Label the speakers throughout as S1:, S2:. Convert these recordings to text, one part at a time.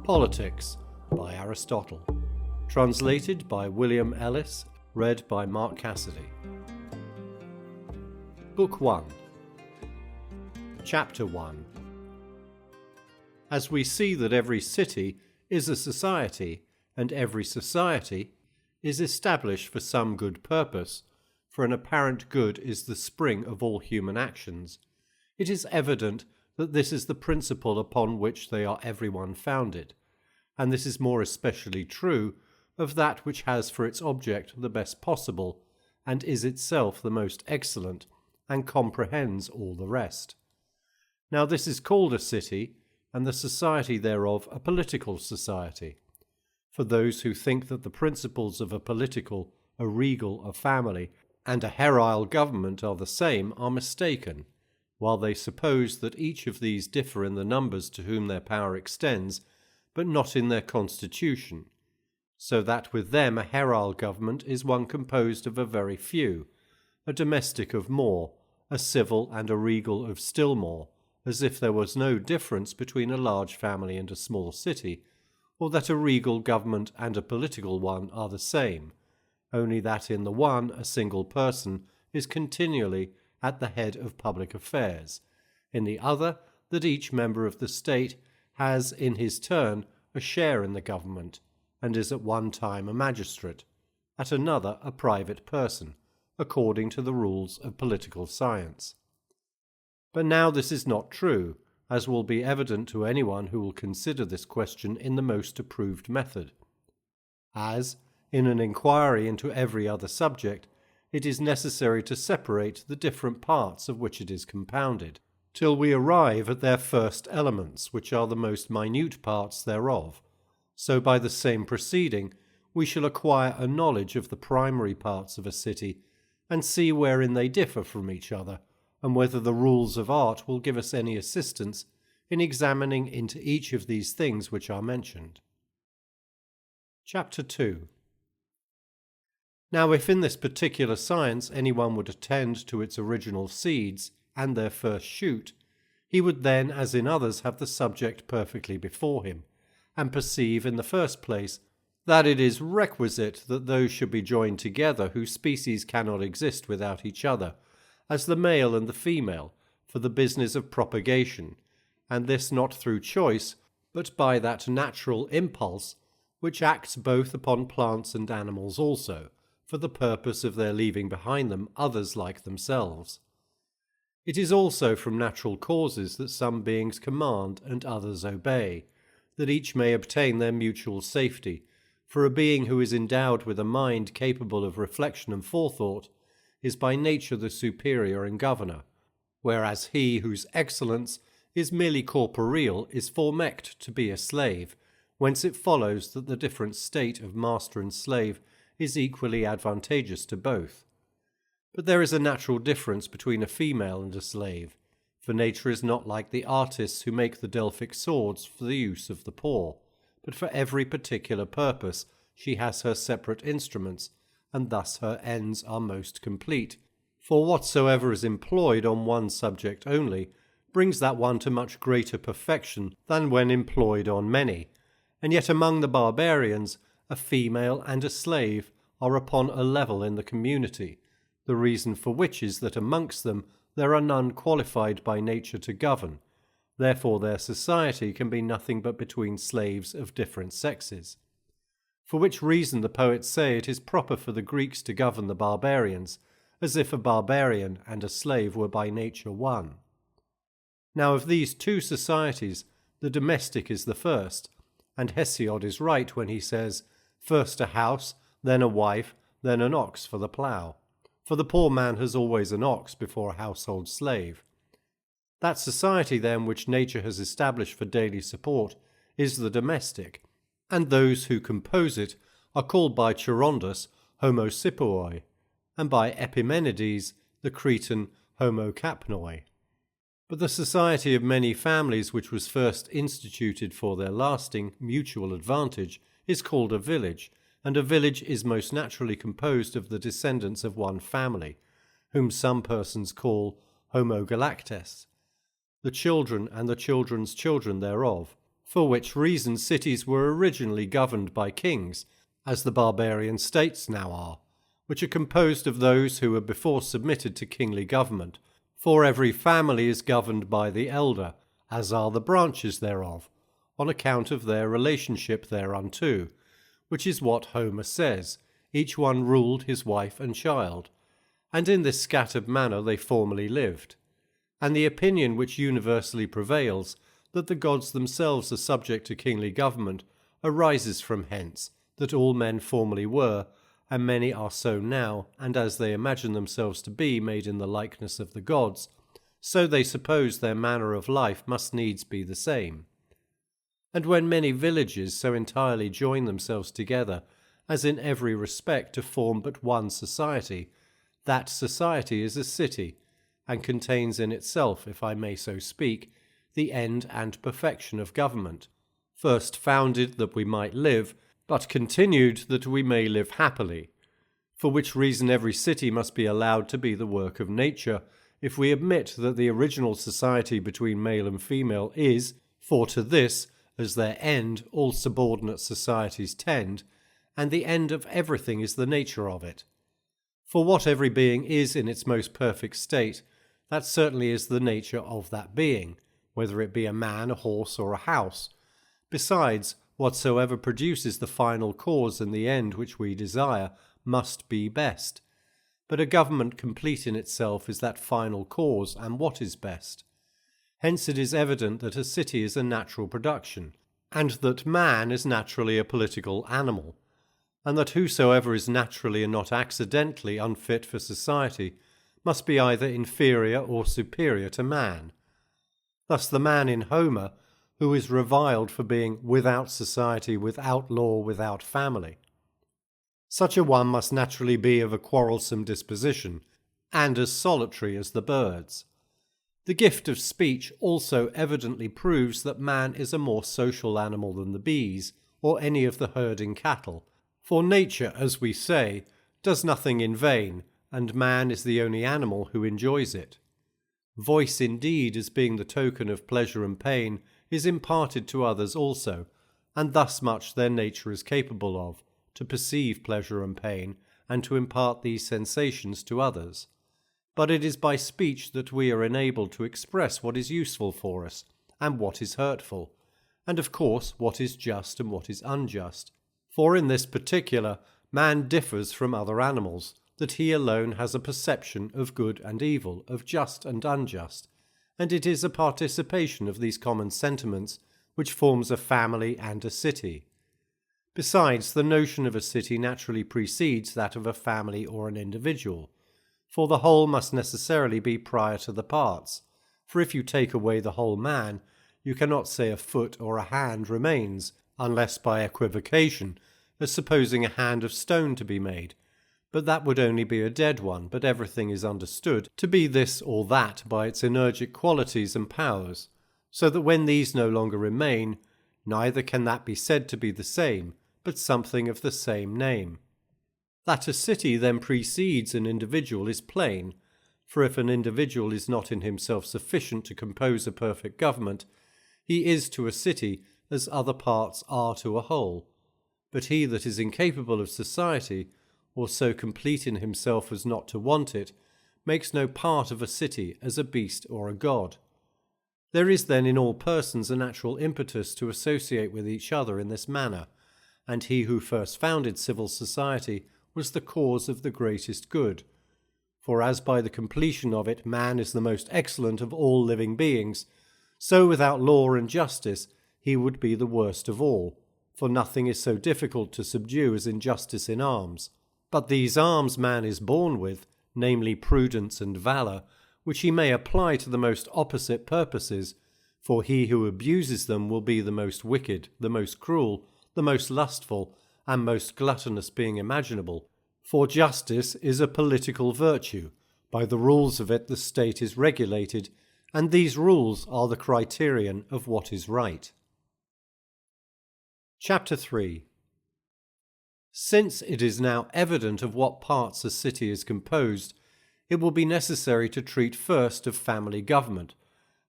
S1: Politics by Aristotle. Translated by William Ellis, read by Mark Cassidy. Book 1. Chapter 1. As we see that every city is a society, and every society is established for some good purpose, for an apparent good is the spring of all human actions, it is evident that this is the principle upon which they are everyone founded, and this is more especially true of that which has for its object the best possible, and is itself the most excellent, and comprehends all the rest. Now this is called a city, and the society thereof a political society. For those who think that the principles of a political, a regal, a family, and a herile government are the same are mistaken, while they suppose that each of these differ in the numbers to whom their power extends, but not in their constitution, so that with them a herile government is one composed of a very few, a domestic of more, a civil and a regal of still more, as if there was no difference between a large family and a small city, or that a regal government and a political one are the same, only that in the one a single person is continually at the head of public affairs, in the other that each member of the state has in his turn a share in the government, and is at one time a magistrate, at another a private person, according to the rules of political science. But now this is not true, as will be evident to anyone who will consider this question in the most approved method. As, in an inquiry into every other subject, it is necessary to separate the different parts of which it is compounded, till we arrive at their first elements, which are the most minute parts thereof. So by the same proceeding we shall acquire a knowledge of the primary parts of a city, and see wherein they differ from each other, and whether the rules of art will give us any assistance in examining into each of these things which are mentioned. Chapter 2. Now if in this particular science anyone would attend to its original seeds and their first shoot, he would then, as in others, have the subject perfectly before him, and perceive in the first place that it is requisite that those should be joined together whose species cannot exist without each other, as the male and the female, for the business of propagation, and this not through choice, but by that natural impulse which acts both upon plants and animals also, for the purpose of their leaving behind them others like themselves. It is also from natural causes that some beings command and others obey, that each may obtain their mutual safety, for a being who is endowed with a mind capable of reflection and forethought is by nature the superior and governor, whereas he whose excellence is merely corporeal is formect to be a slave, whence it follows that the different state of master and slave is equally advantageous to both. But there is a natural difference between a female and a slave, for nature is not like the artists who make the Delphic swords for the use of the poor, but for every particular purpose she has her separate instruments, and thus her ends are most complete. For whatsoever is employed on one subject only brings that one to much greater perfection than when employed on many, and yet among the barbarians a female and a slave are upon a level in the community, the reason for which is that amongst them there are none qualified by nature to govern, therefore their society can be nothing but between slaves of different sexes. For which reason the poets say it is proper for the Greeks to govern the barbarians, as if a barbarian and a slave were by nature one. Now of these two societies the domestic is the first, and Hesiod is right when he says, "First a house, then a wife, then an ox for the plough," for the poor man has always an ox before a household slave. That society then which nature has established for daily support is the domestic, and those who compose it are called by Charondas homosippoi, and by Epimenides the Cretan homokapnoi. But the society of many families which was first instituted for their lasting mutual advantage is called a village, and a village is most naturally composed of the descendants of one family, whom some persons call homogalactes, the children and the children's children thereof, for which reason cities were originally governed by kings, as the barbarian states now are, which are composed of those who were before submitted to kingly government, for every family is governed by the elder, as are the branches thereof, on account of their relationship thereunto, which is what Homer says, each one ruled his wife and child, and in this scattered manner they formerly lived. And the opinion which universally prevails, that the gods themselves are subject to kingly government, arises from hence, that all men formerly were, and many are so now, and as they imagine themselves to be made in the likeness of the gods, so they suppose their manner of life must needs be the same. And when many villages so entirely join themselves together, as in every respect to form but one society, that society is a city, and contains in itself, if I may so speak, the end and perfection of government, first founded that we might live, but continued that we may live happily, for which reason every city must be allowed to be the work of nature, if we admit that the original society between male and female is, for to this, as their end, all subordinate societies tend, and the end of everything is the nature of it. For what every being is in its most perfect state, that certainly is the nature of that being, whether it be a man, a horse, or a house. Besides, whatsoever produces the final cause and the end which we desire must be best. But a government complete in itself is that final cause and what is best. Hence it is evident that a city is a natural production, and that man is naturally a political animal, and that whosoever is naturally and not accidentally unfit for society must be either inferior or superior to man. Thus the man in Homer, who is reviled for being without society, without law, without family. Such a one must naturally be of a quarrelsome disposition, and as solitary as the birds. The gift of speech also evidently proves that man is a more social animal than the bees, or any of the herding cattle, for nature, as we say, does nothing in vain, and man is the only animal who enjoys it. Voice indeed, as being the token of pleasure and pain, is imparted to others also, and thus much their nature is capable of, to perceive pleasure and pain, and to impart these sensations to others. But it is by speech that we are enabled to express what is useful for us, and what is hurtful, and of course what is just and what is unjust. For in this particular, man differs from other animals, that he alone has a perception of good and evil, of just and unjust, and it is a participation of these common sentiments which forms a family and a city. Besides, the notion of a city naturally precedes that of a family or an individual, for the whole must necessarily be prior to the parts, for if you take away the whole man, you cannot say a foot or a hand remains, unless by equivocation, as supposing a hand of stone to be made, but that would only be a dead one, but everything is understood to be this or that by its energic qualities and powers, so that when these no longer remain, neither can that be said to be the same, but something of the same name. That a city then precedes an individual is plain, for if an individual is not in himself sufficient to compose a perfect government, he is to a city as other parts are to a whole. But he that is incapable of society, or so complete in himself as not to want it, makes no part of a city as a beast or a god. There is then in all persons a natural impetus to associate with each other in this manner, and he who first founded civil society was the cause of the greatest good. For as by the completion of it man is the most excellent of all living beings, so without law and justice he would be the worst of all, for nothing is so difficult to subdue as injustice in arms. But these arms man is born with, namely prudence and valour, which he may apply to the most opposite purposes, for he who abuses them will be the most wicked, the most cruel, the most lustful, and most gluttonous being imaginable. For justice is a political virtue. By the rules of it the state is regulated, and these rules are the criterion of what is right. Chapter 3. Since it is now evident of what parts a city is composed, it will be necessary to treat first of family government,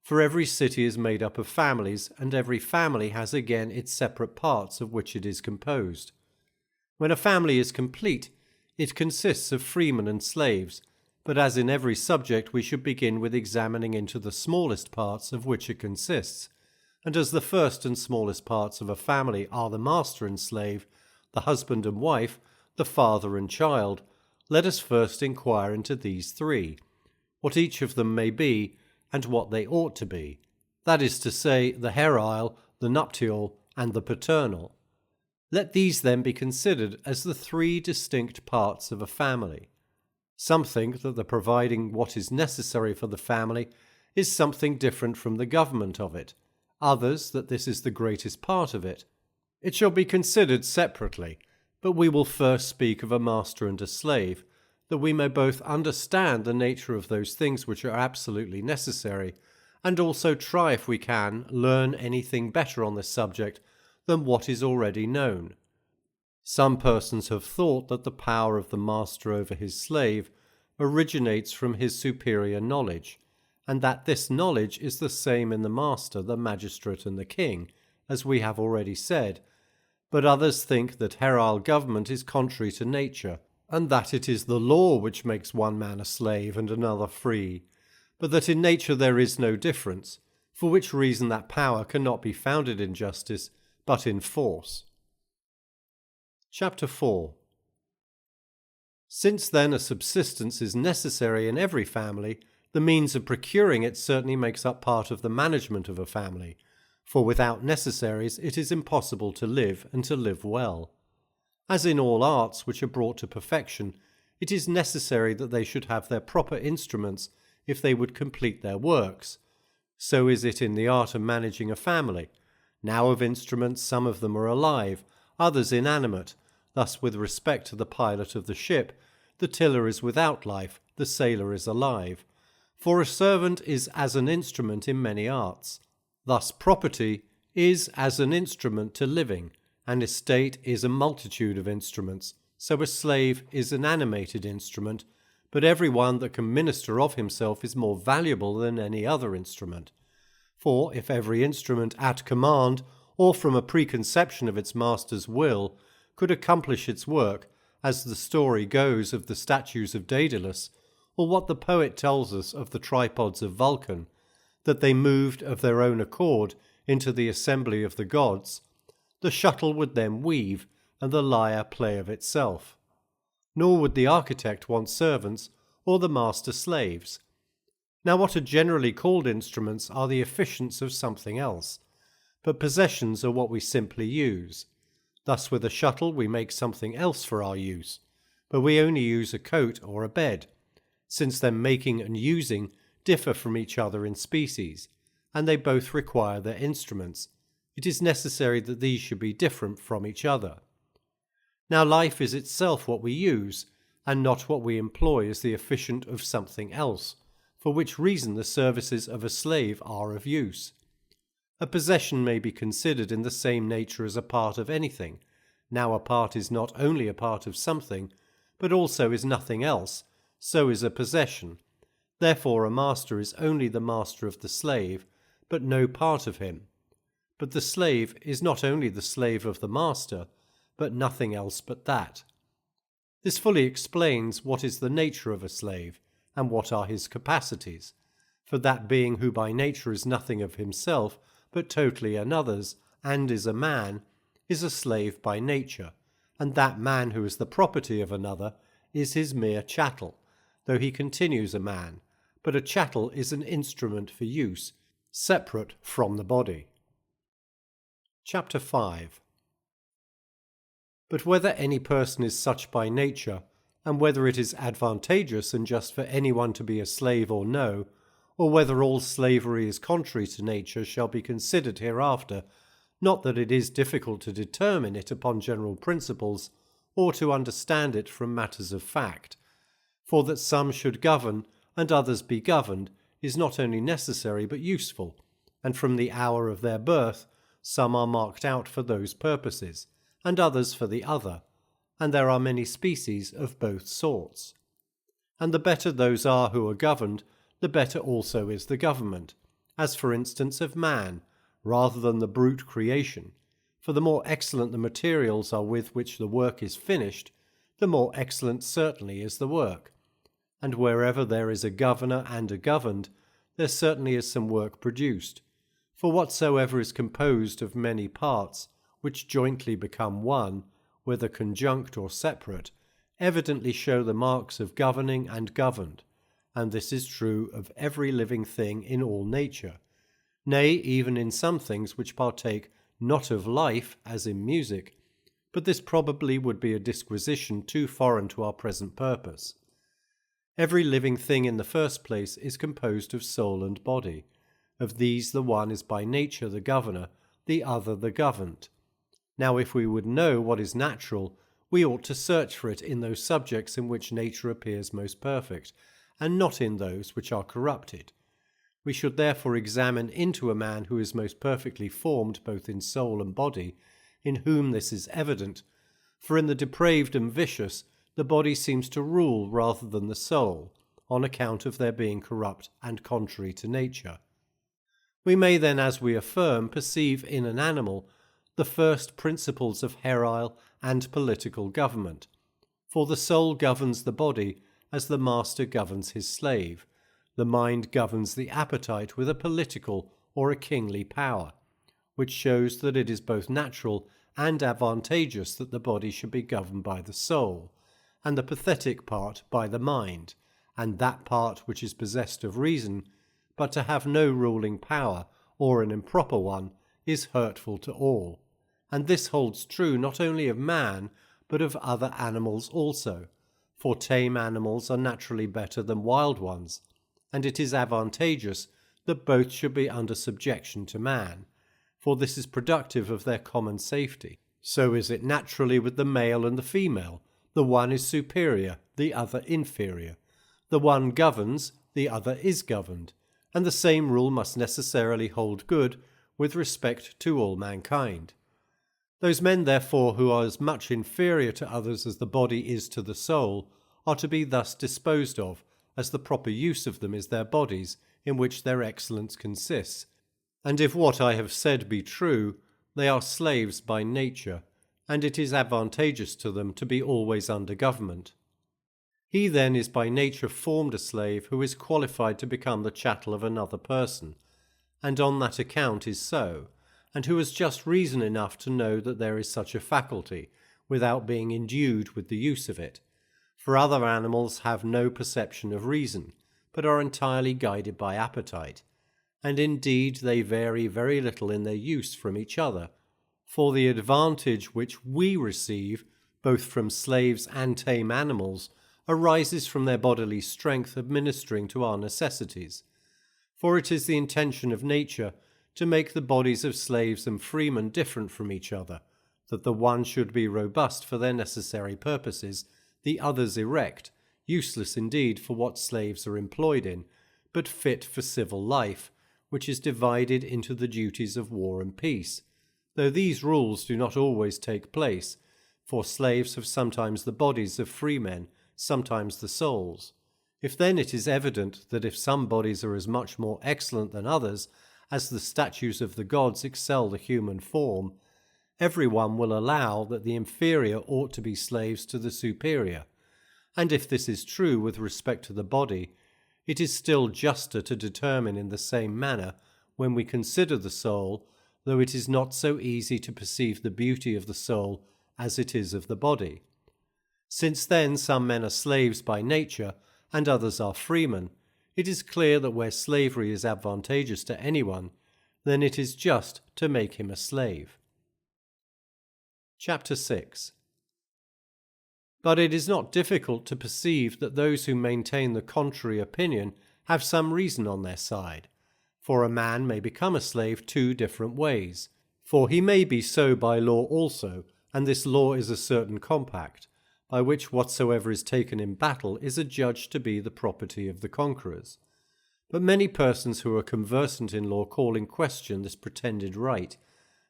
S1: For every city is made up of families, and every family has again its separate parts of which it is composed. When a family is complete, it consists of freemen and slaves, but as in every subject we should begin with examining into the smallest parts of which it consists, and as the first and smallest parts of a family are the master and slave, the husband and wife, the father and child, let us first inquire into these three, what each of them may be, and what they ought to be, that is to say, the herile, the nuptial, and the paternal. Let these then be considered as the three distinct parts of a family. Some think that the providing what is necessary for the family is something different from the government of it, others that this is the greatest part of it. It shall be considered separately, but we will first speak of a master and a slave, that we may both understand the nature of those things which are absolutely necessary, and also try, if we can, learn anything better on this subject than what is already known. Some persons have thought that the power of the master over his slave originates from his superior knowledge, and that this knowledge is the same in the master, the magistrate, and the king, as we have already said. But others think that herile government is contrary to nature, and that it is the law which makes one man a slave and another free, but that in nature there is no difference, for which reason that power cannot be founded in justice, but in force. Chapter 4. Since then a subsistence is necessary in every family, the means of procuring it certainly makes up part of the management of a family, for without necessaries it is impossible to live and to live well. As in all arts which are brought to perfection, it is necessary that they should have their proper instruments if they would complete their works. So is it in the art of managing a family. Now of instruments some of them are alive, others inanimate. Thus with respect to the pilot of the ship, the tiller is without life, the sailor is alive. For a servant is as an instrument in many arts. Thus property is as an instrument to living, and estate is a multitude of instruments. So a slave is an animated instrument, but every one that can minister of himself is more valuable than any other instrument. For if every instrument at command, or from a preconception of its master's will, could accomplish its work, as the story goes of the statues of Daedalus, or what the poet tells us of the tripods of Vulcan, that they moved of their own accord into the assembly of the gods, the shuttle would then weave, and the lyre play of itself. Nor would the architect want servants, or the master slaves. Now what are generally called instruments are the efficients of something else, but possessions are what we simply use. Thus with a shuttle we make something else for our use, but we only use a coat or a bed, since their making and using differ from each other in species, and they both require their instruments. It is necessary that these should be different from each other. Now life is itself what we use, and not what we employ as the efficient of something else, for which reason the services of a slave are of use. A possession may be considered in the same nature as a part of anything. Now a part is not only a part of something, but also is nothing else, so is a possession. Therefore a master is only the master of the slave, but no part of him. But the slave is not only the slave of the master, but nothing else but that. This fully explains what is the nature of a slave, and what are his capacities. For that being who by nature is nothing of himself, but totally another's, and is a man, is a slave by nature, and that man who is the property of another is his mere chattel, though he continues a man, but a chattel is an instrument for use, separate from the body. Chapter 5. But whether any person is such by nature, and whether it is advantageous and just for anyone to be a slave or no, or whether all slavery is contrary to nature, shall be considered hereafter, not that it is difficult to determine it upon general principles, or to understand it from matters of fact. For that some should govern, and others be governed, is not only necessary but useful, and from the hour of their birth some are marked out for those purposes, and others for the other, and there are many species of both sorts. And the better those are who are governed, the better also is the government, as for instance of man, rather than the brute creation. For the more excellent the materials are with which the work is finished, the more excellent certainly is the work. And wherever there is a governor and a governed, there certainly is some work produced. For whatsoever is composed of many parts, which jointly become one, whether conjunct or separate, evidently show the marks of governing and governed, and this is true of every living thing in all nature, nay, even in some things which partake not of life, as in music, but this probably would be a disquisition too foreign to our present purpose. Every living thing in the first place is composed of soul and body. Of these the one is by nature the governor, the other the governed. Now if we would know what is natural, we ought to search for it in those subjects in which nature appears most perfect, and not in those which are corrupted. We should therefore examine into a man who is most perfectly formed both in soul and body, in whom this is evident, for in the depraved and vicious the body seems to rule rather than the soul, on account of their being corrupt and contrary to nature. We may then, as we affirm, perceive in an animal the first principles of herile and political government, for the soul governs the body as the master governs his slave. The mind governs the appetite with a political or a kingly power, which shows that it is both natural and advantageous that the body should be governed by the soul, and the pathetic part by the mind, and that part which is possessed of reason, but to have no ruling power, or an improper one, is hurtful to all. And this holds true not only of man, but of other animals also, for tame animals are naturally better than wild ones, and it is advantageous that both should be under subjection to man, for this is productive of their common safety. So is it naturally with the male and the female. The one is superior, the other inferior. The one governs, the other is governed, and the same rule must necessarily hold good with respect to all mankind. Those men, therefore, who are as much inferior to others as the body is to the soul, are to be thus disposed of, as the proper use of them is their bodies, in which their excellence consists. And if what I have said be true, they are slaves by nature, and it is advantageous to them to be always under government. He then is by nature formed a slave who is qualified to become the chattel of another person, and on that account is so, and who has just reason enough to know that there is such a faculty, without being endued with the use of it. For other animals have no perception of reason, but are entirely guided by appetite, and indeed they vary very little in their use from each other, for the advantage which we receive, both from slaves and tame animals, arises from their bodily strength administering to our necessities. For it is the intention of nature to make the bodies of slaves and freemen different from each other, that the one should be robust for their necessary purposes, the others erect, useless indeed for what slaves are employed in, but fit for civil life, which is divided into the duties of war and peace, though these rules do not always take place, for slaves have sometimes the bodies of freemen, sometimes the souls. If then it is evident that if some bodies are as much more excellent than others, as the statues of the gods excel the human form, every one will allow that the inferior ought to be slaves to the superior. And if this is true with respect to the body, it is still juster to determine in the same manner when we consider the soul, though it is not so easy to perceive the beauty of the soul as it is of the body. Since then some men are slaves by nature, and others are freemen, it is clear that where slavery is advantageous to anyone, then it is just to make him a slave. Chapter 6. But it is not difficult to perceive that those who maintain the contrary opinion have some reason on their side, for a man may become a slave two different ways, for he may be so by law also, and this law is a certain compact, by which whatsoever is taken in battle is adjudged to be the property of the conquerors. But many persons who are conversant in law call in question this pretended right,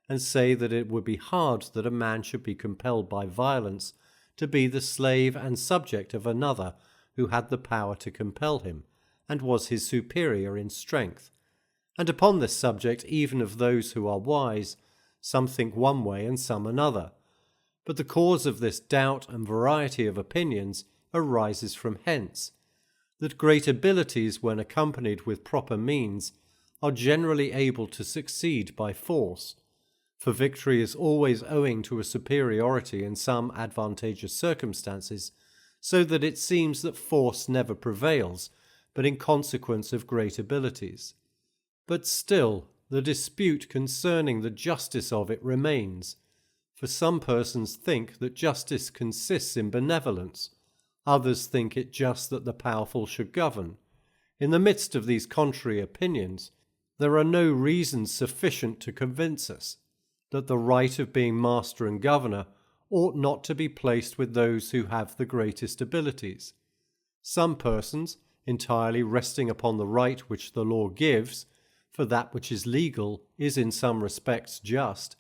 S1: and say that it would be hard that a man should be compelled by violence to be the slave and subject of another who had the power to compel him, and was his superior in strength, And upon this subject, even of those who are wise, some think one way and some another. But the cause of this doubt and variety of opinions arises from hence, that great abilities, when accompanied with proper means, are generally able to succeed by force. For victory is always owing to a superiority in some advantageous circumstances, so that it seems that force never prevails, but in consequence of great abilities. But still, the dispute concerning the justice of it remains, for some persons think that justice consists in benevolence, others think it just that the powerful should govern. In the midst of these contrary opinions, there are no reasons sufficient to convince us that the right of being master and governor ought not to be placed with those who have the greatest abilities. Some persons, entirely resting upon the right which the law gives, for that which is legal is in some respects just,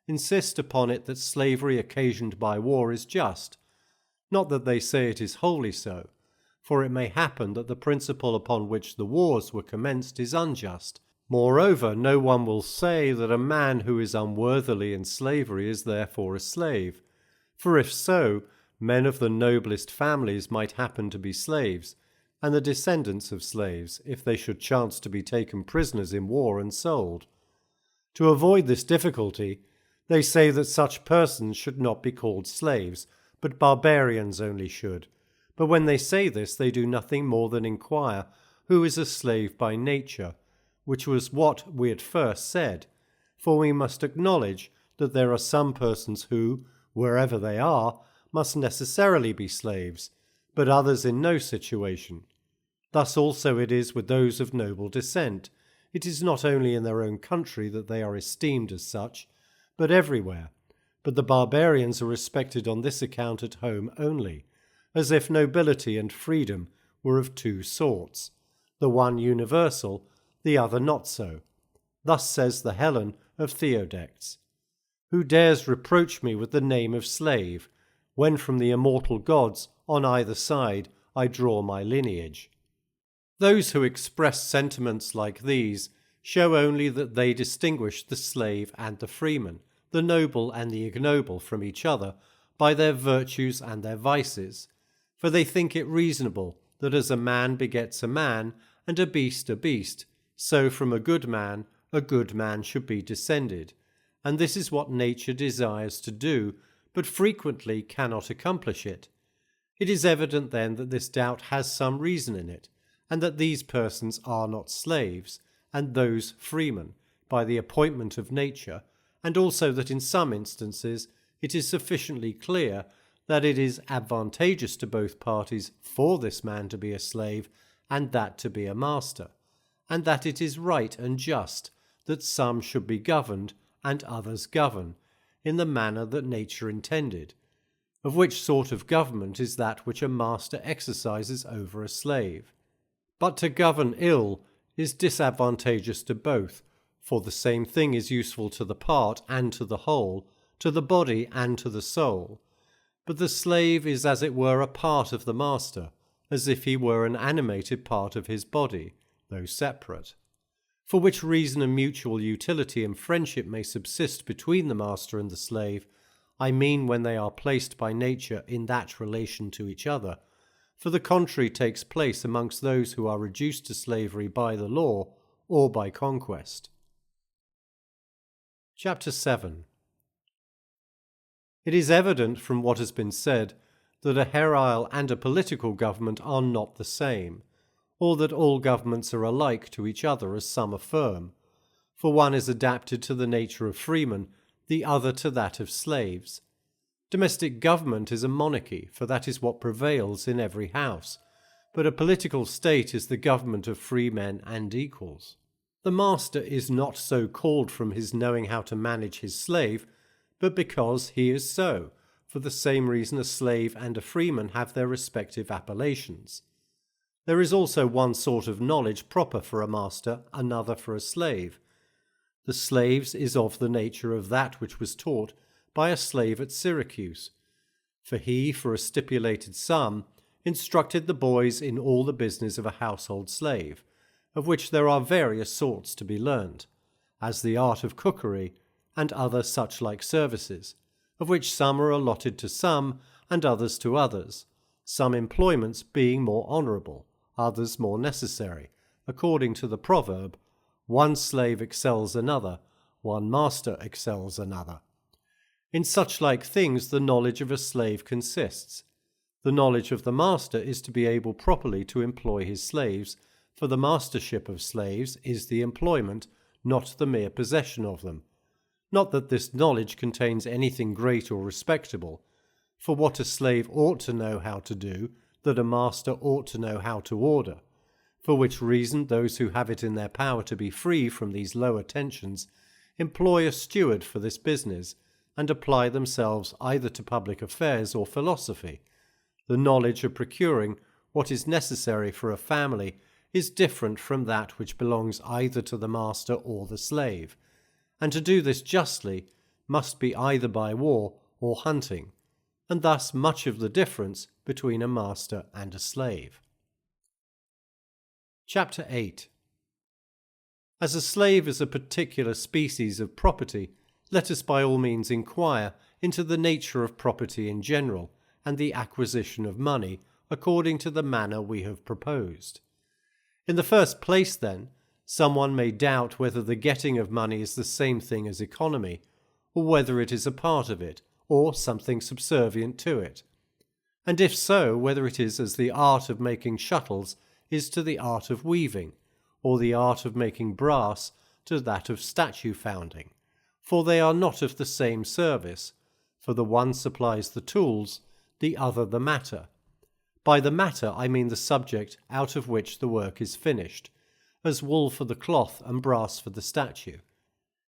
S1: insist upon it that slavery occasioned by war is just. Not that they say it is wholly so, for it may happen that the principle upon which the wars were commenced is unjust. Moreover, no one will say that a man who is unworthily in slavery is therefore a slave. For if so, men of the noblest families might happen to be slaves, and the descendants of slaves, if they should chance to be taken prisoners in war and sold. To avoid this difficulty, they say that such persons should not be called slaves, but barbarians only should. But when they say this, they do nothing more than inquire who is a slave by nature, which was what we at first said. For we must acknowledge that there are some persons who, wherever they are, must necessarily be slaves, but others in no situation. Thus also it is with those of noble descent. It is not only in their own country that they are esteemed as such, but everywhere. But the barbarians are respected on this account at home only, as if nobility and freedom were of two sorts, the one universal, the other not so. Thus says the Helen of Theodectes: "Who dares reproach me with the name of slave, when from the immortal gods on either side I draw my lineage?" Those who express sentiments like these show only that they distinguish the slave and the freeman, the noble and the ignoble from each other by their virtues and their vices, for they think it reasonable that as a man begets a man, and a beast, so from a good man should be descended, and this is what nature desires to do, but frequently cannot accomplish it. It is evident then that this doubt has some reason in it, and that these persons are not slaves, and those freemen, by the appointment of nature, and also that in some instances it is sufficiently clear that it is advantageous to both parties for this man to be a slave and that to be a master, and that it is right and just that some should be governed and others govern, in the manner that nature intended, of which sort of government is that which a master exercises over a slave. But to govern ill is disadvantageous to both, for the same thing is useful to the part and to the whole, to the body and to the soul. But the slave is as it were a part of the master, as if he were an animated part of his body, though separate. For which reason a mutual utility and friendship may subsist between the master and the slave, I mean when they are placed by nature in that relation to each other, for the contrary takes place amongst those who are reduced to slavery by the law or by conquest. Chapter 7. It is evident from what has been said that a herile and a political government are not the same, or that all governments are alike to each other, as some affirm, for one is adapted to the nature of freemen, the other to that of slaves. Domestic government is a monarchy, for that is what prevails in every house, but a political state is the government of free men and equals. The master is not so called from his knowing how to manage his slave, but because he is so, for the same reason a slave and a freeman have their respective appellations. There is also one sort of knowledge proper for a master, another for a slave. The slave's is of the nature of that which was taught by a slave at Syracuse, for he, for a stipulated sum, instructed the boys in all the business of a household slave, of which there are various sorts to be learned, as the art of cookery, and other such like services, of which some are allotted to some, and others to others, some employments being more honourable, others more necessary, according to the proverb, one slave excels another, one master excels another. In such like things the knowledge of a slave consists. The knowledge of the master is to be able properly to employ his slaves, for the mastership of slaves is the employment, not the mere possession of them. Not that this knowledge contains anything great or respectable, for what a slave ought to know how to do, that a master ought to know how to order, for which reason those who have it in their power to be free from these lower tensions employ a steward for this business, and apply themselves either to public affairs or philosophy. The knowledge of procuring what is necessary for a family is different from that which belongs either to the master or the slave, and to do this justly must be either by war or hunting, and thus much of the difference between a master and a slave. Chapter 8. As a slave is a particular species of property, let us by all means inquire into the nature of property in general, and the acquisition of money, according to the manner we have proposed. In the first place, then, someone may doubt whether the getting of money is the same thing as economy, or whether it is a part of it, or something subservient to it. And if so, whether it is as the art of making shuttles is to the art of weaving, or the art of making brass to that of statue founding, for they are not of the same service, for the one supplies the tools, the other the matter. By the matter I mean the subject out of which the work is finished, as wool for the cloth and brass for the statue.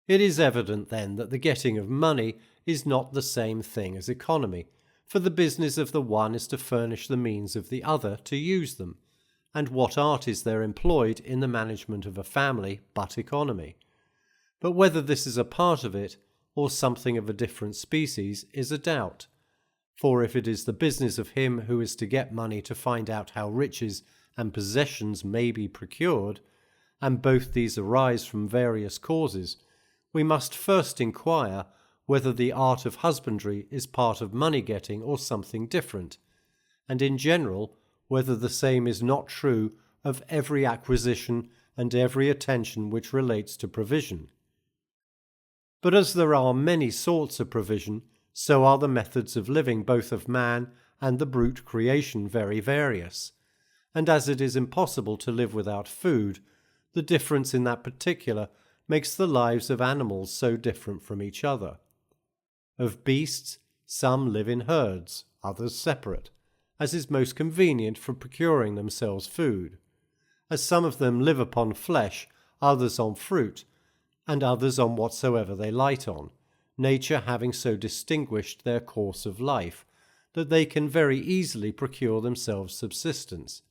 S1: It is evident then that the getting of money is not the same thing as economy, for the business of the one is to furnish the means of the other to use them, and what art is there employed in the management of a family but economy? But whether this is a part of it, or something of a different species, is a doubt. For if it is the business of him who is to get money to find out how riches and possessions may be procured, and both these arise from various causes, we must first inquire whether the art of husbandry is part of money-getting or something different, and in general whether the same is not true of every acquisition and every attention which relates to provision. But as there are many sorts of provision, so are the methods of living both of man and the brute creation very various, and as it is impossible to live without food, the difference in that particular makes the lives of animals so different from each other. Of beasts, some live in herds, others separate, as is most convenient for procuring themselves food, as some of them live upon flesh, others on fruit, and others on whatsoever they light on, nature having so distinguished their course of life, that they can very easily procure themselves subsistence.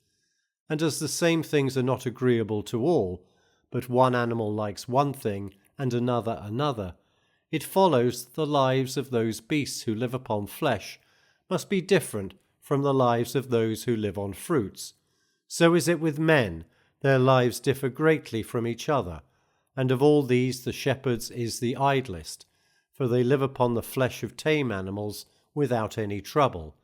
S1: And as the same things are not agreeable to all, but one animal likes one thing and another another, it follows that the lives of those beasts who live upon flesh must be different from the lives of those who live on fruits. So is it with men, their lives differ greatly from each other, and of all these the shepherd's is the idlest, for they live upon the flesh of tame animals without any trouble,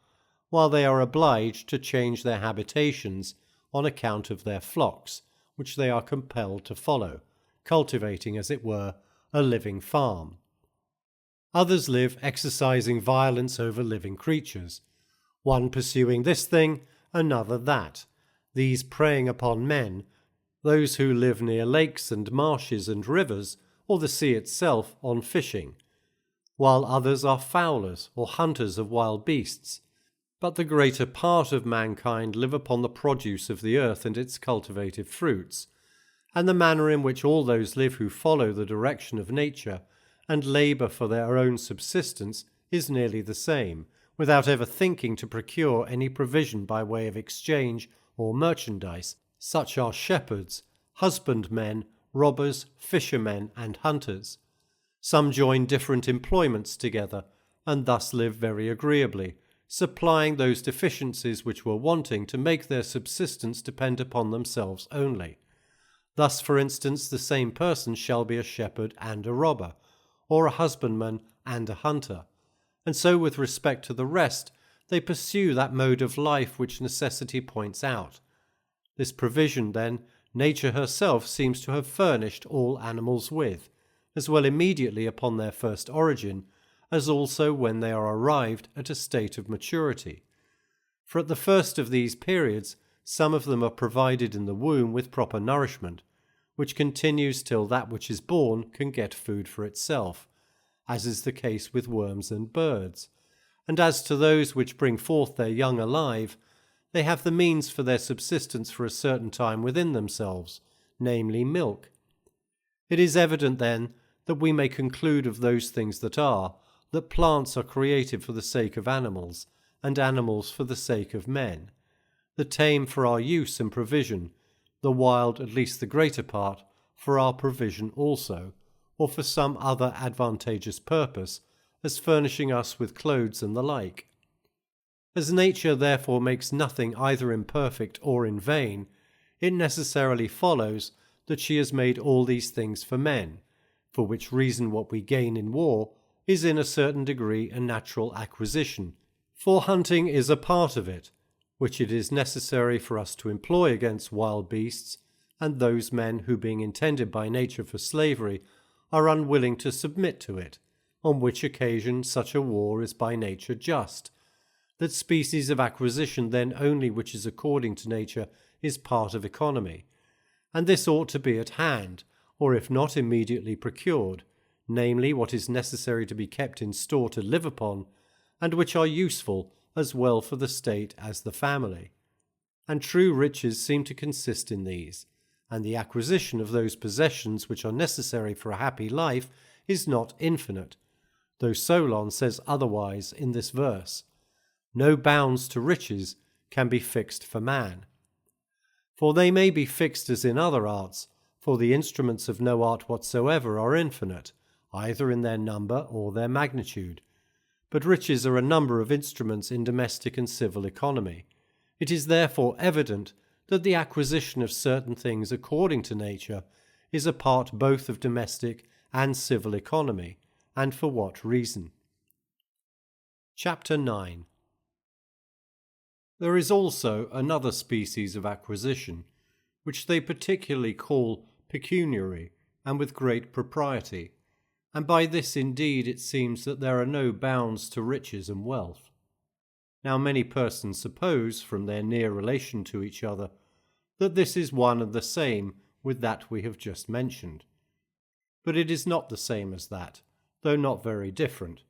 S1: while they are obliged to change their habitations on account of their flocks, which they are compelled to follow, cultivating, as it were, a living farm. Others live exercising violence over living creatures, one pursuing this thing, another that, these preying upon men, those who live near lakes and marshes and rivers, or the sea itself, on fishing, while others are fowlers or hunters of wild beasts. But the greater part of mankind live upon the produce of the earth and its cultivated fruits, and the manner in which all those live who follow the direction of nature and labour for their own subsistence is nearly the same, without ever thinking to procure any provision by way of exchange or merchandise. Such are shepherds, husbandmen, robbers, fishermen, and hunters. Some join different employments together, and thus live very agreeably, supplying those deficiencies which were wanting to make their subsistence depend upon themselves only. Thus, for instance, the same person shall be a shepherd and a robber, or a husbandman and a hunter. And so with respect to the rest, they pursue that mode of life which necessity points out. This provision, then, nature herself seems to have furnished all animals with, as well immediately upon their first origin, as also when they are arrived at a state of maturity. For at the first of these periods, some of them are provided in the womb with proper nourishment, which continues till that which is born can get food for itself, as is the case with worms and birds. And as to those which bring forth their young alive, they have the means for their subsistence for a certain time within themselves, namely milk. It is evident, then, that we may conclude of those things that plants are created for the sake of animals, and animals for the sake of men, the tame for our use and provision, the wild, at least the greater part, for our provision also, or for some other advantageous purpose, as furnishing us with clothes and the like. As nature therefore makes nothing either imperfect or in vain, it necessarily follows that she has made all these things for men, for which reason what we gain in war is in a certain degree a natural acquisition, for hunting is a part of it, which it is necessary for us to employ against wild beasts, and those men who, being intended by nature for slavery, are unwilling to submit to it, on which occasion such a war is by nature just. That species of acquisition then only which is according to nature is part of economy, and this ought to be at hand, or if not immediately procured, namely what is necessary to be kept in store to live upon, and which are useful as well for the state as the family. And true riches seem to consist in these, and the acquisition of those possessions which are necessary for a happy life is not infinite, though Solon says otherwise in this verse: no bounds to riches can be fixed for man. For they may be fixed as in other arts, for the instruments of no art whatsoever are infinite, either in their number or their magnitude. But riches are a number of instruments in domestic and civil economy. It is therefore evident that the acquisition of certain things according to nature is a part both of domestic and civil economy, and for what reason. Chapter 9. There is also another species of acquisition, which they particularly call pecuniary, and with great propriety, and by this indeed it seems that there are no bounds to riches and wealth. Now many persons suppose, from their near relation to each other, that this is one and the same with that we have just mentioned. But it is not the same as that, though not very different.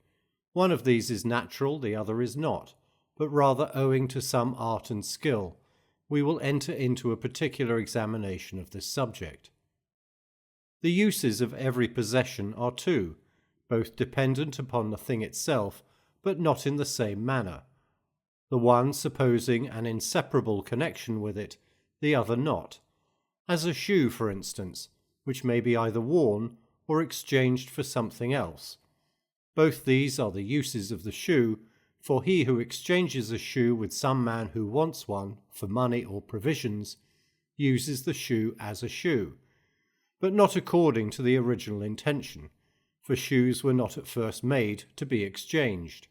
S1: One of these is natural, the other is not, but rather owing to some art and skill. We will enter into a particular examination of this subject. The uses of every possession are two, both dependent upon the thing itself, but not in the same manner, the one supposing an inseparable connection with it, the other not, as a shoe, for instance, which may be either worn or exchanged for something else. Both these are the uses of the shoe, for he who exchanges a shoe with some man who wants one for money or provisions uses the shoe as a shoe, but not according to the original intention, for shoes were not at first made to be exchanged.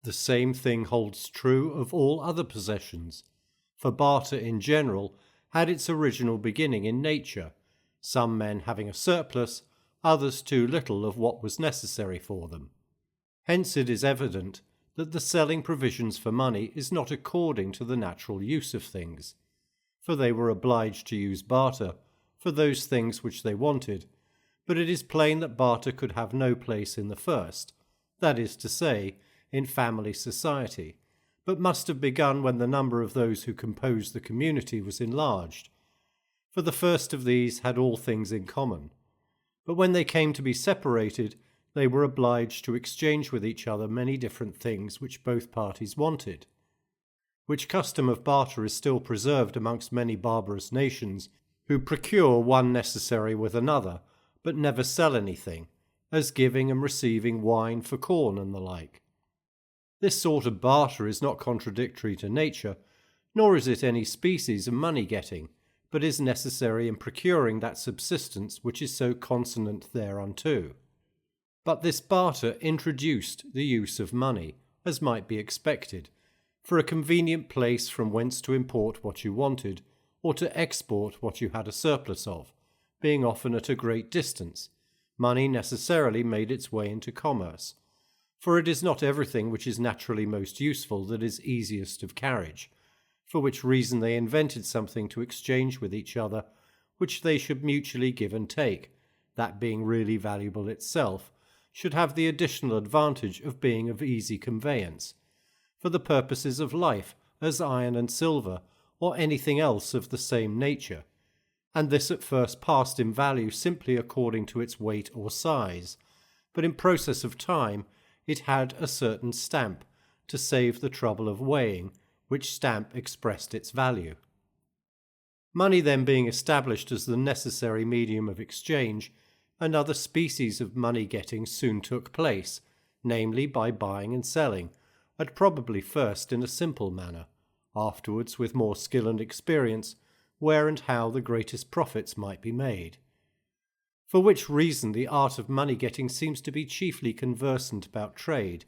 S1: The same thing holds true of all other possessions, for barter in general had its original beginning in nature, some men having a surplus, others too little of what was necessary for them. Hence it is evident that the selling provisions for money is not according to the natural use of things, for they were obliged to use barter for those things which they wanted, but it is plain that barter could have no place in the first, that is to say, in family society, but must have begun when the number of those who composed the community was enlarged, for the first of these had all things in common. But when they came to be separated, they were obliged to exchange with each other many different things which both parties wanted. Which custom of barter is still preserved amongst many barbarous nations, who procure one necessary with another, but never sell anything, as giving and receiving wine for corn and the like. This sort of barter is not contradictory to nature, nor is it any species of money-getting, but is necessary in procuring that subsistence which is so consonant thereunto. But this barter introduced the use of money, as might be expected, for a convenient place from whence to import what you wanted, or to export what you had a surplus of, being often at a great distance. Money necessarily made its way into commerce, for it is not everything which is naturally most useful that is easiest of carriage, for which reason they invented something to exchange with each other, which they should mutually give and take, that being really valuable itself, should have the additional advantage of being of easy conveyance, for the purposes of life, as iron and silver, or anything else of the same nature, and this at first passed in value simply according to its weight or size, but in process of time it had a certain stamp, to save the trouble of weighing, which stamp expressed its value. Money then being established as the necessary medium of exchange, another species of money-getting soon took place, namely by buying and selling, and probably first in a simple manner, afterwards with more skill and experience, where and how the greatest profits might be made. For which reason the art of money-getting seems to be chiefly conversant about trade,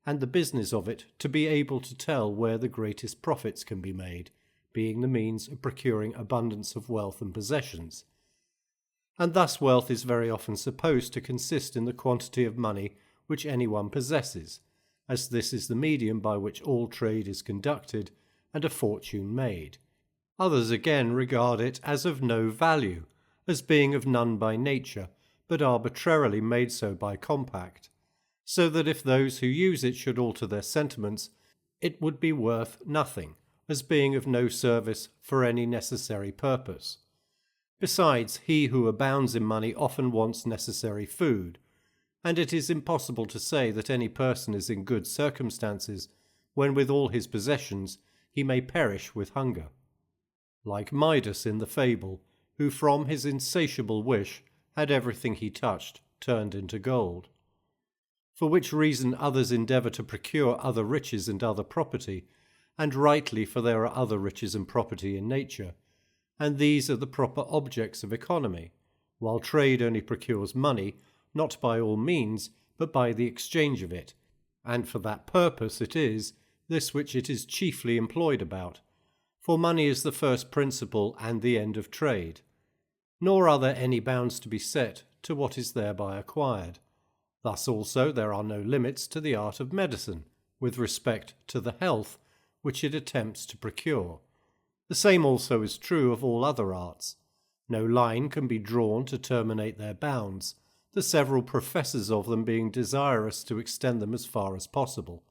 S1: and the business of it to be able to tell where the greatest profits can be made, being the means of procuring abundance of wealth and possessions. And thus wealth is very often supposed to consist in the quantity of money which anyone possesses, as this is the medium by which all trade is conducted and a fortune made. Others again regard it as of no value, as being of none by nature, but arbitrarily made so by compact, so that if those who use it should alter their sentiments, it would be worth nothing, as being of no service for any necessary purpose. Besides, he who abounds in money often wants necessary food, and it is impossible to say that any person is in good circumstances when with all his possessions he may perish with hunger. Like Midas in the fable, who from his insatiable wish had everything he touched turned into gold. For which reason others endeavour to procure other riches and other property, and rightly, for there are other riches and property in nature, and these are the proper objects of economy, while trade only procures money, not by all means, but by the exchange of it, and for that purpose it is this which it is chiefly employed about, for money is the first principle and the end of trade. Nor are there any bounds to be set to what is thereby acquired. Thus also there are no limits to the art of medicine, with respect to the health which it attempts to procure. The same also is true of all other arts. No line can be drawn to terminate their bounds, the several professors of them being desirous to extend them as far as possible.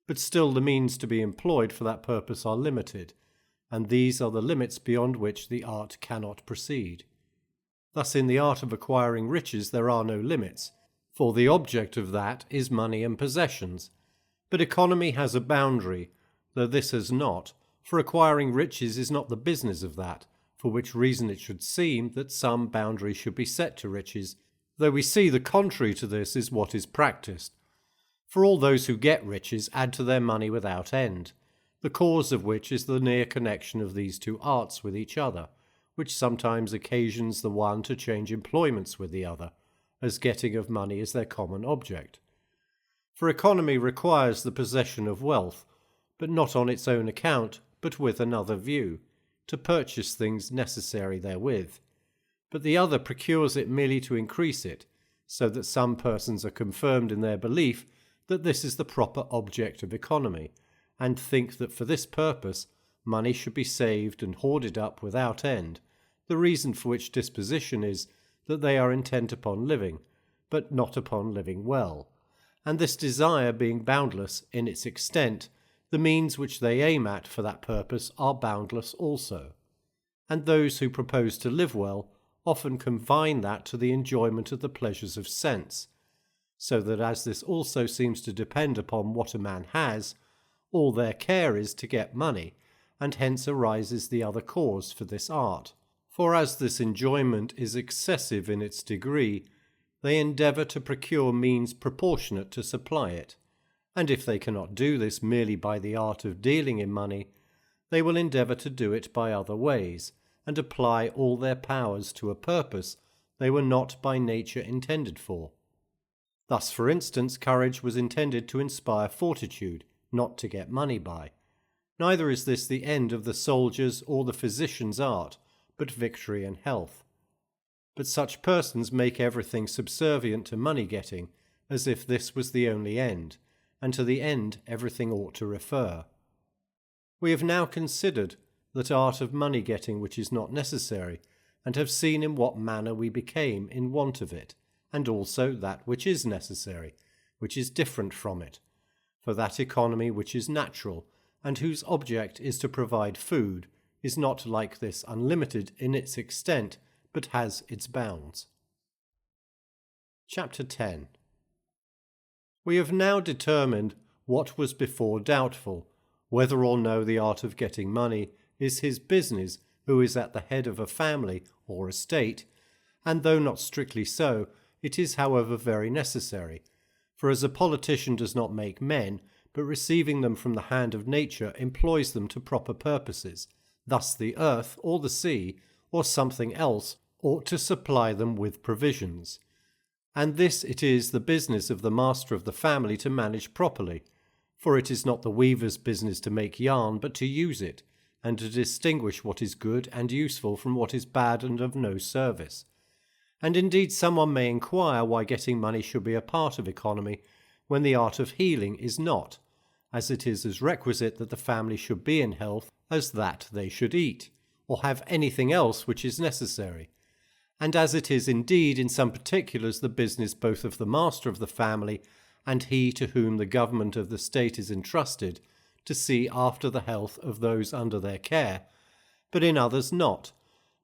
S1: But still the means to be employed for that purpose are limited, and these are the limits beyond which the art cannot proceed. Thus in the art of acquiring riches there are no limits, for the object of that is money and possessions. But economy has a boundary, though this has not, for acquiring riches is not the business of that, for which reason it should seem that some boundary should be set to riches, though we see the contrary to this is what is practised. For all those who get riches add to their money without end, the cause of which is the near connection of these two arts with each other, which sometimes occasions the one to change employments with the other, as getting of money is their common object. For economy requires the possession of wealth, but not on its own account, but with another view, to purchase things necessary therewith. But the other procures it merely to increase it, so that some persons are confirmed in their belief that this is the proper object of economy, and think that for this purpose money should be saved and hoarded up without end, the reason for which disposition is that they are intent upon living, but not upon living well, and this desire being boundless in its extent, the means which they aim at for that purpose are boundless also. And those who propose to live well often confine that to the enjoyment of the pleasures of sense, so that as this also seems to depend upon what a man has, all their care is to get money, and hence arises the other cause for this art. For as this enjoyment is excessive in its degree, they endeavour to procure means proportionate to supply it, and if they cannot do this merely by the art of dealing in money, they will endeavour to do it by other ways, and apply all their powers to a purpose they were not by nature intended for. Thus, for instance, courage was intended to inspire fortitude, not to get money by. Neither is this the end of the soldier's or the physician's art, but victory and health. But such persons make everything subservient to money-getting, as if this was the only end, and to the end everything ought to refer. We have now considered that art of money-getting which is not necessary, and have seen in what manner we became in want of it, and also that which is necessary, which is different from it. For that economy which is natural, and whose object is to provide food, is not like this unlimited in its extent, but has its bounds. Chapter 10. We have now determined what was before doubtful, whether or no the art of getting money is his business who is at the head of a family or a state, and though not strictly so, it is however very necessary, for as a politician does not make men, but receiving them from the hand of nature employs them to proper purposes, thus the earth or the sea or something else ought to supply them with provisions. And this it is the business of the master of the family to manage properly, for it is not the weaver's business to make yarn, but to use it, and to distinguish what is good and useful from what is bad and of no service. And indeed someone may inquire why getting money should be a part of economy, when the art of healing is not, as it is as requisite that the family should be in health as that they should eat, or have anything else which is necessary. And as it is indeed in some particulars the business both of the master of the family and he to whom the government of the state is entrusted, to see after the health of those under their care, but in others not,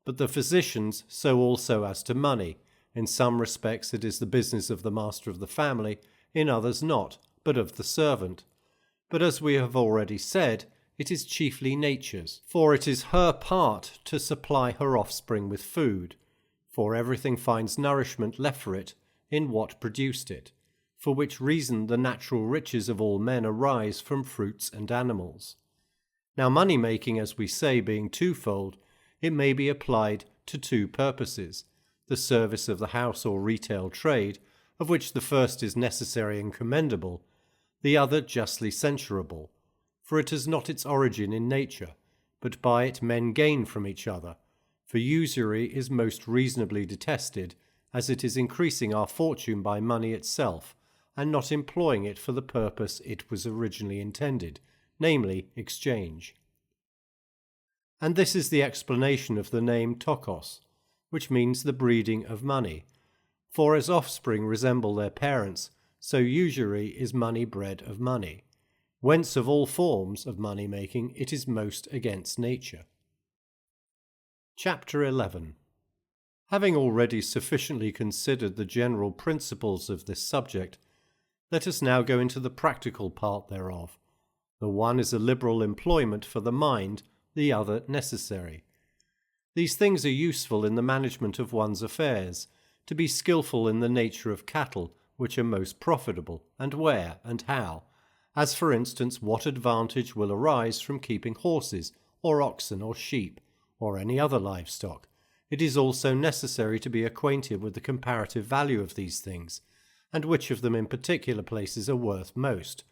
S1: but the physicians so also as to money. In some respects it is the business of the master of the family, in others not, but of the servant. But as we have already said, it is chiefly nature's, for it is her part to supply her offspring with food, for everything finds nourishment left for it in what produced it, for which reason the natural riches of all men arise from fruits and animals. Now money-making, as we say, being twofold, it may be applied to two purposes, the service of the house or retail trade, of which the first is necessary and commendable, the other justly censurable, for it has not its origin in nature, but by it men gain from each other, for usury is most reasonably detested, as it is increasing our fortune by money itself, and not employing it for the purpose it was originally intended, namely exchange. And this is the explanation of the name tokos, which means the breeding of money, for as offspring resemble their parents, so usury is money bred of money, whence of all forms of money-making it is most against nature. Chapter 11. Having already sufficiently considered the general principles of this subject, let us now go into the practical part thereof. The one is a liberal employment for the mind, the other necessary. These things are useful in the management of one's affairs, to be skilful in the nature of cattle, which are most profitable, and where and how, as for instance what advantage will arise from keeping horses, or oxen, or sheep, or any other livestock. It is also necessary to be acquainted with the comparative value of these things, and which of them in particular places are worth most,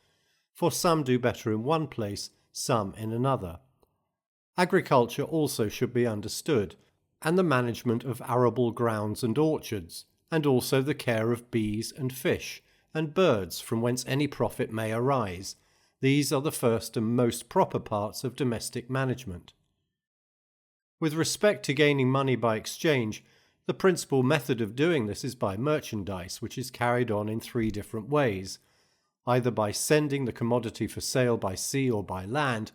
S1: for some do better in one place, some in another. Agriculture also should be understood, and the management of arable grounds and orchards, and also the care of bees and fish, and birds from whence any profit may arise. These are the first and most proper parts of domestic management. With respect to gaining money by exchange, the principal method of doing this is by merchandise, which is carried on in three different ways, either by sending the commodity for sale by sea or by land,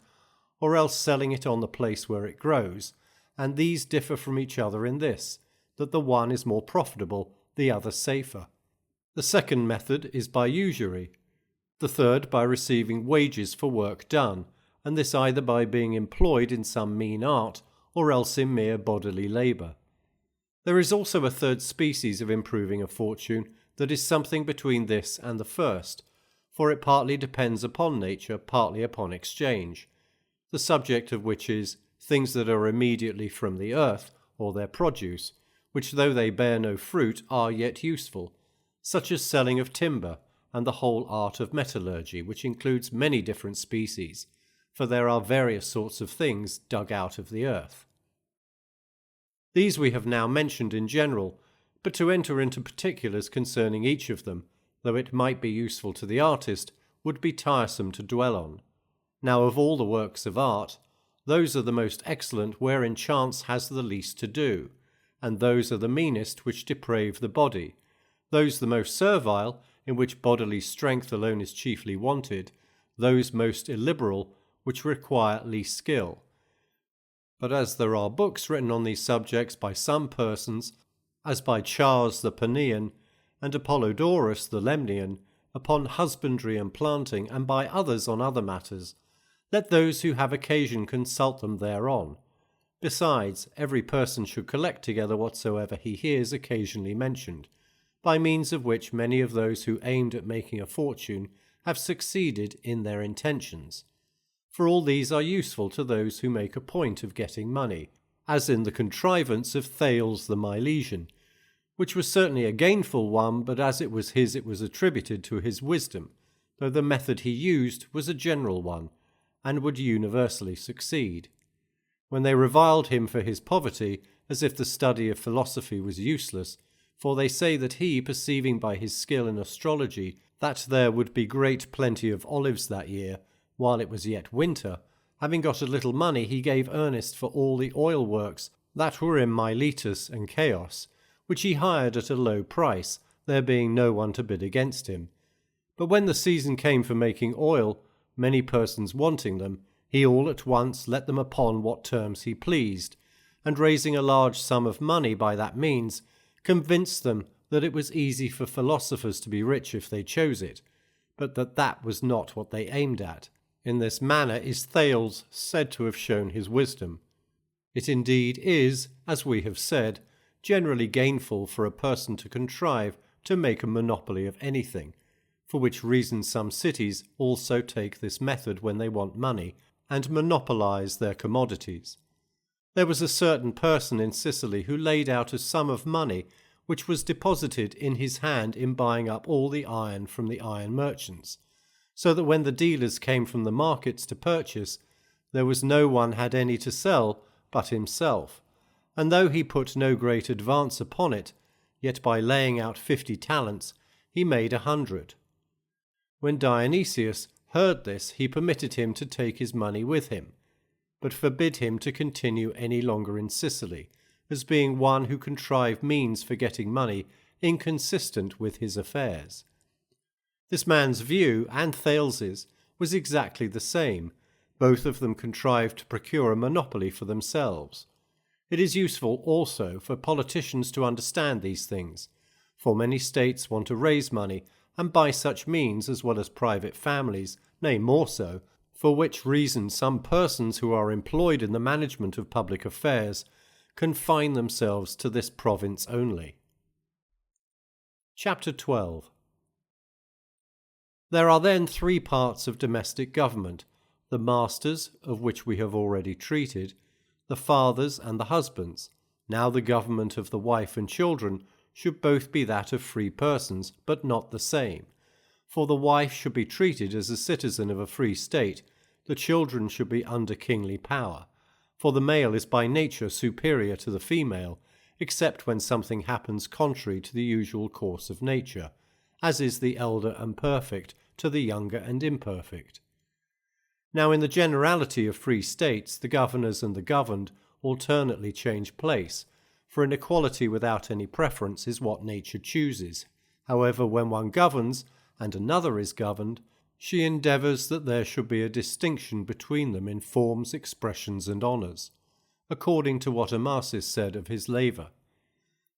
S1: or else selling it on the place where it grows, and these differ from each other in this, that the one is more profitable, the other safer. The second method is by usury, the third by receiving wages for work done, and this either by being employed in some mean art, or else in mere bodily labour. There is also a third species of improving a fortune that is something between this and the first, for it partly depends upon nature, partly upon exchange, the subject of which is things that are immediately from the earth, or their produce, which though they bear no fruit are yet useful, such as selling of timber and the whole art of metallurgy, which includes many different species, for there are various sorts of things dug out of the earth. These we have now mentioned in general, but to enter into particulars concerning each of them, though it might be useful to the artist, would be tiresome to dwell on. Now of all the works of art, those are the most excellent wherein chance has the least to do, and those are the meanest which deprave the body, those the most servile, in which bodily strength alone is chiefly wanted, those most illiberal, which require least skill. But as there are books written on these subjects by some persons, as by Charles the Paeanian, and Apollodorus the Lemnian, upon husbandry and planting, and by others on other matters, let those who have occasion consult them thereon. Besides, every person should collect together whatsoever he hears occasionally mentioned, by means of which many of those who aimed at making a fortune have succeeded in their intentions. For all these are useful to those who make a point of getting money, as in the contrivance of Thales the Milesian, which was certainly a gainful one, but as it was his it was attributed to his wisdom, though the method he used was a general one, and would universally succeed. When they reviled him for his poverty, as if the study of philosophy was useless, for they say that he, perceiving by his skill in astrology that there would be great plenty of olives that year, while it was yet winter, having got a little money, he gave earnest for all the oil works that were in Miletus and Chaos, which he hired at a low price, there being no one to bid against him. But when the season came for making oil, many persons wanting them, he all at once let them upon what terms he pleased, and raising a large sum of money by that means, convinced them that it was easy for philosophers to be rich if they chose it, but that that was not what they aimed at. In this manner is Thales said to have shown his wisdom. It indeed is, as we have said, generally gainful for a person to contrive to make a monopoly of anything, for which reason some cities also take this method when they want money, and monopolize their commodities. There was a certain person in Sicily who laid out a sum of money which was deposited in his hand in buying up all the iron from the iron merchants, so that when the dealers came from the markets to purchase, there was no one had any to sell but himself, and though he put no great advance upon it, yet by laying out 50 talents he made 100. When Dionysius heard this, he permitted him to take his money with him, but forbid him to continue any longer in Sicily, as being one who contrived means for getting money inconsistent with his affairs. This man's view, and Thales's, was exactly the same. Both of them contrived to procure a monopoly for themselves. It is useful also for politicians to understand these things, for many states want to raise money, and by such means, as well as private families, nay more so, for which reason some persons who are employed in the management of public affairs confine themselves to this province only. Chapter 12. There are then 3 parts of domestic government: the masters, of which we have already treated, the fathers and the husbands. Now the government of the wife and children should both be that of free persons, but not the same. For the wife should be treated as a citizen of a free state, the children should be under kingly power, for the male is by nature superior to the female, except when something happens contrary to the usual course of nature, as is the elder and perfect to the younger and imperfect. Now in the generality of free states, the governors and the governed alternately change place, for an equality without any preference is what nature chooses. However, when one governs, and another is governed, she endeavours that there should be a distinction between them in forms, expressions, and honours, according to what Amasis said of his laver.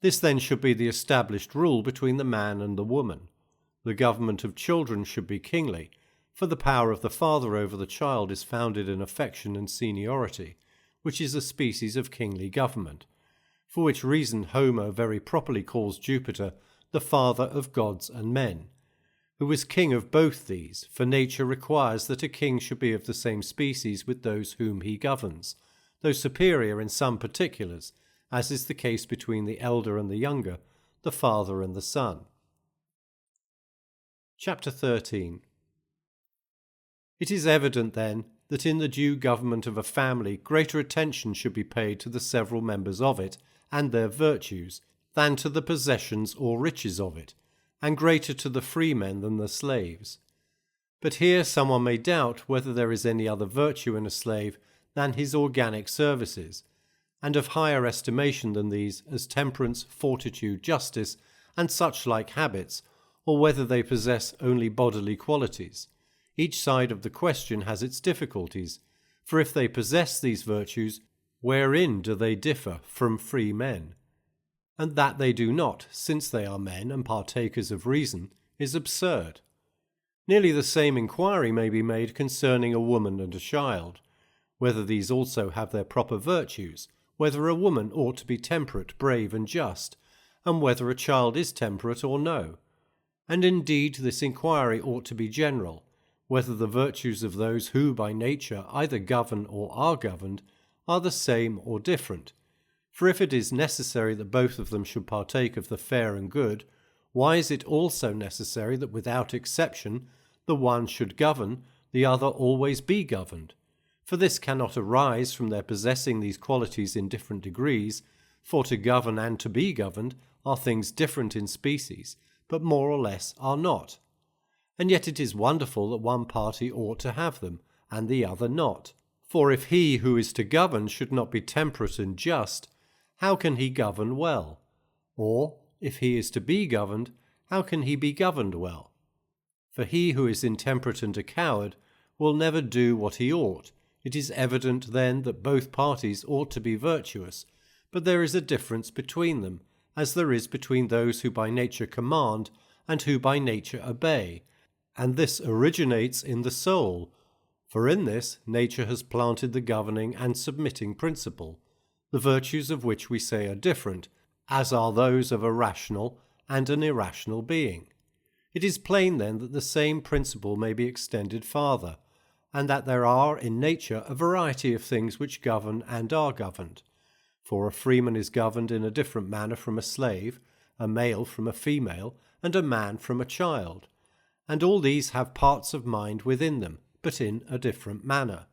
S1: This then should be the established rule between the man and the woman. The government of children should be kingly, for the power of the father over the child is founded in affection and seniority, which is a species of kingly government, for which reason Homer very properly calls Jupiter the father of gods and men, who is king of both these, for nature requires that a king should be of the same species with those whom he governs, though superior in some particulars, as is the case between the elder and the younger, the father and the son. Chapter 13. It is evident, then, that in the due government of a family greater attention should be paid to the several members of it and their virtues than to the possessions or riches of it, and greater to the freemen than the slaves. But here someone may doubt whether there is any other virtue in a slave than his organic services, and of higher estimation than these as temperance, fortitude, justice, and such like habits, or whether they possess only bodily qualities. Each side of the question has its difficulties, for if they possess these virtues, wherein do they differ from free men? And that they do not, since they are men and partakers of reason, is absurd. Nearly the same inquiry may be made concerning a woman and a child, whether these also have their proper virtues, whether a woman ought to be temperate, brave, and just, and whether a child is temperate or no. And indeed this inquiry ought to be general, whether the virtues of those who by nature either govern or are governed are the same or different. For if it is necessary that both of them should partake of the fair and good, why is it also necessary that without exception the one should govern, the other always be governed? For this cannot arise from their possessing these qualities in different degrees, for to govern and to be governed are things different in species, but more or less are not. And yet it is wonderful that one party ought to have them, and the other not. For if he who is to govern should not be temperate and just, how can he govern well? Or, if he is to be governed, how can he be governed well? For he who is intemperate and a coward will never do what he ought. It is evident then that both parties ought to be virtuous, but there is a difference between them, as there is between those who by nature command and who by nature obey, and this originates in the soul, for in this nature has planted the governing and submitting principle, the virtues of which we say are different, as are those of a rational and an irrational being. It is plain then that the same principle may be extended farther, and that there are in nature a variety of things which govern and are governed. For a freeman is governed in a different manner from a slave, a male from a female, and a man from a child. And all these have parts of mind within them, but in a different manner.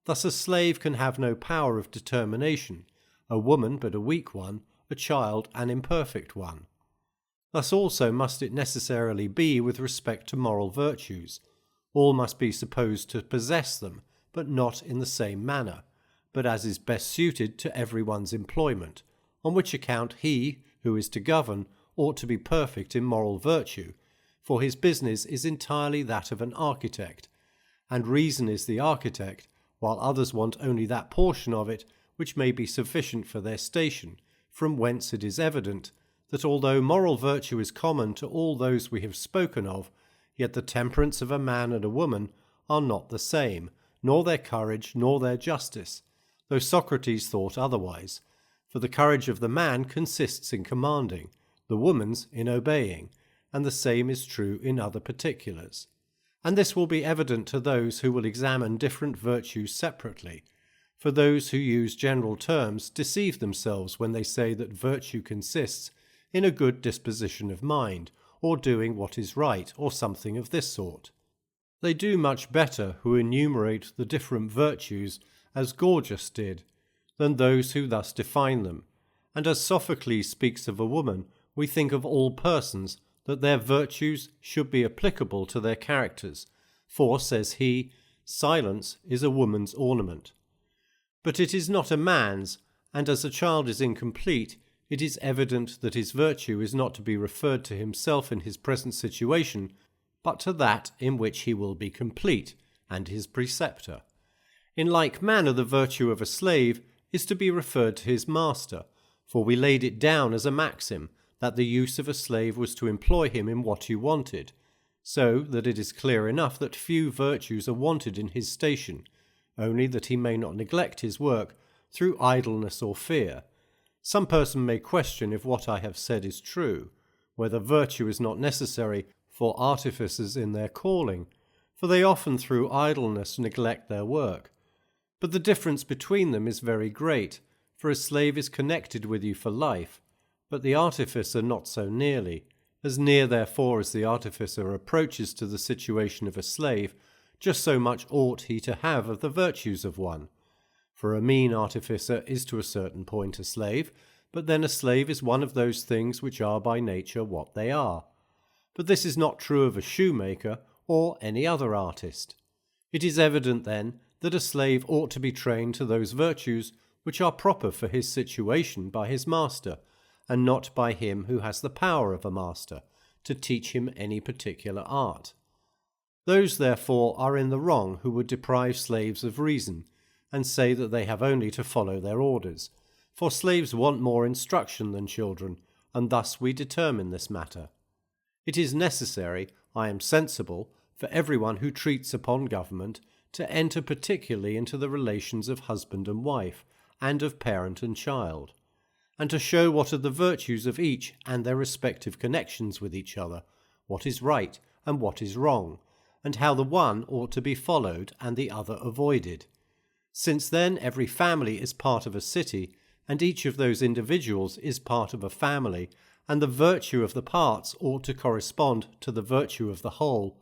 S1: Thus a slave can have no power of determination, a woman but a weak one, a child an imperfect one. Thus also must it necessarily be with respect to moral virtues. All must be supposed to possess them, but not in the same manner, but as is best suited to everyone's employment, on which account he who is to govern ought to be perfect in moral virtue, for his business is entirely that of an architect, and reason is the architect, while others want only that portion of it which may be sufficient for their station, from whence it is evident that although moral virtue is common to all those we have spoken of, yet the temperance of a man and a woman are not the same, nor their courage nor their justice, though Socrates thought otherwise, for the courage of the man consists in commanding, the woman's in obeying, and the same is true in other particulars. And this will be evident to those who will examine different virtues separately, for those who use general terms deceive themselves when they say that virtue consists in a good disposition of mind, or doing what is right, or something of this sort. They do much better who enumerate the different virtues, as Gorgias did, than those who thus define them. And as Sophocles speaks of a woman, we think of all persons, that their virtues should be applicable to their characters, for, says he, silence is a woman's ornament. But it is not a man's, and as a child is incomplete, it is evident that his virtue is not to be referred to himself in his present situation, but to that in which he will be complete, and his preceptor. In like manner the virtue of a slave is to be referred to his master, for we laid it down as a maxim, that the use of a slave was to employ him in what you wanted, so that it is clear enough that few virtues are wanted in his station, only that he may not neglect his work through idleness or fear. Some person may question if what I have said is true, whether virtue is not necessary for artificers in their calling, for they often through idleness neglect their work. But the difference between them is very great, for a slave is connected with you for life, but the artificer not so nearly. As near therefore as the artificer approaches to the situation of a slave, just so much ought he to have of the virtues of one. For a mean artificer is to a certain point a slave, but then a slave is one of those things which are by nature what they are. But this is not true of a shoemaker or any other artist. It is evident then that a slave ought to be trained to those virtues which are proper for his situation by his master, and not by him who has the power of a master to teach him any particular art. Those, therefore, are in the wrong who would deprive slaves of reason, and say that they have only to follow their orders, for slaves want more instruction than children, and thus we determine this matter. It is necessary, I am sensible, for everyone who treats upon government to enter particularly into the relations of husband and wife, and of parent and child, and to show what are the virtues of each and their respective connections with each other, what is right and what is wrong, and how the one ought to be followed and the other avoided. Since then every family is part of a city, and each of those individuals is part of a family, and the virtue of the parts ought to correspond to the virtue of the whole,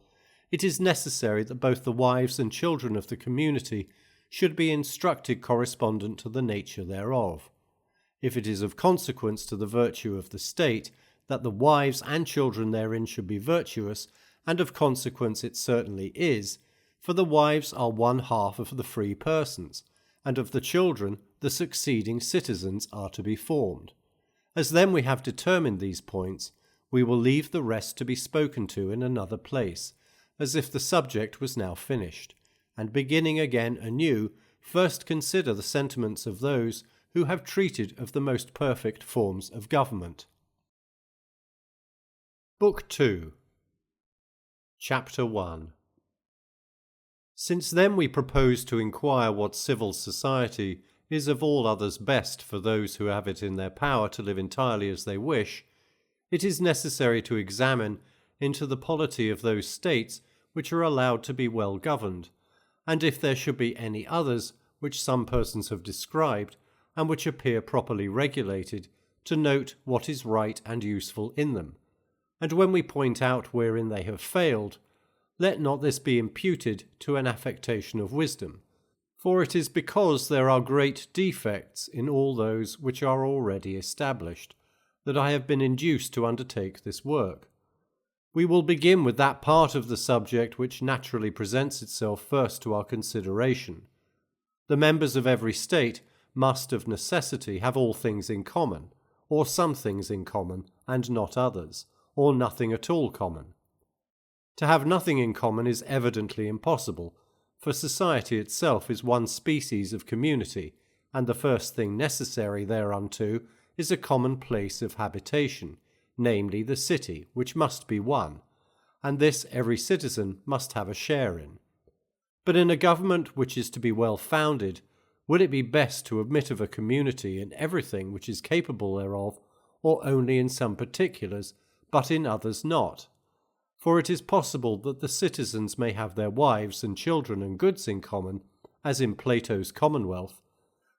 S1: it is necessary that both the wives and children of the community should be instructed correspondent to the nature thereof. If it is of consequence to the virtue of the state that the wives and children therein should be virtuous, and of consequence it certainly is, for the wives are one half of the free persons, and of the children the succeeding citizens are to be formed. As then we have determined these points, we will leave the rest to be spoken to in another place, as if the subject was now finished, and beginning again anew, first consider the sentiments of those who have treated of the most perfect forms of government. Book 2. Chapter 1. Since then we propose to inquire what civil society is of all others best for those who have it in their power to live entirely as they wish, it is necessary to examine into the polity of those states which are allowed to be well governed, and if there should be any others which some persons have described, and which appear properly regulated, to note what is right and useful in them. And when we point out wherein they have failed, let not this be imputed to an affectation of wisdom, for it is because there are great defects in all those which are already established, that I have been induced to undertake this work. We will begin with that part of the subject which naturally presents itself first to our consideration. The members of every state must of necessity have all things in common, or some things in common, and not others, or nothing at all common. To have nothing in common is evidently impossible, for society itself is one species of community, and the first thing necessary thereunto is a common place of habitation, namely the city, which must be one, and this every citizen must have a share in. But in a government which is to be well founded, will it be best to admit of a community in everything which is capable thereof, or only in some particulars, but in others not? For it is possible that the citizens may have their wives and children and goods in common, as in Plato's Commonwealth,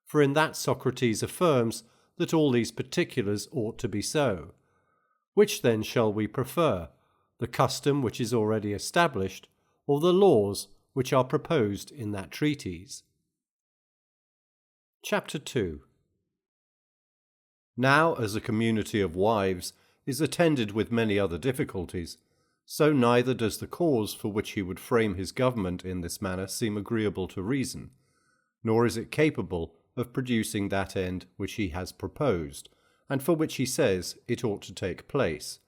S1: for in that Socrates affirms that all these particulars ought to be so. Which then shall we prefer, the custom which is already established, or the laws which are proposed in that treatise? Chapter 2. Now, as a community of wives is attended with many other difficulties, so neither does the cause for which he would frame his government in this manner seem agreeable to reason, nor is it capable of producing that end which he has proposed, and for which he says it ought to take place,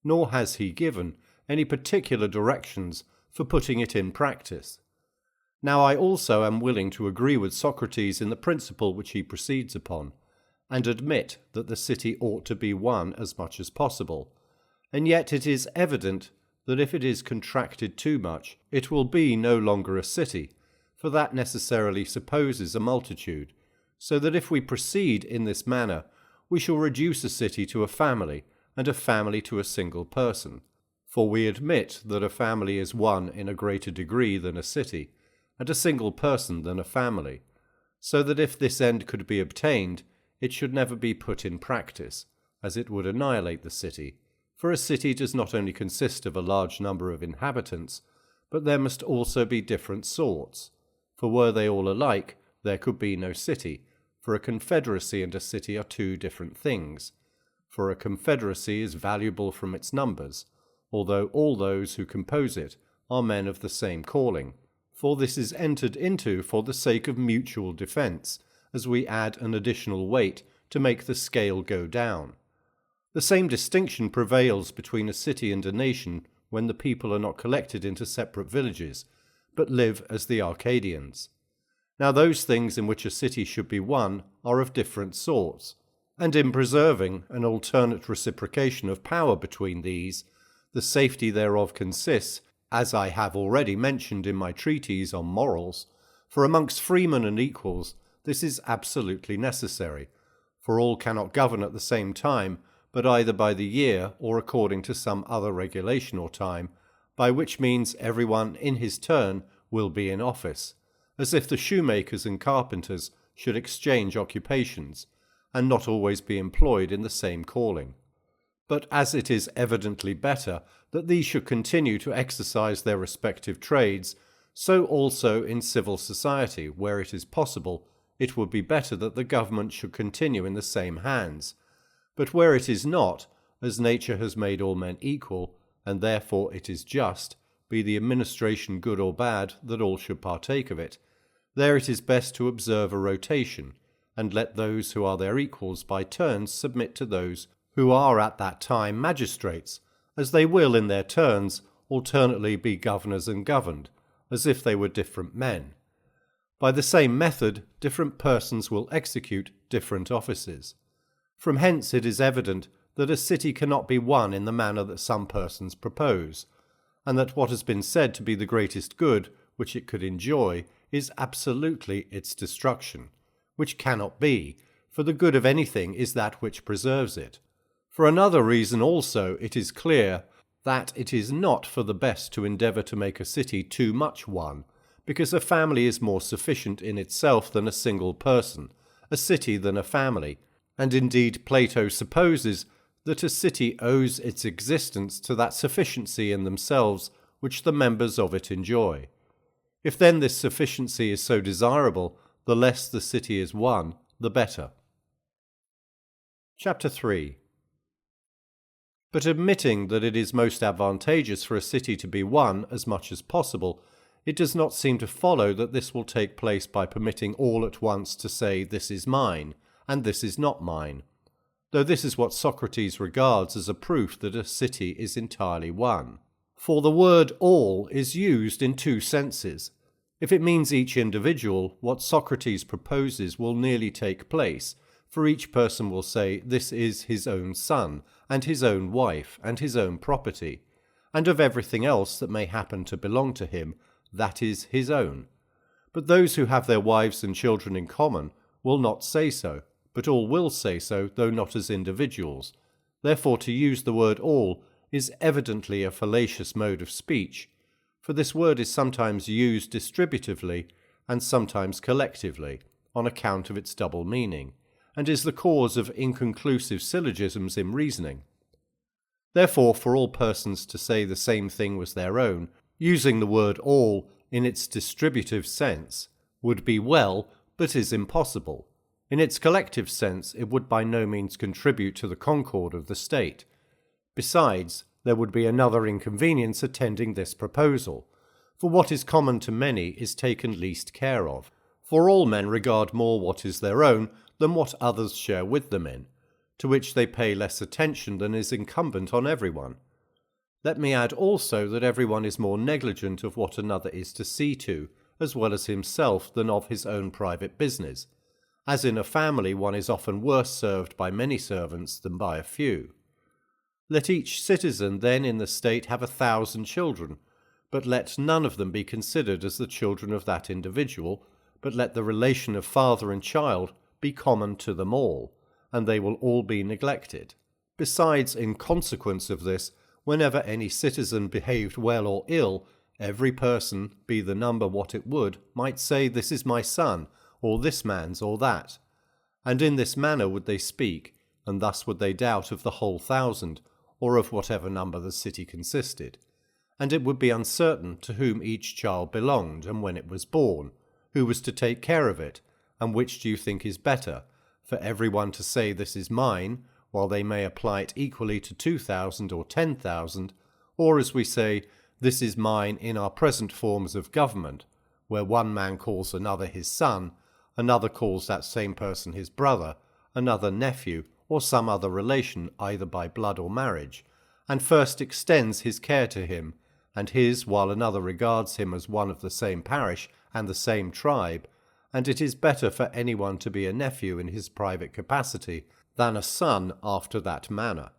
S1: nor has he given any particular directions for putting it in practice. Now I also am willing to agree with Socrates in the principle which he proceeds upon, and admit that the city ought to be one as much as possible, and yet it is evident that if it is contracted too much, it will be no longer a city, for that necessarily supposes a multitude, so that if we proceed in this manner, we shall reduce a city to a family, and a family to a single person. For we admit that a family is one in a greater degree than a city, and a single person than a family, so that if this end could be obtained, it should never be put in practice, as it would annihilate the city, for a city does not only consist of a large number of inhabitants, but there must also be different sorts, for were they all alike, there could be no city, for a confederacy and a city are two different things. For a confederacy is valuable from its numbers, although all those who compose it are men of the same calling, for this is entered into for the sake of mutual defence, as we add an additional weight to make the scale go down. The same distinction prevails between a city and a nation when the people are not collected into separate villages, but live as the Arcadians. Now those things in which a city should be one are of different sorts, and in preserving an alternate reciprocation of power between these, the safety thereof consists, as I have already mentioned in my treatise on morals, for amongst freemen and equals this is absolutely necessary, for all cannot govern at the same time, but either by the year or according to some other regulation or time, by which means everyone in his turn will be in office, as if the shoemakers and carpenters should exchange occupations, and not always be employed in the same calling. But as it is evidently better that these should continue to exercise their respective trades, so also in civil society, where it is possible, it would be better that the government should continue in the same hands. But where it is not, as nature has made all men equal, and therefore it is just, be the administration good or bad, that all should partake of it, there it is best to observe a rotation, and let those who are their equals by turns submit to those who are at that time magistrates, as they will in their turns alternately be governors and governed, as if they were different men. By the same method, different persons will execute different offices. From hence it is evident that a city cannot be one in the manner that some persons propose, and that what has been said to be the greatest good which it could enjoy is absolutely its destruction, which cannot be, for the good of anything is that which preserves it. For another reason also it is clear that it is not for the best to endeavour to make a city too much one, because a family is more sufficient in itself than a single person, a city than a family, and indeed Plato supposes that a city owes its existence to that sufficiency in themselves which the members of it enjoy. If then this sufficiency is so desirable, the less the city is one, the better. Chapter 3. But admitting that it is most advantageous for a city to be one as much as possible, it does not seem to follow that this will take place by permitting all at once to say, "This is mine," and "this is not mine," though this is what Socrates regards as a proof that a city is entirely one. For the word all is used in two senses. If it means each individual, what Socrates proposes will nearly take place, for each person will say this is his own son, and his own wife, and his own property, and of everything else that may happen to belong to him, that is his own. But those who have their wives and children in common will not say so, but all will say so, though not as individuals. Therefore to use the word all is evidently a fallacious mode of speech, for this word is sometimes used distributively and sometimes collectively, on account of its double meaning, and is the cause of inconclusive syllogisms in reasoning. Therefore, for all persons to say the same thing was their own, using the word all in its distributive sense, would be well, but is impossible. In its collective sense, it would by no means contribute to the concord of the state. Besides, there would be another inconvenience attending this proposal, for what is common to many is taken least care of, for all men regard more what is their own than what others share with them in, to which they pay less attention than is incumbent on everyone. Let me add also that everyone is more negligent of what another is to see to, as well as himself, than of his own private business, as in a family one is often worse served by many servants than by a few. Let each citizen then in the state have 1,000 children, but let none of them be considered as the children of that individual, but let the relation of father and child be common to them all, and they will all be neglected. Besides, in consequence of this, whenever any citizen behaved well or ill, every person, be the number what it would, might say, "This is my son," or this man's, or that. And in this manner would they speak, and thus would they doubt of the whole 1,000, or of whatever number the city consisted. And it would be uncertain to whom each child belonged, and when it was born, who was to take care of it, and which do you think is better, for every one to say this is mine, while they may apply it equally to 2,000 or 10,000, or as we say, this is mine in our present forms of government, where one man calls another his son, another calls that same person his brother, another nephew, or some other relation either by blood or marriage, and first extends his care to him, and his while another regards him as one of the same parish and the same tribe, and it is better for anyone to be a nephew in his private capacity than a son after that manner.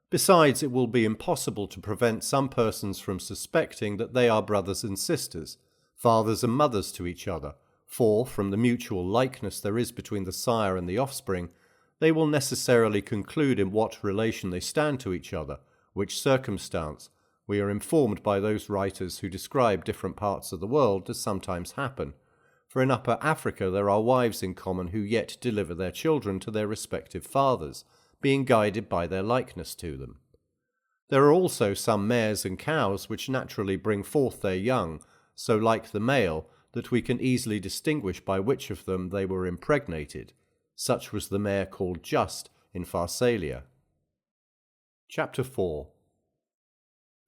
S1: Besides, it will be impossible to prevent some persons from suspecting that they are brothers and sisters, fathers and mothers to each other, for, from the mutual likeness there is between the sire and the offspring, they will necessarily conclude in what relation they stand to each other, which circumstance, we are informed by those writers who describe different parts of the world, does sometimes happen. For in Upper Africa there are wives in common who yet deliver their children to their respective fathers, being guided by their likeness to them. There are also some mares and cows which naturally bring forth their young, so like the male, that we can easily distinguish by which of them they were impregnated. Such was the mare called Just in Pharsalia. Chapter 4.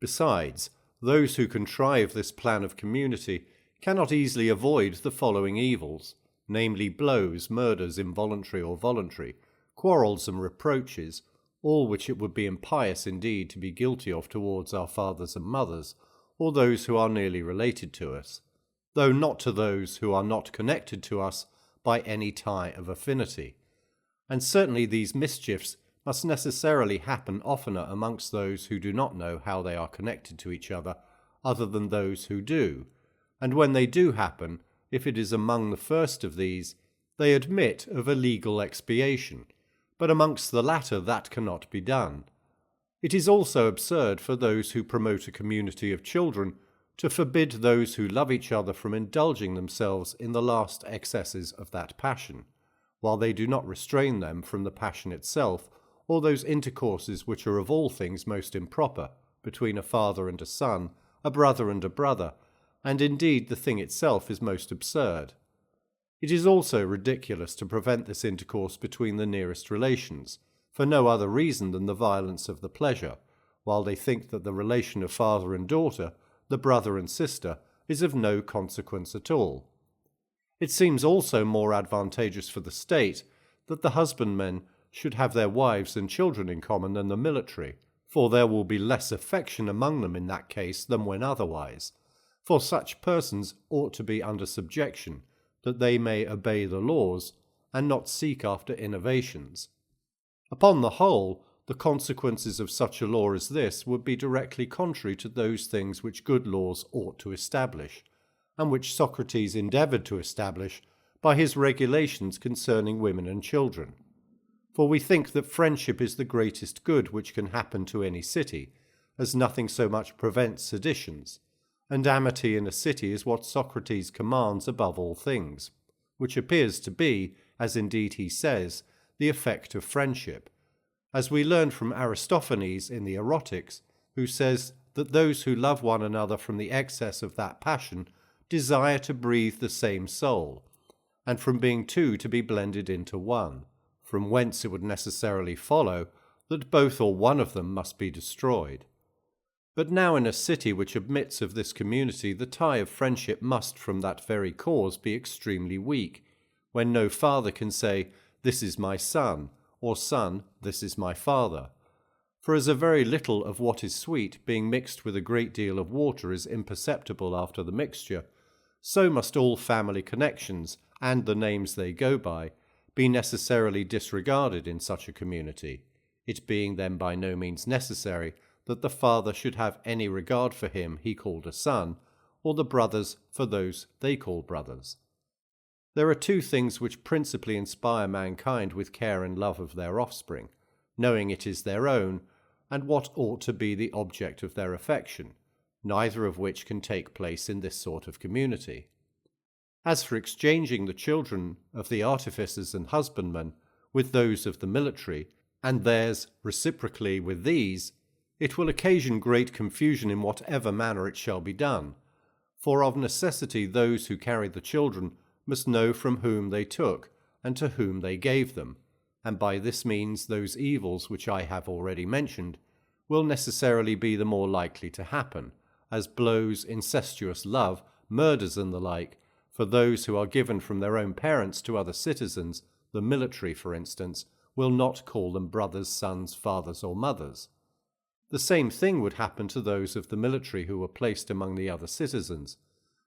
S1: Besides, those who contrive this plan of community cannot easily avoid the following evils, namely blows, murders, involuntary or voluntary, quarrels and reproaches, all which it would be impious indeed to be guilty of towards our fathers and mothers, or those who are nearly related to us, though not to those who are not connected to us by any tie of affinity. And certainly these mischiefs must necessarily happen oftener amongst those who do not know how they are connected to each other than those who do, and when they do happen, if it is among the first of these, they admit of a legal expiation, but amongst the latter that cannot be done. It is also absurd for those who promote a community of children to forbid those who love each other from indulging themselves in the last excesses of that passion, while they do not restrain them from the passion itself, or those intercourses which are of all things most improper, between a father and a son, a brother and a brother, and indeed the thing itself is most absurd. It is also ridiculous to prevent this intercourse between the nearest relations, for no other reason than the violence of the pleasure, while they think that the relation of father and daughter, the brother and sister, is of no consequence at all. It seems also more advantageous for the state that the husbandmen should have their wives and children in common than the military, for there will be less affection among them in that case than when otherwise, for such persons ought to be under subjection, that they may obey the laws, and not seek after innovations. Upon the whole, the consequences of such a law as this would be directly contrary to those things which good laws ought to establish, and which Socrates endeavoured to establish by his regulations concerning women and children. For we think that friendship is the greatest good which can happen to any city, as nothing so much prevents seditions, and amity in a city is what Socrates commands above all things, which appears to be, as indeed he says, the effect of friendship, as we learn from Aristophanes in the Erotics, who says that those who love one another from the excess of that passion desire to breathe the same soul, and from being two to be blended into one, from whence it would necessarily follow that both or one of them must be destroyed. But now in a city which admits of this community, the tie of friendship must from that very cause be extremely weak, when no father can say, "This is my son," or "Son, this is my father." For as a very little of what is sweet, being mixed with a great deal of water, is imperceptible after the mixture, so must all family connections, and the names they go by, be necessarily disregarded in such a community, it being then by no means necessary that the father should have any regard for him he called a son, or the brothers for those they call brothers. There are two things which principally inspire mankind with care and love of their offspring, knowing it is their own, and what ought to be the object of their affection, neither of which can take place in this sort of community. As for exchanging the children of the artificers and husbandmen with those of the military, and theirs reciprocally with these, it will occasion great confusion in whatever manner it shall be done. For of necessity those who carry the children must know from whom they took, and to whom they gave them, and by this means those evils which I have already mentioned will necessarily be the more likely to happen, as blows, incestuous love, murders, and the like, for those who are given from their own parents to other citizens, the military, for instance, will not call them brothers, sons, fathers, or mothers. The same thing would happen to those of the military who were placed among the other citizens,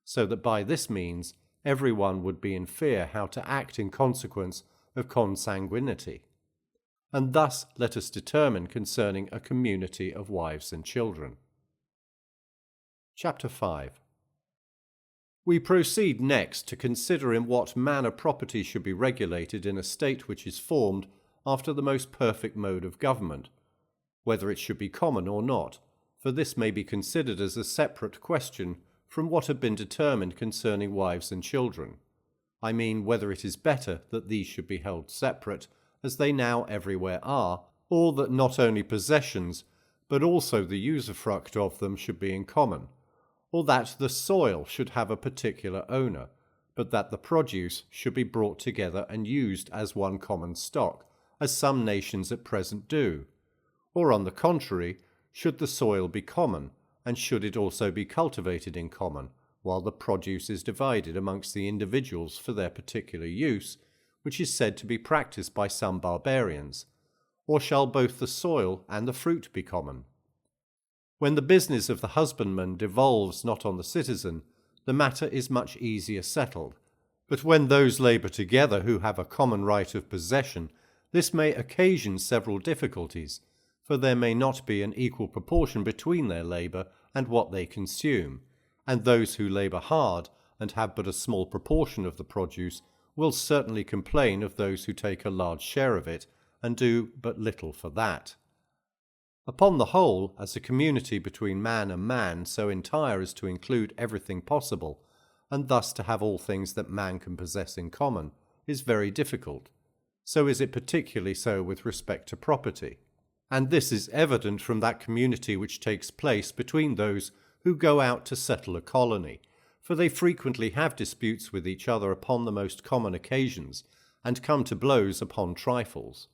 S1: so that by this means every one would be in fear how to act in consequence of consanguinity. And thus let us determine concerning a community of wives and children. Chapter 5. We proceed next to consider in what manner property should be regulated in a state which is formed after the most perfect mode of government, whether it should be common or not, for this may be considered as a separate question from what had been determined concerning wives and children. I mean, whether it is better that these should be held separate, as they now everywhere are, or that not only possessions, but also the usufruct of them should be in common, or that the soil should have a particular owner, but that the produce should be brought together and used as one common stock, as some nations at present do. Or on the contrary, should the soil be common, and should it also be cultivated in common, while the produce is divided amongst the individuals for their particular use, which is said to be practised by some barbarians? Or shall both the soil and the fruit be common? When the business of the husbandman devolves not on the citizen, the matter is much easier settled. But when those labour together who have a common right of possession, this may occasion several difficulties, for there may not be an equal proportion between their labour and what they consume, and those who labour hard and have but a small proportion of the produce will certainly complain of those who take a large share of it and do but little for that. Upon the whole, as a community between man and man so entire as to include everything possible, and thus to have all things that man can possess in common, is very difficult. So is it particularly so with respect to property. And this is evident from that community which takes place between those who go out to settle a colony, for they frequently have disputes with each other upon the most common occasions, and come to blows upon trifles.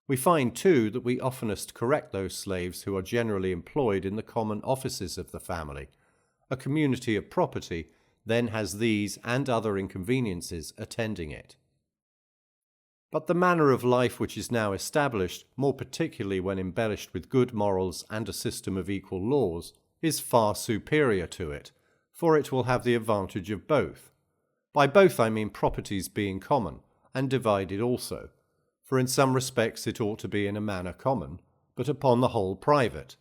S1: We find, too, that we oftenest correct those slaves who are generally employed in the common offices of the family. A community of property then has these and other inconveniences attending it. But the manner of life which is now established, more particularly when embellished with good morals and a system of equal laws, is far superior to it, for it will have the advantage of both. By both I mean properties being common, and divided also, for in some respects it ought to be in a manner common, but upon the whole private,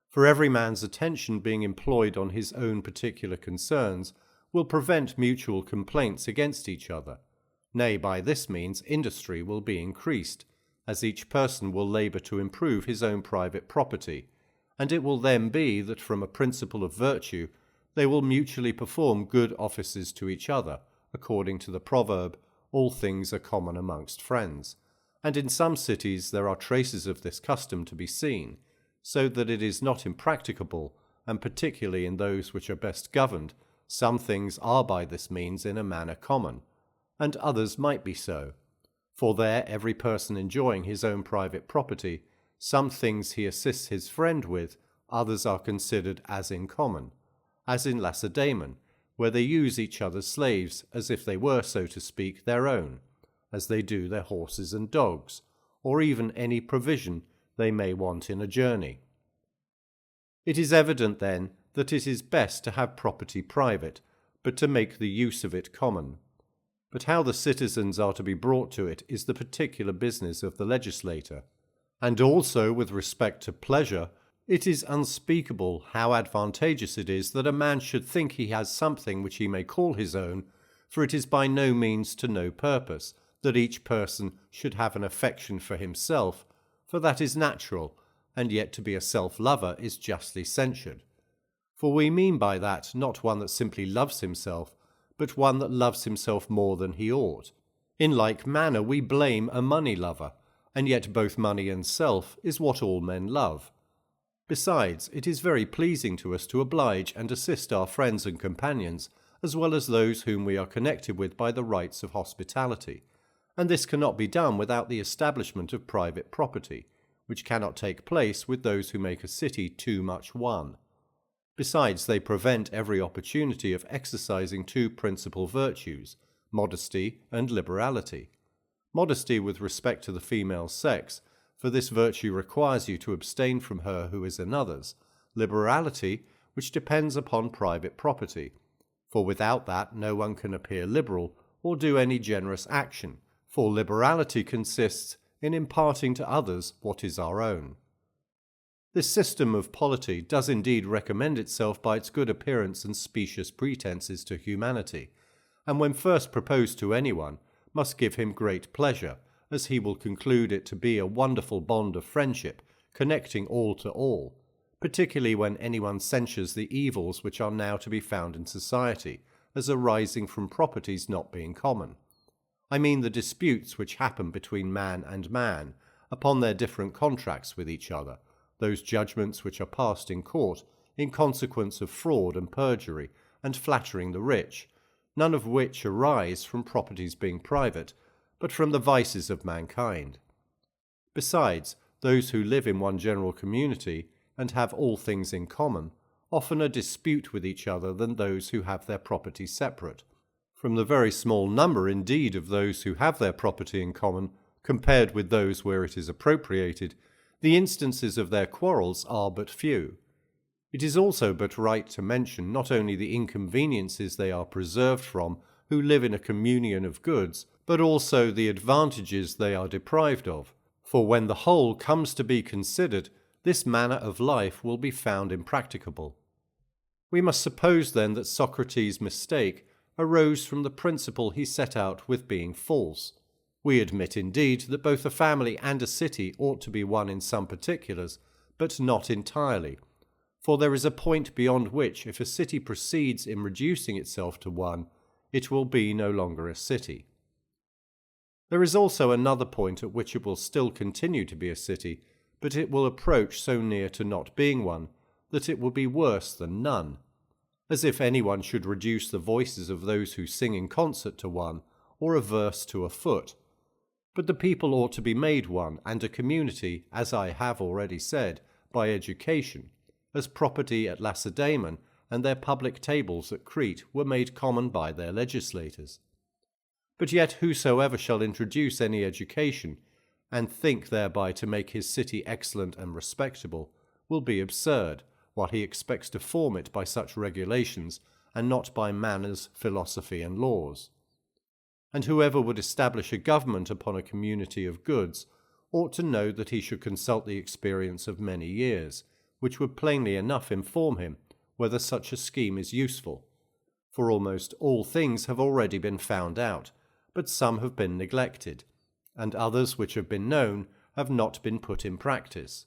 S1: for every man's attention being employed on his own particular concerns will prevent mutual complaints against each other. Nay, by this means industry will be increased, as each person will labour to improve his own private property, and it will then be that from a principle of virtue they will mutually perform good offices to each other, according to the proverb, all things are common amongst friends. And in some cities there are traces of this custom to be seen, so that it is not impracticable, and particularly in those which are best governed, some things are by this means in a manner common, and others might be so. For there every person enjoying his own private property, some things he assists his friend with, others are considered as in common, as in Lacedaemon, where they use each other's slaves as if they were, so to speak, their own, as they do their horses and dogs, or even any provision they may want in a journey. It is evident, then, that it is best to have property private, but to make the use of it common. But how the citizens are to be brought to it is the particular business of the legislator. And also, with respect to pleasure, it is unspeakable how advantageous it is that a man should think he has something which he may call his own, for it is by no means to no purpose that each person should have an affection for himself, for that is natural, and yet to be a self-lover is justly censured. For we mean by that not one that simply loves himself, but one that loves himself more than he ought. In like manner we blame a money lover, and yet both money and self is what all men love. Besides, it is very pleasing to us to oblige and assist our friends and companions, as well as those whom we are connected with by the rights of hospitality, and this cannot be done without the establishment of private property, which cannot take place with those who make a city too much one. Besides, they prevent every opportunity of exercising two principal virtues, modesty and liberality. Modesty with respect to the female sex, for this virtue requires you to abstain from her who is another's. Liberality, which depends upon private property, for without that no one can appear liberal or do any generous action, for liberality consists in imparting to others what is our own. This system of polity does indeed recommend itself by its good appearance and specious pretences to humanity, and when first proposed to anyone, must give him great pleasure, as he will conclude it to be a wonderful bond of friendship, connecting all to all, particularly when anyone censures the evils which are now to be found in society, as arising from properties not being common. I mean the disputes which happen between man and man, upon their different contracts with each other, those judgments which are passed in court, in consequence of fraud and perjury, and flattering the rich, none of which arise from properties being private, but from the vices of mankind. Besides, those who live in one general community, and have all things in common, oftener dispute with each other than those who have their property separate. From the very small number indeed of those who have their property in common, compared with those where it is appropriated, the instances of their quarrels are but few. It is also but right to mention not only the inconveniences they are preserved from who live in a communion of goods, but also the advantages they are deprived of. For when the whole comes to be considered, this manner of life will be found impracticable. We must suppose then that Socrates' mistake arose from the principle he set out with being false. We admit indeed that both a family and a city ought to be one in some particulars, but not entirely. For there is a point beyond which, if a city proceeds in reducing itself to one, it will be no longer a city. There is also another point at which it will still continue to be a city, but it will approach so near to not being one, that it will be worse than none. As if anyone should reduce the voices of those who sing in concert to one, or a verse to a foot. But the people ought to be made one, and a community, as I have already said, by education, as property at Lacedaemon and their public tables at Crete were made common by their legislators. But yet whosoever shall introduce any education, and think thereby to make his city excellent and respectable, will be absurd, while he expects to form it by such regulations, and not by manners, philosophy, and laws. And whoever would establish a government upon a community of goods ought to know that he should consult the experience of many years, which would plainly enough inform him whether such a scheme is useful. For almost all things have already been found out, but some have been neglected, and others which have been known have not been put in practice.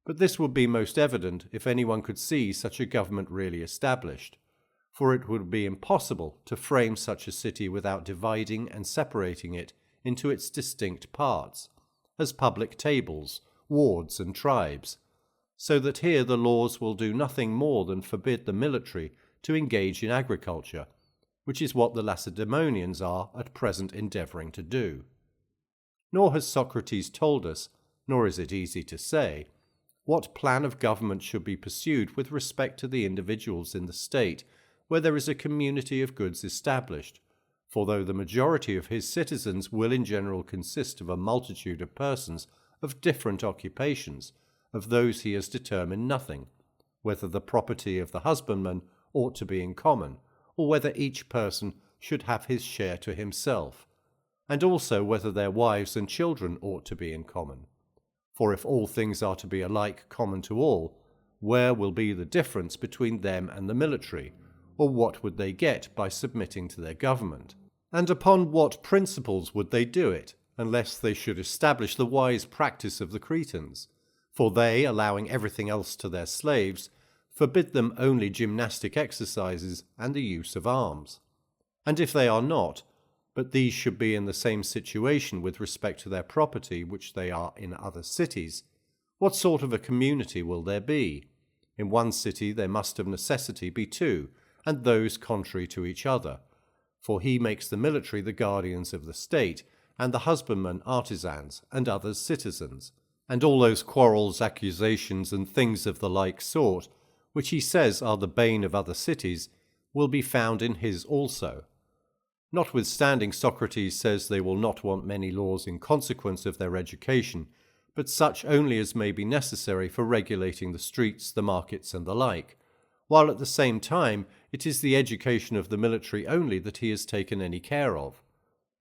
S1: But this would be most evident if anyone could see such a government really established, for it would be impossible to frame such a city without dividing and separating it into its distinct parts, as public tables, wards, and tribes, so that here the laws will do nothing more than forbid the military to engage in agriculture, which is what the Lacedaemonians are at present endeavouring to do. Nor has Socrates told us, nor is it easy to say, what plan of government should be pursued with respect to the individuals in the state where there is a community of goods established, for though the majority of his citizens will in general consist of a multitude of persons of different occupations, of those he has determined nothing, whether the property of the husbandman ought to be in common, or whether each person should have his share to himself, and also whether their wives and children ought to be in common. For if all things are to be alike common to all, where will be the difference between them and the military, or what would they get by submitting to their government? And upon what principles would they do it, unless they should establish the wise practice of the Cretans? For they, allowing everything else to their slaves, forbid them only gymnastic exercises and the use of arms. And if they are not, but these should be in the same situation with respect to their property which they are in other cities, what sort of a community will there be? In one city there must of necessity be two, and those contrary to each other. For he makes the military the guardians of the state, and the husbandmen artisans, and others citizens. And all those quarrels, accusations, and things of the like sort, which he says are the bane of other cities, will be found in his also. Notwithstanding, Socrates says they will not want many laws in consequence of their education, but such only as may be necessary for regulating the streets, the markets, and the like, while at the same time it is the education of the military only that he has taken any care of.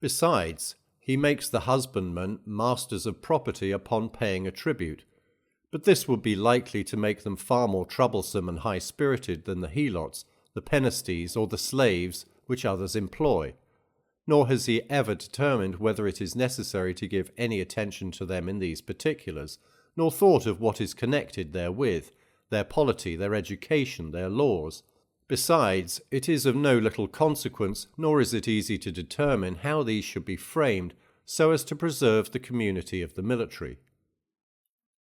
S1: Besides, he makes the husbandmen masters of property upon paying a tribute, but this would be likely to make them far more troublesome and high-spirited than the helots, the penestes, or the slaves which others employ. Nor has he ever determined whether it is necessary to give any attention to them in these particulars, nor thought of what is connected therewith, their polity, their education, their laws. Besides, it is of no little consequence, nor is it easy to determine how these should be framed so as to preserve the community of the military.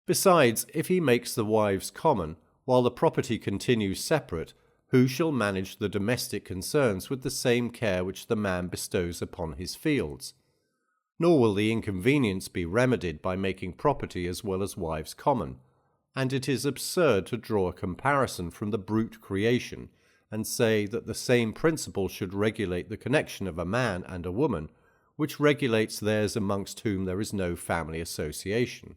S1: Besides, if he makes the wives common, while the property continues separate, who shall manage the domestic concerns with the same care which the man bestows upon his fields? Nor will the inconvenience be remedied by making property as well as wives common, and it is absurd to draw a comparison from the brute creation, and say that the same principle should regulate the connection of a man and a woman, which regulates theirs amongst whom there is no family association.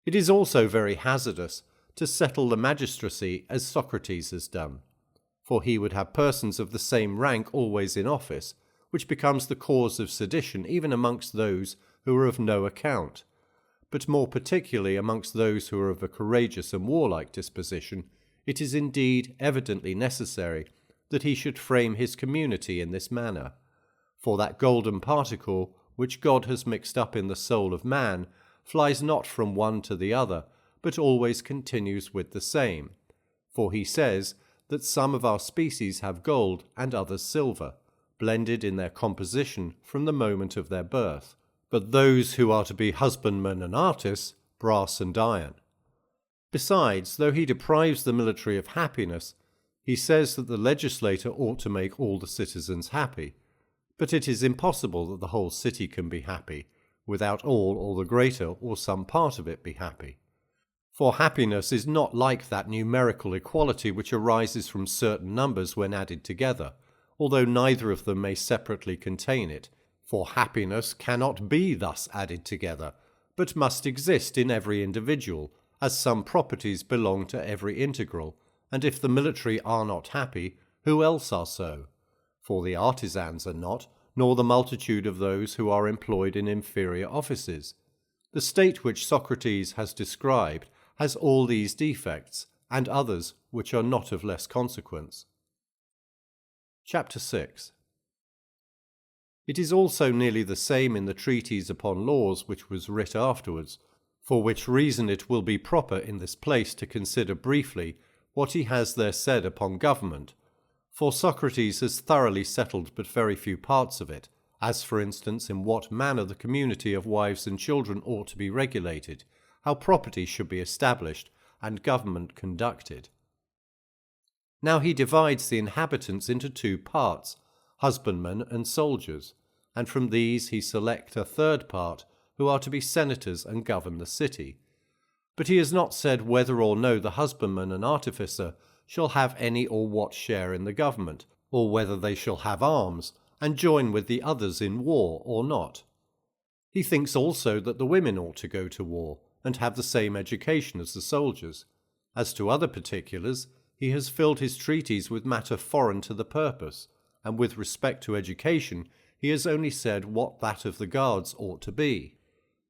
S1: It is also very hazardous to settle the magistracy as Socrates has done, for he would have persons of the same rank always in office, which becomes the cause of sedition even amongst those who are of no account, but more particularly amongst those who are of a courageous and warlike disposition. It is indeed evidently necessary that he should frame his community in this manner, for that golden particle which God has mixed up in the soul of man flies not from one to the other, but always continues with the same. For he says that some of our species have gold and others silver, blended in their composition from the moment of their birth, but those who are to be husbandmen and artists, brass and iron. Besides, though he deprives the military of happiness, he says that the legislator ought to make all the citizens happy. But it is impossible that the whole city can be happy, without all or the greater or some part of it be happy. For happiness is not like that numerical equality which arises from certain numbers when added together, although neither of them may separately contain it, for happiness cannot be thus added together, but must exist in every individual, as some properties belong to every integral, and if the military are not happy, who else are so? For the artisans are not, nor the multitude of those who are employed in inferior offices. The state which Socrates has described has all these defects, and others which are not of less consequence. Chapter 6. It is also nearly the same in the Treatise upon Laws which was writ afterwards, for which reason it will be proper in this place to consider briefly what he has there said upon government, for Socrates has thoroughly settled but very few parts of it, as for instance in what manner the community of wives and children ought to be regulated, how property should be established, and government conducted. Now he divides the inhabitants into two parts, husbandmen and soldiers, and from these he selects a third part, who are to be senators and govern the city. But he has not said whether or no the husbandman and artificer shall have any or what share in the government, or whether they shall have arms, and join with the others in war or not. He thinks also that the women ought to go to war, and have the same education as the soldiers. As to other particulars, he has filled his treatise with matter foreign to the purpose, and with respect to education, he has only said what that of the guards ought to be.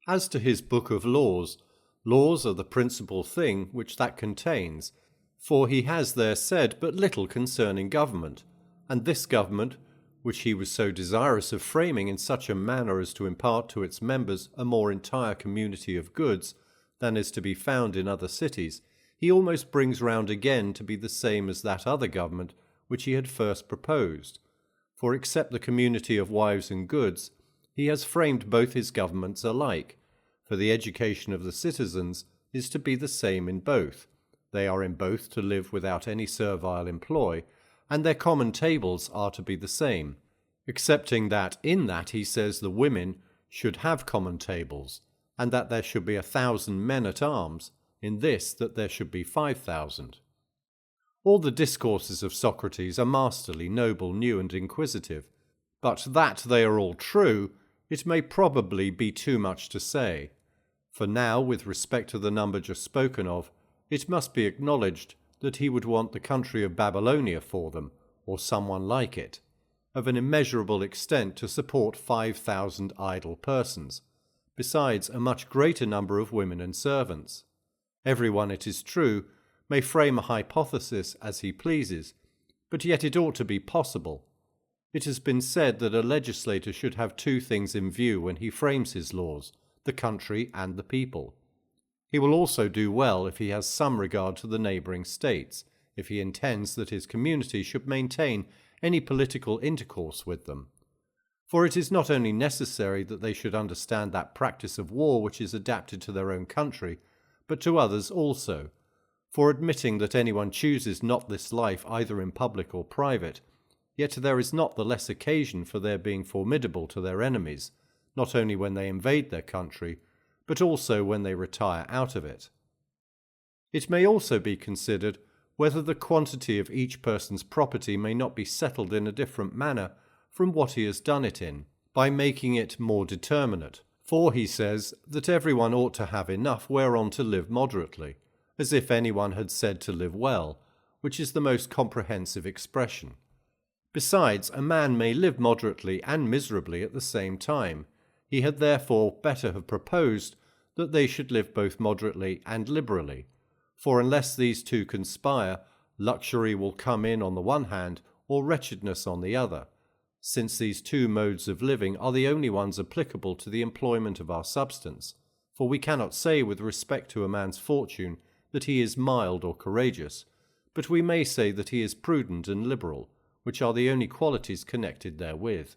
S1: As to his book of laws, laws are the principal thing which that contains, for he has there said but little concerning government, and this government, which he was so desirous of framing in such a manner as to impart to its members a more entire community of goods than is to be found in other cities, he almost brings round again to be the same as that other government which he had first proposed, For except the community of wives and goods, he has framed both his governments alike, for the education of the citizens is to be the same in both. They are in both to live without any servile employ, and their common tables are to be the same, excepting that in that he says the women should have common tables, and that there should be 1,000 men at arms, in this that there should be 5,000. All the discourses of Socrates are masterly, noble, new, and inquisitive, but that they are all true, it may probably be too much to say. For now, with respect to the number just spoken of, it must be acknowledged that he would want the country of Babylonia for them, or someone like it, of an immeasurable extent to support 5,000 idle persons, besides a much greater number of women and servants. Everyone, it is true, may frame a hypothesis as he pleases, but yet it ought to be possible. It has been said that a legislator should have two things in view when he frames his laws, the country and the people. He will also do well if he has some regard to the neighbouring states, if he intends that his community should maintain any political intercourse with them. For it is not only necessary that they should understand that practice of war which is adapted to their own country, but to others also. For admitting that anyone chooses not this life either in public or private, yet there is not the less occasion for their being formidable to their enemies, not only when they invade their country, but also when they retire out of it. It may also be considered whether the quantity of each person's property may not be settled in a different manner from what he has done it in, by making it more determinate. For he says that everyone ought to have enough whereon to live moderately, as if anyone had said to live well, which is the most comprehensive expression. Besides, a man may live moderately and miserably at the same time. He had therefore better have proposed that they should live both moderately and liberally, for unless these two conspire, luxury will come in on the one hand, or wretchedness on the other, since these two modes of living are the only ones applicable to the employment of our substance, for we cannot say with respect to a man's fortune that he is mild or courageous, but we may say that he is prudent and liberal, which are the only qualities connected therewith.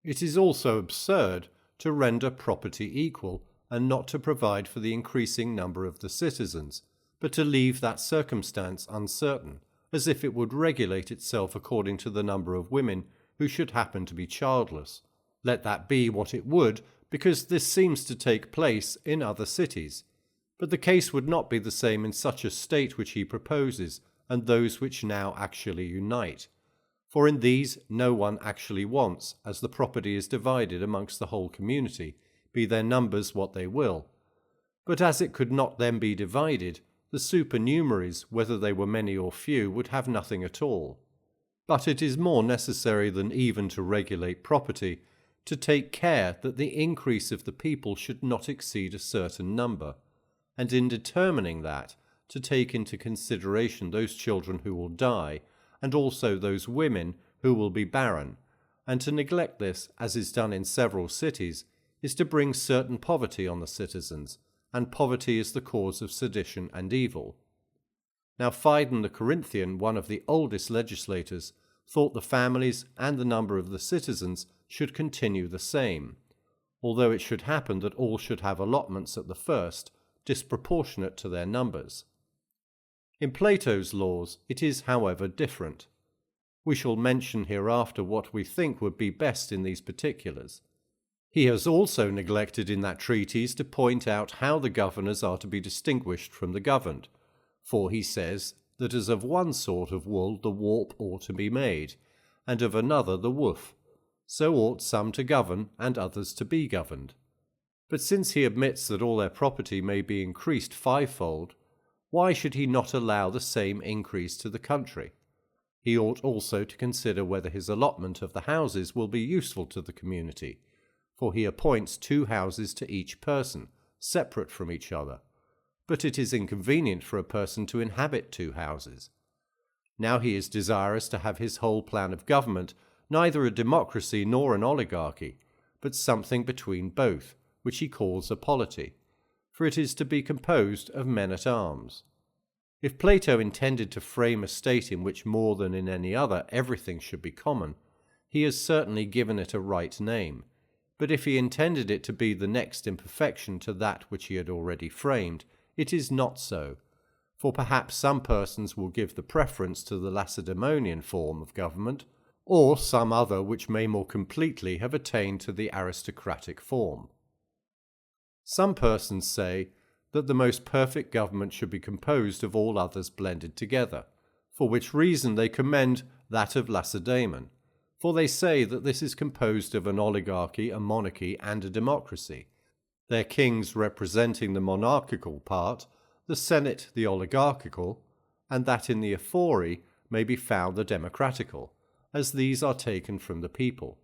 S1: It is also absurd to render property equal, and not to provide for the increasing number of the citizens, but to leave that circumstance uncertain, as if it would regulate itself according to the number of women who should happen to be childless. Let that be what it would, because this seems to take place in other cities. But the case would not be the same in such a state which he proposes, and those which now actually unite. For in these no one actually wants, as the property is divided amongst the whole community, be their numbers what they will. But as it could not then be divided, the supernumeraries, whether they were many or few, would have nothing at all. But it is more necessary than even to regulate property, to take care that the increase of the people should not exceed a certain number, and in determining that, to take into consideration those children who will die, and also those women who will be barren, and to neglect this, as is done in several cities, is to bring certain poverty on the citizens, and poverty is the cause of sedition and evil. Now Phidon the Corinthian, one of the oldest legislators, thought the families and the number of the citizens should continue the same, although it should happen that all should have allotments at the first, disproportionate to their numbers. In Plato's laws it is, however, different. We shall mention hereafter what we think would be best in these particulars. He has also neglected in that treatise to point out how the governors are to be distinguished from the governed, for he says that as of one sort of wool the warp ought to be made, and of another the woof, so ought some to govern and others to be governed. But since he admits that all their property may be increased fivefold, why should he not allow the same increase to the country? He ought also to consider whether his allotment of the houses will be useful to the community, for he appoints 2 houses to each person, separate from each other. But it is inconvenient for a person to inhabit 2 houses. Now he is desirous to have his whole plan of government neither a democracy nor an oligarchy, but something between both, which he calls a polity, for it is to be composed of men-at-arms. If Plato intended to frame a state in which more than in any other everything should be common, he has certainly given it a right name, but if he intended it to be the next imperfection to that which he had already framed, it is not so, for perhaps some persons will give the preference to the Lacedaemonian form of government, or some other which may more completely have attained to the aristocratic form. Some persons say that the most perfect government should be composed of all others blended together, for which reason they commend that of Lacedaemon, for they say that this is composed of an oligarchy, a monarchy, and a democracy, their kings representing the monarchical part, the Senate the oligarchical, and that in the Ephori may be found the democratical, as these are taken from the people.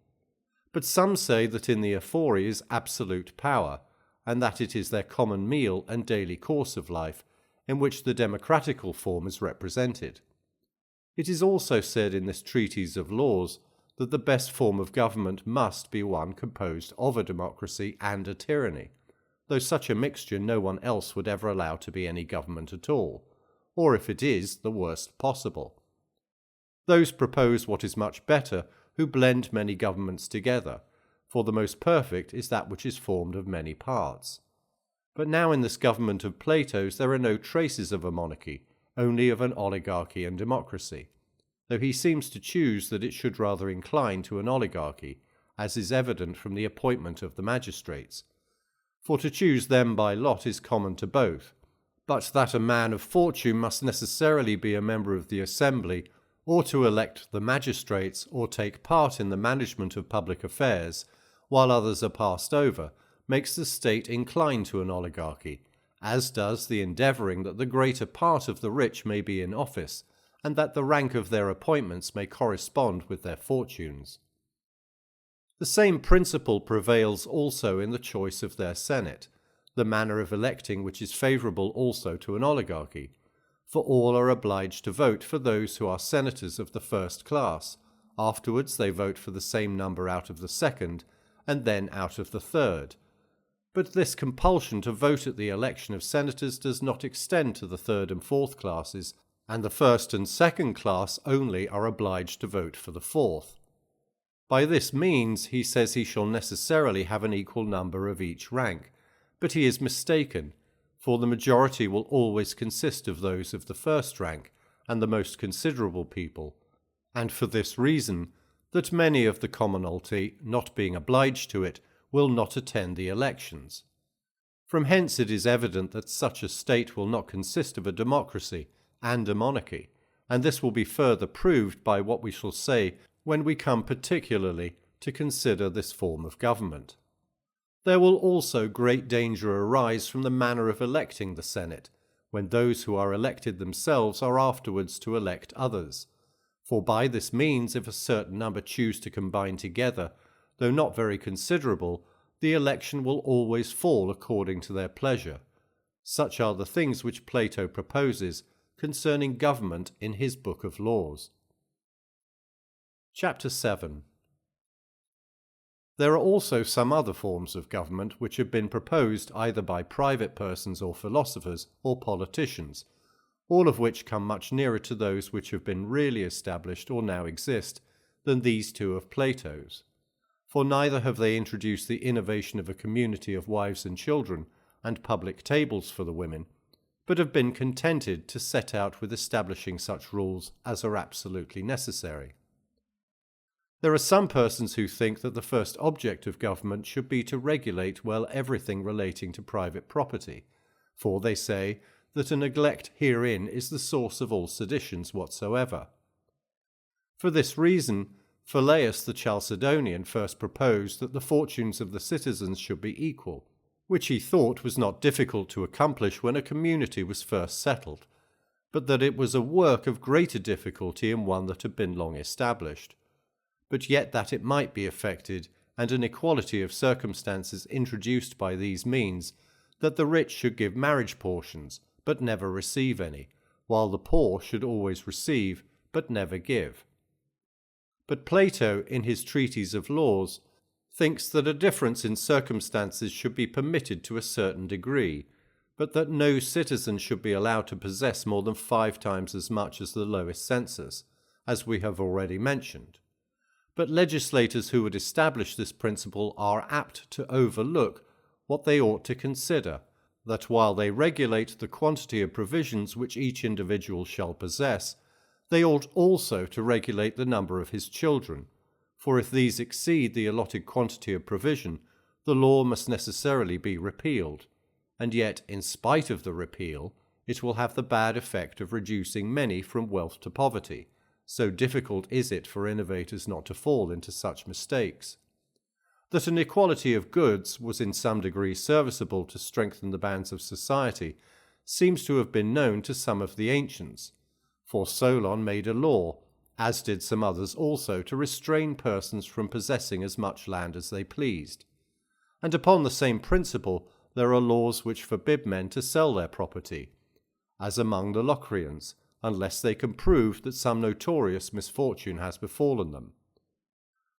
S1: But some say that in the Ephori is absolute power, and that it is their common meal and daily course of life, in which the democratical form is represented. It is also said in this Treatise of Laws that the best form of government must be one composed of a democracy and a tyranny, though such a mixture no one else would ever allow to be any government at all, or if it is, the worst possible. Those propose what is much better who blend many governments together, for the most perfect is that which is formed of many parts. But now in this government of Plato's there are no traces of a monarchy, only of an oligarchy and democracy, though he seems to choose that it should rather incline to an oligarchy, as is evident from the appointment of the magistrates. For to choose them by lot is common to both, but that a man of fortune must necessarily be a member of the assembly, or to elect the magistrates, or take part in the management of public affairs, while others are passed over, makes the state incline to an oligarchy, as does the endeavouring that the greater part of the rich may be in office, and that the rank of their appointments may correspond with their fortunes. The same principle prevails also in the choice of their senate, the manner of electing which is favourable also to an oligarchy, for all are obliged to vote for those who are senators of the first class, afterwards they vote for the same number out of the second, and then out of the third. But this compulsion to vote at the election of senators does not extend to the third and fourth classes, and the first and second class only are obliged to vote for the fourth. By this means he says he shall necessarily have an equal number of each rank, but he is mistaken, for the majority will always consist of those of the first rank, and the most considerable people, and for this reason, that many of the commonalty, not being obliged to it, will not attend the elections. From hence it is evident that such a state will not consist of a democracy and a monarchy, and this will be further proved by what we shall say when we come particularly to consider this form of government. There will also great danger arise from the manner of electing the Senate, when those who are elected themselves are afterwards to elect others. For by this means, if a certain number choose to combine together, though not very considerable, the election will always fall according to their pleasure. Such are the things which Plato proposes concerning government in his Book of Laws. Chapter 7. There are also some other forms of government which have been proposed either by private persons or philosophers or politicians, all of which come much nearer to those which have been really established or now exist than these two of Plato's. For neither have they introduced the innovation of a community of wives and children and public tables for the women, but have been contented to set out with establishing such rules as are absolutely necessary. There are some persons who think that the first object of government should be to regulate well everything relating to private property, for they say that a neglect herein is the source of all seditions whatsoever. For this reason, Phalaeus the Chalcedonian first proposed that the fortunes of the citizens should be equal, which he thought was not difficult to accomplish when a community was first settled, but that it was a work of greater difficulty in one that had been long established. But yet that it might be effected, and an equality of circumstances introduced by these means, that the rich should give marriage portions, but never receive any, while the poor should always receive, but never give. But Plato, in his Treatise of Laws, thinks that a difference in circumstances should be permitted to a certain degree, but that no citizen should be allowed to possess more than 5 times as much as the lowest census, as we have already mentioned. But legislators who would establish this principle are apt to overlook what they ought to consider, that while they regulate the quantity of provisions which each individual shall possess, they ought also to regulate the number of his children, for if these exceed the allotted quantity of provision, the law must necessarily be repealed, and yet, in spite of the repeal, it will have the bad effect of reducing many from wealth to poverty. So difficult is it for innovators not to fall into such mistakes. That an equality of goods was in some degree serviceable to strengthen the bands of society seems to have been known to some of the ancients, for Solon made a law, as did some others also, to restrain persons from possessing as much land as they pleased. And upon the same principle there are laws which forbid men to sell their property, as among the Locrians, unless they can prove that some notorious misfortune has befallen them.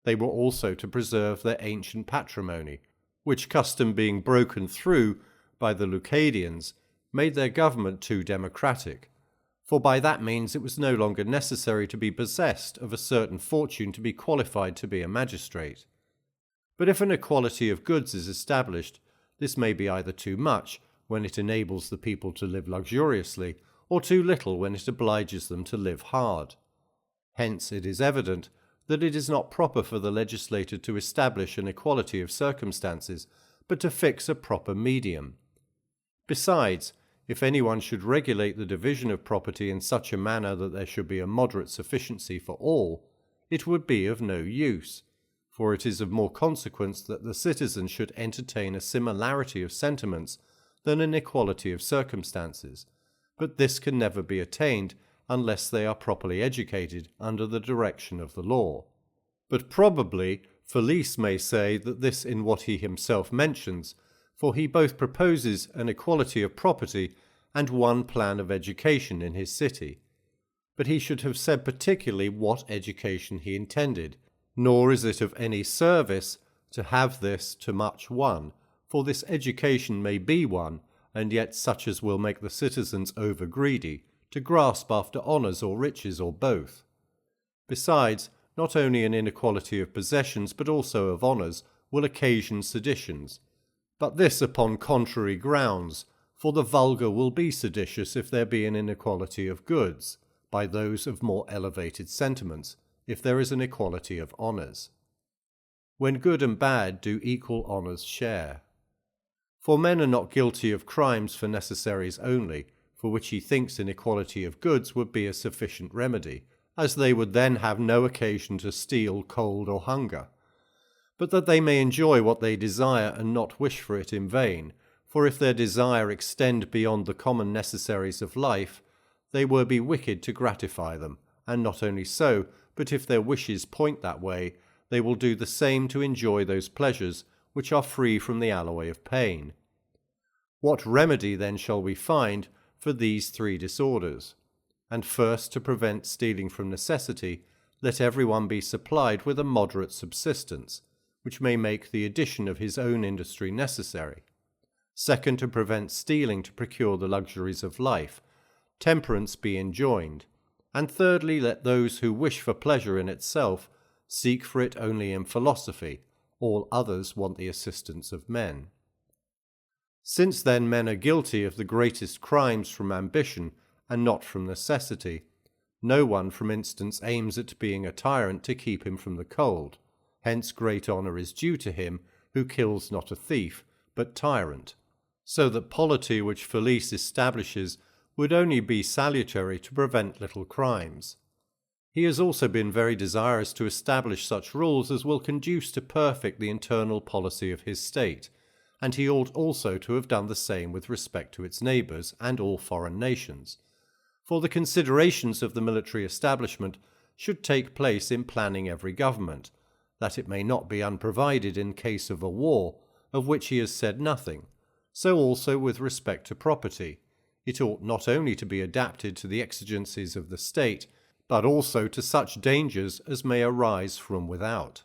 S1: They were also to preserve their ancient patrimony, which custom being broken through by the Leucadians, made their government too democratic, for by that means it was no longer necessary to be possessed of a certain fortune to be qualified to be a magistrate. But if an equality of goods is established, this may be either too much, when it enables the people to live luxuriously, or too little when it obliges them to live hard. Hence it is evident that it is not proper for the legislator to establish an equality of circumstances, but to fix a proper medium. Besides, if anyone should regulate the division of property in such a manner that there should be a moderate sufficiency for all, it would be of no use, for it is of more consequence that the citizens should entertain a similarity of sentiments than an equality of circumstances, but this can never be attained unless they are properly educated under the direction of the law. But probably Felice may say that this in what he himself mentions, for he both proposes an equality of property and one plan of education in his city. But he should have said particularly what education he intended, nor is it of any service to have this to much one, for this education may be one, and yet such as will make the citizens over-greedy, to grasp after honours or riches or both. Besides, not only an inequality of possessions, but also of honours, will occasion seditions, but this upon contrary grounds, for the vulgar will be seditious if there be an inequality of goods, by those of more elevated sentiments, if there is an equality of honours. When good and bad do equal honours share. For men are not guilty of crimes for necessaries only, for which he thinks an equality of goods would be a sufficient remedy, as they would then have no occasion to steal, cold, or hunger, but that they may enjoy what they desire and not wish for it in vain, for if their desire extend beyond the common necessaries of life, they will be wicked to gratify them, and not only so, but if their wishes point that way, they will do the same to enjoy those pleasures which are free from the alloy of pain. What remedy then shall we find for these three disorders? And first, to prevent stealing from necessity, let every one be supplied with a moderate subsistence, which may make the addition of his own industry necessary. Second, to prevent stealing to procure the luxuries of life, temperance be enjoined. And thirdly, let those who wish for pleasure in itself seek for it only in philosophy. All others want the assistance of men. Since then men are guilty of the greatest crimes from ambition and not from necessity, no one, for instance, aims at being a tyrant to keep him from the cold. Hence great honour is due to him who kills not a thief, but tyrant. So that polity which Felice establishes would only be salutary to prevent little crimes. He has also been very desirous to establish such rules as will conduce to perfect the internal policy of his state, and he ought also to have done the same with respect to its neighbours and all foreign nations. For the considerations of the military establishment should take place in planning every government, that it may not be unprovided in case of a war, of which he has said nothing. So also with respect to property, it ought not only to be adapted to the exigencies of the state, but also to such dangers as may arise from without.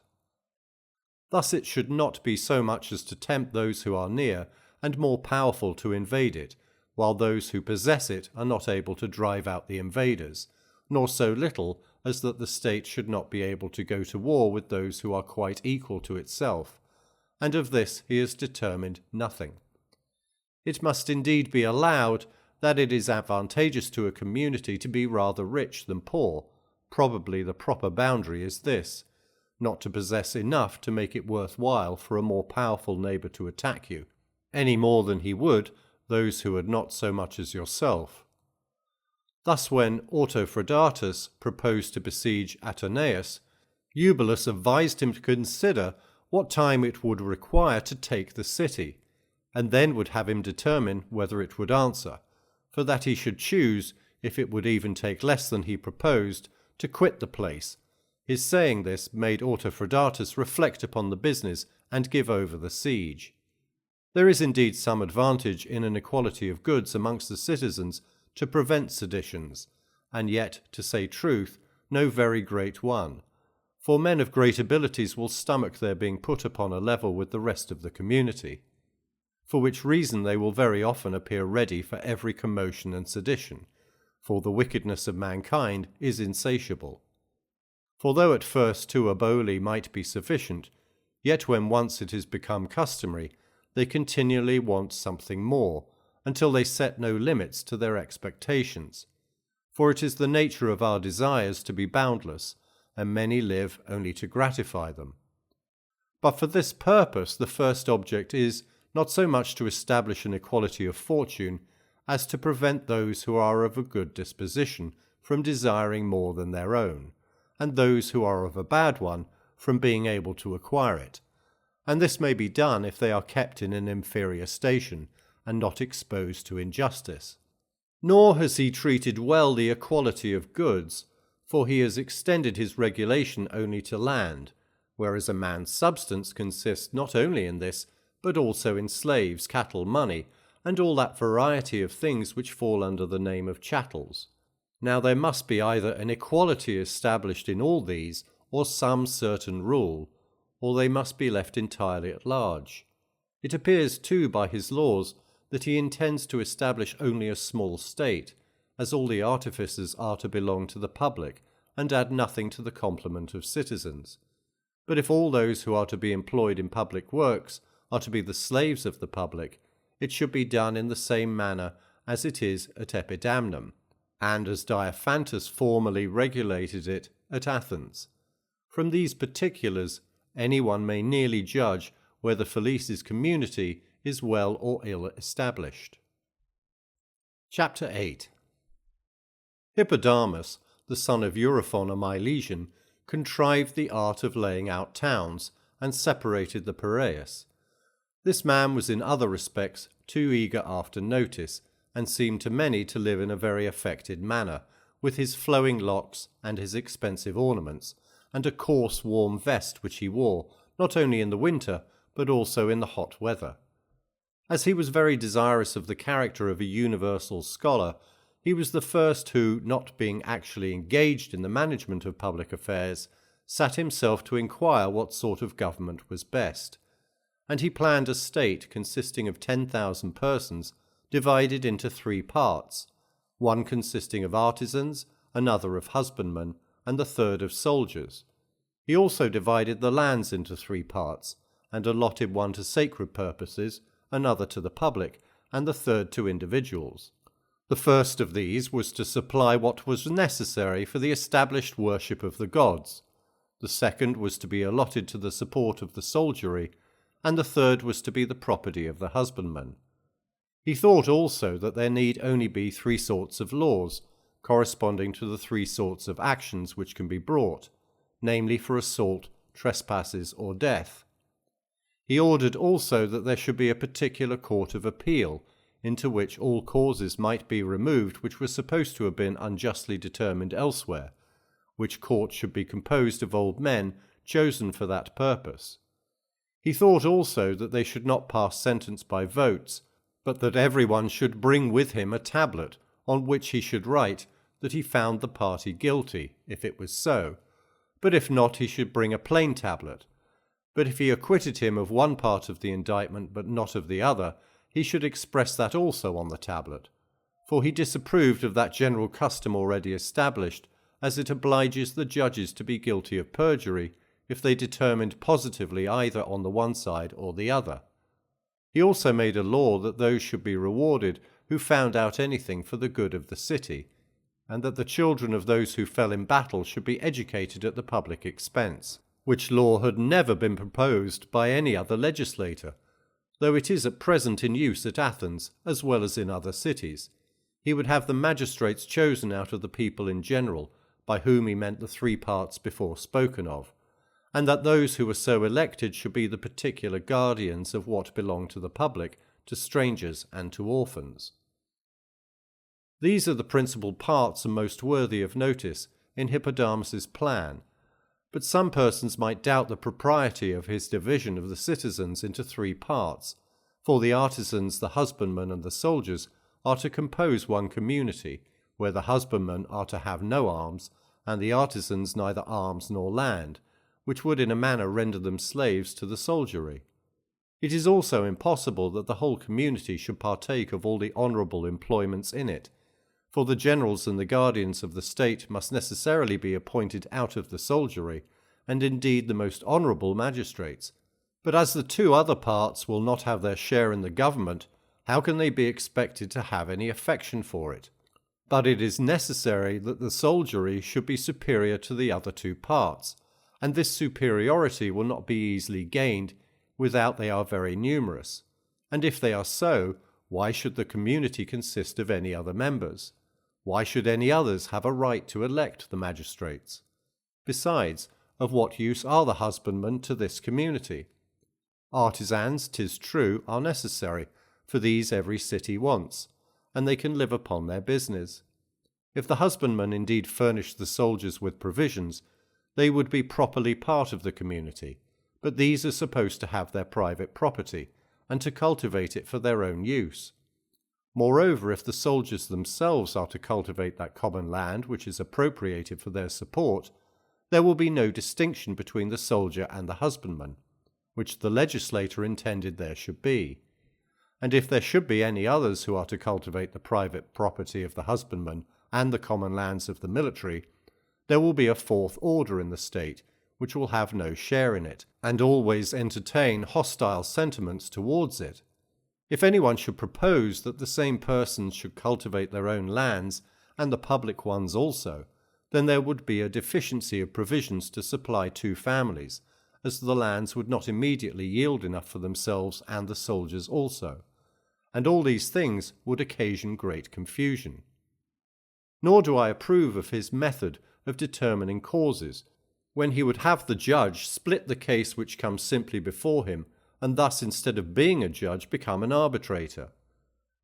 S1: Thus it should not be so much as to tempt those who are near and more powerful to invade it, while those who possess it are not able to drive out the invaders, nor so little as that the state should not be able to go to war with those who are quite equal to itself, and of this he has determined nothing. It must indeed be allowed that it is advantageous to a community to be rather rich than poor. Probably the proper boundary is this: not to possess enough to make it worthwhile for a more powerful neighbour to attack you, any more than he would those who had not so much as yourself. Thus when Autophrodatus proposed to besiege Ateneus, Eubulus advised him to consider what time it would require to take the city, and then would have him determine whether it would answer, for that he should choose, if it would even take less than he proposed, to quit the place. His saying this made Autophrodatus reflect upon the business and give over the siege. There is indeed some advantage in an equality of goods amongst the citizens to prevent seditions, and yet, to say truth, no very great one, for men of great abilities will stomach their being put upon a level with the rest of the community, for which reason they will very often appear ready for every commotion and sedition, for the wickedness of mankind is insatiable. For though at first 2 oboli might be sufficient, yet when once it is become customary, they continually want something more, until they set no limits to their expectations. For it is the nature of our desires to be boundless, and many live only to gratify them. But for this purpose the first object is not so much to establish an equality of fortune, as to prevent those who are of a good disposition from desiring more than their own, and those who are of a bad one from being able to acquire it. And this may be done if they are kept in an inferior station, and not exposed to injustice. Nor has he treated well the equality of goods, for he has extended his regulation only to land, whereas a man's substance consists not only in this, but also in slaves, cattle, money, and all that variety of things which fall under the name of chattels. Now there must be either an equality established in all these, or some certain rule, or they must be left entirely at large. It appears too by his laws that he intends to establish only a small state, as all the artificers are to belong to the public, and add nothing to the complement of citizens. But if all those who are to be employed in public works are to be the slaves of the public, it should be done in the same manner as it is at Epidamnum, and as Diophantus formerly regulated it at Athens. From these particulars anyone may nearly judge whether Felice's community is well or ill established. Chapter 8. Hippodamus, the son of Euryphon a Milesian, contrived the art of laying out towns, and separated the Piraeus. This man was in other respects too eager after notice, and seemed to many to live in a very affected manner, with his flowing locks and his expensive ornaments, and a coarse warm vest which he wore, not only in the winter, but also in the hot weather. As he was very desirous of the character of a universal scholar, he was the first who, not being actually engaged in the management of public affairs, sat himself to inquire what sort of government was best. And he planned a state consisting of 10,000 persons, divided into 3 parts, one consisting of artisans, another of husbandmen, and the third of soldiers. He also divided the lands into 3 parts, and allotted one to sacred purposes, another to the public, and the third to individuals. The first of these was to supply what was necessary for the established worship of the gods. The second was to be allotted to the support of the soldiery, and the third was to be the property of the husbandman. He thought also that there need only be 3 sorts of laws, corresponding to the 3 sorts of actions which can be brought, namely for assault, trespasses, or death. He ordered also that there should be a particular court of appeal, into which all causes might be removed which were supposed to have been unjustly determined elsewhere, which court should be composed of old men chosen for that purpose. He thought also that they should not pass sentence by votes, but that everyone should bring with him a tablet, on which he should write that he found the party guilty, if it was so, but if not he should bring a plain tablet. But if he acquitted him of one part of the indictment but not of the other, he should express that also on the tablet. For he disapproved of that general custom already established, as it obliges the judges to be guilty of perjury if they determined positively either on the one side or the other. He also made a law that those should be rewarded who found out anything for the good of the city, and that the children of those who fell in battle should be educated at the public expense, which law had never been proposed by any other legislator, though it is at present in use at Athens as well as in other cities. He would have the magistrates chosen out of the people in general, by whom he meant the 3 parts before spoken of, and that those who were so elected should be the particular guardians of what belonged to the public, to strangers and to orphans. These are the principal parts and most worthy of notice in Hippodamus's plan, but some persons might doubt the propriety of his division of the citizens into 3 parts, for the artisans, the husbandmen, and the soldiers are to compose one community, where the husbandmen are to have no arms, and the artisans neither arms nor land, which would in a manner render them slaves to the soldiery. It is also impossible that the whole community should partake of all the honourable employments in it, for the generals and the guardians of the state must necessarily be appointed out of the soldiery, and indeed the most honourable magistrates. But as the 2 other parts will not have their share in the government, how can they be expected to have any affection for it? But it is necessary that the soldiery should be superior to the other 2 parts, and this superiority will not be easily gained without they are very numerous. And if they are so, why should the community consist of any other members? Why should any others have a right to elect the magistrates? Besides, of what use are the husbandmen to this community? Artisans, 'tis true, are necessary, for these every city wants, and they can live upon their business. If the husbandmen indeed furnished the soldiers with provisions, they would be properly part of the community, but these are supposed to have their private property, and to cultivate it for their own use. Moreover, if the soldiers themselves are to cultivate that common land which is appropriated for their support, there will be no distinction between the soldier and the husbandman, which the legislator intended there should be. And if there should be any others who are to cultivate the private property of the husbandman and the common lands of the military, there will be a 4th order in the state, which will have no share in it, and always entertain hostile sentiments towards it. If anyone should propose that the same persons should cultivate their own lands, and the public ones also, then there would be a deficiency of provisions to supply 2 families, as the lands would not immediately yield enough for themselves and the soldiers also, and all these things would occasion great confusion. Nor do I approve of his method of determining causes, when he would have the judge split the case which comes simply before him, and thus instead of being a judge become an arbitrator.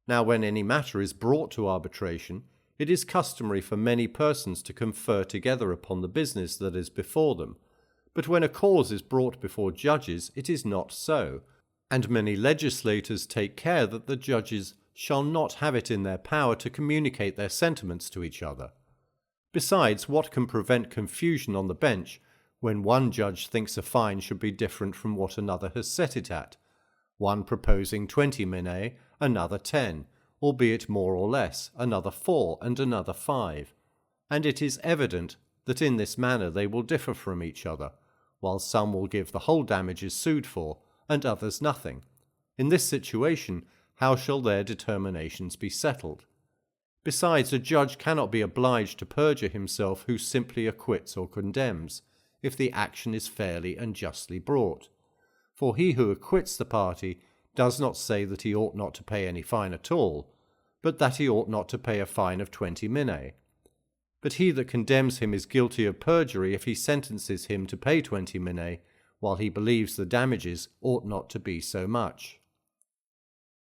S1: Now when any matter is brought to arbitration, it is customary for many persons to confer together upon the business that is before them, but when a cause is brought before judges it is not so, and many legislators take care that the judges shall not have it in their power to communicate their sentiments to each other. Besides, what can prevent confusion on the bench when one judge thinks a fine should be different from what another has set it at, one proposing 20 minae, another 10, albeit more or less, another 4, and another 5, and it is evident that in this manner they will differ from each other, while some will give the whole damages sued for, and others nothing. In this situation, how shall their determinations be settled? Besides, a judge cannot be obliged to perjure himself who simply acquits or condemns, if the action is fairly and justly brought. For he who acquits the party does not say that he ought not to pay any fine at all, but that he ought not to pay a fine of 20 minae. But he that condemns him is guilty of perjury if he sentences him to pay 20 minae, while he believes the damages ought not to be so much.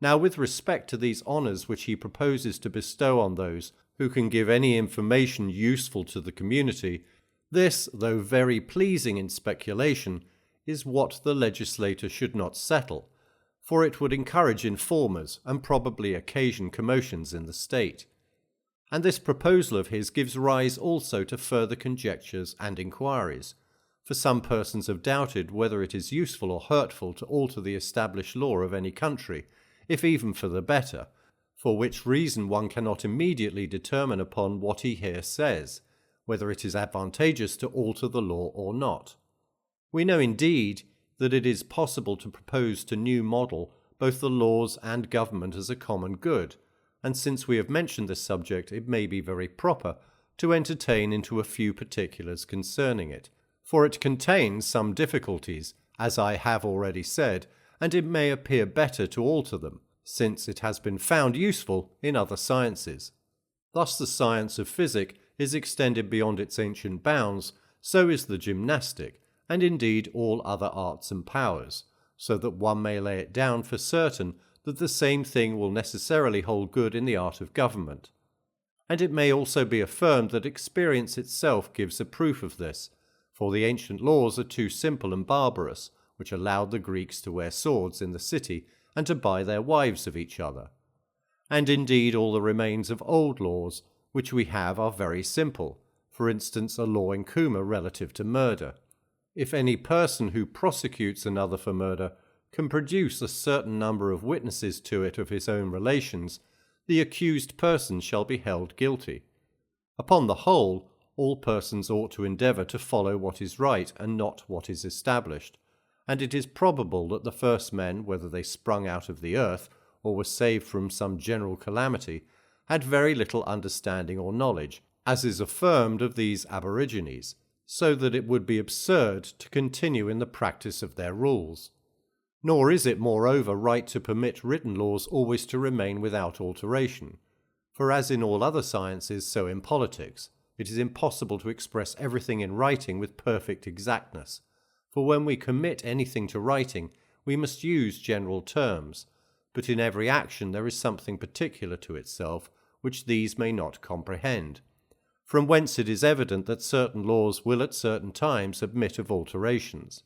S1: Now with respect to these honours which he proposes to bestow on those who can give any information useful to the community, this, though very pleasing in speculation, is what the legislator should not settle, for it would encourage informers and probably occasion commotions in the state. And this proposal of his gives rise also to further conjectures and inquiries, for some persons have doubted whether it is useful or hurtful to alter the established law of any country, if even for the better, for which reason one cannot immediately determine upon what he here says, whether it is advantageous to alter the law or not. We know indeed that it is possible to propose to new model both the laws and government as a common good, and since we have mentioned this subject, it may be very proper to entertain into a few particulars concerning it, for it contains some difficulties, as I have already said, and it may appear better to alter them, since it has been found useful in other sciences. Thus the science of physic is extended beyond its ancient bounds, so is the gymnastic, and indeed all other arts and powers, so that one may lay it down for certain that the same thing will necessarily hold good in the art of government. And it may also be affirmed that experience itself gives a proof of this, for the ancient laws are too simple and barbarous, which allowed the Greeks to wear swords in the city and to buy their wives of each other. And indeed all the remains of old laws which we have are very simple, for instance a law in Cuma relative to murder. If any person who prosecutes another for murder can produce a certain number of witnesses to it of his own relations, the accused person shall be held guilty. Upon the whole, all persons ought to endeavour to follow what is right and not what is established, and it is probable that the first men, whether they sprung out of the earth or were saved from some general calamity, had very little understanding or knowledge, as is affirmed of these aborigines, so that it would be absurd to continue in the practice of their rules. Nor is it, moreover, right to permit written laws always to remain without alteration, for as in all other sciences, so in politics, it is impossible to express everything in writing with perfect exactness, for when we commit anything to writing, we must use general terms, but in every action there is something particular to itself, which these may not comprehend, from whence it is evident that certain laws will at certain times admit of alterations.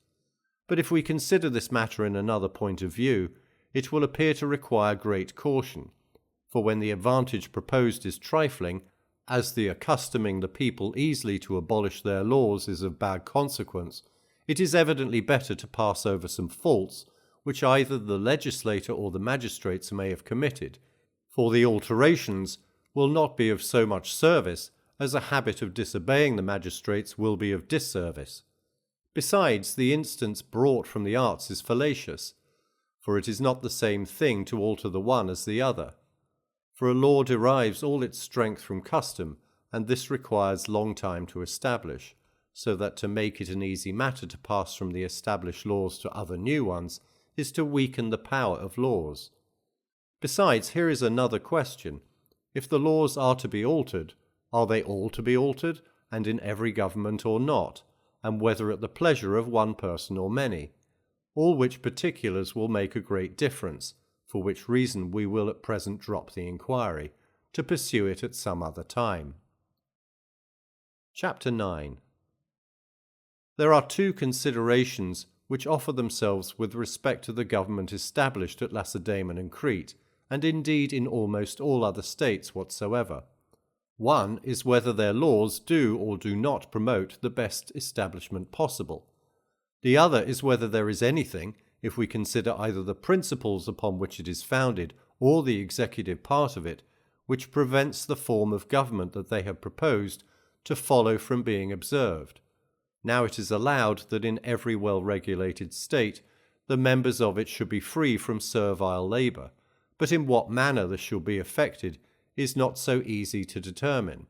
S1: But if we consider this matter in another point of view, it will appear to require great caution, for when the advantage proposed is trifling, as the accustoming the people easily to abolish their laws is of bad consequence, it is evidently better to pass over some faults which either the legislator or the magistrates may have committed, for the alterations will not be of so much service as a habit of disobeying the magistrates will be of disservice. Besides, the instance brought from the arts is fallacious, for it is not the same thing to alter the one as the other. For a law derives all its strength from custom, and this requires long time to establish, so that to make it an easy matter to pass from the established laws to other new ones is to weaken the power of laws. Besides, here is another question. If the laws are to be altered, are they all to be altered, and in every government or not, and whether at the pleasure of one person or many? All which particulars will make a great difference, for which reason we will at present drop the inquiry, to pursue it at some other time. Chapter 9. There are two considerations which offer themselves with respect to the government established at Lacedaemon and Crete, and indeed in almost all other states whatsoever. One is whether their laws do or do not promote the best establishment possible. The other is whether there is anything, if we consider either the principles upon which it is founded or the executive part of it, which prevents the form of government that they have proposed to follow from being observed. Now it is allowed that in every well-regulated state the members of it should be free from servile labour, but in what manner this shall be effected is not so easy to determine.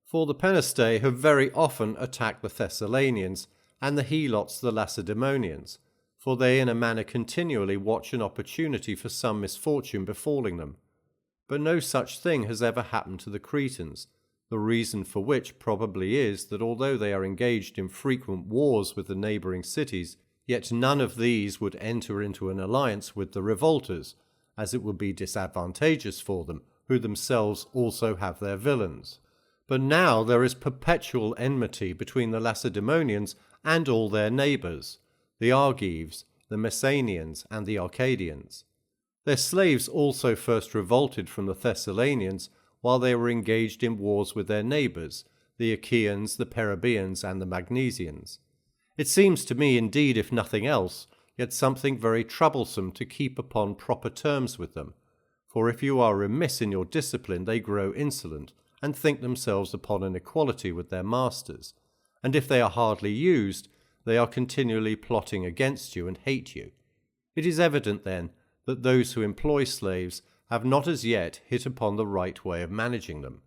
S1: For the Penestae have very often attacked the Thessalonians, and the Helots the Lacedaemonians, for they in a manner continually watch an opportunity for some misfortune befalling them. But no such thing has ever happened to the Cretans, the reason for which probably is that although they are engaged in frequent wars with the neighbouring cities, yet none of these would enter into an alliance with the revolters, as it would be disadvantageous for them, who themselves also have their villains. But now there is perpetual enmity between the Lacedaemonians and all their neighbours, the Argives, the Messenians, and the Arcadians. Their slaves also first revolted from the Thessalonians while they were engaged in wars with their neighbours, the Achaeans, the Perrhaebians, and the Magnesians. It seems to me, indeed, if nothing else, yet something very troublesome to keep upon proper terms with them. For if you are remiss in your discipline, they grow insolent, and think themselves upon an equality with their masters, and if they are hardly used, they are continually plotting against you and hate you. It is evident, then, that those who employ slaves have not as yet hit upon the right way of managing them.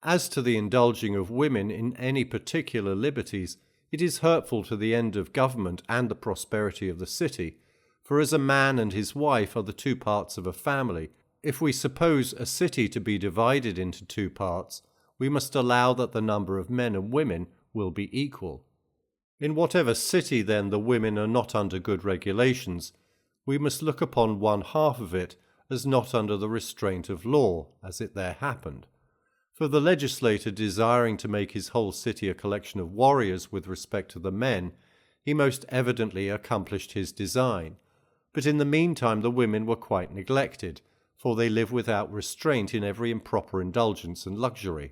S1: As to the indulging of women in any particular liberties, it is hurtful to the end of government and the prosperity of the city, for as a man and his wife are the two parts of a family, if we suppose a city to be divided into two parts, we must allow that the number of men and women will be equal. In whatever city, then, the women are not under good regulations, we must look upon one half of it as not under the restraint of law, as it there happened. For the legislator desiring to make his whole city a collection of warriors with respect to the men, he most evidently accomplished his design. But in the meantime the women were quite neglected, for they live without restraint in every improper indulgence and luxury.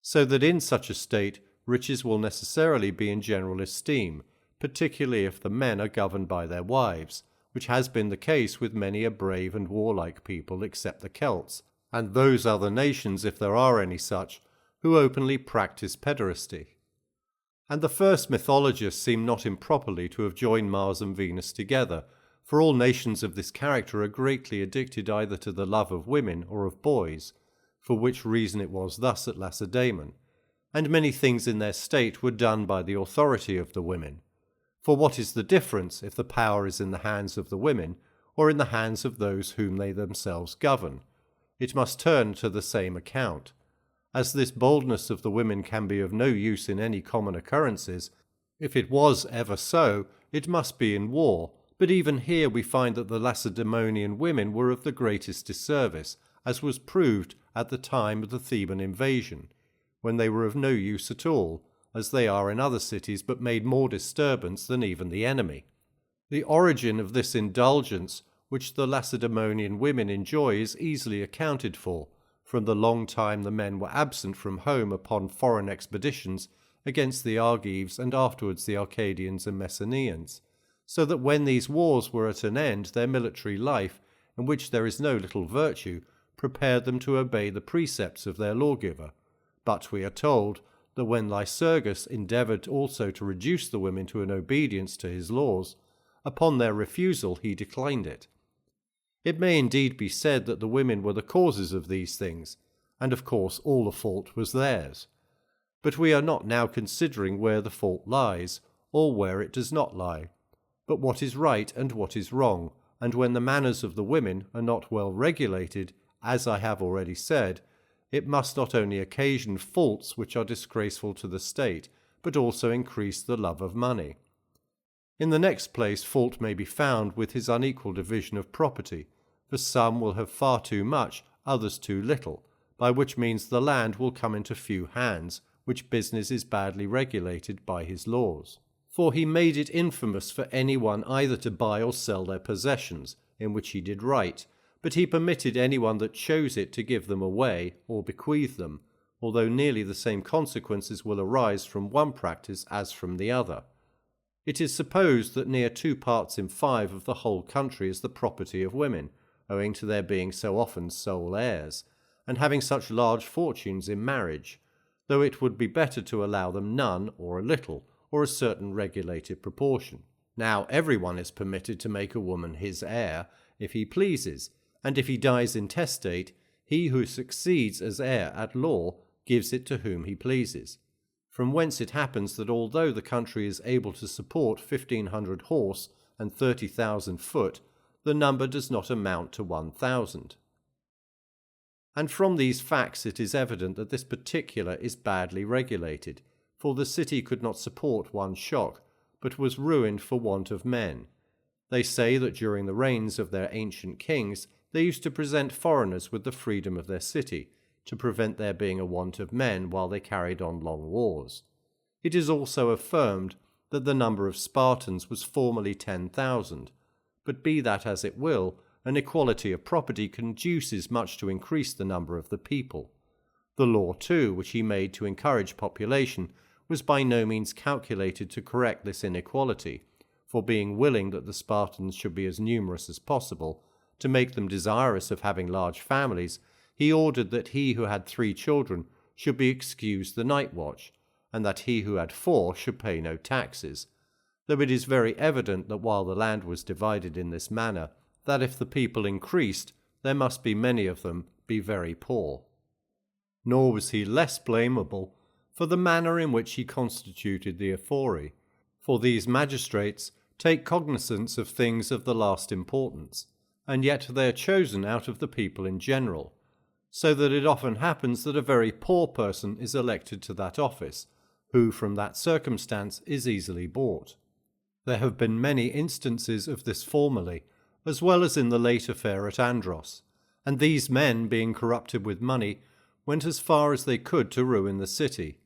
S1: So that in such a state riches will necessarily be in general esteem, particularly if the men are governed by their wives, which has been the case with many a brave and warlike people except the Celts, and those other nations, if there are any such, who openly practice pederasty. And the first mythologists seem not improperly to have joined Mars and Venus together, for all nations of this character are greatly addicted either to the love of women or of boys, for which reason it was thus at Lacedaemon, and many things in their state were done by the authority of the women. For what is the difference if the power is in the hands of the women, or in the hands of those whom they themselves govern? It must turn to the same account. As this boldness of the women can be of no use in any common occurrences, if it was ever so, it must be in war. But even here we find that the Lacedaemonian women were of the greatest disservice, as was proved at the time of the Theban invasion, when they were of no use at all, as they are in other cities, but made more disturbance than even the enemy. The origin of this indulgence which the Lacedaemonian women enjoy is easily accounted for, from the long time the men were absent from home upon foreign expeditions against the Argives and afterwards the Arcadians and Messenians, so that when these wars were at an end, their military life, in which there is no little virtue, prepared them to obey the precepts of their lawgiver. But we are told that when Lycurgus endeavoured also to reduce the women to an obedience to his laws, upon their refusal he declined it. It may indeed be said that the women were the causes of these things, and of course all the fault was theirs. But we are not now considering where the fault lies, or where it does not lie, but what is right and what is wrong, and when the manners of the women are not well regulated, as I have already said, it must not only occasion faults which are disgraceful to the state, but also increase the love of money. In the next place, fault may be found with his unequal division of property, for some will have far too much, others too little, by which means the land will come into few hands, which business is badly regulated by his laws. For he made it infamous for any one either to buy or sell their possessions, in which he did right, but he permitted any one that chose it to give them away or bequeath them, although nearly the same consequences will arise from one practice as from the other. It is supposed that near 2 parts in 5 of the whole country is the property of women, owing to their being so often sole heirs, and having such large fortunes in marriage, though it would be better to allow them none, or a little, or a certain regulated proportion. Now everyone is permitted to make a woman his heir, if he pleases, and if he dies intestate, he who succeeds as heir at law gives it to whom he pleases. From whence it happens that although the country is able to support 1,500 horse and 30,000 foot, the number does not amount to 1,000. And from these facts it is evident that this particular is badly regulated, for the city could not support one shock, but was ruined for want of men. They say that during the reigns of their ancient kings they used to present foreigners with the freedom of their city, to prevent there being a want of men while they carried on long wars. It is also affirmed that the number of Spartans was formerly 10,000, but be that as it will, an equality of property conduces much to increase the number of the people. The law, too, which he made to encourage population, was by no means calculated to correct this inequality, for being willing that the Spartans should be as numerous as possible, to make them desirous of having large families, he ordered that he who had 3 children should be excused the night watch, and that he who had 4 should pay no taxes, though it is very evident that while the land was divided in this manner, that if the people increased, there must be many of them be very poor. Nor was he less blamable for the manner in which he constituted the ephori, for these magistrates take cognizance of things of the last importance, and yet they are chosen out of the people in general, so that it often happens that a very poor person is elected to that office, who from that circumstance is easily bought. There have been many instances of this formerly, as well as in the late affair at Andros, and these men, being corrupted with money, went as far as they could to ruin the city,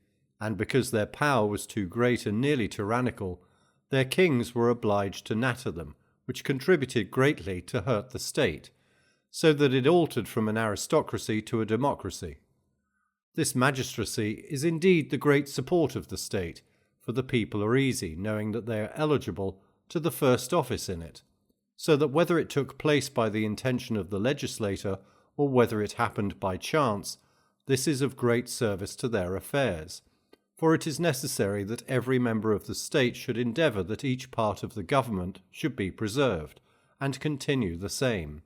S1: and because their power was too great and nearly tyrannical, their kings were obliged to natter them, which contributed greatly to hurt the state, so that it altered from an aristocracy to a democracy. This magistracy is indeed the great support of the state, for the people are easy, knowing that they are eligible to the first office in it, so that whether it took place by the intention of the legislator, or whether it happened by chance, this is of great service to their affairs. For it is necessary that every member of the state should endeavour that each part of the government should be preserved, and continue the same.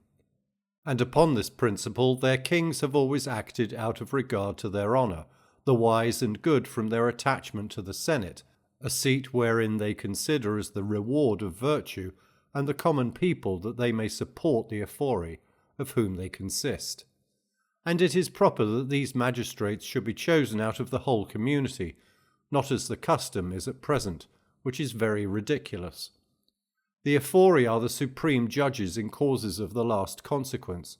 S1: And upon this principle their kings have always acted out of regard to their honour, the wise and good from their attachment to the Senate, a seat wherein they consider as the reward of virtue, and the common people that they may support the ephori, of whom they consist. And it is proper that these magistrates should be chosen out of the whole community, not as the custom is at present, which is very ridiculous. The ephori are the supreme judges in causes of the last consequence,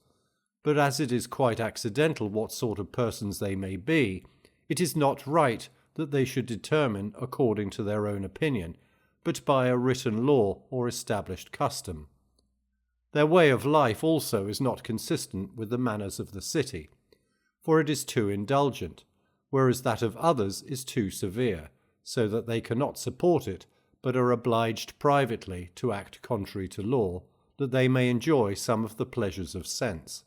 S1: but as it is quite accidental what sort of persons they may be, it is not right that they should determine according to their own opinion, but by a written law or established custom. Their way of life also is not consistent with the manners of the city, for it is too indulgent, whereas that of others is too severe, so that they cannot support it, but are obliged privately to act contrary to law, that they may enjoy some of the pleasures of sense.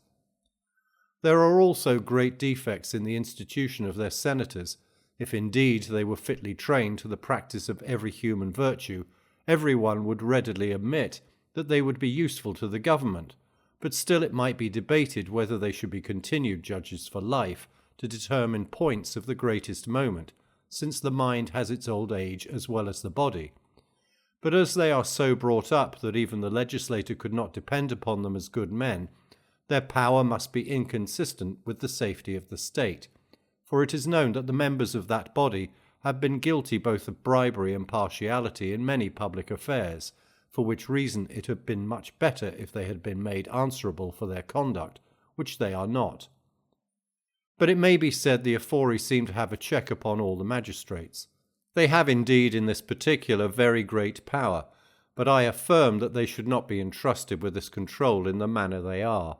S1: There are also great defects in the institution of their senators. If indeed they were fitly trained to the practice of every human virtue, every one would readily admit that they would be useful to the government, but still it might be debated whether they should be continued judges for life to determine points of the greatest moment, since the mind has its old age as well as the body. But as they are so brought up that even the legislator could not depend upon them as good men, their power must be inconsistent with the safety of the state, for it is known that the members of that body have been guilty both of bribery and partiality in many public affairs, for which reason it had been much better if they had been made answerable for their conduct, which they are not. But it may be said the ephori seem to have a check upon all the magistrates. They have indeed in this particular very great power, but I affirm that they should not be entrusted with this control in the manner they are.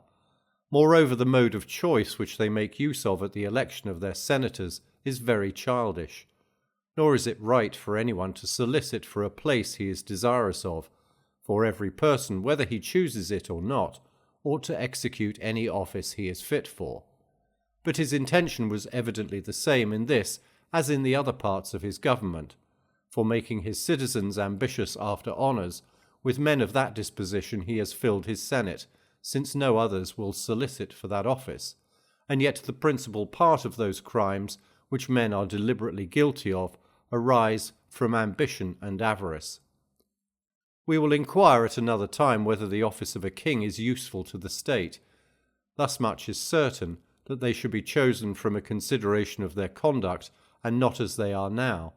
S1: Moreover, the mode of choice which they make use of at the election of their senators is very childish, nor is it right for anyone to solicit for a place he is desirous of, for every person, whether he chooses it or not, ought to execute any office he is fit for. But his intention was evidently the same in this as in the other parts of his government, for making his citizens ambitious after honours, with men of that disposition he has filled his senate, since no others will solicit for that office, and yet the principal part of those crimes which men are deliberately guilty of arise from ambition and avarice. We will inquire at another time whether the office of a king is useful to the state. Thus much is certain, that they should be chosen from a consideration of their conduct, and not as they are now.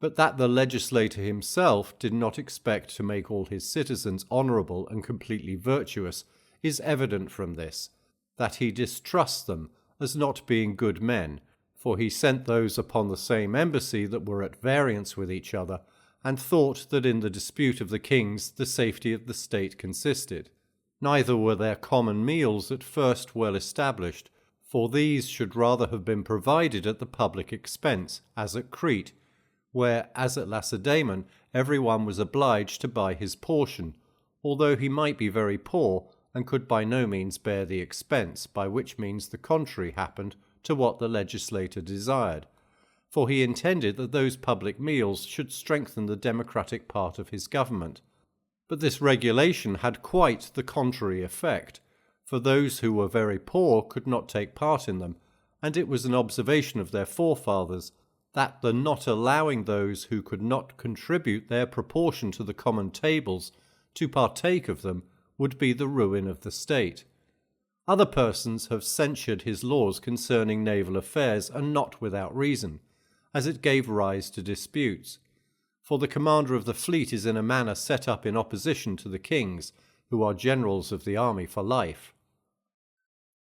S1: But that the legislator himself did not expect to make all his citizens honourable and completely virtuous is evident from this, that he distrusts them as not being good men, for he sent those upon the same embassy that were at variance with each other, and thought that in the dispute of the kings the safety of the state consisted. Neither were their common meals at first well established, for these should rather have been provided at the public expense, as at Crete, where, as at Lacedaemon, every one was obliged to buy his portion, although he might be very poor, and could by no means bear the expense, by which means the contrary happened to what the legislator desired, for he intended that those public meals should strengthen the democratic part of his government. But this regulation had quite the contrary effect, for those who were very poor could not take part in them, and it was an observation of their forefathers that the not allowing those who could not contribute their proportion to the common tables to partake of them would be the ruin of the state. Other persons have censured his laws concerning naval affairs, and not without reason, as it gave rise to disputes. For the commander of the fleet is in a manner set up in opposition to the kings, who are generals of the army for life.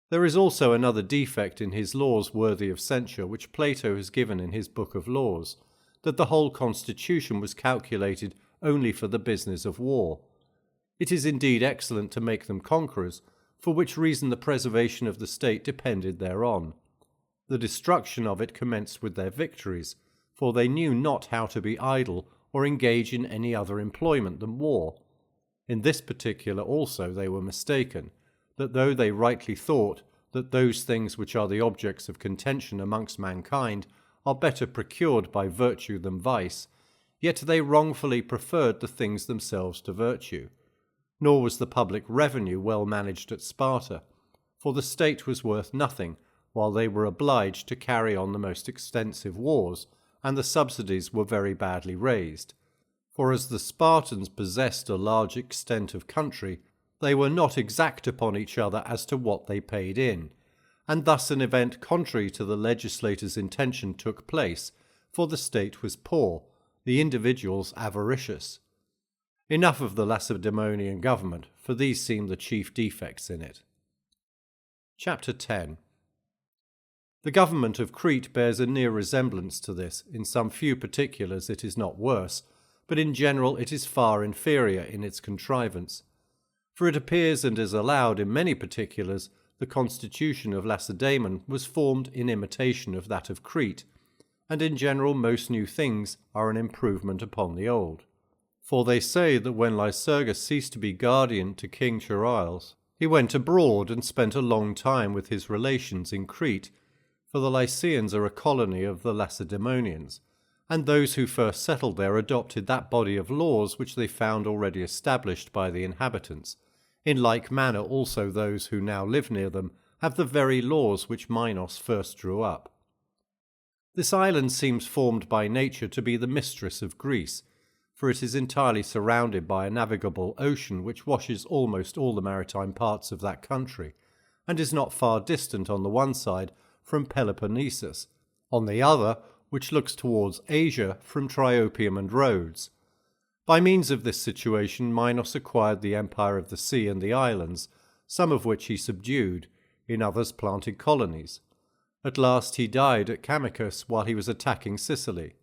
S1: There is also another defect in his laws worthy of censure, which Plato has given in his Book of Laws, that the whole constitution was calculated only for the business of war. It is indeed excellent to make them conquerors, for which reason the preservation of the state depended thereon. The destruction of it commenced with their victories, for they knew not how to be idle or engage in any other employment than war. In this particular also they were mistaken, that though they rightly thought that those things which are the objects of contention amongst mankind are better procured by virtue than vice, yet they wrongfully preferred the things themselves to virtue. Nor was the public revenue well managed at Sparta, for the state was worth nothing, while they were obliged to carry on the most extensive wars, and the subsidies were very badly raised. For as the Spartans possessed a large extent of country, they were not exact upon each other as to what they paid in, and thus an event contrary to the legislator's intention took place, for the state was poor, the individuals avaricious. Enough of the Lacedaemonian government, for these seem the chief defects in it. Chapter 10. The government of Crete bears a near resemblance to this. In some few particulars it is not worse, but in general it is far inferior in its contrivance. For it appears and is allowed in many particulars the constitution of Lacedaemon was formed in imitation of that of Crete, and in general most new things are an improvement upon the old. For they say that when Lycurgus ceased to be guardian to King Charles, he went abroad and spent a long time with his relations in Crete, for the Lycians are a colony of the Lacedaemonians, and those who first settled there adopted that body of laws which they found already established by the inhabitants. In like manner also those who now live near them have the very laws which Minos first drew up. This island seems formed by nature to be the mistress of Greece, for it is entirely surrounded by a navigable ocean which washes almost all the maritime parts of that country, and is not far distant on the one side from Peloponnesus, on the other, which looks towards Asia, from Triopium and Rhodes. By means of this situation Minos acquired the empire of the sea and the islands, some of which he subdued, in others planted colonies. At last he died at Chamicus while he was attacking Sicily.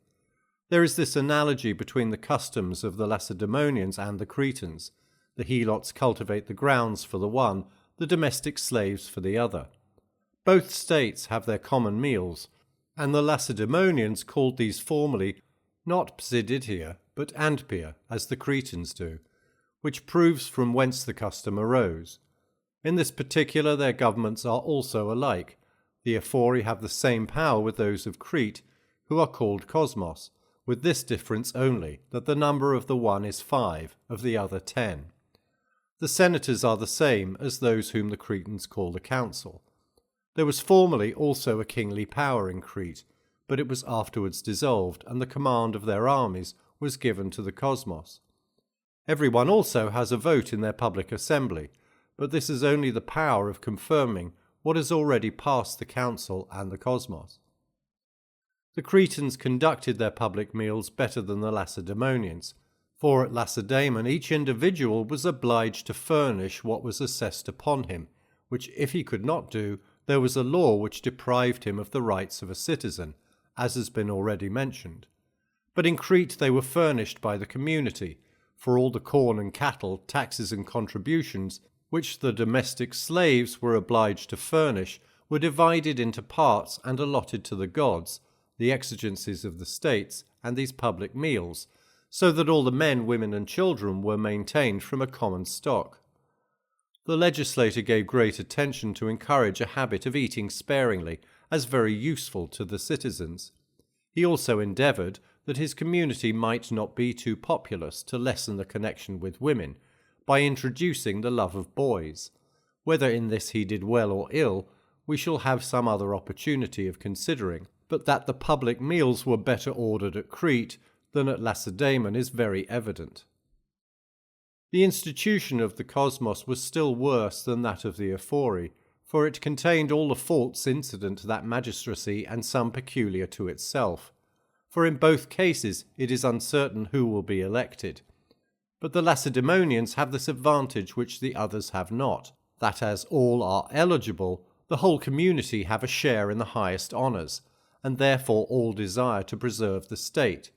S1: There is this analogy between the customs of the Lacedaemonians and the Cretans. The Helots cultivate the grounds for the one, the domestic slaves for the other. Both states have their common meals, and the Lacedaemonians called these formerly not Psiditia, but Antpia, as the Cretans do, which proves from whence the custom arose. In this particular their governments are also alike. The Ephori have the same power with those of Crete, who are called Cosmos, with this difference only, that the number of the one is 5, of the other 10. The senators are the same as those whom the Cretans call the council. There was formerly also a kingly power in Crete, but it was afterwards dissolved, and the command of their armies was given to the Cosmos. Everyone also has a vote in their public assembly, but this is only the power of confirming what has already passed the council and the Cosmos. The Cretans conducted their public meals better than the Lacedaemonians, for at Lacedaemon each individual was obliged to furnish what was assessed upon him, which if he could not do, there was a law which deprived him of the rights of a citizen, as has been already mentioned. But in Crete they were furnished by the community, for all the corn and cattle, taxes and contributions, which the domestic slaves were obliged to furnish, were divided into parts and allotted to the gods, the exigencies of the states, and these public meals, so that all the men, women, and children were maintained from a common stock. The legislator gave great attention to encourage a habit of eating sparingly as very useful to the citizens. He also endeavoured that his community might not be too populous to lessen the connection with women, by introducing the love of boys. Whether in this he did well or ill, we shall have some other opportunity of considering, but that the public meals were better ordered at Crete than at Lacedaemon is very evident. The institution of the cosmos was still worse than that of the Ephori, for it contained all the faults incident to that magistracy and some peculiar to itself. For in both cases it is uncertain who will be elected. But the Lacedaemonians have this advantage which the others have not, that as all are eligible, the whole community have a share in the highest honours, and therefore all desire to preserve the state.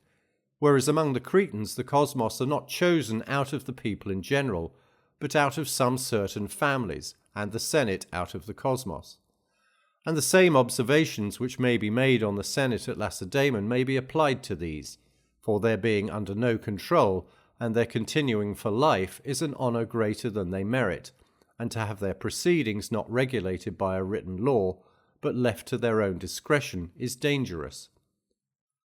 S1: Whereas among the Cretans the cosmos are not chosen out of the people in general, but out of some certain families, and the Senate out of the cosmos. And the same observations which may be made on the Senate at Lacedaemon may be applied to these, for their being under no control, and their continuing for life, is an honour greater than they merit, and to have their proceedings not regulated by a written law, but left to their own discretion, is dangerous.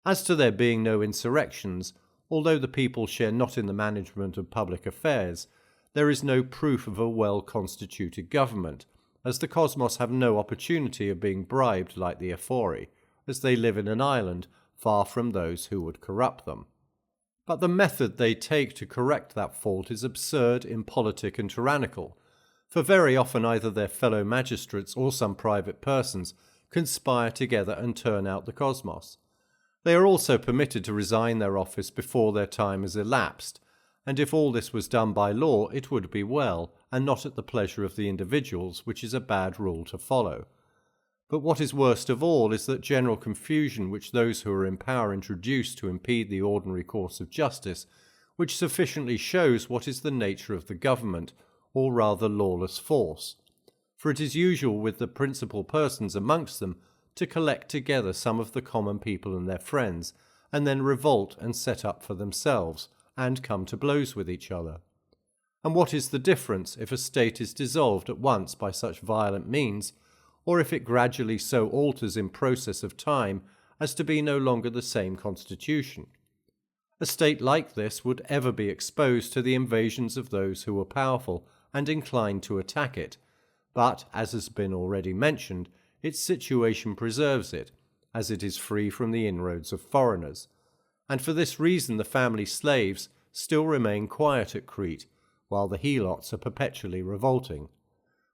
S1: As to there being no insurrections, although the people share not in the management of public affairs, there is no proof of a well-constituted government, as the cosmos have no opportunity of being bribed like the Ephori, as they live in an island far from those who would corrupt them. But the method they take to correct that fault is absurd, impolitic, and tyrannical, for very often either their fellow magistrates or some private persons conspire together and turn out the cosmos. They are also permitted to resign their office before their time has elapsed, and if all this was done by law it would be well, and not at the pleasure of the individuals, which is a bad rule to follow. But what is worst of all is that general confusion which those who are in power introduce to impede the ordinary course of justice, which sufficiently shows what is the nature of the government, or rather lawless force. For it is usual with the principal persons amongst them to collect together some of the common people and their friends, and then revolt and set up for themselves, and come to blows with each other. And what is the difference if a state is dissolved at once by such violent means, or if it gradually so alters in process of time as to be no longer the same constitution? A state like this would ever be exposed to the invasions of those who were powerful and inclined to attack it, but, as has been already mentioned, its situation preserves it, as it is free from the inroads of foreigners, and for this reason the family slaves still remain quiet at Crete, while the helots are perpetually revolting.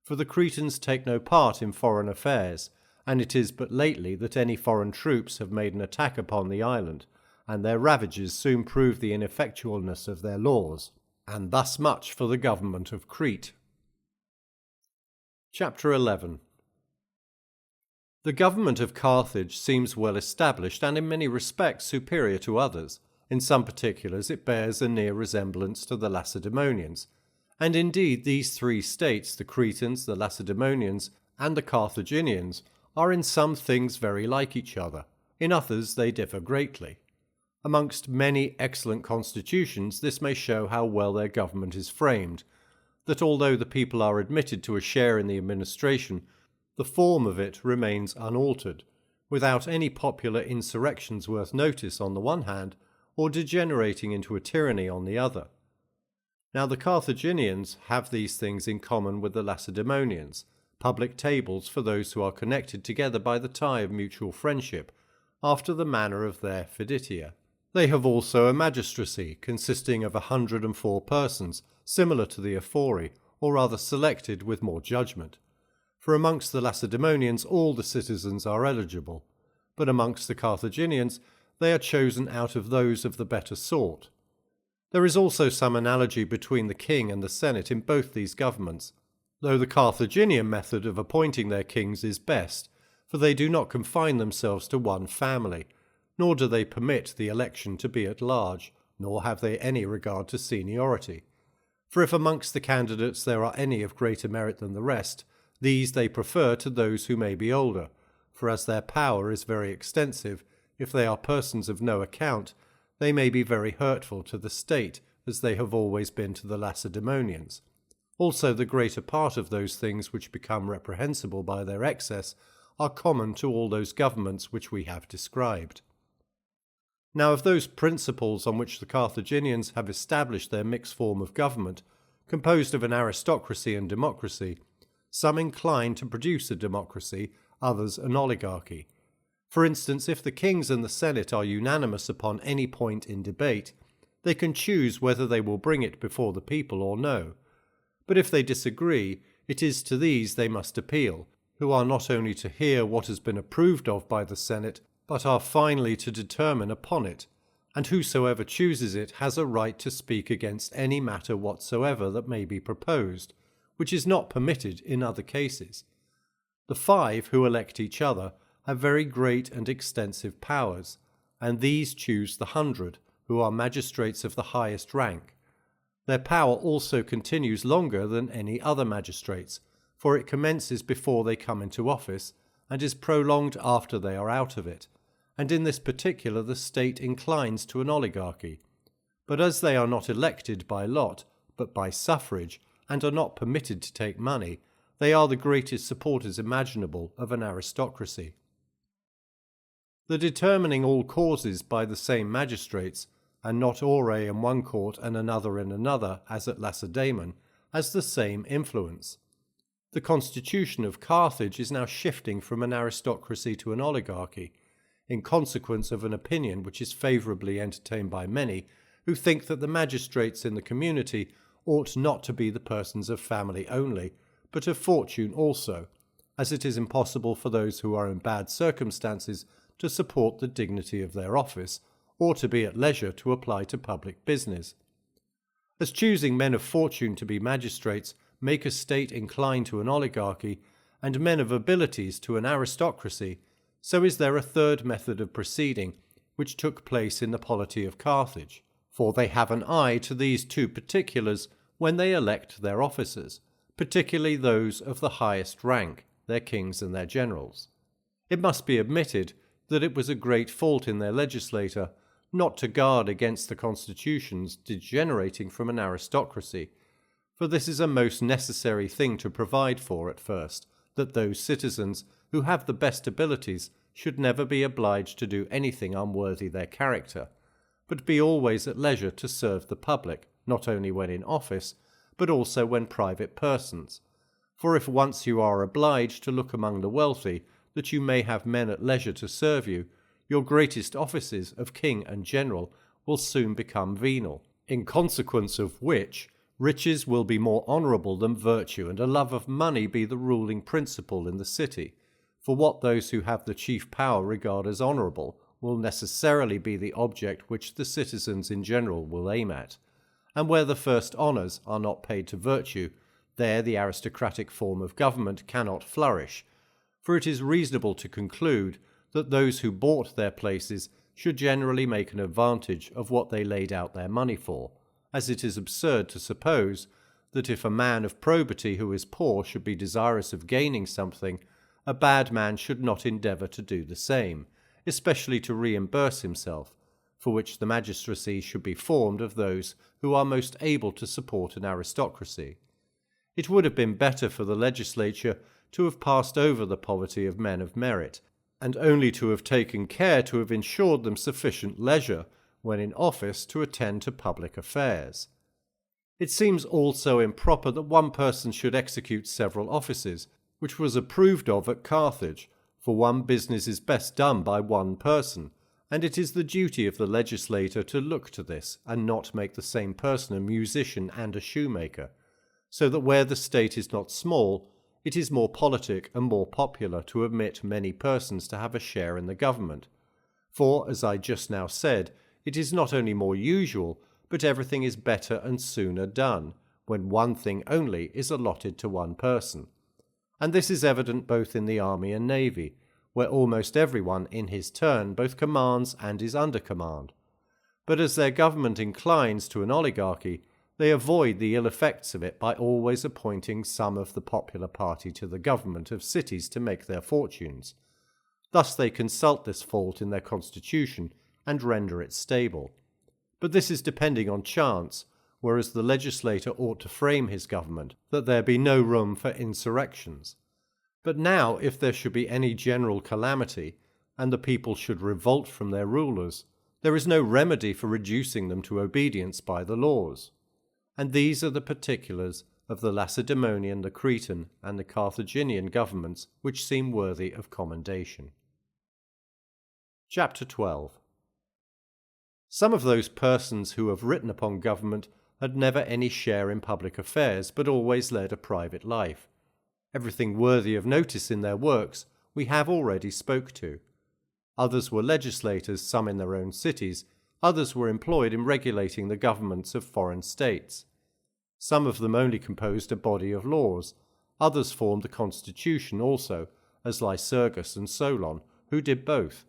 S1: For the Cretans take no part in foreign affairs, and it is but lately that any foreign troops have made an attack upon the island, and their ravages soon prove the ineffectualness of their laws. And thus much for the government of Crete. Chapter 11. The government of Carthage seems well established and in many respects superior to others. In some particulars it bears a near resemblance to the Lacedaemonians, and indeed these three states, the Cretans, the Lacedaemonians, and the Carthaginians, are in some things very like each other. In others they differ greatly. Amongst many excellent constitutions this may show how well their government is framed, that although the people are admitted to a share in the administration, the form of it remains unaltered, without any popular insurrections worth notice on the one hand, or degenerating into a tyranny on the other. Now the Carthaginians have these things in common with the Lacedaemonians: public tables for those who are connected together by the tie of mutual friendship, after the manner of their Fiditia. They have also a magistracy, consisting of 104 persons, similar to the Ephori, or rather selected with more judgment. For amongst the Lacedaemonians all the citizens are eligible, but amongst the Carthaginians they are chosen out of those of the better sort. There is also some analogy between the king and the senate in both these governments, though the Carthaginian method of appointing their kings is best, for they do not confine themselves to one family, nor do they permit the election to be at large, nor have they any regard to seniority. For if amongst the candidates there are any of greater merit than the rest, these they prefer to those who may be older, for as their power is very extensive, if they are persons of no account, they may be very hurtful to the state, as they have always been to the Lacedaemonians. Also, the greater part of those things which become reprehensible by their excess are common to all those governments which we have described. Now, of those principles on which the Carthaginians have established their mixed form of government, composed of an aristocracy and democracy, some incline to produce a democracy, others an oligarchy. For instance, if the kings and the senate are unanimous upon any point in debate, they can choose whether they will bring it before the people or no. But if they disagree, it is to these they must appeal, who are not only to hear what has been approved of by the senate, but are finally to determine upon it, and whosoever chooses it has a right to speak against any matter whatsoever that may be proposed, which is not permitted in other cases. The 5 who elect each other have very great and extensive powers, and these choose the 100, who are magistrates of the highest rank. Their power also continues longer than any other magistrates, for it commences before they come into office, and is prolonged after they are out of it, and in this particular the state inclines to an oligarchy. But as they are not elected by lot, but by suffrage, and are not permitted to take money, they are the greatest supporters imaginable of an aristocracy. The determining all causes by the same magistrates, and not ore in one court and another in another, as at Lacedaemon, has the same influence. The constitution of Carthage is now shifting from an aristocracy to an oligarchy, in consequence of an opinion which is favourably entertained by many, who think that the magistrates in the community ought not to be the persons of family only, but of fortune also, as it is impossible for those who are in bad circumstances to support the dignity of their office, or to be at leisure to apply to public business. As choosing men of fortune to be magistrates make a state incline to an oligarchy, and men of abilities to an aristocracy, so is there a third method of proceeding, which took place in the polity of Carthage, for they have an eye to these 2 particulars when they elect their officers, particularly those of the highest rank, their kings and their generals. It must be admitted that it was a great fault in their legislator not to guard against the constitutions degenerating from an aristocracy, for this is a most necessary thing to provide for at first, that those citizens who have the best abilities should never be obliged to do anything unworthy their character, but be always at leisure to serve the public, not only when in office, but also when private persons. For if once you are obliged to look among the wealthy, that you may have men at leisure to serve you, your greatest offices of king and general will soon become venal, in consequence of which riches will be more honourable than virtue, and a love of money be the ruling principle in the city. For what those who have the chief power regard as honourable will necessarily be the object which the citizens in general will aim at, and where the first honours are not paid to virtue, there the aristocratic form of government cannot flourish, for it is reasonable to conclude that those who bought their places should generally make an advantage of what they laid out their money for, as it is absurd to suppose that if a man of probity who is poor should be desirous of gaining something, a bad man should not endeavour to do the same, especially to reimburse himself, for which the magistracy should be formed of those who are most able to support an aristocracy. It would have been better for the legislature to have passed over the poverty of men of merit, and only to have taken care to have ensured them sufficient leisure, when in office, to attend to public affairs. It seems also improper that one person should execute several offices, which was approved of at Carthage, for one business is best done by one person, and it is the duty of the legislator to look to this, and not make the same person a musician and a shoemaker, so that where the state is not small, it is more politic and more popular to admit many persons to have a share in the government. For, as I just now said, it is not only more usual, but everything is better and sooner done, when one thing only is allotted to one person. And this is evident both in the army and navy, where almost everyone in his turn both commands and is under command. But as their government inclines to an oligarchy, they avoid the ill effects of it by always appointing some of the popular party to the government of cities to make their fortunes. Thus they consult this fault in their constitution and render it stable. But this is depending on chance, whereas the legislator ought to frame his government, that there be no room for insurrections. But now, if there should be any general calamity, and the people should revolt from their rulers, there is no remedy for reducing them to obedience by the laws. And these are the particulars of the Lacedaemonian, the Cretan, and the Carthaginian governments which seem worthy of commendation. Chapter 12. Some of those persons who have written upon government had never any share in public affairs, but always led a private life. Everything worthy of notice in their works we have already spoke to. Others were legislators, some in their own cities, others were employed in regulating the governments of foreign states. Some of them only composed a body of laws, others formed the constitution also, as Lycurgus and Solon, who did both.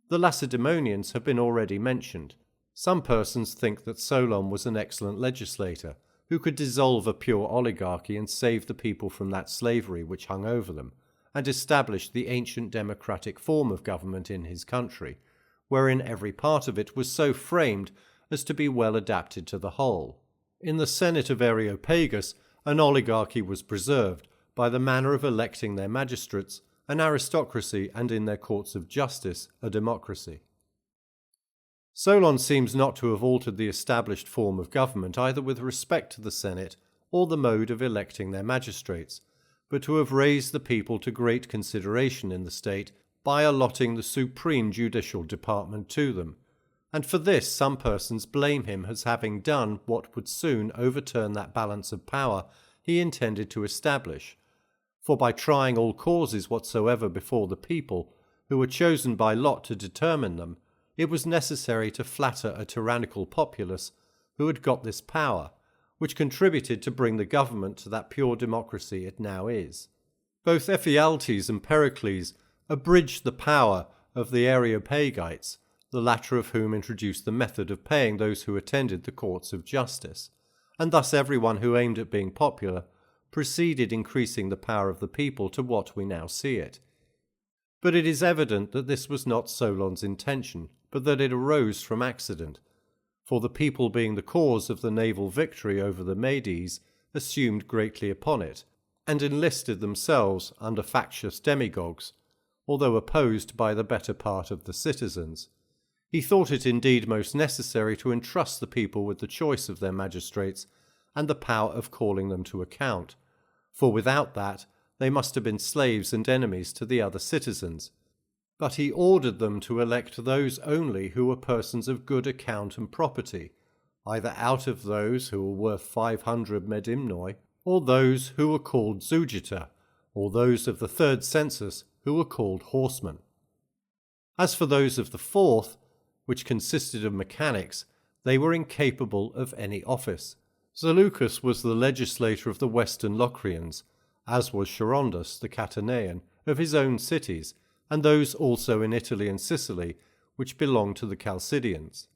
S1: The Lacedaemonians have been already mentioned. Some persons think that Solon was an excellent legislator, who could dissolve a pure oligarchy and save the people from that slavery which hung over them, and establish the ancient democratic form of government in his country, wherein every part of it was so framed as to be well adapted to the whole. In the Senate of Areopagus, an oligarchy was preserved by the manner of electing their magistrates, an aristocracy, and in their courts of justice, a democracy. Solon seems not to have altered the established form of government either with respect to the Senate or the mode of electing their magistrates, but to have raised the people to great consideration in the state by allotting the supreme judicial department to them, and for this some persons blame him as having done what would soon overturn that balance of power he intended to establish. For by trying all causes whatsoever before the people, who were chosen by lot to determine them, it was necessary to flatter a tyrannical populace who had got this power, which contributed to bring the government to that pure democracy it now is. Both Ephialtes and Pericles abridged the power of the Areopagites, the latter of whom introduced the method of paying those who attended the courts of justice, and thus everyone who aimed at being popular proceeded increasing the power of the people to what we now see it. But it is evident that this was not Solon's intention, but that it arose from accident, for the people being the cause of the naval victory over the Medes assumed greatly upon it, and enlisted themselves under factious demagogues, although opposed by the better part of the citizens. He thought it indeed most necessary to entrust the people with the choice of their magistrates and the power of calling them to account, for without that they must have been slaves and enemies to the other citizens. But he ordered them to elect those only who were persons of good account and property, either out of those who were worth 500 medimnoi, or those who were called Zugita, or those of the third census who were called horsemen. As for those of the fourth, which consisted of mechanics, they were incapable of any office. Zaleucus was the legislator of the western Locrians, as was Charondas the Catanæan of his own cities, and those also in Italy and Sicily, which belonged to the Chalcidians.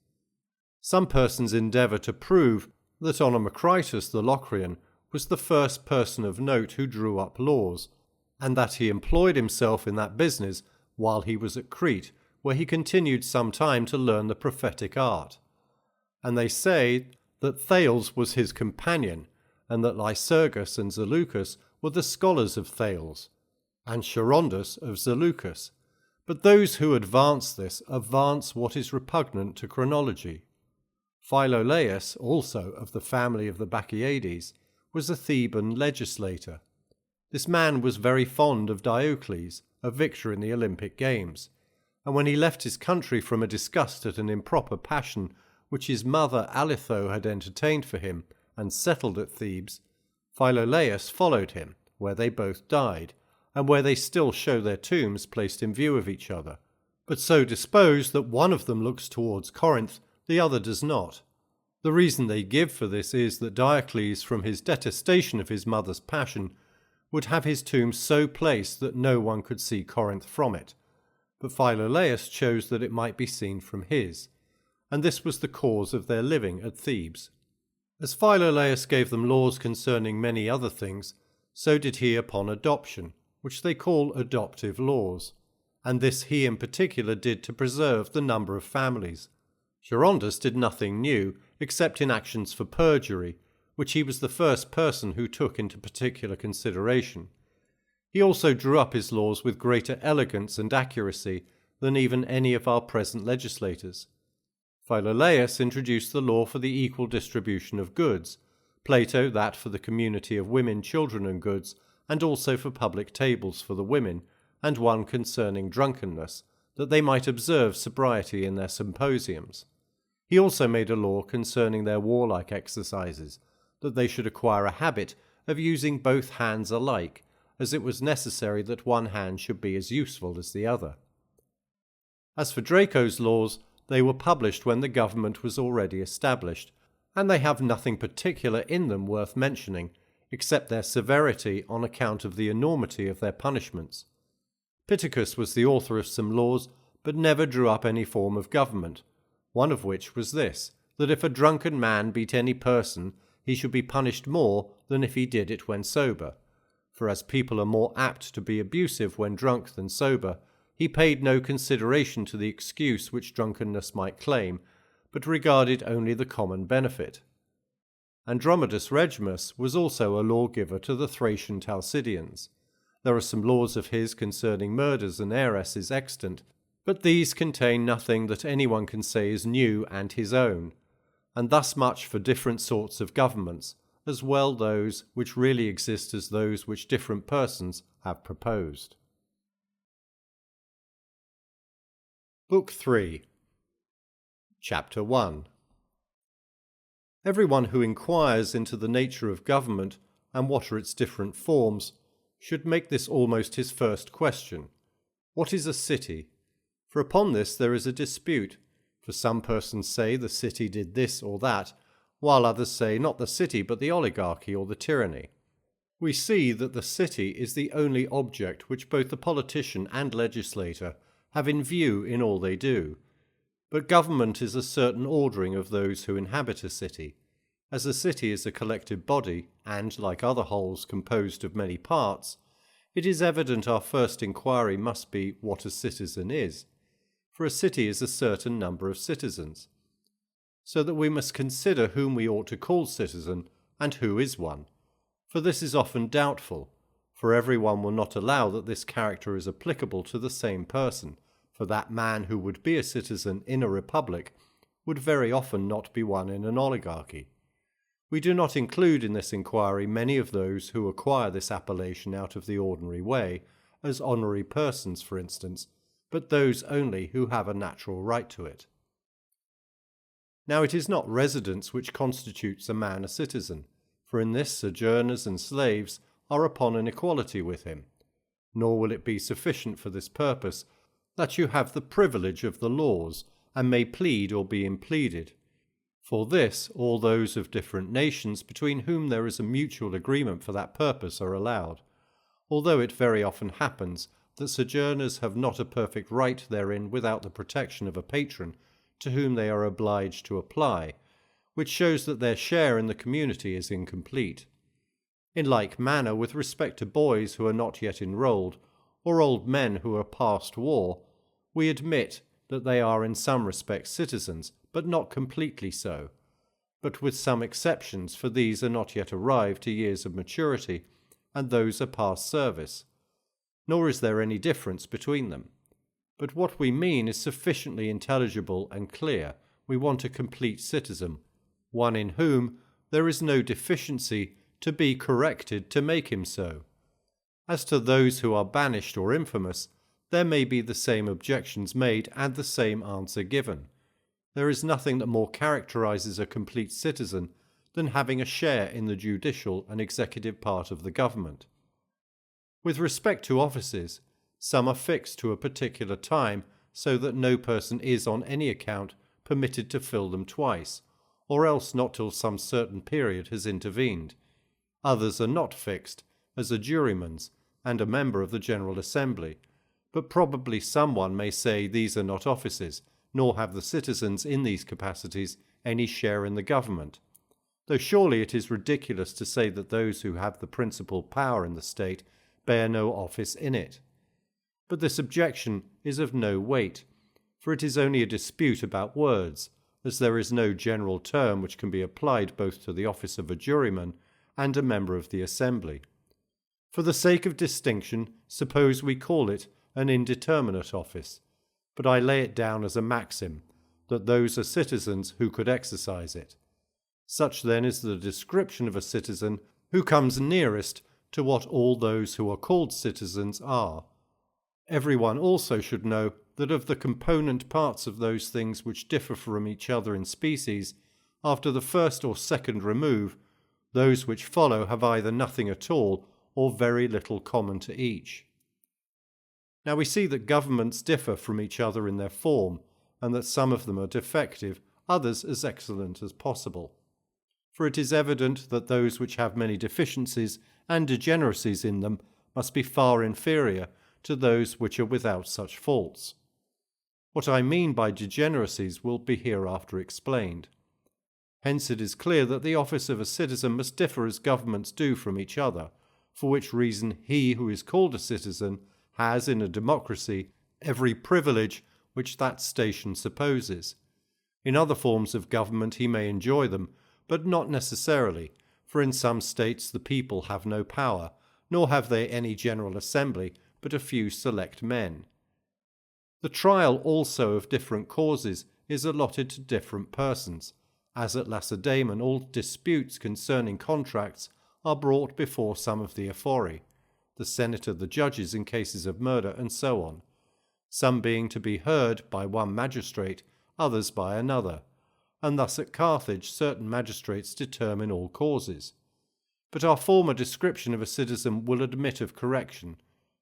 S1: Some persons endeavour to prove that Onomacritus the Locrian was the first person of note who drew up laws, and that he employed himself in that business while he was at Crete, where he continued some time to learn the prophetic art. And they say that Thales was his companion, and that Lycurgus and Zaleucus were the scholars of Thales, and Charondas of Zaleucus. But those who advance this advance what is repugnant to chronology. Philolaus, also of the family of the Bacchiades, was a Theban legislator. This man was very fond of Diocles, a victor in the Olympic Games, and when he left his country from a disgust at an improper passion which his mother Alitho had entertained for him, and settled at Thebes, Philolaus followed him, where they both died, and where they still show their tombs placed in view of each other, but so disposed that one of them looks towards Corinth, the other does not. The reason they give for this is that Diocles, from his detestation of his mother's passion, would have his tomb so placed that no one could see Corinth from it, but Philolaus chose that it might be seen from his, and this was the cause of their living at Thebes. As Philolaus gave them laws concerning many other things, so did he upon adoption, which they call adoptive laws, and this he in particular did to preserve the number of families. Charondas did nothing new, except in actions for perjury, which he was the first person who took into particular consideration. He also drew up his laws with greater elegance and accuracy than even any of our present legislators. Philolaus introduced the law for the equal distribution of goods, Plato that for the community of women, children, and goods, and also for public tables for the women, and one concerning drunkenness, that they might observe sobriety in their symposiums. He also made a law concerning their warlike exercises, that they should acquire a habit of using both hands alike, as it was necessary that one hand should be as useful as the other. As for Draco's laws, they were published when the government was already established, and they have nothing particular in them worth mentioning, except their severity on account of the enormity of their punishments. Pittacus was the author of some laws, but never drew up any form of government, one of which was this, that if a drunken man beat any person, he should be punished more than if he did it when sober. For as people are more apt to be abusive when drunk than sober, he paid no consideration to the excuse which drunkenness might claim, but regarded only the common benefit. Andromedus Regimus was also a lawgiver to the Thracian Talcidians. There are some laws of his concerning murders and heiresses extant, but these contain nothing that anyone can say is new and his own, and thus much for different sorts of governments, as well those which really exist as those which different persons have proposed. Book 3. Chapter 1. Everyone who inquires into the nature of government and what are its different forms should make this almost his first question. What is a city? For upon this there is a dispute, for some persons say the city did this or that, while others say not the city but the oligarchy or the tyranny. We see that the city is the only object which both the politician and legislator have in view in all they do. But government is a certain ordering of those who inhabit a city. As a city is a collective body, and, like other wholes, composed of many parts, it is evident our first inquiry must be what a citizen is, for a city is a certain number of citizens. So that we must consider whom we ought to call citizen, and who is one. For this is often doubtful, for every one will not allow that this character is applicable to the same person, for that man who would be a citizen in a republic would very often not be one in an oligarchy. We do not include in this inquiry many of those who acquire this appellation out of the ordinary way, as honorary persons, for instance, but those only who have a natural right to it. Now it is not residence which constitutes a man a citizen, for in this sojourners and slaves are upon an equality with him, nor will it be sufficient for this purpose that you have the privilege of the laws, and may plead or be impleaded. For this all those of different nations between whom there is a mutual agreement for that purpose are allowed, although it very often happens that sojourners have not a perfect right therein without the protection of a patron to whom they are obliged to apply, which shows that their share in the community is incomplete. In like manner with respect to boys who are not yet enrolled, or old men who are past war, we admit that they are in some respects citizens, but not completely so, but with some exceptions, for these are not yet arrived to years of maturity, and those are past service. Nor is there any difference between them. But what we mean is sufficiently intelligible and clear. We want a complete citizen, one in whom there is no deficiency to be corrected to make him so. As to those who are banished or infamous, there may be the same objections made and the same answer given. There is nothing that more characterizes a complete citizen than having a share in the judicial and executive part of the government. With respect to offices, some are fixed to a particular time, so that no person is on any account permitted to fill them twice, or else not till some certain period has intervened. Others are not fixed, as a juryman's and a member of the General Assembly, but probably someone may say these are not offices, nor have the citizens in these capacities any share in the government, though surely it is ridiculous to say that those who have the principal power in the state bear no office in it. But this objection is of no weight, for it is only a dispute about words, as there is no general term which can be applied both to the office of a juryman and a member of the assembly. For the sake of distinction, suppose we call it an indeterminate office, but I lay it down as a maxim, that those are citizens who could exercise it. Such then is the description of a citizen who comes nearest to what all those who are called citizens are. Everyone also should know that of the component parts of those things which differ from each other in species, after the first or second remove, those which follow have either nothing at all or very little common to each. Now we see that governments differ from each other in their form, and that some of them are defective, others as excellent as possible. For it is evident that those which have many deficiencies and degeneracies in them must be far inferior to those which are without such faults. What I mean by degeneracies will be hereafter explained. Hence it is clear that the office of a citizen must differ as governments do from each other, for which reason he who is called a citizen has in a democracy every privilege which that station supposes. In other forms of government he may enjoy them, but not necessarily, for in some states the people have no power, nor have they any general assembly, but a few select men. The trial also of different causes is allotted to different persons, as at Lacedaemon all disputes concerning contracts are brought before some of the ephori, the senate of the judges in cases of murder, and so on, some being to be heard by one magistrate, others by another, and thus at Carthage certain magistrates determine all causes. But our former description of a citizen will admit of correction,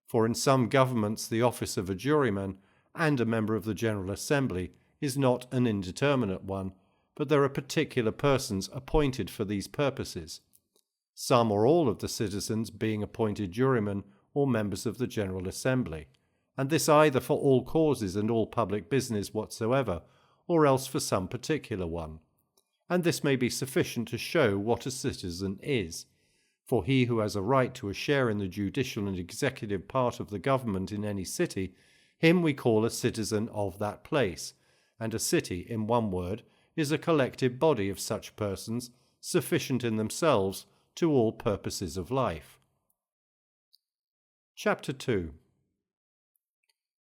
S1: for in some governments the office of a juryman and a member of the General Assembly is not an indeterminate one, but there are particular persons appointed for these purposes, some or all of the citizens being appointed jurymen or members of the General Assembly, and this either for all causes and all public business whatsoever, or else for some particular one. And this may be sufficient to show what a citizen is, for he who has a right to a share in the judicial and executive part of the government in any city, him we call a citizen of that place, and a city, in one word, is a collective body of such persons, sufficient in themselves to all purposes of life. Chapter 2.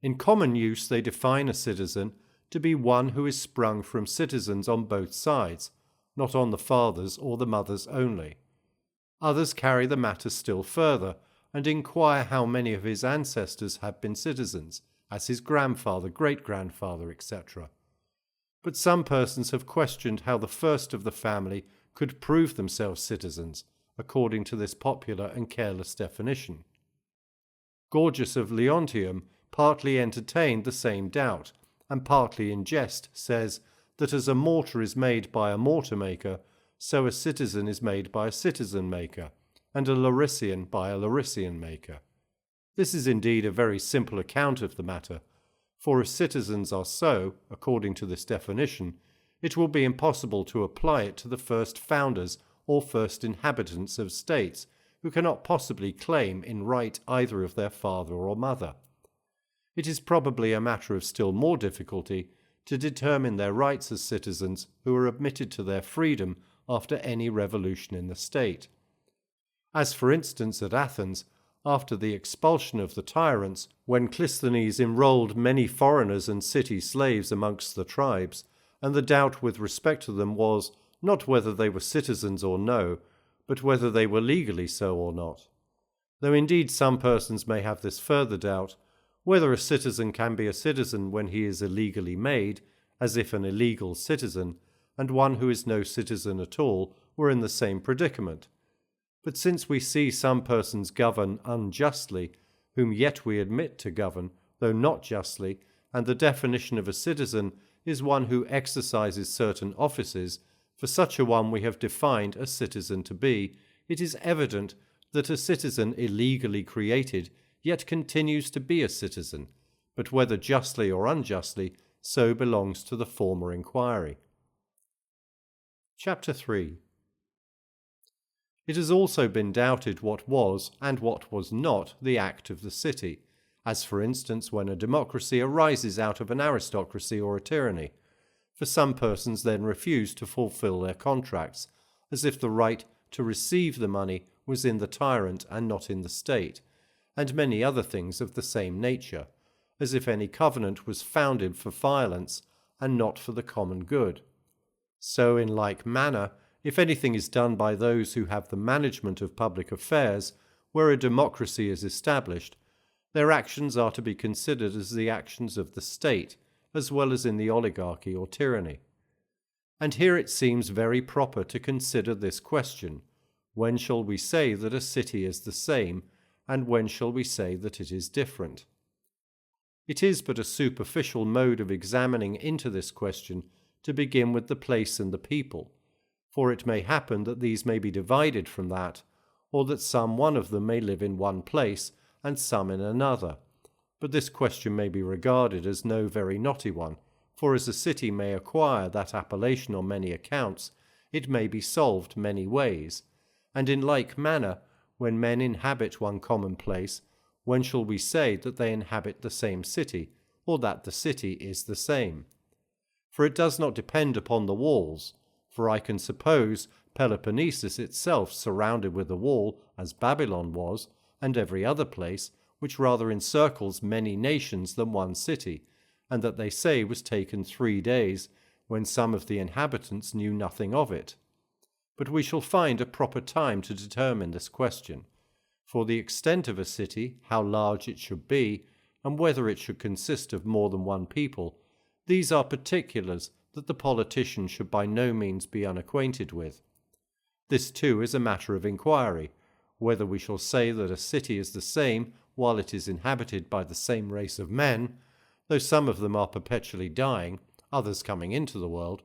S1: In common use they define a citizen to be one who is sprung from citizens on both sides, not on the father's or the mother's only. Others carry the matter still further, and inquire how many of his ancestors have been citizens, as his grandfather, great-grandfather, etc. But some persons have questioned how the first of the family could prove themselves citizens, according to this popular and careless definition. Gorgias of Leontium partly entertained the same doubt, and partly in jest says that as a mortar is made by a mortar-maker, so a citizen is made by a citizen-maker, and a Larician by a Larician-maker. This is indeed a very simple account of the matter, for if citizens are so, according to this definition, it will be impossible to apply it to the first founders or first inhabitants of states, who cannot possibly claim in right either of their father or mother. It is probably a matter of still more difficulty to determine their rights as citizens who are admitted to their freedom after any revolution in the state. As for instance at Athens, after the expulsion of the tyrants, when Clisthenes enrolled many foreigners and city slaves amongst the tribes, and the doubt with respect to them was, not whether they were citizens or no, but whether they were legally so or not. Though indeed some persons may have this further doubt, whether a citizen can be a citizen when he is illegally made, as if an illegal citizen, and one who is no citizen at all were in the same predicament. But since we see some persons govern unjustly, whom yet we admit to govern, though not justly, and the definition of a citizen is one who exercises certain offices, for such a one we have defined a citizen to be, it is evident that a citizen illegally created yet continues to be a citizen, but whether justly or unjustly, so belongs to the former inquiry. Chapter 3. It has also been doubted what was and what was not the act of the city, as for instance when a democracy arises out of an aristocracy or a tyranny. for some persons then refused to fulfill their contracts, as if the right to receive the money was in the tyrant and not in the state, and many other things of the same nature, as if any covenant was founded for violence and not for the common good. So in like manner, if anything is done by those who have the management of public affairs, where a democracy is established, their actions are to be considered as the actions of the state, as well as in the oligarchy or tyranny. And here it seems very proper to consider this question: when shall we say that a city is the same, and when shall we say that it is different? It is but a superficial mode of examining into this question to begin with the place and the people, for it may happen that these may be divided from that, or that some one of them may live in one place and some in another. But this question may be regarded as no very knotty one, for as a city may acquire that appellation on many accounts, it may be solved many ways. And in like manner, when men inhabit one common place, when shall we say that they inhabit the same city, or that the city is the same? For it does not depend upon the walls, for I can suppose Peloponnesus itself surrounded with a wall, as Babylon was, and every other place, which rather encircles many nations than one city, and that they say was taken 3 days, when some of the inhabitants knew nothing of it. But we shall find a proper time to determine this question. For the extent of a city, how large it should be, and whether it should consist of more than one people, these are particulars that the politician should by no means be unacquainted with. This too is a matter of inquiry, whether we shall say that a city is the same while it is inhabited by the same race of men, though some of them are perpetually dying, others coming into the world,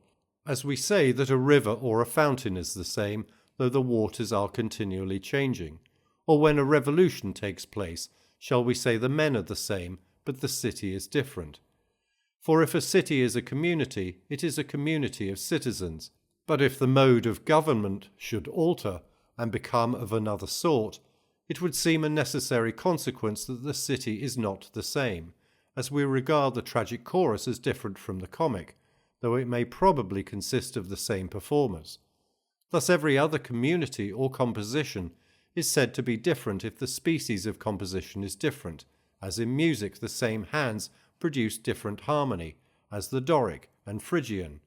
S1: as we say that a river or a fountain is the same, though the waters are continually changing. Or when a revolution takes place, shall we say the men are the same, but the city is different? For if a city is a community, it is a community of citizens. But if the mode of government should alter and become of another sort, it would seem a necessary consequence that the city is not the same, as we regard the tragic chorus as different from the comic, though it may probably consist of the same performers. Thus every other community or composition is said to be different if the species of composition is different, as in music the same hands produce different harmony, as the Doric and Phrygian.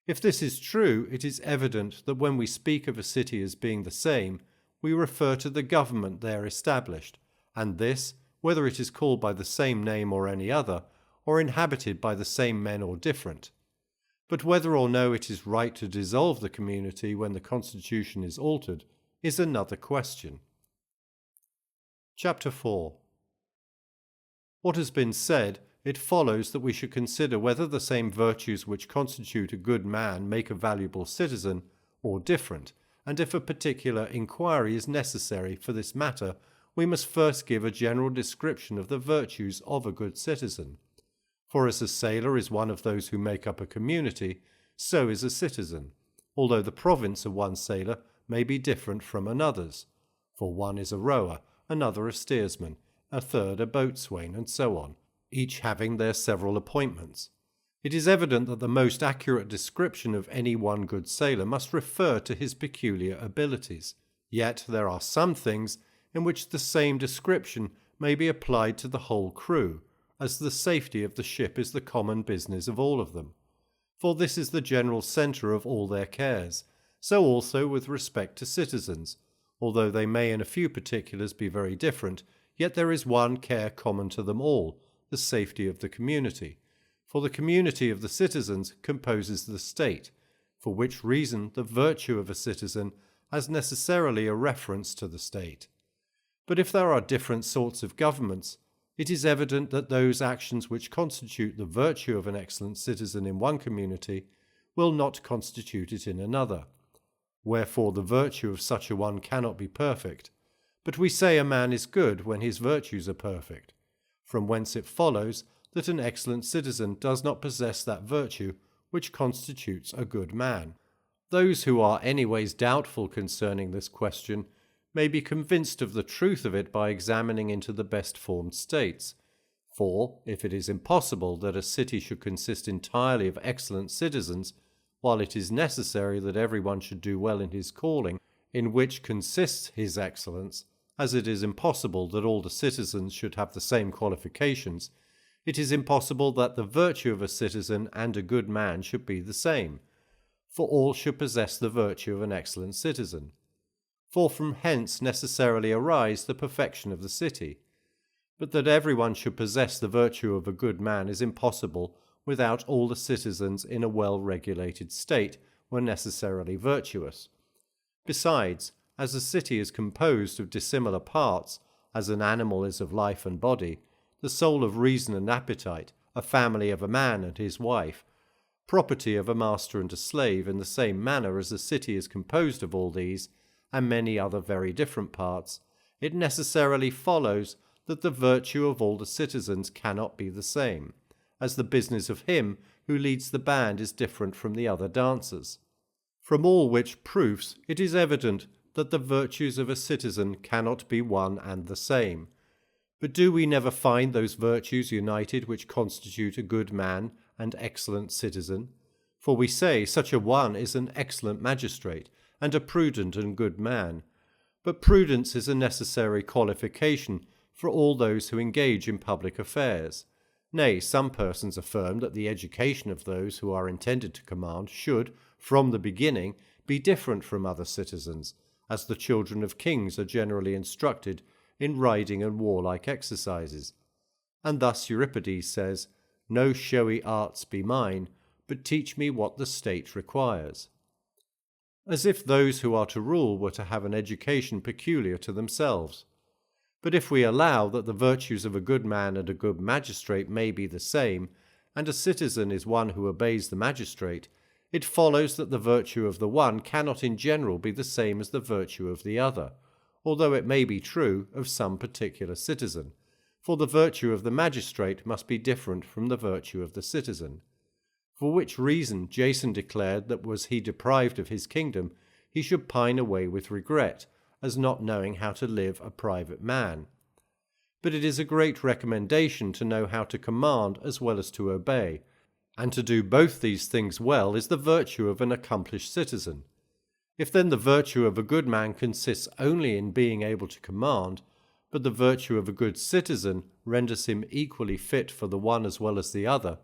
S1: If this is true, it is evident that when we speak of a city as being the same, we refer to the government there established, and this, whether it is called by the same name or any other, or inhabited by the same men or different. But whether or no it is right to dissolve the community when the constitution is altered is another question. Chapter 4. What has been said, it follows that we should consider whether the same virtues which constitute a good man make a valuable citizen, or different, and if a particular inquiry is necessary for this matter, we must first give a general description of the virtues of a good citizen. For as a sailor is one of those who make up a community, so is a citizen, although the province of one sailor may be different from another's. For one is a rower, another a steersman, a third a boatswain, and so on, each having their several appointments. It is evident that the most accurate description of any one good sailor must refer to his peculiar abilities. Yet there are some things in which the same description may be applied to the whole crew, as the safety of the ship is the common business of all of them. For this is the general centre of all their cares. So also with respect to citizens. Although they may in a few particulars be very different, yet there is one care common to them all, the safety of the community. For the community of the citizens composes the state, for which reason the virtue of a citizen has necessarily a reference to the state. But if there are different sorts of governments, it is evident that those actions which constitute the virtue of an excellent citizen in one community will not constitute it in another. Wherefore the virtue of such a one cannot be perfect. But we say a man is good when his virtues are perfect, from whence it follows that an excellent citizen does not possess that virtue which constitutes a good man. Those who are anyways doubtful concerning this question may be convinced of the truth of it by examining into the best formed states. For, if it is impossible that a city should consist entirely of excellent citizens, while it is necessary that everyone should do well in his calling, in which consists his excellence, as it is impossible that all the citizens should have the same qualifications, it is impossible that the virtue of a citizen and a good man should be the same, for all should possess the virtue of an excellent citizen. For from hence necessarily arise the perfection of the city. But that everyone should possess the virtue of a good man is impossible without all the citizens in a well-regulated state were necessarily virtuous. Besides, as a city is composed of dissimilar parts, as an animal is of life and body, the soul of reason and appetite, a family of a man and his wife, property of a master and a slave, in the same manner as a city is composed of all these, and many other very different parts, it necessarily follows that the virtue of all the citizens cannot be the same, as the business of him who leads the band is different from the other dancers. From all which proofs it is evident that the virtues of a citizen cannot be one and the same. But do we never find those virtues united which constitute a good man and excellent citizen? For we say such a one is an excellent magistrate, and a prudent and good man. But prudence is a necessary qualification for all those who engage in public affairs. Nay, some persons affirm that the education of those who are intended to command should, from the beginning, be different from other citizens, as the children of kings are generally instructed in riding and warlike exercises. And thus Euripides says, "No showy arts be mine, but teach me what the state requires." As if those who are to rule were to have an education peculiar to themselves. But if we allow that the virtues of a good man and a good magistrate may be the same, and a citizen is one who obeys the magistrate, it follows that the virtue of the one cannot in general be the same as the virtue of the other, although it may be true of some particular citizen, for the virtue of the magistrate must be different from the virtue of the citizen. For which reason Jason declared that was he deprived of his kingdom, he should pine away with regret, as not knowing how to live a private man. But it is a great recommendation to know how to command as well as to obey, and to do both these things well is the virtue of an accomplished citizen. If then the virtue of a good man consists only in being able to command, but the virtue of a good citizen renders him equally fit for the one as well as the other,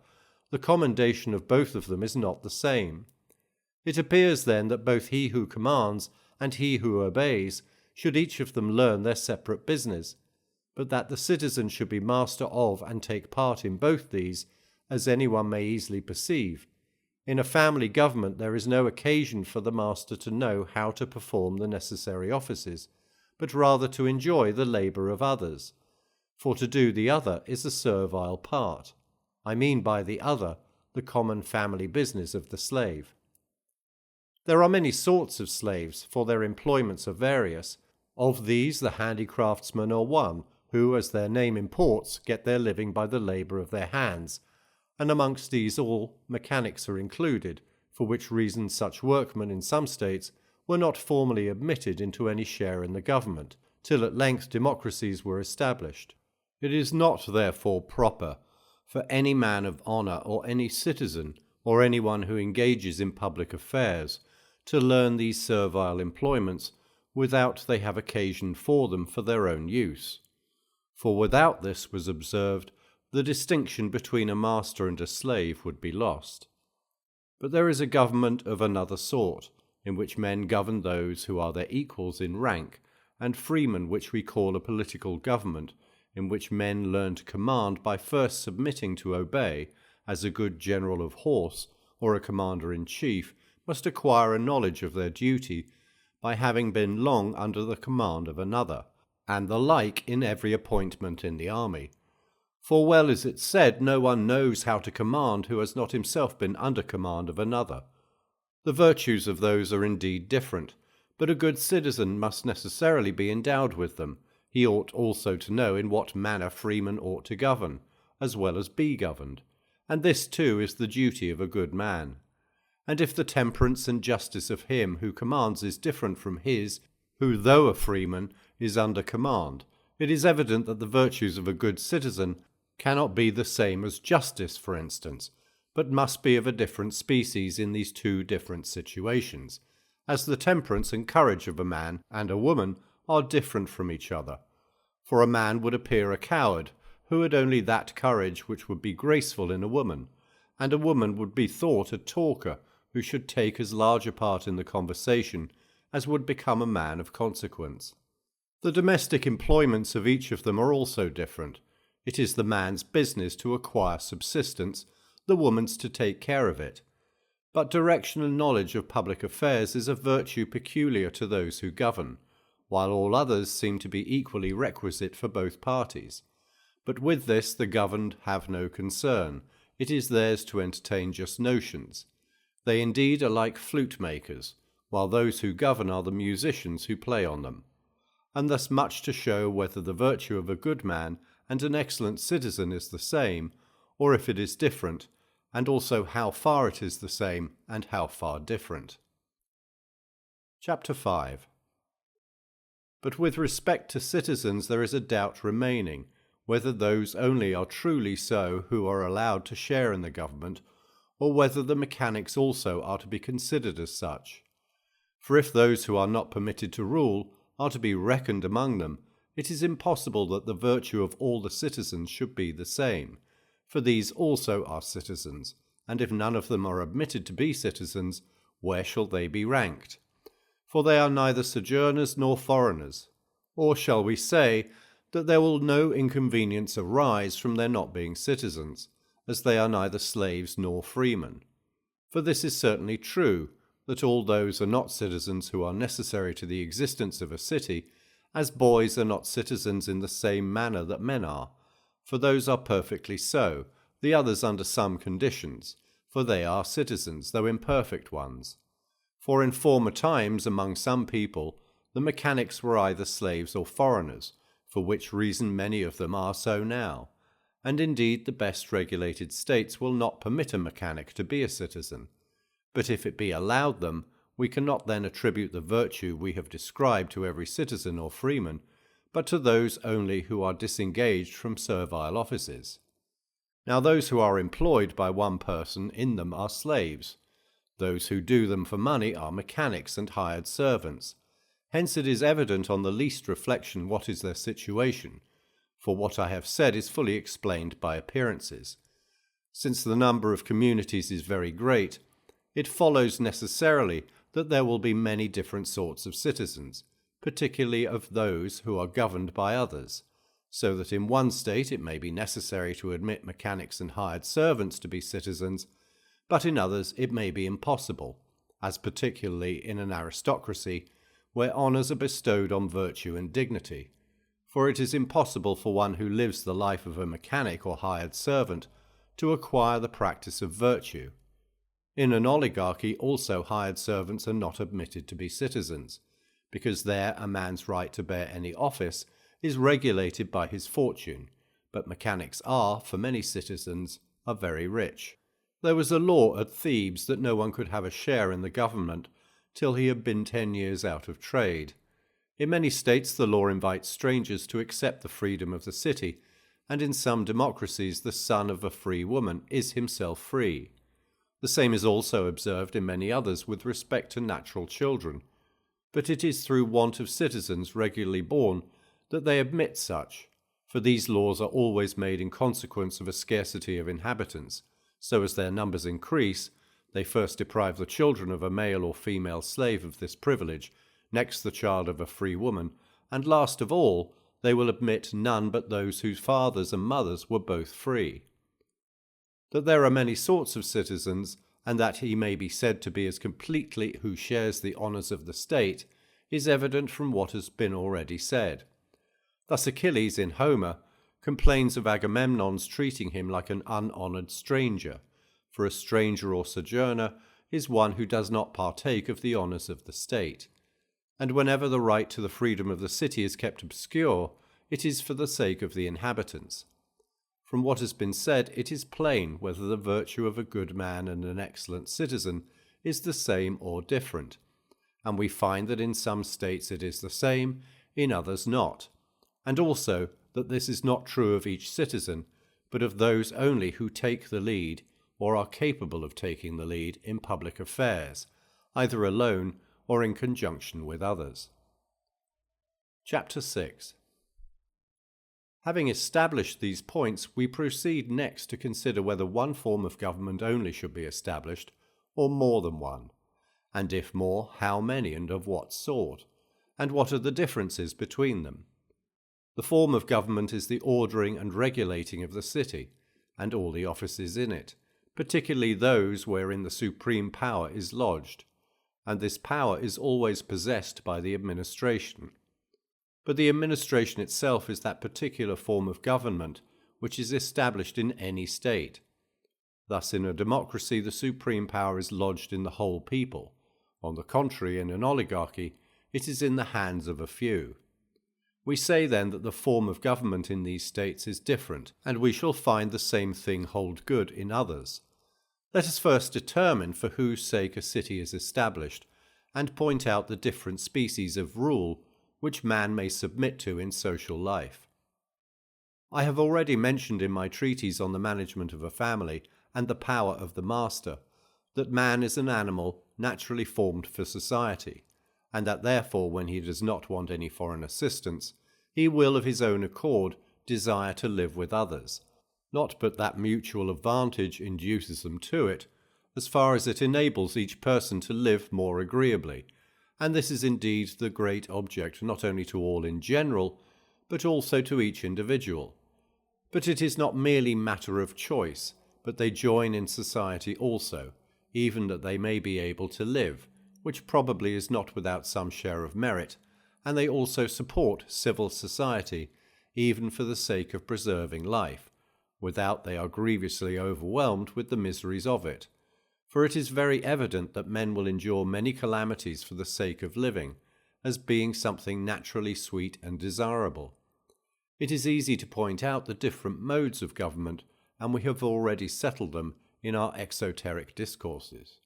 S1: the commendation of both of them is not the same. It appears then that both he who commands and he who obeys should each of them learn their separate business, but that the citizen should be master of and take part in both these, as anyone may easily perceive. In a family government there is no occasion for the master to know how to perform the necessary offices, but rather to enjoy the labour of others. For to do the other is a servile part. I mean by the other the common family business of the slave. There are many sorts of slaves, for their employments are various. Of these the handicraftsmen are one, who, as their name imports, get their living by the labour of their hands, and amongst these all mechanics are included, for which reason such workmen in some states were not formally admitted into any share in the government, till at length democracies were established. It is not therefore proper for any man of honour or any citizen, or anyone who engages in public affairs, to learn these servile employments without they have occasion for them for their own use. For without this was observed, the distinction between a master and a slave would be lost. But there is a government of another sort, in which men govern those who are their equals in rank, and freemen, which we call a political government, in which men learn to command by first submitting to obey, as a good general of horse, or a commander-in-chief, must acquire a knowledge of their duty by having been long under the command of another, and the like in every appointment in the army. For well is it said, no one knows how to command who has not himself been under command of another. The virtues of those are indeed different, but a good citizen must necessarily be endowed with them. He ought also to know in what manner freemen ought to govern, as well as be governed, and this too is the duty of a good man. And if the temperance and justice of him who commands is different from his, who though a freeman is under command, it is evident that the virtues of a good citizen cannot be the same as justice, for instance, but must be of a different species in these two different situations, as the temperance and courage of a man and a woman are different from each other. For a man would appear a coward who had only that courage which would be graceful in a woman, and a woman would be thought a talker who should take as large a part in the conversation as would become a man of consequence. The domestic employments of each of them are also different. It is the man's business to acquire subsistence, the woman's to take care of it. But direction and knowledge of public affairs is a virtue peculiar to those who govern, while all others seem to be equally requisite for both parties. But with this the governed have no concern. It is theirs to entertain just notions. They indeed are like flute makers, while those who govern are the musicians who play on them. And thus much to show whether the virtue of a good man and an excellent citizen is the same, or if it is different, and also how far it is the same and how far different. Chapter 5. But with respect to citizens there is a doubt remaining, whether those only are truly so who are allowed to share in the government, or whether the mechanics also are to be considered as such. For if those who are not permitted to rule are to be reckoned among them, it is impossible that the virtue of all the citizens should be the same, for these also are citizens, and if none of them are admitted to be citizens, where shall they be ranked? For they are neither sojourners nor foreigners. Or shall we say that there will no inconvenience arise from their not being citizens, as they are neither slaves nor freemen? For this is certainly true, that all those are not citizens who are necessary to the existence of a city, as boys are not citizens in the same manner that men are, for those are perfectly so, the others under some conditions, for they are citizens, though imperfect ones. For in former times among some people the mechanics were either slaves or foreigners, for which reason many of them are so now, and indeed the best regulated states will not permit a mechanic to be a citizen. But if it be allowed them, we cannot then attribute the virtue we have described to every citizen or freeman, but to those only who are disengaged from servile offices. Now those who are employed by one person in them are slaves. Those who do them for money are mechanics and hired servants. Hence it is evident on the least reflection what is their situation, for what I have said is fully explained by appearances. Since the number of communities is very great, it follows necessarily that there will be many different sorts of citizens, particularly of those who are governed by others, so that in one state it may be necessary to admit mechanics and hired servants to be citizens, but in others it may be impossible, as particularly in an aristocracy, where honours are bestowed on virtue and dignity, for it is impossible for one who lives the life of a mechanic or hired servant to acquire the practice of virtue. In an oligarchy also hired servants are not admitted to be citizens, because there a man's right to bear any office is regulated by his fortune, but mechanics are, for many citizens, are very rich. There was a law at Thebes that no one could have a share in the government till he had been 10 years out of trade. In many states the law invites strangers to accept the freedom of the city, and in some democracies the son of a free woman is himself free. The same is also observed in many others with respect to natural children, but it is through want of citizens regularly born that they admit such, for these laws are always made in consequence of a scarcity of inhabitants, so as their numbers increase, they first deprive the children of a male or female slave of this privilege, next the child of a free woman, and last of all, they will admit none but those whose fathers and mothers were both free. That there are many sorts of citizens, and that he may be said to be as completely who shares the honours of the state, is evident from what has been already said. Thus Achilles in Homer complains of Agamemnon's treating him like an unhonoured stranger, for a stranger or sojourner is one who does not partake of the honours of the state. And whenever the right to the freedom of the city is kept obscure, it is for the sake of the inhabitants. From what has been said, it is plain whether the virtue of a good man and an excellent citizen is the same or different, and we find that in some states it is the same, in others not, and also that this is not true of each citizen, but of those only who take the lead or are capable of taking the lead in public affairs, either alone or in conjunction with others. Chapter 6. Having established these points, we proceed next to consider whether one form of government only should be established, or more than one, and if more, how many and of what sort, and what are the differences between them. The form of government is the ordering and regulating of the city, and all the offices in it, particularly those wherein the supreme power is lodged, and this power is always possessed by the administration. But the administration itself is that particular form of government which is established in any state. Thus, in a democracy, the supreme power is lodged in the whole people. On the contrary, in an oligarchy, it is in the hands of a few. We say then that the form of government in these states is different, and we shall find the same thing hold good in others. Let us first determine for whose sake a city is established, and point out the different species of rule which man may submit to in social life. I have already mentioned in my treatise on the management of a family and the power of the master, that man is an animal naturally formed for society, and that therefore when he does not want any foreign assistance, he will of his own accord desire to live with others, not but that mutual advantage induces them to it, as far as it enables each person to live more agreeably, and this is indeed the great object not only to all in general, but also to each individual. But it is not merely matter of choice, but they join in society also, even that they may be able to live, which probably is not without some share of merit, and they also support civil society, even for the sake of preserving life, without they are grievously overwhelmed with the miseries of it. For it is very evident that men will endure many calamities for the sake of living, as being something naturally sweet and desirable. It is easy to point out the different modes of government, and we have already settled them in our exoteric discourses.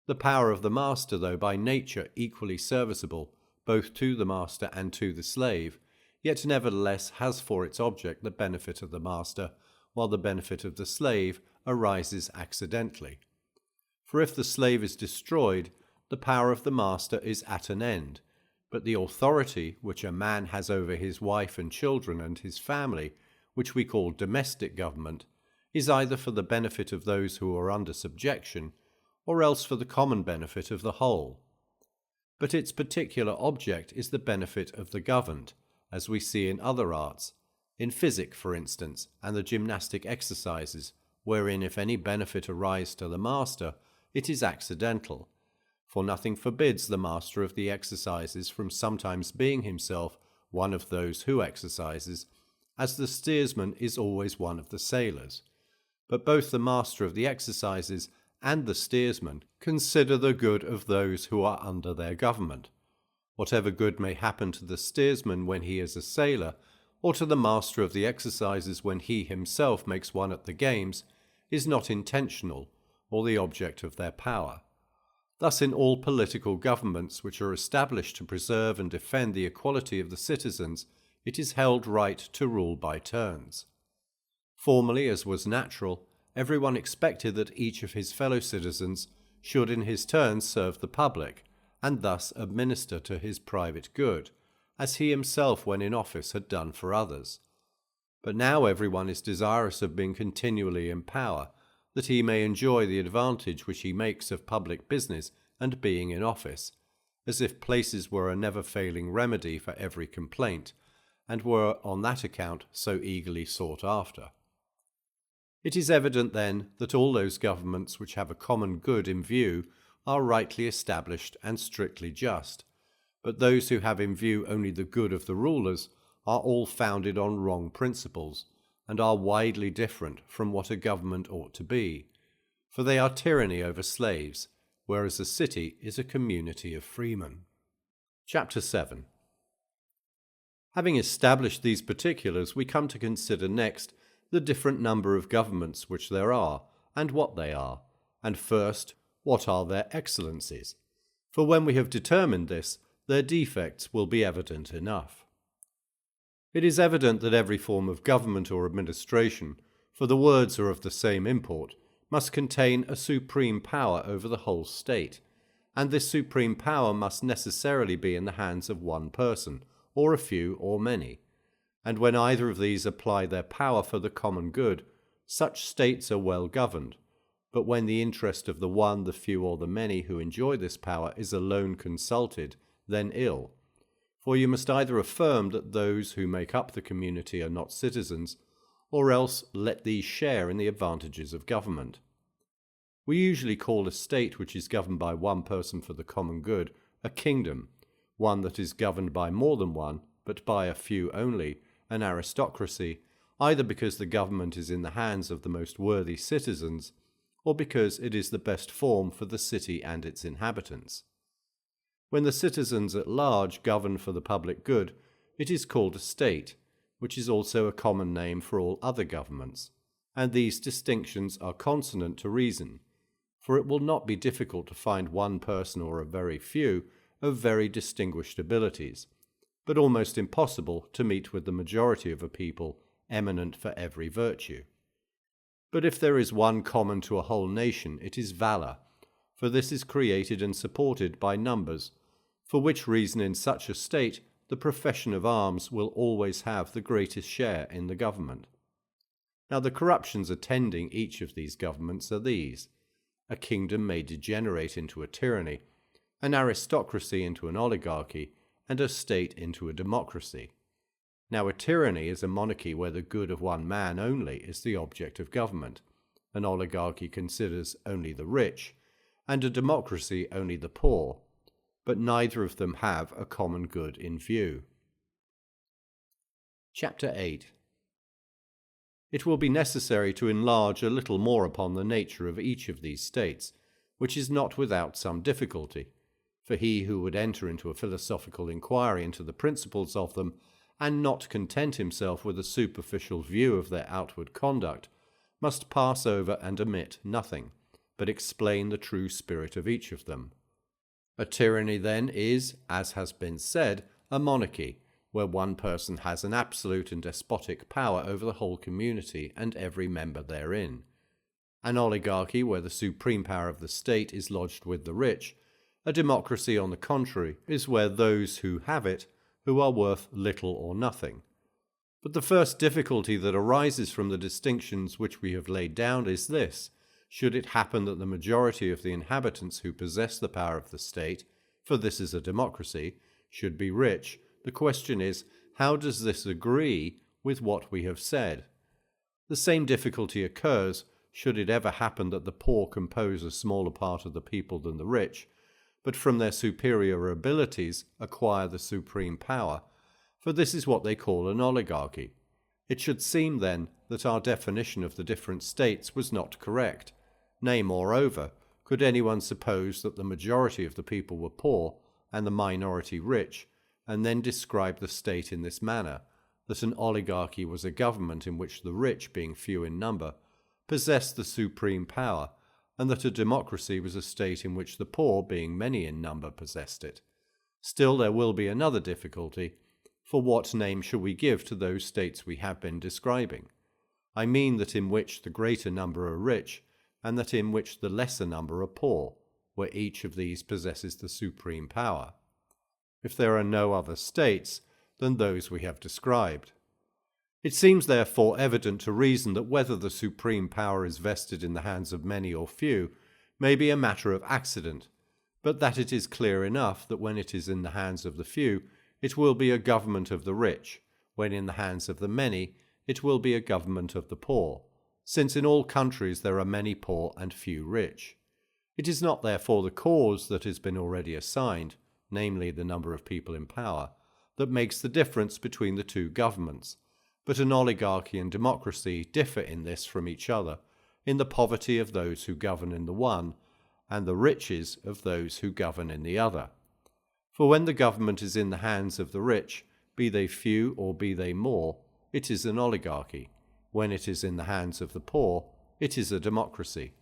S1: The power of the master, though by nature equally serviceable both to the master and to the slave, yet nevertheless has for its object the benefit of the master, while the benefit of the slave arises accidentally. For if the slave is destroyed, the power of the master is at an end, but the authority which a man has over his wife and children and his family, which we call domestic government, is either for the benefit of those who are under subjection, or else for the common benefit of the whole. But its particular object is the benefit of the governed, as we see in other arts, in physic, for instance, and the gymnastic exercises, wherein if any benefit arise to the master, it is accidental, for nothing forbids the master of the exercises from sometimes being himself one of those who exercises, as the steersman is always one of the sailors. But both the master of the exercises and the steersman consider the good of those who are under their government. Whatever good may happen to the steersman when he is a sailor, or to the master of the exercises when he himself makes one at the games, is not intentional, or the object of their power. Thus in all political governments which are established to preserve and defend the equality of the citizens, it is held right to rule by turns. Formerly, as was natural, everyone expected that each of his fellow citizens should in his turn serve the public, and thus administer to his private good, as he himself when in office had done for others. But now everyone is desirous of being continually in power, that he may enjoy the advantage which he makes of public business and being in office, as if places were a never-failing remedy for every complaint, and were on that account so eagerly sought after. It is evident then that all those governments which have a common good in view are rightly established and strictly just, but those who have in view only the good of the rulers are all founded on wrong principles, and are widely different from what a government ought to be, for they are tyranny over slaves, whereas a city is a community of freemen. Chapter 7. Having established these particulars, we come to consider next the different number of governments which there are, and what they are, and first, what are their excellencies. For when we have determined this, their defects will be evident enough. It is evident that every form of government or administration, for the words are of the same import, must contain a supreme power over the whole state, and this supreme power must necessarily be in the hands of one person, or a few, or many. And when either of these apply their power for the common good, such states are well governed. But when the interest of the one, the few, or the many who enjoy this power is alone consulted, then ill. For you must either affirm that those who make up the community are not citizens, or else let these share in the advantages of government. We usually call a state which is governed by one person for the common good a kingdom, one that is governed by more than one, but by a few only, an aristocracy, either because the government is in the hands of the most worthy citizens, or because it is the best form for the city and its inhabitants. When the citizens at large govern for the public good, it is called a state, which is also a common name for all other governments, and these distinctions are consonant to reason, for it will not be difficult to find one person or a very few of very distinguished abilities, but almost impossible to meet with the majority of a people eminent for every virtue. But if there is one common to a whole nation, it is valour, for this is created and supported by numbers, for which reason in such a state the profession of arms will always have the greatest share in the government. Now the corruptions attending each of these governments are these: a kingdom may degenerate into a tyranny, an aristocracy into an oligarchy, and a state into a democracy. Now a tyranny is a monarchy where the good of one man only is the object of government, an oligarchy considers only the rich, and a democracy only the poor, but neither of them have a common good in view. Chapter 8. It will be necessary to enlarge a little more upon the nature of each of these states, which is not without some difficulty, for he who would enter into a philosophical inquiry into the principles of them, and not content himself with a superficial view of their outward conduct, must pass over and omit nothing, but explain the true spirit of each of them. A tyranny, then, is, as has been said, a monarchy, where one person has an absolute and despotic power over the whole community and every member therein. An oligarchy, where the supreme power of the state is lodged with the rich. A democracy, on the contrary, is where those who have it, who are worth little or nothing. But the first difficulty that arises from the distinctions which we have laid down is this: should it happen that the majority of the inhabitants who possess the power of the state, for this is a democracy, should be rich, the question is, how does this agree with what we have said? The same difficulty occurs, should it ever happen that the poor compose a smaller part of the people than the rich, but from their superior abilities acquire the supreme power, for this is what they call an oligarchy. It should seem, then, that our definition of the different states was not correct. Nay, moreover, could anyone suppose that the majority of the people were poor, and the minority rich, and then describe the state in this manner, that an oligarchy was a government in which the rich, being few in number, possessed the supreme power, and that a democracy was a state in which the poor, being many in number, possessed it? Still there will be another difficulty, for what name shall we give to those states we have been describing? I mean that in which the greater number are rich, and that in which the lesser number are poor, where each of these possesses the supreme power, if there are no other states than those we have described. It seems therefore evident to reason that whether the supreme power is vested in the hands of many or few may be a matter of accident, but that it is clear enough that when it is in the hands of the few, it will be a government of the rich, when in the hands of the many, it will be a government of the poor, since in all countries there are many poor and few rich. It is not therefore the cause that has been already assigned, namely the number of people in power, that makes the difference between the two governments, but an oligarchy and democracy differ in this from each other, in the poverty of those who govern in the one, and the riches of those who govern in the other. For when the government is in the hands of the rich, be they few or be they more, it is an oligarchy. When it is in the hands of the poor, it is a democracy.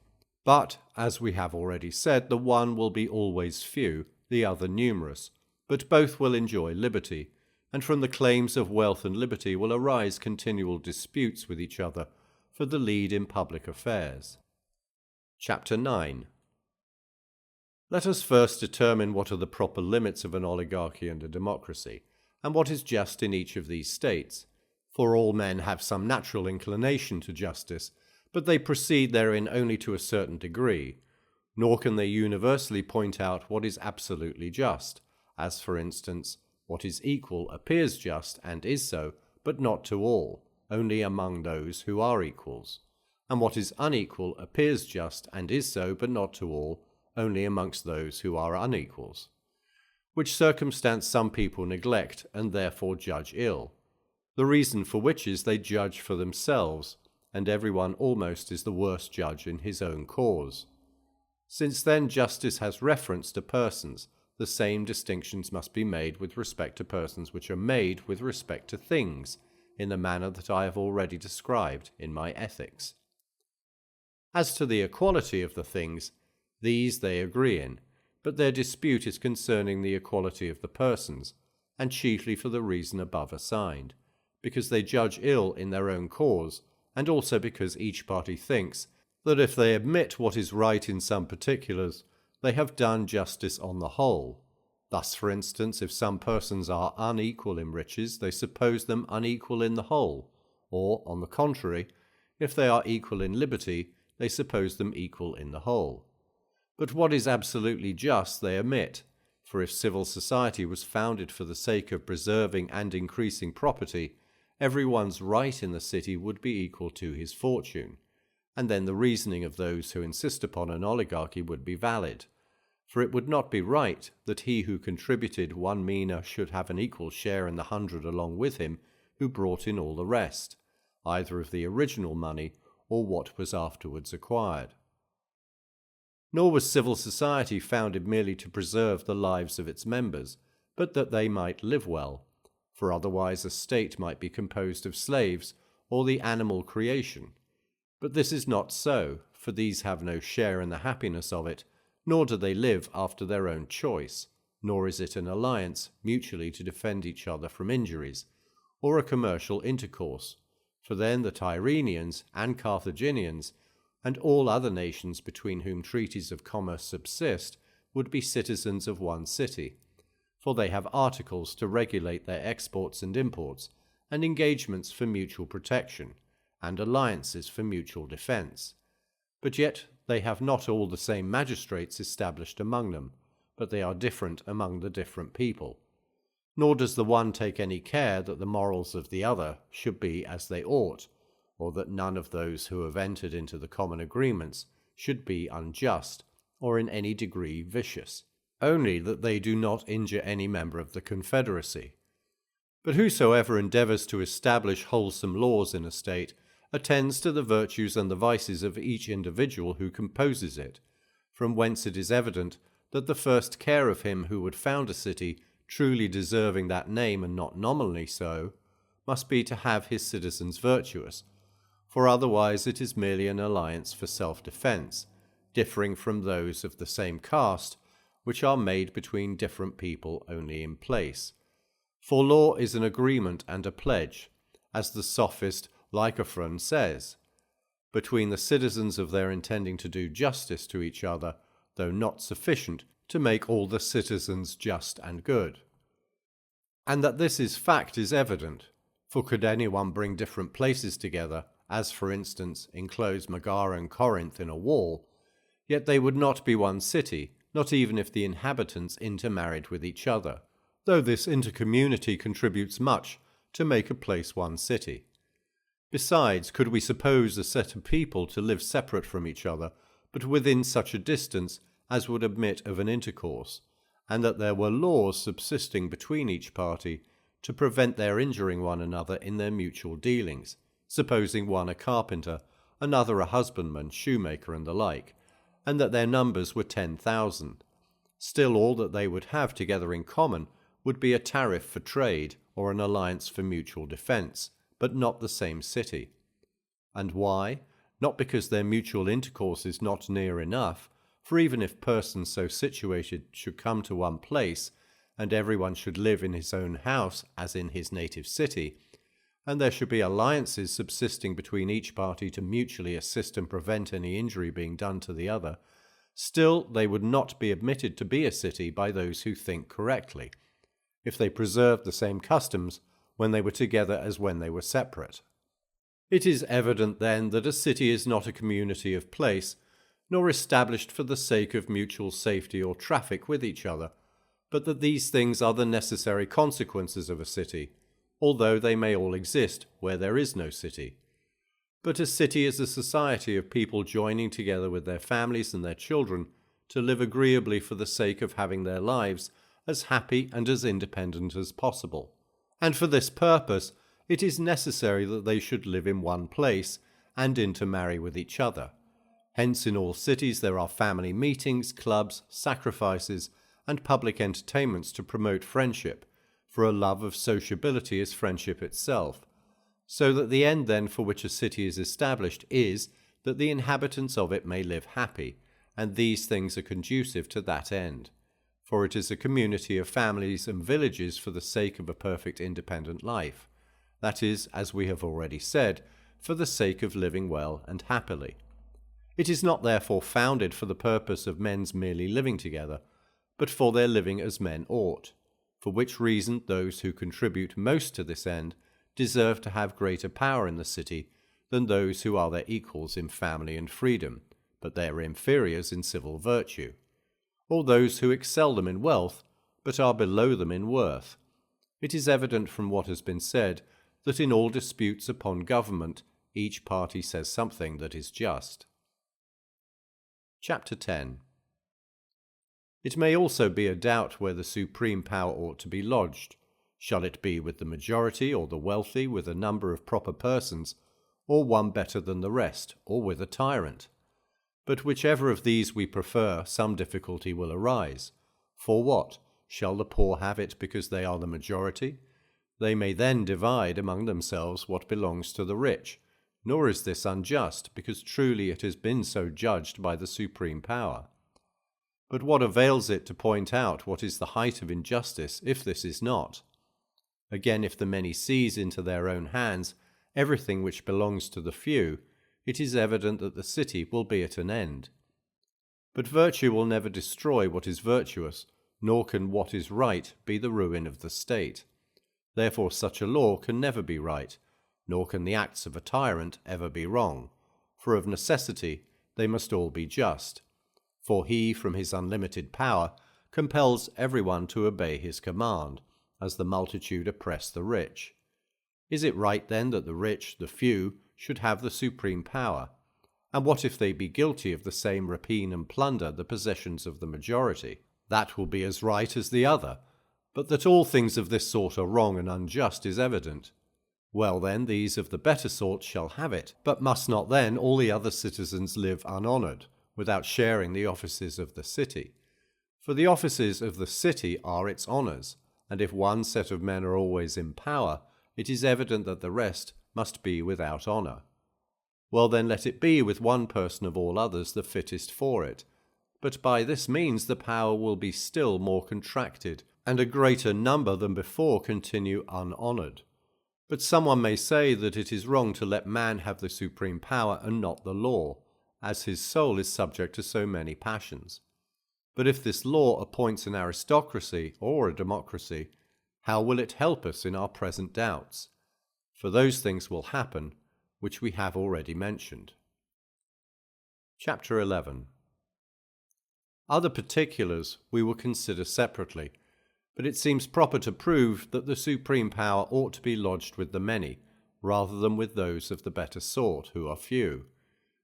S1: But, as we have already said, the one will be always few, the other numerous, but both will enjoy liberty, and from the claims of wealth and liberty will arise continual disputes with each other, for the lead in public affairs. Chapter 9. Let us first determine what are the proper limits of an oligarchy and a democracy, and what is just in each of these states. For all men have some natural inclination to justice, but they proceed therein only to a certain degree, nor can they universally point out what is absolutely just, as for instance, what is equal appears just and is so, but not to all, only among those who are equals, and what is unequal appears just and is so, but not to all, only amongst those who are unequals, which circumstance some people neglect and therefore judge ill, the reason for which is they judge for themselves, and everyone almost is the worst judge in his own cause. Since then justice has reference to persons, the same distinctions must be made with respect to persons which are made with respect to things, in the manner that I have already described in my Ethics. As to the equality of the things, these they agree in, but their dispute is concerning the equality of the persons, and chiefly for the reason above assigned, because they judge ill in their own cause, and also because each party thinks that if they admit what is right in some particulars, they have done justice on the whole. Thus, for instance, if some persons are unequal in riches, they suppose them unequal in the whole, or, on the contrary, if they are equal in liberty, they suppose them equal in the whole. But what is absolutely just they omit, for if civil society was founded for the sake of preserving and increasing property, everyone's right in the city would be equal to his fortune, and then the reasoning of those who insist upon an oligarchy would be valid. For it would not be right that he who contributed 1 mina should have an equal share in the 100 along with him who brought in all the rest, either of the original money or what was afterwards acquired. Nor was civil society founded merely to preserve the lives of its members, but that they might live well, for otherwise a state might be composed of slaves or the animal creation. But this is not so, for these have no share in the happiness of it, nor do they live after their own choice, nor is it an alliance mutually to defend each other from injuries, or a commercial intercourse, for then the Tyrrhenians and Carthaginians, and all other nations between whom treaties of commerce subsist, would be citizens of one city, for they have articles to regulate their exports and imports, and engagements for mutual protection, and alliances for mutual defence. But yet they have not all the same magistrates established among them, but they are different among the different people. Nor does the one take any care that the morals of the other should be as they ought, or that none of those who have entered into the common agreements should be unjust, or in any degree vicious, only that they do not injure any member of the confederacy. But whosoever endeavours to establish wholesome laws in a state attends to the virtues and the vices of each individual who composes it, from whence it is evident that the first care of him who would found a city truly deserving that name and not nominally so, must be to have his citizens virtuous, for otherwise it is merely an alliance for self-defence, differing from those of the same caste, which are made between different people only in place. For law is an agreement and a pledge, as the sophist Lycophron says, between the citizens of their intending to do justice to each other, though not sufficient to make all the citizens just and good. And that this is fact is evident, for could anyone bring different places together, as for instance enclose Megara and Corinth in a wall, yet they would not be one city, not even if the inhabitants intermarried with each other, though this intercommunity contributes much to make a place one city. Besides, could we suppose a set of people to live separate from each other, but within such a distance as would admit of an intercourse, and that there were laws subsisting between each party to prevent their injuring one another in their mutual dealings, supposing one a carpenter, another a husbandman, shoemaker, and the like, and that their numbers were 10,000. Still all that they would have together in common would be a tariff for trade or an alliance for mutual defence, but not the same city. And why? Not because their mutual intercourse is not near enough, for even if persons so situated should come to one place, and everyone should live in his own house as in his native city, and there should be alliances subsisting between each party to mutually assist and prevent any injury being done to the other, still they would not be admitted to be a city by those who think correctly, if they preserved the same customs when they were together as when they were separate. It is evident then that a city is not a community of place, nor established for the sake of mutual safety or traffic with each other, but that these things are the necessary consequences of a city, although they may all exist where there is no city. But a city is a society of people joining together with their families and their children to live agreeably for the sake of having their lives as happy and as independent as possible. And for this purpose, it is necessary that they should live in one place and intermarry with each other. Hence in all cities there are family meetings, clubs, sacrifices, and public entertainments to promote friendship, for a love of sociability is friendship itself. So that the end then for which a city is established is that the inhabitants of it may live happy, and these things are conducive to that end. For it is a community of families and villages for the sake of a perfect independent life. That is, as we have already said, for the sake of living well and happily. It is not therefore founded for the purpose of men's merely living together, but for their living as men ought, for which reason those who contribute most to this end deserve to have greater power in the city than those who are their equals in family and freedom, but their inferiors in civil virtue, or those who excel them in wealth, but are below them in worth. It is evident from what has been said that in all disputes upon government each party says something that is just. Chapter 10. It may also be a doubt where the supreme power ought to be lodged. Shall it be with the majority, or the wealthy, with a number of proper persons, or one better than the rest, or with a tyrant? But whichever of these we prefer, some difficulty will arise. For what? Shall the poor have it because they are the majority? They may then divide among themselves what belongs to the rich, nor is this unjust, because truly it has been so judged by the supreme power. But what avails it to point out what is the height of injustice, if this is not? Again, if the many seize into their own hands everything which belongs to the few, it is evident that the city will be at an end. But virtue will never destroy what is virtuous, nor can what is right be the ruin of the state. Therefore such a law can never be right, nor can the acts of a tyrant ever be wrong, for of necessity they must all be just. For he, from his unlimited power, compels everyone to obey his command, as the multitude oppress the rich. Is it right then that the rich, the few, should have the supreme power? And what if they be guilty of the same rapine and plunder the possessions of the majority? That will be as right as the other, but that all things of this sort are wrong and unjust is evident. Well then, these of the better sort shall have it, but must not then all the other citizens live unhonoured, without sharing the offices of the city? For the offices of the city are its honours, and if one set of men are always in power, it is evident that the rest must be without honour. Well then, let it be with one person of all others the fittest for it, but by this means the power will be still more contracted, and a greater number than before continue unhonoured. But someone may say that it is wrong to let man have the supreme power and not the law, as his soul is subject to so many passions. But if this law appoints an aristocracy or a democracy, how will it help us in our present doubts? For those things will happen which we have already mentioned. Chapter 11. Other particulars we will consider separately, but it seems proper to prove that the supreme power ought to be lodged with the many, rather than with those of the better sort, who are few,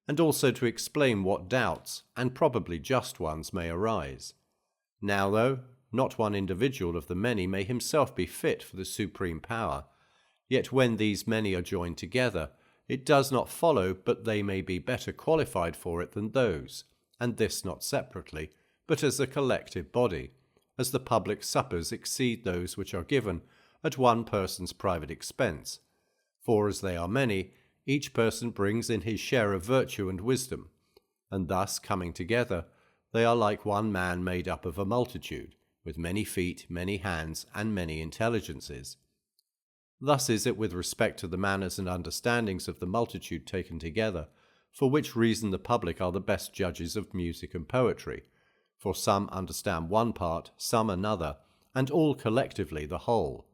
S1: and also to explain what doubts, and probably just ones, may arise. Now, though not one individual of the many may himself be fit for the supreme power, yet when these many are joined together, it does not follow but they may be better qualified for it than those, and this not separately, but as a collective body, as the public suppers exceed those which are given at one person's private expense. For as they are many, each person brings in his share of virtue and wisdom, and thus, coming together, they are like one man made up of a multitude, with many feet, many hands, and many intelligences. Thus is it with respect to the manners and understandings of the multitude taken together, for which reason the public are the best judges of music and poetry. For some understand one part, some another, and all collectively the whole.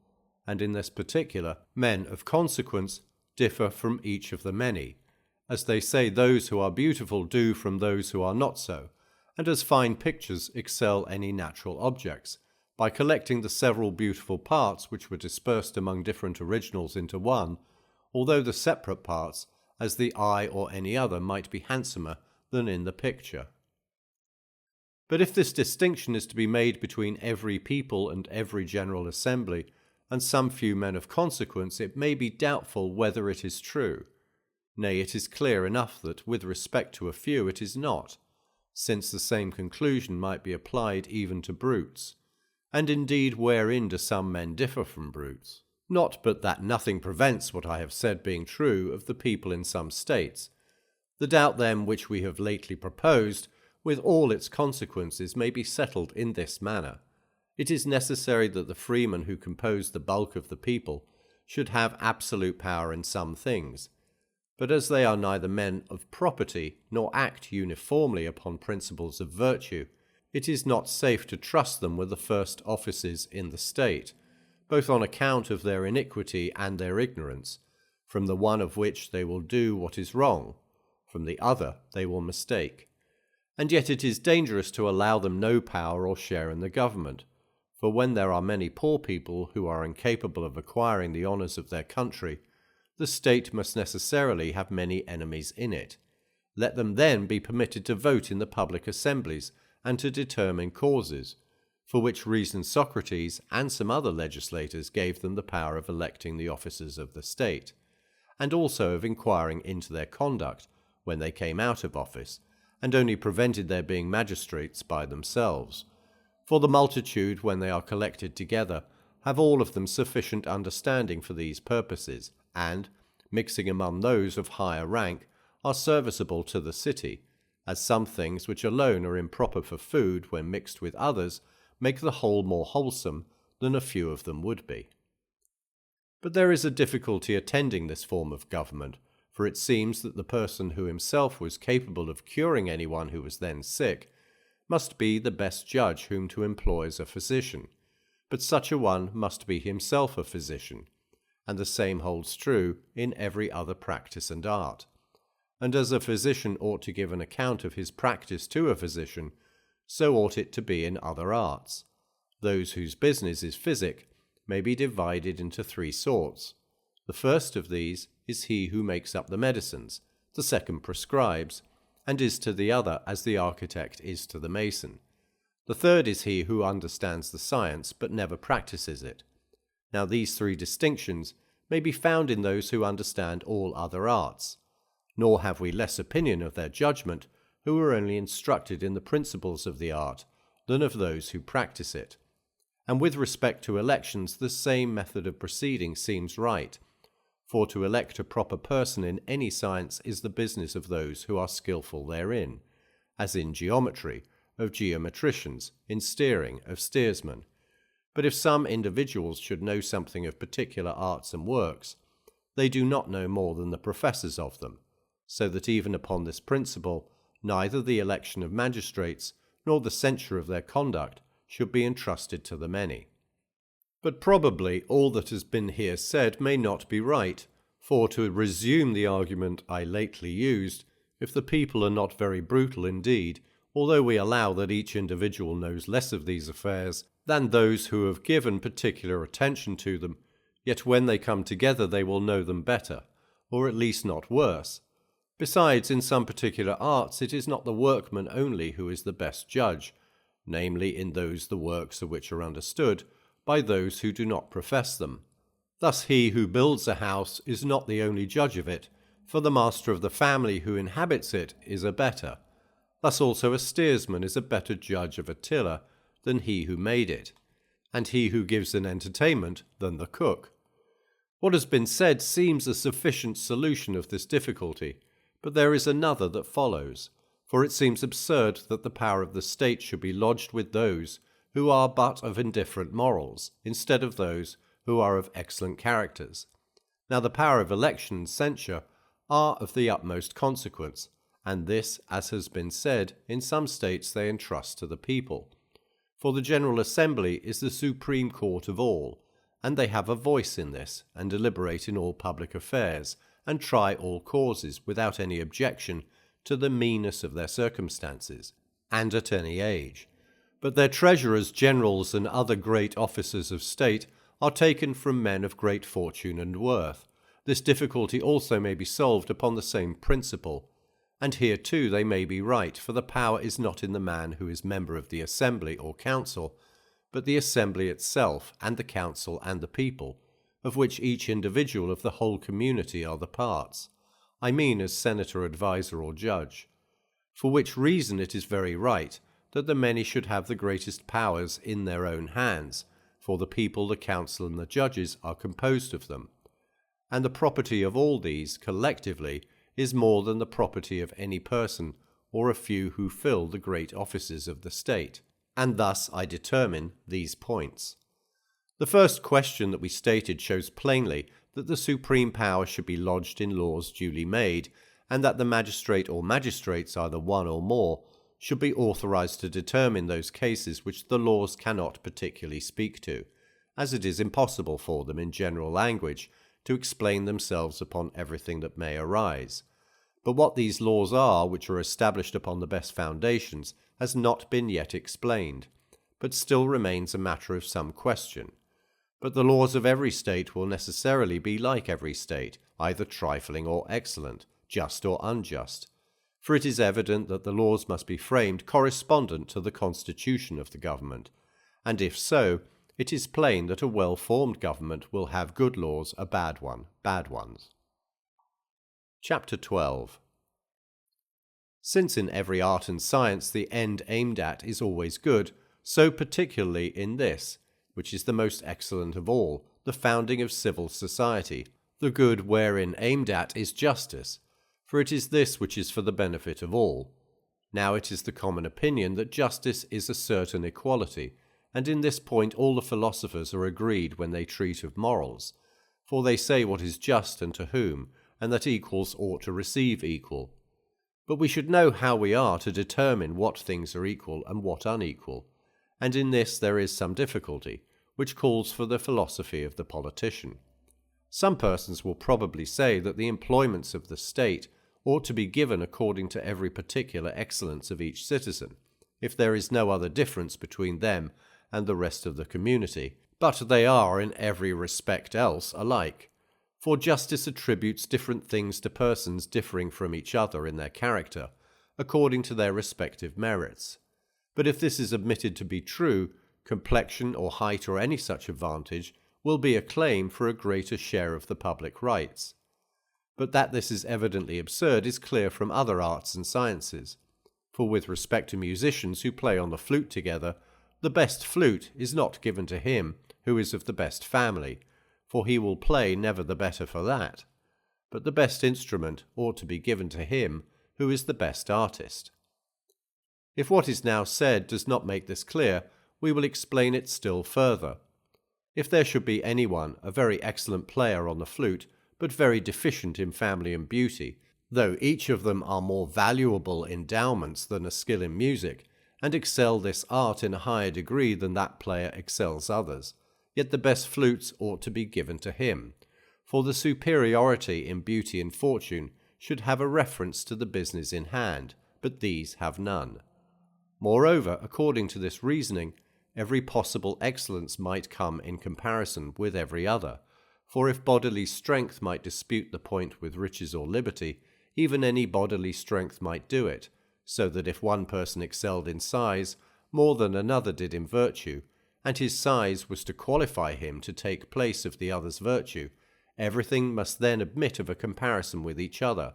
S1: And in this particular, men of consequence differ from each of the many, as they say those who are beautiful do from those who are not so, and as fine pictures excel any natural objects, by collecting the several beautiful parts which were dispersed among different originals into one, although the separate parts, as the eye or any other, might be handsomer than in the picture. But if this distinction is to be made between every people and every general assembly, and some few men of consequence, it may be doubtful whether it is true. Nay, it is clear enough that, with respect to a few, it is not, since the same conclusion might be applied even to brutes. And indeed, wherein do some men differ from brutes? Not but that nothing prevents what I have said being true of the people in some states. The doubt then which we have lately proposed, with all its consequences, may be settled in this manner. It is necessary that the freemen who compose the bulk of the people should have absolute power in some things. But as they are neither men of property, nor act uniformly upon principles of virtue, it is not safe to trust them with the first offices in the state, both on account of their iniquity and their ignorance, from the one of which they will do what is wrong, from the other they will mistake. And yet it is dangerous to allow them no power or share in the government, for when there are many poor people who are incapable of acquiring the honours of their country, the state must necessarily have many enemies in it. Let them then be permitted to vote in the public assemblies and to determine causes, for which reason Socrates and some other legislators gave them the power of electing the officers of the state, and also of inquiring into their conduct when they came out of office, and only prevented their being magistrates by themselves. For the multitude, when they are collected together, have all of them sufficient understanding for these purposes, and, mixing among those of higher rank, are serviceable to the city, as some things which alone are improper for food, when mixed with others, make the whole more wholesome than a few of them would be. But there is a difficulty attending this form of government, for it seems that the person who himself was capable of curing anyone who was then sick must be the best judge whom to employ as a physician, but such a one must be himself a physician, and the same holds true in every other practice and art. And as a physician ought to give an account of his practice to a physician, so ought it to be in other arts. Those whose business is physic may be divided into three sorts. The first of these is he who makes up the medicines, the second prescribes, and is to the other as the architect is to the mason. The third is he who understands the science but never practices it. Now these three distinctions may be found in those who understand all other arts, nor have we less opinion of their judgment who are only instructed in the principles of the art than of those who practice it. And with respect to elections, the same method of proceeding seems right, for to elect a proper person in any science is the business of those who are skilful therein, as in geometry, of geometricians, in steering, of steersmen. But if some individuals should know something of particular arts and works, they do not know more than the professors of them, so that even upon this principle, neither the election of magistrates nor the censure of their conduct should be entrusted to the many. But probably all that has been here said may not be right, for to resume the argument I lately used, if the people are not very brutal indeed, although we allow that each individual knows less of these affairs than those who have given particular attention to them, yet when they come together they will know them better, or at least not worse. Besides, in some particular arts it is not the workman only who is the best judge, namely in those the works of which are understood by those who do not profess them. Thus he who builds a house is not the only judge of it, for the master of the family who inhabits it is a better. Thus also a steersman is a better judge of a tiller than he who made it, and he who gives an entertainment than the cook. What has been said seems a sufficient solution of this difficulty, but there is another that follows, for it seems absurd that the power of the state should be lodged with those who are but of indifferent morals, instead of those who are of excellent characters. Now the power of election and censure are of the utmost consequence, and this, as has been said, in some states they entrust to the people. For the General Assembly is the supreme court of all, and they have a voice in this, and deliberate in all public affairs, and try all causes without any objection to the meanness of their circumstances, and at any age. But their treasurers, generals, and other great officers of state are taken from men of great fortune and worth. This difficulty also may be solved upon the same principle. And here too they may be right, for the power is not in the man who is member of the assembly or council, but the assembly itself, and the council and the people, of which each individual of the whole community are the parts. I mean as senator, adviser, or judge. For which reason it is very right that the many should have the greatest powers in their own hands, for the people, the council, and the judges are composed of them. And the property of all these, collectively, is more than the property of any person or a few who fill the great offices of the state. And thus I determine these points. The first question that we stated shows plainly that the supreme power should be lodged in laws duly made, and that the magistrate or magistrates, either one or more, should be authorized to determine those cases which the laws cannot particularly speak to, as it is impossible for them in general language to explain themselves upon everything that may arise. But what these laws are, which are established upon the best foundations, has not been yet explained, but still remains a matter of some question. But the laws of every state will necessarily be like every state, either trifling or excellent, just or unjust. For it is evident that the laws must be framed correspondent to the constitution of the government, and if so, it is plain that a well-formed government will have good laws, a bad one, bad ones. Chapter 12. Since in every art and science the end aimed at is always good, so particularly in this, which is the most excellent of all, the founding of civil society, the good wherein aimed at is justice, for it is this which is for the benefit of all. Now it is the common opinion that justice is a certain equality, and in this point all the philosophers are agreed when they treat of morals, for they say what is just and to whom, and that equals ought to receive equal. But we should know how we are to determine what things are equal and what unequal, and in this there is some difficulty, which calls for the philosophy of the politician. Some persons will probably say that the employments of the state ought to be given according to every particular excellence of each citizen, if there is no other difference between them and the rest of the community, but they are in every respect else alike. For justice attributes different things to persons differing from each other in their character, according to their respective merits. But if this is admitted to be true, complexion or height or any such advantage will be a claim for a greater share of the public rights. But that this is evidently absurd is clear from other arts and sciences. For with respect to musicians who play on the flute together, the best flute is not given to him who is of the best family, for he will play never the better for that. But the best instrument ought to be given to him who is the best artist. If what is now said does not make this clear, we will explain it still further. If there should be anyone, a very excellent player on the flute, but very deficient in family and beauty, though each of them are more valuable endowments than a skill in music, and excel this art in a higher degree than that player excels others, yet the best flutes ought to be given to him, for the superiority in beauty and fortune should have a reference to the business in hand, but these have none. Moreover, according to this reasoning, every possible excellence might come in comparison with every other, for if bodily strength might dispute the point with riches or liberty, even any bodily strength might do it, so that if one person excelled in size more than another did in virtue, and his size was to qualify him to take place of the other's virtue, everything must then admit of a comparison with each other.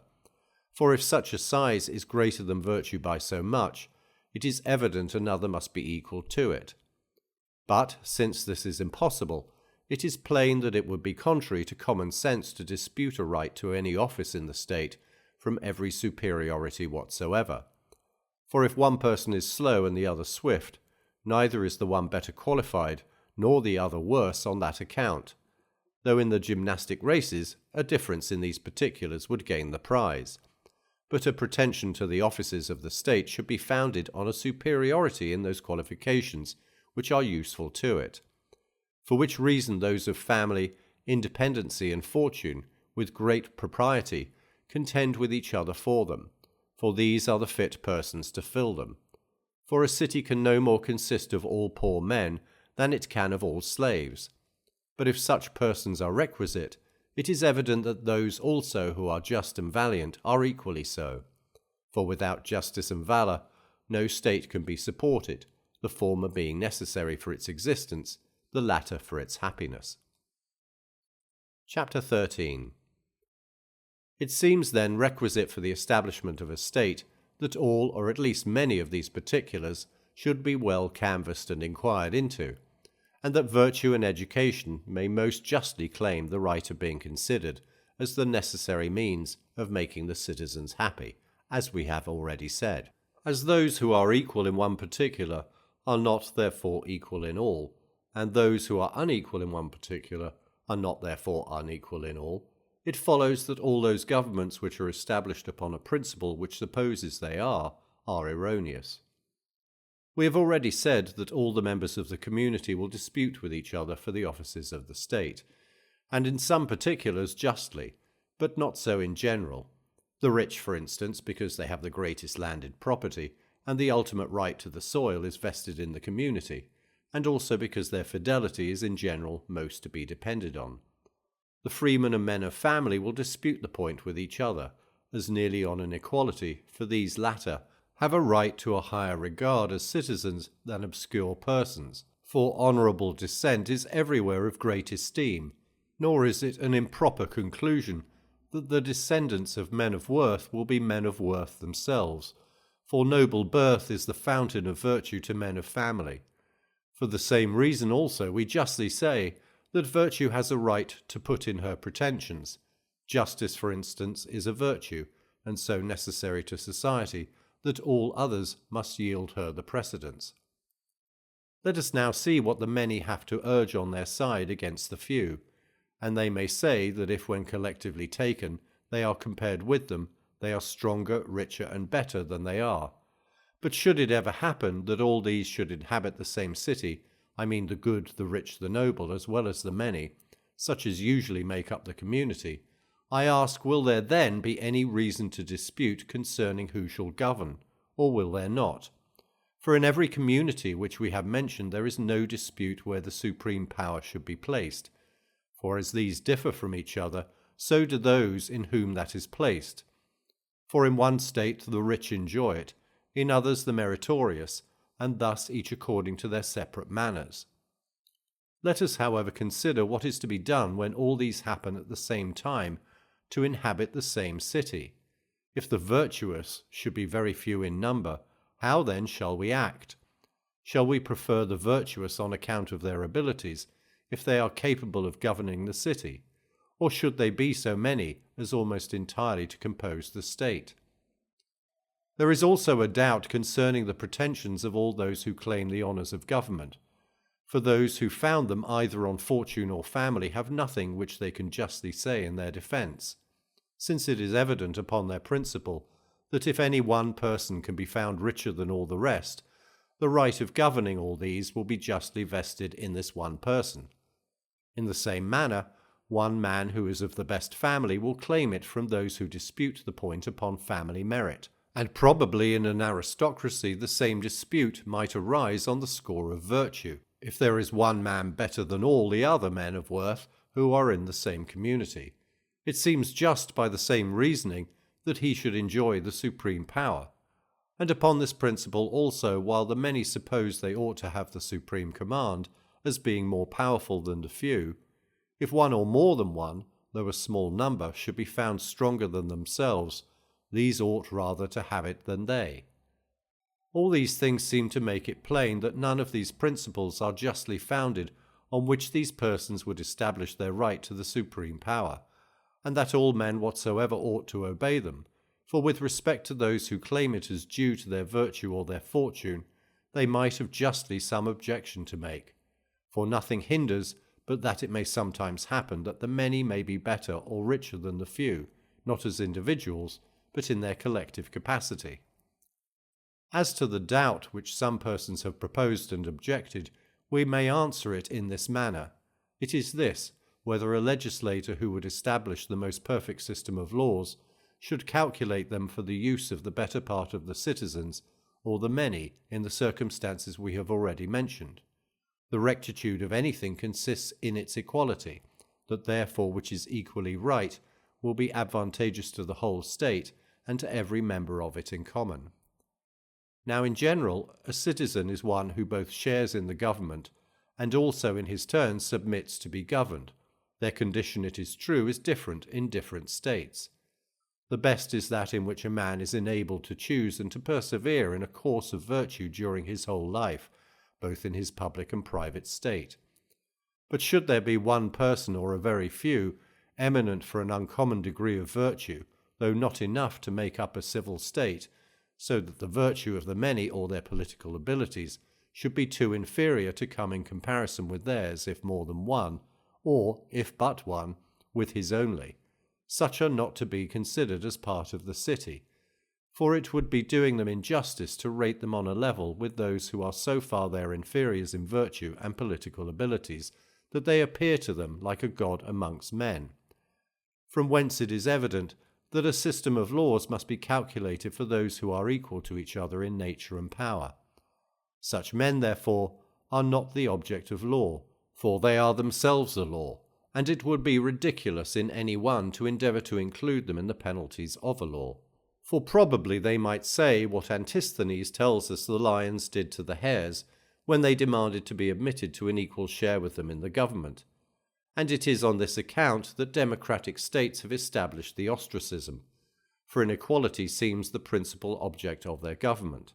S1: For if such a size is greater than virtue by so much, it is evident another must be equal to it. But, since this is impossible, it is plain that it would be contrary to common sense to dispute a right to any office in the state from every superiority whatsoever. For if one person is slow and the other swift, neither is the one better qualified, nor the other worse on that account. though in the gymnastic races a difference in these particulars would gain the prize. But a pretension to the offices of the state should be founded on a superiority in those qualifications which are useful to it. For which reason those of family, independency, and fortune, with great propriety, contend with each other for them, for these are the fit persons to fill them. For a city can no more consist of all poor men than it can of all slaves. But if such persons are requisite, it is evident that those also who are just and valiant are equally so. For without justice and valour, no state can be supported, the former being necessary for its existence, the latter for its happiness. Chapter 13. It seems then requisite for the establishment of a state that all, or at least many of these particulars, should be well canvassed and inquired into, and that virtue and education may most justly claim the right of being considered as the necessary means of making the citizens happy, as we have already said. As those who are equal in one particular are not therefore equal in all, and those who are unequal in one particular are not therefore unequal in all, it follows that all those governments which are established upon a principle which supposes they are erroneous. We have already said that all the members of the community will dispute with each other for the offices of the state, and in some particulars justly, but not so in general. The rich, for instance, because they have the greatest landed property, and the ultimate right to the soil is vested in the community, and also because their fidelity is in general most to be depended on. The freemen and men of family will dispute the point with each other, as nearly on an equality, for these latter have a right to a higher regard as citizens than obscure persons, for honourable descent is everywhere of great esteem, nor is it an improper conclusion that the descendants of men of worth will be men of worth themselves, for noble birth is the fountain of virtue to men of family. For the same reason also we justly say that virtue has a right to put in her pretensions. Justice, for instance, is a virtue, and so necessary to society that all others must yield her the precedence. Let us now see what the many have to urge on their side against the few, and they may say that if when collectively taken they are compared with them, they are stronger, richer, and better than they are. But should it ever happen that all these should inhabit the same city, I mean the good, the rich, the noble, as well as the many, such as usually make up the community, I ask, will there then be any reason to dispute concerning who shall govern, or will there not? For in every community which we have mentioned there is no dispute where the supreme power should be placed. For as these differ from each other, so do those in whom that is placed. For in one state the rich enjoy it, in others the meritorious, and thus each according to their separate manners. Let us, however, consider what is to be done when all these happen at the same time, to inhabit the same city. If the virtuous should be very few in number, how then shall we act? Shall we prefer the virtuous on account of their abilities, if they are capable of governing the city? Or should they be so many as almost entirely to compose the state? There is also a doubt concerning the pretensions of all those who claim the honours of government. For those who found them either on fortune or family have nothing which they can justly say in their defence, since it is evident upon their principle that if any one person can be found richer than all the rest, the right of governing all these will be justly vested in this one person. In the same manner, one man who is of the best family will claim it from those who dispute the point upon family merit, and probably in an aristocracy the same dispute might arise on the score of virtue, if there is one man better than all the other men of worth who are in the same community. It seems just by the same reasoning that he should enjoy the supreme power. And upon this principle also, while the many suppose they ought to have the supreme command, as being more powerful than the few, if one or more than one, though a small number, should be found stronger than themselves, these ought rather to have it than they. All these things seem to make it plain that none of these principles are justly founded on which these persons would establish their right to the supreme power, and that all men whatsoever ought to obey them, for with respect to those who claim it as due to their virtue or their fortune, they might have justly some objection to make, for nothing hinders but that it may sometimes happen that the many may be better or richer than the few, not as individuals, but in their collective capacity. As to the doubt which some persons have proposed and objected, we may answer it in this manner. It is this, whether a legislator who would establish the most perfect system of laws should calculate them for the use of the better part of the citizens, or the many, in the circumstances we have already mentioned. The rectitude of anything consists in its equality, that therefore which is equally right will be advantageous to the whole state and to every member of it in common. Now in general, a citizen is one who both shares in the government and also in his turn submits to be governed. Their condition, it is true, is different in different states. The best is that in which a man is enabled to choose and to persevere in a course of virtue during his whole life, both in his public and private state. But should there be one person or a very few, eminent for an uncommon degree of virtue, though not enough to make up a civil state, so that the virtue of the many or their political abilities should be too inferior to come in comparison with theirs, if more than one, or, if but one, with his only, such are not to be considered as part of the city, for it would be doing them injustice to rate them on a level with those who are so far their inferiors in virtue and political abilities that they appear to them like a god amongst men. From whence it is evident that a system of laws must be calculated for those who are equal to each other in nature and power. Such men, therefore, are not the object of law, for they are themselves a law, and it would be ridiculous in any one to endeavour to include them in the penalties of a law. For probably they might say what Antisthenes tells us the lions did to the hares when they demanded to be admitted to an equal share with them in the government. And it is on this account that democratic states have established the ostracism, for inequality seems the principal object of their government.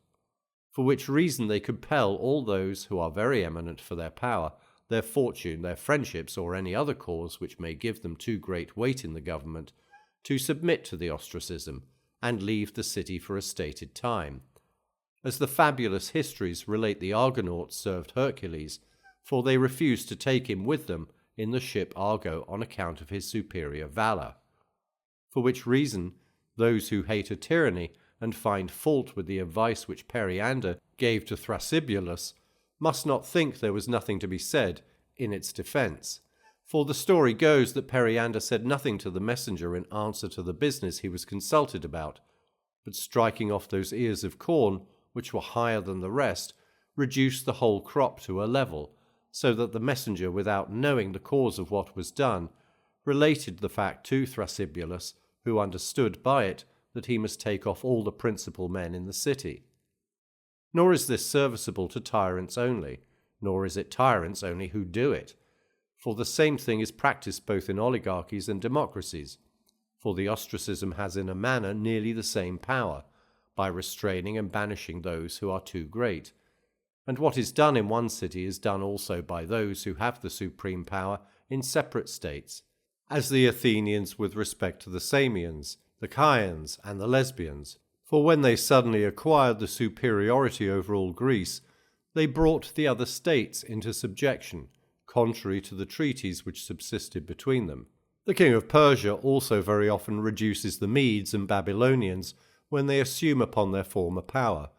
S1: For which reason they compel all those who are very eminent for their power, their fortune, their friendships, or any other cause which may give them too great weight in the government, to submit to the ostracism, and leave the city for a stated time. As the fabulous histories relate, the Argonauts served Hercules, for they refused to take him with them in the ship Argo on account of his superior valour. For which reason, those who hate a tyranny and find fault with the advice which Periander gave to Thrasybulus must not think there was nothing to be said in its defence. For the story goes that Periander said nothing to the messenger in answer to the business he was consulted about, but striking off those ears of corn, which were higher than the rest, reduced the whole crop to a level, so that the messenger, without knowing the cause of what was done, related the fact to Thrasybulus, who understood by it that he must take off all the principal men in the city. Nor is this serviceable to tyrants only, nor is it tyrants only who do it, for the same thing is practised both in oligarchies and democracies, for the ostracism has in a manner nearly the same power, by restraining and banishing those who are too great. And what is done in one city is done also by those who have the supreme power in separate states, as the Athenians with respect to the Samians, the Chians, and the Lesbians. For when they suddenly acquired the superiority over all Greece, they brought the other states into subjection, contrary to the treaties which subsisted between them. The king of Persia also very often reduces the Medes and Babylonians when they assume upon their former power.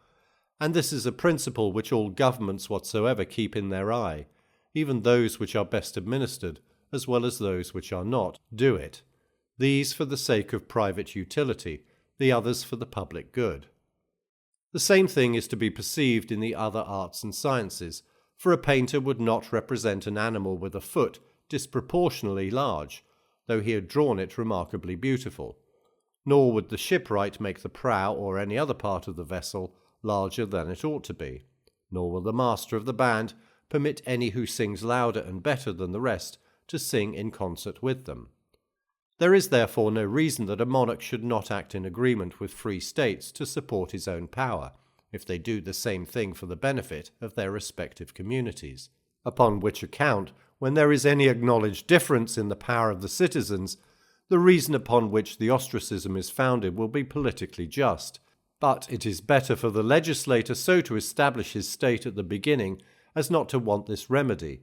S1: And this is a principle which all governments whatsoever keep in their eye, even those which are best administered, as well as those which are not, do it, these for the sake of private utility, the others for the public good. The same thing is to be perceived in the other arts and sciences, for a painter would not represent an animal with a foot disproportionately large, though he had drawn it remarkably beautiful, nor would the shipwright make the prow or any other part of the vessel larger than it ought to be, nor will the master of the band permit any who sings louder and better than the rest to sing in concert with them. There is therefore no reason that a monarch should not act in agreement with free states to support his own power, if they do the same thing for the benefit of their respective communities. Upon which account, when there is any acknowledged difference in the power of the citizens, the reason upon which the ostracism is founded will be politically just. But it is better for the legislator so to establish his state at the beginning as not to want this remedy.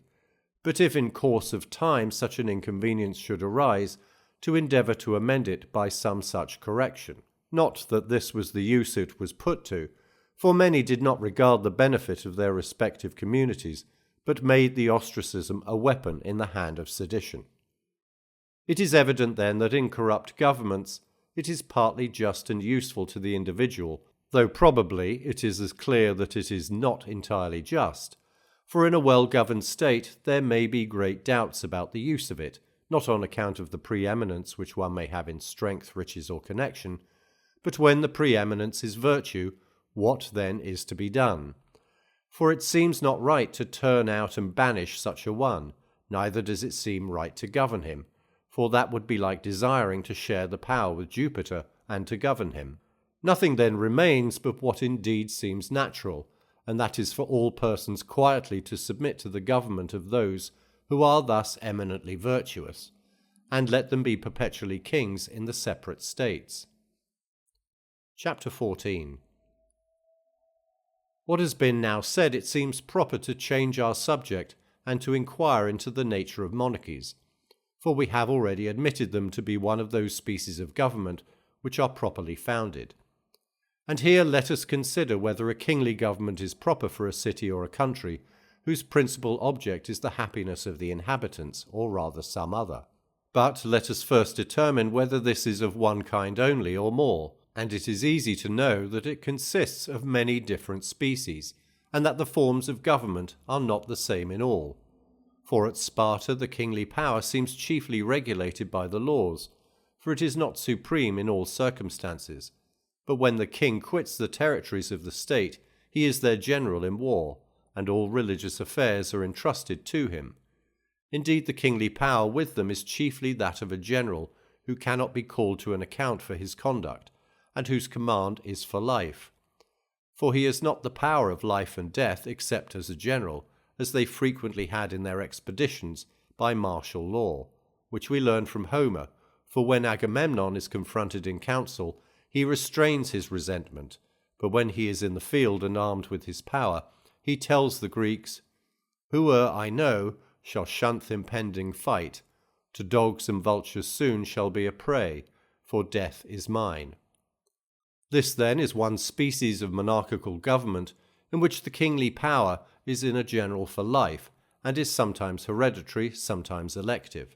S1: but if in course of time such an inconvenience should arise, to endeavour to amend it by some such correction. Not that this was the use it was put to, for many did not regard the benefit of their respective communities, but made the ostracism a weapon in the hand of sedition. It is evident then that in corrupt governments it is partly just and useful to the individual, though probably it is as clear that it is not entirely just, for in a well-governed state there may be great doubts about the use of it, not on account of the preeminence which one may have in strength, riches, or connection, but when the preeminence is virtue, what then is to be done? For it seems not right to turn out and banish such a one, neither does it seem right to govern him, for that would be like desiring to share the power with Jupiter and to govern him. Nothing then remains but what indeed seems natural, and that is for all persons quietly to submit to the government of those who are thus eminently virtuous, and let them be perpetually kings in the separate states. Chapter 14. What has been now said, it seems proper to change our subject and to inquire into the nature of monarchies, for we have already admitted them to be one of those species of government which are properly founded. And here let us consider whether a kingly government is proper for a city or a country whose principal object is the happiness of the inhabitants, or rather some other. But let us first determine whether this is of one kind only or more, and it is easy to know that it consists of many different species, and that the forms of government are not the same in all. For at Sparta the kingly power seems chiefly regulated by the laws, for it is not supreme in all circumstances, but when the king quits the territories of the state, he is their general in war, and all religious affairs are entrusted to him. Indeed, the kingly power with them is chiefly that of a general who cannot be called to an account for his conduct, and whose command is for life. For he has not the power of life and death except as a general, as they frequently had in their expeditions by martial law, which we learn from Homer, for when Agamemnon is confronted in council, he restrains his resentment, but when he is in the field and armed with his power, he tells the Greeks, "Whoe'er I know shall shunt th' impending fight, to dogs and vultures soon shall be a prey, for death is mine." This then is one species of monarchical government in which the kingly power is in a general for life, and is sometimes hereditary, sometimes elective.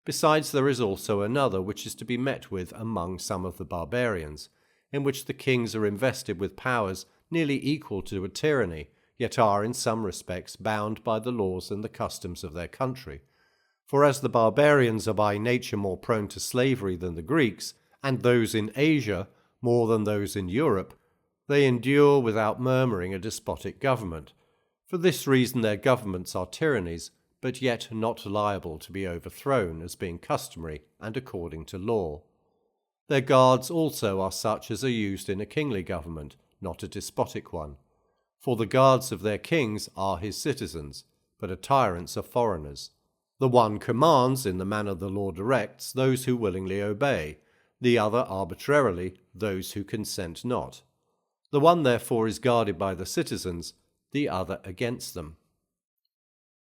S1: Besides, there is also another which is to be met with among some of the barbarians, in which the kings are invested with powers nearly equal to a tyranny, yet are in some respects bound by the laws and the customs of their country. For as the barbarians are by nature more prone to slavery than the Greeks, and those in Asia more than those in Europe, they endure without murmuring a despotic government. For this reason their governments are tyrannies, but yet not liable to be overthrown, as being customary and according to law. Their guards also are such as are used in a kingly government, not a despotic one. For the guards of their kings are his citizens, but a tyrant's are foreigners. The one commands, in the manner the law directs, those who willingly obey, the other arbitrarily, those who consent not. The one therefore is guarded by the citizens, the other against them.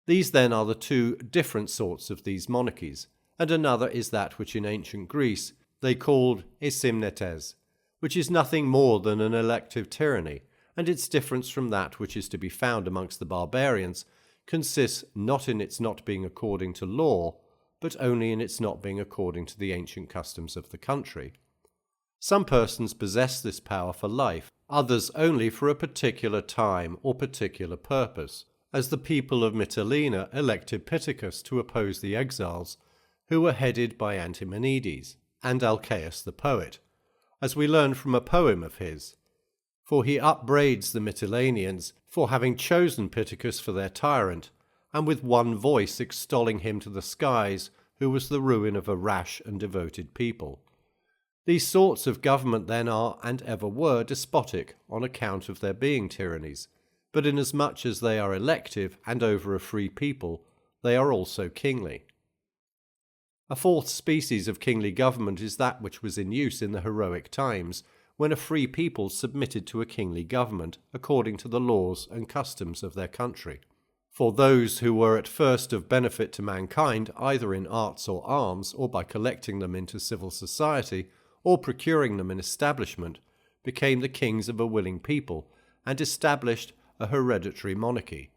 S1: These then are the two different sorts of these monarchies, and another is that which in ancient Greece they called esimnetes, which is nothing more than an elective tyranny, and its difference from that which is to be found amongst the barbarians consists not in its not being according to law, but only in its not being according to the ancient customs of the country. Some persons possess this power for life, others only for a particular time or particular purpose, as the people of Mytilene elected Pittacus to oppose the exiles, who were headed by Antimonides, and Alcaeus the poet, as we learn from a poem of his. For he upbraids the Mytileneans for having chosen Pittacus for their tyrant, and with one voice extolling him to the skies, who was the ruin of a rash and devoted people. These sorts of government then are, and ever were, despotic on account of their being tyrannies, but inasmuch as they are elective and over a free people, they are also kingly. A fourth species of kingly government is that which was in use in the heroic times, when a free people submitted to a kingly government according to the laws and customs of their country. For those who were at first of benefit to mankind, either in arts or arms, or by collecting them into civil society, or procuring them in establishment, became the kings of a willing people, and established a hereditary monarchy.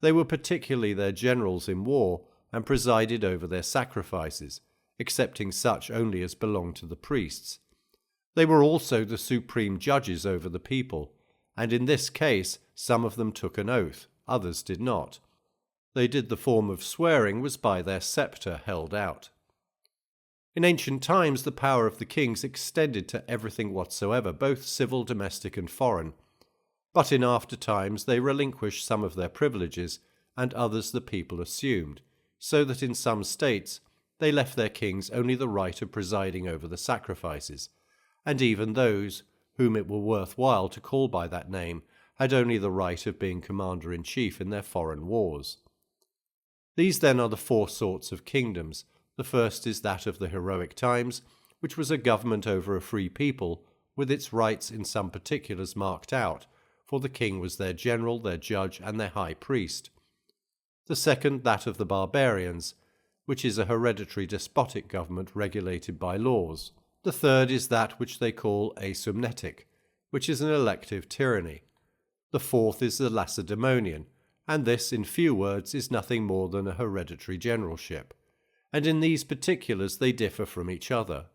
S1: They were particularly their generals in war, and presided over their sacrifices, excepting such only as belonged to the priests. They were also the supreme judges over the people, and in this case some of them took an oath, others did not. They did the form of swearing was by their sceptre held out. In ancient times the power of the kings extended to everything whatsoever, both civil, domestic, and foreign. But in after times they relinquished some of their privileges, and others the people assumed, so that in some states they left their kings only the right of presiding over the sacrifices, and even those whom it were worth while to call by that name had only the right of being commander-in-chief in their foreign wars. These then are the four sorts of kingdoms. The first is that of the heroic times, which was a government over a free people, with its rights in some particulars marked out, for the king was their general, their judge, and their high priest. The second, that of the barbarians, which is a hereditary despotic government regulated by laws. The third is that which they call asymnetic, which is an elective tyranny. The fourth is the Lacedaemonian, and this, in few words, is nothing more than a hereditary generalship. And in these particulars they differ from each other.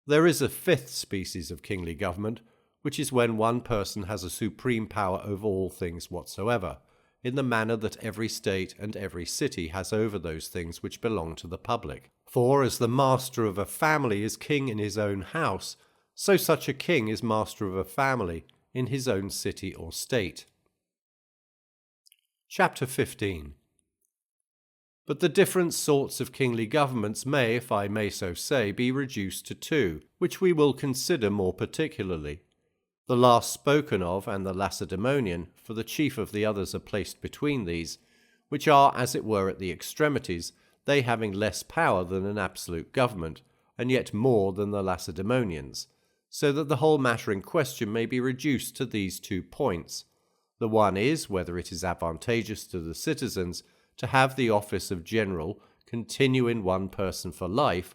S1: There is a fifth species of kingly government, which is when one person has a supreme power over all things whatsoever, in the manner that every state and every city has over those things which belong to the public. For as the master of a family is king in his own house, so such a king is master of a family in his own city or state. Chapter 15. But the different sorts of kingly governments may, if I may so say, be reduced to two, which we will consider more particularly. The last spoken of and the Lacedaemonian, for the chief of the others are placed between these, which are as it were at the extremities, they having less power than an absolute government, and yet more than the Lacedaemonians, so that the whole matter in question may be reduced to these 2 points. The one is, whether it is advantageous to the citizens to have the office of general continue in one person for life,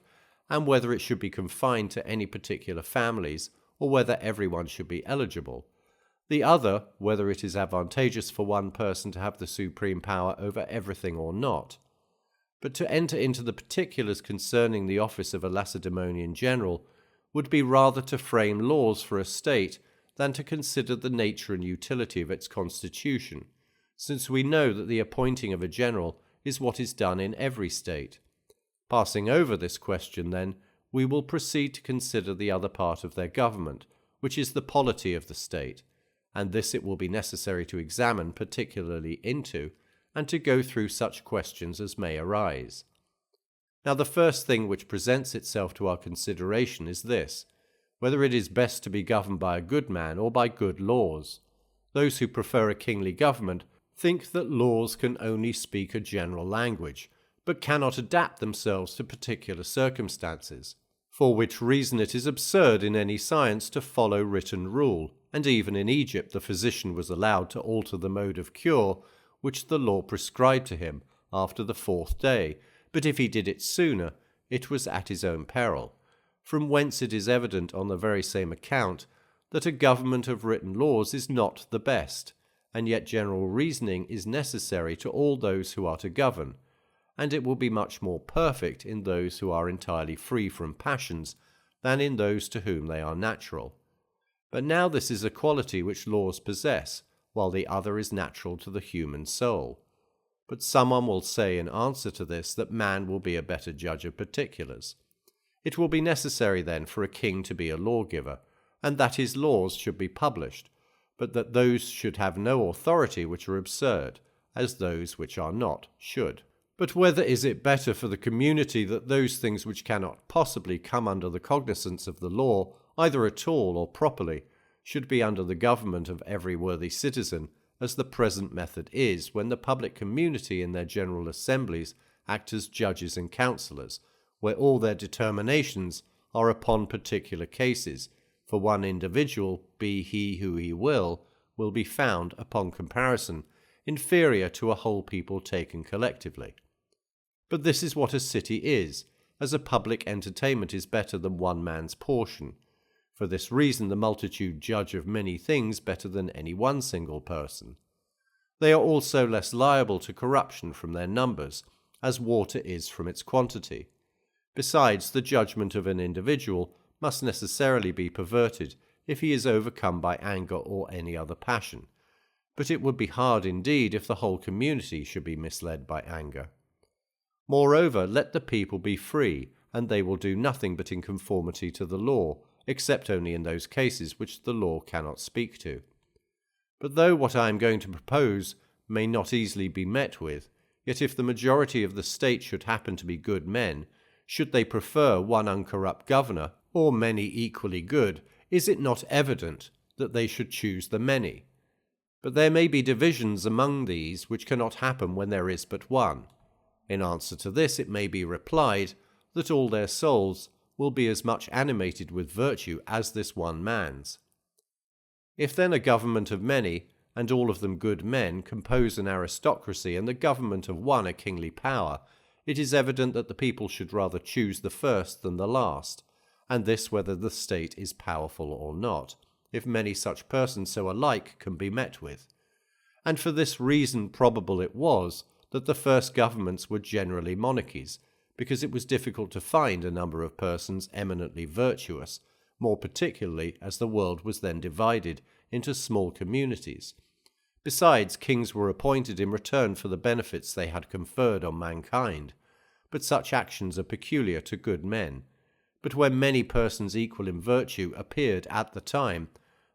S1: and whether it should be confined to any particular families, or whether everyone should be eligible. The other, whether it is advantageous for one person to have the supreme power over everything or not. But to enter into the particulars concerning the office of a Lacedaemonian general would be rather to frame laws for a state than to consider the nature and utility of its constitution, since we know that the appointing of a general is what is done in every state. Passing over this question, then, we will proceed to consider the other part of their government, which is the polity of the state, and this it will be necessary to examine particularly into, and to go through such questions as may arise. Now the first thing which presents itself to our consideration is this, whether it is best to be governed by a good man or by good laws. Those who prefer a kingly government think that laws can only speak a general language, but cannot adapt themselves to particular circumstances, for which reason it is absurd in any science to follow written rule, and even in Egypt the physician was allowed to alter the mode of cure which the law prescribed to him after the 4th day, but if he did it sooner, it was at his own peril, from whence it is evident on the very same account that a government of written laws is not the best, and yet general reasoning is necessary to all those who are to govern, and it will be much more perfect in those who are entirely free from passions than in those to whom they are natural. But now this is a quality which laws possess, while the other is natural to the human soul. But someone will say in answer to this that man will be a better judge of particulars. It will be necessary then for a king to be a lawgiver, and that his laws should be published, but that those should have no authority which are absurd, as those which are not should. But whether is it better for the community that those things which cannot possibly come under the cognizance of the law, either at all or properly, should be under the government of every worthy citizen, as the present method is, when the public community in their general assemblies act as judges and counsellors, where all their determinations are upon particular cases, for one individual, be he who he will be found, upon comparison, inferior to a whole people taken collectively. But this is what a city is, as a public entertainment is better than one man's portion. For this reason the multitude judge of many things better than any one single person. They are also less liable to corruption from their numbers, as water is from its quantity. Besides, the judgment of an individual must necessarily be perverted if he is overcome by anger or any other passion, but it would be hard indeed if the whole community should be misled by anger. Moreover, let the people be free, and they will do nothing but in conformity to the law, except only in those cases which the law cannot speak to. But though what I am going to propose may not easily be met with, yet if the majority of the state should happen to be good men, should they prefer one uncorrupt governor, or many equally good, is it not evident that they should choose the many? But there may be divisions among these which cannot happen when there is but one. In answer to this it may be replied that all their souls will be as much animated with virtue as this one man's. If then a government of many, and all of them good men, compose an aristocracy, and the government of one a kingly power, it is evident that the people should rather choose the first than the last, and this whether the state is powerful or not, if many such persons so alike can be met with. And for this reason probable it was that the first governments were generally monarchies, because it was difficult to find a number of persons eminently virtuous, more particularly as the world was then divided into small communities. Besides, kings were appointed in return for the benefits they had conferred on mankind, but such actions are peculiar to good men. But when many persons equal in virtue appeared at the time,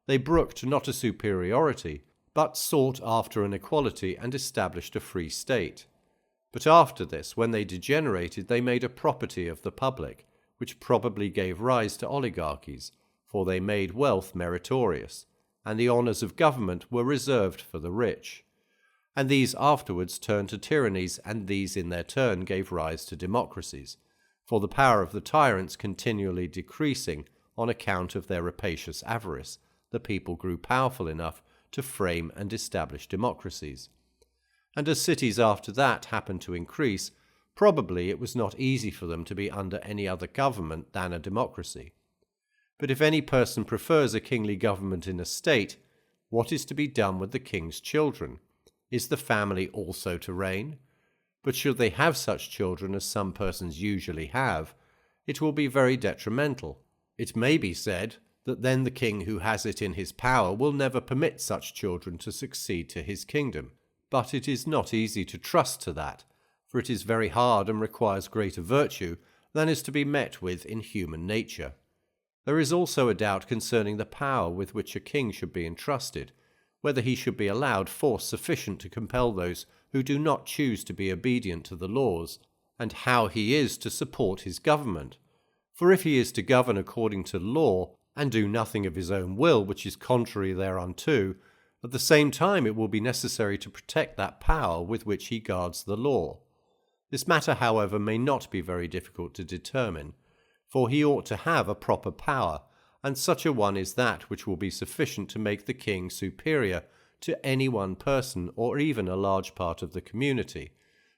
S1: they brooked not a superiority, but sought after an equality and established a free state. But after this, when they degenerated, they made a property of the public, which probably gave rise to oligarchies, for they made wealth meritorious, and the honours of government were reserved for the rich. And these afterwards turned to tyrannies, and these in their turn gave rise to democracies, for the power of the tyrants continually decreasing on account of their rapacious avarice, the people grew powerful enough to frame and establish democracies. And as cities after that happened to increase, probably it was not easy for them to be under any other government than a democracy. But if any person prefers a kingly government in a state, what is to be done with the king's children? Is the family also to reign? But should they have such children as some persons usually have, it will be very detrimental. It may be said that then the king who has it in his power will never permit such children to succeed to his kingdom. But it is not easy to trust to that, for it is very hard and requires greater virtue than is to be met with in human nature. There is also a doubt concerning the power with which a king should be entrusted, whether he should be allowed force sufficient to compel those who do not choose to be obedient to the laws, and how he is to support his government. For if he is to govern according to law, and do nothing of his own will which is contrary thereunto, at the same time it will be necessary to protect that power with which he guards the law. This matter, however, may not be very difficult to determine, for he ought to have a proper power, and such a one is that which will be sufficient to make the king superior to any one person or even a large part of the community,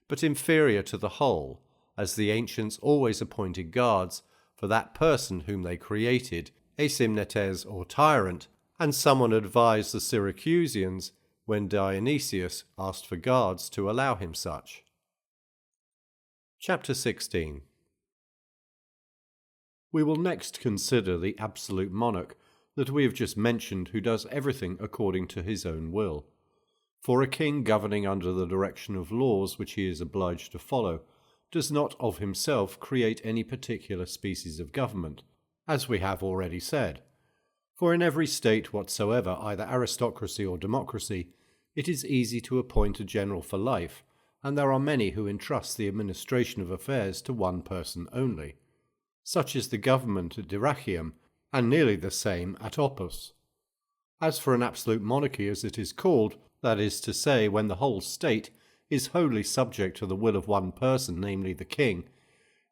S1: but inferior to the whole, as the ancients always appointed guards for that person whom they created, a Simnetes or tyrant, and someone advised the Syracusans when Dionysius asked for guards to allow him such. Chapter 16. We will next consider the absolute monarch that we have just mentioned, who does everything according to his own will. For a king governing under the direction of laws which he is obliged to follow does not of himself create any particular species of government, as we have already said. For in every state whatsoever, either aristocracy or democracy, it is easy to appoint a general for life, and there are many who entrust the administration of affairs to one person only. Such is the government at Dyrrhachium, and nearly the same at Opus. As for an absolute monarchy, as it is called, that is to say, when the whole state is wholly subject to the will of one person, namely the king,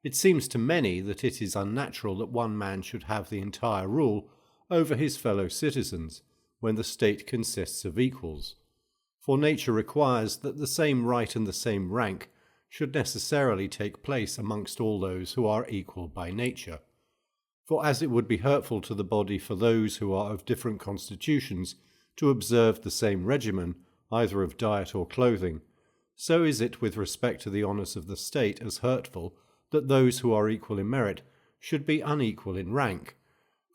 S1: it seems to many that it is unnatural that one man should have the entire rule over his fellow citizens, when the state consists of equals. For nature requires that the same right and the same rank should necessarily take place amongst all those who are equal by nature. For as it would be hurtful to the body for those who are of different constitutions to observe the same regimen, either of diet or clothing, so is it with respect to the honours of the state as hurtful that those who are equal in merit should be unequal in rank,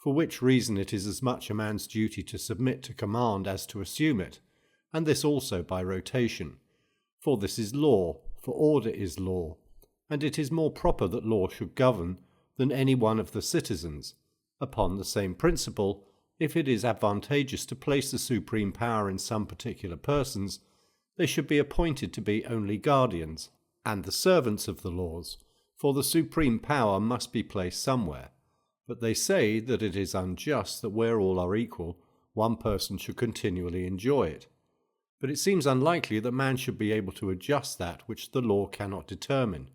S1: for which reason it is as much a man's duty to submit to command as to assume it, and this also by rotation. For this is law, for order is law, and it is more proper that law should govern than any one of the citizens. Upon the same principle, if it is advantageous to place the supreme power in some particular persons, they should be appointed to be only guardians, and the servants of the laws, for the supreme power must be placed somewhere. But they say that it is unjust that where all are equal, one person should continually enjoy it. But it seems unlikely that man should be able to adjust that which the law cannot determine.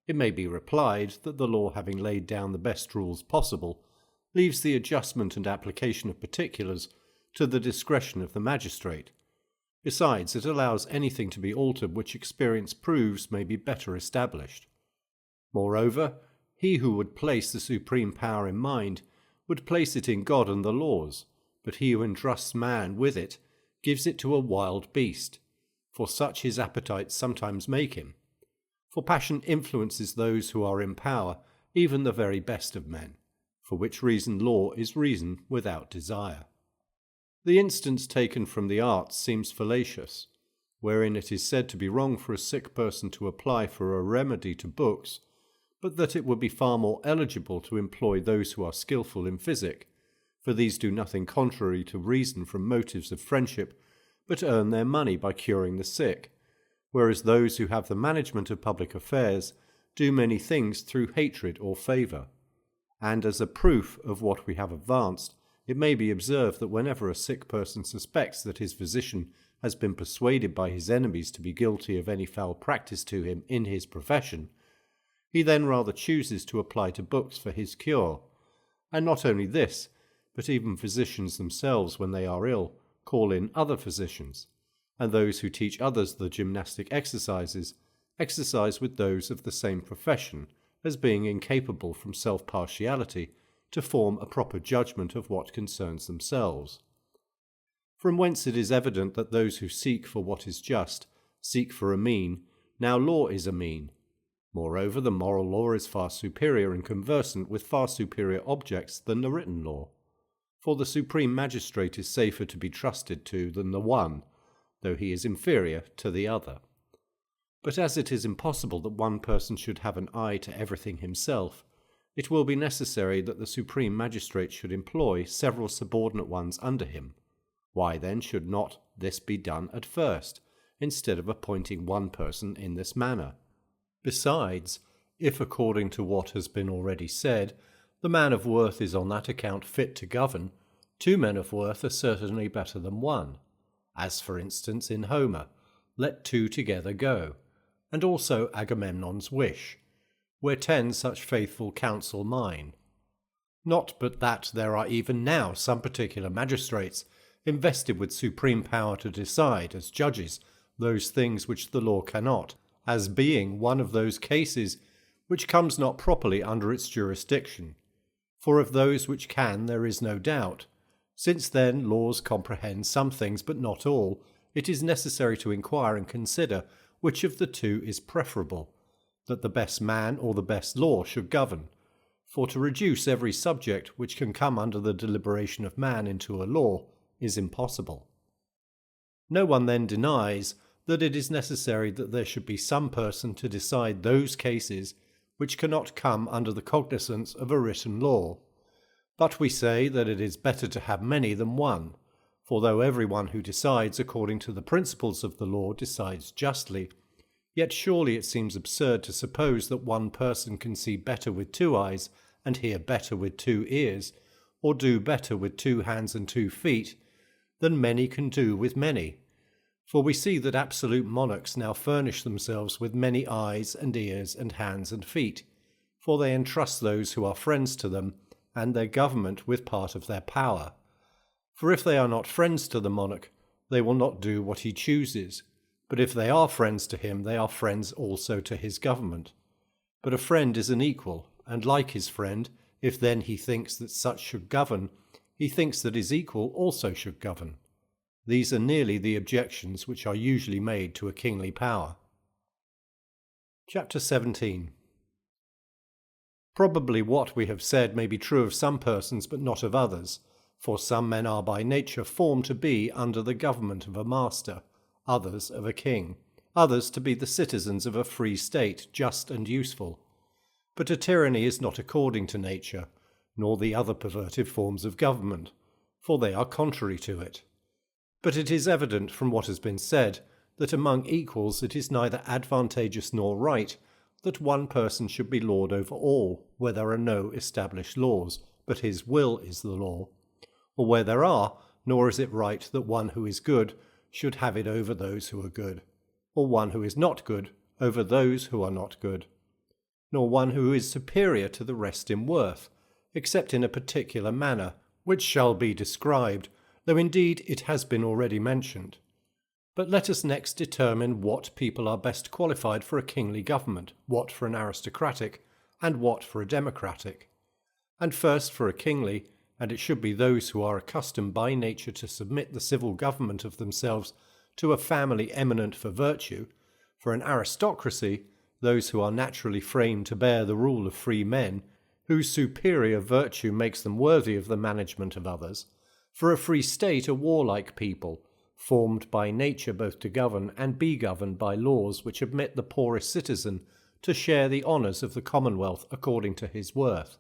S1: It may be replied that the law, having laid down the best rules possible, leaves the adjustment and application of particulars to the discretion of the magistrate. Besides, it allows anything to be altered which experience proves may be better established. Moreover, he who would place the supreme power in mind would place it in God and the laws, but he who entrusts man with it gives it to a wild beast, for such his appetites sometimes make him. For passion influences those who are in power, even the very best of men, for which reason law is reason without desire. The instance taken from the arts seems fallacious, wherein it is said to be wrong for a sick person to apply for a remedy to books, but that it would be far more eligible to employ those who are skilful in physic, for these do nothing contrary to reason from motives of friendship, but earn their money by curing the sick, whereas those who have the management of public affairs do many things through hatred or favour. And as a proof of what we have advanced, it may be observed that whenever a sick person suspects that his physician has been persuaded by his enemies to be guilty of any foul practice to him in his profession, he then rather chooses to apply to books for his cure. And not only this, but even physicians themselves, when they are ill, call in other physicians, and those who teach others the gymnastic exercises exercise with those of the same profession, as being incapable from self-partiality to form a proper judgment of what concerns themselves. From whence it is evident that those who seek for what is just seek for a mean. Now law is a mean. Moreover, the moral law is far superior and conversant with far superior objects than the written law. For the supreme magistrate is safer to be trusted to than the one, though he is inferior to the other. But as it is impossible that one person should have an eye to everything himself, it will be necessary that the supreme magistrate should employ several subordinate ones under him. Why then should not this be done at first, instead of appointing one person in this manner? Besides, if according to what has been already said, the man of worth is on that account fit to govern, two men of worth are certainly better than one, as for instance in Homer, let two together go, and also Agamemnon's wish, where 10 such faithful counsel mine. Not but that there are even now some particular magistrates invested with supreme power to decide, as judges, those things which the law cannot, as being one of those cases which comes not properly under its jurisdiction. For of those which can there is no doubt. Since then laws comprehend some things but not all, it is necessary to inquire and consider which of the two is preferable, that the best man or the best law should govern. For to reduce every subject which can come under the deliberation of man into a law is impossible. No one then denies that it is necessary that there should be some person to decide those cases which cannot come under the cognizance of a written law. But we say that it is better to have many than one, for though every one who decides according to the principles of the law decides justly, yet surely it seems absurd to suppose that one person can see better with 2 eyes and hear better with 2 ears, or do better with 2 hands and 2 feet, than many can do with many. For we see that absolute monarchs now furnish themselves with many eyes and ears and hands and feet, for they entrust those who are friends to them and their government with part of their power. For if they are not friends to the monarch, they will not do what he chooses. But if they are friends to him, they are friends also to his government. But a friend is an equal, and like his friend, if then he thinks that such should govern, he thinks that his equal also should govern. These are nearly the objections which are usually made to a kingly power. Chapter 17. Probably what we have said may be true of some persons but not of others, for some men are by nature formed to be under the government of a master, others of a king, others to be the citizens of a free state, just and useful. But a tyranny is not according to nature, nor the other perverted forms of government, for they are contrary to it. But it is evident from what has been said that among equals it is neither advantageous nor right that one person should be lord over all, where there are no established laws, but his will is the law, or where there are, nor is it right that one who is good should have it over those who are good, or one who is not good over those who are not good, nor one who is superior to the rest in worth, except in a particular manner, which shall be described, though indeed it has been already mentioned. But let us next determine what people are best qualified for a kingly government, what for an aristocratic, and what for a democratic. And first for a kingly, and it should be those who are accustomed by nature to submit the civil government of themselves to a family eminent for virtue, for an aristocracy, those who are naturally framed to bear the rule of free men, whose superior virtue makes them worthy of the management of others, for a free state a warlike people, formed by nature both to govern and be governed by laws which admit the poorest citizen to share the honours of the commonwealth according to his worth.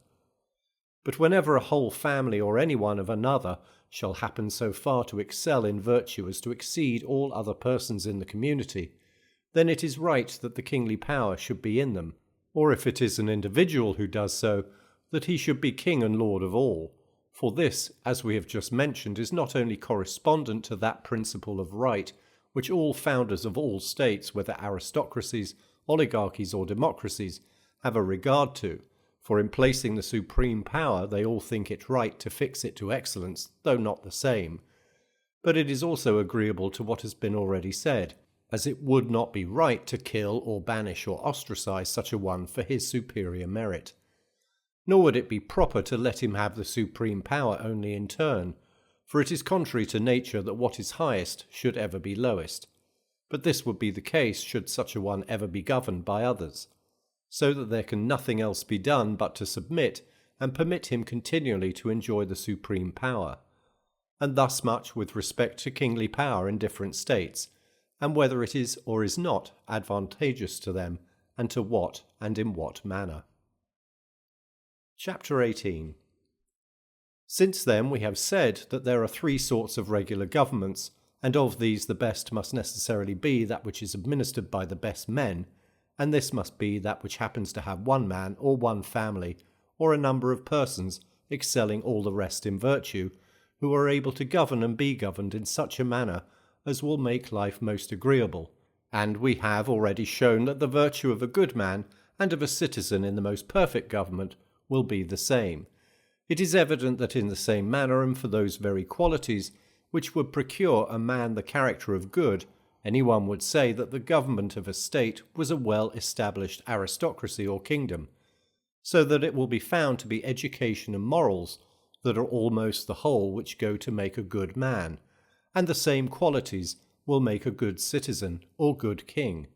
S1: But whenever a whole family or any one of another shall happen so far to excel in virtue as to exceed all other persons in the community, then it is right that the kingly power should be in them, or if it is an individual who does so, that he should be king and lord of all. For this, as we have just mentioned, is not only correspondent to that principle of right which all founders of all states, whether aristocracies, oligarchies or democracies, have a regard to, for in placing the supreme power they all think it right to fix it to excellence, though not the same. But it is also agreeable to what has been already said, as it would not be right to kill or banish or ostracize such a one for his superior merit. Nor would it be proper to let him have the supreme power only in turn, for it is contrary to nature that what is highest should ever be lowest. But this would be the case should such a one ever be governed by others, so that there can nothing else be done but to submit and permit him continually to enjoy the supreme power. And thus much with respect to kingly power in different states, and whether it is or is not advantageous to them, and to what and in what manner. Chapter 18. Since then we have said that there are three sorts of regular governments, and of these the best must necessarily be that which is administered by the best men, and this must be that which happens to have one man or one family, or a number of persons excelling all the rest in virtue, who are able to govern and be governed in such a manner as will make life most agreeable. And we have already shown that the virtue of a good man and of a citizen in the most perfect government will be the same. It is evident that in the same manner and for those very qualities which would procure a man the character of good, any one would say that the government of a state was a well-established aristocracy or kingdom, so that it will be found to be education and morals that are almost the whole which go to make a good man, and the same qualities will make a good citizen or good king.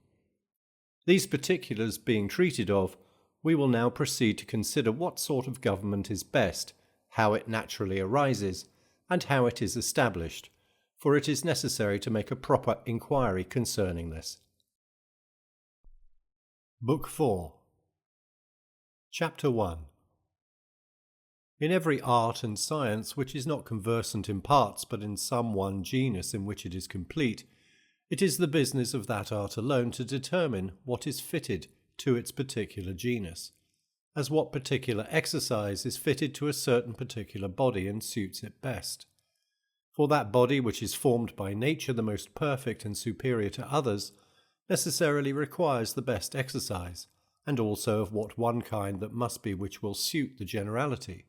S1: These particulars being treated of, we will now proceed to consider what sort of government is best, how it naturally arises, and how it is established, for it is necessary to make a proper inquiry concerning this. Book 4. Chapter 1. In every art and science which is not conversant in parts but in some one genus in which it is complete, it is the business of that art alone to determine what is fitted to its particular genus, as what particular exercise is fitted to a certain particular body and suits it best. For that body which is formed by nature the most perfect and superior to others necessarily requires the best exercise, and also of what one kind that must be which will suit the generality.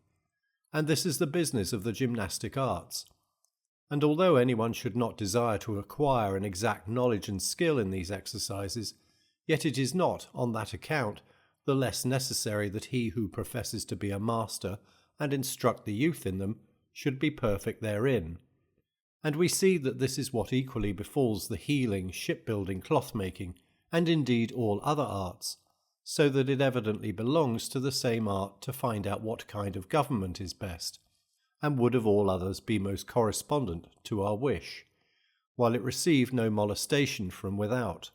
S1: And this is the business of the gymnastic arts. And although anyone should not desire to acquire an exact knowledge and skill in these exercises, yet it is not, on that account, the less necessary that he who professes to be a master and instruct the youth in them should be perfect therein. And we see that this is what equally befalls the healing, shipbuilding, cloth-making, and indeed all other arts, so that it evidently belongs to the same art to find out what kind of government is best, and would of all others be most correspondent to our wish, while it receive no molestation from without,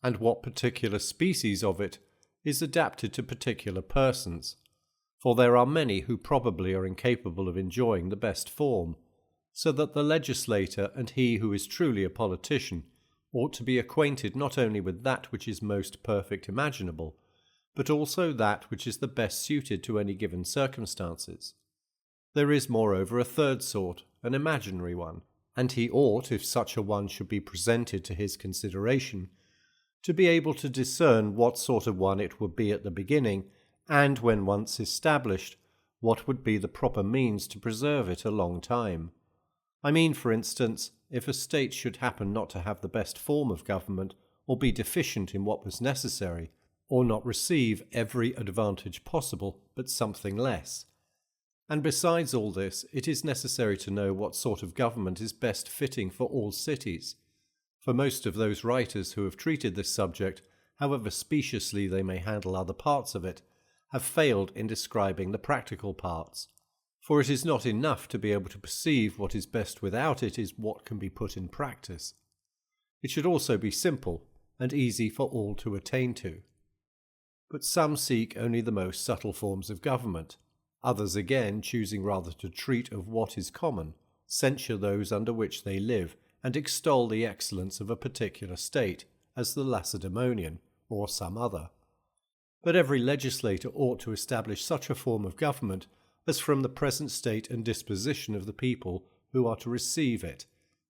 S1: and what particular species of it is adapted to particular persons, for there are many who probably are incapable of enjoying the best form, so that the legislator and he who is truly a politician ought to be acquainted not only with that which is most perfect imaginable, but also that which is the best suited to any given circumstances. There is, moreover, a third sort, an imaginary one, and he ought, if such a one should be presented to his consideration, to be able to discern what sort of one it would be at the beginning, and when once established, what would be the proper means to preserve it a long time. I mean, for instance, if a state should happen not to have the best form of government, or be deficient in what was necessary, or not receive every advantage possible, but something less. And besides all this, it is necessary to know what sort of government is best fitting for all cities. For most of those writers who have treated this subject, however speciously they may handle other parts of it, have failed in describing the practical parts. For it is not enough to be able to perceive what is best without it is what can be put in practice. It should also be simple and easy for all to attain to. But some seek only the most subtle forms of government. Others again, choosing rather to treat of what is common, censure those under which they live, and extol the excellence of a particular state, as the Lacedaemonian, or some other. But every legislator ought to establish such a form of government as from the present state and disposition of the people who are to receive it,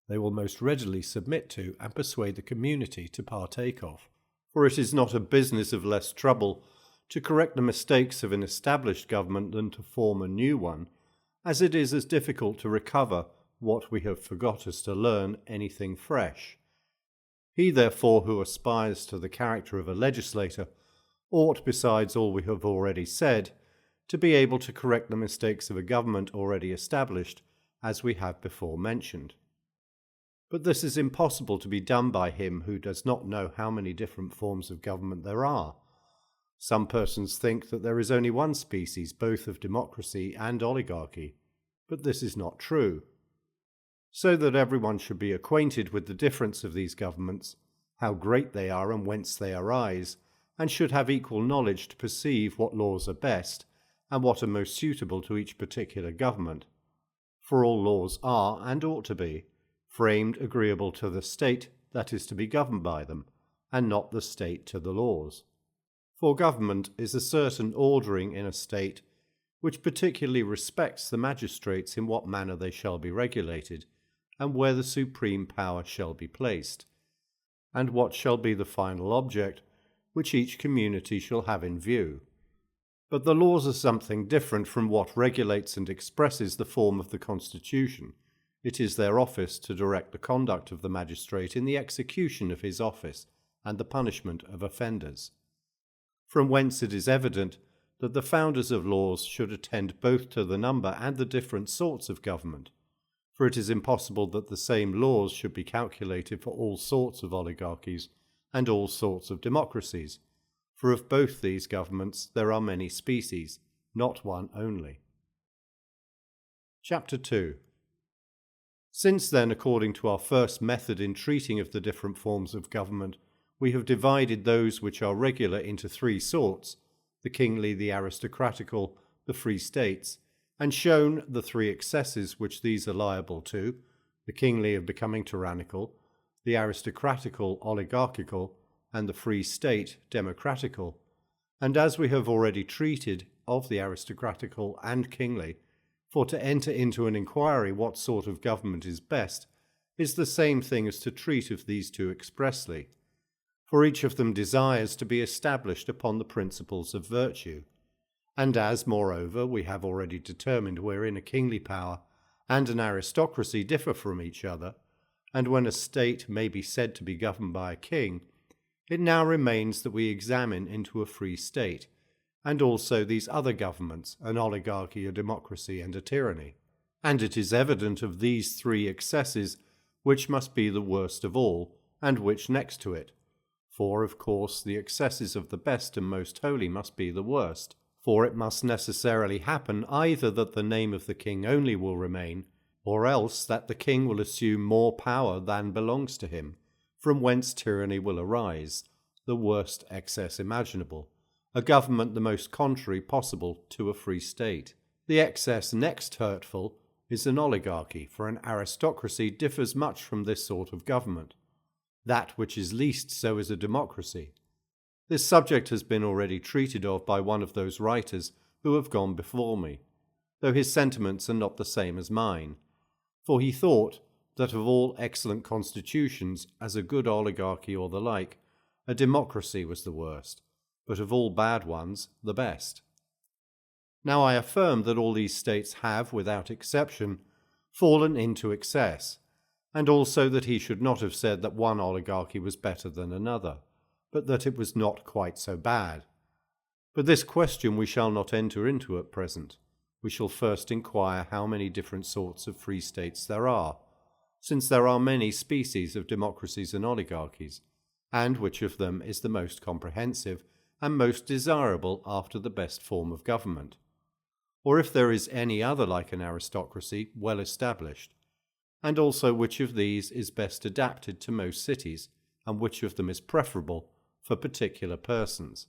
S1: they will most readily submit to and persuade the community to partake of. For it is not a business of less trouble to correct the mistakes of an established government than to form a new one, as it is as difficult to recover what we have forgot as to learn anything fresh. He, therefore, who aspires to the character of a legislator ought, besides all we have already said, to be able to correct the mistakes of a government already established, as we have before mentioned. But this is impossible to be done by him who does not know how many different forms of government there are. Some persons think that there is only one species both of democracy and oligarchy, but this is not true. So that everyone should be acquainted with the difference of these governments, how great they are and whence they arise, and should have equal knowledge to perceive what laws are best, and what are most suitable to each particular government. For all laws are, and ought to be, framed agreeable to the state that is to be governed by them, and not the state to the laws. For government is a certain ordering in a state, which particularly respects the magistrates in what manner they shall be regulated, and where the supreme power shall be placed, and what shall be the final object which each community shall have in view. But the laws are something different from what regulates and expresses the form of the constitution. It is their office to direct the conduct of the magistrate in the execution of his office and the punishment of offenders. From whence it is evident that the founders of laws should attend both to the number and the different sorts of government, for it is impossible that the same laws should be calculated for all sorts of oligarchies and all sorts of democracies, for of both these governments there are many species, not one only. Chapter 2. Since then, according to our first method in treating of the different forms of government, we have divided those which are regular into three sorts, the kingly, the aristocratical, the free states, and shown the three excesses which these are liable to, the kingly of becoming tyrannical, the aristocratical oligarchical, and the free state democratical. And as we have already treated of the aristocratical and kingly, for to enter into an inquiry what sort of government is best is the same thing as to treat of these two expressly, for each of them desires to be established upon the principles of virtue. And as, moreover, we have already determined wherein a kingly power and an aristocracy differ from each other, and when a state may be said to be governed by a king, it now remains that we examine into a free state, and also these other governments, an oligarchy, a democracy, and a tyranny. And it is evident of these three excesses which must be the worst of all, and which next to it. For, of course, the excesses of the best and most holy must be the worst, for it must necessarily happen either that the name of the king only will remain, or else that the king will assume more power than belongs to him, from whence tyranny will arise, the worst excess imaginable, a government the most contrary possible to a free state. The excess next hurtful is an oligarchy, for an aristocracy differs much from this sort of government. That which is least so is a democracy. This subject has been already treated of by one of those writers who have gone before me, though his sentiments are not the same as mine, for he thought that of all excellent constitutions, as a good oligarchy or the like, a democracy was the worst, but of all bad ones, the best. Now I affirm that all these states have, without exception, fallen into excess, and also that he should not have said that one oligarchy was better than another, but that it was not quite so bad. But this question we shall not enter into at present. We shall first inquire how many different sorts of free states there are, since there are many species of democracies and oligarchies, and which of them is the most comprehensive and most desirable after the best form of government, or if there is any other like an aristocracy well established, and also which of these is best adapted to most cities, and which of them is preferable for particular persons.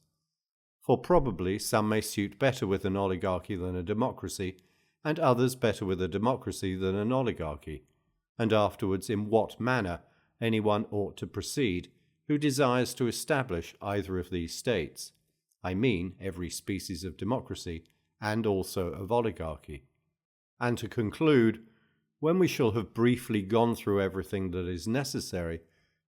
S1: For probably some may suit better with an oligarchy than a democracy, and others better with a democracy than an oligarchy, and afterwards in what manner anyone ought to proceed who desires to establish either of these states, I mean every species of democracy and also of oligarchy. And to conclude, when we shall have briefly gone through everything that is necessary,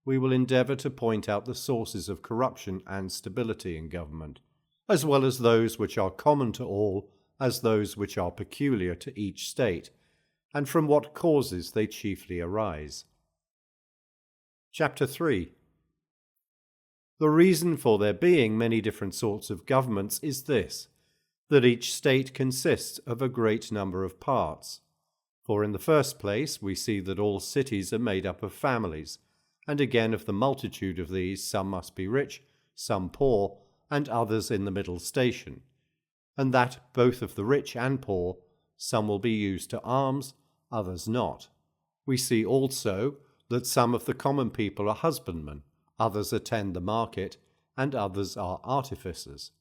S1: we will endeavour to point out the sources of corruption and stability in government, as well as those which are common to all as those which are peculiar to each state, and from what causes they chiefly arise. Chapter 3. The reason for there being many different sorts of governments is this, that each state consists of a great number of parts. For in the first place we see that all cities are made up of families, and again of the multitude of these some must be rich, some poor, and others in the middle station, and that both of the rich and poor, some will be used to arms, others not. We see also that some of the common people are husbandmen, others attend the market, and others are artificers.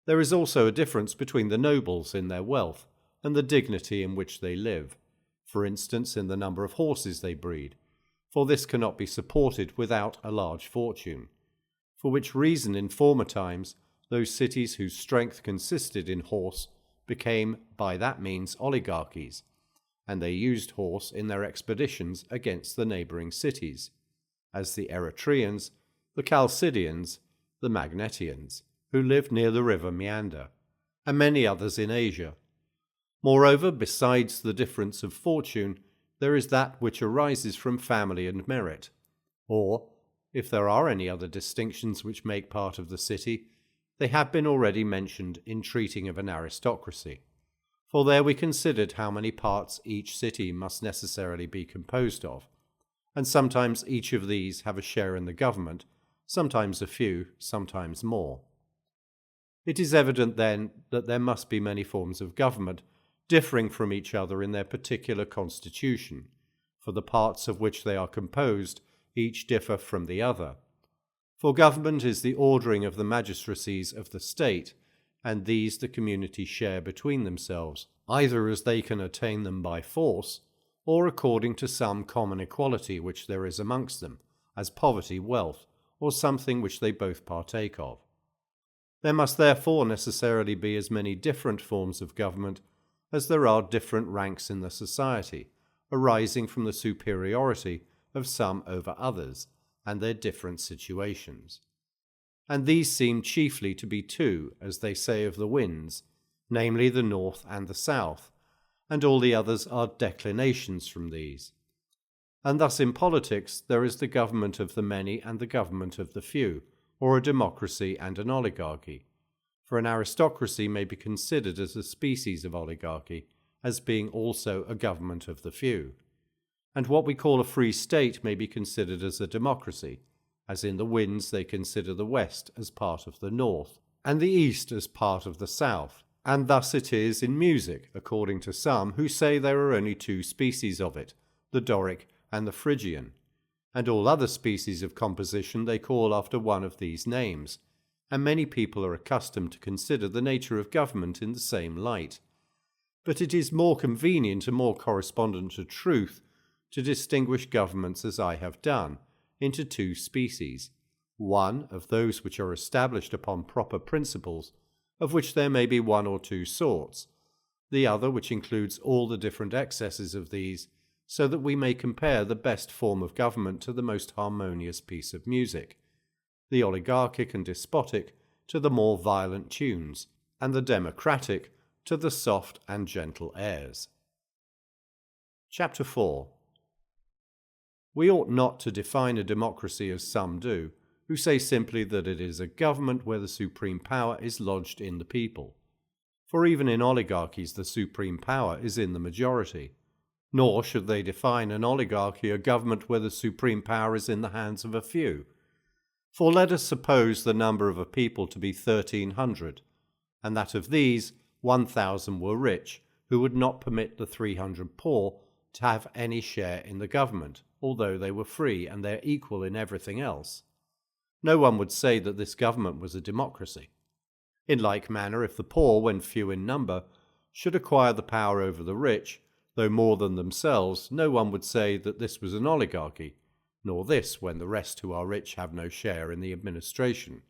S1: There is also a difference between the nobles in their wealth and the dignity in which they live, for instance in the number of horses they breed, for this cannot be supported without a large fortune, for which reason in former times those cities whose strength consisted in horse became by that means oligarchies, and they used horse in their expeditions against the neighbouring cities, as the Eretrians, the Chalcidians, the Magnetians, who lived near the river Meander, and many others in Asia. Moreover, besides the difference of fortune, there is that which arises from family and merit, or, if there are any other distinctions which make part of the city, they have been already mentioned in treating of an aristocracy. For there we considered how many parts each city must necessarily be composed of, and sometimes each of these have a share in the government, sometimes a few, sometimes more. It is evident then that there must be many forms of government, differing from each other in their particular constitution, for the parts of which they are composed each differ from the other. For government is the ordering of the magistracies of the state, and these the community share between themselves, either as they can attain them by force, or according to some common equality which there is amongst them, as poverty, wealth, or something which they both partake of. There must therefore necessarily be as many different forms of government as there are different ranks in the society, arising from the superiority of some over others, and their different situations. And these seem chiefly to be two, as they say of the winds, namely the north and the south, and all the others are declinations from these. And thus in politics there is the government of the many and the government of the few, or a democracy and an oligarchy. For an aristocracy may be considered as a species of oligarchy, as being also a government of the few. And what we call a free state may be considered as a democracy, as in the winds they consider the west as part of the north, and the east as part of the south. And thus it is in music, according to some who say there are only two species of it, the Doric and the Phrygian, and all other species of composition they call after one of these names, and many people are accustomed to consider the nature of government in the same light. But it is more convenient and more correspondent to truth to distinguish governments as I have done, into two species, one of those which are established upon proper principles, of which there may be one or two sorts, the other which includes all the different excesses of these, so that we may compare the best form of government to the most harmonious piece of music, the oligarchic and despotic to the more violent tunes, and the democratic to the soft and gentle airs. Chapter 4. We ought not to define a democracy as some do, who say simply that it is a government where the supreme power is lodged in the people. For even in oligarchies the supreme power is in the majority. Nor should they define an oligarchy a government where the supreme power is in the hands of a few. For let us suppose the number of a people to be 1,300, and that of these 1,000 were rich, who would not permit the 300 poor to have any share in the government, although they were free and their equal in everything else. No one would say that this government was a democracy. In like manner, if the poor, when few in number, should acquire the power over the rich, though more than themselves, no one would say that this was an oligarchy, nor this when the rest who are rich have no share in the administration.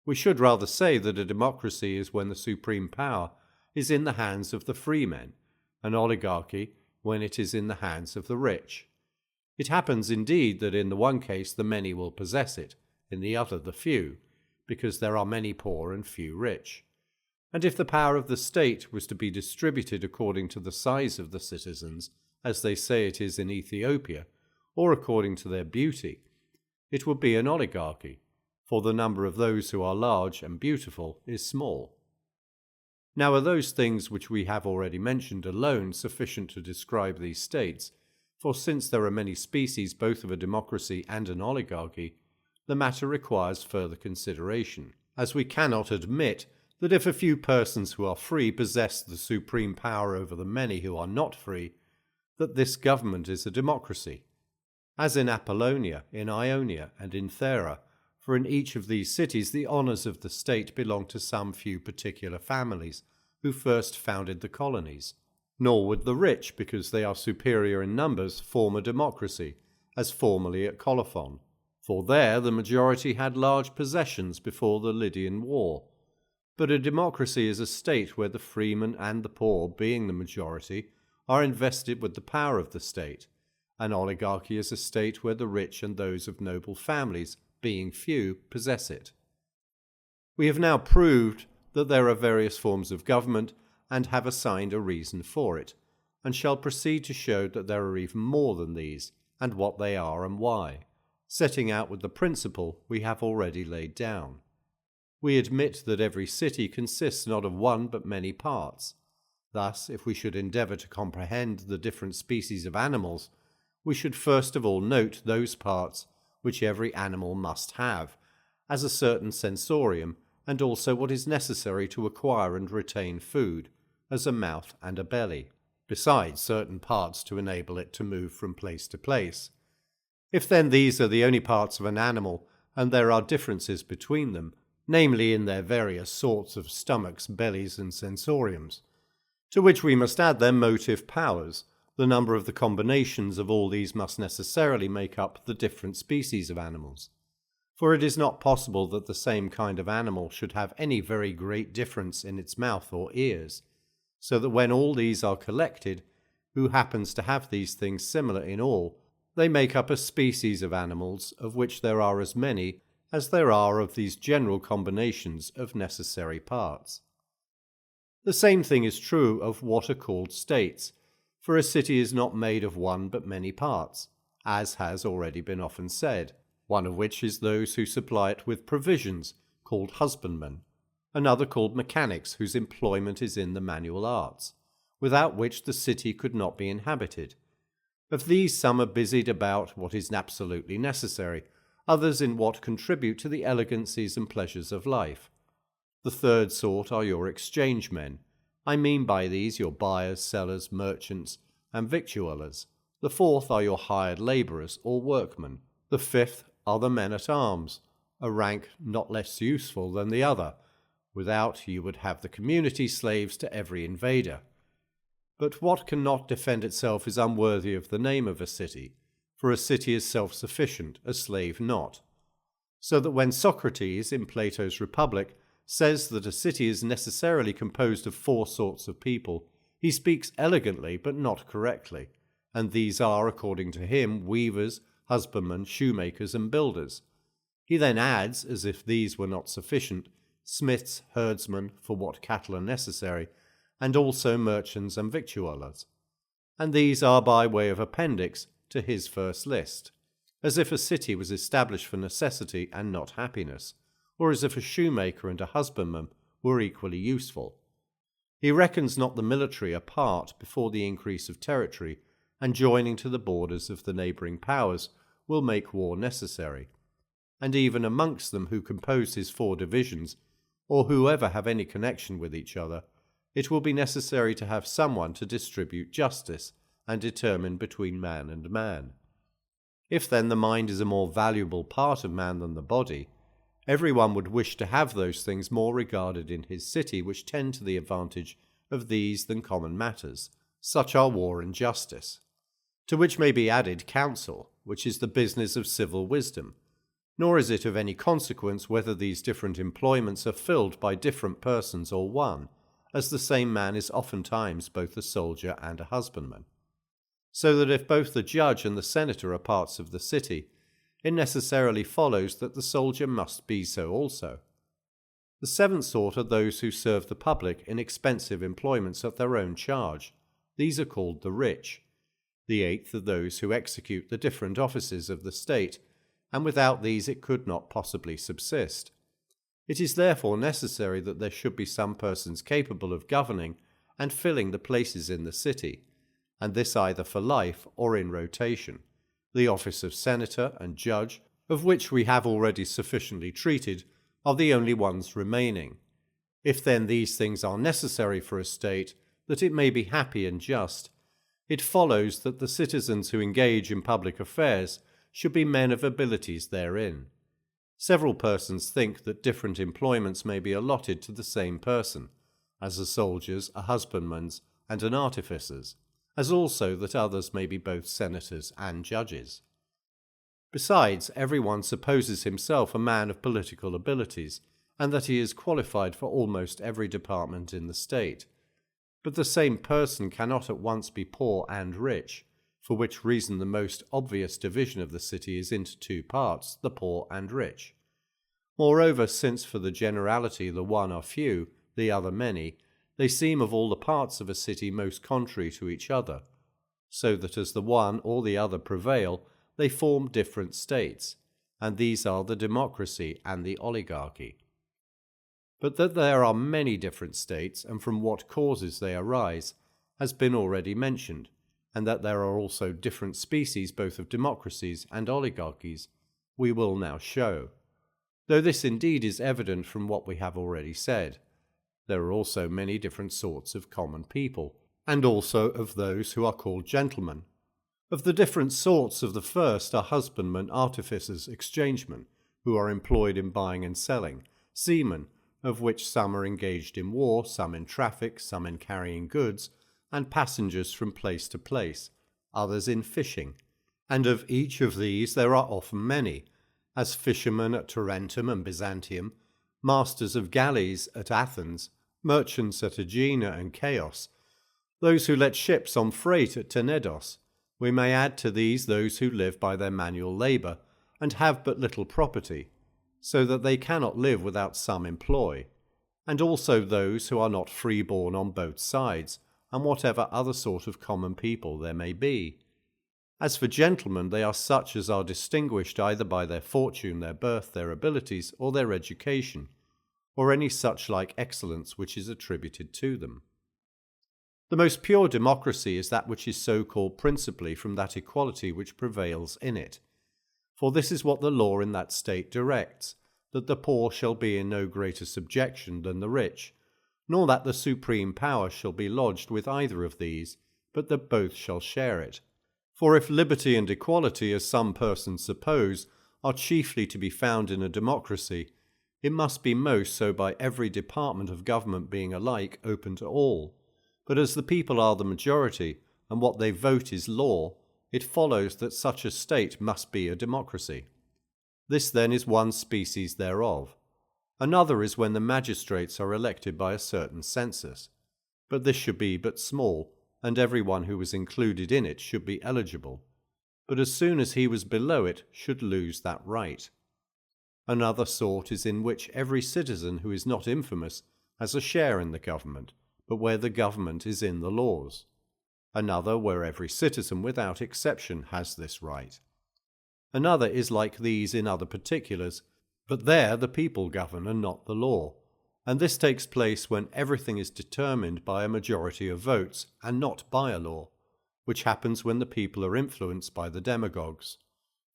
S1: We should rather say that a democracy is when the supreme power is in the hands of the free men, an oligarchy when it is in the hands of the rich. It happens indeed that in the one case the many will possess it, in the other the few, because there are many poor and few rich. And if the power of the state was to be distributed according to the size of the citizens, as they say it is in Ethiopia, or according to their beauty, it would be an oligarchy, for the number of those who are large and beautiful is small. Now are those things which we have already mentioned alone sufficient to describe these states? For since there are many species both of a democracy and an oligarchy, the matter requires further consideration, as we cannot admit that if a few persons who are free possess the supreme power over the many who are not free, that this government is a democracy. As in Apollonia, in Ionia, and in Thera, for in each of these cities the honours of the state belong to some few particular families who first founded the colonies. Nor would the rich, because they are superior in numbers, form a democracy, as formerly at Colophon, for there the majority had large possessions before the Lydian War. But a democracy is a state where the freemen and the poor, being the majority, are invested with the power of the state. An oligarchy is a state where the rich and those of noble families, being few, possess it. We have now proved that there are various forms of government and have assigned a reason for it, and shall proceed to show that there are even more than these, and what they are and why, setting out with the principle we have already laid down. We admit that every city consists not of one but many parts. Thus, if we should endeavour to comprehend the different species of animals, we should first of all note those parts which every animal must have, as a certain sensorium, and also what is necessary to acquire and retain food, as a mouth and a belly, besides certain parts to enable it to move from place to place. If then these are the only parts of an animal, and there are differences between them, namely in their various sorts of stomachs, bellies, and sensoriums, to which we must add their motive powers, the number of the combinations of all these must necessarily make up the different species of animals. For it is not possible that the same kind of animal should have any very great difference in its mouth or ears, so that when all these are collected, who happens to have these things similar in all, they make up a species of animals, of which there are as many as there are of these general combinations of necessary parts. The same thing is true of what are called states, for a city is not made of one but many parts, as has already been often said, one of which is those who supply it with provisions, called husbandmen, another called mechanics, whose employment is in the manual arts, without which the city could not be inhabited. Of these some are busied about what is absolutely necessary, others in what contribute to the elegancies and pleasures of life. The third sort are your exchange men. I mean by these your buyers, sellers, merchants, and victuallers. The fourth are your hired labourers or workmen. The fifth are the men-at-arms, a rank not less useful than the other. Without you would have the community slaves to every invader. But what cannot defend itself is unworthy of the name of a city, for a city is self-sufficient, a slave not. So that when Socrates, in Plato's Republic, says that a city is necessarily composed of 4 sorts of people, he speaks elegantly but not correctly, and these are, according to him, weavers, husbandmen, shoemakers, and builders. He then adds, as if these were not sufficient, smiths, herdsmen, for what cattle are necessary, and also merchants and victuallers. And these are by way of appendix to his first list, as if a city was established for necessity and not happiness, or as if a shoemaker and a husbandman were equally useful. He reckons not the military apart before the increase of territory, and joining to the borders of the neighbouring powers will make war necessary. And even amongst them who compose his 4 divisions, or whoever have any connection with each other, it will be necessary to have someone to distribute justice and determine between man and man. If then the mind is a more valuable part of man than the body, everyone would wish to have those things more regarded in his city which tend to the advantage of these than common matters. Such are war and justice, to which may be added counsel, which is the business of civil wisdom. Nor is it of any consequence whether these different employments are filled by different persons or one, as the same man is oftentimes both a soldier and a husbandman. So that if both the judge and the senator are parts of the city, it necessarily follows that the soldier must be so also. The 7th sort are those who serve the public in expensive employments at their own charge. These are called the rich. The 8th are those who execute the different offices of the state, and without these it could not possibly subsist. It is therefore necessary that there should be some persons capable of governing and filling the places in the city, and this either for life or in rotation. The office of senator and judge, of which we have already sufficiently treated, are the only ones remaining. If then these things are necessary for a state, that it may be happy and just, it follows that the citizens who engage in public affairs should be men of abilities therein. Several persons think that different employments may be allotted to the same person, as a soldier's, a husbandman's, and an artificer's, as also that others may be both senators and judges. Besides, everyone supposes himself a man of political abilities, and that he is qualified for almost every department in the state. But the same person cannot at once be poor and rich, for which reason the most obvious division of the city is into 2 parts, the poor and rich. Moreover, since for the generality the one are few, the other many, they seem of all the parts of a city most contrary to each other, so that as the one or the other prevail, they form different states, and these are the democracy and the oligarchy. But that there are many different states, and from what causes they arise, has been already mentioned, and that there are also different species both of democracies and oligarchies, we will now show. Though this indeed is evident from what we have already said, there are also many different sorts of common people, and also of those who are called gentlemen. Of the different sorts of the first are husbandmen, artificers, exchangemen, who are employed in buying and selling, seamen, of which some are engaged in war, some in traffic, some in carrying goods, and passengers from place to place, others in fishing. And of each of these there are often many, as fishermen at Tarentum and Byzantium, masters of galleys at Athens, merchants at Aegina and Chios, those who let ships on freight at Tenedos. We may add to these those who live by their manual labour, and have but little property, so that they cannot live without some employ. and also those who are not freeborn on both sides, and whatever other sort of common people there may be. As for gentlemen, they are such as are distinguished either by their fortune, their birth, their abilities, or their education, or any such like excellence which is attributed to them. The most pure democracy is that which is so called principally from that equality which prevails in it. For this is what the law in that state directs, that the poor shall be in no greater subjection than the rich, nor that the supreme power shall be lodged with either of these, but that both shall share it. For if liberty and equality, as some persons suppose, are chiefly to be found in a democracy, it must be most so by every department of government being alike open to all. But as the people are the majority, and what they vote is law, it follows that such a state must be a democracy. This then is one species thereof. Another is when the magistrates are elected by a certain census, but this should be but small, and every one who was included in it should be eligible, but as soon as he was below it should lose that right. Another sort is in which every citizen who is not infamous has a share in the government, but where the government is in the laws. Another where every citizen without exception has this right. Another is like these in other particulars, but there the people govern and not the law, and this takes place when everything is determined by a majority of votes and not by a law, which happens when the people are influenced by the demagogues.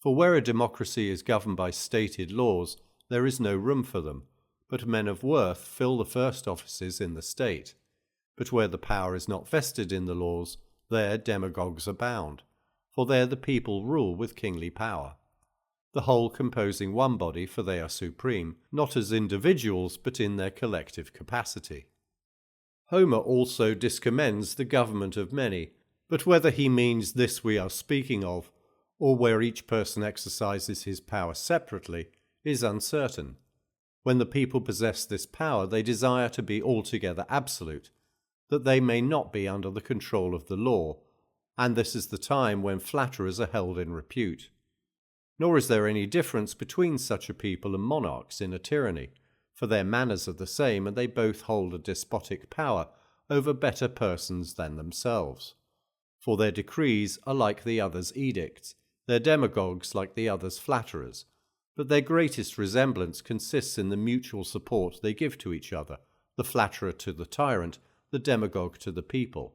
S1: For where a democracy is governed by stated laws, there is no room for them, but men of worth fill the first offices in the state. But where the power is not vested in the laws, there demagogues abound, for there the people rule with kingly power, the whole composing one body, for they are supreme, not as individuals, but in their collective capacity. Homer also discommends the government of many, but whether he means this we are speaking of, or where each person exercises his power separately, is uncertain. When the people possess this power, they desire to be altogether absolute, that they may not be under the control of the law, and this is the time when flatterers are held in repute. Nor is there any difference between such a people and monarchs in a tyranny, for their manners are the same, and they both hold a despotic power over better persons than themselves. For their decrees are like the others' edicts, their demagogues like the others' flatterers, but their greatest resemblance consists in the mutual support they give to each other, the flatterer to the tyrant, the demagogue to the people.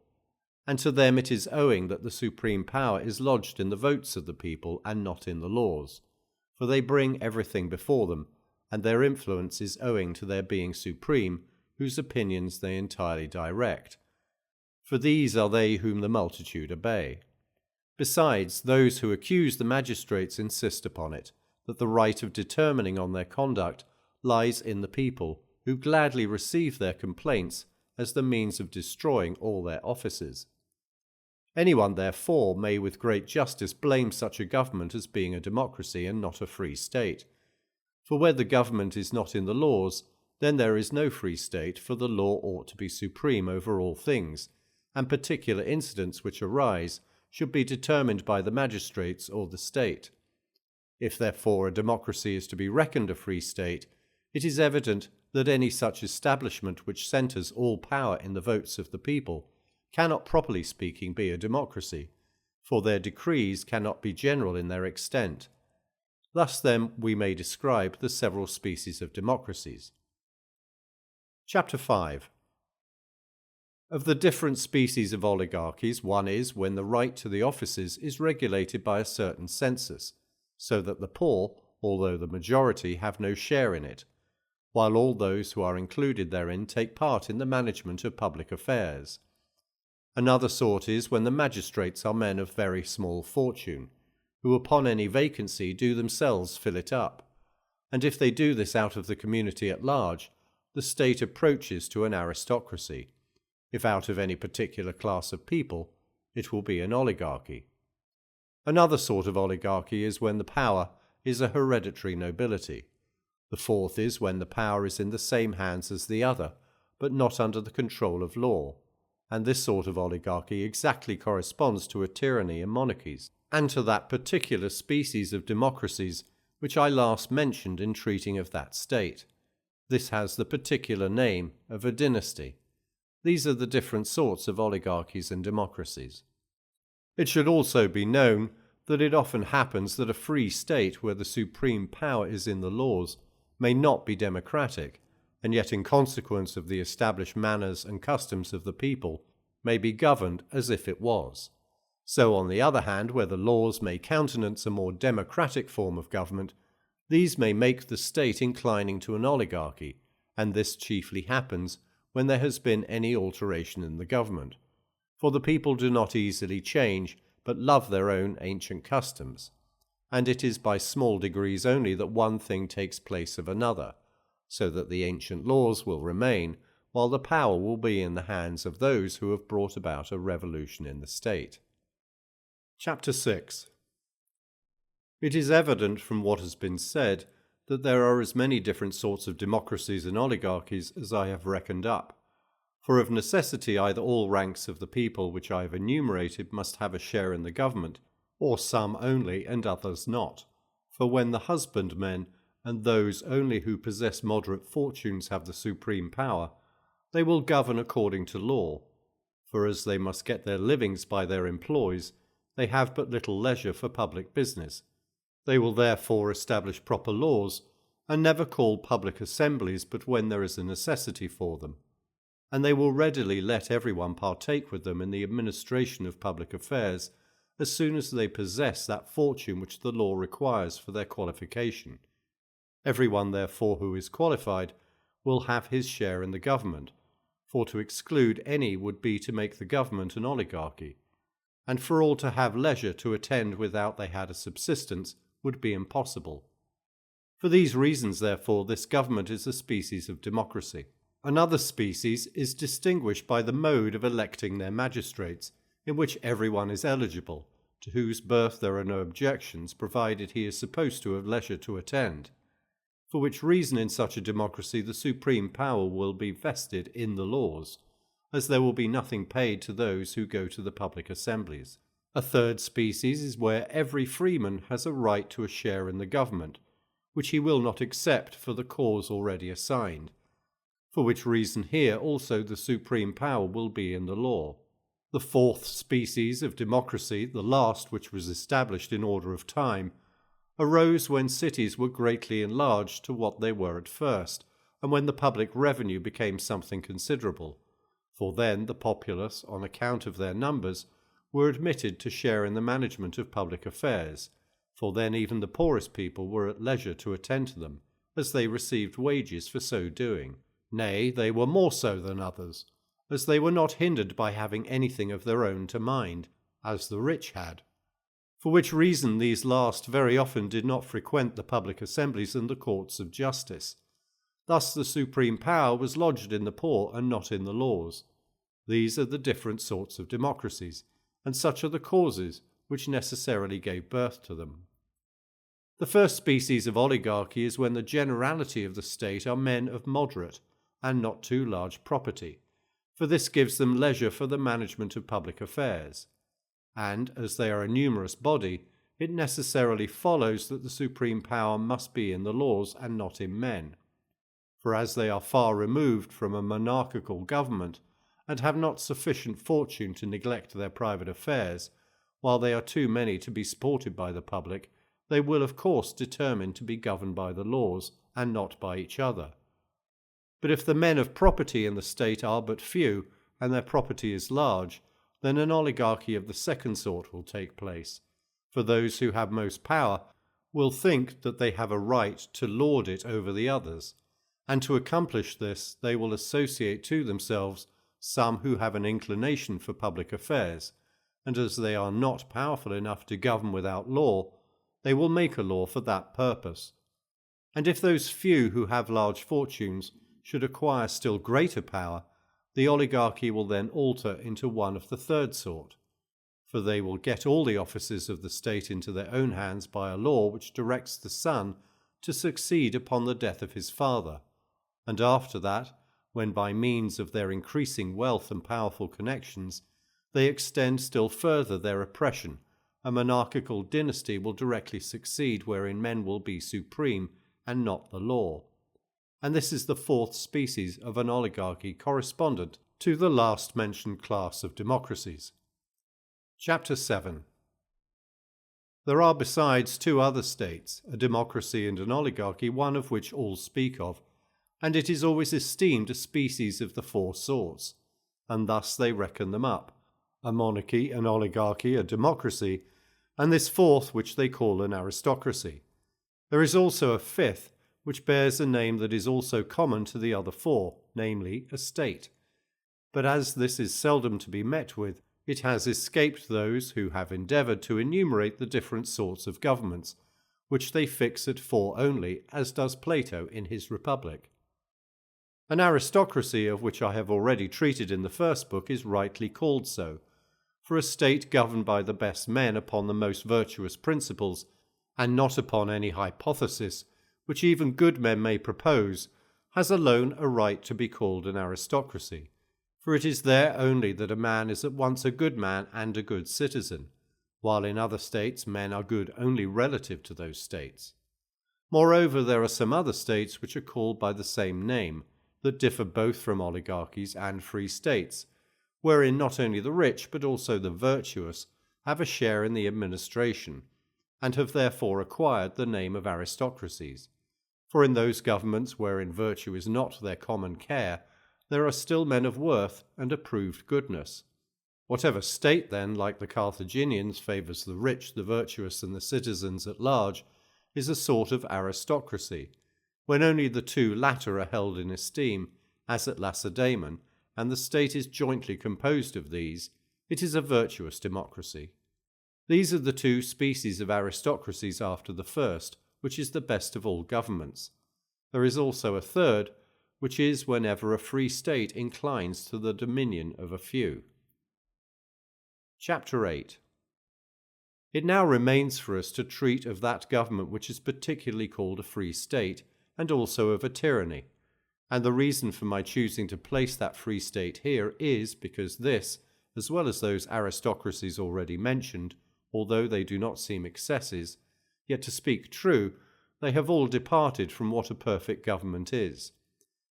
S1: And to them it is owing that the supreme power is lodged in the votes of the people and not in the laws, for they bring everything before them, and their influence is owing to their being supreme, whose opinions they entirely direct. For these are they whom the multitude obey. Besides, those who accuse the magistrates insist upon it, that the right of determining on their conduct lies in the people, who gladly receive their complaints as the means of destroying all their offices. Anyone, therefore, may with great justice blame such a government as being a democracy and not a free state. For where the government is not in the laws, then there is no free state, for the law ought to be supreme over all things, and particular incidents which arise should be determined by the magistrates or the state. If therefore a democracy is to be reckoned a free state, it is evident that any such establishment which centres all power in the votes of the people cannot properly speaking be a democracy, for their decrees cannot be general in their extent. Thus then we may describe the several species of democracies. Chapter 5. Of the different species of oligarchies, one is when the right to the offices is regulated by a certain census, so that the poor, although the majority, have no share in it, while all those who are included therein take part in the management of public affairs. Another sort is when the magistrates are men of very small fortune, who upon any vacancy do themselves fill it up, and if they do this out of the community at large, the state approaches to an aristocracy. If out of any particular class of people, it will be an oligarchy. Another sort of oligarchy is when the power is a hereditary nobility. The fourth is when the power is in the same hands as the other, but not under the control of law, and this sort of oligarchy exactly corresponds to a tyranny in monarchies, and to that particular species of democracies which I last mentioned in treating of that state. This has the particular name of a dynasty. These are the different sorts of oligarchies and democracies. It should also be known that it often happens that a free state where the supreme power is in the laws may not be democratic, and yet in consequence of the established manners and customs of the people may be governed as if it was. So on the other hand, where the laws may countenance a more democratic form of government, these may make the state inclining to an oligarchy, and this chiefly happens when there has been any alteration in the government. For the people do not easily change, but love their own ancient customs. And it is by small degrees only that one thing takes place of another, so that the ancient laws will remain, while the power will be in the hands of those who have brought about a revolution in the state. Chapter 6. It is evident from what has been said that there are as many different sorts of democracies and oligarchies as I have reckoned up. For of necessity either all ranks of the people which I have enumerated must have a share in the government, or some only and others not. For when the husbandmen and those only who possess moderate fortunes have the supreme power, they will govern according to law. For as they must get their livings by their employs, they have but little leisure for public business. They will therefore establish proper laws, and never call public assemblies but when there is a necessity for them. And they will readily let everyone partake with them in the administration of public affairs, as soon as they possess that fortune which the law requires for their qualification. Everyone, therefore, who is qualified will have his share in the government, for to exclude any would be to make the government an oligarchy, and for all to have leisure to attend without they had a subsistence would be impossible. For these reasons, therefore, this government is a species of democracy. Another species is distinguished by the mode of electing their magistrates, in which everyone is eligible, to whose birth there are no objections, provided he is supposed to have leisure to attend. For which reason in such a democracy the supreme power will be vested in the laws, as there will be nothing paid to those who go to the public assemblies. A third species is where every freeman has a right to a share in the government, which he will not accept for the cause already assigned. For which reason here also the supreme power will be in the law. The fourth species of democracy, the last which was established in order of time, arose when cities were greatly enlarged to what they were at first, and when the public revenue became something considerable. For then the populace, on account of their numbers, were admitted to share in the management of public affairs, for then even the poorest people were at leisure to attend to them, as they received wages for so doing. Nay, they were more so than others, as they were not hindered by having anything of their own to mind, as the rich had. For which reason these last very often did not frequent the public assemblies and the courts of justice. Thus the supreme power was lodged in the poor and not in the laws. These are the different sorts of democracies, and such are the causes which necessarily gave birth to them. The first species of oligarchy is when the generality of the state are men of moderate and not too large property, for this gives them leisure for the management of public affairs. And, as they are a numerous body, it necessarily follows that the supreme power must be in the laws and not in men. For as they are far removed from a monarchical government, and have not sufficient fortune to neglect their private affairs, while they are too many to be supported by the public, they will of course determine to be governed by the laws, and not by each other. But if the men of property in the state are but few, and their property is large, then an oligarchy of the second sort will take place, for those who have most power will think that they have a right to lord it over the others, and to accomplish this they will associate to themselves some who have an inclination for public affairs, and as they are not powerful enough to govern without law, they will make a law for that purpose. And if those few who have large fortunes should acquire still greater power, the oligarchy will then alter into one of the third sort, for they will get all the offices of the state into their own hands by a law which directs the son to succeed upon the death of his father, and after that, when by means of their increasing wealth and powerful connections they extend still further their oppression, a monarchical dynasty will directly succeed wherein men will be supreme and not the law. and this is the fourth species of an oligarchy correspondent to the last mentioned class of democracies. Chapter 7. There are besides two other states, a democracy and an oligarchy, one of which all speak of, and it is always esteemed a species of the four sorts, and thus they reckon them up, a monarchy, an oligarchy, a democracy, and this fourth which they call an aristocracy. There is also a fifth, which bears a name that is also common to the other four, namely a state. But as this is seldom to be met with, it has escaped those who have endeavoured to enumerate the different sorts of governments, which they fix at four only, as does Plato in his Republic. An aristocracy, of which I have already treated in the first book, is rightly called so, for a state governed by the best men upon the most virtuous principles, and not upon any hypothesis which even good men may propose, has alone a right to be called an aristocracy. For it is there only that a man is at once a good man and a good citizen, while in other states men are good only relative to those states. Moreover, there are some other states which are called by the same name, that differ both from oligarchies and free states, wherein not only the rich but also the virtuous have a share in the administration, and have therefore acquired the name of aristocracies. For in those governments wherein virtue is not their common care, there are still men of worth and approved goodness. Whatever state, then, like the Carthaginians, favours the rich, the virtuous, and the citizens at large, is a sort of aristocracy, when only the two latter are held in esteem, as at Lacedaemon, and the state is jointly composed of these, it is a virtuous democracy. These are the two species of aristocracies after the first, which is the best of all governments. There is also a third, which is whenever a free state inclines to the dominion of a few. Chapter 8. It now remains for us to treat of that government which is particularly called a free state, and also of a tyranny. And the reason for my choosing to place that free state here is because this, as well as those aristocracies already mentioned, although they do not seem excesses, yet to speak true, they have all departed from what a perfect government is.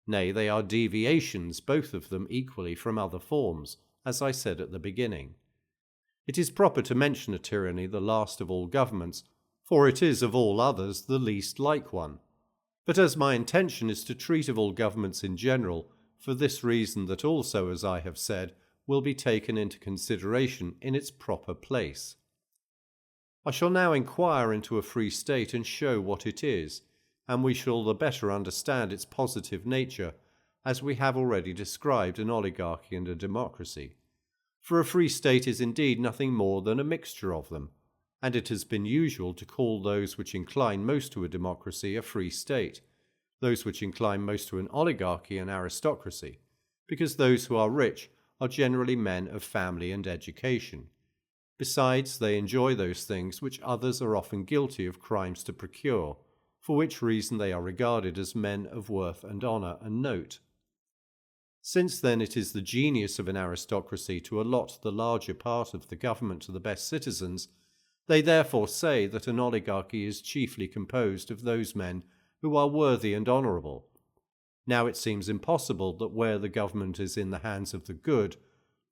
S1: Nay, they are deviations, both of them equally, from other forms, as I said at the beginning. It is proper to mention a tyranny the last of all governments, for it is of all others the least like one. But as my intention is to treat of all governments in general, for this reason that also, as I have said, will be taken into consideration in its proper place. I shall now inquire into a free state and show what it is, and we shall the better understand its positive nature, as we have already described an oligarchy and a democracy. For a free state is indeed nothing more than a mixture of them, and it has been usual to call those which incline most to a democracy a free state, those which incline most to an oligarchy an aristocracy, because those who are rich are generally men of family and education. Besides, they enjoy those things which others are often guilty of crimes to procure, for which reason they are regarded as men of worth and honour and note. Since then it is the genius of an aristocracy to allot the larger part of the government to the best citizens, they therefore say that an oligarchy is chiefly composed of those men who are worthy and honourable. Now it seems impossible that where the government is in the hands of the good,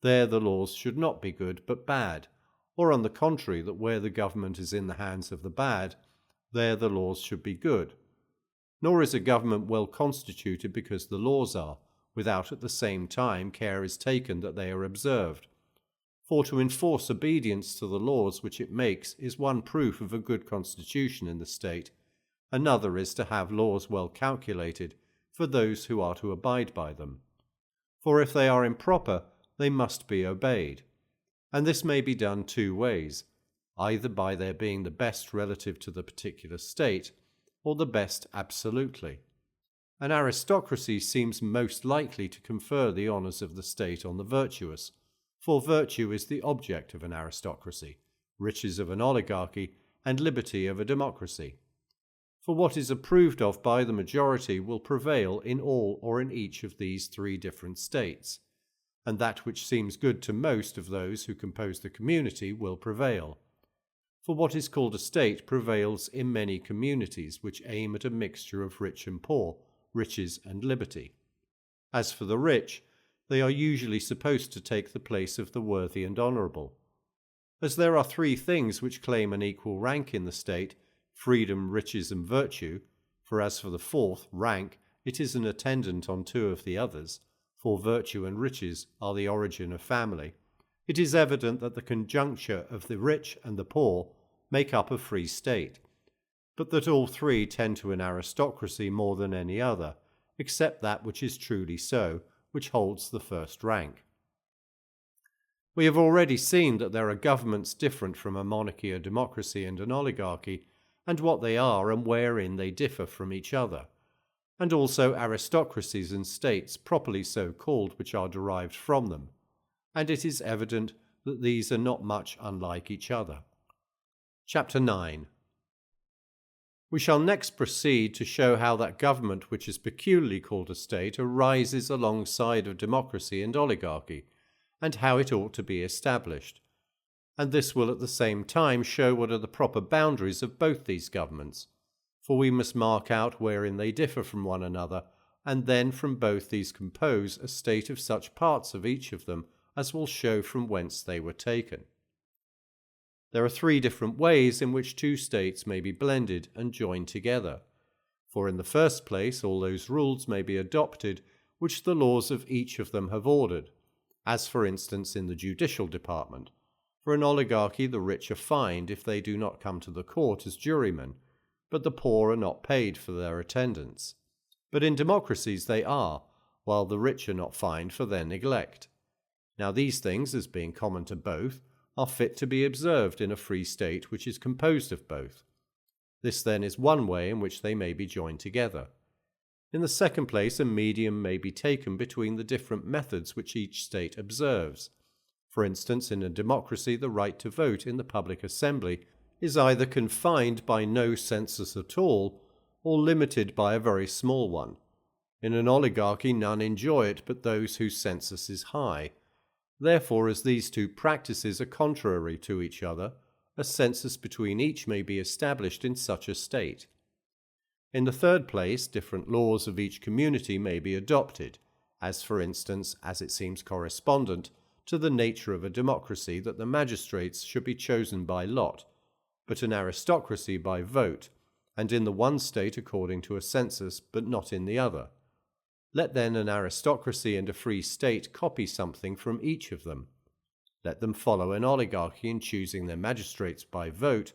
S1: there the laws should not be good but bad, or on the contrary, that where the government is in the hands of the bad, there the laws should be good. Nor is a government well constituted because the laws are, without at the same time care is taken that they are observed. For to enforce obedience to the laws which it makes is one proof of a good constitution in the state, another is to have laws well calculated for those who are to abide by them. For if they are improper, they must be obeyed. And this may be done two ways, either by their being the best relative to the particular state, or the best absolutely. An aristocracy seems most likely to confer the honours of the state on the virtuous, for virtue is the object of an aristocracy, riches of an oligarchy, and liberty of a democracy. For what is approved of by the majority will prevail in all or in each of these three different states, and that which seems good to most of those who compose the community will prevail. For what is called a state prevails in many communities which aim at a mixture of rich and poor, riches, and liberty. As for the rich, they are usually supposed to take the place of the worthy and honourable. As there are three things which claim an equal rank in the state, freedom, riches, and virtue, for as for the fourth, rank, it is an attendant on two of the others, for virtue and riches are the origin of family, it is evident that the conjuncture of the rich and the poor make up a free state, but that all three tend to an aristocracy more than any other, except that which is truly so, which holds the first rank. We have already seen that there are governments different from a monarchy, a democracy, and an oligarchy, and what they are and wherein they differ from each other, and also aristocracies and states properly so called which are derived from them, and it is evident that these are not much unlike each other. Chapter 9. We shall next proceed to show how that government which is peculiarly called a state arises alongside of democracy and oligarchy, and how it ought to be established. And this will at the same time show what are the proper boundaries of both these governments, for we must mark out wherein they differ from one another, and then from both these compose a state of such parts of each of them as will show from whence they were taken. There are three different ways in which two states may be blended and joined together. For in the first place, all those rules may be adopted which the laws of each of them have ordered, as for instance in the judicial department. For an oligarchy the rich are fined if they do not come to the court as jurymen, but the poor are not paid for their attendance. But in democracies they are, while the rich are not fined for their neglect. Now these things, as being common to both, are fit to be observed in a free state which is composed of both. This then is one way in which they may be joined together. In the second place, a medium may be taken between the different methods which each state observes. For instance, in a democracy the right to vote in the public assembly is either confined by no census at all, or limited by a very small one. In an oligarchy none enjoy it but those whose census is high. Therefore, as these two practices are contrary to each other, a census between each may be established in such a state. In the third place, different laws of each community may be adopted, as for instance, as it seems correspondent to the nature of a democracy that the magistrates should be chosen by lot, but an aristocracy by vote, and in the one state according to a census, but not in the other. Let then an aristocracy and a free state copy something from each of them. Let them follow an oligarchy in choosing their magistrates by vote,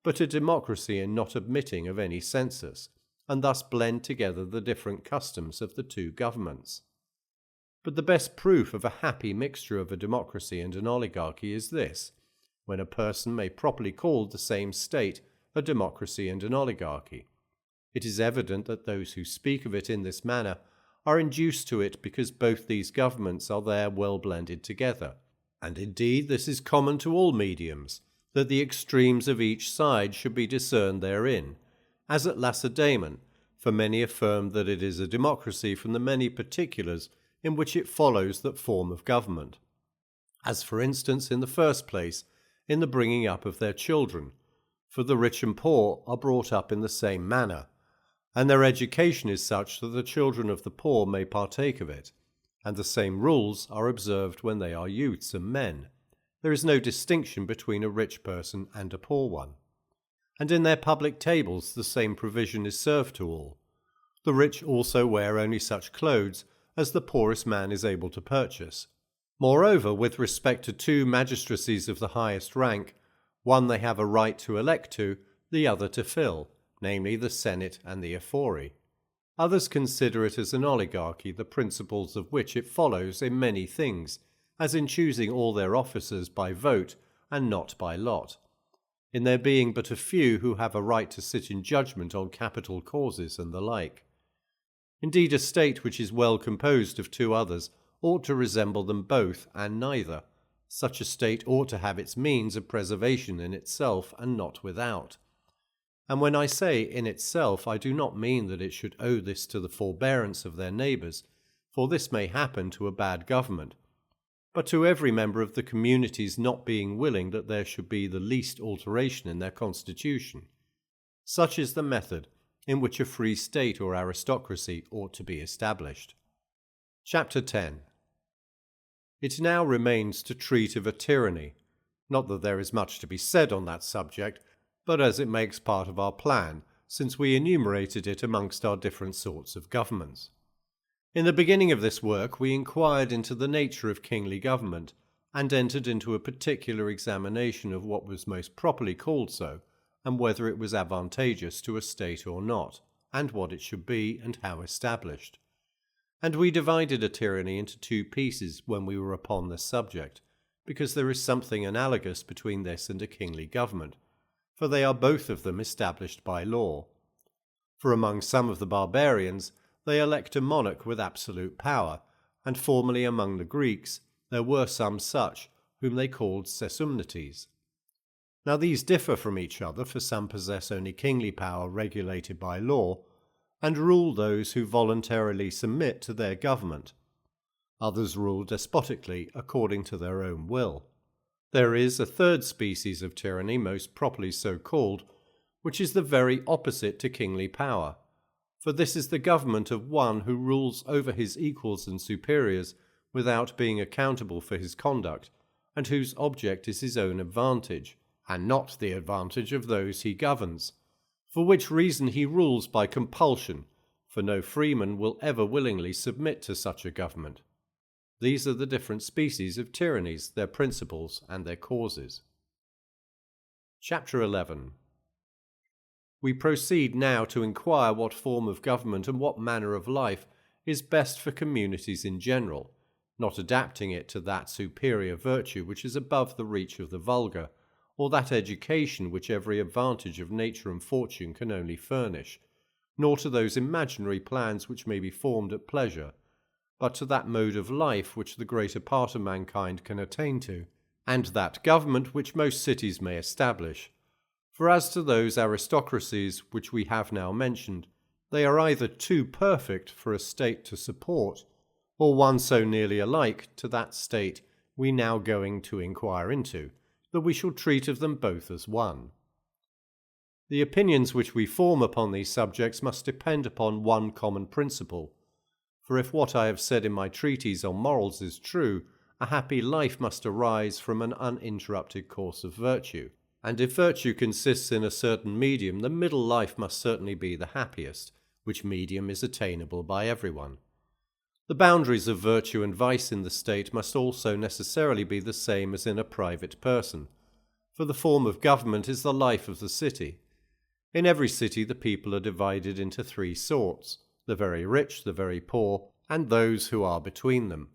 S1: but a democracy in not admitting of any census, and thus blend together the different customs of the two governments. But the best proof of a happy mixture of a democracy and an oligarchy is this, when a person may properly call the same state a democracy and an oligarchy. It is evident that those who speak of it in this manner are induced to it because both these governments are there well blended together. And indeed this is common to all mediums, that the extremes of each side should be discerned therein, as at Lacedaemon, for many affirm that it is a democracy from the many particulars in which it follows that form of government. As for instance, in the first place, in the bringing up of their children, for the rich and poor are brought up in the same manner, and their education is such that the children of the poor may partake of it, and the same rules are observed when they are youths and men. There is no distinction between a rich person and a poor one. And in their public tables the same provision is served to all. The rich also wear only such clothes as the poorest man is able to purchase. Moreover, with respect to two magistracies of the highest rank, one they have a right to elect to, the other to fill, namely the Senate and the Ephori. Others consider it as an oligarchy, the principles of which it follows in many things, as in choosing all their officers by vote and not by lot, in there being but a few who have a right to sit in judgment on capital causes and the like. Indeed, a state which is well composed of two others ought to resemble them both and neither. Such a state ought to have its means of preservation in itself and not without. And when I say in itself, I do not mean that it should owe this to the forbearance of their neighbours, for this may happen to a bad government, but to every member of the community's not being willing that there should be the least alteration in their constitution. Such is the method in which a free state or aristocracy ought to be established. Chapter 10. It now remains to treat of a tyranny. Not that there is much to be said on that subject, but as it makes part of our plan, since we enumerated it amongst our different sorts of governments. In the beginning of this work we inquired into the nature of kingly government, and entered into a particular examination of what was most properly called so, and whether it was advantageous to a state or not, and what it should be, and how established. And we divided a tyranny into two pieces when we were upon this subject, because there is something analogous between this and a kingly government, for they are both of them established by law. For among some of the barbarians they elect a monarch with absolute power, and formerly among the Greeks there were some such, whom they called sesumnites. Now these differ from each other, for some possess only kingly power regulated by law, and rule those who voluntarily submit to their government. Others rule despotically according to their own will. There is a third species of tyranny, most properly so called, which is the very opposite to kingly power, for this is the government of one who rules over his equals and superiors without being accountable for his conduct, and whose object is his own advantage, and not the advantage of those he governs, for which reason he rules by compulsion, for no freeman will ever willingly submit to such a government. These are the different species of tyrannies, their principles, and their causes. Chapter 11. We proceed now to inquire what form of government and what manner of life is best for communities in general, not adapting it to that superior virtue which is above the reach of the vulgar, or that education which every advantage of nature and fortune can only furnish, nor to those imaginary plans which may be formed at pleasure, but to that mode of life which the greater part of mankind can attain to, and that government which most cities may establish. For as to those aristocracies which we have now mentioned, they are either too perfect for a state to support, or one so nearly alike to that state we now going to inquire into, that we shall treat of them both as one. The opinions which we form upon these subjects must depend upon one common principle, for if what I have said in my treatise on morals is true, a happy life must arise from an uninterrupted course of virtue, and if virtue consists in a certain medium, the middle life must certainly be the happiest, which medium is attainable by everyone. The boundaries of virtue and vice in the state must also necessarily be the same as in a private person, for the form of government is the life of the city. In every city the people are divided into three sorts: the very rich, the very poor, and those who are between them.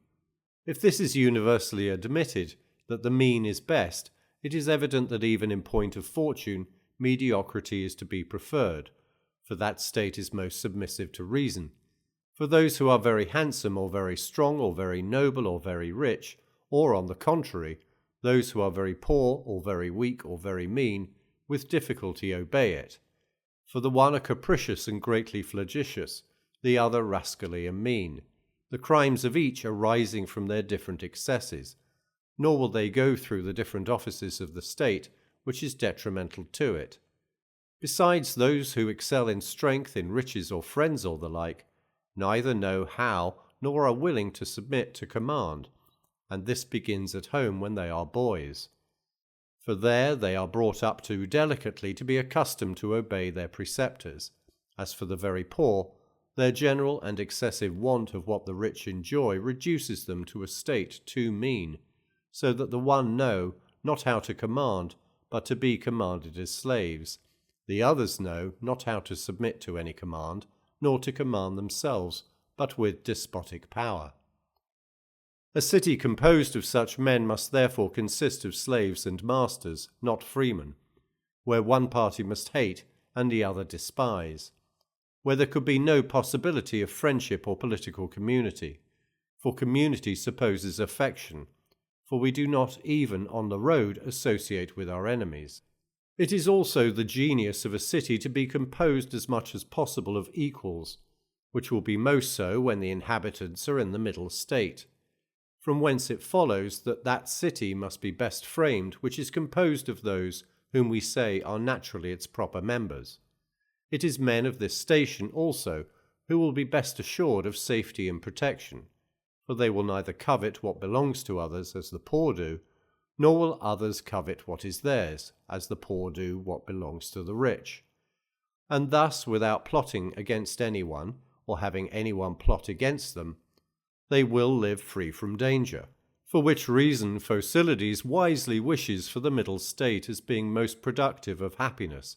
S1: If this is universally admitted, that the mean is best, it is evident that even in point of fortune, mediocrity is to be preferred, for that state is most submissive to reason. For those who are very handsome, or very strong, or very noble, or very rich, or, on the contrary, those who are very poor, or very weak, or very mean, with difficulty obey it. For the one are capricious and greatly flagitious, the other rascally and mean, the crimes of each arising from their different excesses, nor will they go through the different offices of the state, which is detrimental to it. Besides, those who excel in strength, in riches, or friends, or the like, neither know how nor are willing to submit to command, and this begins at home when they are boys. For there they are brought up too delicately to be accustomed to obey their preceptors. As for the very poor, their general and excessive want of what the rich enjoy reduces them to a state too mean, so that the one know not how to command, but to be commanded as slaves. The others know not how to submit to any command, nor to command themselves, but with despotic power. A city composed of such men must therefore consist of slaves and masters, not freemen, where one party must hate and the other despise, where there could be no possibility of friendship or political community, for community supposes affection, for we do not even on the road associate with our enemies. It is also the genius of a city to be composed as much as possible of equals, which will be most so when the inhabitants are in the middle state, from whence it follows that that city must be best framed which is composed of those whom we say are naturally its proper members. It is men of this station also who will be best assured of safety and protection, for they will neither covet what belongs to others, as the poor do, nor will others covet what is theirs, as the poor do what belongs to the rich. And thus, without plotting against anyone, or having anyone plot against them, they will live free from danger. For which reason Phocylides wisely wishes for the middle state as being most productive of happiness.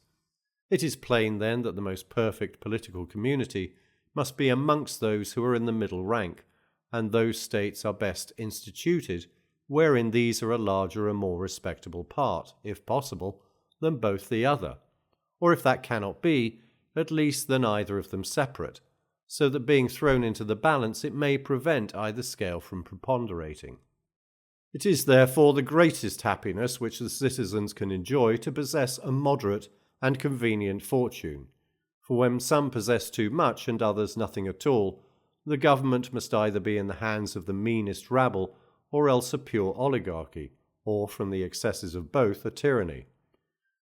S1: It is plain then that the most perfect political community must be amongst those who are in the middle rank, and those states are best instituted wherein these are a larger and more respectable part, if possible, than both the other, or if that cannot be, at least than either of them separate, so that being thrown into the balance it may prevent either scale from preponderating. It is therefore the greatest happiness which the citizens can enjoy to possess a moderate and convenient fortune, for when some possess too much and others nothing at all, the government must either be in the hands of the meanest rabble, or else a pure oligarchy, or from the excesses of both a tyranny.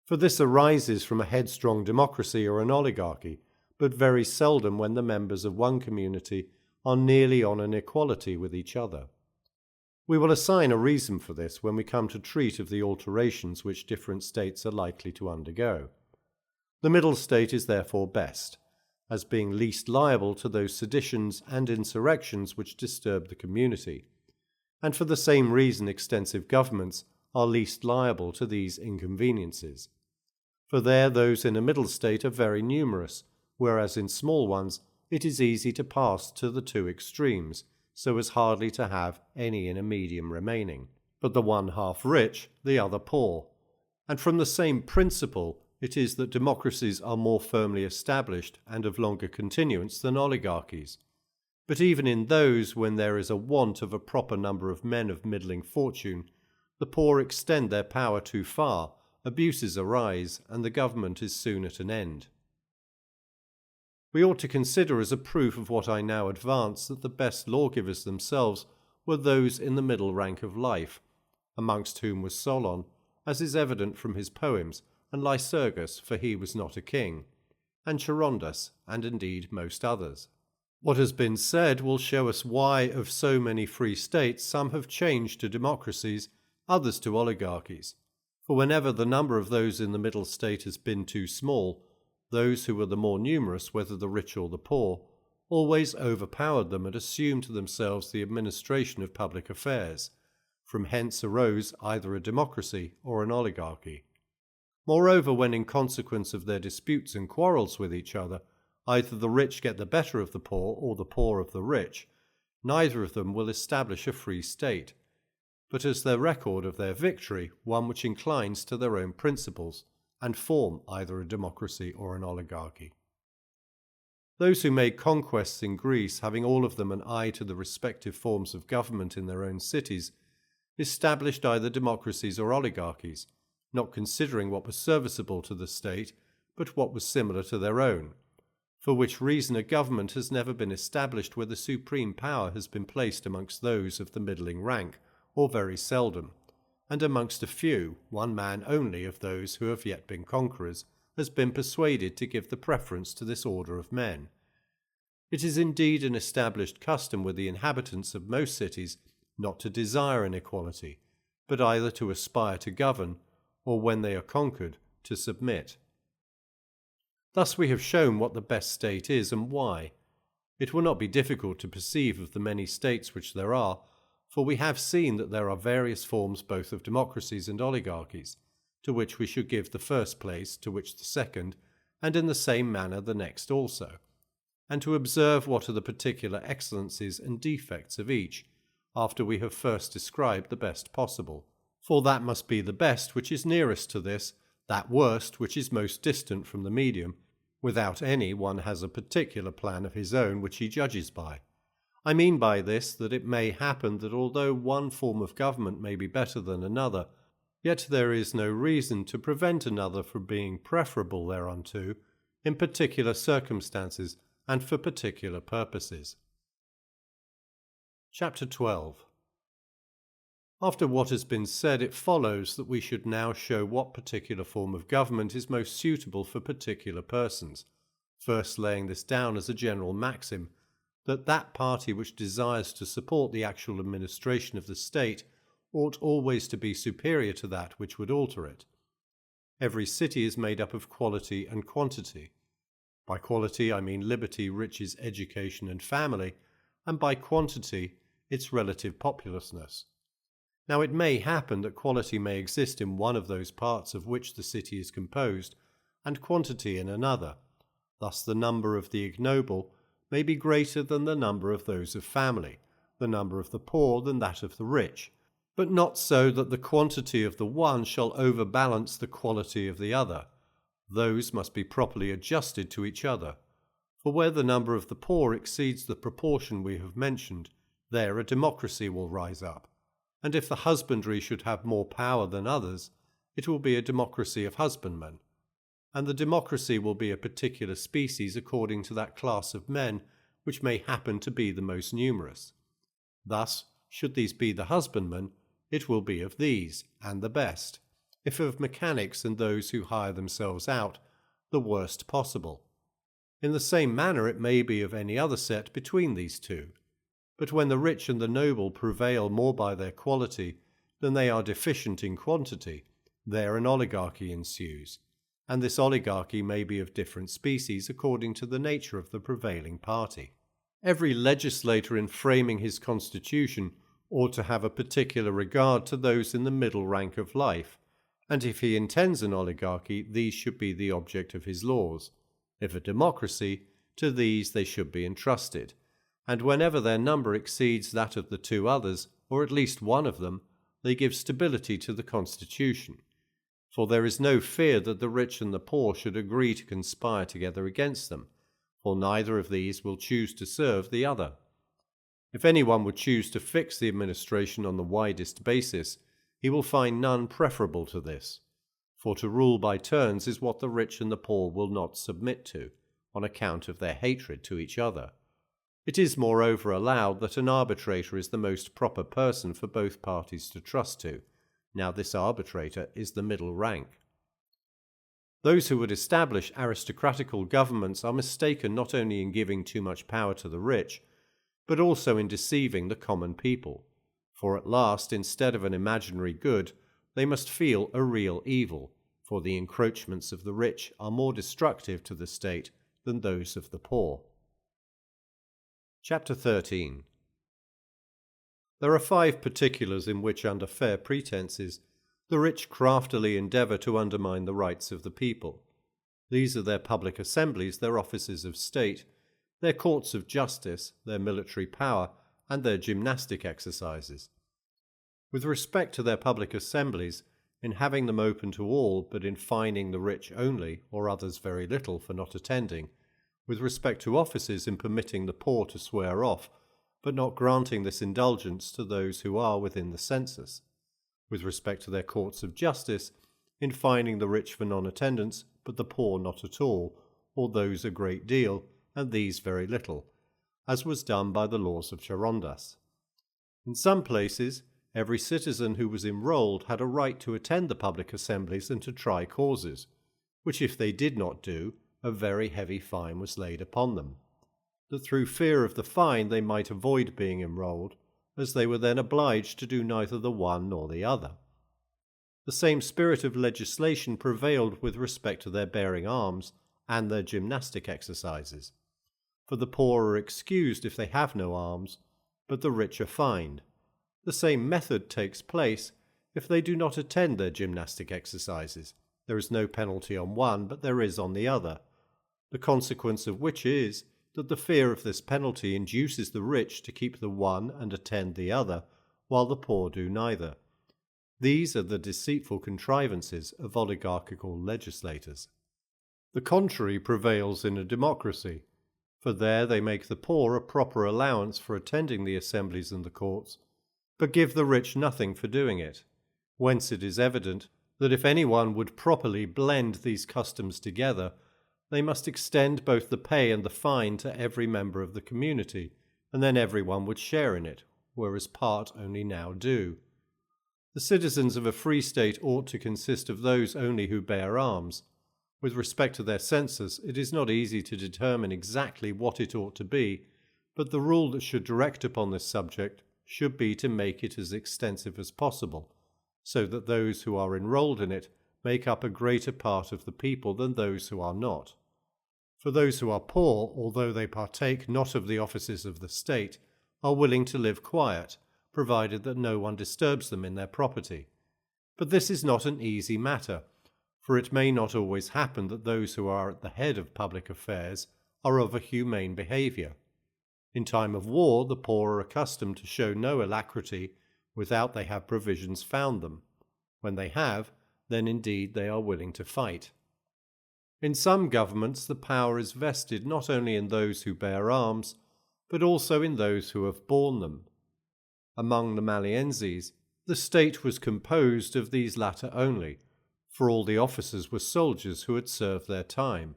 S1: For this arises from a headstrong democracy or an oligarchy, but very seldom when the members of one community are nearly on an equality with each other. We will assign a reason for this when we come to treat of the alterations which different states are likely to undergo. The middle state is therefore best, as being least liable to those seditions and insurrections which disturb the community, and for the same reason extensive governments are least liable to these inconveniences. For there those in a middle state are very numerous, whereas in small ones it is easy to pass to the two extremes, so as hardly to have any in a medium remaining, but the one half rich, the other poor. And from the same principle it is that democracies are more firmly established and of longer continuance than oligarchies. But even in those, when there is a want of a proper number of men of middling fortune, the poor extend their power too far, abuses arise, and the government is soon at an end. We ought to consider as a proof of what I now advance that the best lawgivers themselves were those in the middle rank of life, amongst whom was Solon, as is evident from his poems, and Lycurgus, for he was not a king, and Charondas, and indeed most others. What has been said will show us why of so many free states some have changed to democracies, others to oligarchies. For whenever the number of those in the middle state has been too small, those who were the more numerous, whether the rich or the poor, always overpowered them and assumed to themselves the administration of public affairs. From hence arose either a democracy or an oligarchy. Moreover, when in consequence of their disputes and quarrels with each other, either the rich get the better of the poor or the poor of the rich, neither of them will establish a free state, but as their record of their victory one which inclines to their own principles, and form either a democracy or an oligarchy. Those who made conquests in Greece, having all of them an eye to the respective forms of government in their own cities, established either democracies or oligarchies, not considering what was serviceable to the state, but what was similar to their own, for which reason a government has never been established where the supreme power has been placed amongst those of the middling rank, or very seldom, and amongst a few, one man only of those who have yet been conquerors has been persuaded to give the preference to this order of men. It is indeed an established custom with the inhabitants of most cities not to desire an equality, but either to aspire to govern, or when they are conquered, to submit. Thus we have shown what the best state is and why. It will not be difficult to perceive of the many states which there are, for we have seen that there are various forms both of democracies and oligarchies, to which we should give the first place, to which the second, and in the same manner the next also, and to observe what are the particular excellencies and defects of each, after we have first described the best possible. For that must be the best which is nearest to this, that worst which is most distant from the medium. Without any one has a particular plan of his own which he judges by. I mean by this that it may happen that although one form of government may be better than another, yet there is no reason to prevent another from being preferable thereunto in particular circumstances and for particular purposes. Chapter 12. After what has been said, it follows that we should now show what particular form of government is most suitable for particular persons, first laying this down as a general maxim, that that party which desires to support the actual administration of the state ought always to be superior to that which would alter it. Every city is made up of quality and quantity. By quality I mean liberty, riches, education, and family, and by quantity its relative populousness. Now it may happen that quality may exist in one of those parts of which the city is composed, and quantity in another. Thus the number of the ignoble may be greater than the number of those of family, the number of the poor than that of the rich, but not so that the quantity of the one shall overbalance the quality of the other. Those must be properly adjusted to each other. For where the number of the poor exceeds the proportion we have mentioned, there a democracy will rise up. And if the husbandry should have more power than others, it will be a democracy of husbandmen. And the democracy will be a particular species according to that class of men which may happen to be the most numerous. Thus, should these be the husbandmen, it will be of these, and the best. If of mechanics and those who hire themselves out, the worst possible. In the same manner it may be of any other set between these two. But when the rich and the noble prevail more by their quality than they are deficient in quantity, there an oligarchy ensues, and this oligarchy may be of different species according to the nature of the prevailing party. Every legislator in framing his constitution ought to have a particular regard to those in the middle rank of life, and if he intends an oligarchy, these should be the object of his laws. If a democracy, to these they should be entrusted, and whenever their number exceeds that of the two others, or at least one of them, they give stability to the constitution. For there is no fear that the rich and the poor should agree to conspire together against them, for neither of these will choose to serve the other. If any one would choose to fix the administration on the widest basis, he will find none preferable to this. For to rule by turns is what the rich and the poor will not submit to, on account of their hatred to each other. It is moreover allowed that an arbitrator is the most proper person for both parties to trust to. Now this arbitrator is the middle rank. Those who would establish aristocratical governments are mistaken not only in giving too much power to the rich, but also in deceiving the common people. For at last, instead of an imaginary good, they must feel a real evil, for the encroachments of the rich are more destructive to the state than those of the poor. Chapter 13. There are 5 particulars in which, under fair pretences, the rich craftily endeavour to undermine the rights of the people. These are their public assemblies, their offices of state, their courts of justice, their military power, and their gymnastic exercises. With respect to their public assemblies, in having them open to all, but in fining the rich only, or others very little, for not attending; with respect to offices, in permitting the poor to swear off, but not granting this indulgence to those who are within the census; with respect to their courts of justice, in fining the rich for non-attendance, but the poor not at all, or those a great deal, and these very little, as was done by the laws of Charondas. In some places, every citizen who was enrolled had a right to attend the public assemblies and to try causes, which if they did not do, a very heavy fine was laid upon them, that through fear of the fine they might avoid being enrolled, as they were then obliged to do neither the one nor the other. The same spirit of legislation prevailed with respect to their bearing arms and their gymnastic exercises. For the poor are excused if they have no arms, but the rich are fined. The same method takes place if they do not attend their gymnastic exercises. There is no penalty on one, but there is on the other, the consequence of which is that the fear of this penalty induces the rich to keep the one and attend the other, while the poor do neither. These are the deceitful contrivances of oligarchical legislators. The contrary prevails in a democracy, for there they make the poor a proper allowance for attending the assemblies and the courts, but give the rich nothing for doing it, whence it is evident that if any one would properly blend these customs together, they must extend both the pay and the fine to every member of the community, and then every one would share in it, whereas part only now do. The citizens of a free state ought to consist of those only who bear arms, With respect to their census, it is not easy to determine exactly what it ought to be, but the rule that should direct upon this subject should be to make it as extensive as possible, so that those who are enrolled in it make up a greater part of the people than those who are not. For those who are poor, although they partake not of the offices of the state, are willing to live quiet, provided that no one disturbs them in their property. But this is not an easy matter, for it may not always happen that those who are at the head of public affairs are of a humane behaviour. In time of war, the poor are accustomed to show no alacrity without they have provisions found them. When they have, then indeed they are willing to fight. In some governments the power is vested not only in those who bear arms, but also in those who have borne them. Among the Malienses, the state was composed of these latter only, for all the officers were soldiers who had served their time.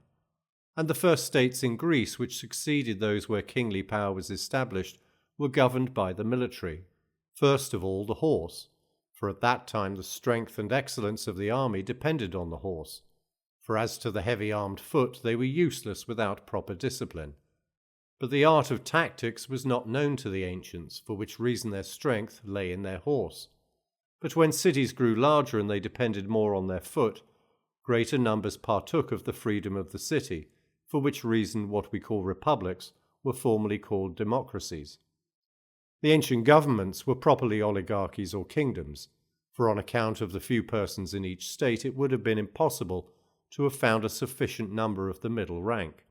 S1: And the first states in Greece which succeeded those where kingly power was established were governed by the military, first of all the horse, for at that time the strength and excellence of the army depended on the horse, for as to the heavy-armed foot they were useless without proper discipline. But the art of tactics was not known to the ancients, for which reason their strength lay in their horse. But when cities grew larger and they depended more on their foot, greater numbers partook of the freedom of the city, for which reason what we call republics were formerly called democracies. The ancient governments were properly oligarchies or kingdoms, for on account of the few persons in each state it would have been impossible to have found a sufficient number of the middle rank.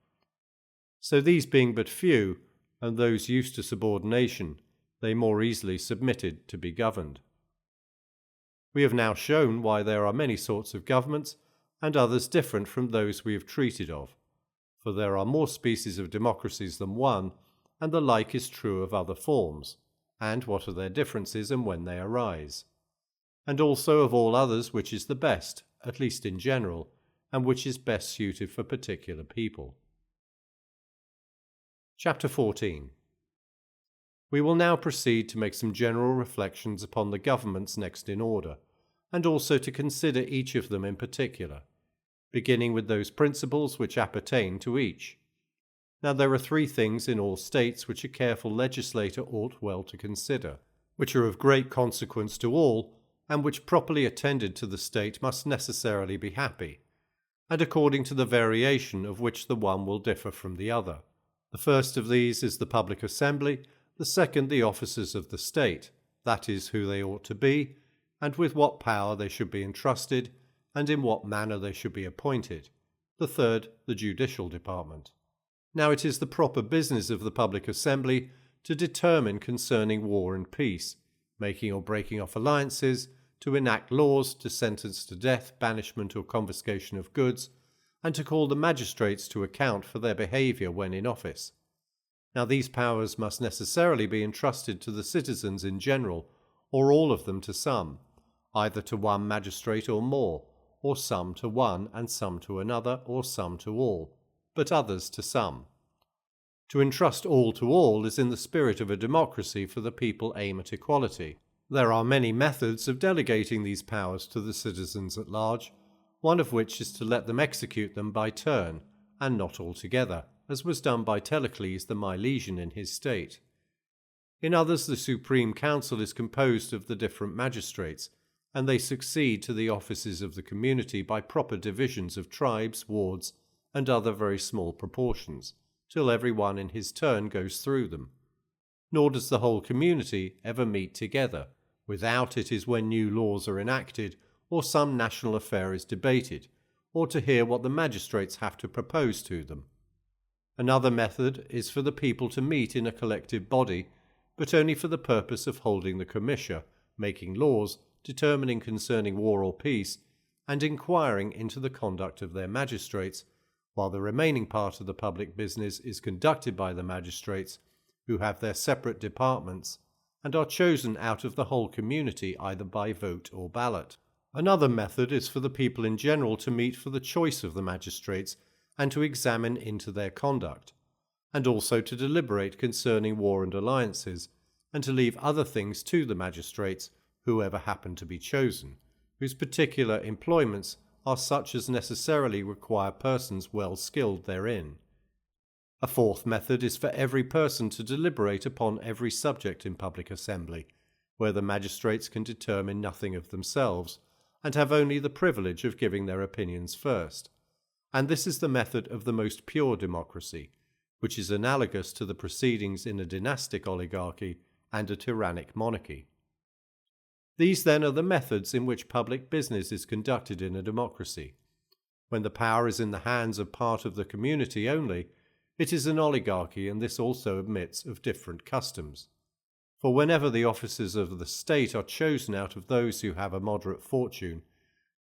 S1: So these being but few, and those used to subordination, they more easily submitted to be governed. We have now shown why there are many sorts of governments, and others different from those we have treated of, for there are more species of democracies than one, and the like is true of other forms, and what are their differences and when they arise, and also of all others which is the best, at least in general, and which is best suited for particular people. Chapter 14. We will now proceed to make some general reflections upon the governments next in order, and also to consider each of them in particular, beginning with those principles which appertain to each. Now there are three things in all states which a careful legislator ought well to consider, which are of great consequence to all, and which properly attended to the state must necessarily be happy, and according to the variation of which the one will differ from the other. The first of these is the public assembly, the second the officers of the state, that is, who they ought to be, and with what power they should be entrusted, and in what manner they should be appointed, the third the judicial department. Now it is the proper business of the public assembly to determine concerning war and peace, making or breaking off alliances, to enact laws, to sentence to death, banishment or confiscation of goods, and to call the magistrates to account for their behaviour when in office. Now these powers must necessarily be entrusted to the citizens in general, or all of them to some, either to one magistrate or more, or some to one and some to another, or some to all, but others to some. To entrust all to all is in the spirit of a democracy, for the people aim at equality. There are many methods of delegating these powers to the citizens at large, one of which is to let them execute them by turn, and not altogether, as was done by Telecles the Milesian in his state. In others the Supreme Council is composed of the different magistrates, and they succeed to the offices of the community by proper divisions of tribes, wards, and other very small proportions, till every one in his turn goes through them. Nor does the whole community ever meet together. Without it is when new laws are enacted, or some national affair is debated, or to hear what the magistrates have to propose to them. Another method is for the people to meet in a collective body, but only for the purpose of holding the commissure, making laws, determining concerning war or peace, and inquiring into the conduct of their magistrates, while the remaining part of the public business is conducted by the magistrates, who have their separate departments, and are chosen out of the whole community either by vote or ballot. Another method is for the people in general to meet for the choice of the magistrates, and to examine into their conduct, and also to deliberate concerning war and alliances, and to leave other things to the magistrates, whoever happen to be chosen, whose particular employments are such as necessarily require persons well skilled therein. A fourth method is for every person to deliberate upon every subject in public assembly, where the magistrates can determine nothing of themselves, and have only the privilege of giving their opinions first. And this is the method of the most pure democracy, which is analogous to the proceedings in a dynastic oligarchy and a tyrannic monarchy. These then are the methods in which public business is conducted in a democracy. When the power is in the hands of part of the community only, it is an oligarchy, and this also admits of different customs. For whenever the officers of the state are chosen out of those who have a moderate fortune,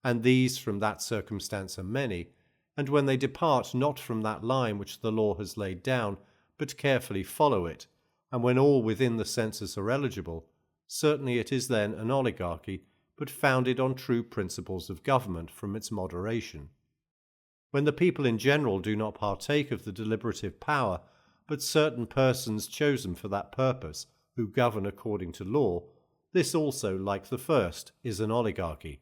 S1: and these from that circumstance are many, and when they depart not from that line which the law has laid down, but carefully follow it, and when all within the census are eligible, certainly it is then an oligarchy, but founded on true principles of government from its moderation. When the people in general do not partake of the deliberative power, but certain persons chosen for that purpose, who govern according to law, this also, like the first, is an oligarchy.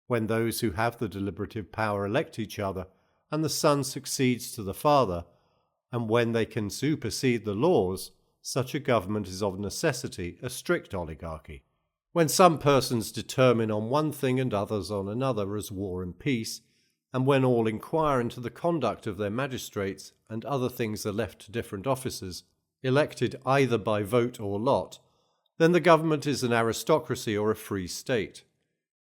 S1: When those who have the deliberative power elect each other, and the son succeeds to the father, and when they can supersede the laws, such a government is of necessity a strict oligarchy. When some persons determine on one thing and others on another, as war and peace, and when all inquire into the conduct of their magistrates, and other things are left to different officers, elected either by vote or lot, then the government is an aristocracy or a free state.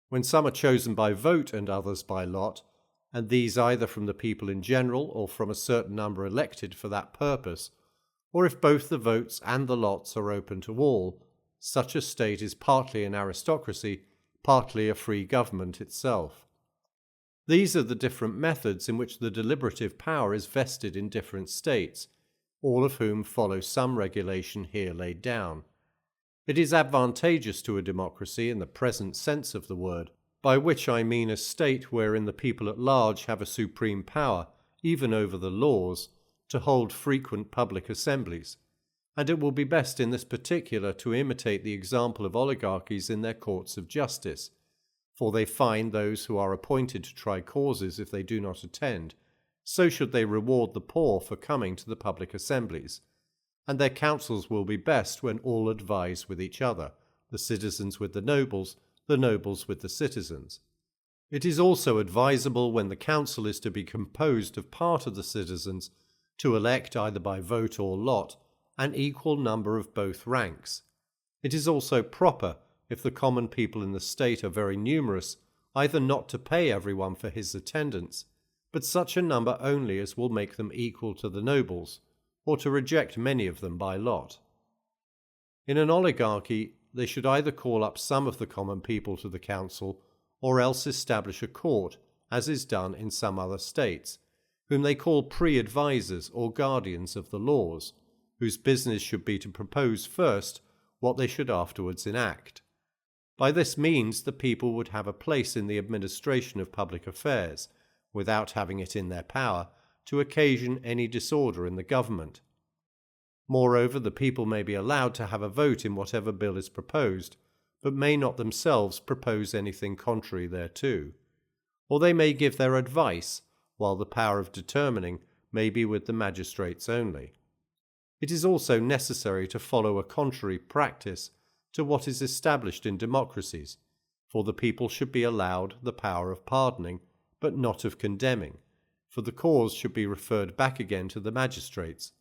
S1: When some are chosen by vote and others by lot, and these either from the people in general or from a certain number elected for that purpose, or if both the votes and the lots are open to all, such a state is partly an aristocracy, partly a free government itself. These are the different methods in which the deliberative power is vested in different states, all of whom follow some regulation here laid down. It is advantageous to a democracy in the present sense of the word, by which I mean a state wherein the people at large have a supreme power, even over the laws, to hold frequent public assemblies, and it will be best in this particular to imitate the example of oligarchies in their courts of justice, for they fine those who are appointed to try causes if they do not attend. So should they reward the poor for coming to the public assemblies, and their counsels will be best when all advise with each other, the citizens with the nobles with the citizens. It is also advisable, when the council is to be composed of part of the citizens, to elect either by vote or lot an equal number of both ranks. It is also proper, if the common people in the state are very numerous, either not to pay everyone for his attendance, but such a number only as will make them equal to the nobles, or to reject many of them by lot. In an oligarchy, they should either call up some of the common people to the council, or else establish a court, as is done in some other states, whom they call pre-advisers or guardians of the laws, whose business should be to propose first what they should afterwards enact. By this means the people would have a place in the administration of public affairs, without having it in their power to occasion any disorder in the government. Moreover, the people may be allowed to have a vote in whatever bill is proposed, but may not themselves propose anything contrary thereto, or they may give their advice, while the power of determining may be with the magistrates only. It is also necessary to follow a contrary practice to what is established in democracies, for the people should be allowed the power of pardoning, but not of condemning, for the cause should be referred back again to the magistrates,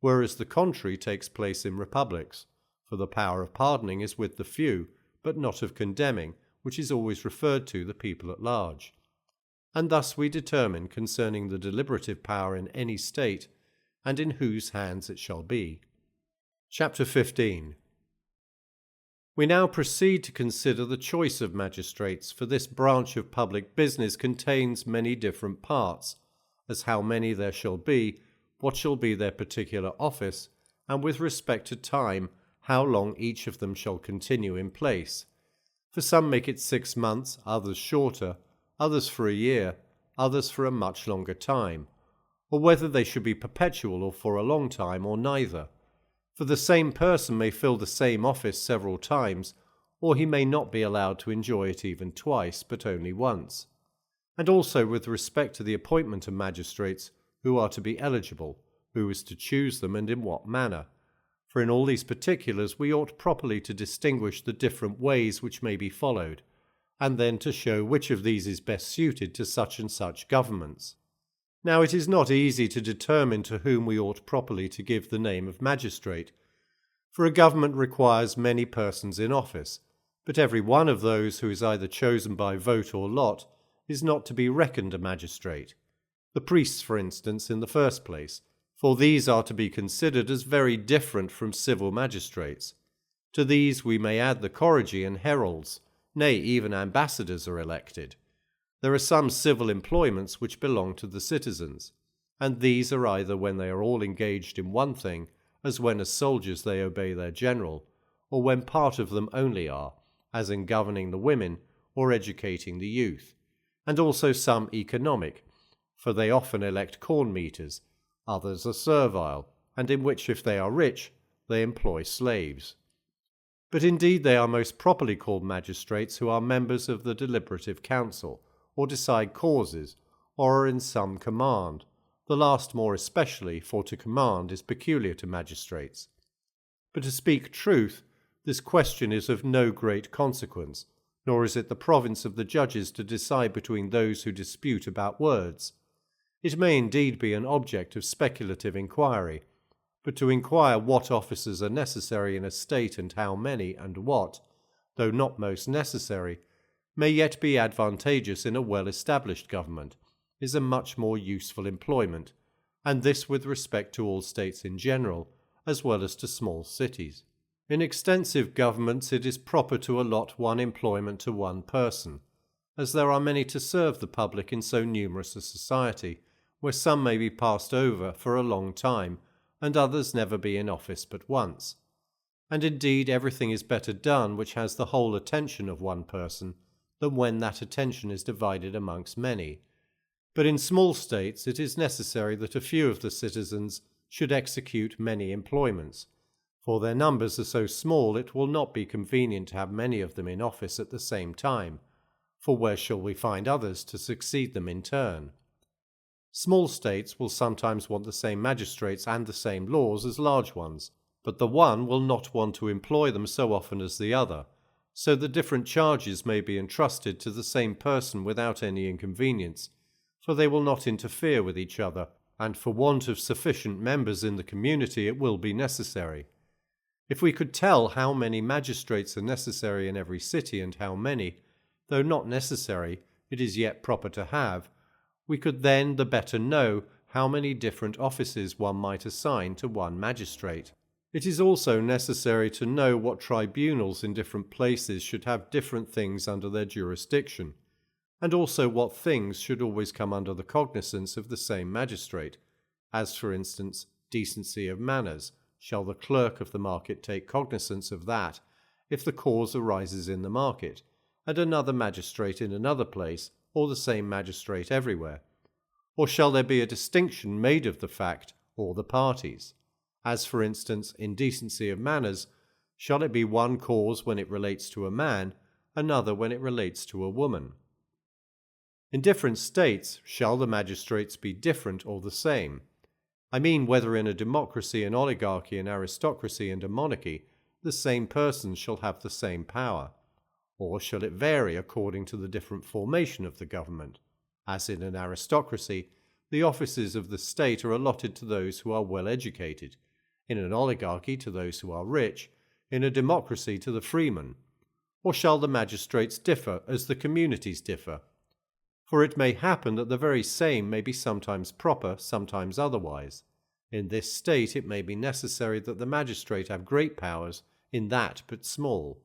S1: whereas the contrary takes place in republics, for the power of pardoning is with the few, but not of condemning, which is always referred to the people at large. And thus we determine concerning the deliberative power in any state, and in whose hands it shall be. Chapter 15. We now proceed to consider the choice of magistrates, for this branch of public business contains many different parts, as how many there shall be, what shall be their particular office, and with respect to time, how long each of them shall continue in place. For some make it 6 months, others shorter, others for a year, others for a much longer time, or whether they should be perpetual or for a long time, or neither. For the same person may fill the same office several times, or he may not be allowed to enjoy it even twice, but only once. and also with respect to the appointment of magistrates who are to be eligible, who is to choose them, and in what manner. For in all these particulars we ought properly to distinguish the different ways which may be followed, and then to show which of these is best suited to such and such governments. Now it is not easy to determine to whom we ought properly to give the name of magistrate, for a government requires many persons in office, but every one of those who is either chosen by vote or lot is not to be reckoned a magistrate. The priests, for instance, in the first place, for these are to be considered as very different from civil magistrates. To these we may add the chorurgy and heralds, nay, even ambassadors are elected. There are some civil employments which belong to the citizens, and these are either when they are all engaged in one thing, as when as soldiers they obey their general, or when part of them only are, as in governing the women or educating the youth, and also some economic, for they often elect corn meters, others are servile, and in which if they are rich, they employ slaves. But indeed they are most properly called magistrates who are members of the deliberative council, or decide causes, or are in some command, the last more especially, for to command is peculiar to magistrates. But to speak truth, this question is of no great consequence, nor is it the province of the judges to decide between those who dispute about words. It may indeed be an object of speculative inquiry, but to inquire what officers are necessary in a state and how many and what, though not most necessary, may yet be advantageous in a well-established government, is a much more useful employment, and this with respect to all states in general, as well as to small cities. In extensive governments it is proper to allot one employment to one person, as there are many to serve the public in so numerous a society, where some may be passed over for a long time, and others never be in office but once. And indeed everything is better done which has the whole attention of one person, than when that attention is divided amongst many. But in small states it is necessary that a few of the citizens should execute many employments, for their numbers are so small it will not be convenient to have many of them in office at the same time, for where shall we find others to succeed them in turn? Small states will sometimes want the same magistrates and the same laws as large ones, but the one will not want to employ them so often as the other, so the different charges may be entrusted to the same person without any inconvenience, for they will not interfere with each other, and for want of sufficient members in the community it will be necessary. If we could tell how many magistrates are necessary in every city, and how many, though not necessary, it is yet proper to have, we could then the better know how many different offices one might assign to one magistrate. It is also necessary to know what tribunals in different places should have different things under their jurisdiction, and also what things should always come under the cognizance of the same magistrate, as for instance, decency of manners. Shall the clerk of the market take cognizance of that, if the cause arises in the market, and another magistrate in another place, or the same magistrate everywhere? Or shall there be a distinction made of the fact or the parties? As for instance, in decency of manners, shall it be one cause when it relates to a man, another when it relates to a woman? In different states, shall the magistrates be different or the same? I mean whether in a democracy, an oligarchy, an aristocracy, and a monarchy, the same persons shall have the same power, or shall it vary according to the different formation of the government? As in an aristocracy, the offices of the state are allotted to those who are well educated, in an oligarchy to those who are rich, in a democracy to the freemen. Or shall the magistrates differ as the communities differ? For it may happen that the very same may be sometimes proper, sometimes otherwise. In this state it may be necessary that the magistrate have great powers, in that but small.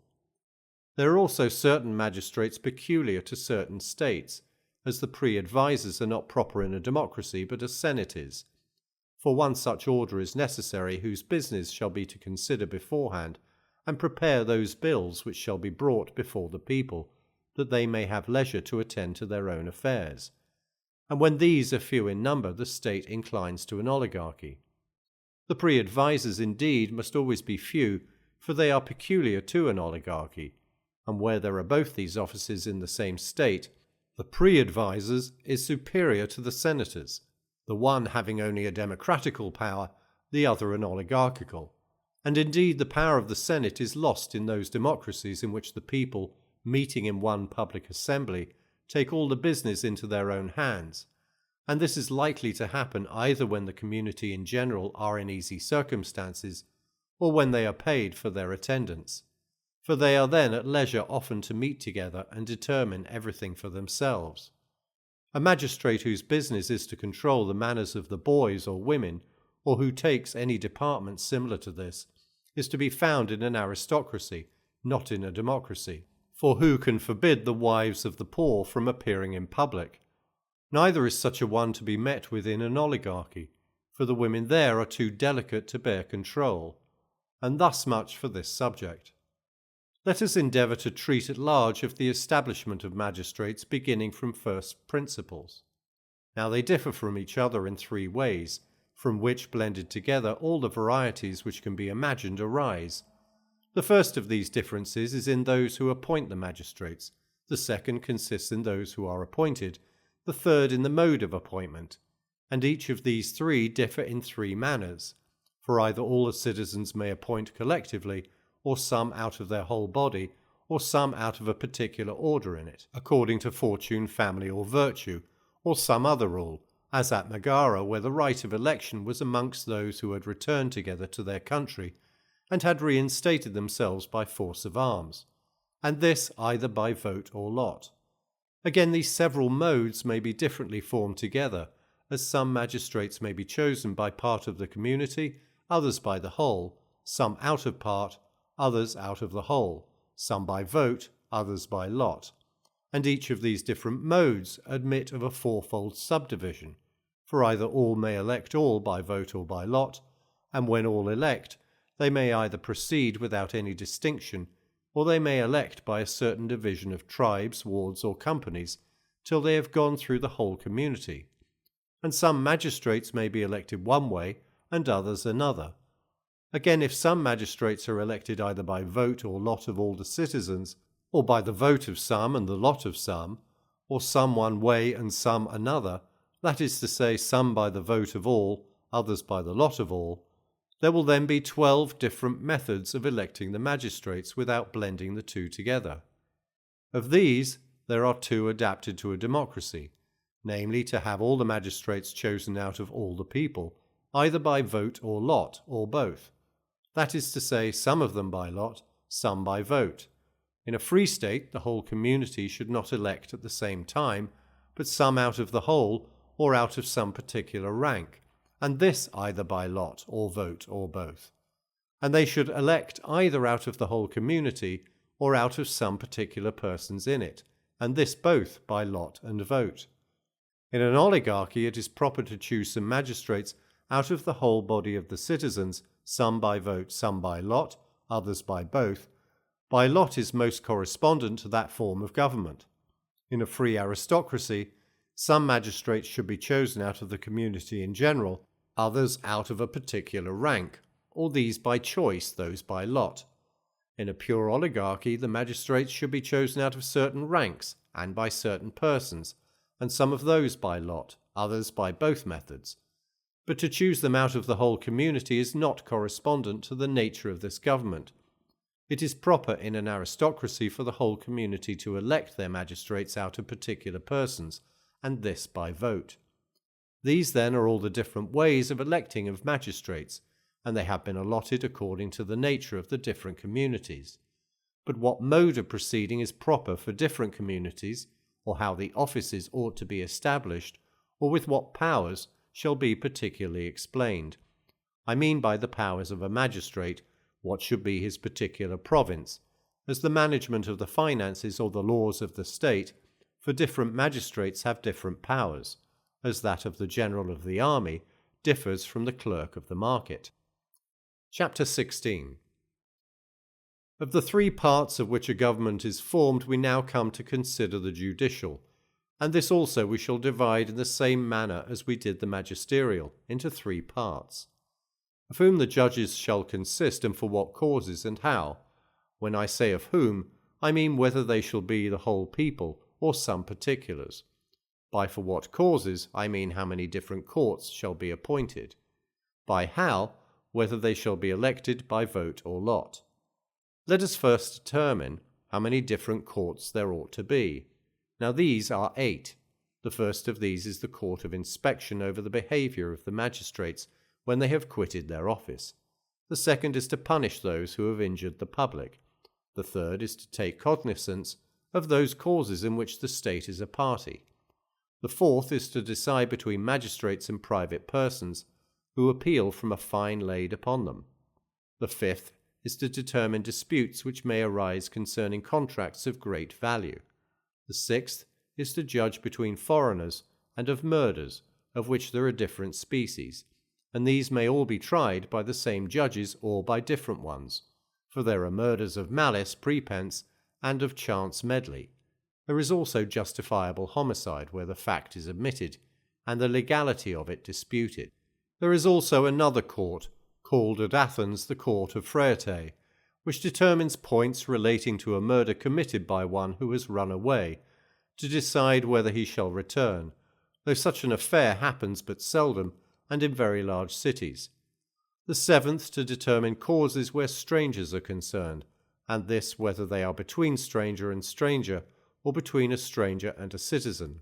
S1: There are also certain magistrates peculiar to certain states, as the pre-advisers are not proper in a democracy but a senate is. For one such order is necessary whose business shall be to consider beforehand, and prepare those bills which shall be brought before the people, that they may have leisure to attend to their own affairs. And when these are few in number, the state inclines to an oligarchy. The pre-advisers indeed must always be few, for they are peculiar to an oligarchy, and where there are both these offices in the same state, The pre-advisors is superior to the senators, the one having only a democratical power, the other an oligarchical. And indeed the power of the Senate is lost in those democracies in which the people, meeting in one public assembly, take all the business into their own hands, and this is likely to happen either when the community in general are in easy circumstances, or when they are paid for their attendance, for they are then at leisure often to meet together and determine everything for themselves. A magistrate whose business is to control the manners of the boys or women, or who takes any department similar to this, is to be found in an aristocracy, not in a democracy. For who can forbid the wives of the poor from appearing in public? Neither is such a one to be met with in an oligarchy, for the women there are too delicate to bear control. And thus much for this subject. Let us endeavour to treat at large of the establishment of magistrates beginning from first principles. Now they differ from each other in three ways, from which blended together all the varieties which can be imagined arise. The first of these differences is in those who appoint the magistrates, the second consists in those who are appointed, the third in the mode of appointment, and each of these three differ in three manners, for either all the citizens may appoint collectively, or some out of their whole body, or some out of a particular order in it, according to fortune, family, or virtue, or some other rule, as at Megara, where the right of election was amongst those who had returned together to their country, and had reinstated themselves by force of arms, and this either by vote or lot. Again, these several modes may be differently formed together, as some magistrates may be chosen by part of the community, others by the whole, some out of part, others out of the whole, some by vote, others by lot. And each of these different modes admit of a fourfold subdivision, for either all may elect all by vote or by lot, and when all elect, they may either proceed without any distinction, or they may elect by a certain division of tribes, wards, or companies, till they have gone through the whole community. And some magistrates may be elected one way, and others another. Again, if some magistrates are elected either by vote or lot of all the citizens, or by the vote of some and the lot of some, or some one way and some another, that is to say, some by the vote of all, others by the lot of all, there will then be 12 different methods of electing the magistrates without blending the two together. Of these, there are 2 adapted to a democracy, namely to have all the magistrates chosen out of all the people, either by vote or lot, or both. That is to say, some of them by lot, some by vote. In a free state, the whole community should not elect at the same time, but some out of the whole, or out of some particular rank, and this either by lot, or vote, or both. And they should elect either out of the whole community, or out of some particular persons in it, and this both by lot and vote. In an oligarchy, it is proper to choose some magistrates out of the whole body of the citizens, some by vote, some by lot, others by both. By lot is most correspondent to that form of government. In a free aristocracy, some magistrates should be chosen out of the community in general, others out of a particular rank, or these by choice, those by lot. In a pure oligarchy, the magistrates should be chosen out of certain ranks, and by certain persons, and some of those by lot, others by both methods. But to choose them out of the whole community is not correspondent to the nature of this government. It is proper in an aristocracy for the whole community to elect their magistrates out of particular persons, and this by vote. These then are all the different ways of electing of magistrates, and they have been allotted according to the nature of the different communities. But what mode of proceeding is proper for different communities, or how the offices ought to be established, or with what powers, shall be particularly explained. I mean by the powers of a magistrate, what should be his particular province, as the management of the finances or the laws of the state, for different magistrates have different powers, as that of the general of the army differs from the clerk of the market. Chapter 16. Of the 3 parts of which a government is formed, we now come to consider the judicial, and this also we shall divide in the same manner as we did the magisterial, into 3 parts. Of whom the judges shall consist, and for what causes, and how. When I say of whom, I mean whether they shall be the whole people, or some particulars. By for what causes, I mean how many different courts shall be appointed. By how, whether they shall be elected by vote or lot. Let us first determine how many different courts there ought to be. Now these are 8. The first of these is the court of inspection over the behaviour of the magistrates when they have quitted their office. The second is to punish those who have injured the public. The third is to take cognizance of those causes in which the state is a party. The fourth is to decide between magistrates and private persons who appeal from a fine laid upon them. The fifth is to determine disputes which may arise concerning contracts of great value. The sixth is to judge between foreigners and of murders, of which there are different species, and these may all be tried by the same judges or by different ones, for there are murders of malice prepense and of chance medley. There is also justifiable homicide where the fact is admitted and the legality of it disputed. There is also another court, called at Athens the Court of Phraetae, which determines points relating to a murder committed by one who has run away, to decide whether he shall return, though such an affair happens but seldom and in very large cities. The seventh to determine causes where strangers are concerned, and this whether they are between stranger and stranger, or between a stranger and a citizen.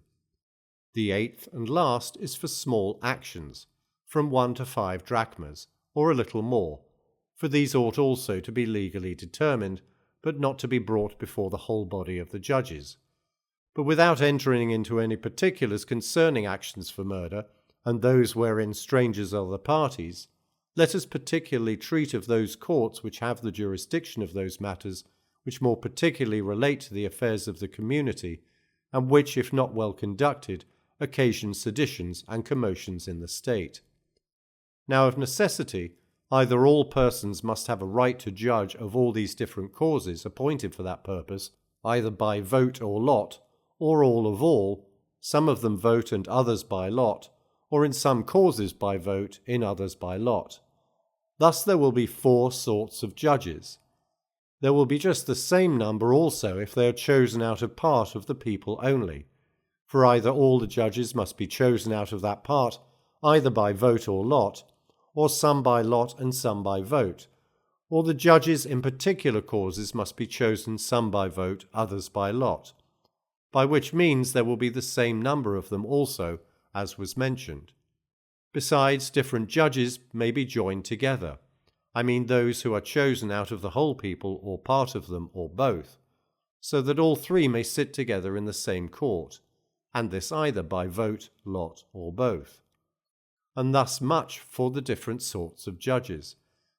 S1: The eighth and last is for small actions, from 1 to 5 drachmas, or a little more, for these ought also to be legally determined, but not to be brought before the whole body of the judges. But without entering into any particulars concerning actions for murder, and those wherein strangers are the parties, let us particularly treat of those courts which have the jurisdiction of those matters which more particularly relate to the affairs of the community, and which, if not well conducted, occasion seditions and commotions in the state. Now of necessity, either all persons must have a right to judge of all these different causes appointed for that purpose, either by vote or lot, or all of all, some of them vote and others by lot, or in some causes by vote, in others by lot. Thus there will be 4 sorts of judges. There will be just the same number also if they are chosen out of part of the people only, for either all the judges must be chosen out of that part, either by vote or lot, or some by lot and some by vote, or the judges in particular causes must be chosen some by vote, others by lot, by which means there will be the same number of them also, as was mentioned. Besides, different judges may be joined together. I mean those who are chosen out of the whole people, or part of them, or both, so that all 3 may sit together in the same court, and this either by vote, lot, or both. And thus much for the different sorts of judges.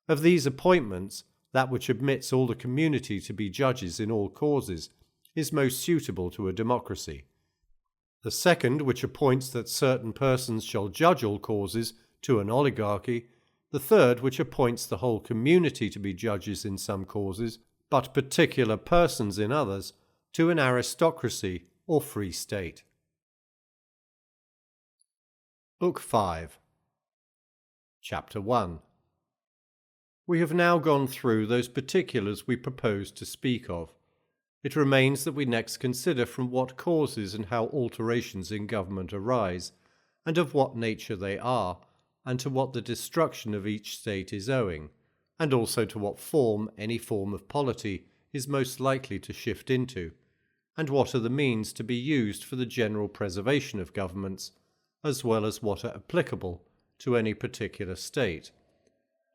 S1: Of these appointments, that which admits all the community to be judges in all causes is most suitable to a democracy. The second, which appoints that certain persons shall judge all causes, to an oligarchy. The third, which appoints the whole community to be judges in some causes, but particular persons in others, to an aristocracy or free state. Book 5. Chapter 1. We have now gone through those particulars we proposed to speak of. It remains that we next consider from what causes and how alterations in government arise, and of what nature they are, and to what the destruction of each state is owing, and also to what form any form of polity is most likely to shift into, and what are the means to be used for the general preservation of governments, as well as what are applicable to any particular state,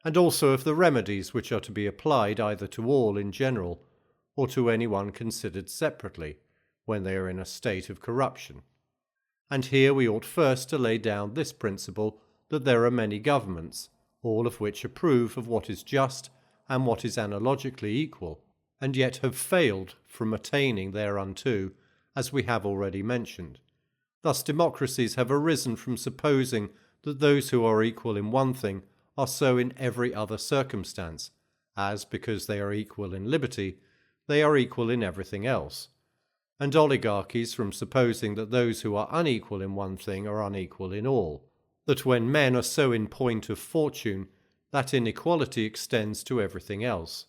S1: and also of the remedies which are to be applied either to all in general, or to any one considered separately, when they are in a state of corruption. And here we ought first to lay down this principle, that there are many governments, all of which approve of what is just and what is analogically equal, and yet have failed from attaining thereunto, as we have already mentioned. Thus democracies have arisen from supposing that those who are equal in one thing are so in every other circumstance, as, because they are equal in liberty, they are equal in everything else, and oligarchies from supposing that those who are unequal in one thing are unequal in all, that when men are so in point of fortune, that inequality extends to everything else.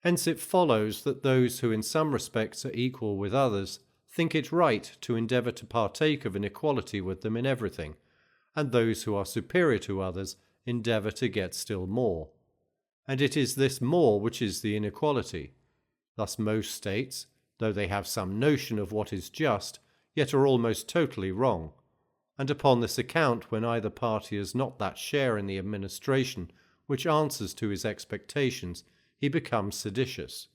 S1: Hence it follows that those who in some respects are equal with others think it right to endeavour to partake of an equality with them in everything, and those who are superior to others endeavour to get still more. And it is this more which is the inequality. Thus most states, though they have some notion of what is just, yet are almost totally wrong. And upon this account, when either party has not that share in the administration which answers to his expectations, he becomes seditious.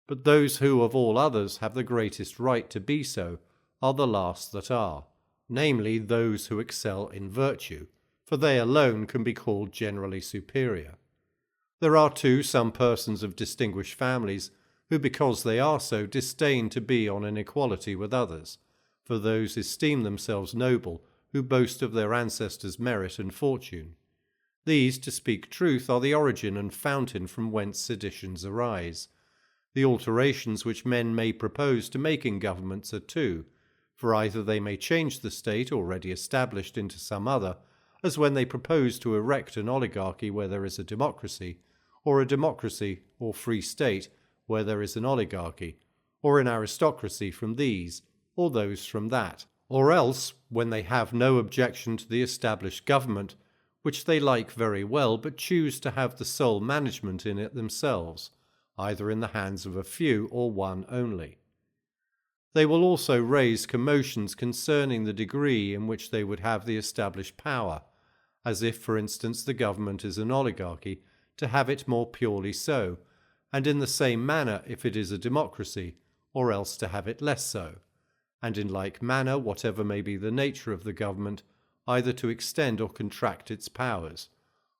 S1: But those who of all others have the greatest right to be so are the last that are, namely those who excel in virtue, for they alone can be called generally superior. There are too some persons of distinguished families who, because they are so, disdain to be on an equality with others, for those esteem themselves noble who boast of their ancestors' merit and fortune. These, to speak truth, are the origin and fountain from whence seditions arise. The alterations which men may propose to make in governments are two, for either they may change the state already established into some other, as when they propose to erect an oligarchy where there is a democracy, or a democracy or free state where there is an oligarchy, or an aristocracy from these, or those from that, or else when they have no objection to the established government, which they like very well, but choose to have the sole management in it themselves, either in the hands of a few or one only. They will also raise commotions concerning the degree in which they would have the established power, as if, for instance, the government is an oligarchy, to have it more purely so, and in the same manner if it is a democracy, or else to have it less so, and in like manner, whatever may be the nature of the government, either to extend or contract its powers,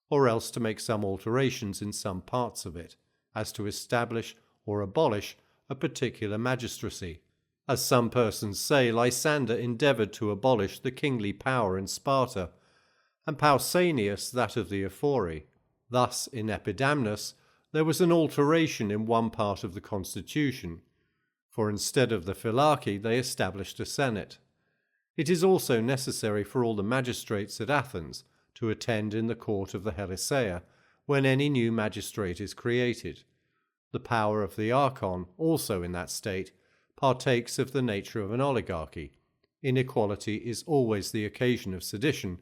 S1: or else to make some alterations in some parts of it, as to establish or abolish a particular magistracy. As some persons say, Lysander endeavoured to abolish the kingly power in Sparta, and Pausanias that of the Ephori. Thus, in Epidamnus, there was an alteration in one part of the constitution, for instead of the phylarchy they established a senate. It is also necessary for all the magistrates at Athens to attend in the court of the Helicea when any new magistrate is created. The power of the archon, also in that state, partakes of the nature of an oligarchy. Inequality is always the occasion of sedition,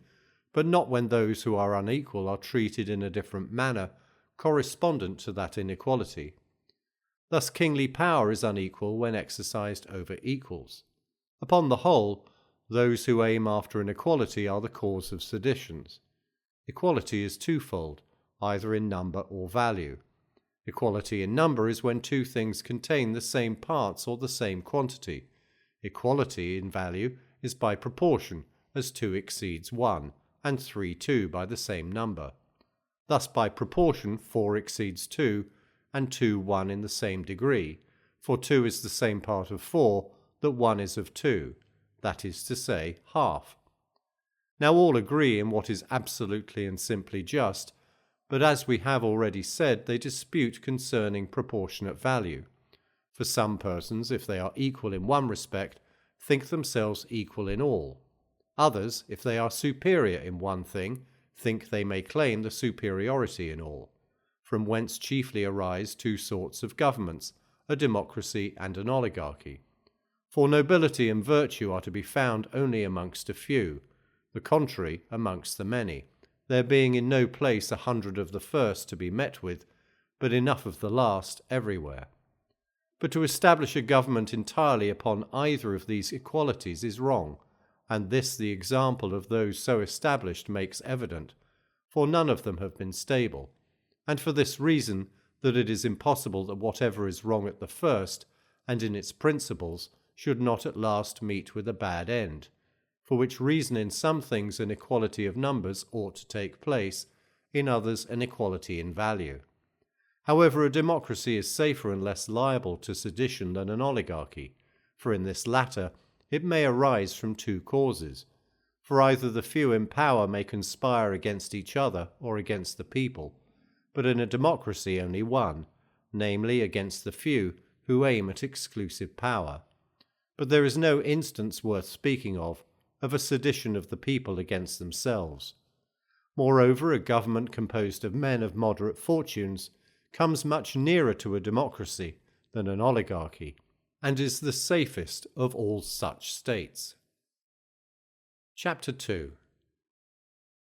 S1: but not when those who are unequal are treated in a different manner, correspondent to that inequality. Thus kingly power is unequal when exercised over equals. Upon the whole, those who aim after an equality are the cause of seditions. Equality is twofold, either in number or value. Equality in number is when two things contain the same parts or the same quantity. Equality in value is by proportion, as 2 exceeds 1, and 3 2 by the same number. Thus by proportion 4 exceeds 2, and 2 1 in the same degree, for 2 is the same part of 4 that 1 is of 2, that is to say, half. Now all agree in what is absolutely and simply just, but as we have already said, they dispute concerning proportionate value. For some persons, if they are equal in one respect, think themselves equal in all. Others, if they are superior in one thing, think they may claim the superiority in all, from whence chiefly arise two sorts of governments, a democracy and an oligarchy. For nobility and virtue are to be found only amongst a few, the contrary amongst the many, there being in no place 100 of the first to be met with, but enough of the last everywhere. But to establish a government entirely upon either of these equalities is wrong, and this the example of those so established makes evident, for none of them have been stable, and for this reason, that it is impossible that whatever is wrong at the first, and in its principles, should not at last meet with a bad end, for which reason in some things an equality of numbers ought to take place, in others an equality in value. However, a democracy is safer and less liable to sedition than an oligarchy, for in this latter it may arise from two causes, for either the few in power may conspire against each other or against the people, but in a democracy only one, namely against the few who aim at exclusive power. But there is no instance worth speaking of a sedition of the people against themselves. Moreover, a government composed of men of moderate fortunes comes much nearer to a democracy than an oligarchy, and is the safest of all such states. Chapter 2.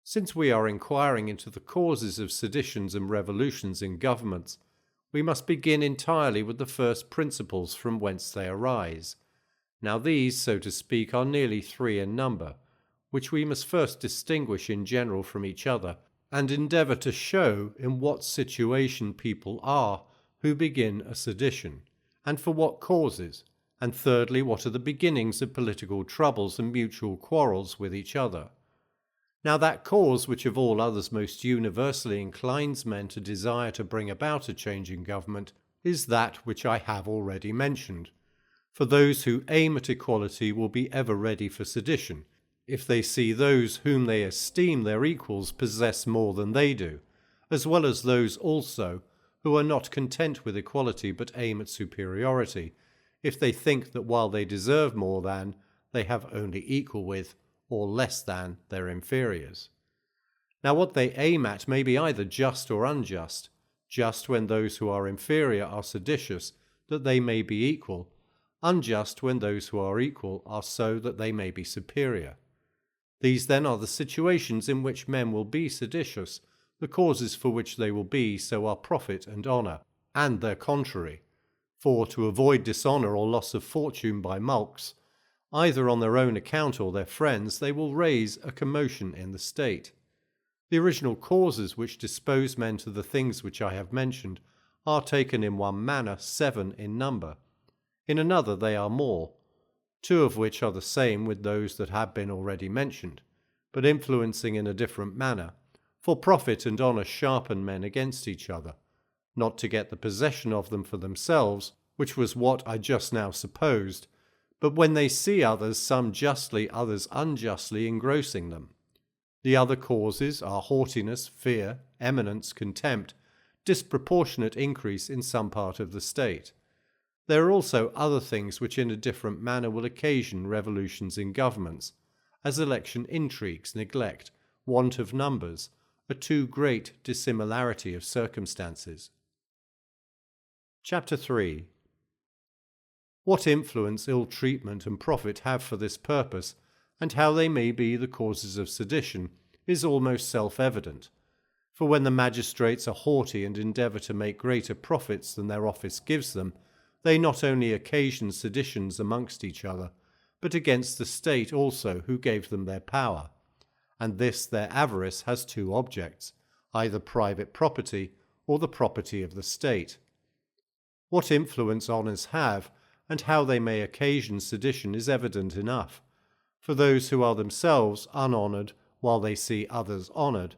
S1: Since we are inquiring into the causes of seditions and revolutions in governments, we must begin entirely with the first principles from whence they arise. Now these, so to speak, are nearly 3 in number, which we must first distinguish in general from each other, and endeavour to show in what situation people are who begin a sedition, and for what causes, and thirdly, what are the beginnings of political troubles and mutual quarrels with each other. Now that cause which of all others most universally inclines men to desire to bring about a change in government is that which I have already mentioned. For those who aim at equality will be ever ready for sedition, if they see those whom they esteem their equals possess more than they do, as well as those also who are not content with equality but aim at superiority, if they think that while they deserve more than, they have only equal with, or less than, their inferiors. Now what they aim at may be either just or unjust, just when those who are inferior are seditious, that they may be equal, unjust when those who are equal are so that they may be superior. These then are the situations in which men will be seditious, the causes for which they will be so are profit and honour, and their contrary. For to avoid dishonour or loss of fortune by mulcts, either on their own account or their friends, they will raise a commotion in the state. The original causes which dispose men to the things which I have mentioned are taken in one manner 7 in number. In another they are more, 2 of which are the same with those that have been already mentioned, but influencing in a different manner, for profit and honour sharpen men against each other, not to get the possession of them for themselves, which was what I just now supposed, but when they see others, some justly, others unjustly, engrossing them. The other causes are haughtiness, fear, eminence, contempt, disproportionate increase in some part of the state. There are also other things which in a different manner will occasion revolutions in governments, as election intrigues, neglect, want of numbers, a too great dissimilarity of circumstances. Chapter 3. What influence ill treatment and profit have for this purpose, and how they may be the causes of sedition, is almost self-evident. For when the magistrates are haughty and endeavour to make greater profits than their office gives them, they not only occasion seditions amongst each other, but against the state also who gave them their power. And this their avarice has 2 objects, either private property or the property of the state. What influence honours have, and how they may occasion sedition is evident enough. For those who are themselves unhonoured while they see others honoured,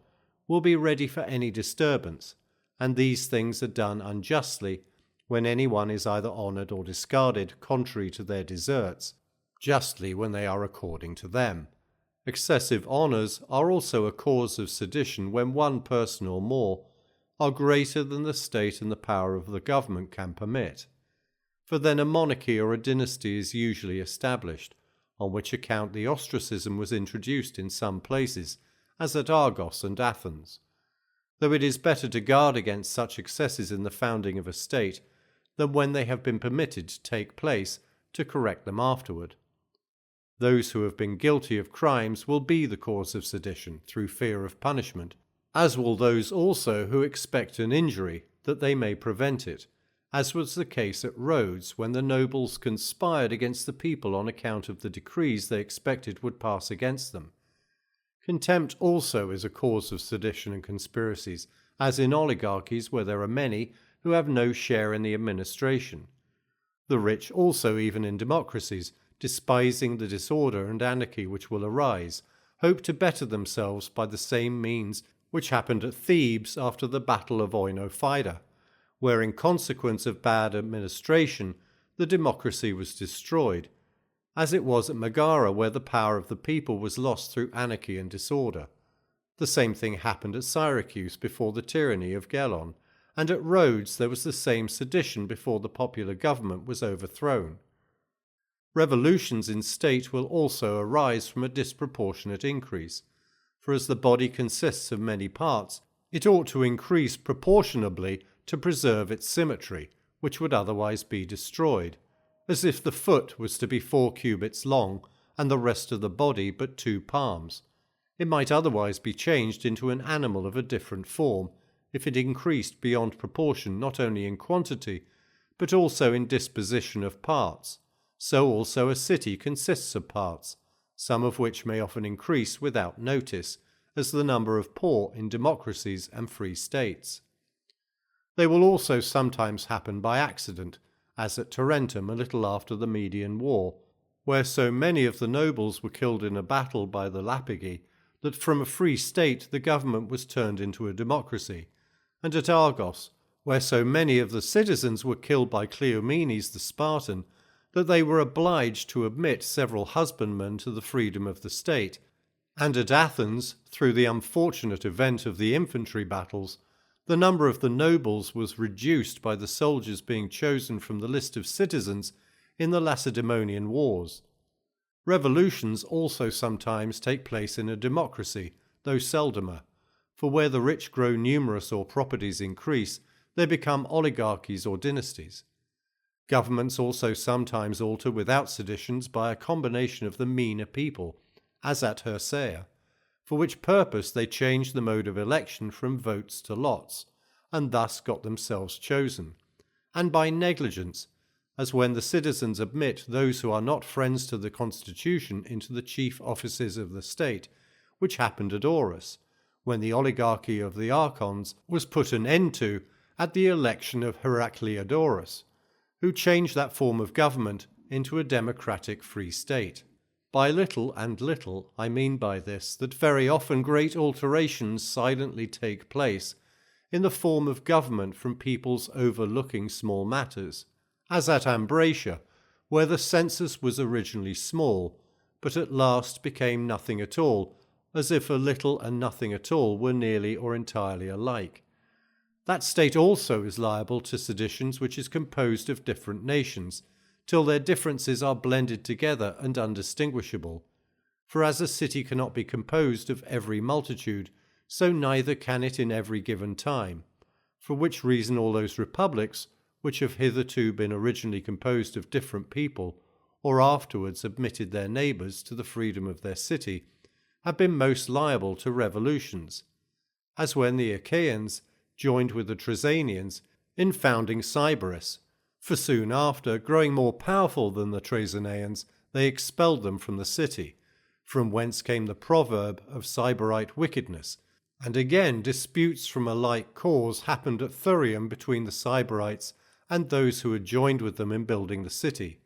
S1: will be ready for any disturbance, and these things are done unjustly, when any one is either honoured or discarded contrary to their deserts, justly when they are according to them. Excessive honours are also a cause of sedition when one person or more are greater than the state and the power of the government can permit. For then a monarchy or a dynasty is usually established, on which account the ostracism was introduced in some places, as at Argos and Athens. Though it is better to guard against such excesses in the founding of a state than when they have been permitted to take place, to correct them afterward. Those who have been guilty of crimes will be the cause of sedition through fear of punishment, as will those also who expect an injury, that they may prevent it, as was the case at Rhodes when the nobles conspired against the people on account of the decrees they expected would pass against them. Contempt also is a cause of sedition and conspiracies, as in oligarchies where there are many who have no share in the administration. The rich also, even in democracies, despising the disorder and anarchy which will arise, hope to better themselves by the same means which happened at Thebes after the battle of Oenophyta, where in consequence of bad administration the democracy was destroyed, as it was at Megara where the power of the people was lost through anarchy and disorder. The same thing happened at Syracuse before the tyranny of Gelon, and at Rhodes there was the same sedition before the popular government was overthrown. Revolutions in state will also arise from a disproportionate increase, for as the body consists of many parts, it ought to increase proportionably to preserve its symmetry, which would otherwise be destroyed, as if the foot was to be 4 cubits long, and the rest of the body but 2 palms. It might otherwise be changed into an animal of a different form, if it increased beyond proportion not only in quantity, but also in disposition of parts. So also a city consists of parts, some of which may often increase without notice, as the number of poor in democracies and free states. They will also sometimes happen by accident, as at Tarentum a little after the Median War, where so many of the nobles were killed in a battle by the Lapigi that from a free state the government was turned into a democracy, and at Argos, where so many of the citizens were killed by Cleomenes the Spartan that they were obliged to admit several husbandmen to the freedom of the state, and at Athens, through the unfortunate event of the infantry battles, the number of the nobles was reduced by the soldiers being chosen from the list of citizens in the Lacedaemonian Wars. Revolutions also sometimes take place in a democracy, though seldomer, for where the rich grow numerous or properties increase, they become oligarchies or dynasties. Governments also sometimes alter without seditions by a combination of the meaner people, as at Hircea, for which purpose they changed the mode of election from votes to lots, and thus got themselves chosen, and by negligence, as when the citizens admit those who are not friends to the constitution into the chief offices of the state, which happened at Aurus, when the oligarchy of the archons was put an end to at the election of Heracliodorus, who changed that form of government into a democratic free state. By little and little I mean by this that very often great alterations silently take place in the form of government from peoples overlooking small matters, as at Ambracia, where the census was originally small, but at last became nothing at all, as if a little and nothing at all were nearly or entirely alike. That state also is liable to seditions which is composed of different nations, till their differences are blended together and undistinguishable. For as a city cannot be composed of every multitude, so neither can it in every given time, for which reason all those republics, which have hitherto been originally composed of different people, or afterwards admitted their neighbours to the freedom of their city, have been most liable to revolutions, as when the Achaeans joined with the Trasanians in founding Sybaris, for soon after, growing more powerful than the Trasanaeans, they expelled them from the city, from whence came the proverb of Sybarite wickedness. And again disputes from a like cause happened at Thurium between the Sybarites and those who had joined with them in building the city,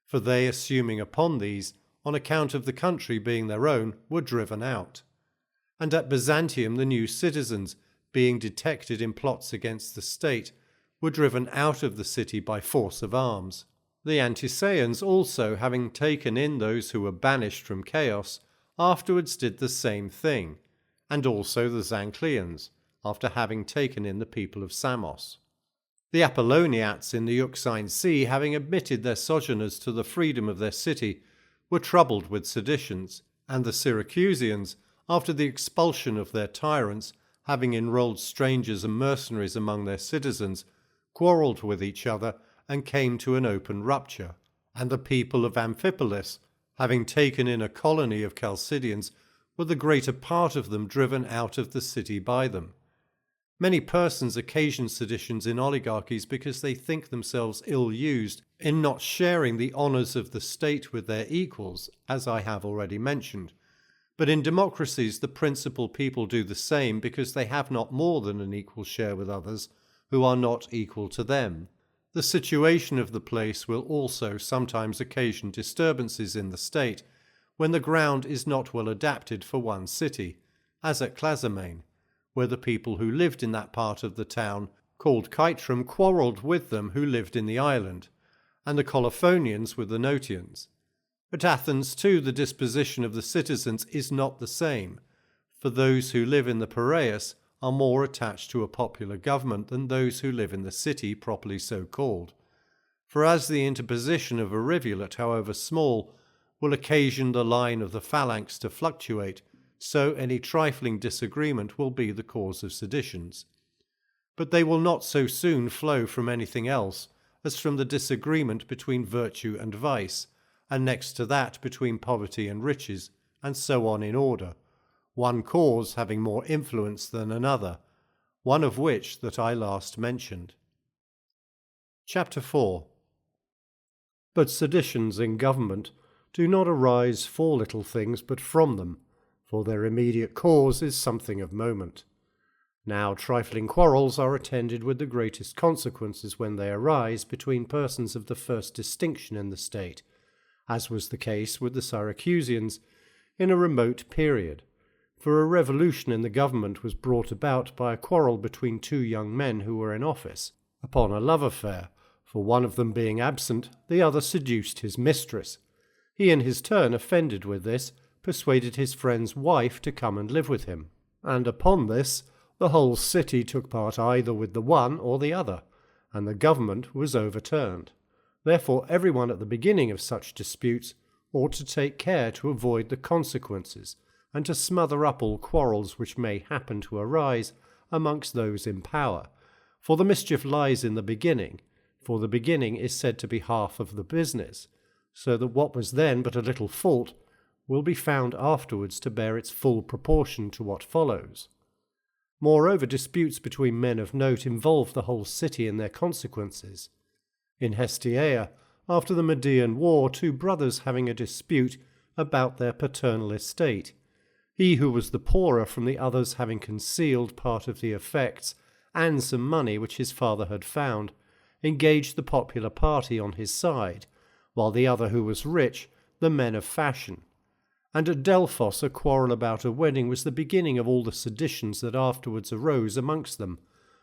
S1: for they, assuming upon these, on account of the country being their own, were driven out. And at Byzantium the new citizens, being detected in plots against the state, were driven out of the city by force of arms. The Antisaeans also, having taken in those who were banished from Chaos, afterwards did the same thing, and also the Zancleans, after having taken in the people of Samos. The Apolloniats in the Euxine Sea, having admitted their sojourners to the freedom of their city, were troubled with seditions, and the Syracusans, after the expulsion of their tyrants, having enrolled strangers and mercenaries among their citizens, quarrelled with each other and came to an open rupture, and the people of Amphipolis, having taken in a colony of Chalcidians, were the greater part of them driven out of the city by them. Many persons occasion seditions in oligarchies because they think themselves ill-used in not sharing the honours of the state with their equals, as I have already mentioned. But in democracies the principal people do the same because they have not more than an equal share with others who are not equal to them. The situation of the place will also sometimes occasion disturbances in the state when the ground is not well adapted for one city, as at Clazomane, where the people who lived in that part of the town, called Caetrum, quarrelled with them who lived in the island, and the Colophonians with the Notians. At Athens, too, the disposition of the citizens is not the same, for those who live in the Piraeus are more attached to a popular government than those who live in the city properly so called. For as the interposition of a rivulet, however small, will occasion the line of the phalanx to fluctuate, so any trifling disagreement will be the cause of seditions. But they will not so soon flow from anything else as from the disagreement between virtue and vice, and next to that between poverty and riches, and so on in order, one cause having more influence than another, one of which that I last mentioned. Chapter 4. But seditions in government do not arise for little things, but from them, for their immediate cause is something of moment. Now trifling quarrels are attended with the greatest consequences when they arise between persons of the first distinction in the state, as was the case with the Syracusans in a remote period, for a revolution in the government was brought about by a quarrel between two young men who were in office, upon a love affair, for one of them being absent, the other seduced his mistress. He in his turn, offended with this, persuaded his friend's wife to come and live with him, and upon this the whole city took part either with the one or the other, and the government was overturned. Therefore everyone at the beginning of such disputes ought to take care to avoid the consequences, and to smother up all quarrels which may happen to arise amongst those in power. For the mischief lies in the beginning, for the beginning is said to be half of the business, so that what was then but a little fault will be found afterwards to bear its full proportion to what follows. Moreover, disputes between men of note involve the whole city in their consequences. In Hestiaea, after the Median War, two brothers having a dispute about their paternal estate, he who was the poorer from the others having concealed part of the effects and some money which his father had found, engaged the popular party on his side, while the other who was rich, the men of fashion. And at Delphos a quarrel about a wedding was the beginning of all the seditions that afterwards arose amongst them,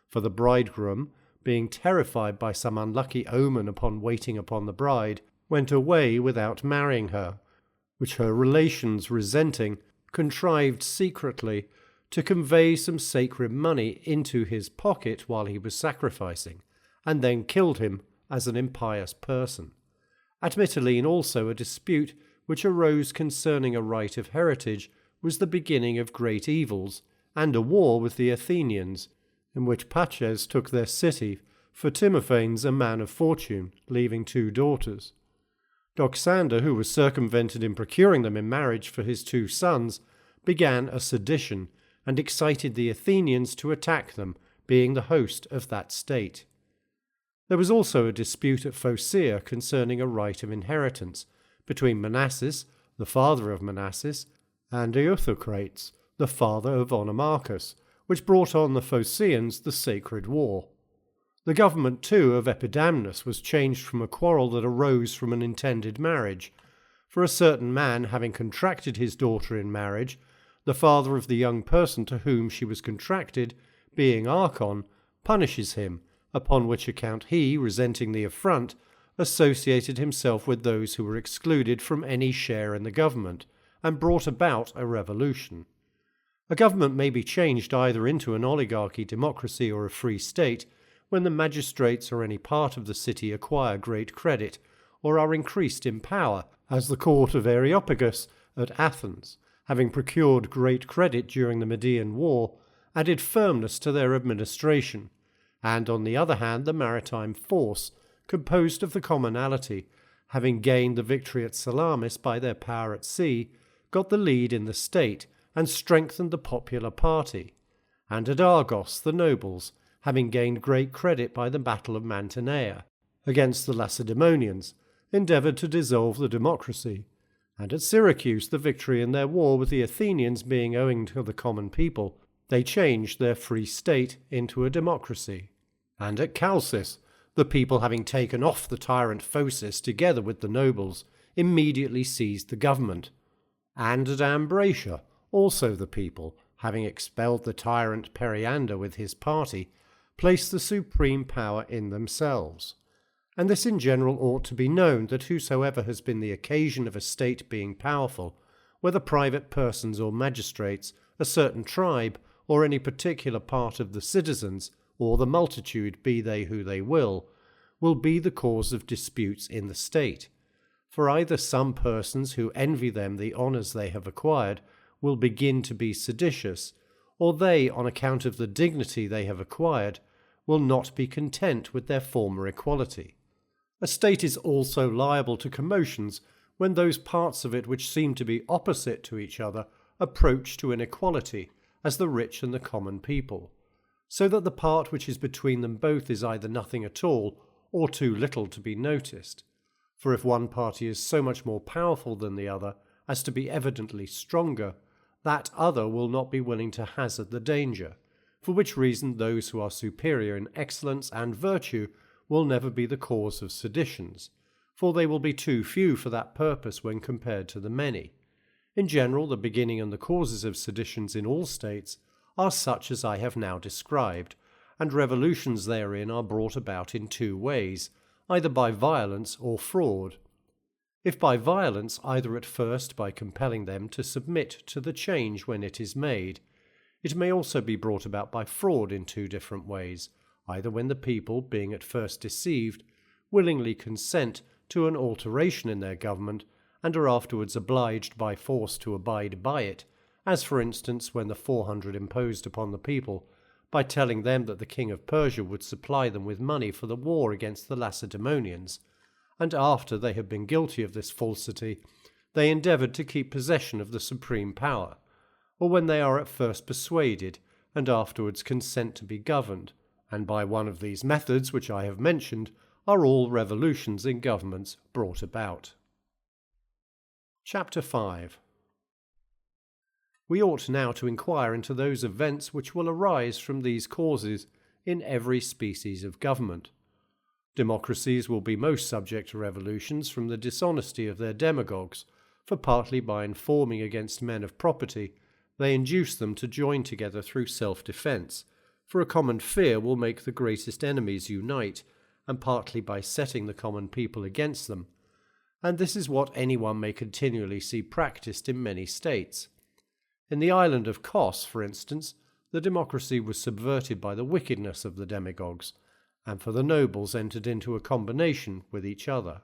S1: for the bridegroom, being terrified by some unlucky omen upon waiting upon the bride, went away without marrying her, which her relations resenting, contrived secretly to convey some sacred money into his pocket while he was sacrificing, and then killed him as an impious person. At Mytilene also a dispute which arose concerning a right of heritage was the beginning of great evils, and a war with the Athenians, in which Paches took their city, for Timophanes a man of fortune, leaving two daughters. Doxander, who was circumvented in procuring them in marriage for his two sons, began a sedition, and excited the Athenians to attack them, being the host of that state. There was also a dispute at Phocea concerning a right of inheritance, between Manasses, the father of Manasses, and Euthycrates, the father of Onomarchus, which brought on the Phocaeans the sacred war. The government, too, of Epidamnus was changed from a quarrel that arose from an intended marriage, for a certain man having contracted his daughter in marriage, the father of the young person to whom she was contracted, being Archon, punishes him, upon which account he, resenting the affront, associated himself with those who were excluded from any share in the government, and brought about a revolution. A government may be changed either into an oligarchy, democracy, or a free state, when the magistrates or any part of the city acquire great credit, or are increased in power, as the court of Areopagus at Athens, having procured great credit during the Median War, added firmness to their administration, and on the other hand the maritime force, composed of the commonalty, having gained the victory at Salamis by their power at sea, got the lead in the state, and strengthened the popular party, and at Argos the nobles, having gained great credit by the battle of Mantinea, against the Lacedaemonians, endeavoured to dissolve the democracy, and at Syracuse the victory in their war with the Athenians being owing to the common people, they changed their free state into a democracy, and at Chalcis, the people having taken off the tyrant Phocis together with the nobles, immediately seized the government, and at Ambracia also the people, having expelled the tyrant Periander with his party, placed the supreme power in themselves. And this in general ought to be known, that whosoever has been the occasion of a state being powerful, whether private persons or magistrates, a certain tribe, or any particular part of the citizens, or the multitude, be they who they will be the cause of disputes in the state. For either some persons who envy them the honours they have acquired will begin to be seditious, or they, on account of the dignity they have acquired, will not be content with their former equality. A state is also liable to commotions when those parts of it which seem to be opposite to each other approach to inequality, as the rich and the common people, so that the part which is between them both is either nothing at all or too little to be noticed. For if one party is so much more powerful than the other as to be evidently stronger, that other will not be willing to hazard the danger, for which reason those who are superior in excellence and virtue will never be the cause of seditions, for they will be too few for that purpose when compared to the many. In general, the beginning and the causes of seditions in all states are such as I have now described, and revolutions therein are brought about in two ways, either by violence or fraud. If by violence, either at first by compelling them to submit to the change when it is made. It may also be brought about by fraud in two different ways, either when the people, being at first deceived, willingly consent to an alteration in their government, and are afterwards obliged by force to abide by it, as for instance when the 400 imposed upon the people, by telling them that the king of Persia would supply them with money for the war against the Lacedaemonians, and after they had been guilty of this falsity, they endeavoured to keep possession of the supreme power, or when they are at first persuaded, and afterwards consent to be governed, and by one of these methods which I have mentioned are all revolutions in governments brought about. Chapter 5. We ought now to inquire into those events which will arise from these causes in every species of government. Democracies will be most subject to revolutions from the dishonesty of their demagogues, for partly by informing against men of property, they induce them to join together through self-defence, for a common fear will make the greatest enemies unite, and partly by setting the common people against them. And this is what anyone may continually see practised in many states. In the island of Kos, for instance, the democracy was subverted by the wickedness of the demagogues, and for the nobles entered into a combination with each other.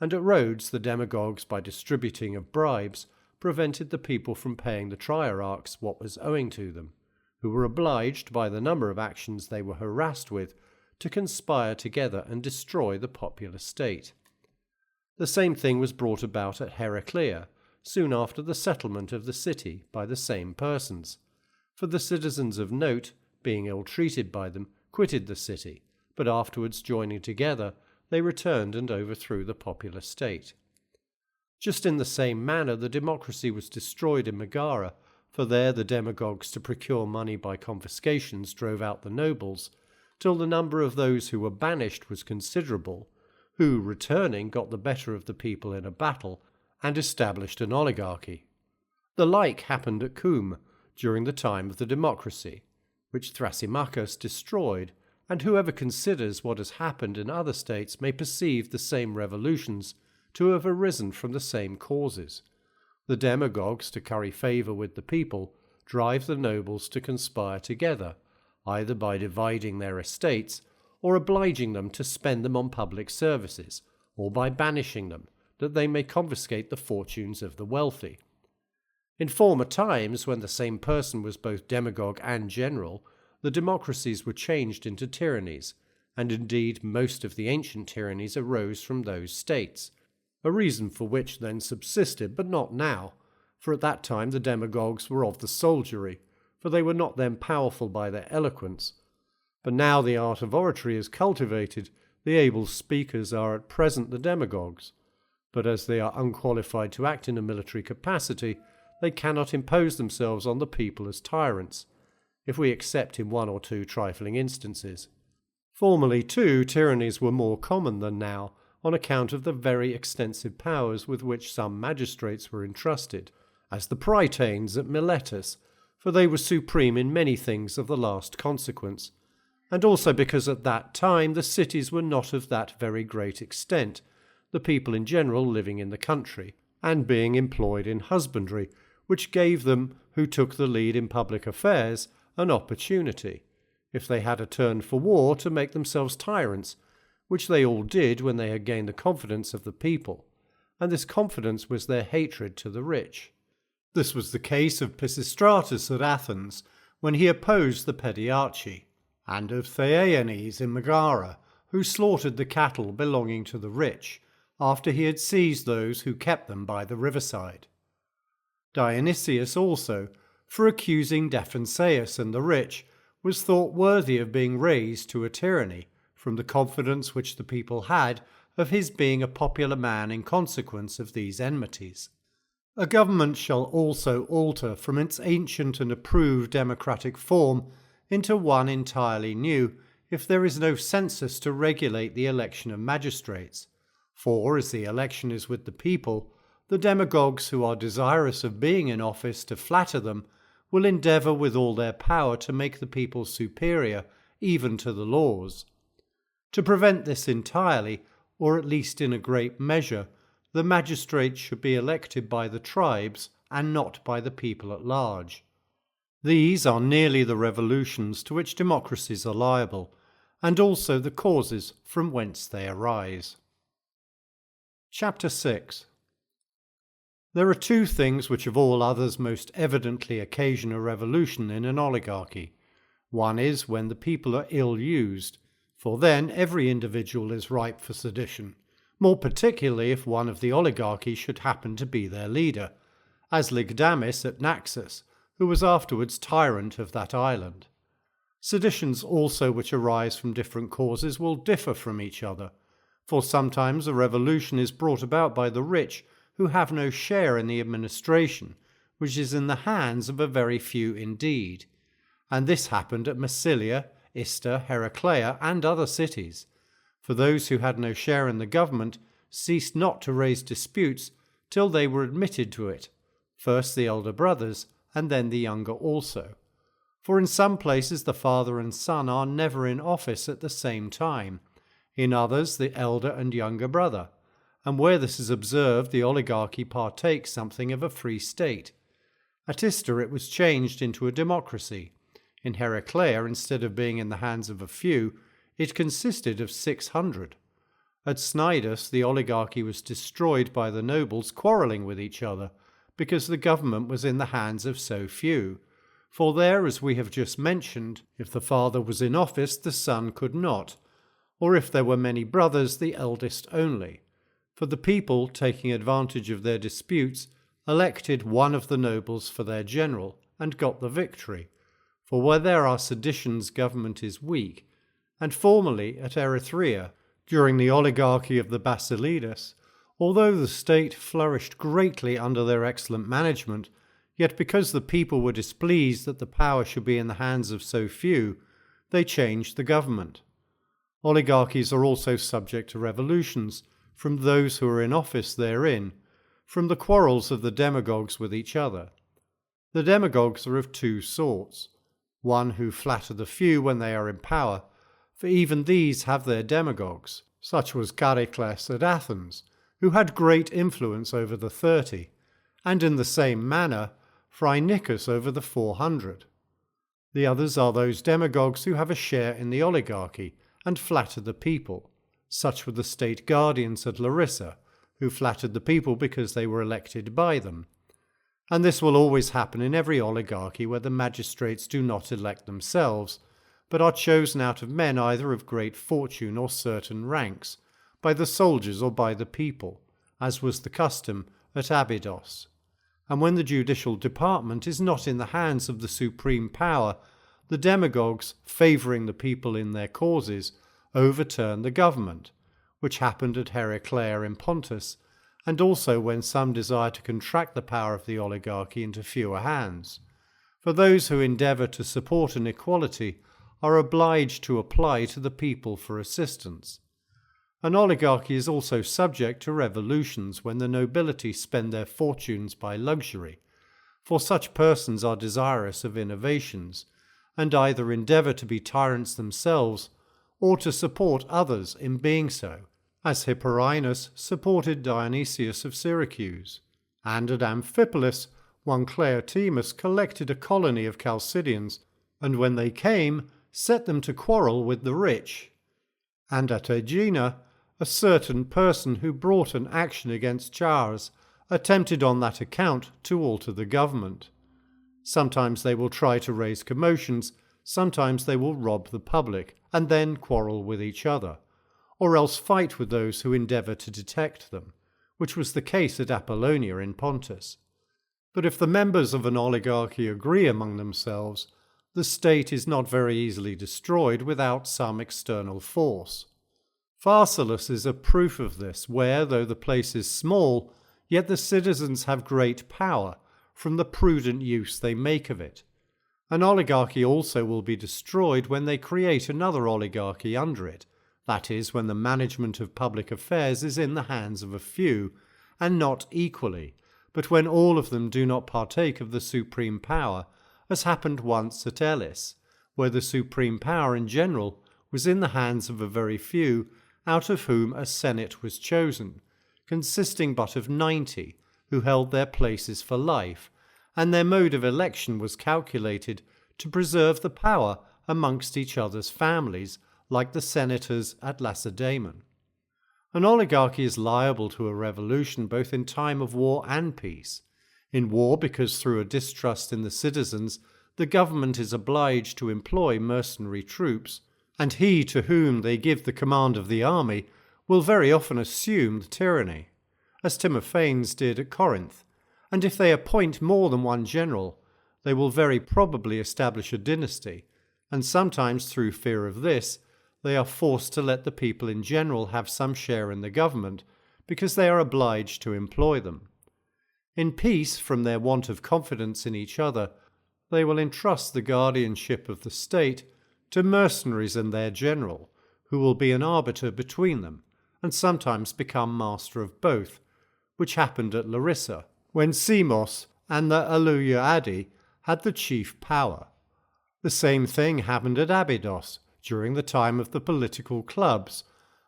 S1: And at Rhodes the demagogues, by distributing of bribes, prevented the people from paying the triarchs what was owing to them, who were obliged, by the number of actions they were harassed with, to conspire together and destroy the popular state. The same thing was brought about at Heraclea, soon after the settlement of the city by the same persons, for the citizens of note, being ill-treated by them, quitted the city, but afterwards joining together, they returned and overthrew the popular state. Just in the same manner the democracy was destroyed in Megara, for there the demagogues to procure money by confiscations drove out the nobles, till the number of those who were banished was considerable, who, returning, got the better of the people in a battle, and established an oligarchy. The like happened at Coum, during the time of the democracy, which Thrasymachus destroyed, and whoever considers what has happened in other states may perceive the same revolutions to have arisen from the same causes. The demagogues, to curry favour with the people, drive the nobles to conspire together, either by dividing their estates, or obliging them to spend them on public services, or by banishing them, that they may confiscate the fortunes of the wealthy. In former times, when the same person was both demagogue and general, the democracies were changed into tyrannies, and indeed most of the ancient tyrannies arose from those states, a reason for which then subsisted, but not now, for at that time the demagogues were of the soldiery, for they were not then powerful by their eloquence. But now the art of oratory is cultivated, the able speakers are at present the demagogues, but as they are unqualified to act in a military capacity, they cannot impose themselves on the people as tyrants, if we except in one or two trifling instances. Formerly, too, tyrannies were more common than now, on account of the very extensive powers with which some magistrates were entrusted, as the Prytanes at Miletus, for they were supreme in many things of the last consequence, and also because at that time the cities were not of that very great extent, the people in general living in the country, and being employed in husbandry, which gave them, who took the lead in public affairs, an opportunity, if they had a turn for war, to make themselves tyrants, which they all did when they had gained the confidence of the people, and this confidence was their hatred to the rich. This was the case of Pisistratus at Athens, when he opposed the pediarchy, and of Theaenes in Megara, who slaughtered the cattle belonging to the rich, after he had seized those who kept them by the riverside. Dionysius also, for accusing Daphnseus and the rich, was thought worthy of being raised to a tyranny, from the confidence which the people had of his being a popular man in consequence of these enmities. A government shall also alter from its ancient and approved democratic form into one entirely new, if there is no census to regulate the election of magistrates. For, as the election is with the people, the demagogues who are desirous of being in office to flatter them will endeavour with all their power to make the people superior even to the laws. To prevent this entirely, or at least in a great measure, the magistrates should be elected by the tribes and not by the people at large. These are nearly the revolutions to which democracies are liable, and also the causes from whence they arise. Chapter 6. There are two things which of all others most evidently occasion a revolution in an oligarchy. One is when the people are ill-used, for then every individual is ripe for sedition, more particularly if one of the oligarchy should happen to be their leader, as Lygdamis at Naxos, who was afterwards tyrant of that island. Seditions also which arise from different causes will differ from each other, for sometimes a revolution is brought about by the rich who have no share in the administration, which is in the hands of a very few indeed. And this happened at Massilia, Ister, Heraclea, and other cities. For those who had no share in the government ceased not to raise disputes till they were admitted to it, first the elder brothers, and then the younger also. For in some places the father and son are never in office at the same time, in others the elder and younger brother, and where this is observed the oligarchy partakes something of a free state. At Ister it was changed into a democracy. In Heraclea, instead of being in the hands of a few, it consisted of 600. At Cnidus the oligarchy was destroyed by the nobles quarrelling with each other, because the government was in the hands of so few. For there, as we have just mentioned, if the father was in office, the son could not, or if there were many brothers, the eldest only. For the people, taking advantage of their disputes, elected one of the nobles for their general, and got the victory. For where there are seditions, government is weak. And formerly, at Erythrea, during the oligarchy of the Basilides, although the state flourished greatly under their excellent management, yet because the people were displeased that the power should be in the hands of so few, they changed the government. Oligarchies are also subject to revolutions, from those who are in office therein, from the quarrels of the demagogues with each other. The demagogues are of two sorts: one who flatter the few when they are in power, for even these have their demagogues. Such was Charicles at Athens, who had great influence over the 30, and in the same manner Phrynichus over the 400. The others are those demagogues who have a share in the oligarchy and flatter the people. Such were the state guardians at Larissa, who flattered the people because they were elected by them. And this will always happen in every oligarchy where the magistrates do not elect themselves, but are chosen out of men either of great fortune or certain ranks, by the soldiers or by the people, as was the custom at Abydos. And when the judicial department is not in the hands of the supreme power, the demagogues, favouring the people in their causes, overturn the government, which happened at Heraclea in Pontus, and also when some desire to contract the power of the oligarchy into fewer hands. For those who endeavour to support an equality are obliged to apply to the people for assistance. An oligarchy is also subject to revolutions when the nobility spend their fortunes by luxury, for such persons are desirous of innovations, and either endeavour to be tyrants themselves, or to support others in being so, as Hipporinus supported Dionysius of Syracuse, and at Amphipolis one Cleotimus collected a colony of Chalcidians, and when they came, set them to quarrel with the rich. And at Aegina, a certain person who brought an action against Chares attempted on that account to alter the government. Sometimes they will try to raise commotions, sometimes they will rob the public, and then quarrel with each other. or else fight with those who endeavour to detect them, which was the case at Apollonia in Pontus. But if the members of an oligarchy agree among themselves, the state is not very easily destroyed without some external force. Pharsalus is a proof of this, where, though the place is small, yet the citizens have great power from the prudent use they make of it. An oligarchy also will be destroyed when they create another oligarchy under it, that is, when the management of public affairs is in the hands of a few, and not equally, but when all of them do not partake of the supreme power, as happened once at Elis, where the supreme power in general was in the hands of a very few, out of whom a senate was chosen, consisting but of 90, who held their places for life, and their mode of election was calculated to preserve the power amongst each other's families, like the senators at Lacedaemon. An oligarchy is liable to a revolution both in time of war and peace. In war, because through a distrust in the citizens, the government is obliged to employ mercenary troops, and he to whom they give the command of the army will very often assume the tyranny, as Timophanes did at Corinth, and if they appoint more than one general, they will very probably establish a dynasty, and sometimes through fear of this, they are forced to let the people in general have some share in the government, because they are obliged to employ them. In peace, from their want of confidence in each other, they will entrust the guardianship of the state to mercenaries and their general, who will be an arbiter between them, and sometimes become master of both, which happened at Larissa, when Samos and the Aleuiadi had the chief power. The same thing happened at Abydos during the time of the political clubs,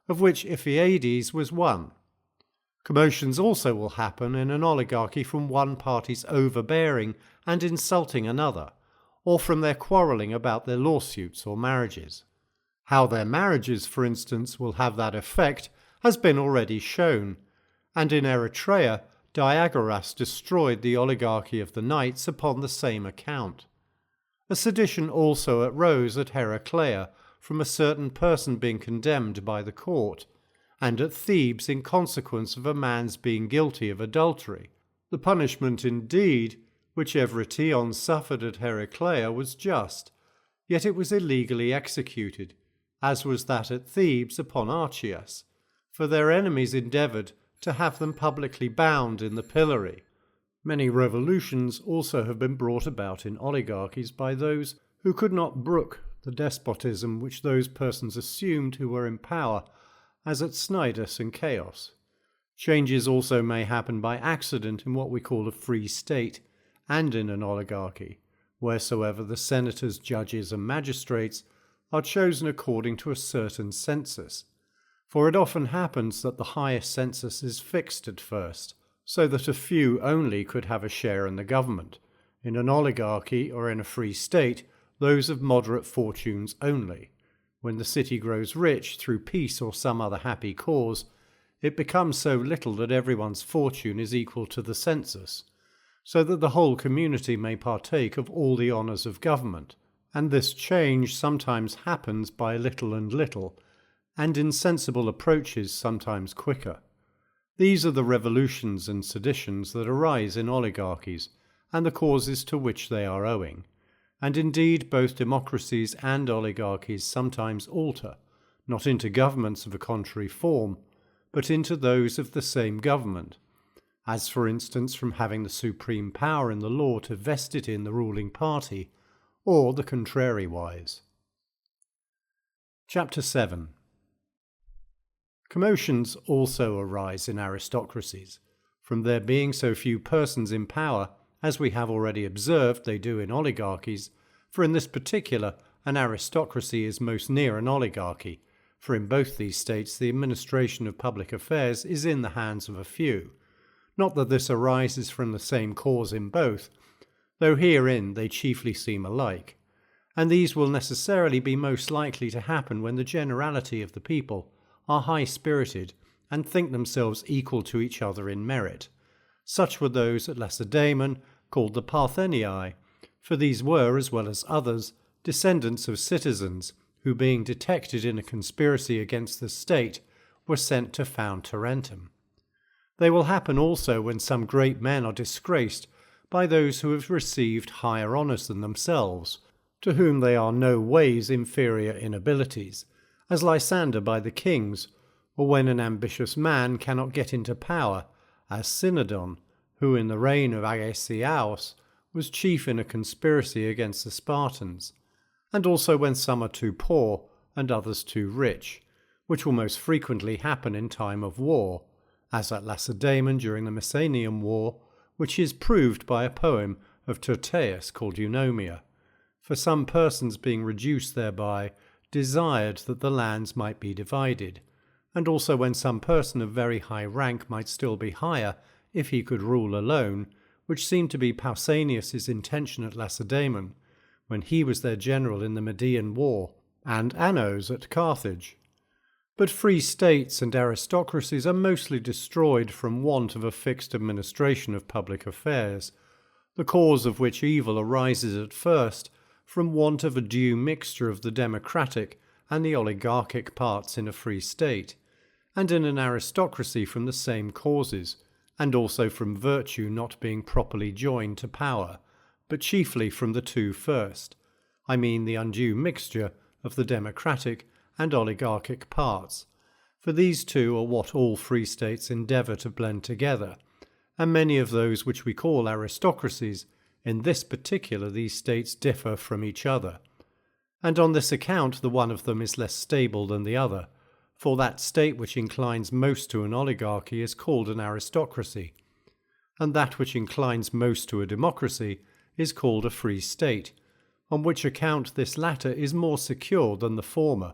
S1: of which Iphiades was one. Commotions also will happen in an oligarchy from one party's overbearing and insulting another, or from their quarrelling about their lawsuits or marriages. How their marriages, for instance, will have that effect has been already shown, and in Eritrea Diagoras destroyed the oligarchy of the knights upon the same account. A sedition also arose at Heraclea from a certain person being condemned by the court, and at Thebes in consequence of a man's being guilty of adultery. The punishment, indeed, which Evrytion suffered at Heraclea was just, yet it was illegally executed, as was that at Thebes upon Archias, for their enemies endeavoured to have them publicly bound in the pillory. Many revolutions also have been brought about in oligarchies by those who could not brook the despotism which those persons assumed who were in power, as at Cnidus and Chaos. Changes also may happen by accident in what we call a free state, and in an oligarchy, wheresoever the senators, judges, and magistrates are chosen according to a certain census. For it often happens that the highest census is fixed at first, so that a few only could have a share in the government. In an oligarchy or in a free state, those of moderate fortunes only. When the city grows rich through peace or some other happy cause, it becomes so little that everyone's fortune is equal to the census, so that the whole community may partake of all the honours of government, and this change sometimes happens by little and little, and insensible approaches sometimes quicker. These are the revolutions and seditions that arise in oligarchies, and the causes to which they are owing. And indeed both democracies and oligarchies sometimes alter, not into governments of a contrary form, but into those of the same government, as for instance from having the supreme power in the law to vest it in the ruling party, or the contrariwise. Chapter 7. Commotions also arise in aristocracies, from there being so few persons in power, as we have already observed they do in oligarchies, for in this particular an aristocracy is most near an oligarchy, for in both these states the administration of public affairs is in the hands of a few. Not that this arises from the same cause in both, though herein they chiefly seem alike, and these will necessarily be most likely to happen when the generality of the people are high-spirited and think themselves equal to each other in merit. Such were those at Lacedaemon, called the Parthenii, for these were, as well as others, descendants of citizens, who being detected in a conspiracy against the state were sent to found Tarentum. They will happen also when some great men are disgraced by those who have received higher honours than themselves, to whom they are no ways inferior in abilities, as Lysander by the kings, or when an ambitious man cannot get into power, as Cynodon, who in the reign of Agesilaus was chief in a conspiracy against the Spartans, and also when some are too poor and others too rich, which will most frequently happen in time of war, as at Lacedaemon during the Messenian War, which is proved by a poem of Tyrtaeus called Eunomia. For some persons being reduced thereby desired that the lands might be divided, and also when some person of very high rank might still be higher if he could rule alone, which seemed to be Pausanias's intention at Lacedaemon, when he was their general in the Median War, and Anno's at Carthage. But free states and aristocracies are mostly destroyed from want of a fixed administration of public affairs, the cause of which evil arises at first from want of a due mixture of the democratic and the oligarchic parts in a free state, and in an aristocracy from the same causes, and also from virtue not being properly joined to power, but chiefly from the two first, I mean the undue mixture of the democratic and oligarchic parts, for these two are what all free states endeavour to blend together, and many of those which we call aristocracies, in this particular these states differ from each other, and on this account the one of them is less stable than the other, for that state which inclines most to an oligarchy is called an aristocracy, and that which inclines most to a democracy is called a free state, on which account this latter is more secure than the former.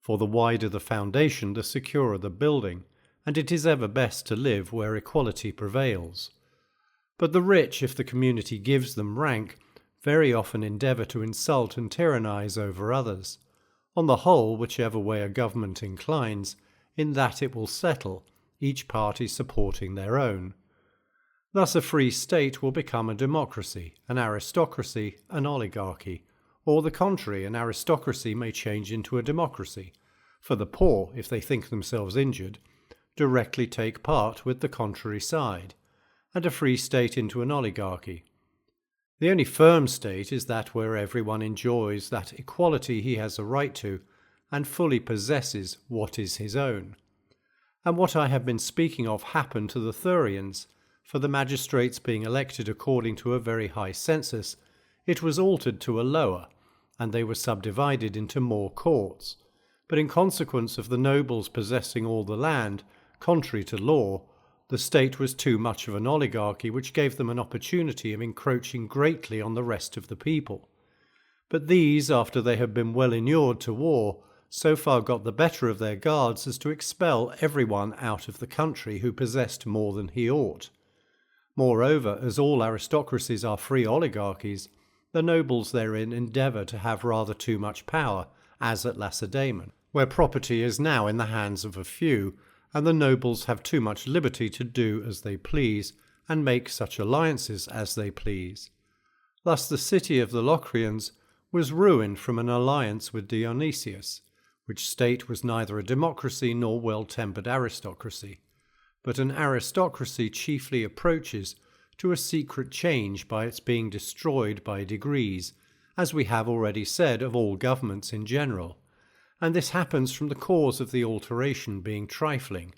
S1: For the wider the foundation, the securer the building, and it is ever best to live where equality prevails. But the rich, if the community gives them rank, very often endeavour to insult and tyrannize over others. On the whole, whichever way a government inclines, in that it will settle, each party supporting their own. Thus a free state will become a democracy, an aristocracy, an oligarchy, or the contrary, an aristocracy may change into a democracy, for the poor, if they think themselves injured, directly take part with the contrary side, and a free state into an oligarchy. The only firm state is that where everyone enjoys that equality he has a right to, and fully possesses what is his own. And what I have been speaking of happened to the Thurians, for the magistrates being elected according to a very high census, it was altered to a lower, and they were subdivided into more courts. But in consequence of the nobles possessing all the land, contrary to law, the state was too much of an oligarchy, which gave them an opportunity of encroaching greatly on the rest of the people. But these, after they had been well inured to war, so far got the better of their guards as to expel everyone out of the country who possessed more than he ought. Moreover, as all aristocracies are free oligarchies, the nobles therein endeavour to have rather too much power, as at Lacedaemon, where property is now in the hands of a few, and the nobles have too much liberty to do as they please, and make such alliances as they please. Thus the city of the Locrians was ruined from an alliance with Dionysius, which state was neither a democracy nor well-tempered aristocracy, but an aristocracy chiefly approaches to a secret change by its being destroyed by degrees, as we have already said of all governments in general, and this happens from the cause of the alteration being trifling.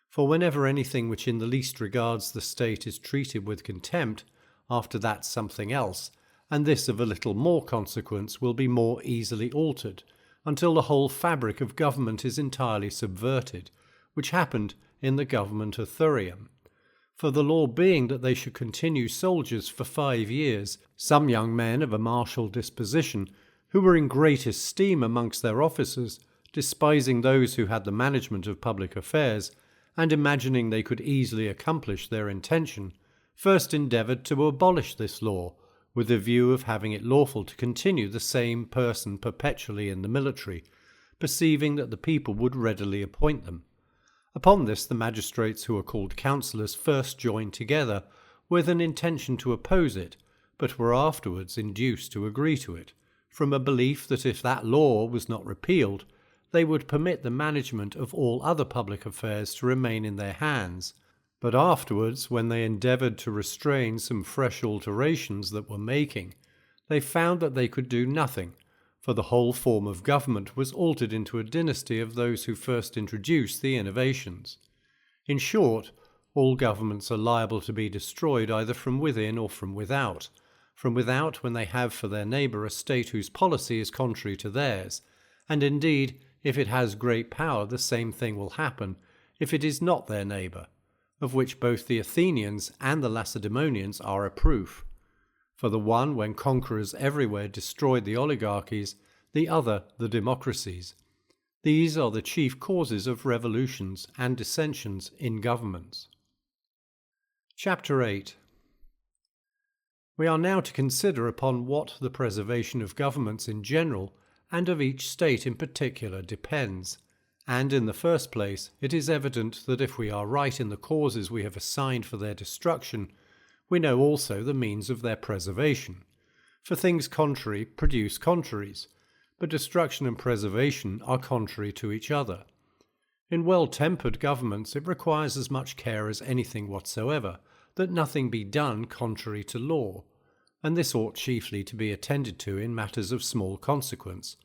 S1: For whenever anything which in the least regards the state is treated with contempt, after that something else, and this of a little more consequence, will be more easily altered, until the whole fabric of government is entirely subverted, which happened in the government of Thurium. For the law being that they should continue soldiers for 5 years, some young men of a martial disposition, who were in great esteem amongst their officers, despising those who had the management of public affairs, and imagining they could easily accomplish their intention, first endeavoured to abolish this law, with the view of having it lawful to continue the same person perpetually in the military, perceiving that the people would readily appoint them. Upon this the magistrates, who are called councillors, first joined together with an intention to oppose it, but were afterwards induced to agree to it, from a belief that if that law was not repealed, they would permit the management of all other public affairs to remain in their hands. But afterwards, when they endeavoured to restrain some fresh alterations that were making, they found that they could do nothing, for the whole form of government was altered into a dynasty of those who first introduced the innovations. In short, all governments are liable to be destroyed either from within or from without. From without, when they have for their neighbour a state whose policy is contrary to theirs, and indeed, if it has great power, the same thing will happen if it is not their neighbour, of which both the Athenians and the Lacedaemonians are a proof. For the one, when conquerors everywhere destroyed the oligarchies, the other the democracies. These are the chief causes of revolutions and dissensions in governments. Chapter 8. We are now to consider upon what the preservation of governments in general and of each state in particular depends. And in the first place, it is evident that if we are right in the causes we have assigned for their destruction, we know also the means of their preservation. For things contrary produce contraries, but destruction and preservation are contrary to each other. In well-tempered governments it requires as much care as anything whatsoever, that nothing be done contrary to law, and this ought chiefly to be attended to in matters of small consequence,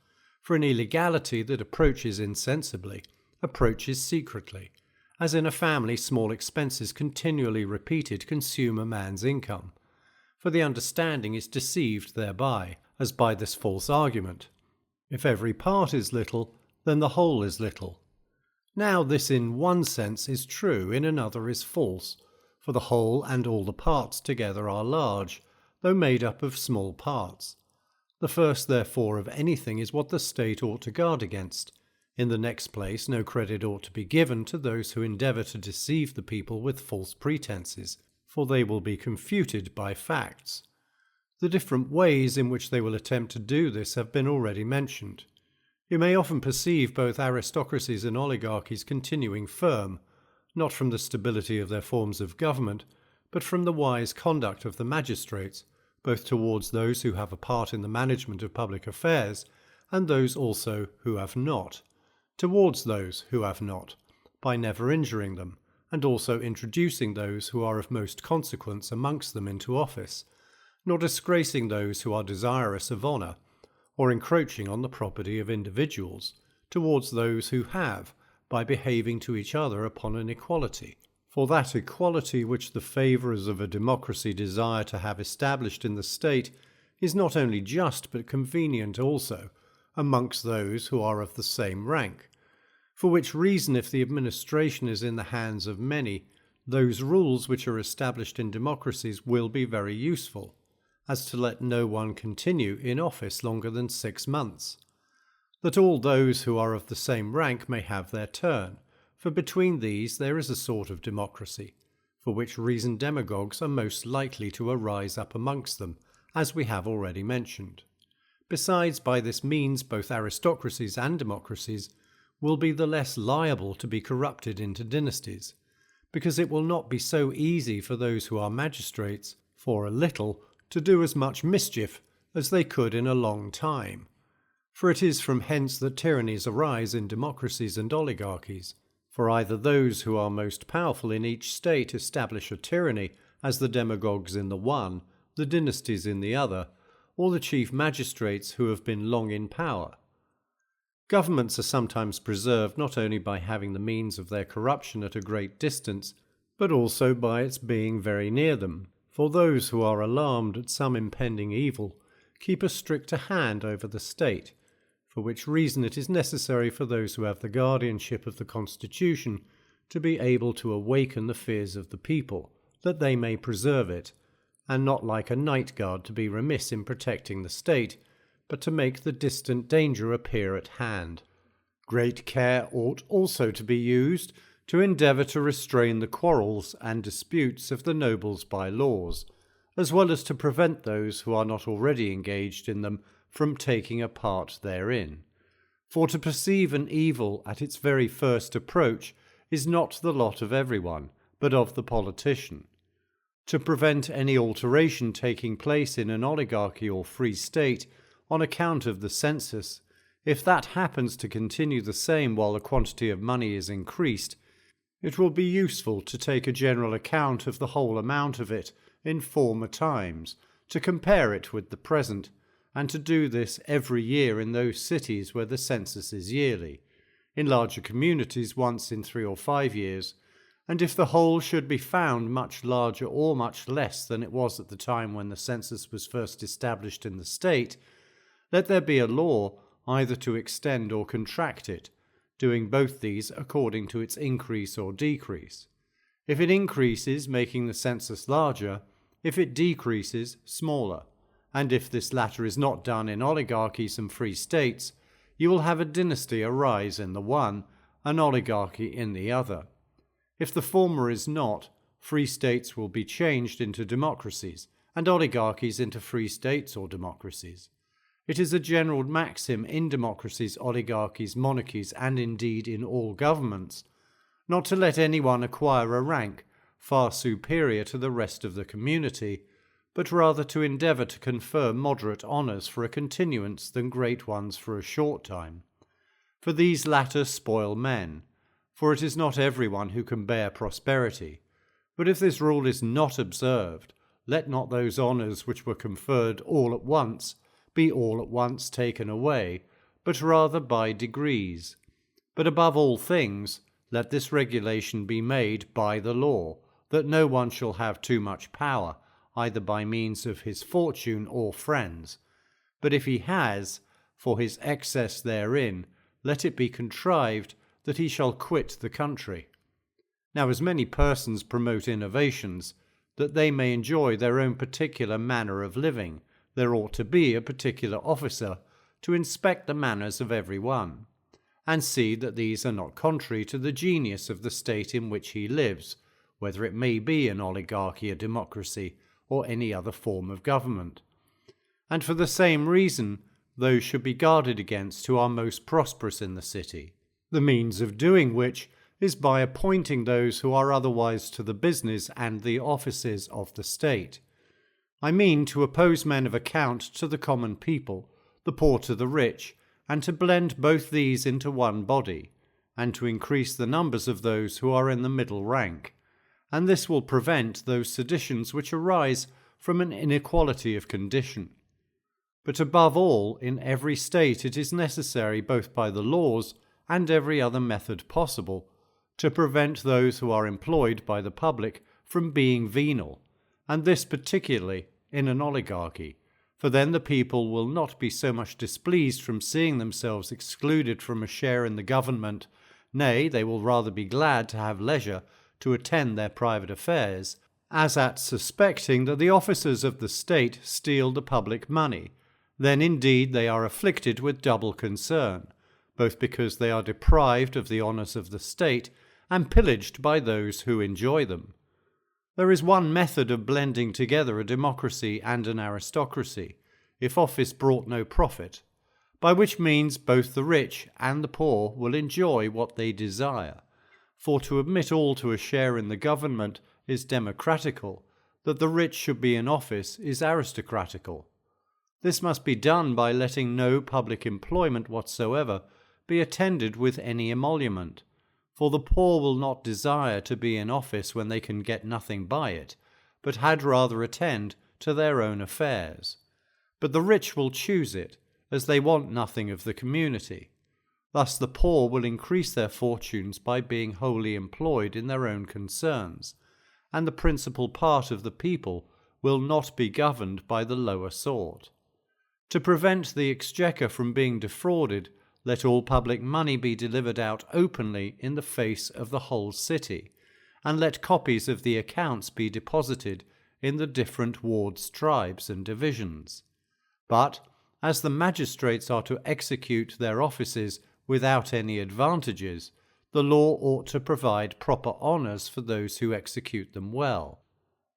S1: for an illegality that approaches insensibly, approaches secretly, as in a family small expenses continually repeated consume a man's income, for the understanding is deceived thereby, as by this false argument. If every part is little, then the whole is little. Now this in one sense is true, in another is false, for the whole and all the parts together are large, though made up of small parts. The first, therefore, of anything is what the state ought to guard against. In the next place, no credit ought to be given to those who endeavour to deceive the people with false pretences, for they will be confuted by facts. The different ways in which they will attempt to do this have been already mentioned. You may often perceive both aristocracies and oligarchies continuing firm, not from the stability of their forms of government, but from the wise conduct of the magistrates, both towards those who have a part in the management of public affairs, and those also who have not, towards those who have not, by never injuring them, and also introducing those who are of most consequence amongst them into office, nor disgracing those who are desirous of honour, or encroaching on the property of individuals, towards those who have, by behaving to each other upon an equality. For that equality which the favourers of a democracy desire to have established in the state is not only just but convenient also amongst those who are of the same rank. For which reason, if the administration is in the hands of many, those rules which are established in democracies will be very useful, as to let no one continue in office longer than 6 months, that all those who are of the same rank may have their turn, for between these there is a sort of democracy, for which reason demagogues are most likely to arise up amongst them, as we have already mentioned. Besides, by this means both aristocracies and democracies will be the less liable to be corrupted into dynasties, because it will not be so easy for those who are magistrates, for a little, to do as much mischief as they could in a long time. For it is from hence that tyrannies arise in democracies and oligarchies. For either those who are most powerful in each state establish a tyranny, as the demagogues in the one, the dynasties in the other, or the chief magistrates who have been long in power. Governments are sometimes preserved not only by having the means of their corruption at a great distance, but also by its being very near them, for those who are alarmed at some impending evil keep a stricter hand over the state, for which reason it is necessary for those who have the guardianship of the constitution to be able to awaken the fears of the people, that they may preserve it, and not like a night guard to be remiss in protecting the state, but to make the distant danger appear at hand. Great care ought also to be used to endeavour to restrain the quarrels and disputes of the nobles by laws, as well as to prevent those who are not already engaged in them from taking a part therein. For to perceive an evil at its very first approach is not the lot of everyone, but of the politician. To prevent any alteration taking place in an oligarchy or free state, on account of the census, if that happens to continue the same while the quantity of money is increased, it will be useful to take a general account of the whole amount of it in former times, to compare it with the present, and to do this every year in those cities where the census is yearly, in larger communities once in 3 or 5 years, and if the whole should be found much larger or much less than it was at the time when the census was first established in the state, let there be a law either to extend or contract it, doing both these according to its increase or decrease. If it increases, making the census larger; if it decreases, smaller. And if this latter is not done in oligarchies and free states, you will have a dynasty arise in the one, an oligarchy in the other. If the former is not, free states will be changed into democracies, and oligarchies into free states or democracies. It is a general maxim in democracies, oligarchies, monarchies, and indeed in all governments, not to let anyone acquire a rank far superior to the rest of the community, but rather to endeavour to confer moderate honours for a continuance than great ones for a short time. For these latter spoil men, for it is not everyone who can bear prosperity. But if this rule is not observed, let not those honours which were conferred all at once be all at once taken away, but rather by degrees. But above all things, let this regulation be made by the law, that no one shall have too much power, either by means of his fortune or friends. But if he has, for his excess therein, let it be contrived that he shall quit the country. Now as many persons promote innovations, that they may enjoy their own particular manner of living, there ought to be a particular officer to inspect the manners of every one, and see that these are not contrary to the genius of the state in which he lives, whether it may be an oligarchy, a democracy, or any other form of government. And for the same reason, those should be guarded against who are most prosperous in the city, the means of doing which is by appointing those who are otherwise to the business and the offices of the state. I mean to oppose men of account to the common people, the poor to the rich, and to blend both these into one body, and to increase the numbers of those who are in the middle rank. And this will prevent those seditions which arise from an inequality of condition. But above all, in every state it is necessary, both by the laws and every other method possible, to prevent those who are employed by the public from being venal, and this particularly in an oligarchy, for then the people will not be so much displeased from seeing themselves excluded from a share in the government, nay, they will rather be glad to have leisure to attend their private affairs, as at suspecting that the officers of the state steal the public money. Then indeed they are afflicted with double concern, both because they are deprived of the honours of the state and pillaged by those who enjoy them. There is one method of blending together a democracy and an aristocracy, if office brought no profit, by which means both the rich and the poor will enjoy what they desire. For to admit all to a share in the government is democratical, that the rich should be in office is aristocratical. This must be done by letting no public employment whatsoever be attended with any emolument, for the poor will not desire to be in office when they can get nothing by it, but had rather attend to their own affairs. But the rich will choose it, as they want nothing of the community. Thus the poor will increase their fortunes by being wholly employed in their own concerns, and the principal part of the people will not be governed by the lower sort. To prevent the exchequer from being defrauded, let all public money be delivered out openly in the face of the whole city, and let copies of the accounts be deposited in the different wards, tribes, and divisions. But, as the magistrates are to execute their offices without any advantages, the law ought to provide proper honours for those who execute them well.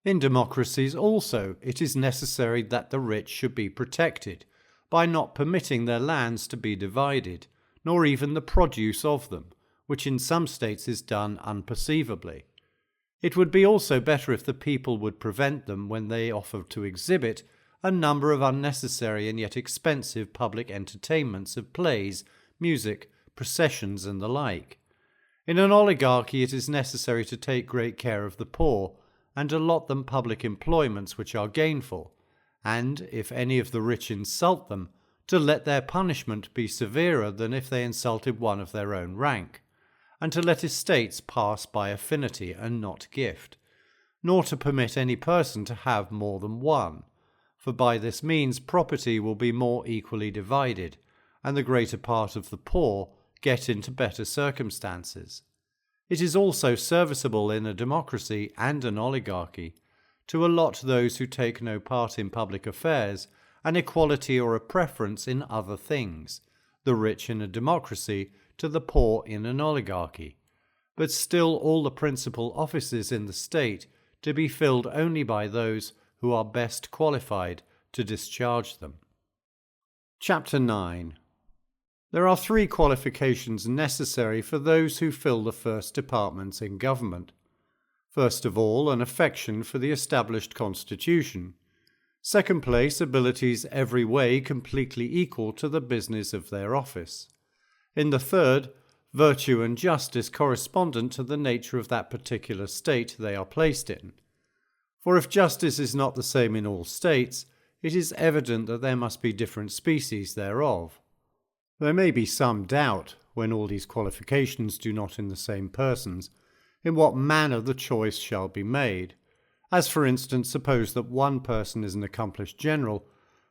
S1: In democracies also it is necessary that the rich should be protected, by not permitting their lands to be divided, nor even the produce of them, which in some states is done unperceivably. It would be also better if the people would prevent them, when they offer to exhibit, a number of unnecessary and yet expensive public entertainments of plays, music, processions, and the like. In an oligarchy it is necessary to take great care of the poor, and allot them public employments which are gainful, and, if any of the rich insult them, to let their punishment be severer than if they insulted one of their own rank, and to let estates pass by affinity and not gift, nor to permit any person to have more than one, for by this means property will be more equally divided, and the greater part of the poor get into better circumstances. It is also serviceable in a democracy and an oligarchy to allot those who take no part in public affairs an equality or a preference in other things, the rich in a democracy to the poor in an oligarchy, but still all the principal offices in the state to be filled only by those who are best qualified to discharge them. Chapter 9. There are 3 qualifications necessary for those who fill the first departments in government. First of all, an affection for the established constitution. Second place, abilities every way completely equal to the business of their office. In the third, virtue and justice correspondent to the nature of that particular state they are placed in. For if justice is not the same in all states, it is evident that there must be different species thereof. There may be some doubt, when all these qualifications do not in the same persons, in what manner the choice shall be made. As for instance, suppose that one person is an accomplished general,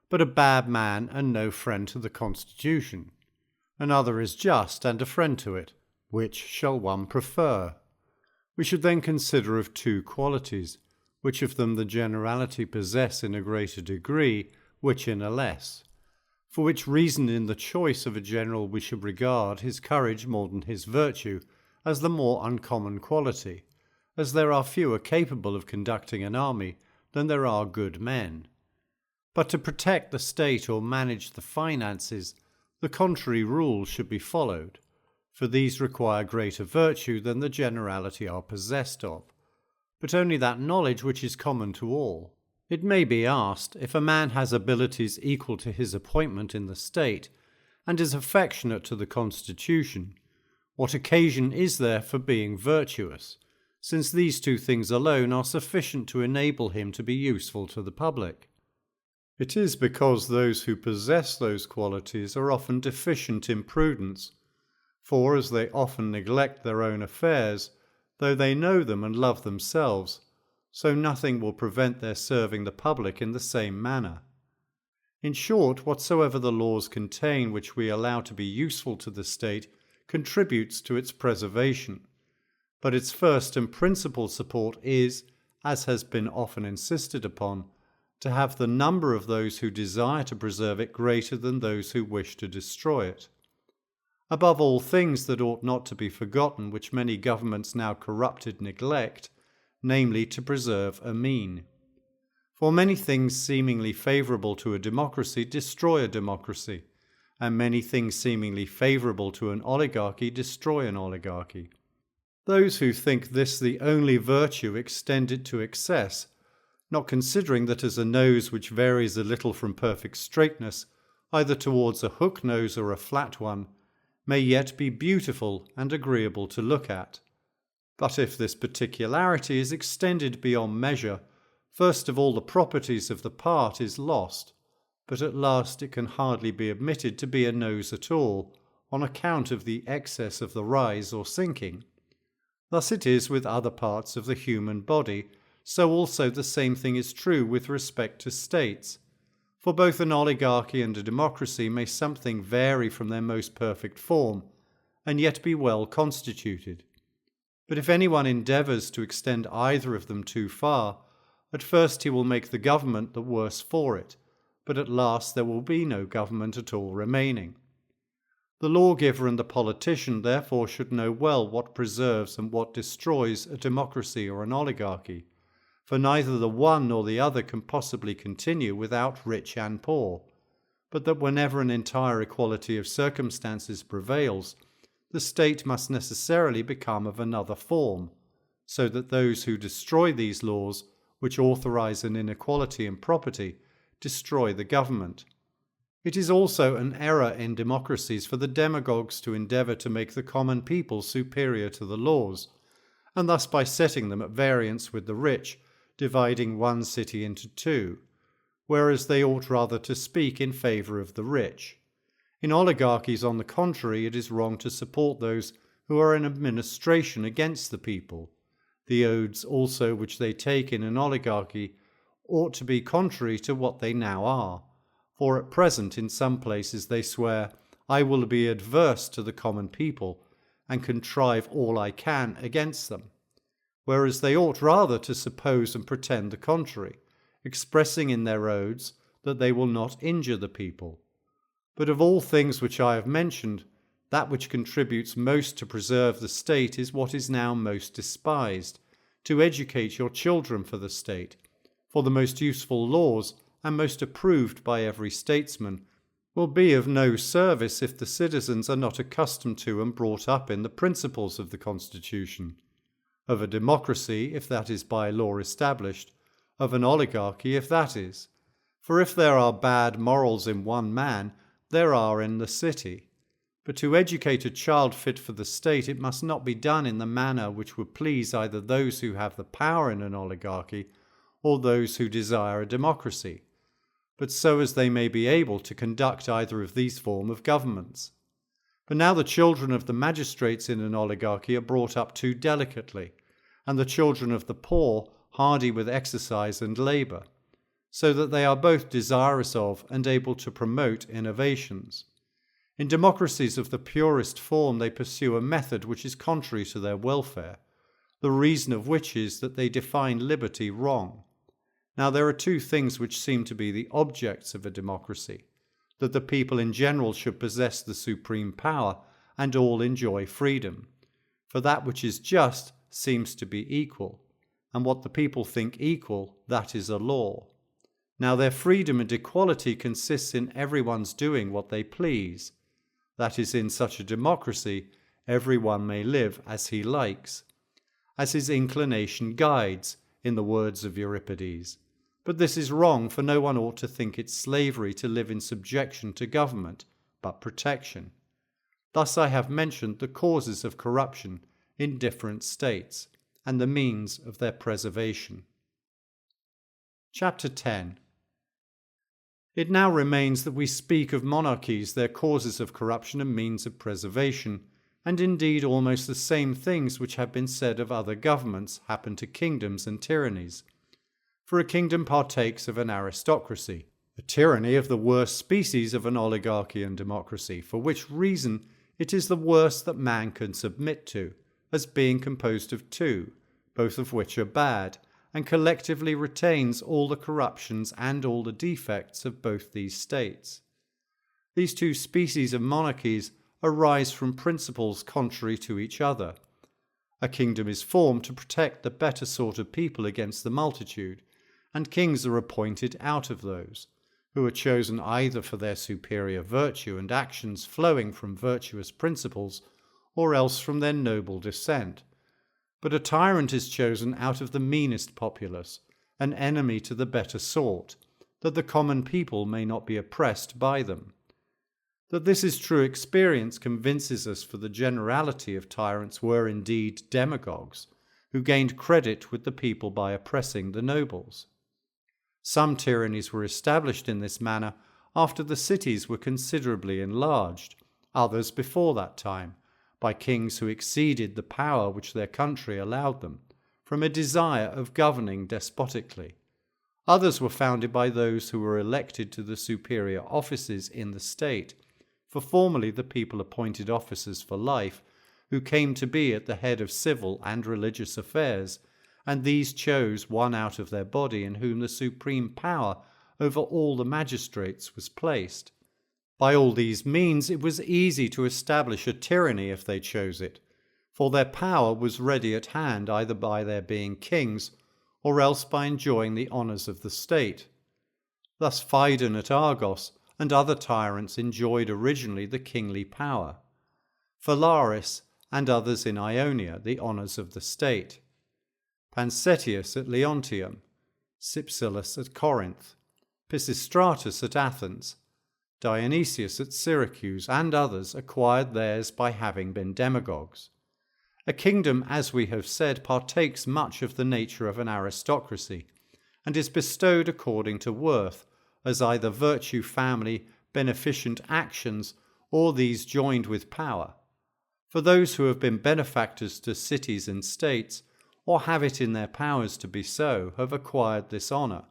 S1: but a bad man and no friend to the constitution. Another is just and a friend to it. Which shall one prefer? We should then consider of 2 qualities, which of them the generality possess in a greater degree, which in a less. For which reason in the choice of a general we should regard his courage more than his virtue as the more uncommon quality, as there are fewer capable of conducting an army than there are good men. But to protect the state or manage the finances, the contrary rule should be followed, for these require greater virtue than the generality are possessed of, but only that knowledge which is common to all. It may be asked, if a man has abilities equal to his appointment in the state, and is affectionate to the constitution, what occasion is there for being virtuous, since these 2 things alone are sufficient to enable him to be useful to the public? It is because those who possess those qualities are often deficient in prudence, for as they often neglect their own affairs, though they know them and love themselves, so nothing will prevent their serving the public in the same manner. In short, whatsoever the laws contain which we allow to be useful to the state contributes to its preservation, but its first and principal support is, as has been often insisted upon, to have the number of those who desire to preserve it greater than those who wish to destroy it. Above all things that ought not to be forgotten, which many governments now corrupted neglect, namely to preserve a mean. For many things seemingly favourable to a democracy destroy a democracy, and many things seemingly favourable to an oligarchy destroy an oligarchy. Those who think this the only virtue extend it to excess, not considering that as a nose which varies a little from perfect straightness, either towards a hook nose or a flat one, may yet be beautiful and agreeable to look at. But if this particularity is extended beyond measure, first of all the properties of the part is lost, but at last it can hardly be admitted to be a nose at all, on account of the excess of the rise or sinking. Thus it is with other parts of the human body, so also the same thing is true with respect to states. For both an oligarchy and a democracy may something vary from their most perfect form, and yet be well constituted. But if anyone endeavours to extend either of them too far, at first he will make the government the worse for it, but at last there will be no government at all remaining. The lawgiver and the politician therefore should know well what preserves and what destroys a democracy or an oligarchy, for neither the one nor the other can possibly continue without rich and poor, but that whenever an entire equality of circumstances prevails, the state must necessarily become of another form, so that those who destroy these laws, which authorize an inequality in property, destroy the government. It is also an error in democracies for the demagogues to endeavour to make the common people superior to the laws, and thus by setting them at variance with the rich, dividing one city into two, whereas they ought rather to speak in favour of the rich. In oligarchies, on the contrary, it is wrong to support those who are in administration against the people. The oaths also which they take in an oligarchy ought to be contrary to what they now are. For at present in some places they swear, I will be adverse to the common people, and contrive all I can against them. Whereas they ought rather to suppose and pretend the contrary, expressing in their oaths that they will not injure the people. But of all things which I have mentioned, that which contributes most to preserve the state is what is now most despised, to educate your children for the state. For the most useful laws, and most approved by every statesman, will be of no service if the citizens are not accustomed to and brought up in the principles of the constitution. Of a democracy, if that is by law established, of an oligarchy, if that is. For if there are bad morals in one man, there are in the city. But to educate a child fit for the state, it must not be done in the manner which would please either those who have the power in an oligarchy or those who desire a democracy, but so as they may be able to conduct either of these forms of governments. But now the children of the magistrates in an oligarchy are brought up too delicately, and the children of the poor hardy with exercise and labour, so that they are both desirous of and able to promote innovations. In democracies of the purest form they pursue a method which is contrary to their welfare, the reason of which is that they define liberty wrong. Now there are two things which seem to be the objects of a democracy: that the people in general should possess the supreme power, and all enjoy freedom. For that which is just seems to be equal, and what the people think equal, that is a law. Now their freedom and equality consists in everyone's doing what they please. That is, in such a democracy, everyone may live as he likes, as his inclination guides, in the words of Euripides. But this is wrong, for no one ought to think it slavery to live in subjection to government, but protection. Thus I have mentioned the causes of corruption in different states, and the means of their preservation. Chapter 10. It now remains that we speak of monarchies, their causes of corruption and means of preservation, and indeed almost the same things which have been said of other governments happen to kingdoms and tyrannies. For a kingdom partakes of an aristocracy, a tyranny of the worst species of an oligarchy and democracy, for which reason it is the worst that man can submit to, as being composed of two, both of which are bad, and collectively retains all the corruptions and all the defects of both these states. These two species of monarchies arise from principles contrary to each other. A kingdom is formed to protect the better sort of people against the multitude, and kings are appointed out of those, who are chosen either for their superior virtue and actions flowing from virtuous principles, or else from their noble descent. But a tyrant is chosen out of the meanest populace, an enemy to the better sort, that the common people may not be oppressed by them. That this is true experience convinces us, for the generality of tyrants were indeed demagogues, who gained credit with the people by oppressing the nobles. Some tyrannies were established in this manner after the cities were considerably enlarged, others before that time, by kings who exceeded the power which their country allowed them, from a desire of governing despotically. Others were founded by those who were elected to the superior offices in the state, for formerly the people appointed officers for life, who came to be at the head of civil and religious affairs, and these chose one out of their body in whom the supreme power over all the magistrates was placed. By all these means it was easy to establish a tyranny if they chose it, for their power was ready at hand either by their being kings, or else by enjoying the honours of the state. Thus Phidon at Argos and other tyrants enjoyed originally the kingly power, Phalaris and others in Ionia the honours of the state, Pansetius at Leontium, Cypselus at Corinth, Pisistratus at Athens, Dionysius at Syracuse, and others acquired theirs by having been demagogues. A kingdom, as we have said, partakes much of the nature of an aristocracy, and is bestowed according to worth, as either virtue, family, beneficent actions, or these joined with power. For those who have been benefactors to cities and states, or have it in their powers to be so, have acquired this honour,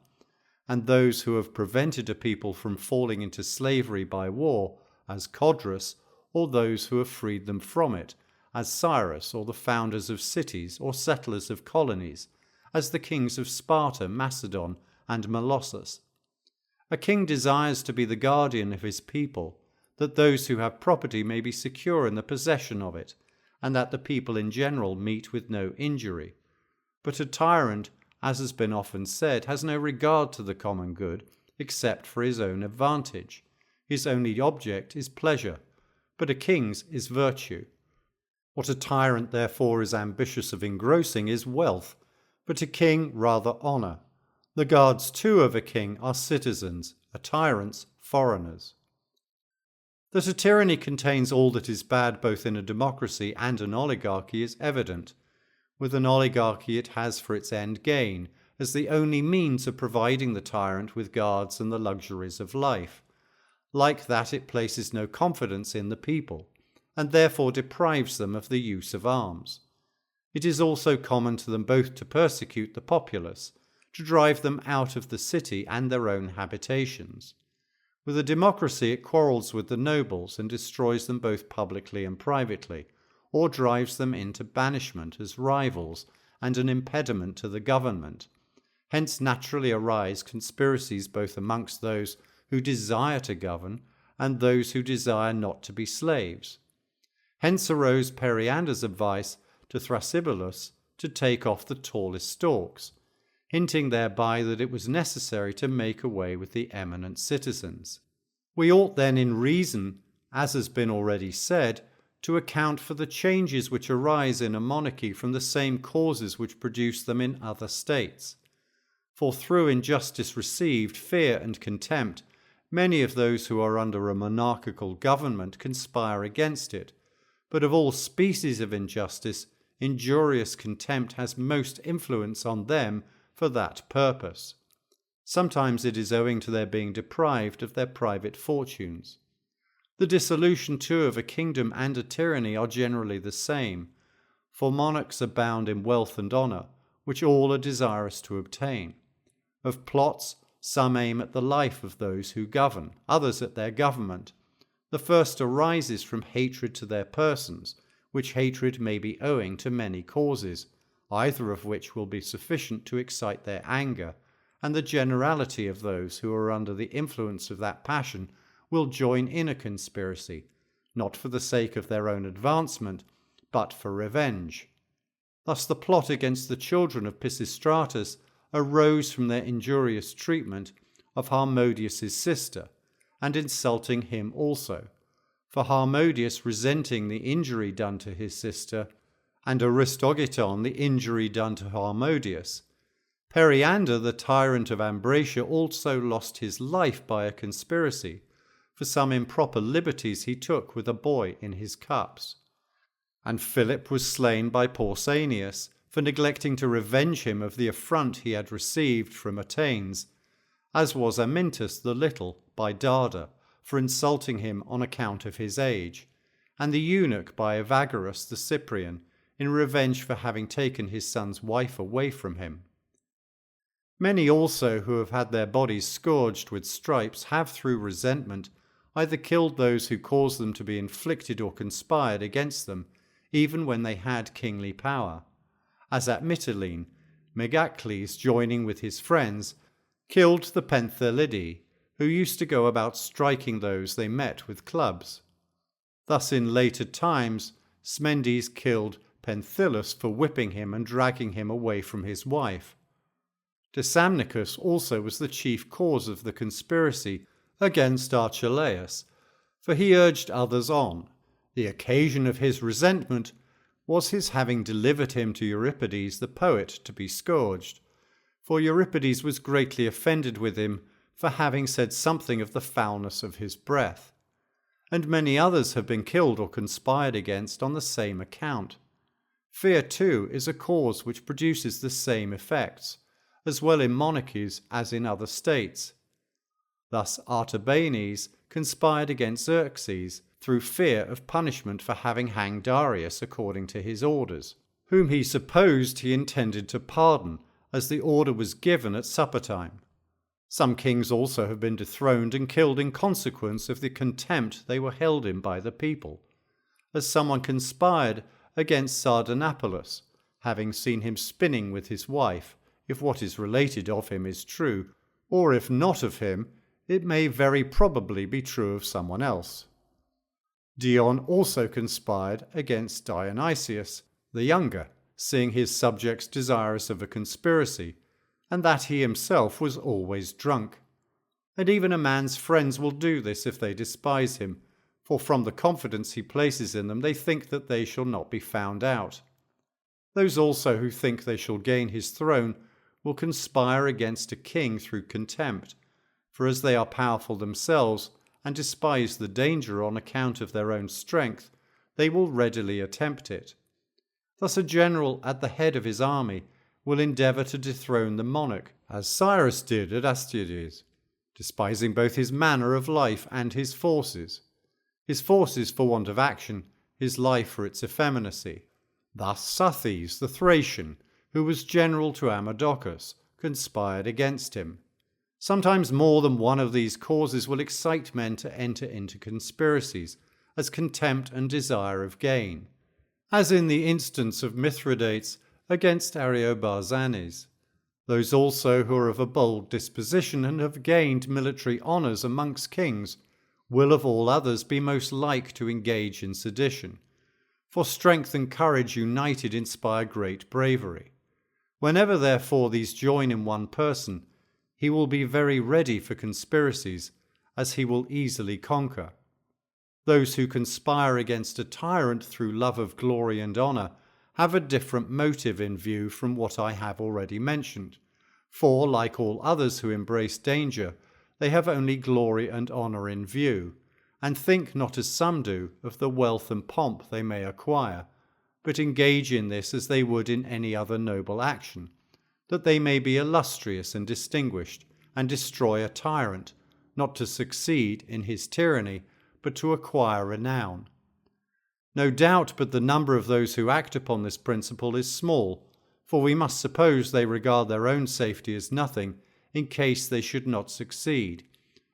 S1: and those who have prevented a people from falling into slavery by war, as Codrus, or those who have freed them from it, as Cyrus, or the founders of cities or settlers of colonies, as the kings of Sparta, Macedon, and Molossus. A king desires to be the guardian of his people, that those who have property may be secure in the possession of it, and that the people in general meet with no injury. But a tyrant, as has been often said, has no regard to the common good, except for his own advantage. His only object is pleasure, but a king's is virtue. What a tyrant, therefore, is ambitious of engrossing is wealth, but a king rather honour. The guards, too, of a king are citizens, a tyrant's foreigners. That a tyranny contains all that is bad both in a democracy and an oligarchy is evident. With an oligarchy it has for its end gain, as the only means of providing the tyrant with guards and the luxuries of life. Like that, it places no confidence in the people, and therefore deprives them of the use of arms. It is also common to them both to persecute the populace, to drive them out of the city and their own habitations. With a democracy it quarrels with the nobles and destroys them both publicly and privately, or drives them into banishment as rivals and an impediment to the government. Hence naturally arise conspiracies both amongst those who desire to govern and those who desire not to be slaves. Hence arose Periander's advice to Thrasybulus to take off the tallest stalks, hinting thereby that it was necessary to make away with the eminent citizens. We ought then in reason, as has been already said, to account for the changes which arise in a monarchy from the same causes which produce them in other states. For through injustice received, fear and contempt, many of those who are under a monarchical government conspire against it, but of all species of injustice, injurious contempt has most influence on them for that purpose. Sometimes it is owing to their being deprived of their private fortunes. The dissolution, too, of a kingdom and a tyranny are generally the same, for monarchs abound in wealth and honour, which all are desirous to obtain. Of plots, some aim at the life of those who govern, others at their government. The first arises from hatred to their persons, which hatred may be owing to many causes, either of which will be sufficient to excite their anger, and the generality of those who are under the influence of that passion will join in a conspiracy, not for the sake of their own advancement, but for revenge. Thus the plot against the children of Pisistratus arose from their injurious treatment of Harmodius's sister, and insulting him also, for Harmodius resenting the injury done to his sister, and Aristogiton the injury done to Harmodius. Periander, the tyrant of Ambracia, also lost his life by a conspiracy, for some improper liberties he took with a boy in his cups. And Philip was slain by Pausanias, for neglecting to revenge him of the affront he had received from Attains, as was Amyntas the Little by Darda, for insulting him on account of his age, and the eunuch by Evagorus the Cyprian, in revenge for having taken his son's wife away from him. Many also who have had their bodies scourged with stripes have through resentment either killed those who caused them to be inflicted or conspired against them, even when they had kingly power. As at Mytilene, Megacles, joining with his friends, killed the Penthelidae, who used to go about striking those they met with clubs. Thus in later times Smendes killed Penthilus for whipping him and dragging him away from his wife. Desamnicus also was the chief cause of the conspiracy against Archelaus, for he urged others on. The occasion of his resentment was his having delivered him to Euripides the poet to be scourged, for Euripides was greatly offended with him for having said something of the foulness of his breath, and many others have been killed or conspired against on the same account. Fear, too, is a cause which produces the same effects, as well in monarchies as in other states. Thus Artabanes conspired against Xerxes through fear of punishment for having hanged Darius according to his orders, whom he supposed he intended to pardon, as the order was given at supper time. Some kings also have been dethroned and killed in consequence of the contempt they were held in by the people, as someone conspired against Sardanapalus, having seen him spinning with his wife, if what is related of him is true, or if not of him, it may very probably be true of someone else. Dion also conspired against Dionysius the younger, seeing his subjects desirous of a conspiracy, and that he himself was always drunk. And even a man's friends will do this if they despise him, for from the confidence he places in them they think that they shall not be found out. Those also who think they shall gain his throne will conspire against a king through contempt, for as they are powerful themselves and despise the danger on account of their own strength, they will readily attempt it. Thus a general at the head of his army will endeavour to dethrone the monarch, as Cyrus did at Astyages, despising both his manner of life and his forces for want of action, his life for its effeminacy. Thus Sathes the Thracian, who was general to Amadocus, conspired against him. Sometimes more than one of these causes will excite men to enter into conspiracies, as contempt and desire of gain, as in the instance of Mithridates against Ariobarzanes. Those also who are of a bold disposition and have gained military honours amongst kings will of all others be most like to engage in sedition, for strength and courage united inspire great bravery. Whenever therefore these join in one person, he will be very ready for conspiracies, as he will easily conquer. Those who conspire against a tyrant through love of glory and honour have a different motive in view from what I have already mentioned, for, like all others who embrace danger, they have only glory and honour in view, and think not as some do of the wealth and pomp they may acquire, but engage in this as they would in any other noble action, that they may be illustrious and distinguished, and destroy a tyrant, not to succeed in his tyranny, but to acquire renown. No doubt but the number of those who act upon this principle is small, for we must suppose they regard their own safety as nothing in case they should not succeed,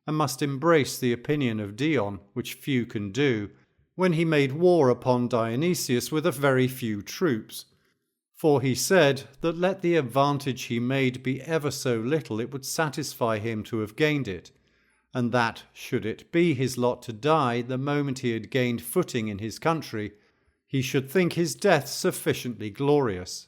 S1: and must embrace the opinion of Dion, which few can do, when he made war upon Dionysius with a very few troops. For he said that let the advantage he made be ever so little, it would satisfy him to have gained it, and that, should it be his lot to die the moment he had gained footing in his country, he should think his death sufficiently glorious.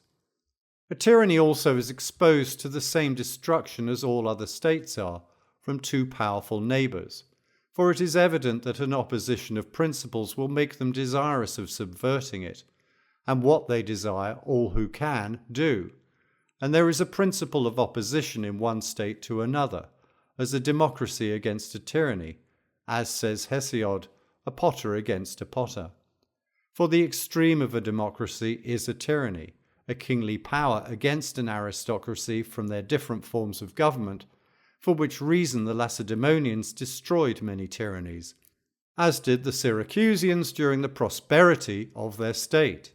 S1: A tyranny also is exposed to the same destruction as all other states are, from too powerful neighbours, for it is evident that an opposition of principles will make them desirous of subverting it, and what they desire all who can do, and there is a principle of opposition in one state to another, as a democracy against a tyranny, as says Hesiod, a potter against a potter. For the extreme of a democracy is a tyranny, a kingly power against an aristocracy from their different forms of government, for which reason the Lacedaemonians destroyed many tyrannies, as did the Syracusans during the prosperity of their state.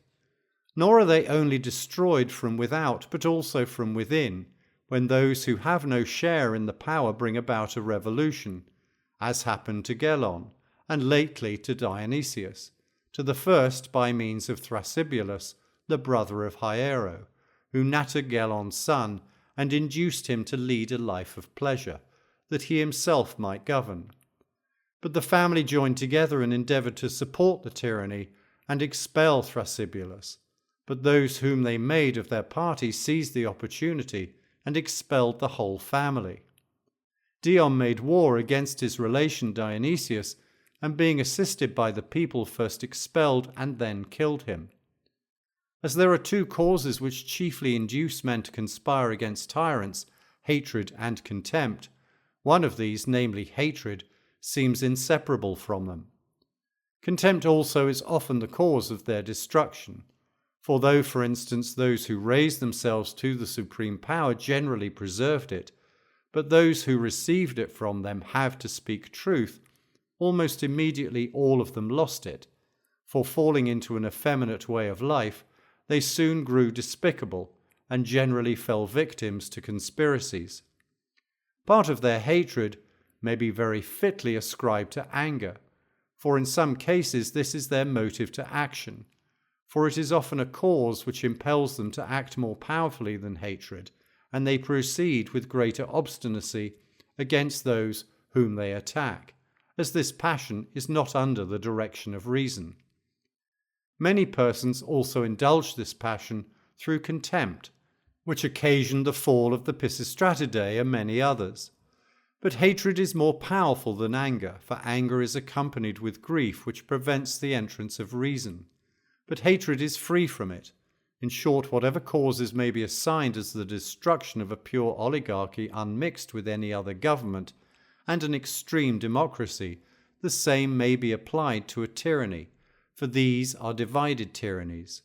S1: Nor are they only destroyed from without, but also from within, when those who have no share in the power bring about a revolution, as happened to Gelon, and lately to Dionysius, to the first by means of Thrasybulus, the brother of Hiero, who nattered Gelon's son, and induced him to lead a life of pleasure, that he himself might govern. But the family joined together and endeavoured to support the tyranny and expel Thrasybulus, but those whom they made of their party seized the opportunity and expelled the whole family. Dion made war against his relation Dionysius, and being assisted by the people first expelled and then killed him. As there are two causes which chiefly induce men to conspire against tyrants, hatred and contempt, One of these, namely hatred, seems inseparable from them. Contempt also is often the cause of their destruction. For though, for instance, those who raised themselves to the supreme power generally preserved it, but those who received it from them have, to speak truth, almost immediately all of them lost it, for falling into an effeminate way of life, they soon grew despicable and generally fell victims to conspiracies. Part of their hatred may be very fitly ascribed to anger, for in some cases this is their motive to action, for it is often a cause which impels them to act more powerfully than hatred, and they proceed with greater obstinacy against those whom they attack, as this passion is not under the direction of reason. Many persons also indulge this passion through contempt, which occasioned the fall of the Pisistratidae and many others. But hatred is more powerful than anger, for anger is accompanied with grief which prevents the entrance of reason. But hatred is free from it. In short, whatever causes may be assigned as the destruction of a pure oligarchy unmixed with any other government, and an extreme democracy, the same may be applied to a tyranny, for these are divided tyrannies.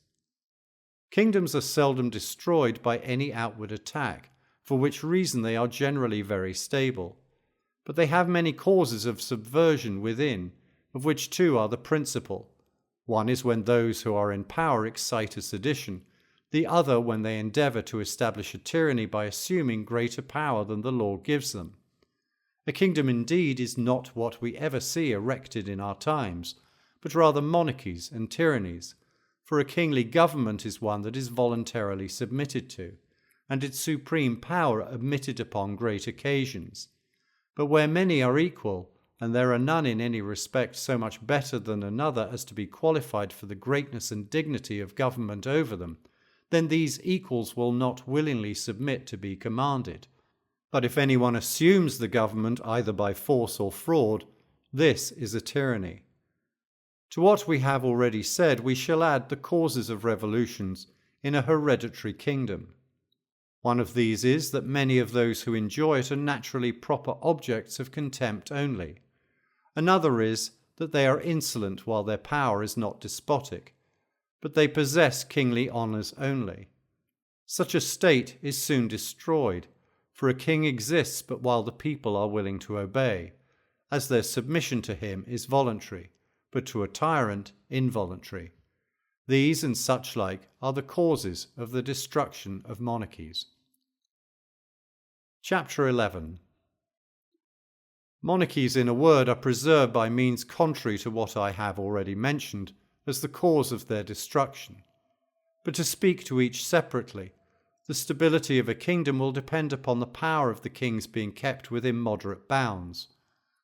S1: Kingdoms are seldom destroyed by any outward attack, for which reason they are generally very stable. But they have many causes of subversion within, of which two are the principal. One is when those who are in power excite a sedition, the other when they endeavour to establish a tyranny by assuming greater power than the law gives them. A kingdom indeed is not what we ever see erected in our times, but rather monarchies and tyrannies, for a kingly government is one that is voluntarily submitted to, and its supreme power admitted upon great occasions. But where many are equal, and there are none in any respect so much better than another as to be qualified for the greatness and dignity of government over them, then these equals will not willingly submit to be commanded. But if anyone assumes the government either by force or fraud, this is a tyranny. To what we have already said, we shall add the causes of revolutions in a hereditary kingdom. One of these is that many of those who enjoy it are naturally proper objects of contempt only. Another is that they are insolent while their power is not despotic, but they possess kingly honours only. Such a state is soon destroyed, for a king exists but while the people are willing to obey, as their submission to him is voluntary, but to a tyrant involuntary. These and such like are the causes of the destruction of monarchies. Chapter 11. Monarchies, in a word, are preserved by means contrary to what I have already mentioned as the cause of their destruction. But to speak to each separately, the stability of a kingdom will depend upon the power of the king's being kept within moderate bounds,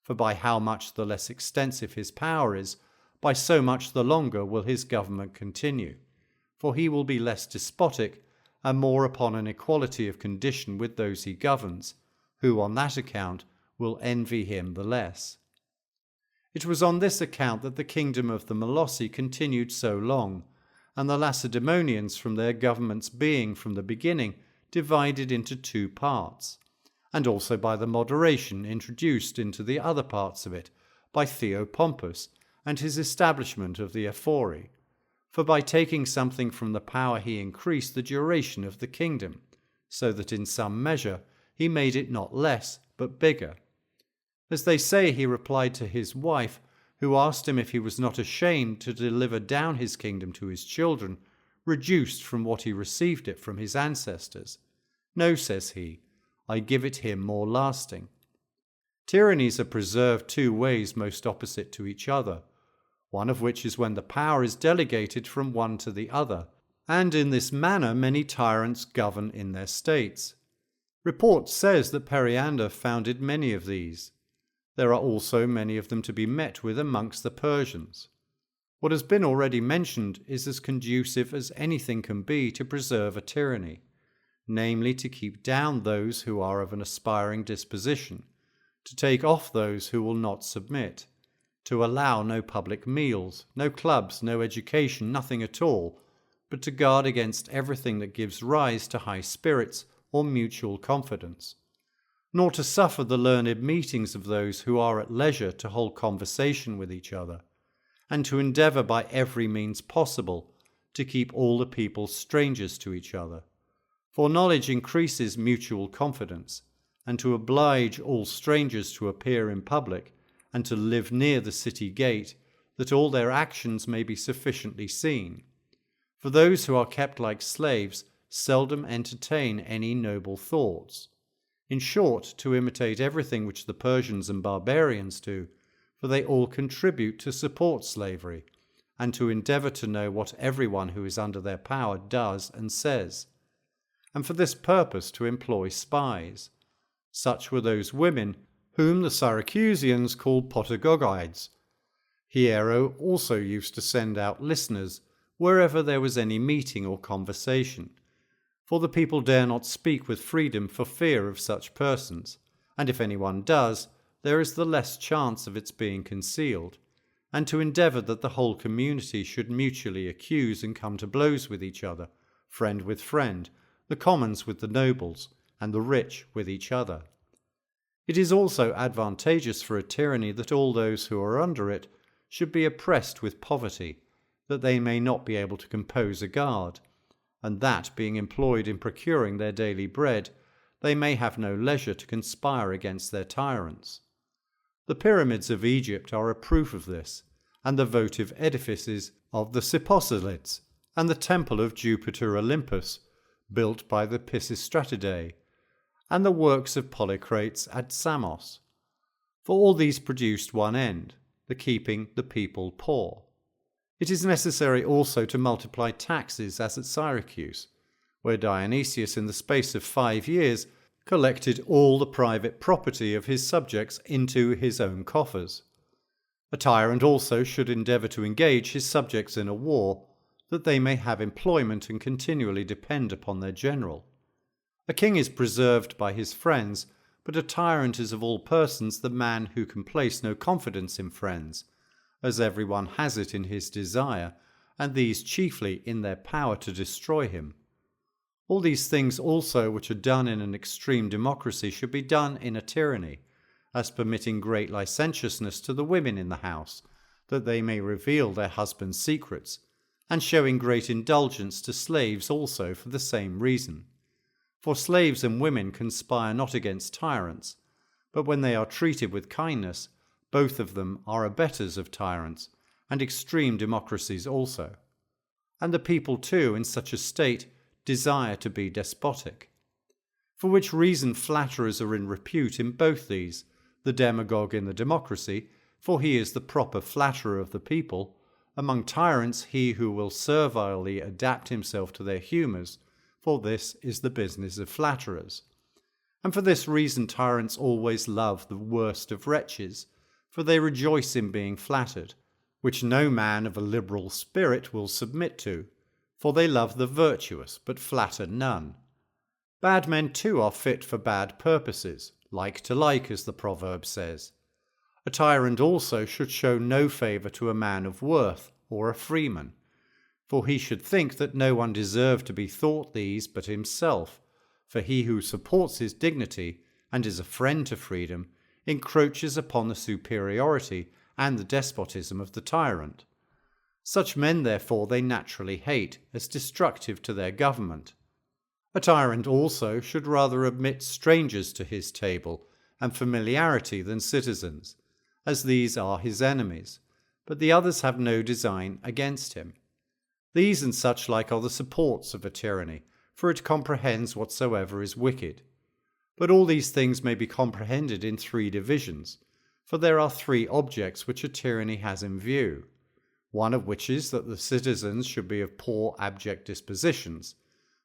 S1: for by how much the less extensive his power is, by so much the longer will his government continue, for he will be less despotic and more upon an equality of condition with those he governs, who on that account will envy him the less. It was on this account that the kingdom of the Molossi continued so long, and the Lacedaemonians, from their government's being from the beginning, divided into two parts, and also by the moderation introduced into the other parts of it by Theopompus and his establishment of the Ephori. For by taking something from the power he increased the duration of the kingdom, so that in some measure he made it not less but bigger. As they say, he replied to his wife, who asked him if he was not ashamed to deliver down his kingdom to his children, reduced from what he received it from his ancestors. No, says he, I give it him more lasting. Tyrannies are preserved two ways most opposite to each other, one of which is when the power is delegated from one to the other, and in this manner many tyrants govern in their states. Report says that Periander founded many of these. There are also many of them to be met with amongst the Persians. What has been already mentioned is as conducive as anything can be to preserve a tyranny, namely to keep down those who are of an aspiring disposition, to take off those who will not submit, to allow no public meals, no clubs, no education, nothing at all, but to guard against everything that gives rise to high spirits or mutual confidence. nor to suffer the learned meetings of those who are at leisure to hold conversation with each other, and to endeavour by every means possible to keep all the people strangers to each other. For knowledge increases mutual confidence, and to oblige all strangers to appear in public, and to live near the city gate, that all their actions may be sufficiently seen. For those who are kept like slaves seldom entertain any noble thoughts. In short, to imitate everything which the Persians and barbarians do, for they all contribute to support slavery, and to endeavour to know what everyone who is under their power does and says, and for this purpose to employ spies. Such were those women whom the Syracusans called potagogides. Hiero also used to send out listeners wherever there was any meeting or conversation, for the people dare not speak with freedom for fear of such persons, and if anyone does, there is the less chance of its being concealed, and to endeavour that the whole community should mutually accuse and come to blows with each other, friend with friend, the commons with the nobles, and the rich with each other. It is also advantageous for a tyranny that all those who are under it should be oppressed with poverty, that they may not be able to compose a guard, and that, being employed in procuring their daily bread, they may have no leisure to conspire against their tyrants. The pyramids of Egypt are a proof of this, and the votive edifices of the Sipposelids, and the temple of Jupiter Olympus, built by the Pisistratidae, and the works of Polycrates at Samos. For all these produced one end, the keeping the people poor. It is necessary also to multiply taxes as at Syracuse, where Dionysius in the space of 5 years collected all the private property of his subjects into his own coffers. A tyrant also should endeavour to engage his subjects in a war, that they may have employment and continually depend upon their general. A king is preserved by his friends, but a tyrant is of all persons the man who can place no confidence in friends, as everyone has it in his desire, and these chiefly in their power to destroy him. All these things also which are done in an extreme democracy should be done in a tyranny, as permitting great licentiousness to the women in the house, that they may reveal their husbands' secrets, and showing great indulgence to slaves also for the same reason. For slaves and women conspire not against tyrants, but when they are treated with kindness, both of them are abettors of tyrants, and extreme democracies also. And the people too, in such a state, desire to be despotic. For which reason flatterers are in repute in both these, the demagogue in the democracy, for he is the proper flatterer of the people, among tyrants he who will servilely adapt himself to their humours, for this is the business of flatterers. And for this reason tyrants always love the worst of wretches, for they rejoice in being flattered, which no man of a liberal spirit will submit to, for they love the virtuous, but flatter none. Bad men too are fit for bad purposes, like to like, as the proverb says. A tyrant also should show no favour to a man of worth or a freeman, for he should think that no one deserved to be thought these but himself, for he who supports his dignity, and is a friend to freedom, encroaches upon the superiority and the despotism of the tyrant. Such men, therefore, they naturally hate, as destructive to their government. A tyrant also should rather admit strangers to his table and familiarity than citizens, as these are his enemies, but the others have no design against him. These and such like are the supports of a tyranny, for it comprehends whatsoever is wicked. But all these things may be comprehended in 3 divisions, for there are 3 objects which a tyranny has in view, one of which is that the citizens should be of poor abject dispositions,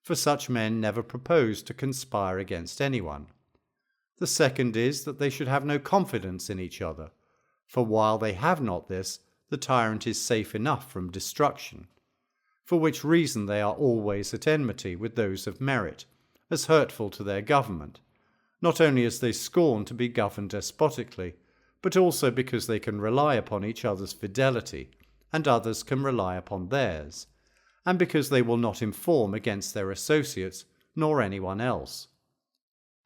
S1: for such men never propose to conspire against anyone. The second is that they should have no confidence in each other, for while they have not this, the tyrant is safe enough from destruction, for which reason they are always at enmity with those of merit, as hurtful to their government, not only as they scorn to be governed despotically, but also because they can rely upon each other's fidelity, and others can rely upon theirs, and because they will not inform against their associates, nor anyone else.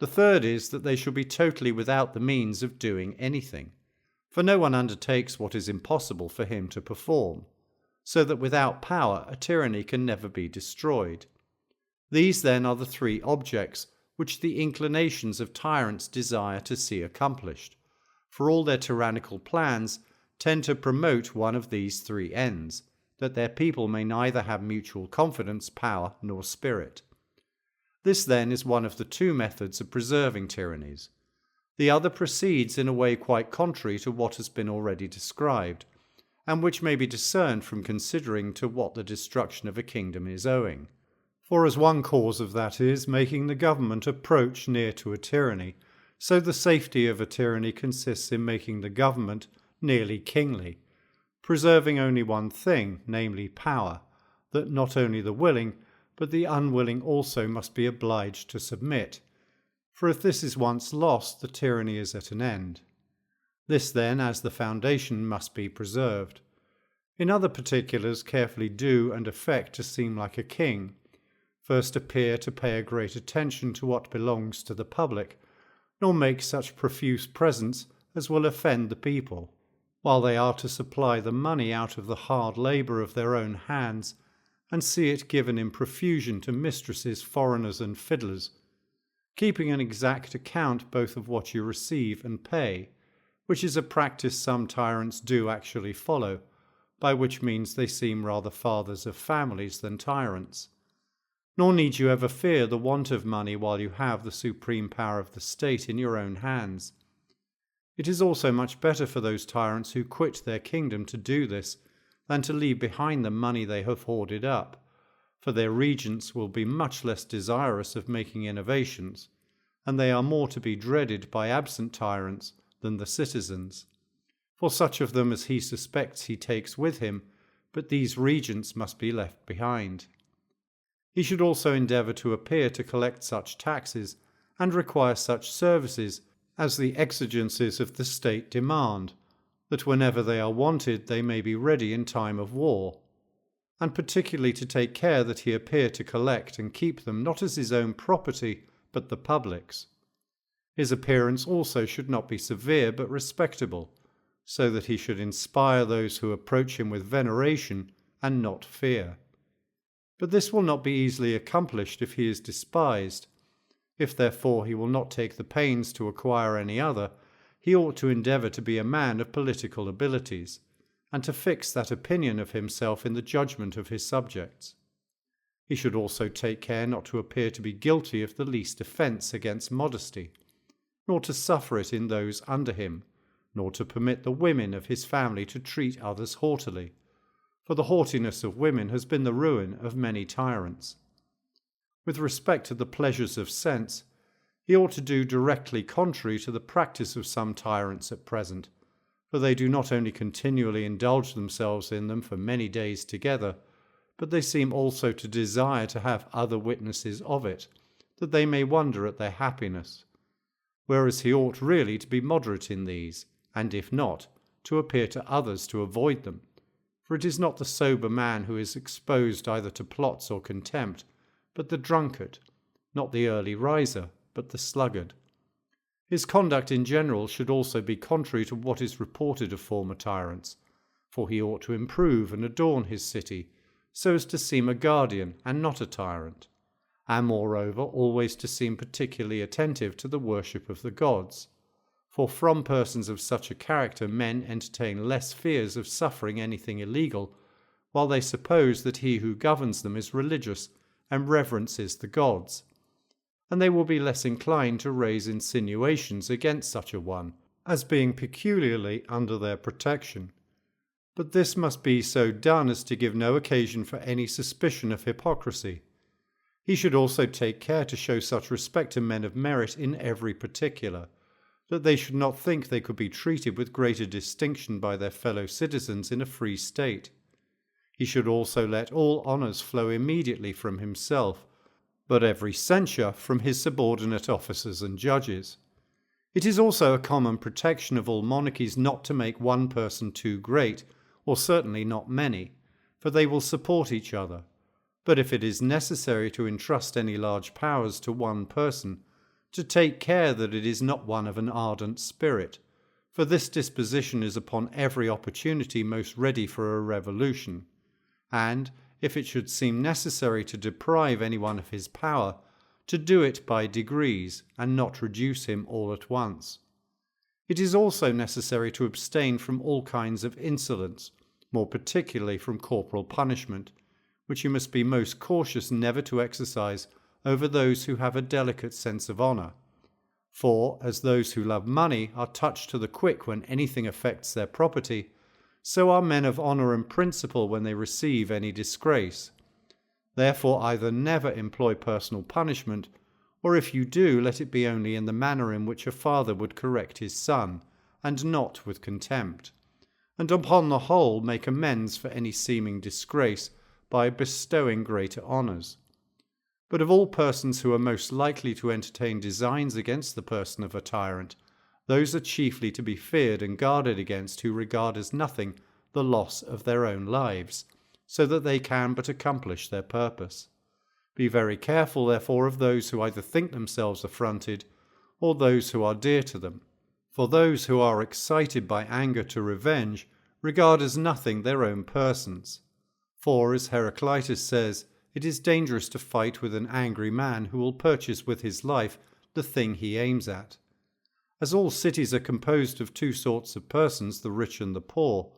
S1: The third is that they should be totally without the means of doing anything, for no one undertakes what is impossible for him to perform, so that without power a tyranny can never be destroyed. These then are the three objects which the inclinations of tyrants desire to see accomplished, for all their tyrannical plans tend to promote one of these three ends, that their people may neither have mutual confidence, power, nor spirit. This then is one of the two methods of preserving tyrannies. The other proceeds in a way quite contrary to what has been already described, and which may be discerned from considering to what the destruction of a kingdom is owing. For as one cause of that is making the government approach near to a tyranny, so the safety of a tyranny consists in making the government nearly kingly, preserving only one thing, namely power, that not only the willing, but the unwilling also must be obliged to submit. For if this is once lost, the tyranny is at an end. This then, as the foundation, must be preserved. In other particulars carefully do and affect to seem like a king, first appear to pay a great attention to what belongs to the public, nor make such profuse presents as will offend the people, while they are to supply the money out of the hard labour of their own hands, and see it given in profusion to mistresses, foreigners, and fiddlers, keeping an exact account both of what you receive and pay, which is a practice some tyrants do actually follow, by which means they seem rather fathers of families than tyrants. Nor need you ever fear the want of money while you have the supreme power of the state in your own hands. It is also much better for those tyrants who quit their kingdom to do this than to leave behind them money they have hoarded up, for their regents will be much less desirous of making innovations, and they are more to be dreaded by absent tyrants than the citizens. For such of them as he suspects he takes with him, but these regents must be left behind. He should also endeavour to appear to collect such taxes and require such services as the exigencies of the state demand, that whenever they are wanted they may be ready in time of war, and particularly to take care that he appear to collect and keep them not as his own property, but the public's. His appearance also should not be severe, but respectable, so that he should inspire those who approach him with veneration and not fear. But this will not be easily accomplished if he is despised. If therefore he will not take the pains to acquire any other, he ought to endeavour to be a man of political abilities, and to fix that opinion of himself in the judgment of his subjects. He should also take care not to appear to be guilty of the least offence against modesty, nor to suffer it in those under him, nor to permit the women of his family to treat others haughtily, for the haughtiness of women has been the ruin of many tyrants. With respect to the pleasures of sense, he ought to do directly contrary to the practice of some tyrants at present, for they do not only continually indulge themselves in them for many days together, but they seem also to desire to have other witnesses of it, that they may wonder at their happiness, whereas he ought really to be moderate in these, and if not, to appear to others to avoid them, for it is not the sober man who is exposed either to plots or contempt, but the drunkard, not the early riser, but the sluggard. His conduct in general should also be contrary to what is reported of former tyrants, for he ought to improve and adorn his city, so as to seem a guardian and not a tyrant, and moreover always to seem particularly attentive to the worship of the gods, for from persons of such a character men entertain less fears of suffering anything illegal, while they suppose that he who governs them is religious and reverences the gods, and they will be less inclined to raise insinuations against such a one, as being peculiarly under their protection. But this must be so done as to give no occasion for any suspicion of hypocrisy. He should also take care to show such respect to men of merit in every particular, that they should not think they could be treated with greater distinction by their fellow citizens in a free state. He should also let all honours flow immediately from himself, but every censure from his subordinate officers and judges. It is also a common protection of all monarchies not to make one person too great, or certainly not many, for they will support each other. But if it is necessary to entrust any large powers to one person, to take care that it is not one of an ardent spirit, for this disposition is upon every opportunity most ready for a revolution, and, if it should seem necessary to deprive anyone of his power, to do it by degrees, and not reduce him all at once. It is also necessary to abstain from all kinds of insolence, more particularly from corporal punishment, which you must be most cautious never to exercise over those who have a delicate sense of honour. For, as those who love money are touched to the quick when anything affects their property, so are men of honour and principle when they receive any disgrace. Therefore either never employ personal punishment, or if you do, let it be only in the manner in which a father would correct his son, and not with contempt, and upon the whole make amends for any seeming disgrace by bestowing greater honours. But of all persons who are most likely to entertain designs against the person of a tyrant, those are chiefly to be feared and guarded against who regard as nothing the loss of their own lives, so that they can but accomplish their purpose. Be very careful, therefore, of those who either think themselves affronted, or those who are dear to them. For those who are excited by anger to revenge regard as nothing their own persons. For, as Heraclitus says, it is dangerous to fight with an angry man who will purchase with his life the thing he aims at. As all cities are composed of two sorts of persons, the rich and the poor,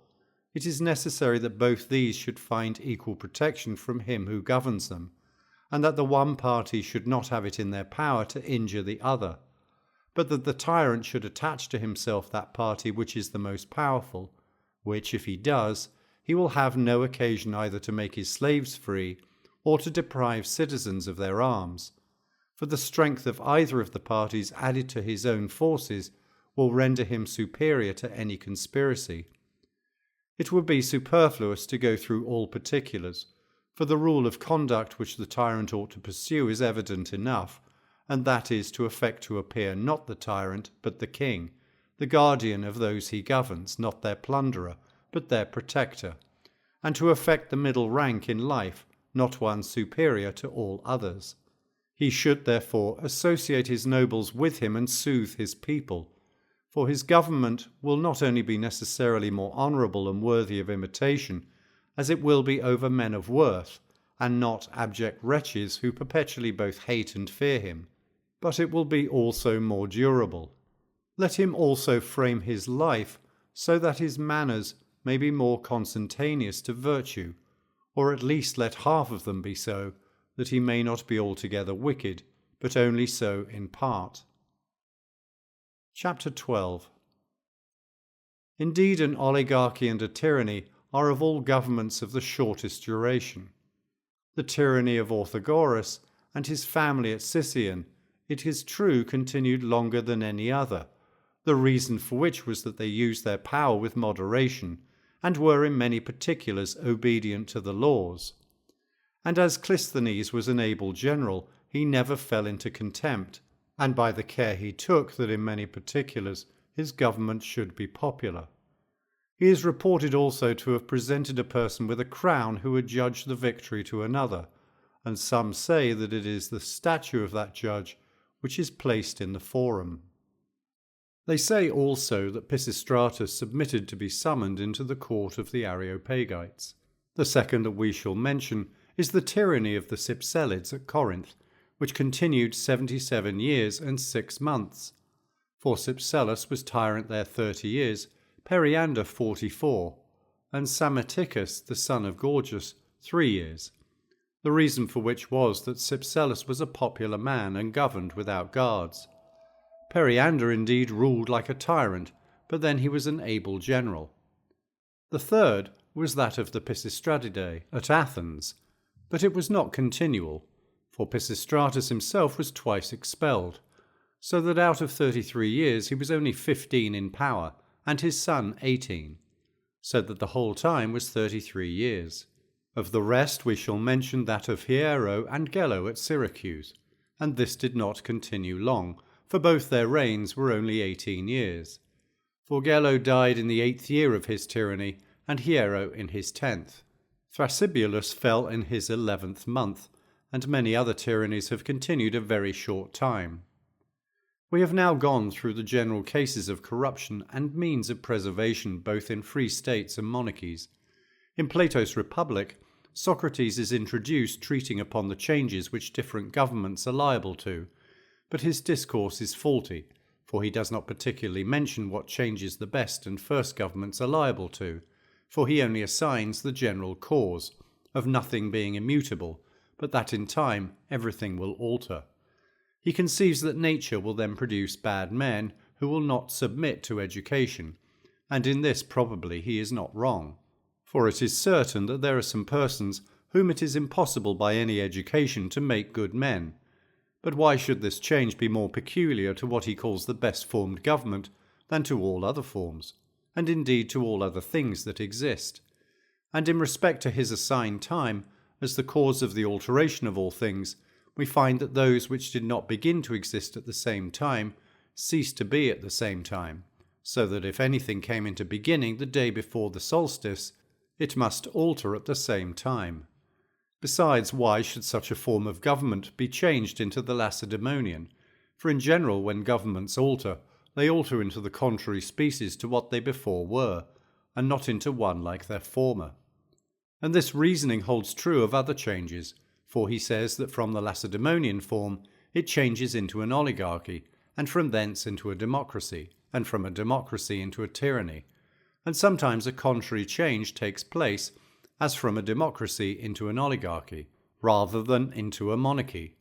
S1: it is necessary that both these should find equal protection from him who governs them, and that the one party should not have it in their power to injure the other, but that the tyrant should attach to himself that party which is the most powerful, which, if he does, he will have no occasion either to make his slaves free, or to deprive citizens of their arms, for the strength of either of the parties added to his own forces will render him superior to any conspiracy. It would be superfluous to go through all particulars, for the rule of conduct which the tyrant ought to pursue is evident enough, and that is to affect to appear not the tyrant, but the king, the guardian of those he governs, not their plunderer, but their protector, and to affect the middle rank in life, not one superior to all others. He should, therefore, associate his nobles with him and soothe his people, for his government will not only be necessarily more honourable and worthy of imitation, as it will be over men of worth, and not abject wretches who perpetually both hate and fear him, but it will be also more durable. Let him also frame his life so that his manners may be more consentaneous to virtue, or at least let half of them be so, that he may not be altogether wicked, but only so in part. Chapter 12. Indeed, an oligarchy and a tyranny are of all governments of the shortest duration. The tyranny of Orthogoras and his family at Sicyon, it is true, continued longer than any other, the reason for which was that they used their power with moderation, and were in many particulars obedient to the laws. And as Clisthenes was an able general, he never fell into contempt, and by the care he took that in many particulars his government should be popular. He is reported also to have presented a person with a crown who had judged the victory to another, and some say that it is the statue of that judge which is placed in the forum. They say also that Pisistratus submitted to be summoned into the court of the Areopagites. The second that we shall mention is the tyranny of the Cypselids at Corinth, which continued 77 years and 6 months. For Cypselus was tyrant there 30 years, Periander 44, and Psammeticus, the son of Gorgias, 3 years. The reason for which was that Cypselus was a popular man and governed without guards. Periander indeed ruled like a tyrant, but then he was an able general. The third was that of the Pisistratidae at Athens, but it was not continual, for Pisistratus himself was twice expelled, so that out of 33 years he was only 15 in power, and his son 18, so that the whole time was 33 years. Of the rest we shall mention that of Hiero and Gello at Syracuse, and this did not continue long, for both their reigns were only 18 years. For Gello died in the 8th year of his tyranny, and Hiero in his 10th. Thrasybulus fell in his 11th month, and many other tyrannies have continued a very short time. We have now gone through the general cases of corruption and means of preservation both in free states and monarchies. In Plato's Republic, Socrates is introduced treating upon the changes which different governments are liable to, but his discourse is faulty, for he does not particularly mention what changes the best and first governments are liable to, for he only assigns the general cause, of nothing being immutable, but that in time everything will alter. He conceives that nature will then produce bad men who will not submit to education, and in this probably he is not wrong, for it is certain that there are some persons whom it is impossible by any education to make good men. But why should this change be more peculiar to what he calls the best formed government than to all other forms, and indeed to all other things that exist? And in respect to his assigned time, as the cause of the alteration of all things, we find that those which did not begin to exist at the same time cease to be at the same time, so that if anything came into beginning the day before the solstice, it must alter at the same time. Besides, why should such a form of government be changed into the Lacedaemonian? For in general, when governments alter, they alter into the contrary species to what they before were, and not into one like their former. And this reasoning holds true of other changes, for he says that from the Lacedaemonian form it changes into an oligarchy, and from thence into a democracy, and from a democracy into a tyranny. And sometimes a contrary change takes place, as from a democracy into an oligarchy, rather than into a monarchy.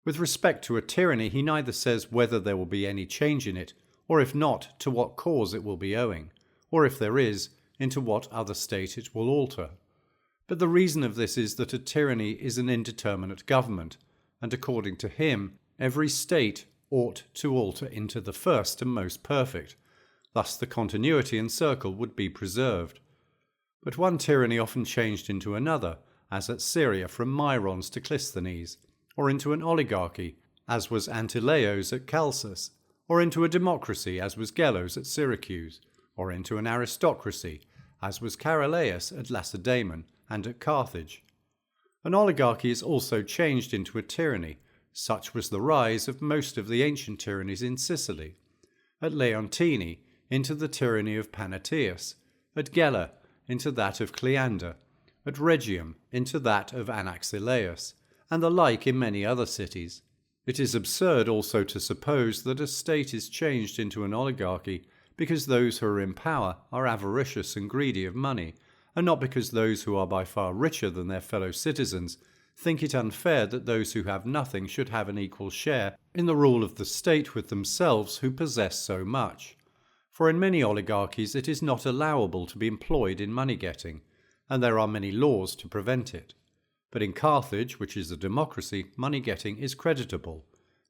S1: With respect to a tyranny, he neither says whether there will be any change in it, or if not, to what cause it will be owing, or if there is, into what other state it will alter. But the reason of this is that a tyranny is an indeterminate government, and according to him, every state ought to alter into the first and most perfect. Thus the continuity and circle would be preserved. But one tyranny often changed into another, as at Syria from Myrons to Clisthenes, or into an oligarchy, as was Antileos at Chalcis, or into a democracy, as was Gelos at Syracuse, or into an aristocracy, as was Charalaeus at Lacedaemon and at Carthage. An oligarchy is also changed into a tyranny. Such was the rise of most of the ancient tyrannies in Sicily. At Leontini, into the tyranny of Panaetius, at Gela, into that of Cleander, at Rhegium, into that of Anaxilaus, and the like in many other cities. It is absurd also to suppose that a state is changed into an oligarchy because those who are in power are avaricious and greedy of money, and not because those who are by far richer than their fellow citizens think it unfair that those who have nothing should have an equal share in the rule of the state with themselves who possess so much. For in many oligarchies it is not allowable to be employed in money-getting, and there are many laws to prevent it. But in Carthage, which is a democracy, money-getting is creditable,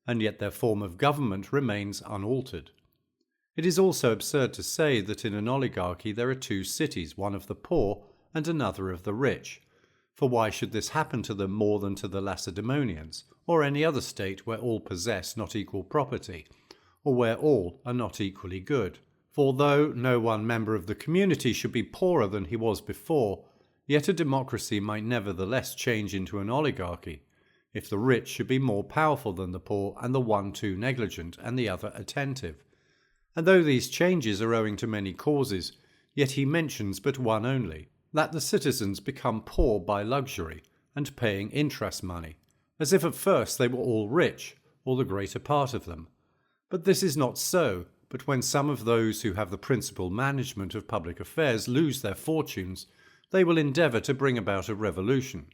S1: and yet their form of government remains unaltered. It is also absurd to say that in an oligarchy there are two cities, one of the poor and another of the rich. For why should this happen to them more than to the Lacedaemonians, or any other state where all possess not equal property, or where all are not equally good? For though no one member of the community should be poorer than he was before, yet a democracy might nevertheless change into an oligarchy, if the rich should be more powerful than the poor, and the one too negligent and the other attentive. And though these changes are owing to many causes, yet he mentions but one only, that the citizens become poor by luxury, and paying interest money, as if at first they were all rich, or the greater part of them. But this is not so, but when some of those who have the principal management of public affairs lose their fortunes, they will endeavour to bring about a revolution.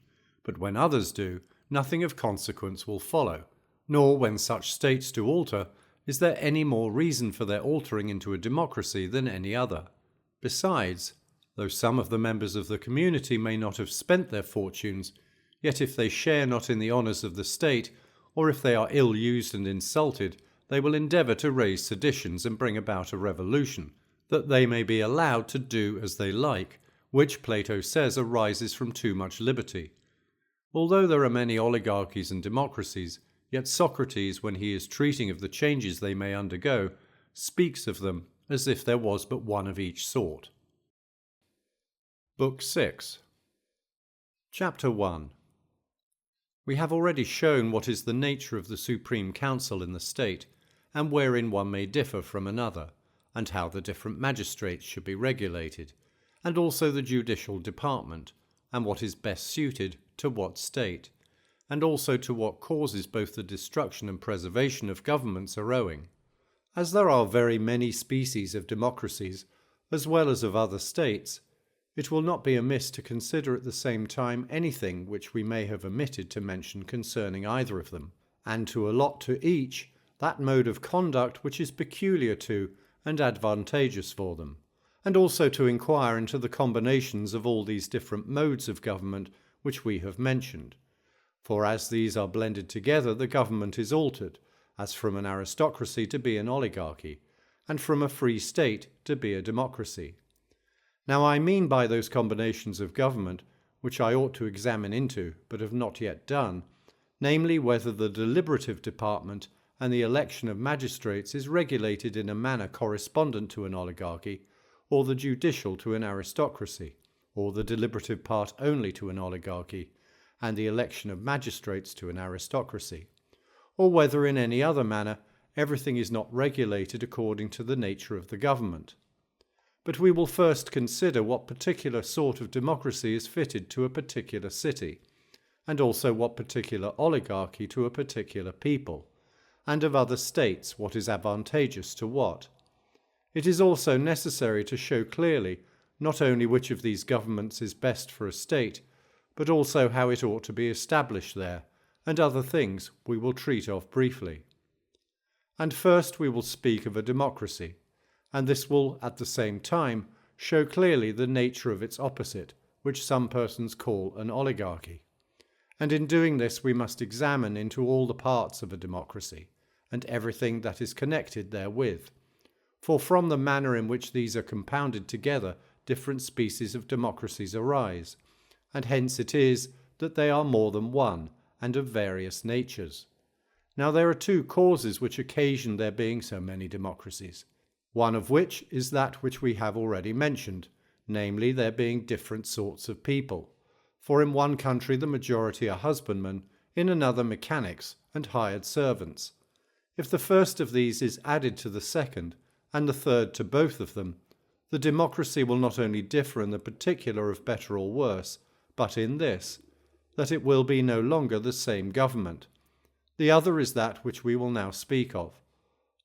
S1: But when others do, nothing of consequence will follow, nor when such states do alter, is there any more reason for their altering into a democracy than any other. Besides, though some of the members of the community may not have spent their fortunes, yet if they share not in the honours of the state, or if they are ill-used and insulted, they will endeavour to raise seditions and bring about a revolution, that they may be allowed to do as they like, which Plato says arises from too much liberty. Although there are many oligarchies and democracies, yet Socrates, when he is treating of the changes they may undergo, speaks of them as if there was but one of each sort. Book 6. Chapter 1. We have already shown what is the nature of the Supreme Council in the state, and wherein one may differ from another, and how the different magistrates should be regulated, and also the judicial department, and what is best suited to what state, and also to what causes both the destruction and preservation of governments are owing. As there are very many species of democracies, as well as of other states, it will not be amiss to consider at the same time anything which we may have omitted to mention concerning either of them, and to allot to each that mode of conduct which is peculiar to and advantageous for them, and also to inquire into the combinations of all these different modes of government which we have mentioned. For as these are blended together, the government is altered, as from an aristocracy to be an oligarchy, and from a free state to be a democracy. Now I mean by those combinations of government, which I ought to examine into, but have not yet done, namely whether the deliberative department and the election of magistrates is regulated in a manner correspondent to an oligarchy, or the judicial to an aristocracy, or the deliberative part only to an oligarchy, and the election of magistrates to an aristocracy, or whether in any other manner everything is not regulated according to the nature of the government. But we will first consider what particular sort of democracy is fitted to a particular city, and also what particular oligarchy to a particular people, and of other states what is advantageous to what. It is also necessary to show clearly not only which of these governments is best for a state, but also how it ought to be established there, and other things we will treat of briefly. And first we will speak of a democracy, and this will at the same time show clearly the nature of its opposite, which some persons call an oligarchy. And in doing this we must examine into all the parts of a democracy, and everything that is connected therewith. For from the manner in which these are compounded together, different species of democracies arise, and hence it is that they are more than one, and of various natures. Now there are two causes which occasion there being so many democracies, one of which is that which we have already mentioned, namely there being different sorts of people. For in one country the majority are husbandmen, in another mechanics and hired servants. If the first of these is added to the second, and the third to both of them, the democracy will not only differ in the particular of better or worse, but in this, that it will be no longer the same government. The other is that which we will now speak of.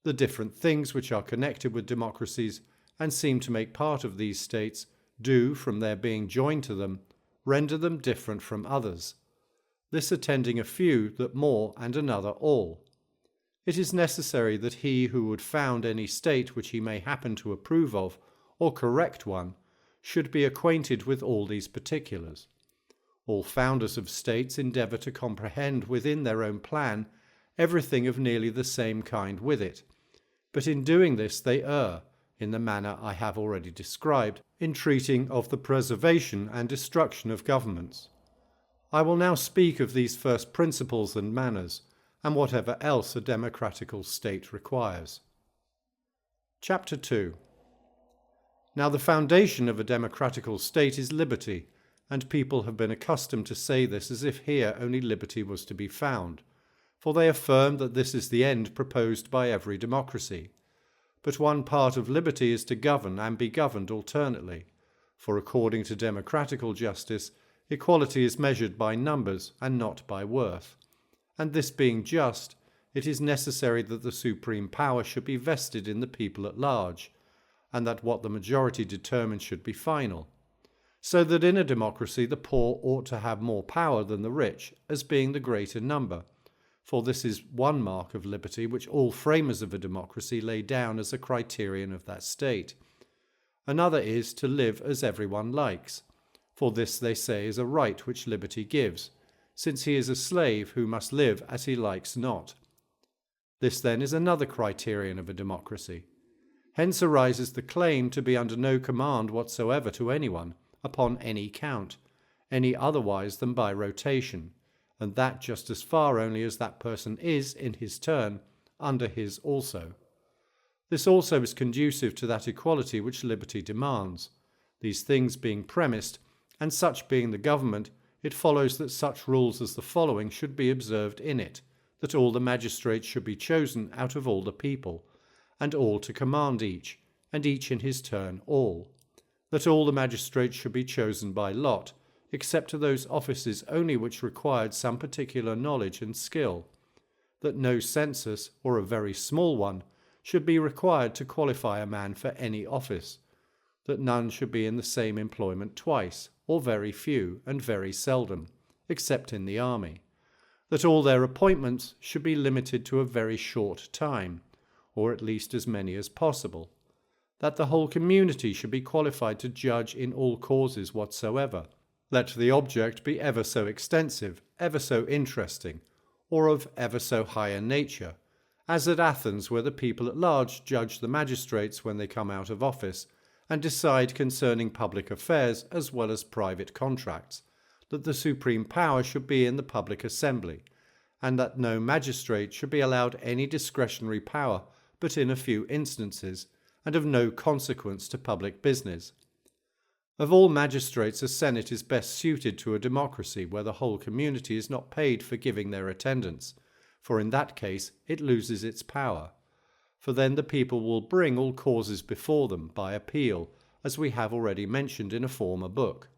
S1: The different things which are connected with democracies and seem to make part of these states do, from their being joined to them, render them different from others, this attending a few that more and another all. It is necessary that he who would found any state which he may happen to approve of, or correct one, should be acquainted with all these particulars. All founders of states endeavour to comprehend within their own plan everything of nearly the same kind with it, but in doing this they err, in the manner I have already described, in treating of the preservation and destruction of governments. I will now speak of these first principles and manners, and whatever else a democratical state requires. Chapter 2. Now the foundation of a democratical state is liberty, and people have been accustomed to say this as if here only liberty was to be found, for they affirm that this is the end proposed by every democracy. But one part of liberty is to govern and be governed alternately, for according to democratical justice, equality is measured by numbers and not by worth. And this being just, it is necessary that the supreme power should be vested in the people at large, and that what the majority determines should be final. So that in a democracy the poor ought to have more power than the rich, as being the greater number. For this is one mark of liberty which all framers of a democracy lay down as a criterion of that state. Another is to live as everyone likes, for this they say is a right which liberty gives, since he is a slave who must live as he likes not. This then is another criterion of a democracy. Hence arises the claim to be under no command whatsoever to anyone, upon any count, any otherwise than by rotation, and that just as far only as that person is, in his turn, under his also. This also is conducive to that equality which liberty demands. These things being premised, and such being the government, it follows that such rules as the following should be observed in it, that all the magistrates should be chosen out of all the people, and all to command each, and each in his turn all. That all the magistrates should be chosen by lot, except to those offices only which required some particular knowledge and skill. That no census, or a very small one, should be required to qualify a man for any office. That none should be in the same employment twice, or very few, and very seldom, except in the army. That all their appointments should be limited to a very short time, or at least as many as possible. That the whole community should be qualified to judge in all causes whatsoever, let the object be ever so extensive, ever so interesting, or of ever so high a nature, as at Athens, where the people at large judge the magistrates when they come out of office, and decide concerning public affairs as well as private contracts, that the supreme power should be in the public assembly, and that no magistrate should be allowed any discretionary power but in a few instances, and of no consequence to public business. Of all magistrates, a senate is best suited to a democracy where the whole community is not paid for giving their attendance, for in that case it loses its power. For then the people will bring all causes before them by appeal, as we have already mentioned in a former book.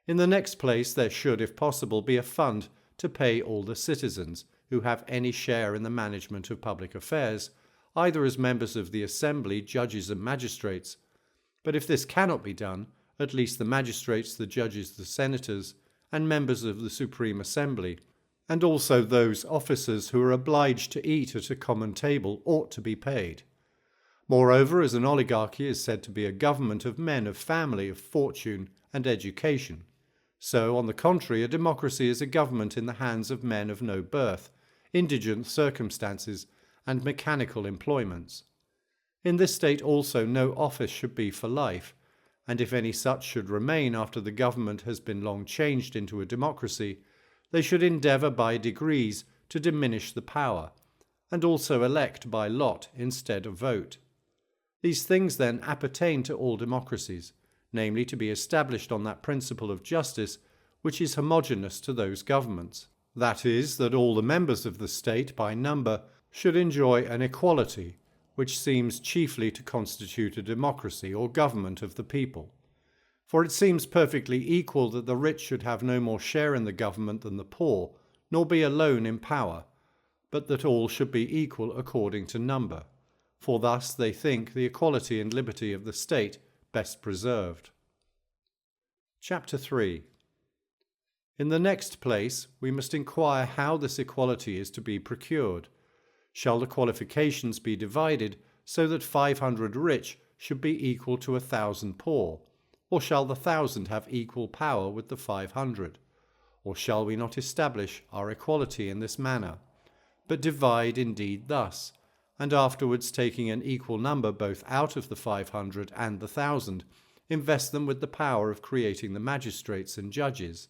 S1: In the next place, there should, if possible, be a fund to pay all the citizens who have any share in the management of public affairs, either as members of the assembly, judges and magistrates. But if this cannot be done, at least the magistrates, the judges, the senators, and members of the supreme assembly, and also those officers who are obliged to eat at a common table, ought to be paid. Moreover, as an oligarchy is said to be a government of men of family, of fortune, and education, so, on the contrary, a democracy is a government in the hands of men of no birth, indigent circumstances, and mechanical employments. In this state also no office should be for life, and if any such should remain after the government has been long changed into a democracy, they should endeavour by degrees to diminish the power, and also elect by lot instead of vote. These things then appertain to all democracies, namely to be established on that principle of justice which is homogeneous to those governments. That is, that all the members of the state by number should enjoy an equality, which seems chiefly to constitute a democracy or government of the people. For it seems perfectly equal that the rich should have no more share in the government than the poor, nor be alone in power, but that all should be equal according to number. For thus they think the equality and liberty of the state best preserved. Chapter 3. In the next place, we must inquire how this equality is to be procured. Shall the qualifications be divided so that 500 rich should be equal to 1,000 poor? Or shall the 1,000 have equal power with the 500? Or shall we not establish our equality in this manner, but divide indeed thus, and afterwards, taking an equal number both out of the 500 and the 1,000, invest them with the power of creating the magistrates and judges?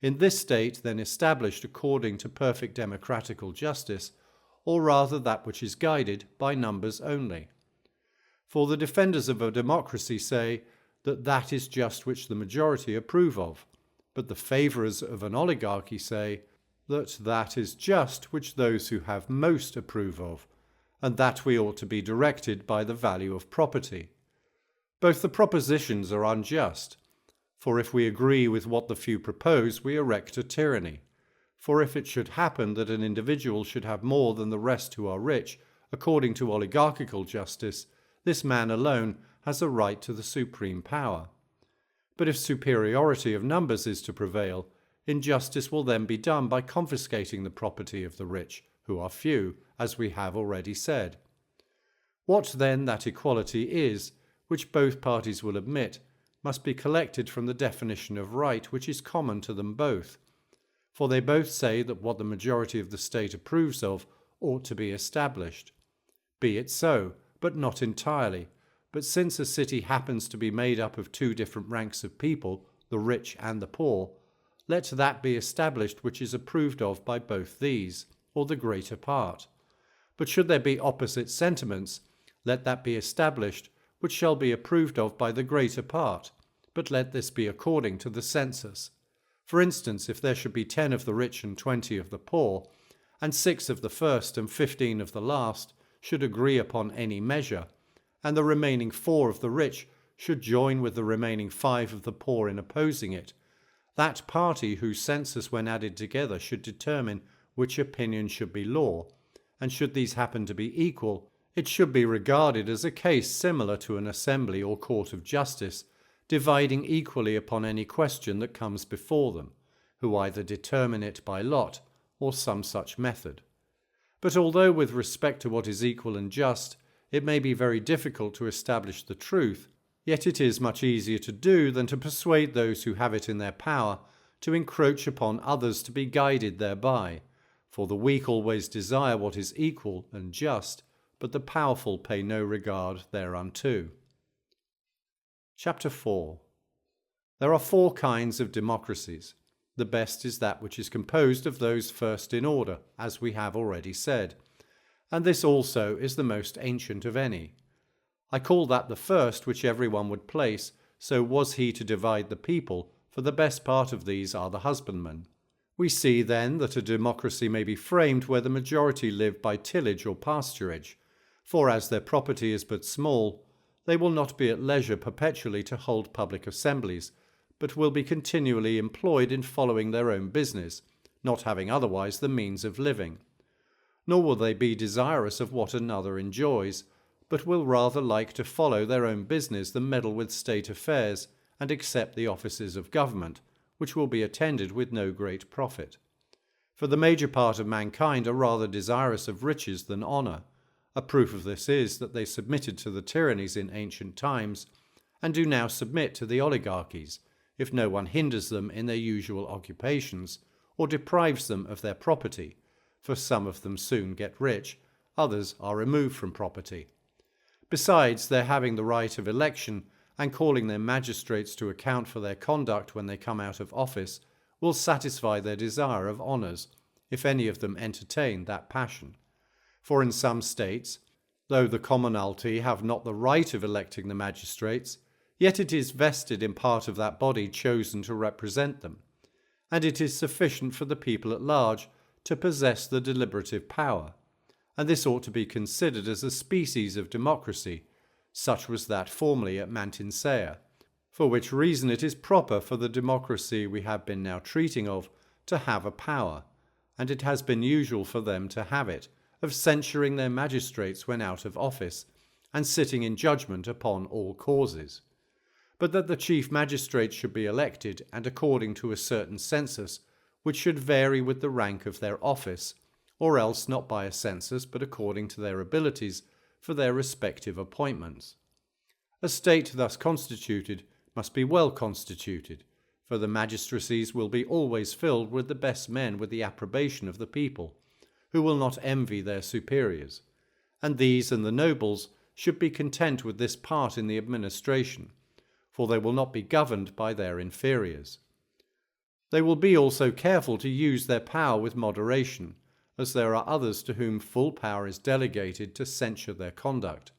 S1: In this state, then established according to perfect democratical justice, or rather that which is guided by numbers only. For the defenders of a democracy say that that is just which the majority approve of, but the favourers of an oligarchy say that that is just which those who have most approve of, and that we ought to be directed by the value of property. Both the propositions are unjust, for if we agree with what the few propose, we erect a tyranny. For if it should happen that an individual should have more than the rest who are rich, according to oligarchical justice, this man alone has a right to the supreme power. But if superiority of numbers is to prevail, injustice will then be done by confiscating the property of the rich, who are few, as we have already said. What then that equality is, which both parties will admit, must be collected from the definition of right which is common to them both. For they both say that what the majority of the state approves of ought to be established. Be it so, but not entirely. But since a city happens to be made up of two different ranks of people, the rich and the poor, let that be established which is approved of by both these, or the greater part. But should there be opposite sentiments, let that be established which shall be approved of by the greater part, but let this be according to the census. For instance, if there should be 10 of the rich and 20 of the poor, and 6 of the first and 15 of the last should agree upon any measure, and the remaining 4 of the rich should join with the remaining 5 of the poor in opposing it, that party whose census when added together should determine which opinion should be law, and should these happen to be equal, it should be regarded as a case similar to an assembly or court of justice, dividing equally upon any question that comes before them, who either determine it by lot or some such method. But although with respect to what is equal and just, it may be very difficult to establish the truth, yet it is much easier to do than to persuade those who have it in their power to encroach upon others to be guided thereby, for the weak always desire what is equal and just, but the powerful pay no regard thereunto. Chapter 4. There are 4 kinds of democracies. The best is that which is composed of those first in order, as we have already said, and this also is the most ancient of any. I call that the first which every one would place, so was he to divide the people, for the best part of these are the husbandmen. We see then that a democracy may be framed where the majority live by tillage or pasturage, for as their property is but small, they will not be at leisure perpetually to hold public assemblies, but will be continually employed in following their own business, not having otherwise the means of living. Nor will they be desirous of what another enjoys, but will rather like to follow their own business than meddle with state affairs and accept the offices of government, which will be attended with no great profit. For the major part of mankind are rather desirous of riches than honour. A proof of this is that they submitted to the tyrannies in ancient times, and do now submit to the oligarchies, if no one hinders them in their usual occupations, or deprives them of their property, for some of them soon get rich, others are removed from property. Besides, their having the right of election, and calling their magistrates to account for their conduct when they come out of office, will satisfy their desire of honours, if any of them entertain that passion. For in some states, though the commonalty have not the right of electing the magistrates, yet it is vested in part of that body chosen to represent them, and it is sufficient for the people at large to possess the deliberative power, and this ought to be considered as a species of democracy. Such was that formerly at Mantinsea, for which reason it is proper for the democracy we have been now treating of to have a power, and it has been usual for them to have it, of censuring their magistrates when out of office, and sitting in judgment upon all causes. But that the chief magistrates should be elected, and according to a certain census, which should vary with the rank of their office, or else not by a census, but according to their abilities, for their respective appointments. A state thus constituted must be well constituted, for the magistracies will be always filled with the best men with the approbation of the people, who will not envy their superiors, and these and the nobles should be content with this part in the administration, for they will not be governed by their inferiors. They will be also careful to use their power with moderation, as there are others to whom full power is delegated to censure their conduct,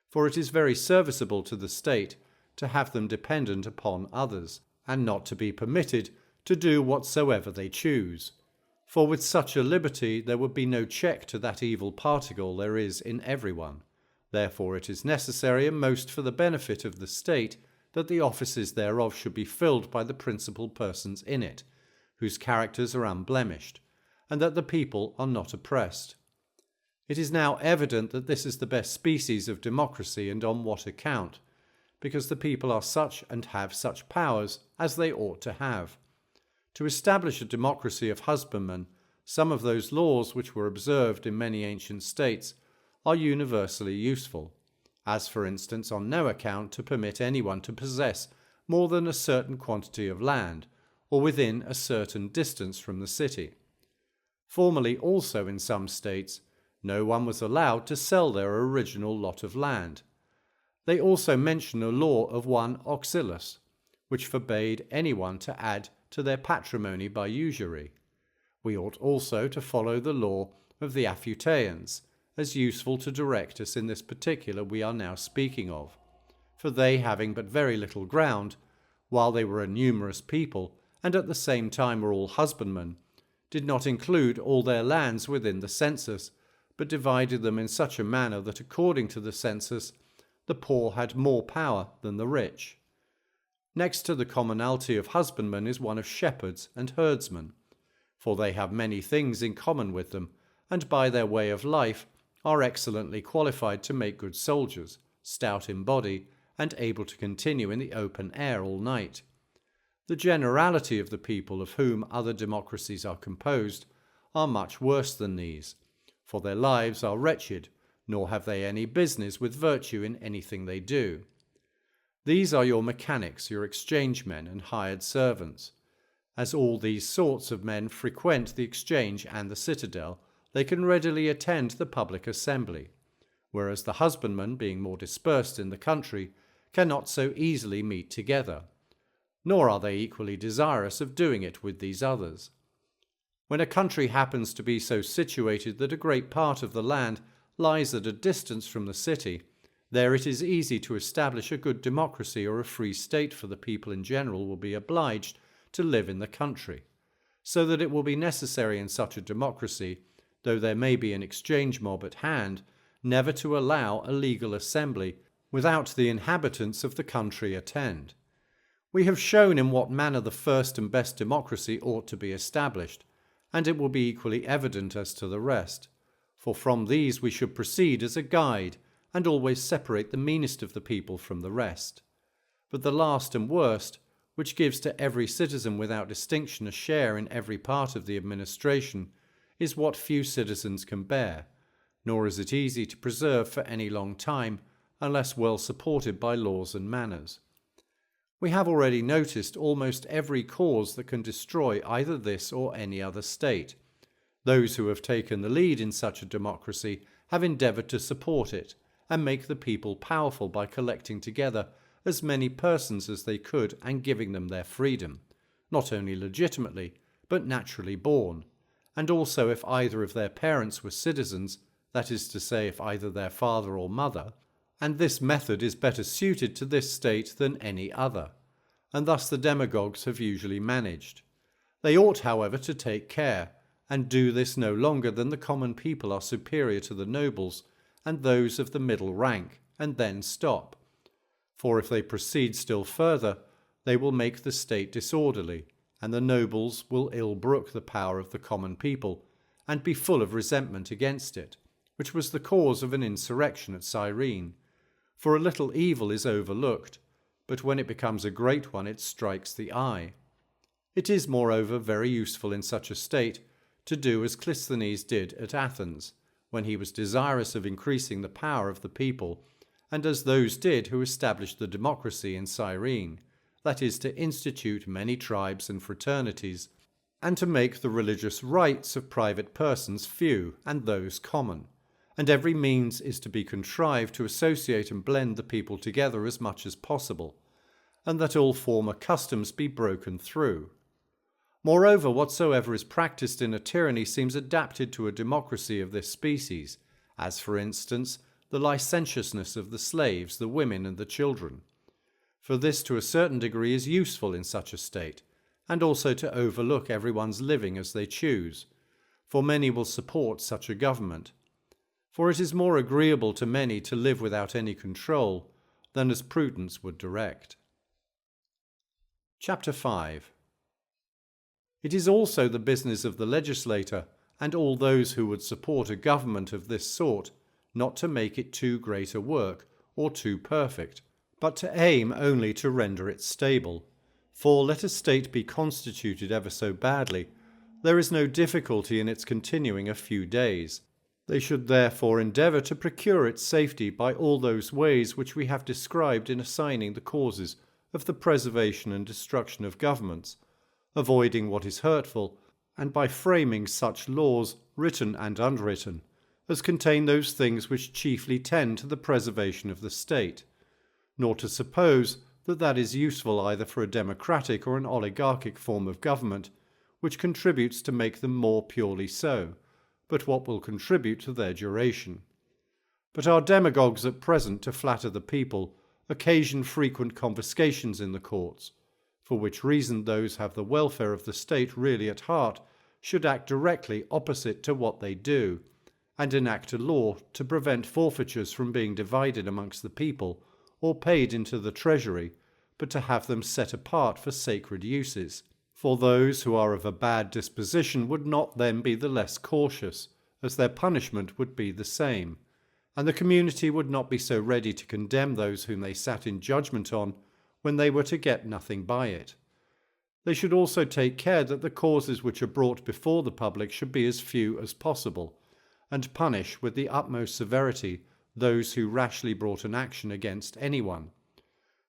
S1: for it is very serviceable to the state to have them dependent upon others, and not to be permitted to do whatsoever they choose. For with such a liberty there would be no check to that evil particle there is in everyone. Therefore it is necessary, and most for the benefit of the state, that the offices thereof should be filled by the principal persons in it, whose characters are unblemished, and that the people are not oppressed. It is now evident that this is the best species of democracy, and on what account, because the people are such and have such powers as they ought to have. To establish a democracy of husbandmen, some of those laws which were observed in many ancient states are universally useful, as for instance on no account to permit anyone to possess more than a certain quantity of land, or within a certain distance from the city. Formerly also in some states, no one was allowed to sell their original lot of land. They also mention a law of 1 Oxylus, which forbade anyone to add to their patrimony by usury. We ought also to follow the law of the Afutaeans, as useful to direct us in this particular we are now speaking of, for they having but very little ground, while they were a numerous people, and at the same time were all husbandmen, did not include all their lands within the census, but divided them in such a manner that according to the census, the poor had more power than the rich. Next to the commonalty of husbandmen is one of shepherds and herdsmen, for they have many things in common with them, and by their way of life are excellently qualified to make good soldiers, stout in body, and able to continue in the open air all night. The generality of the people of whom other democracies are composed are much worse than these, for their lives are wretched, nor have they any business with virtue in anything they do. These are your mechanics, your exchange men, and hired servants. As all these sorts of men frequent the exchange and the citadel, they can readily attend the public assembly, whereas the husbandmen, being more dispersed in the country, cannot so easily meet together, nor are they equally desirous of doing it with these others. When a country happens to be so situated that a great part of the land lies at a distance from the city, there it is easy to establish a good democracy or a free state, for the people in general will be obliged to live in the country, so that it will be necessary in such a democracy, though there may be an exchange mob at hand, never to allow a legal assembly without the inhabitants of the country attend. We have shown in what manner the first and best democracy ought to be established, and it will be equally evident as to the rest, for from these we should proceed as a guide, and always separate the meanest of the people from the rest. But the last and worst, which gives to every citizen without distinction a share in every part of the administration, is what few citizens can bear, nor is it easy to preserve for any long time, unless well supported by laws and manners. We have already noticed almost every cause that can destroy either this or any other state. Those who have taken the lead in such a democracy have endeavoured to support it and make the people powerful by collecting together as many persons as they could and giving them their freedom, not only legitimately, but naturally born, and also if either of their parents were citizens, that is to say, if either their father or mother, and this method is better suited to this state than any other, and thus the demagogues have usually managed. They ought, however, to take care, and do this no longer than the common people are superior to the nobles and those of the middle rank, and then stop. For if they proceed still further, they will make the state disorderly, and the nobles will ill brook the power of the common people, and be full of resentment against it, which was the cause of an insurrection at Serene. For a little evil is overlooked, but when it becomes a great one it strikes the eye. It is, moreover, very useful in such a state to do as Clisthenes did at Athens, when he was desirous of increasing the power of the people, and as those did who established the democracy in Cyrene, that is, to institute many tribes and fraternities, and to make the religious rights of private persons few, and those common. And every means is to be contrived to associate and blend the people together as much as possible, and that all former customs be broken through. Moreover, whatsoever is practised in a tyranny seems adapted to a democracy of this species, as, for instance, the licentiousness of the slaves, the women, and the children. For this to a certain degree is useful in such a state, and also to overlook everyone's living as they choose, for many will support such a government. For it is more agreeable to many to live without any control than as prudence would direct. Chapter 5. It is also the business of the legislator and all those who would support a government of this sort not to make it too great a work or too perfect, but to aim only to render it stable. For let a state be constituted ever so badly, there is no difficulty in its continuing a few days. They should therefore endeavour to procure its safety by all those ways which we have described in assigning the causes of the preservation and destruction of governments, avoiding what is hurtful, and by framing such laws, written and unwritten, as contain those things which chiefly tend to the preservation of the state, nor to suppose that that is useful either for a democratic or an oligarchic form of government, which contributes to make them more purely so, but what will contribute to their duration. But our demagogues at present, to flatter the people, occasion frequent confiscations in the courts, for which reason those have the welfare of the state really at heart should act directly opposite to what they do, and enact a law to prevent forfeitures from being divided amongst the people or paid into the treasury, but to have them set apart for sacred uses. For those who are of a bad disposition would not then be the less cautious, as their punishment would be the same, and the community would not be so ready to condemn those whom they sat in judgment on when they were to get nothing by it. They should also take care that the causes which are brought before the public should be as few as possible, and punish with the utmost severity those who rashly brought an action against anyone.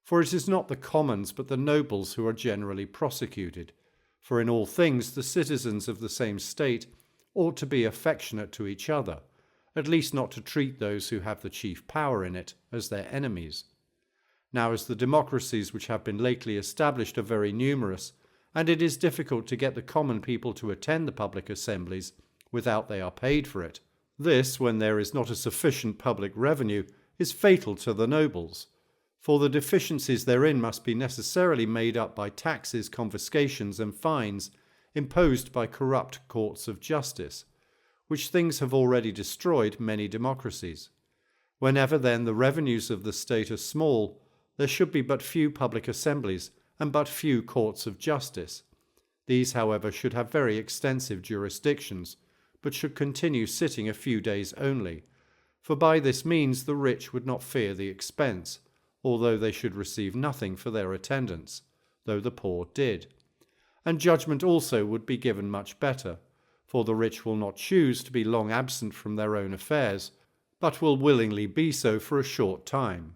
S1: For it is not the commons but the nobles who are generally prosecuted, for in all things the citizens of the same state ought to be affectionate to each other, at least not to treat those who have the chief power in it as their enemies. Now as the democracies which have been lately established are very numerous, and it is difficult to get the common people to attend the public assemblies without they are paid for it, this, when there is not a sufficient public revenue, is fatal to the nobles, for the deficiencies therein must be necessarily made up by taxes, confiscations, and fines imposed by corrupt courts of justice, which things have already destroyed many democracies. Whenever then the revenues of the state are small, there should be but few public assemblies and but few courts of justice. These, however, should have very extensive jurisdictions, but should continue sitting a few days only, for by this means the rich would not fear the expense, although they should receive nothing for their attendance, though the poor did. And judgment also would be given much better, for the rich will not choose to be long absent from their own affairs, but will willingly be so for a short time.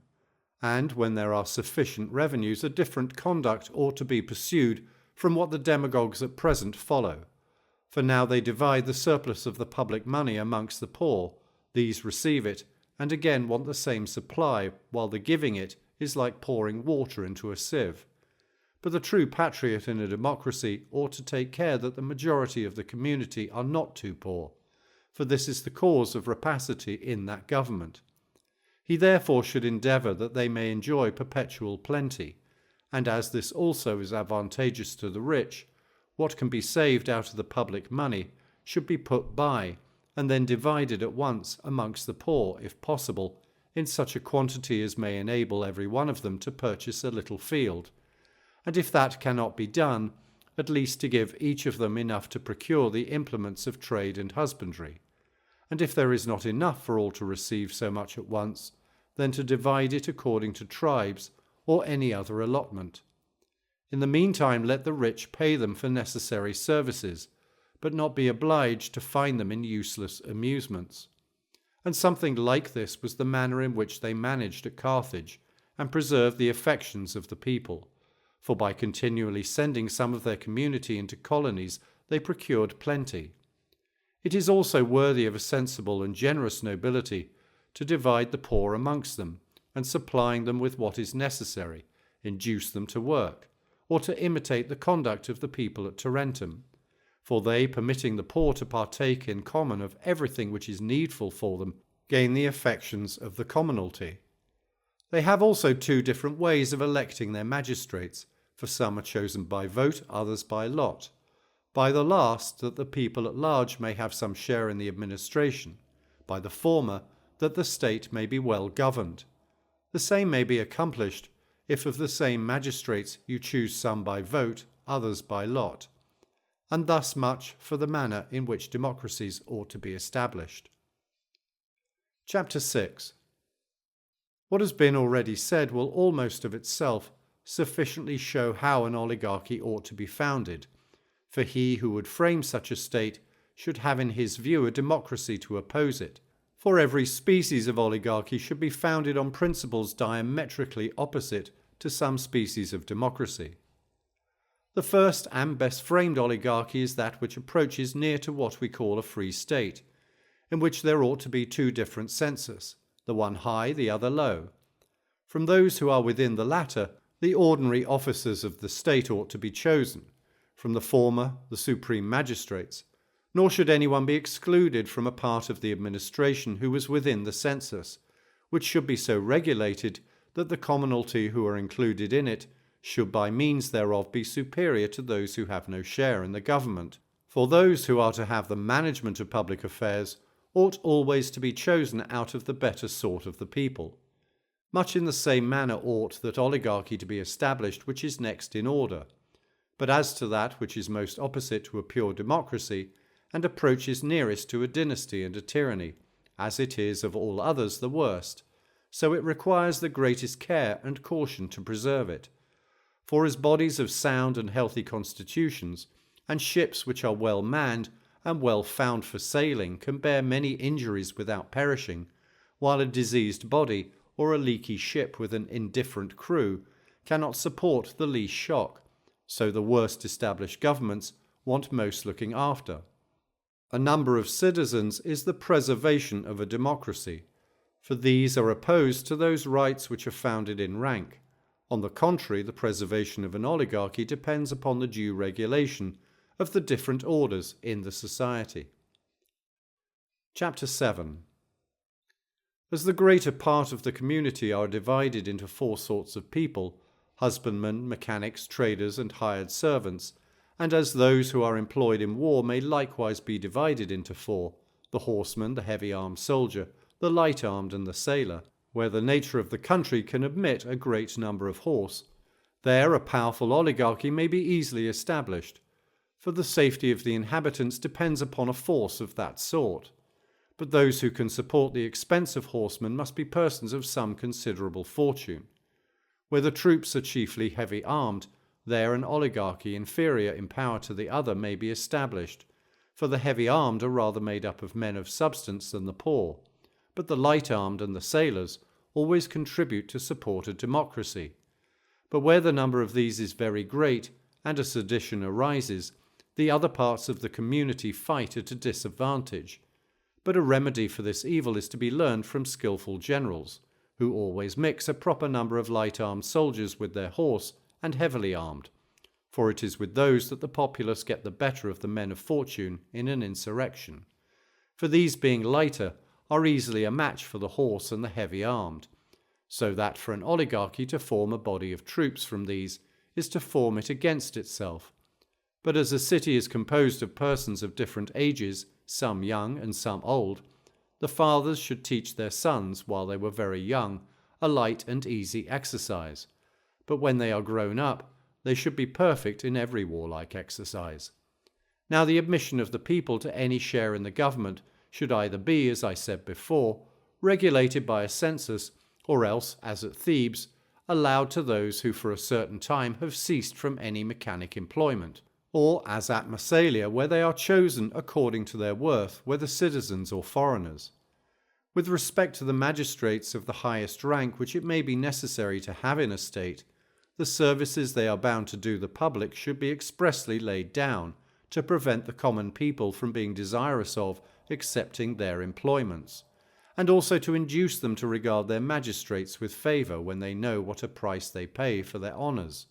S1: And when there are sufficient revenues, a different conduct ought to be pursued from what the demagogues at present follow. For now they divide the surplus of the public money amongst the poor, these receive it, and again want the same supply, while the giving it is like pouring water into a sieve. But the true patriot in a democracy ought to take care that the majority of the community are not too poor, for this is the cause of rapacity in that government. He therefore should endeavour that they may enjoy perpetual plenty, and as this also is advantageous to the rich, what can be saved out of the public money should be put by, and then divided at once amongst the poor, if possible, in such a quantity as may enable every one of them to purchase a little field, and if that cannot be done, at least to give each of them enough to procure the implements of trade and husbandry, and if there is not enough for all to receive so much at once, then to divide it according to tribes or any other allotment. In the meantime let the rich pay them for necessary services, but not be obliged to find them in useless amusements. And something like this was the manner in which they managed at Carthage, and preserved the affections of the people, for by continually sending some of their community into colonies they procured plenty. It is also worthy of a sensible and generous nobility to divide the poor amongst them, and supplying them with what is necessary, induce them to work, or to imitate the conduct of the people at Tarentum, for they, permitting the poor to partake in common of everything which is needful for them, gain the affections of the commonalty. They have also two different ways of electing their magistrates, for some are chosen by vote, others by lot. By the last, that the people at large may have some share in the administration, by the former, that the state may be well governed. The same may be accomplished if of the same magistrates you choose some by vote, others by lot. And thus much for the manner in which democracies ought to be established. Chapter 6. What has been already said will almost of itself sufficiently show how an oligarchy ought to be founded, for he who would frame such a state should have in his view a democracy to oppose it, for every species of oligarchy should be founded on principles diametrically opposite to some species of democracy. The first and best framed oligarchy is that which approaches near to what we call a free state, in which there ought to be two different census, the one high, the other low. From those who are within the latter, the ordinary officers of the state ought to be chosen, from the former, the supreme magistrates, nor should anyone be excluded from a part of the administration who was within the census, which should be so regulated that the commonalty who are included in it should by means thereof be superior to those who have no share in the government, For those who are to have the management of public affairs ought always to be chosen out of the better sort of the people. Much in the same manner ought that oligarchy to be established which is next in order. But as to that which is most opposite to a pure democracy, and approaches nearest to a dynasty and a tyranny, as it is of all others the worst, so it requires the greatest care and caution to preserve it. For as bodies of sound and healthy constitutions, and ships which are well manned and well found for sailing can bear many injuries without perishing, while a diseased body or a leaky ship with an indifferent crew cannot support the least shock, so the worst established governments want most looking after. A number of citizens is the preservation of a democracy, for these are opposed to those rights which are founded in rank. On the contrary, the preservation of an oligarchy depends upon the due regulation of the different orders in the society. Chapter 7. As the greater part of the community are divided into 4 sorts of people, husbandmen, mechanics, traders, and hired servants, and as those who are employed in war may likewise be divided into 4, the horseman, the heavy-armed soldier, the light-armed, and the sailor, where the nature of the country can admit a great number of horse, there a powerful oligarchy may be easily established, for the safety of the inhabitants depends upon a force of that sort. But those who can support the expense of horsemen must be persons of some considerable fortune. Where the troops are chiefly heavy-armed, there an oligarchy inferior in power to the other may be established, for the heavy-armed are rather made up of men of substance than the poor, but the light-armed and the sailors always contribute to support a democracy. But where the number of these is very great, and a sedition arises, the other parts of the community fight at a disadvantage. But a remedy for this evil is to be learned from skilful generals, who always mix a proper number of light-armed soldiers with their horse and heavily armed, for it is with those that the populace get the better of the men of fortune in an insurrection. For these, being lighter, are easily a match for the horse and the heavy-armed, so that for an oligarchy to form a body of troops from these is to form it against itself. But as a city is composed of persons of different ages, some young and some old, the fathers should teach their sons, while they were very young, a light and easy exercise. But when they are grown up, they should be perfect in every warlike exercise. Now the admission of the people to any share in the government should either be, as I said before, regulated by a census, or else, as at Thebes, allowed to those who for a certain time have ceased from any mechanic employment, or as at Massalia, where they are chosen according to their worth, whether citizens or foreigners. With respect to the magistrates of the highest rank which it may be necessary to have in a state, the services they are bound to do the public should be expressly laid down, to prevent the common people from being desirous of accepting their employments, and also to induce them to regard their magistrates with favour when they know what a price they pay for their honours.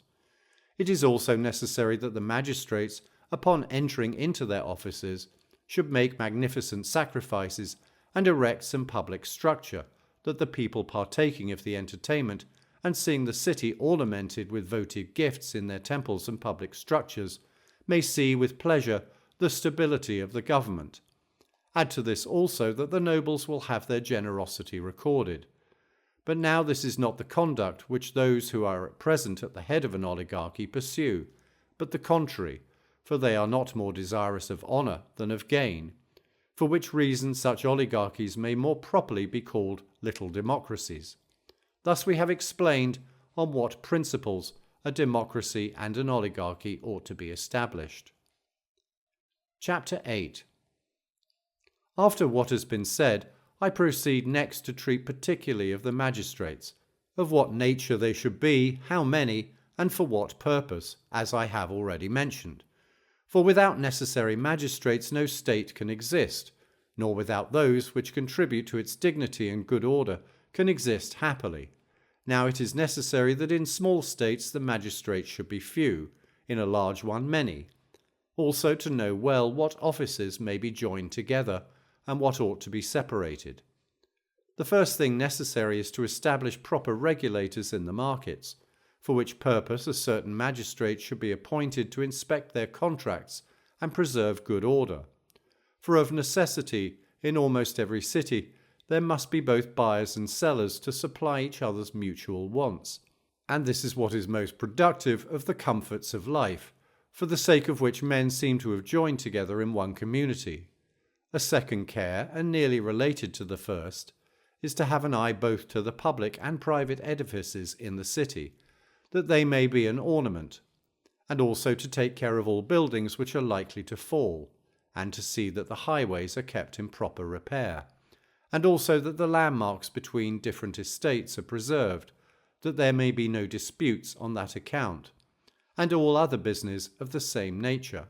S1: It is also necessary that the magistrates, upon entering into their offices, should make magnificent sacrifices and erect some public structure, that the people partaking of the entertainment and seeing the city ornamented with votive gifts in their temples and public structures, may see with pleasure the stability of the government. Add to this also that the nobles will have their generosity recorded. But now this is not the conduct which those who are at present at the head of an oligarchy pursue, but the contrary, for they are not more desirous of honour than of gain, for which reason such oligarchies may more properly be called little democracies. Thus we have explained on what principles a democracy and an oligarchy ought to be established. Chapter 8. After what has been said, I proceed next to treat particularly of the magistrates, of what nature they should be, how many, and for what purpose, as I have already mentioned. For without necessary magistrates no state can exist, nor without those which contribute to its dignity and good order can exist happily. Now it is necessary that in small states the magistrates should be few, in a large one many. Also to know well what offices may be joined together, and what ought to be separated. The first thing necessary is to establish proper regulators in the markets, for which purpose a certain magistrate should be appointed to inspect their contracts and preserve good order. For of necessity, in almost every city, there must be both buyers and sellers to supply each other's mutual wants. And this is what is most productive of the comforts of life, for the sake of which men seem to have joined together in one community. A second care, and nearly related to the first, is to have an eye both to the public and private edifices in the city, that they may be an ornament, and also to take care of all buildings which are likely to fall, and to see that the highways are kept in proper repair, and also that the landmarks between different estates are preserved, that there may be no disputes on that account, and all other business of the same nature.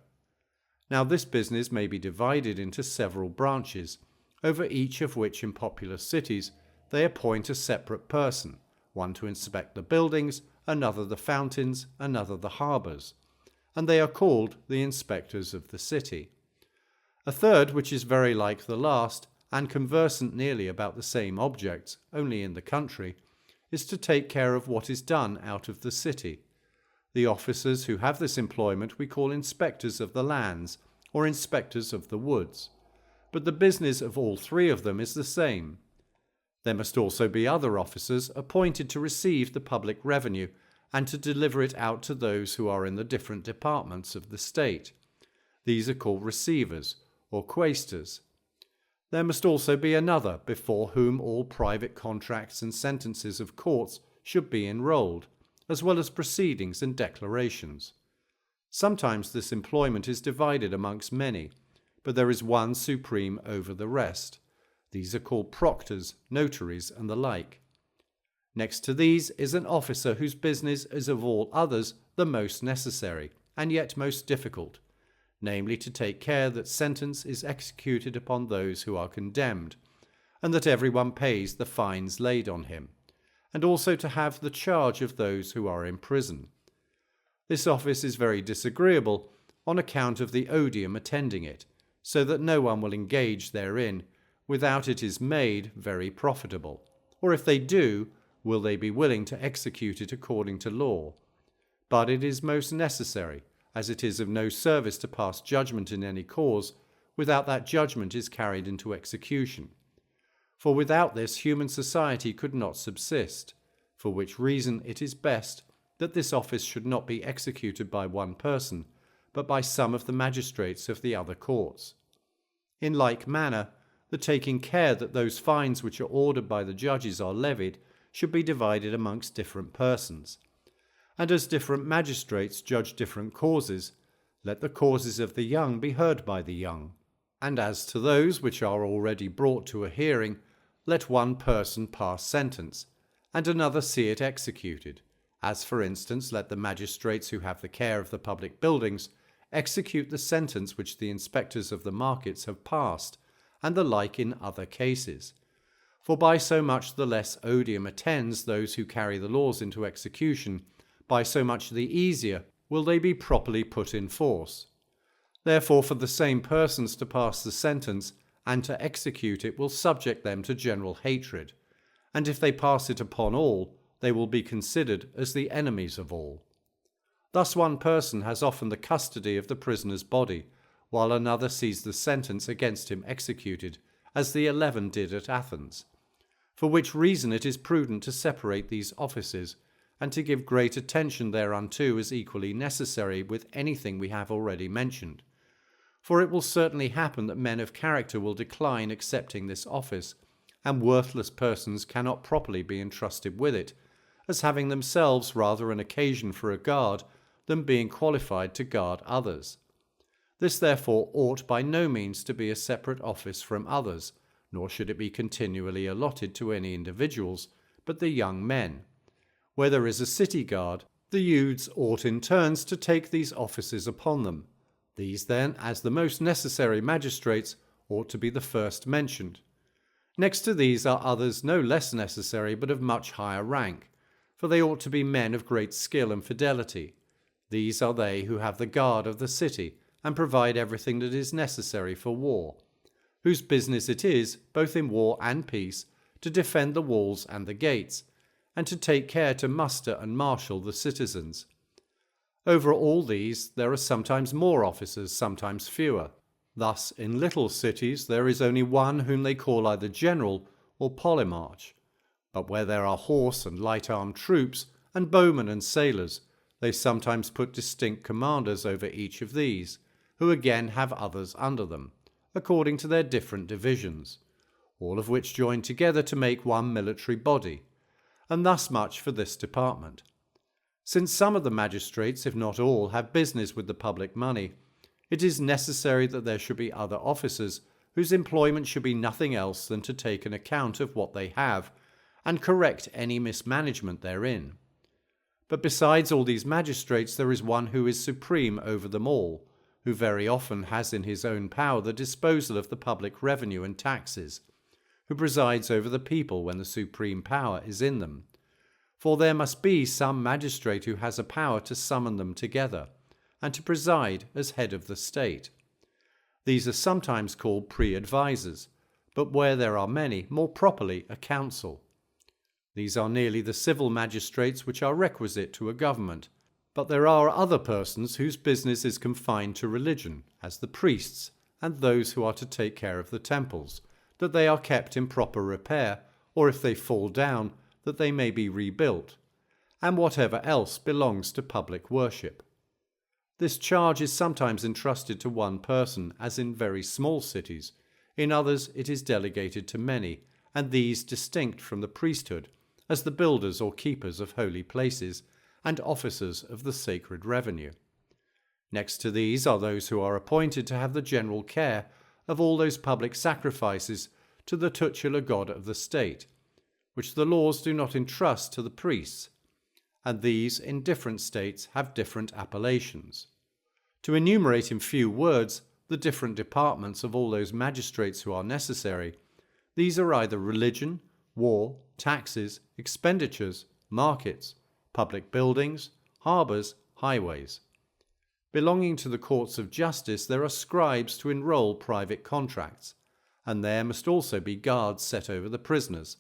S1: Now this business may be divided into several branches, over each of which in populous cities they appoint a separate person, one to inspect the buildings, another the fountains, another the harbours, and they are called the inspectors of the city. A third, which is very like the last, and conversant nearly about the same objects, only in the country, is to take care of what is done out of the city. The officers who have this employment we call inspectors of the lands, or inspectors of the woods. But the business of all three of them is the same. There must also be other officers appointed to receive the public revenue and to deliver it out to those who are in the different departments of the state. These are called receivers, or quaestors. There must also be another before whom all private contracts and sentences of courts should be enrolled, as well as proceedings and declarations. Sometimes this employment is divided amongst many, but there is one supreme over the rest. These are called proctors, notaries, and the like. Next to these is an officer whose business is of all others the most necessary, and yet most difficult, namely to take care that sentence is executed upon those who are condemned, and that everyone pays the fines laid on him, and also to have the charge of those who are in prison. This office is very disagreeable on account of the odium attending it, so that no one will engage therein without it is made very profitable, or if they do, will they be willing to execute it according to law. But it is most necessary, as it is of no service to pass judgment in any cause without that judgment is carried into execution. For without this human society could not subsist, for which reason it is best that this office should not be executed by one person, but by some of the magistrates of the other courts. In like manner, the taking care that those fines which are ordered by the judges are levied should be divided amongst different persons. And as different magistrates judge different causes, let the causes of the young be heard by the young. And as to those which are already brought to a hearing, let one person pass sentence, and another see it executed. As for instance, let the magistrates who have the care of the public buildings execute the sentence which the inspectors of the markets have passed, and the like in other cases. For by so much the less odium attends those who carry the laws into execution, by so much the easier will they be properly put in force. Therefore, for the same persons to pass the sentence and to execute it will subject them to general hatred, and if they pass it upon all, they will be considered as the enemies of all. Thus one person has often the custody of the prisoner's body, while another sees the sentence against him executed, as the 11 did at Athens. For which reason it is prudent to separate these offices, and to give great attention thereunto as equally necessary with anything we have already mentioned. For it will certainly happen that men of character will decline accepting this office, and worthless persons cannot properly be entrusted with it, as having themselves rather an occasion for a guard than being qualified to guard others. This therefore ought by no means to be a separate office from others, nor should it be continually allotted to any individuals, but the young men. Where there is a city guard, the youths ought in turns to take these offices upon them. These then, as the most necessary magistrates, ought to be the first mentioned. Next to these are others no less necessary, but of much higher rank, for they ought to be men of great skill and fidelity. These are they who have the guard of the city, and provide everything that is necessary for war, whose business it is, both in war and peace, to defend the walls and the gates, and to take care to muster and marshal the citizens. Over all these there are sometimes more officers, sometimes fewer. Thus, in little cities there is only one whom they call either general or polemarch. But where there are horse and light-armed troops, and bowmen and sailors, they sometimes put distinct commanders over each of these, who again have others under them, according to their different divisions, all of which join together to make one military body, and thus much for this department. Since some of the magistrates, if not all, have business with the public money, it is necessary that there should be other officers whose employment should be nothing else than to take an account of what they have, and correct any mismanagement therein. But besides all these magistrates there is one who is supreme over them all, who very often has in his own power the disposal of the public revenue and taxes, who presides over the people when the supreme power is in them. For there must be some magistrate who has a power to summon them together, and to preside as head of the state. These are sometimes called pre-advisers, but where there are many, more properly a council. These are nearly the civil magistrates which are requisite to a government, but there are other persons whose business is confined to religion, as the priests, and those who are to take care of the temples, that they are kept in proper repair, or if they fall down, that they may be rebuilt, and whatever else belongs to public worship. This charge is sometimes entrusted to one person, as in very small cities. In others it is delegated to many, and these distinct from the priesthood, as the builders or keepers of holy places, and officers of the sacred revenue. Next to these are those who are appointed to have the general care of all those public sacrifices to the tutelar god of the state, which the laws do not entrust to the priests, and these in different states have different appellations. To enumerate in few words the different departments of all those magistrates who are necessary, these are either religion, war, taxes, expenditures, markets, public buildings, harbours, highways. Belonging to the courts of justice there are scribes to enrol private contracts, and there must also be guards set over the prisoners,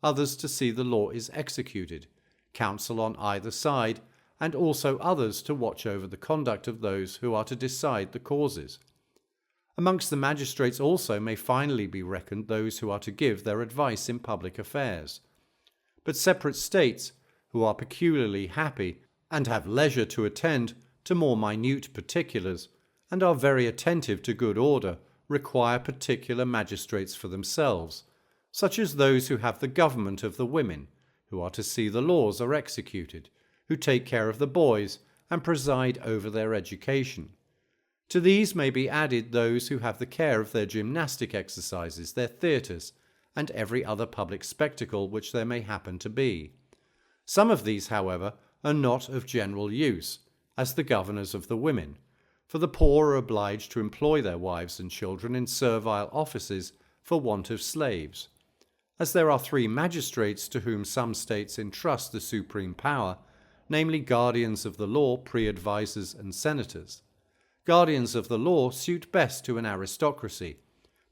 S1: others to see the law is executed, counsel on either side, and also others to watch over the conduct of those who are to decide the causes. Amongst the magistrates also may finally be reckoned those who are to give their advice in public affairs. But separate states, who are peculiarly happy, and have leisure to attend to more minute particulars, and are very attentive to good order, require particular magistrates for themselves, such as those who have the government of the women, who are to see the laws are executed, who take care of the boys, and preside over their education. To these may be added those who have the care of their gymnastic exercises, their theatres, and every other public spectacle which there may happen to be. Some of these, however, are not of general use, as the governors of the women, for the poor are obliged to employ their wives and children in servile offices for want of slaves. As there are 3 magistrates to whom some states entrust the supreme power, namely guardians of the law, pre-advisers, and senators. Guardians of the law suit best to an aristocracy,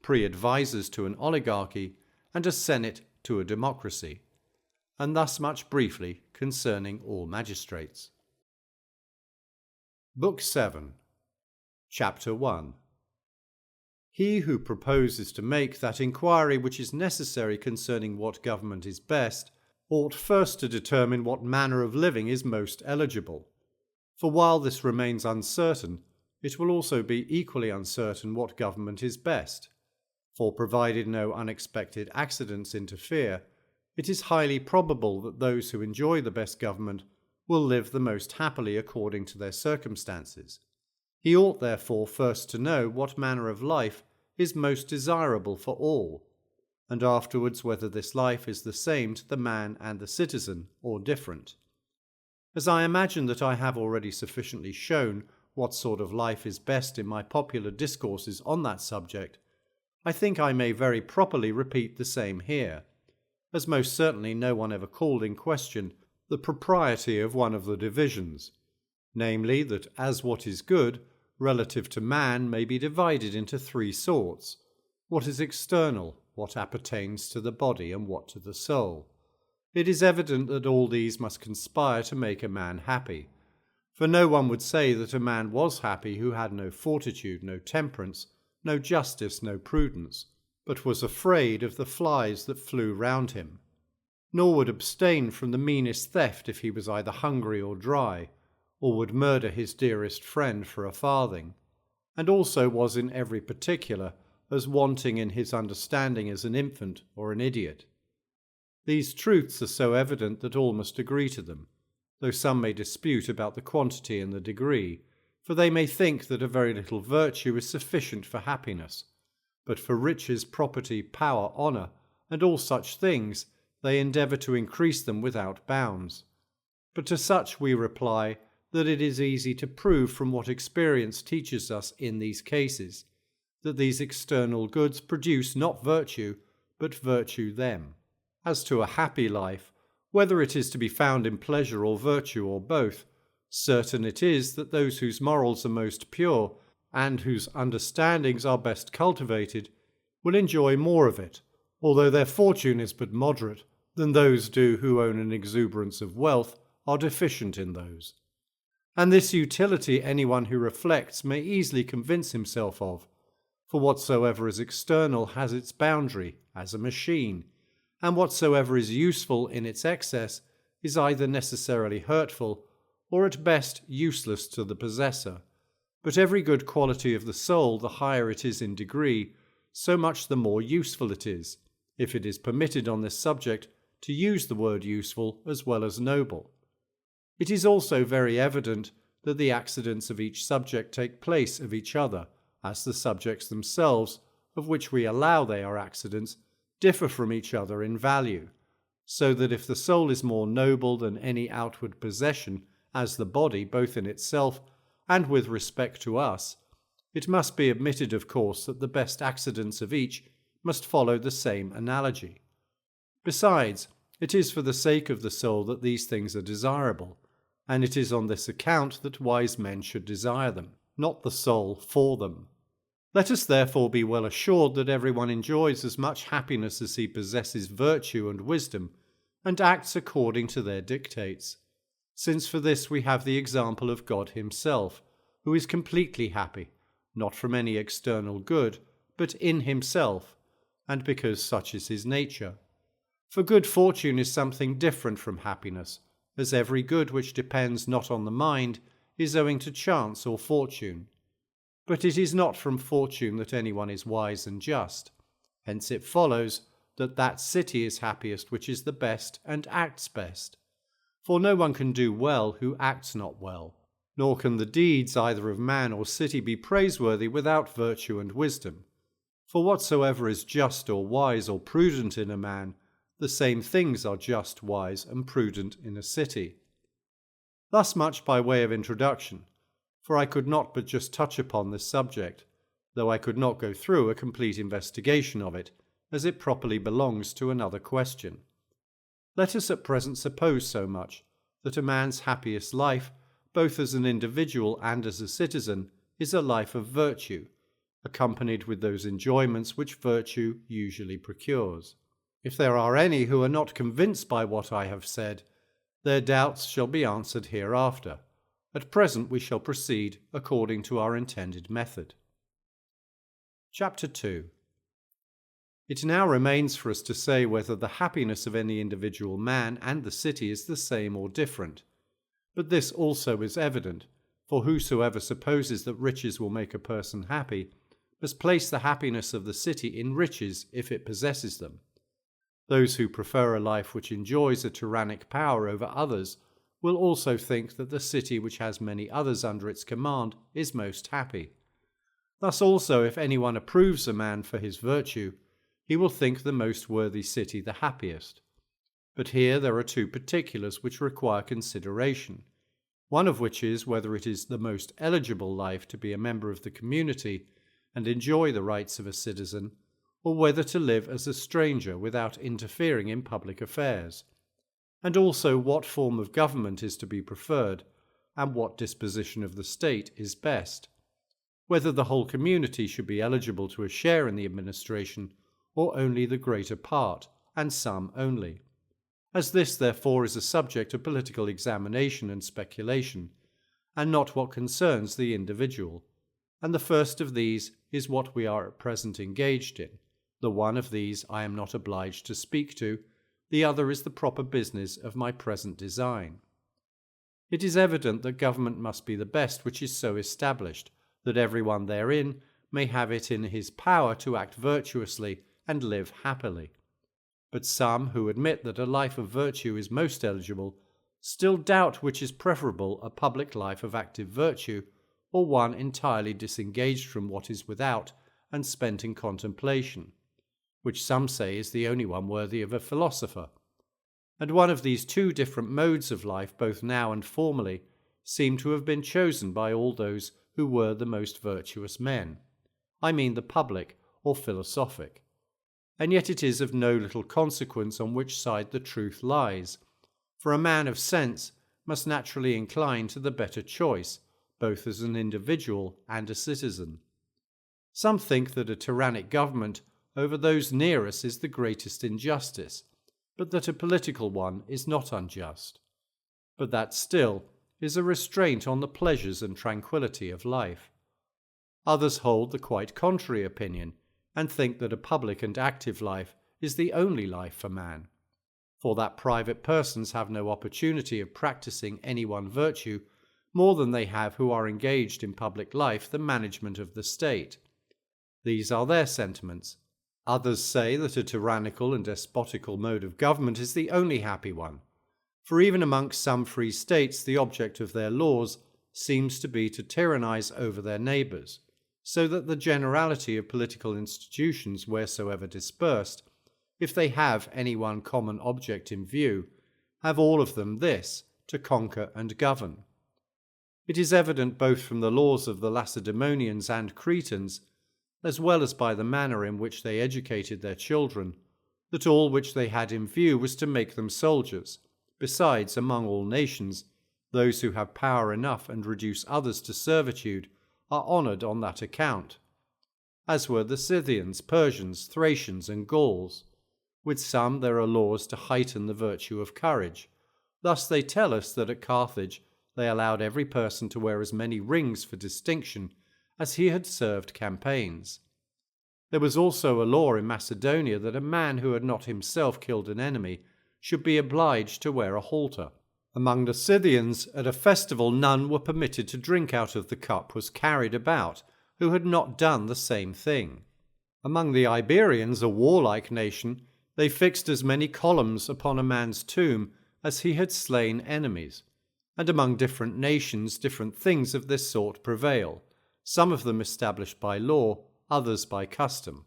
S1: pre-advisers to an oligarchy, and a senate to a democracy. And thus much briefly concerning all magistrates. Book 7, Chapter 1. He who proposes to make that inquiry which is necessary concerning what government is best, ought first to determine what manner of living is most eligible. For while this remains uncertain, it will also be equally uncertain what government is best. For provided no unexpected accidents interfere, it is highly probable that those who enjoy the best government will live the most happily according to their circumstances. He ought therefore first to know what manner of life is most desirable for all, and afterwards whether this life is the same to the man and the citizen, or different. As I imagine that I have already sufficiently shown what sort of life is best in my popular discourses on that subject, I think I may very properly repeat the same here, as most certainly no one ever called in question the propriety of one of the divisions, namely that as what is good relative to man may be divided into 3 sorts, what is external, what appertains to the body, and what to the soul. It is evident that all these must conspire to make a man happy, For no one would say that a man was happy who had no fortitude, no temperance, no justice, no prudence, but was afraid of the flies that flew round him, nor would abstain from the meanest theft if he was either hungry or dry, or would murder his dearest friend for a farthing, and also was in every particular as wanting in his understanding as an infant or an idiot. These truths are so evident that all must agree to them, though some may dispute about the quantity and the degree, for they may think that a very little virtue is sufficient for happiness, but for riches, property, power, honour, and all such things, they endeavour to increase them without bounds. But to such we reply that it is easy to prove from what experience teaches us in these cases, that these external goods produce not virtue, but virtue them. As to a happy life, whether it is to be found in pleasure or virtue or both, certain it is that those whose morals are most pure, and whose understandings are best cultivated, will enjoy more of it, although their fortune is but moderate, than those do who own an exuberance of wealth are deficient in those. And this utility anyone who reflects may easily convince himself of, for whatsoever is external has its boundary, as a machine, and whatsoever is useful in its excess is either necessarily hurtful, or at best useless to the possessor. But every good quality of the soul, the higher it is in degree, so much the more useful it is, if it is permitted on this subject to use the word useful as well as noble. It is also very evident that the accidents of each subject take place of each other, as the subjects themselves, of which we allow they are accidents, differ from each other in value, so that if the soul is more noble than any outward possession, as the body both in itself and with respect to us, it must be admitted, of course, that the best accidents of each must follow the same analogy. Besides, it is for the sake of the soul that these things are desirable, and it is on this account that wise men should desire them, not the soul for them. Let us therefore be well assured that everyone enjoys as much happiness as he possesses virtue and wisdom, and acts according to their dictates, since for this we have the example of God himself, who is completely happy, not from any external good, but in himself, and because such is his nature. For good fortune is something different from happiness, as every good which depends not on the mind is owing to chance or fortune. But it is not from fortune that anyone is wise and just. Hence it follows that that city is happiest which is the best and acts best. For no one can do well who acts not well, nor can the deeds either of man or city be praiseworthy without virtue and wisdom. For whatsoever is just or wise or prudent in a man, the same things are just, wise, and prudent in a city. Thus much by way of introduction, for I could not but just touch upon this subject, though I could not go through a complete investigation of it, as it properly belongs to another question. Let us at present suppose so much, that a man's happiest life, both as an individual and as a citizen, is a life of virtue, accompanied with those enjoyments which virtue usually procures. If there are any who are not convinced by what I have said, their doubts shall be answered hereafter. At present we shall proceed according to our intended method. Chapter 2. It now remains for us to say whether the happiness of any individual man and the city is the same or different. But this also is evident, for whosoever supposes that riches will make a person happy must place the happiness of the city in riches if it possesses them. Those who prefer a life which enjoys a tyrannic power over others will also think that the city which has many others under its command is most happy. Thus also, if anyone approves a man for his virtue, he will think the most worthy city the happiest. But here there are two particulars which require consideration, one of which is whether it is the most eligible life to be a member of the community and enjoy the rights of a citizen, or whether to live as a stranger without interfering in public affairs, and also what form of government is to be preferred, and what disposition of the state is best, whether the whole community should be eligible to a share in the administration, or only the greater part, and some only. As this, therefore, is a subject of political examination and speculation, and not what concerns the individual. And the first of these is what we are at present engaged in. The one of these I am not obliged to speak to, the other is the proper business of my present design. It is evident that government must be the best which is so established, that everyone therein may have it in his power to act virtuously and live happily. But some who admit that a life of virtue is most eligible, still doubt which is preferable, a public life of active virtue, or one entirely disengaged from what is without and spent in contemplation, which some say is the only one worthy of a philosopher. And one of these two different modes of life, both now and formerly, seem to have been chosen by all those who were the most virtuous men. I mean the public or philosophic. And yet it is of no little consequence on which side the truth lies, for a man of sense must naturally incline to the better choice, both as an individual and a citizen. Some think that a tyrannic government over those near us is the greatest injustice, but that a political one is not unjust. But that still is a restraint on the pleasures and tranquillity of life. Others hold the quite contrary opinion, and think that a public and active life is the only life for man, for that private persons have no opportunity of practicing any one virtue more than they have who are engaged in public life, the management of the state. These are their sentiments. Others say that a tyrannical and despotical mode of government is the only happy one, for even amongst some free states the object of their laws seems to be to tyrannize over their neighbours, so that the generality of political institutions wheresoever dispersed, if they have any one common object in view, have all of them this, to conquer and govern. It is evident both from the laws of the Lacedaemonians and Cretans, as well as by the manner in which they educated their children, that all which they had in view was to make them soldiers. Besides, among all nations, those who have power enough and reduce others to servitude are honoured on that account, as were the Scythians, Persians, Thracians, and Gauls. With some there are laws to heighten the virtue of courage. Thus they tell us that at Carthage they allowed every person to wear as many rings for distinction as he had served campaigns. There was also a law in Macedonia that a man who had not himself killed an enemy should be obliged to wear a halter. Among the Scythians, at a festival none were permitted to drink out of the cup was carried about who had not done the same thing. Among the Iberians, a warlike nation, they fixed as many columns upon a man's tomb as he had slain enemies. And among different nations different things of this sort prevail, some of them established by law, others by custom.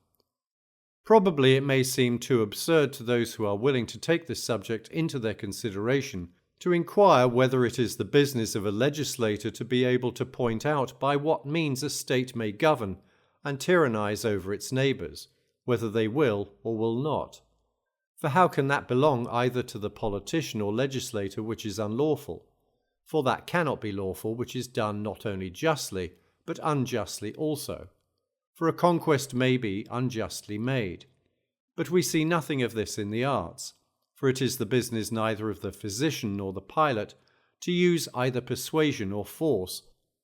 S1: Probably it may seem too absurd to those who are willing to take this subject into their consideration to inquire whether it is the business of a legislator to be able to point out by what means a state may govern and tyrannize over its neighbours, whether they will or will not. For how can that belong either to the politician or legislator which is unlawful? For that cannot be lawful which is done not only justly, but unjustly also. For a conquest may be unjustly made. But we see nothing of this in the arts, for it is the business neither of the physician nor the pilot to use either persuasion or force,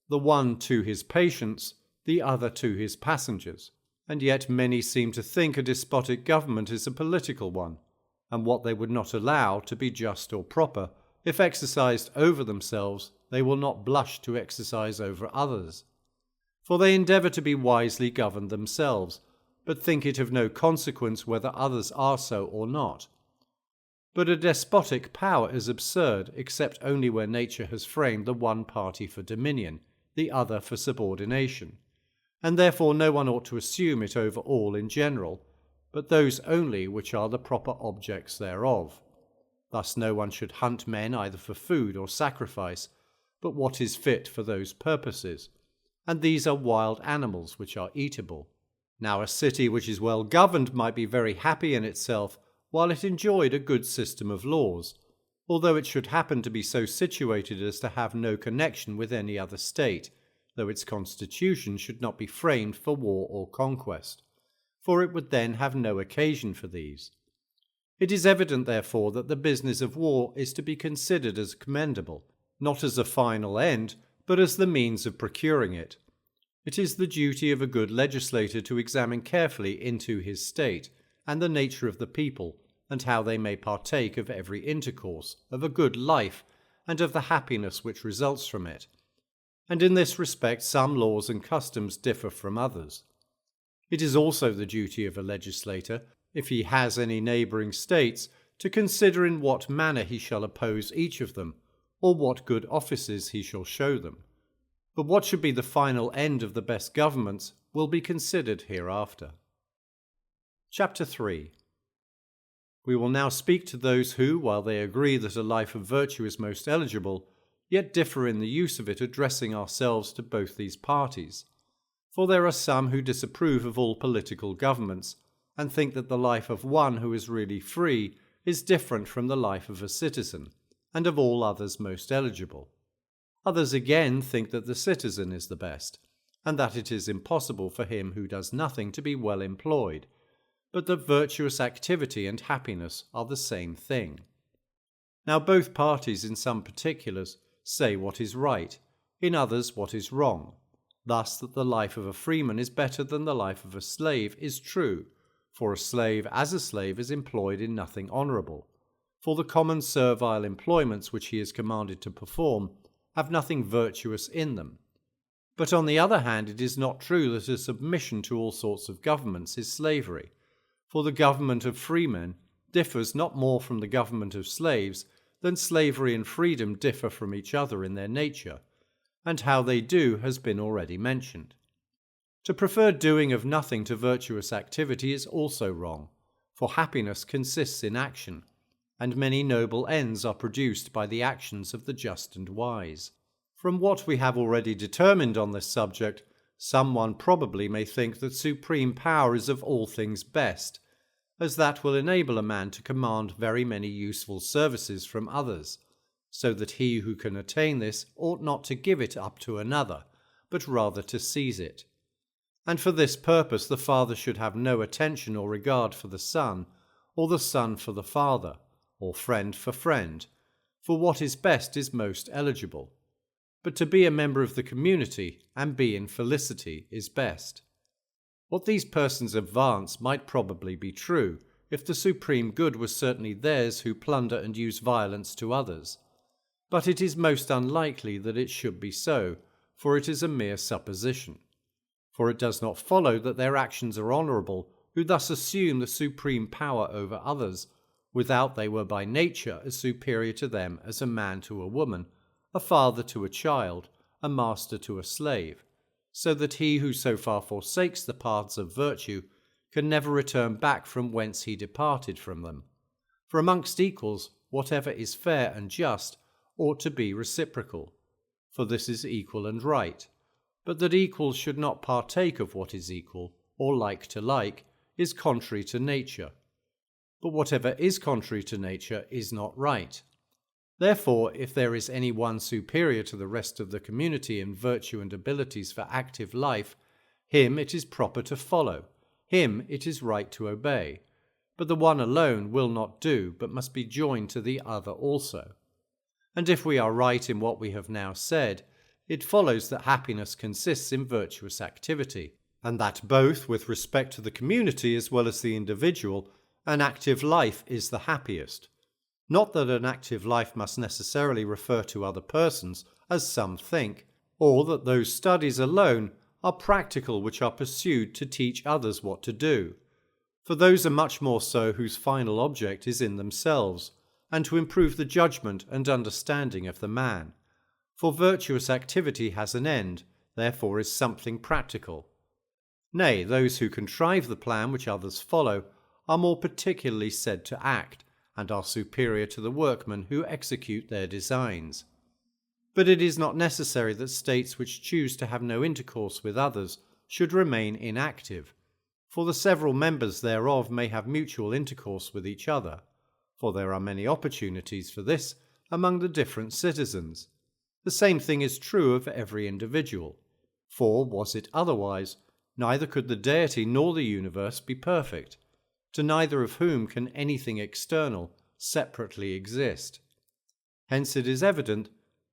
S1: the one to his patients, the other to his passengers. And yet many seem to think a despotic government is a political one, and what they would not allow to be just or proper, if exercised over themselves, they will not blush to exercise over others. For they endeavour to be wisely governed themselves, but think it of no consequence whether others are so or not. But a despotic power is absurd, except only where nature has framed the one party for dominion, the other for subordination, and therefore no one ought to assume it over all in general, but those only which are the proper objects thereof. Thus no one should hunt men either for food or sacrifice, but what is fit for those purposes, and these are wild animals which are eatable. Now a city which is well governed might be very happy in itself, while it enjoyed a good system of laws, although it should happen to be so situated as to have no connection with any other state, though its constitution should not be framed for war or conquest, for it would then have no occasion for these. It is evident, therefore, that the business of war is to be considered as commendable, not as a final end, but as the means of procuring it. It is the duty of a good legislator to examine carefully into his state, and the nature of the people, and how they may partake of every intercourse, of a good life, and of the happiness which results from it. And in this respect some laws and customs differ from others. It is also the duty of a legislator, if he has any neighbouring states, to consider in what manner he shall oppose each of them, or what good offices he shall show them. But what should be the final end of the best governments will be considered hereafter. Chapter 3. We will now speak to those who, while they agree that a life of virtue is most eligible, yet differ in the use of it, addressing ourselves to both these parties. For there are some who disapprove of all political governments, and think that the life of one who is really free is different from the life of a citizen, and of all others most eligible. Others again think that the citizen is the best, and that it is impossible for him who does nothing to be well employed, but that virtuous activity and happiness are the same thing. Now both parties in some particulars say what is right, in others what is wrong. Thus that the life of a freeman is better than the life of a slave is true, for a slave as a slave is employed in nothing honourable, for the common servile employments which he is commanded to perform have nothing virtuous in them. But on the other hand it is not true that a submission to all sorts of governments is slavery, for the government of freemen differs not more from the government of slaves than slavery and freedom differ from each other in their nature, and how they do has been already mentioned. To prefer doing of nothing to virtuous activity is also wrong, for happiness consists in action, and many noble ends are produced by the actions of the just and wise. From what we have already determined on this subject, someone probably may think that supreme power is of all things best, as that will enable a man to command very many useful services from others, so that he who can attain this ought not to give it up to another, but rather to seize it. And for this purpose the father should have no attention or regard for the son, or the son for the father, or friend for friend, for what is best is most eligible. But to be a member of the community and be in felicity is best. What these persons advance might probably be true, if the supreme good was certainly theirs who plunder and use violence to others. But it is most unlikely that it should be so, for it is a mere supposition. For it does not follow that their actions are honourable, who thus assume the supreme power over others, without they were by nature as superior to them as a man to a woman, a father to a child, a master to a slave, so that he who so far forsakes the paths of virtue can never return back from whence he departed from them. For amongst equals, whatever is fair and just ought to be reciprocal, for this is equal and right. But that equals should not partake of what is equal, or like to like, is contrary to nature. But whatever is contrary to nature is not right. Therefore, if there is any one superior to the rest of the community in virtue and abilities for active life, him it is proper to follow, him it is right to obey. But the one alone will not do, but must be joined to the other also. And if we are right in what we have now said, it follows that happiness consists in virtuous activity, and that both with respect to the community as well as the individual, an active life is the happiest. Not that an active life must necessarily refer to other persons, as some think, or that those studies alone are practical which are pursued to teach others what to do. For those are much more so whose final object is in themselves, and to improve the judgment and understanding of the man. For virtuous activity has an end, therefore is something practical. Nay, those who contrive the plan which others follow are more particularly said to act, and are superior to the workmen who execute their designs. But it is not necessary that states which choose to have no intercourse with others should remain inactive, for the several members thereof may have mutual intercourse with each other, for there are many opportunities for this among the different citizens. The same thing is true of every individual, for was it otherwise, neither could the deity nor the universe be perfect, to neither of whom can anything external separately exist. Hence it is evident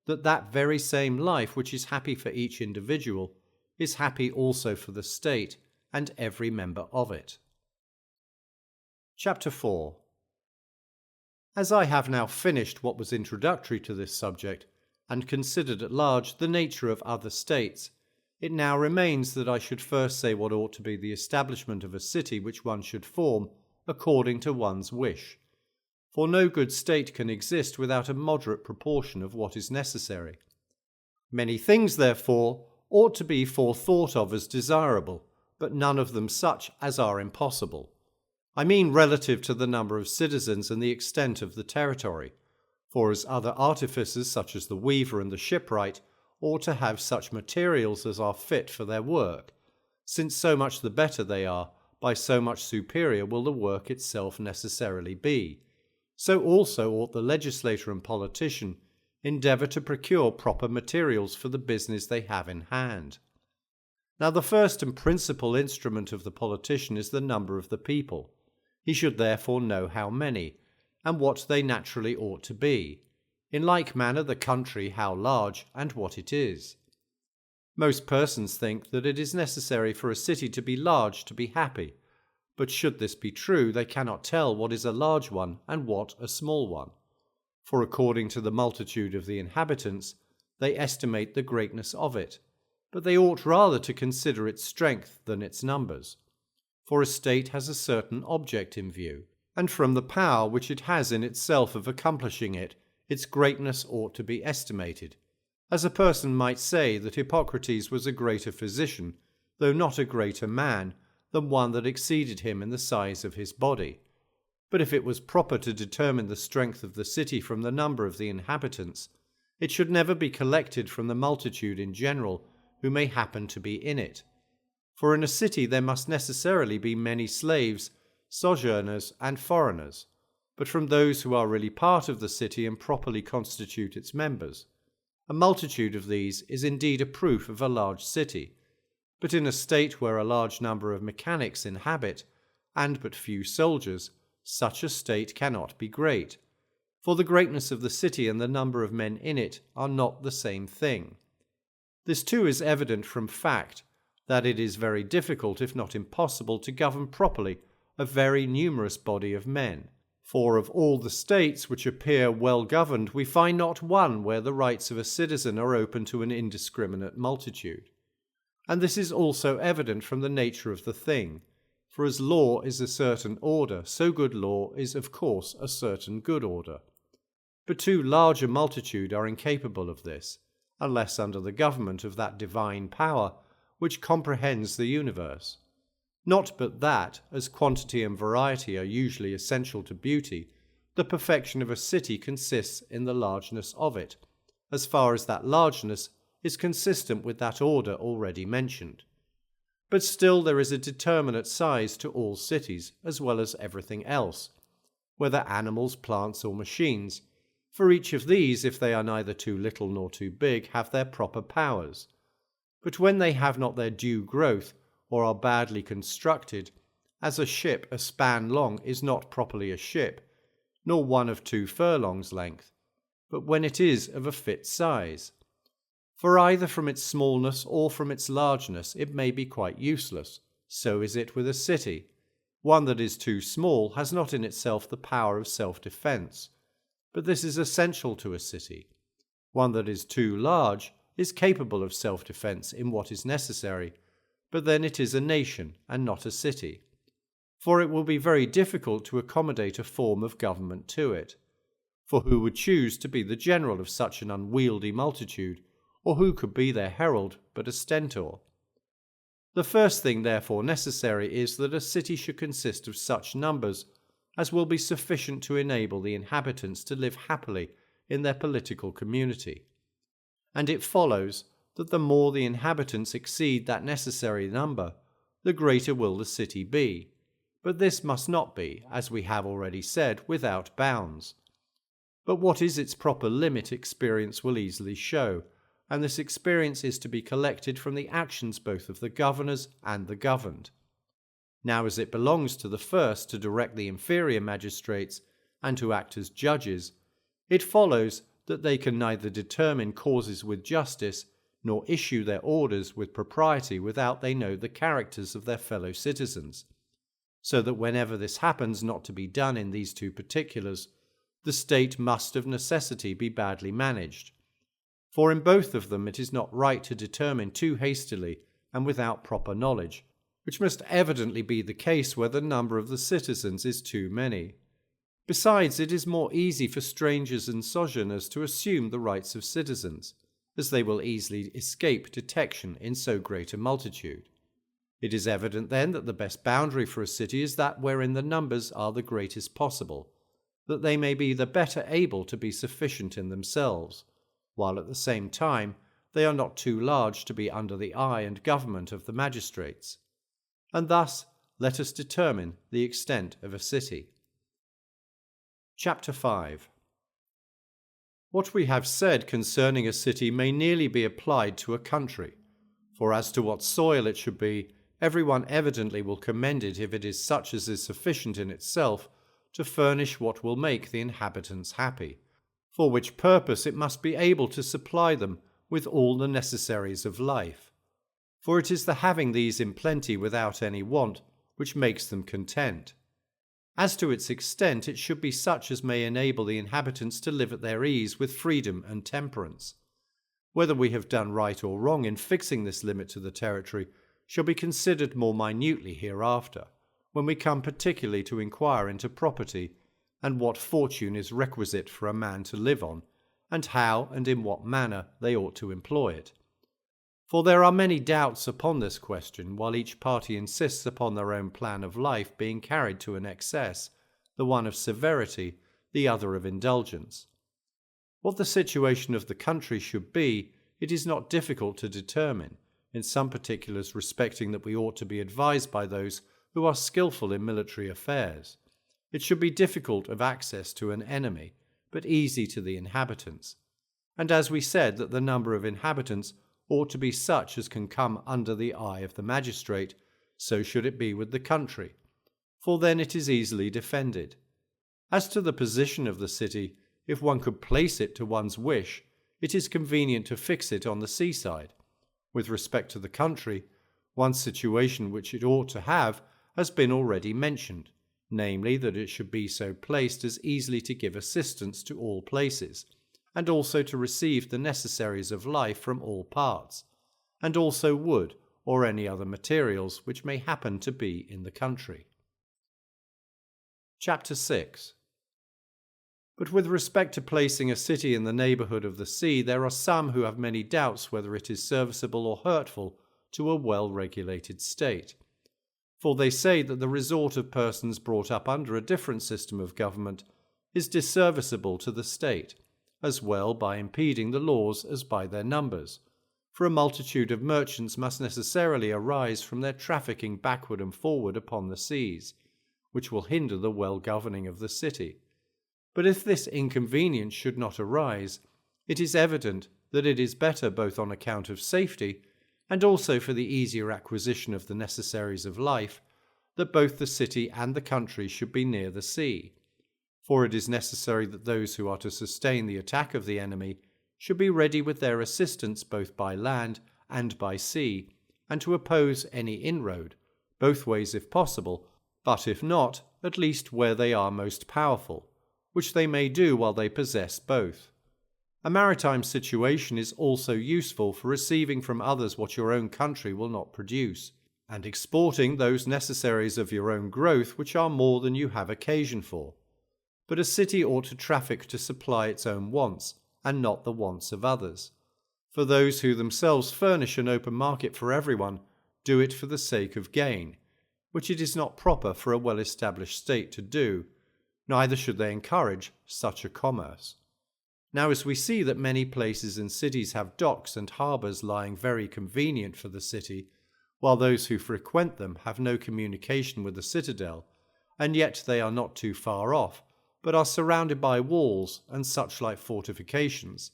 S1: that that very same life which is happy for each individual is happy also for the state and every member of it. Chapter 4. As I have now finished what was introductory to this subject, and considered at large the nature of other states, it now remains that I should first say what ought to be the establishment of a city which one should form according to one's wish. For no good state can exist without a moderate proportion of what is necessary. Many things, therefore, ought to be forethought of as desirable, but none of them such as are impossible. I mean relative to the number of citizens and the extent of the territory, for as other artificers such as the weaver and the shipwright ought to have such materials as are fit for their work, since so much the better they are, by so much superior will the work itself necessarily be, so also ought the legislator and politician endeavour to procure proper materials for the business they have in hand. Now the first and principal instrument of the politician is the number of the people. He should therefore know how many, and what they naturally ought to be. In like manner the country how large, and what it is. Most persons think that it is necessary for a city to be large to be happy, but should this be true, they cannot tell what is a large one and what a small one. For according to the multitude of the inhabitants, they estimate the greatness of it, but they ought rather to consider its strength than its numbers. For a state has a certain object in view, and from the power which it has in itself of accomplishing it, its greatness ought to be estimated. As a person might say that Hippocrates was a greater physician, though not a greater man, than one that exceeded him in the size of his body. But if it was proper to determine the strength of the city from the number of the inhabitants, it should never be collected from the multitude in general who may happen to be in it. For in a city there must necessarily be many slaves, sojourners, and foreigners, but from those who are really part of the city and properly constitute its members. A multitude of these is indeed a proof of a large city, but in a state where a large number of mechanics inhabit, and but few soldiers, such a state cannot be great, for the greatness of the city and the number of men in it are not the same thing. This too is evident from fact, that it is very difficult, if not impossible, to govern properly a very numerous body of men. For of all the states which appear well governed, we find not one where the rights of a citizen are open to an indiscriminate multitude. And this is also evident from the nature of the thing, for as law is a certain order, so good law is of course a certain good order. But too large a multitude are incapable of this, unless under the government of that divine power which comprehends the universe. Not but that, as quantity and variety are usually essential to beauty, the perfection of a city consists in the largeness of it, as far as that largeness is consistent with that order already mentioned. But still there is a determinate size to all cities, as well as everything else, whether animals, plants, or machines, for each of these, if they are neither too little nor too big, have their proper powers. But when they have not their due growth, or are badly constructed, as a ship a span long is not properly a ship, nor one of 2 furlongs length, but when it is of a fit size. For either from its smallness or from its largeness it may be quite useless. So is it with a city. One that is too small has not in itself the power of self-defence, but this is essential to a city. One that is too large is capable of self-defence in what is necessary, but then it is a nation and not a city. For it will be very difficult to accommodate a form of government to it. For who would choose to be the general of such an unwieldy multitude, or who could be their herald but a stentor? The first thing therefore necessary is that a city should consist of such numbers as will be sufficient to enable the inhabitants to live happily in their political community. And it follows that the more the inhabitants exceed that necessary number, the greater will the city be. But this must not be, as we have already said, without bounds. But what is its proper limit experience will easily show, and this experience is to be collected from the actions both of the governors and the governed. Now as it belongs to the first to direct the inferior magistrates and to act as judges, it follows that they can neither determine causes with justice, nor issue their orders with propriety without they know the characters of their fellow citizens, so that whenever this happens not to be done in these two particulars, the state must of necessity be badly managed. For in both of them it is not right to determine too hastily and without proper knowledge, which must evidently be the case where the number of the citizens is too many. Besides, it is more easy for strangers and sojourners to assume the rights of citizens, as they will easily escape detection in so great a multitude. It is evident then that the best boundary for a city is that wherein the numbers are the greatest possible, that they may be the better able to be sufficient in themselves, while at the same time they are not too large to be under the eye and government of the magistrates. And thus let us determine the extent of a city. Chapter 5. What we have said concerning a city may nearly be applied to a country, for as to what soil it should be, everyone evidently will commend it if it is such as is sufficient in itself to furnish what will make the inhabitants happy, for which purpose it must be able to supply them with all the necessaries of life. For it is the having these in plenty without any want which makes them content. As to its extent, it should be such as may enable the inhabitants to live at their ease with freedom and temperance. Whether we have done right or wrong in fixing this limit to the territory shall be considered more minutely hereafter, when we come particularly to inquire into property, and what fortune is requisite for a man to live on, and how and in what manner they ought to employ it. For there are many doubts upon this question, while each party insists upon their own plan of life being carried to an excess, the one of severity, the other of indulgence. What the situation of the country should be, it is not difficult to determine, in some particulars respecting that we ought to be advised by those who are skilful in military affairs. It should be difficult of access to an enemy, but easy to the inhabitants. And as we said that the number of inhabitants ought to be such as can come under the eye of the magistrate, so should it be with the country, for then it is easily defended. As to the position of the city, if one could place it to one's wish, it is convenient to fix it on the seaside. With respect to the country, one situation which it ought to have has been already mentioned, namely that it should be so placed as easily to give assistance to all places, and also to receive the necessaries of life from all parts, and also wood or any other materials which may happen to be in the country. Chapter 6. But with respect to placing a city in the neighbourhood of the sea, there are some who have many doubts whether it is serviceable or hurtful to a well-regulated state. For they say that the resort of persons brought up under a different system of government is disserviceable to the state, as well by impeding the laws as by their numbers, for a multitude of merchants must necessarily arise from their trafficking backward and forward upon the seas, which will hinder the well-governing of the city. But if this inconvenience should not arise, it is evident that it is better both on account of safety and also for the easier acquisition of the necessaries of life, that both the city and the country should be near the sea. For it is necessary that those who are to sustain the attack of the enemy should be ready with their assistance both by land and by sea, and to oppose any inroad, both ways if possible, but if not, at least where they are most powerful, which they may do while they possess both. A maritime situation is also useful for receiving from others what your own country will not produce, and exporting those necessaries of your own growth which are more than you have occasion for. But a city ought to traffic to supply its own wants, and not the wants of others. For those who themselves furnish an open market for everyone do it for the sake of gain, which it is not proper for a well-established state to do, neither should they encourage such a commerce. Now as we see that many places and cities have docks and harbours lying very convenient for the city, while those who frequent them have no communication with the citadel, and yet they are not too far off, but are surrounded by walls and such like fortifications,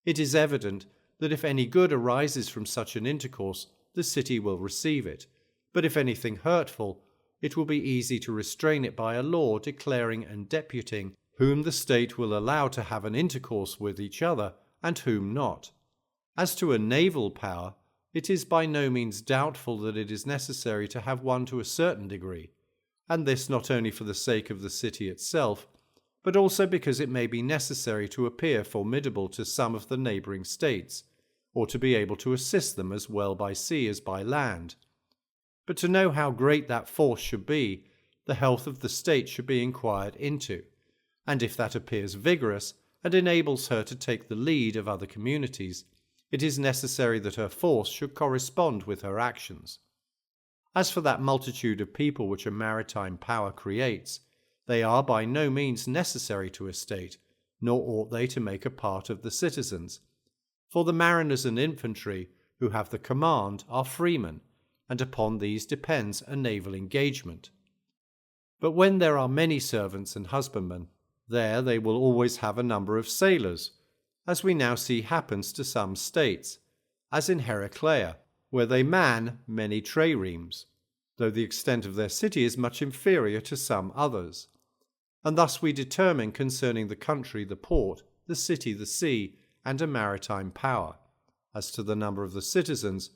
S1: it is evident that if any good arises from such an intercourse, the city will receive it, but if anything hurtful, it will be easy to restrain it by a law declaring and deputing whom the state will allow to have an intercourse with each other, and whom not. As to a naval power, it is by no means doubtful that it is necessary to have one to a certain degree, and this not only for the sake of the city itself, but also because it may be necessary to appear formidable to some of the neighbouring states, or to be able to assist them as well by sea as by land. But to know how great that force should be, the health of the state should be inquired into, and if that appears vigorous and enables her to take the lead of other communities, it is necessary that her force should correspond with her actions. As for that multitude of people which a maritime power creates, they are by no means necessary to a state, nor ought they to make a part of the citizens. For the mariners and infantry who have the command are freemen, and upon these depends a naval engagement. But when there are many servants and husbandmen, there they will always have a number of sailors, as we now see happens to some states, as in Heraclea, where they man many triremes, though the extent of their city is much inferior to some others. And thus we determine concerning the country the port, the city the sea, and a maritime power. As to the number of the citizens,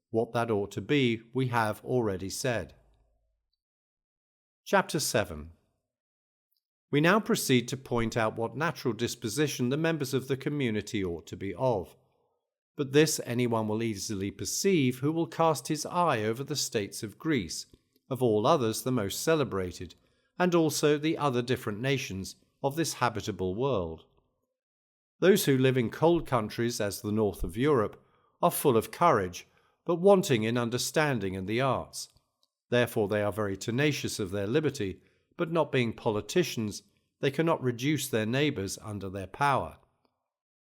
S1: what that ought to be we have already said. Chapter 7. We now proceed to point out what natural disposition the members of the community ought to be of. But this anyone will easily perceive who will cast his eye over the states of Greece, of all others the most celebrated, and also the other different nations of this habitable world. Those who live in cold countries as the north of Europe are full of courage, but wanting in understanding and the arts. Therefore they are very tenacious of their liberty, but not being politicians, they cannot reduce their neighbours under their power.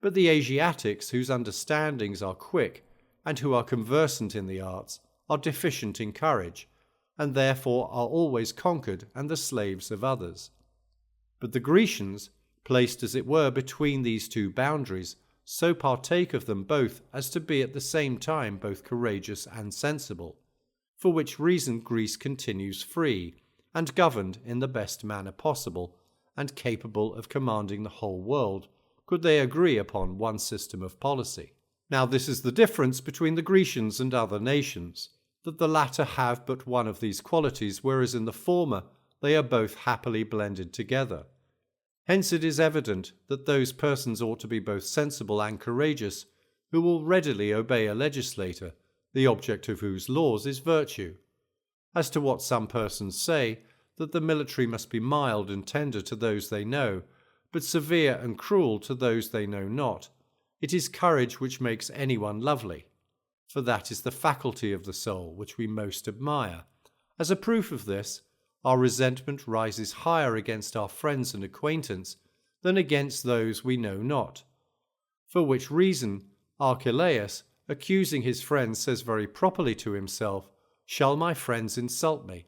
S1: But the Asiatics, whose understandings are quick, and who are conversant in the arts, are deficient in courage, and therefore are always conquered and the slaves of others. But the Grecians, placed as it were between these two boundaries, so partake of them both as to be at the same time both courageous and sensible, for which reason Greece continues free, and governed in the best manner possible, and capable of commanding the whole world, could they agree upon one system of policy. Now this is the difference between the Grecians and other nations, that the latter have but one of these qualities, whereas in the former they are both happily blended together. Hence it is evident that those persons ought to be both sensible and courageous, who will readily obey a legislator, the object of whose laws is virtue. As to what some persons say, that the military must be mild and tender to those they know, but severe and cruel to those they know not, it is courage which makes anyone lovely. For that is the faculty of the soul which we most admire. As a proof of this, our resentment rises higher against our friends and acquaintance than against those we know not. For which reason Archelaus, accusing his friends, says very properly to himself, "Shall my friends insult me?"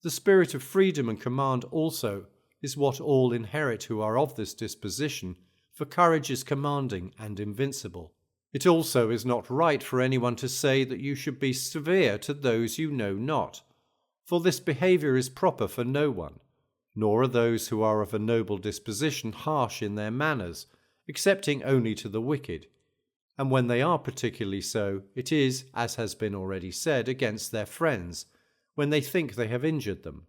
S1: The spirit of freedom and command also is what all inherit who are of this disposition, for courage is commanding and invincible. It also is not right for anyone to say that you should be severe to those you know not, for this behaviour is proper for no one, nor are those who are of a noble disposition harsh in their manners, excepting only to the wicked, and when they are particularly so, it is, as has been already said, against their friends, when they think they have injured them,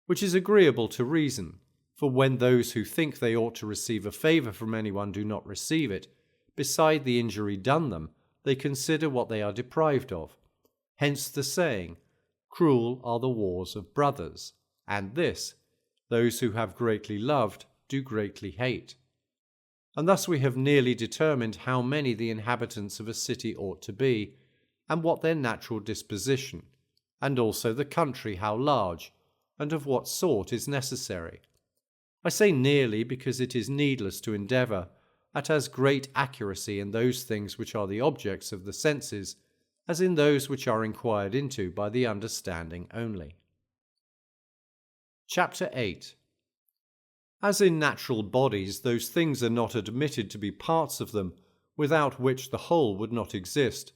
S1: which is agreeable to reason, for when those who think they ought to receive a favour from anyone do not receive it, beside the injury done them, they consider what they are deprived of. Hence the saying, "Cruel are the wars of brothers," and this, "Those who have greatly loved do greatly hate." And thus we have nearly determined how many the inhabitants of a city ought to be, and what their natural disposition, and also the country how large, and of what sort is necessary. I say nearly because it is needless to endeavour at as great accuracy in those things which are the objects of the senses, as in those which are inquired into by the understanding only. Chapter 8. As in natural bodies those things are not admitted to be parts of them, without which the whole would not exist,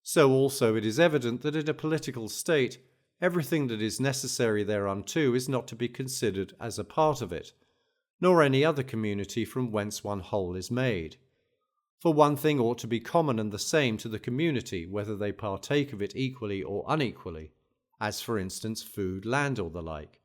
S1: so also it is evident that in a political state everything that is necessary thereunto is not to be considered as a part of it, nor any other community from whence one whole is made. For one thing ought to be common and the same to the community, whether they partake of it equally or unequally, as for instance food, land, or the like.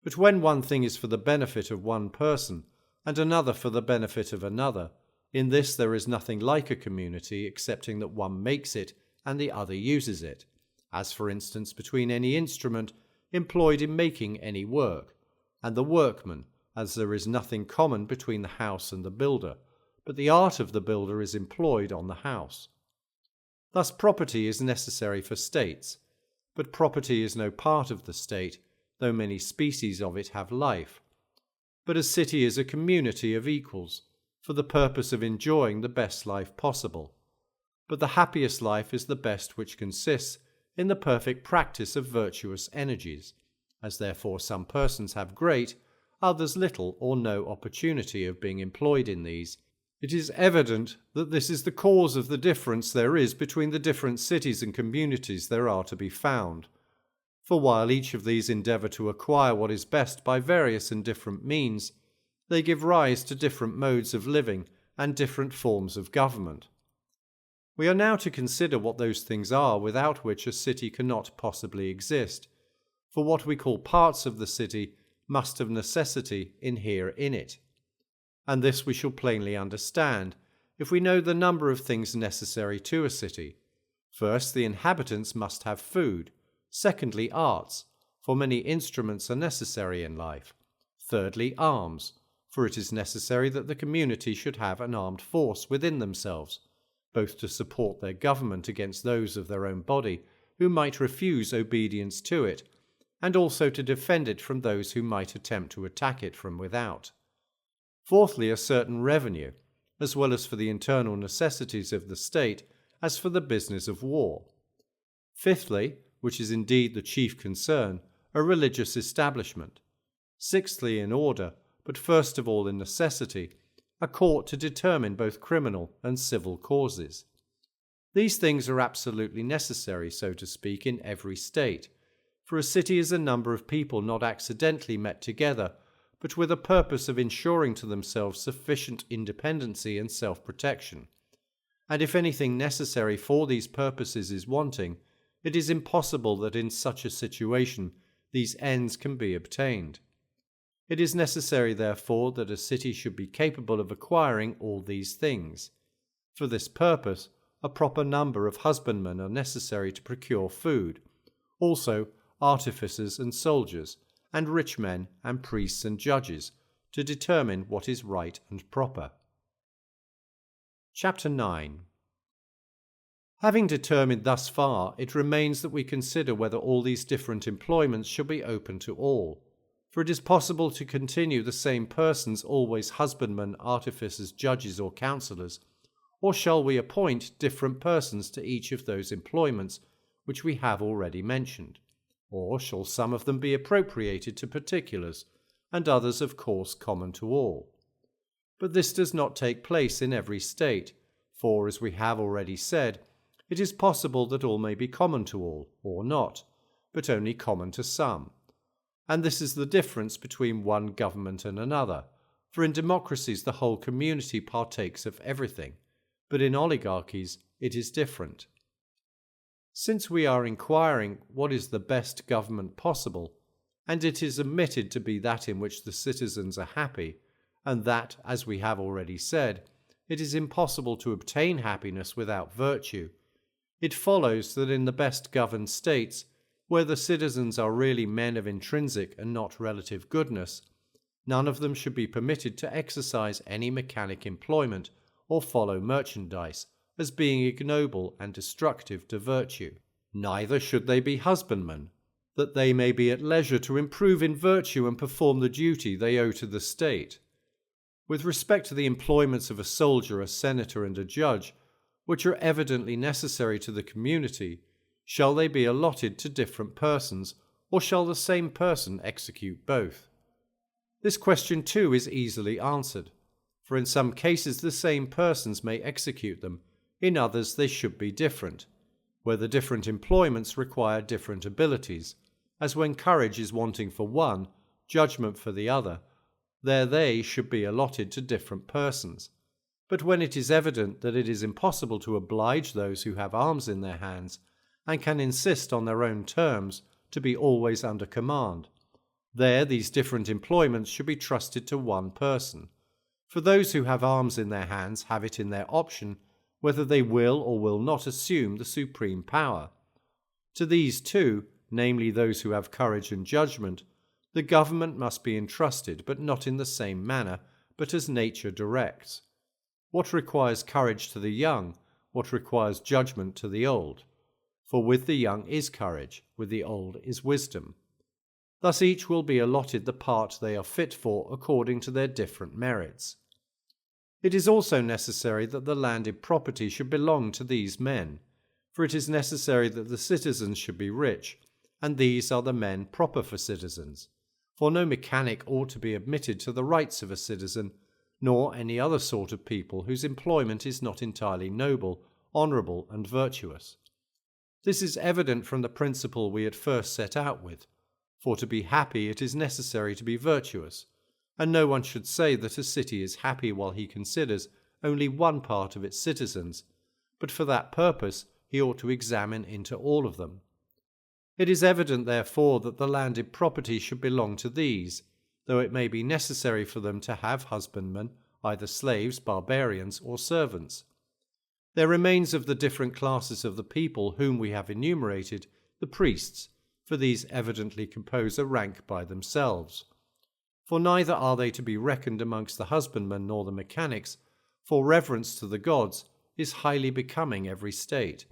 S1: But when one thing is for the benefit of one person, and another for the benefit of another, in this there is nothing like a community, excepting that one makes it and the other uses it, as for instance between any instrument employed in making any work, and the workman, as there is nothing common between the house and the builder, but the art of the builder is employed on the house. Thus property is necessary for states, but property is no part of the state, though many species of it have life. But a city is a community of equals, for the purpose of enjoying the best life possible. But the happiest life is the best which consists in the perfect practice of virtuous energies, as therefore some persons have great, others little or no opportunity of being employed in these. It is evident that this is the cause of the difference there is between the different cities and communities there are to be found. For while each of these endeavour to acquire what is best by various and different means, they give rise to different modes of living and different forms of government. We are now to consider what those things are without which a city cannot possibly exist, for what we call parts of the city must of necessity inhere in it. And this we shall plainly understand, if we know the number of things necessary to a city. First, the inhabitants must have food. Secondly, arts, for many instruments are necessary in life. Thirdly, arms, for it is necessary that the community should have an armed force within themselves, both to support their government against those of their own body who might refuse obedience to it, and also to defend it from those who might attempt to attack it from without. Fourthly, a certain revenue, as well as for the internal necessities of the state as for the business of war. Fifthly, which is indeed the chief concern, a religious establishment. Sixthly, in order, but first of all in necessity, a court to determine both criminal and civil causes. These things are absolutely necessary, so to speak, in every state, for a city is a number of people not accidentally met together, but with a purpose of ensuring to themselves sufficient independency and self-protection. And if anything necessary for these purposes is wanting, it is impossible that in such a situation these ends can be obtained. It is necessary, therefore, that a city should be capable of acquiring all these things. For this purpose, a proper number of husbandmen are necessary to procure food, also artificers and soldiers, and rich men and priests and judges, to determine what is right and proper. Chapter 9. Having determined thus far, it remains that we consider whether all these different employments shall be open to all. For it is possible to continue the same persons always husbandmen, artificers, judges, or counsellors, or shall we appoint different persons to each of those employments which we have already mentioned? Or shall some of them be appropriated to particulars, and others of course common to all? But this does not take place in every state, for, as we have already said, it is possible that all may be common to all, or not, but only common to some. And this is the difference between one government and another, for in democracies the whole community partakes of everything, but in oligarchies it is different. Since we are inquiring what is the best government possible, and it is admitted to be that in which the citizens are happy, and that, as we have already said, it is impossible to obtain happiness without virtue, it follows that in the best governed states, where the citizens are really men of intrinsic and not relative goodness, none of them should be permitted to exercise any mechanic employment or follow merchandise, as being ignoble and destructive to virtue. Neither should they be husbandmen, that they may be at leisure to improve in virtue and perform the duty they owe to the state. With respect to the employments of a soldier, a senator, and a judge, which are evidently necessary to the community, shall they be allotted to different persons, or shall the same person execute both? This question too is easily answered, for in some cases the same persons may execute them, in others they should be different, where the different employments require different abilities, as when courage is wanting for one, judgment for the other, there they should be allotted to different persons. But when it is evident that it is impossible to oblige those who have arms in their hands, and can insist on their own terms to be always under command, there these different employments should be trusted to one person. For those who have arms in their hands have it in their option whether they will or will not assume the supreme power. To these two, namely those who have courage and judgment, the government must be entrusted, but not in the same manner, but as nature directs. What requires courage to the young, what requires judgment to the old? For with the young is courage, with the old is wisdom. Thus each will be allotted the part they are fit for according to their different merits. It is also necessary that the landed property should belong to these men, for it is necessary that the citizens should be rich, and these are the men proper for citizens. For no mechanic ought to be admitted to the rights of a citizen, nor any other sort of people whose employment is not entirely noble, honourable, and virtuous. This is evident from the principle we at first set out with, for to be happy it is necessary to be virtuous, and no one should say that a city is happy while he considers only one part of its citizens, but for that purpose he ought to examine into all of them. It is evident, therefore, that the landed property should belong to these, though it may be necessary for them to have husbandmen, either slaves, barbarians, or servants. There remains of the different classes of the people whom we have enumerated, the priests, for these evidently compose a rank by themselves. For neither are they to be reckoned amongst the husbandmen nor the mechanics, for reverence to the gods is highly becoming every state.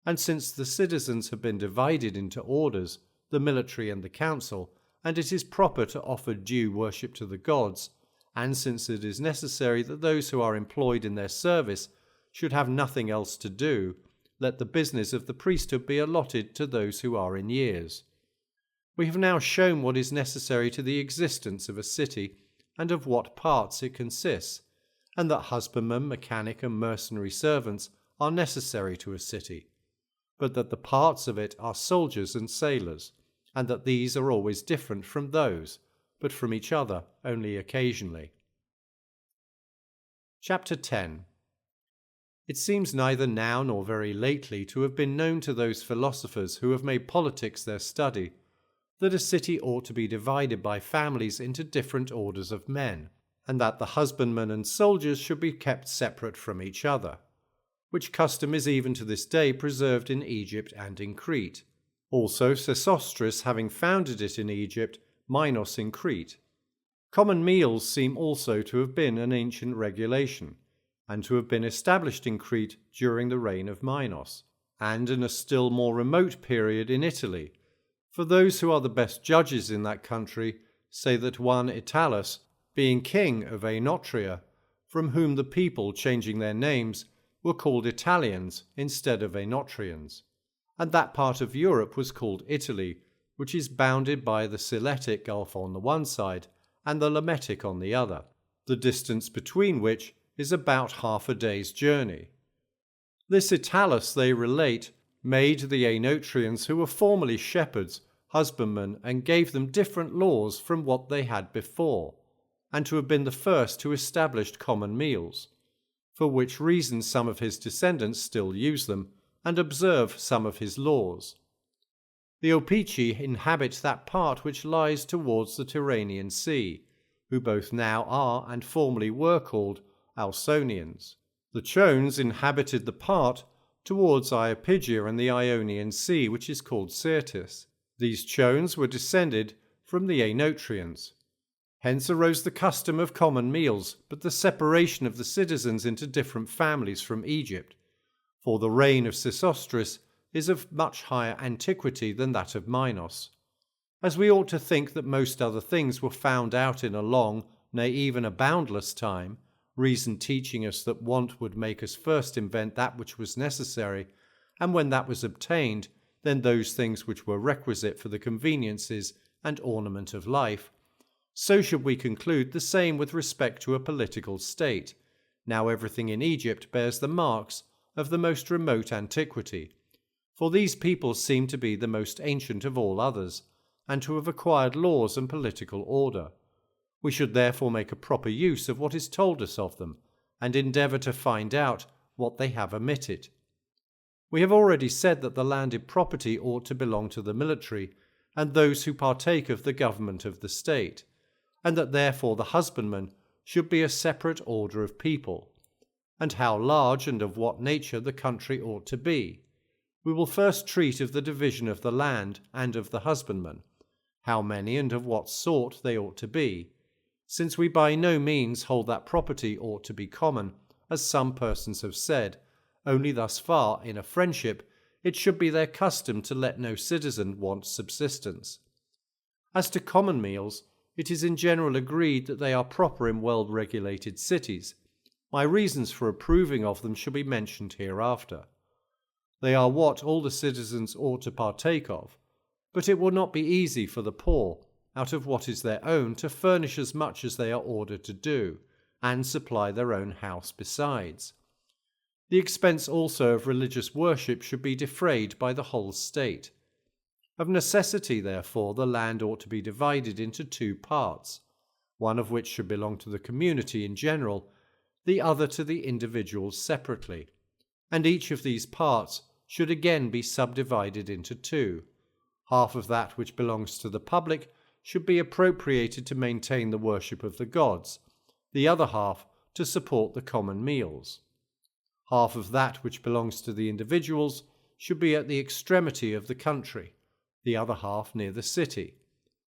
S1: And since the citizens have been divided into orders, the military and the council, and it is proper to offer due worship to the gods, and since it is necessary that those who are employed in their service should have nothing else to do, let the business of the priesthood be allotted to those who are in years. We have now shown what is necessary to the existence of a city, and of what parts it consists, and that husbandmen, mechanic, and mercenary servants are necessary to a city, but that the parts of it are soldiers and sailors, and that these are always different from those, but from each other only occasionally. Chapter 10. It seems neither now nor very lately to have been known to those philosophers who have made politics their study, that a city ought to be divided by families into different orders of men, and that the husbandmen and soldiers should be kept separate from each other, which custom is even to this day preserved in Egypt and in Crete. Also Sesostris having founded it in Egypt, Minos in Crete. Common meals seem also to have been an ancient regulation, and to have been established in Crete during the reign of Minos, and in a still more remote period in Italy. For those who are the best judges in that country say that one Italus, being king of Aenotria, from whom the people, changing their names, were called Italians instead of Aenotrians, and that part of Europe was called Italy, which is bounded by the Siletic Gulf on the one side and the Lametic on the other, the distance between which is about half a day's journey. This Italus, they relate, made the Aenotrians, who were formerly shepherds, husbandmen, and gave them different laws from what they had before, and to have been the first who established common meals, for which reason some of his descendants still use them, and observe some of his laws. The Opici inhabit that part which lies towards the Tyrrhenian Sea, who both now are and formerly were called Ausonians. The Chones inhabited the part towards Iapygia and the Ionian Sea, which is called Syrtis. These Chones were descended from the Aenotrians. Hence arose the custom of common meals, but the separation of the citizens into different families from Egypt. For the reign of Sesostris is of much higher antiquity than that of Minos. As we ought to think that most other things were found out in a long, nay even a boundless time, reason teaching us that want would make us first invent that which was necessary, and when that was obtained, then those things which were requisite for the conveniences and ornament of life, so should we conclude the same with respect to a political state. Now everything in Egypt bears the marks of the most remote antiquity, for these people seem to be the most ancient of all others, and to have acquired laws and political order. We should therefore make a proper use of what is told us of them, and endeavour to find out what they have omitted. We have already said that the landed property ought to belong to the military and those who partake of the government of the state, and that therefore the husbandman should be a separate order of people, and how large and of what nature the country ought to be. We will first treat of the division of the land and of the husbandman, how many and of what sort they ought to be, since we by no means hold that property ought to be common, as some persons have said, only thus far, in a friendship, it should be their custom to let no citizen want subsistence. As to common meals, it is in general agreed that they are proper in well-regulated cities. My reasons for approving of them shall be mentioned hereafter. They are what all the citizens ought to partake of, but it will not be easy for the poor, out of what is their own, to furnish as much as they are ordered to do, and supply their own house besides. The expense also of religious worship should be defrayed by the whole state. Of necessity, therefore, the land ought to be divided into two parts, one of which should belong to the community in general, the other to the individuals separately, and each of these parts should again be subdivided into two. Half of that which belongs to the public should be appropriated to maintain the worship of the gods, the other half to support the common meals. Half of that which belongs to the individuals should be at the extremity of the country, the other half near the city,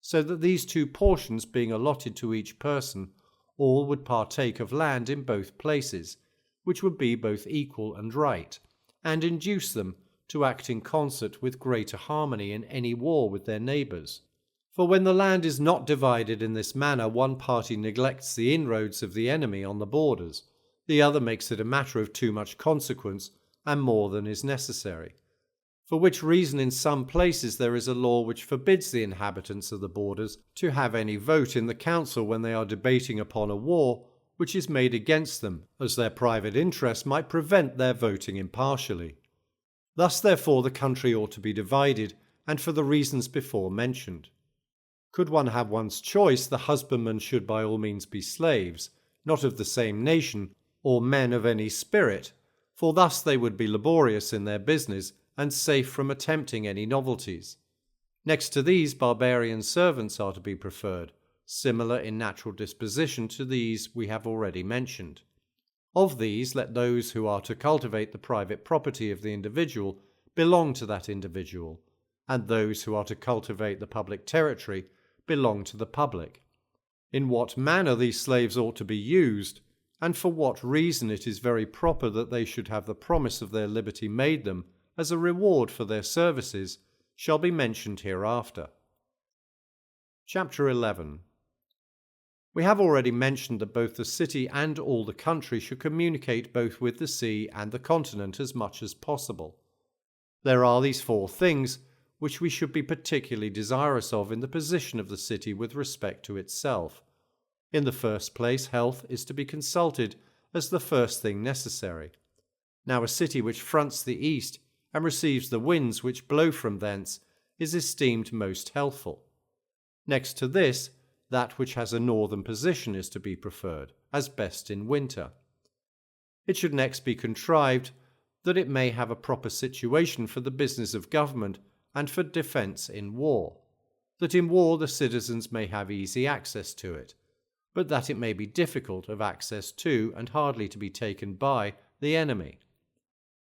S1: so that these two portions being allotted to each person, all would partake of land in both places, which would be both equal and right, and induce them to act in concert with greater harmony in any war with their neighbours. For when the land is not divided in this manner, one party neglects the inroads of the enemy on the borders, the other makes it a matter of too much consequence and more than is necessary. For which reason in some places there is a law which forbids the inhabitants of the borders to have any vote in the council when they are debating upon a war which is made against them, as their private interest might prevent their voting impartially. Thus therefore the country ought to be divided, and for the reasons before mentioned. Could one have one's choice, the husbandmen should by all means be slaves, not of the same nation, or men of any spirit, for thus they would be laborious in their business, and safe from attempting any novelties. Next to these, barbarian servants are to be preferred, similar in natural disposition to these we have already mentioned. Of these, let those who are to cultivate the private property of the individual belong to that individual, and those who are to cultivate the public territory belong to the public. In what manner these slaves ought to be used, and for what reason it is very proper that they should have the promise of their liberty made them as a reward for their services, shall be mentioned hereafter. Chapter 11. We have already mentioned that both the city and all the country should communicate both with the sea and the continent as much as possible. There are these four things which we should be particularly desirous of in the position of the city with respect to itself. In the first place, health is to be consulted as the first thing necessary. Now a city which fronts the east and receives the winds which blow from thence is esteemed most healthful. Next to this, that which has a northern position is to be preferred, as best in winter. It should next be contrived that it may have a proper situation for the business of government and for defence in war, that in war the citizens may have easy access to it, but that it may be difficult of access to and hardly to be taken by the enemy.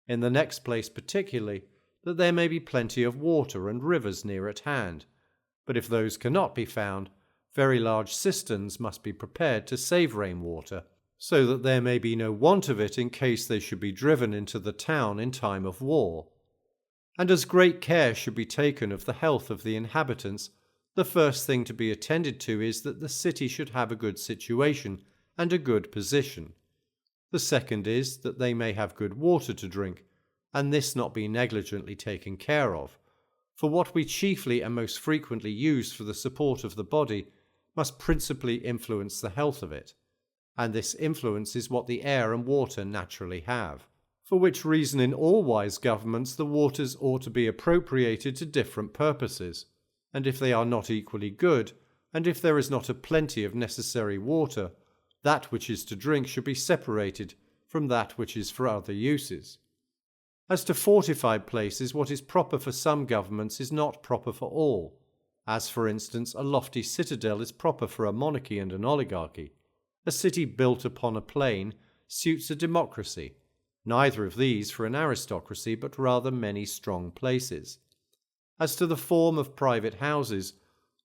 S1: In the next place particularly, that there may be plenty of water and rivers near at hand, but if those cannot be found, very large cisterns must be prepared to save rainwater, so that there may be no want of it in case they should be driven into the town in time of war. And as great care should be taken of the health of the inhabitants, the first thing to be attended to is that the city should have a good situation and a good position. The second is that they may have good water to drink, and this not be negligently taken care of, for what we chiefly and most frequently use for the support of the body must principally influence the health of it, and this influence is what the air and water naturally have. For which reason in all wise governments the waters ought to be appropriated to different purposes, and if they are not equally good, and if there is not a plenty of necessary water, that which is to drink should be separated from that which is for other uses. As to fortified places, what is proper for some governments is not proper for all, as for instance a lofty citadel is proper for a monarchy and an oligarchy. A city built upon a plain suits a democracy, neither of these for an aristocracy, but rather many strong places. As to the form of private houses,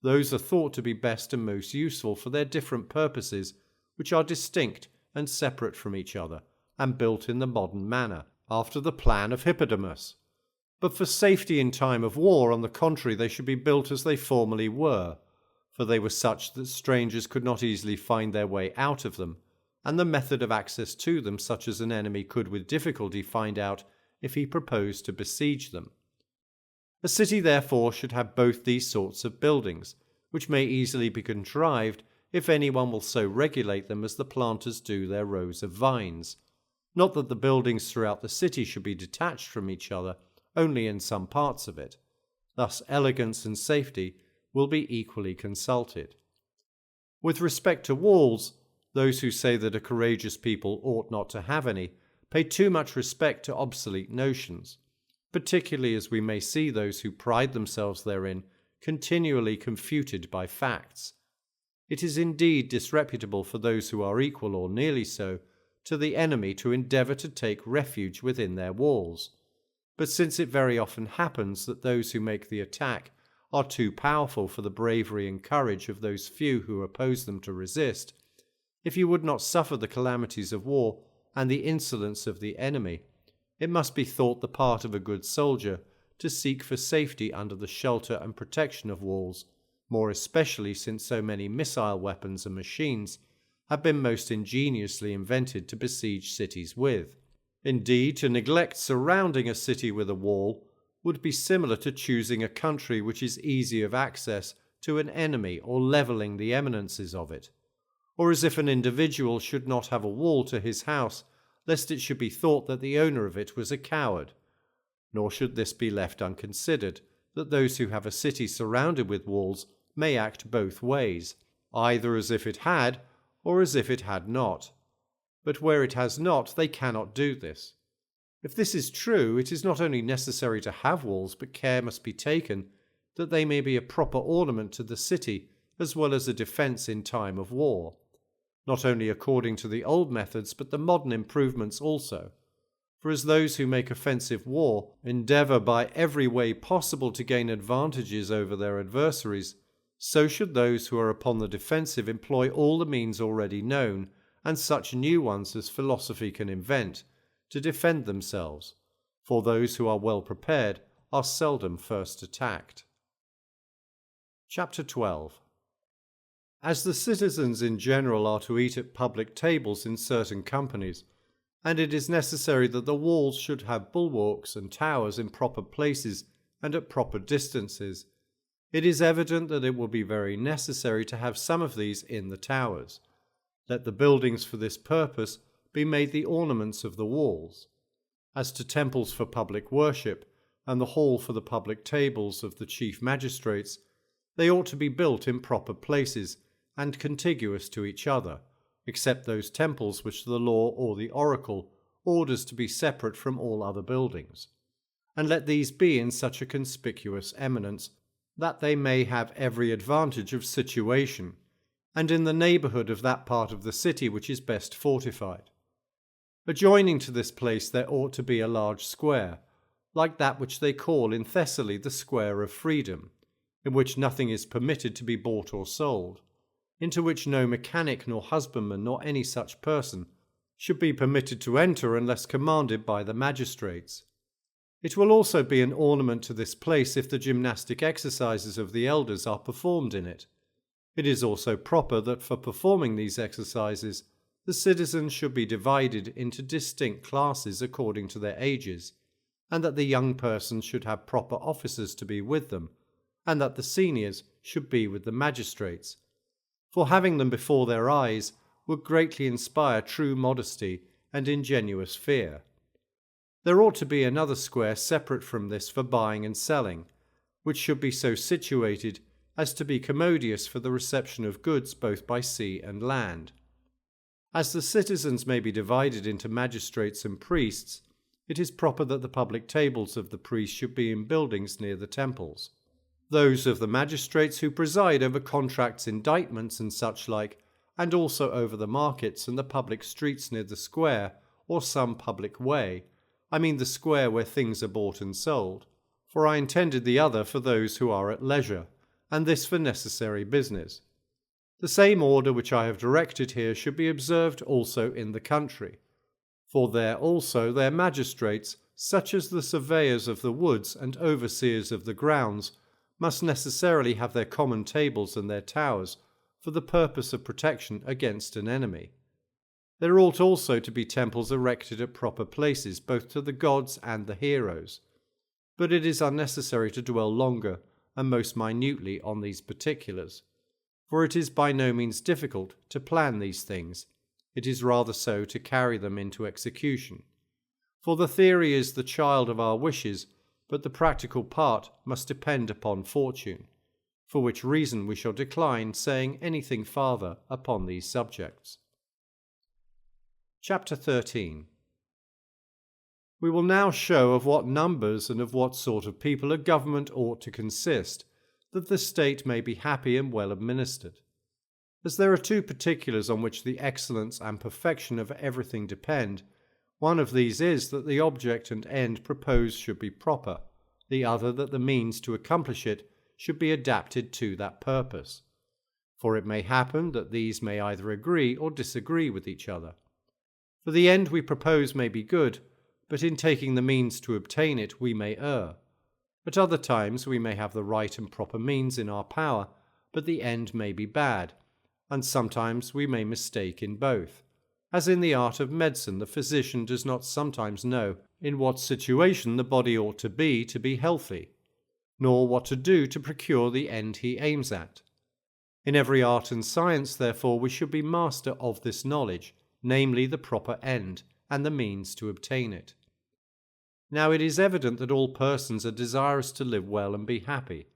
S1: those are thought to be best and most useful for their different purposes, which are distinct and separate from each other, and built in the modern manner, after the plan of Hippodamus. But for safety in time of war, on the contrary, they should be built as they formerly were, for they were such that strangers could not easily find their way out of them, and the method of access to them such as an enemy could with difficulty find out if he proposed to besiege them. A city therefore should have both these sorts of buildings, which may easily be contrived if anyone will so regulate them as the planters do their rows of vines. Not that the buildings throughout the city should be detached from each other, only in some parts of it. Thus elegance and safety will be equally consulted. With respect to walls, those who say that a courageous people ought not to have any pay too much respect to obsolete notions, particularly as we may see those who pride themselves therein continually confuted by facts. It is indeed disreputable for those who are equal, or nearly so, to the enemy to endeavour to take refuge within their walls. But since it very often happens that those who make the attack are too powerful for the bravery and courage of those few who oppose them to resist, if you would not suffer the calamities of war and the insolence of the enemy, it must be thought the part of a good soldier to seek for safety under the shelter and protection of walls, more especially since so many missile weapons and machines have been most ingeniously invented to besiege cities with. Indeed, to neglect surrounding a city with a wall would be similar to choosing a country which is easy of access to an enemy or levelling the eminences of it, or as if an individual should not have a wall to his house, lest it should be thought that the owner of it was a coward. Nor should this be left unconsidered, that those who have a city surrounded with walls may act both ways, either as if it had, or as if it had not. But where it has not, they cannot do this. If this is true, it is not only necessary to have walls, but care must be taken that they may be a proper ornament to the city, as well as a defence in time of war, not only according to the old methods, but the modern improvements also. For as those who make offensive war endeavour by every way possible to gain advantages over their adversaries, so should those who are upon the defensive employ all the means already known, and such new ones as philosophy can invent, to defend themselves, for those who are well prepared are seldom first attacked. Chapter 12. As the citizens in general are to eat at public tables in certain companies, and it is necessary that the walls should have bulwarks and towers in proper places and at proper distances, it is evident that it will be very necessary to have some of these in the towers. Let the buildings for this purpose be made the ornaments of the walls. As to temples for public worship, and the hall for the public tables of the chief magistrates, they ought to be built in proper places, and contiguous to each other, except those temples which the law or the oracle orders to be separate from all other buildings. And let these be in such a conspicuous eminence, that they may have every advantage of situation, and in the neighbourhood of that part of the city which is best fortified. Adjoining to this place there ought to be a large square, like that which they call in Thessaly the Square of Freedom, in which nothing is permitted to be bought or sold, into which no mechanic nor husbandman nor any such person should be permitted to enter unless commanded by the magistrates. It will also be an ornament to this place if the gymnastic exercises of the elders are performed in it. It is also proper that for performing these exercises the citizens should be divided into distinct classes according to their ages, and that the young persons should have proper officers to be with them, and that the seniors should be with the magistrates. For having them before their eyes would greatly inspire true modesty and ingenuous fear. There ought to be another square separate from this for buying and selling, which should be so situated as to be commodious for the reception of goods both by sea and land. As the citizens may be divided into magistrates and priests, it is proper that the public tables of the priests should be in buildings near the temples. Those of the magistrates who preside over contracts, indictments, and such like, and also over the markets and the public streets near the square, or some public way, I mean the square where things are bought and sold, for I intended the other for those who are at leisure, and this for necessary business. The same order which I have directed here should be observed also in the country, for there also their magistrates, such as the surveyors of the woods and overseers of the grounds, must necessarily have their common tables and their towers, for the purpose of protection against an enemy. There ought also to be temples erected at proper places, both to the gods and the heroes. But it is unnecessary to dwell longer and most minutely on these particulars, for it is by no means difficult to plan these things. It is rather so to carry them into execution. For the theory is the child of our wishes, but the practical part must depend upon fortune, for which reason we shall decline saying anything farther upon these subjects. Chapter 13. We will now show of what numbers and of what sort of people a government ought to consist, that the state may be happy and well administered. As there are two particulars on which the excellence and perfection of everything depend, one of these is that the object and end proposed should be proper, the other that the means to accomplish it should be adapted to that purpose. For it may happen that these may either agree or disagree with each other. For the end we propose may be good, but in taking the means to obtain it we may err. At other times we may have the right and proper means in our power, but the end may be bad, and sometimes we may mistake in both. As in the art of medicine, the physician does not sometimes know in what situation the body ought to be healthy, nor what to do to procure the end he aims at. In every art and science, therefore, we should be master of this knowledge, namely the proper end, and the means to obtain it. Now it is evident that all persons are desirous to live well and be happy,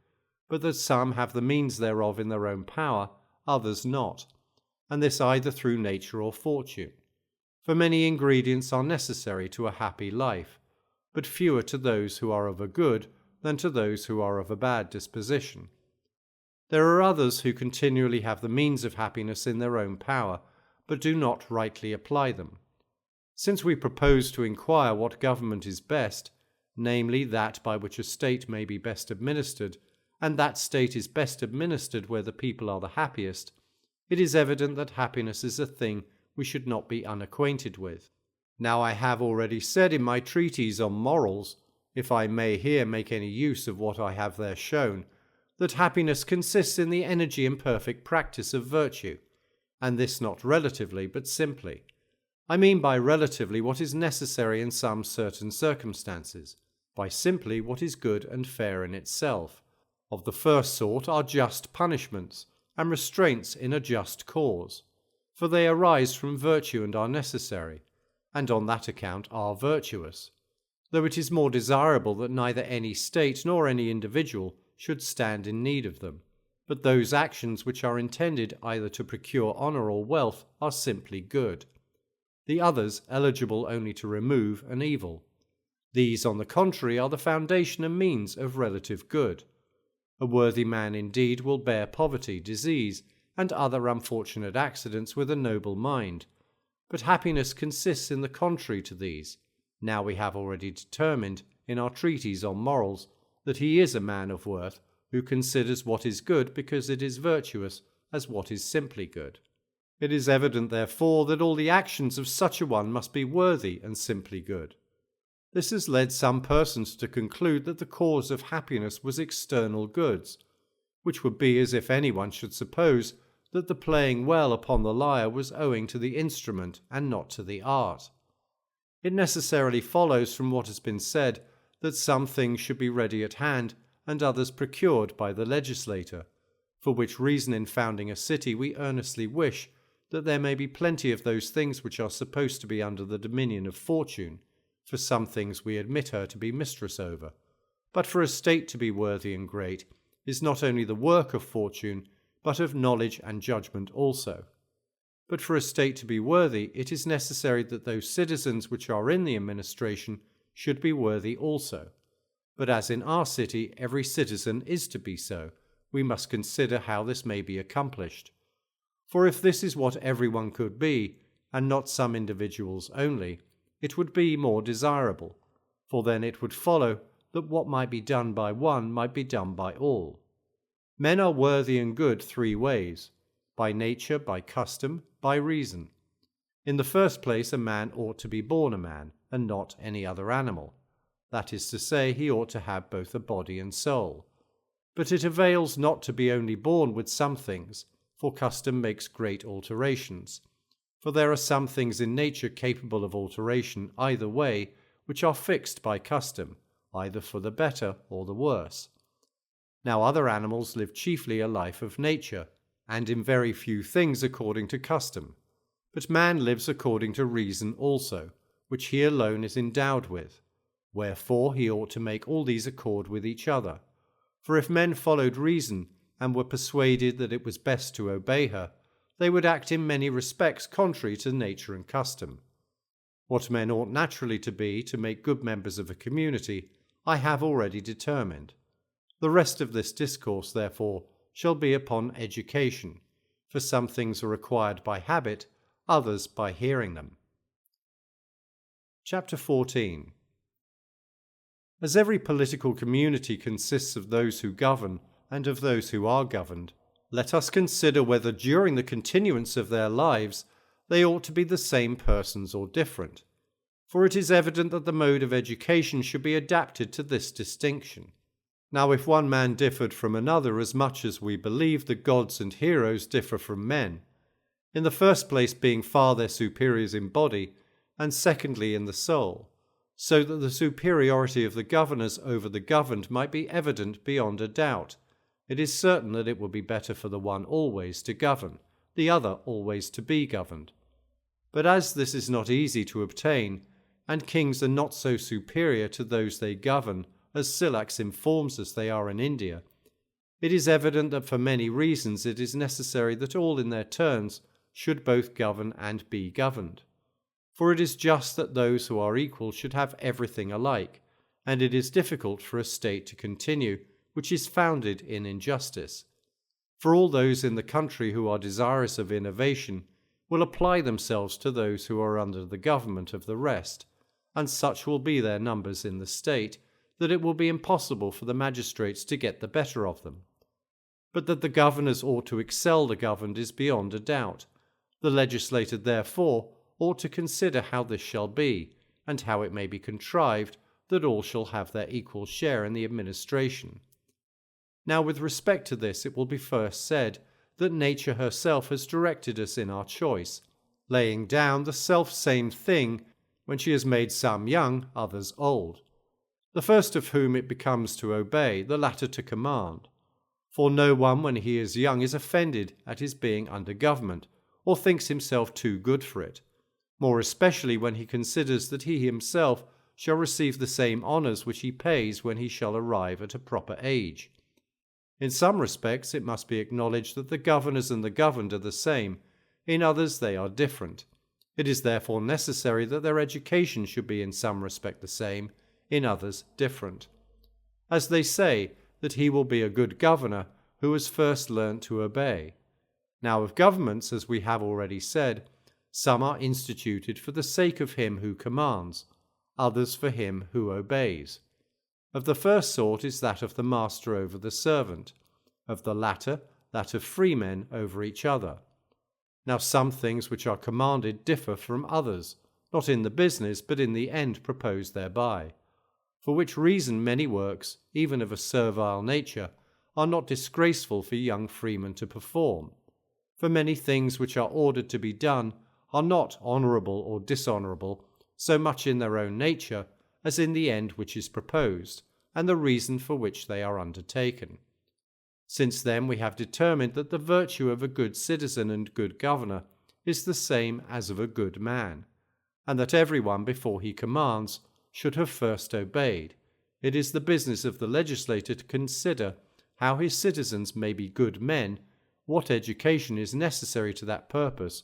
S1: but that some have the means thereof in their own power, others not, and this either through nature or fortune. For many ingredients are necessary to a happy life, but fewer to those who are of a good than to those who are of a bad disposition. There are others who continually have the means of happiness in their own power, but do not rightly apply them. Since we propose to inquire what government is best, namely that by which a state may be best administered, and that state is best administered where the people are the happiest, it is evident that happiness is a thing we should not be unacquainted with. Now I have already said in my Treatise on morals, if I may here make any use of what I have there shown, that happiness consists in the energy and perfect practice of virtue, and this not relatively, but simply. I mean by relatively what is necessary in some certain circumstances, by simply what is good and fair in itself. Of the first sort are just punishments, and restraints in a just cause, for they arise from virtue and are necessary, and on that account are virtuous, though it is more desirable that neither any state nor any individual should stand in need of them, but those actions which are intended either to procure honour or wealth are simply good, the others eligible only to remove an evil. These, on the contrary, are the foundation and means of relative good. A worthy man indeed will bear poverty, disease, and other unfortunate accidents with a noble mind, but happiness consists in the contrary to these. Now we have already determined in our treatise on morals that he is a man of worth who considers what is good because it is virtuous as what is simply good. It is evident, therefore, that all the actions of such a one must be worthy and simply good. This has led some persons to conclude that the cause of happiness was external goods, which would be as if anyone should suppose that the playing well upon the lyre was owing to the instrument and not to the art. It necessarily follows from what has been said that some things should be ready at hand and others procured by the legislator, for which reason in founding a city we earnestly wish that there may be plenty of those things which are supposed to be under the dominion of fortune. For some things we admit her to be mistress over, but for a state to be worthy and great, is not only the work of fortune, but of knowledge and judgment also. But for a state to be worthy, it is necessary that those citizens which are in the administration should be worthy also. But as in our city every citizen is to be so, we must consider how this may be accomplished. For if this is what everyone could be, and not some individuals only, it would be more desirable, for then it would follow that what might be done by one might be done by all. Men are worthy and good three ways: by nature, by custom, by reason. In the first place, a man ought to be born a man, and not any other animal. That is to say, he ought to have both a body and soul. But it avails not to be only born with some things, for custom makes great alterations. For there are some things in nature capable of alteration either way, which are fixed by custom, either for the better or the worse. Now other animals live chiefly a life of nature, and in very few things according to custom. But man lives according to reason also, which he alone is endowed with. Wherefore he ought to make all these accord with each other. For if men followed reason, and were persuaded that it was best to obey her, they would act in many respects contrary to nature and custom. What men ought naturally to be to make good members of a community, I have already determined. The rest of this discourse, therefore, shall be upon education, for some things are acquired by habit, others by hearing them. Chapter 14. As every political community consists of those who govern and of those who are governed, let us consider whether during the continuance of their lives they ought to be the same persons or different. For it is evident that the mode of education should be adapted to this distinction. Now if one man differed from another as much as we believe the gods and heroes differ from men, in the first place being far their superiors in body, and secondly in the soul, so that the superiority of the governors over the governed might be evident beyond a doubt, it is certain that it would be better for the one always to govern, the other always to be governed. But as this is not easy to obtain, and kings are not so superior to those they govern as Silax informs us they are in India, it is evident that for many reasons it is necessary that all in their turns should both govern and be governed. For it is just that those who are equal should have everything alike, and it is difficult for a state to continue which is founded in injustice. For all those in the country who are desirous of innovation will apply themselves to those who are under the government of the rest, and such will be their numbers in the state that it will be impossible for the magistrates to get the better of them. But that the governors ought to excel the governed is beyond a doubt. The legislator, therefore, ought to consider how this shall be, and how it may be contrived that all shall have their equal share in the administration. Now, with respect to this, it will be first said that nature herself has directed us in our choice, laying down the self-same thing when she has made some young, others old. The first of whom it becomes to obey, the latter to command. For no one when he is young is offended at his being under government, or thinks himself too good for it, more especially when he considers that he himself shall receive the same honours which he pays when he shall arrive at a proper age. In some respects it must be acknowledged that the governors and the governed are the same, in others they are different. It is therefore necessary that their education should be in some respect the same, in others different. As they say that he will be a good governor who has first learnt to obey. Now of governments, as we have already said, some are instituted for the sake of him who commands, others for him who obeys. Of the first sort is that of the master over the servant, of the latter that of freemen over each other. Now some things which are commanded differ from others, not in the business but in the end proposed thereby. For which reason many works, even of a servile nature, are not disgraceful for young freemen to perform. For many things which are ordered to be done are not honourable or dishonourable, so much in their own nature as in the end which is proposed, and the reason for which they are undertaken. Since then we have determined that the virtue of a good citizen and good governor is the same as of a good man, and that everyone before he commands should have first obeyed, it is the business of the legislator to consider how his citizens may be good men, what education is necessary to that purpose,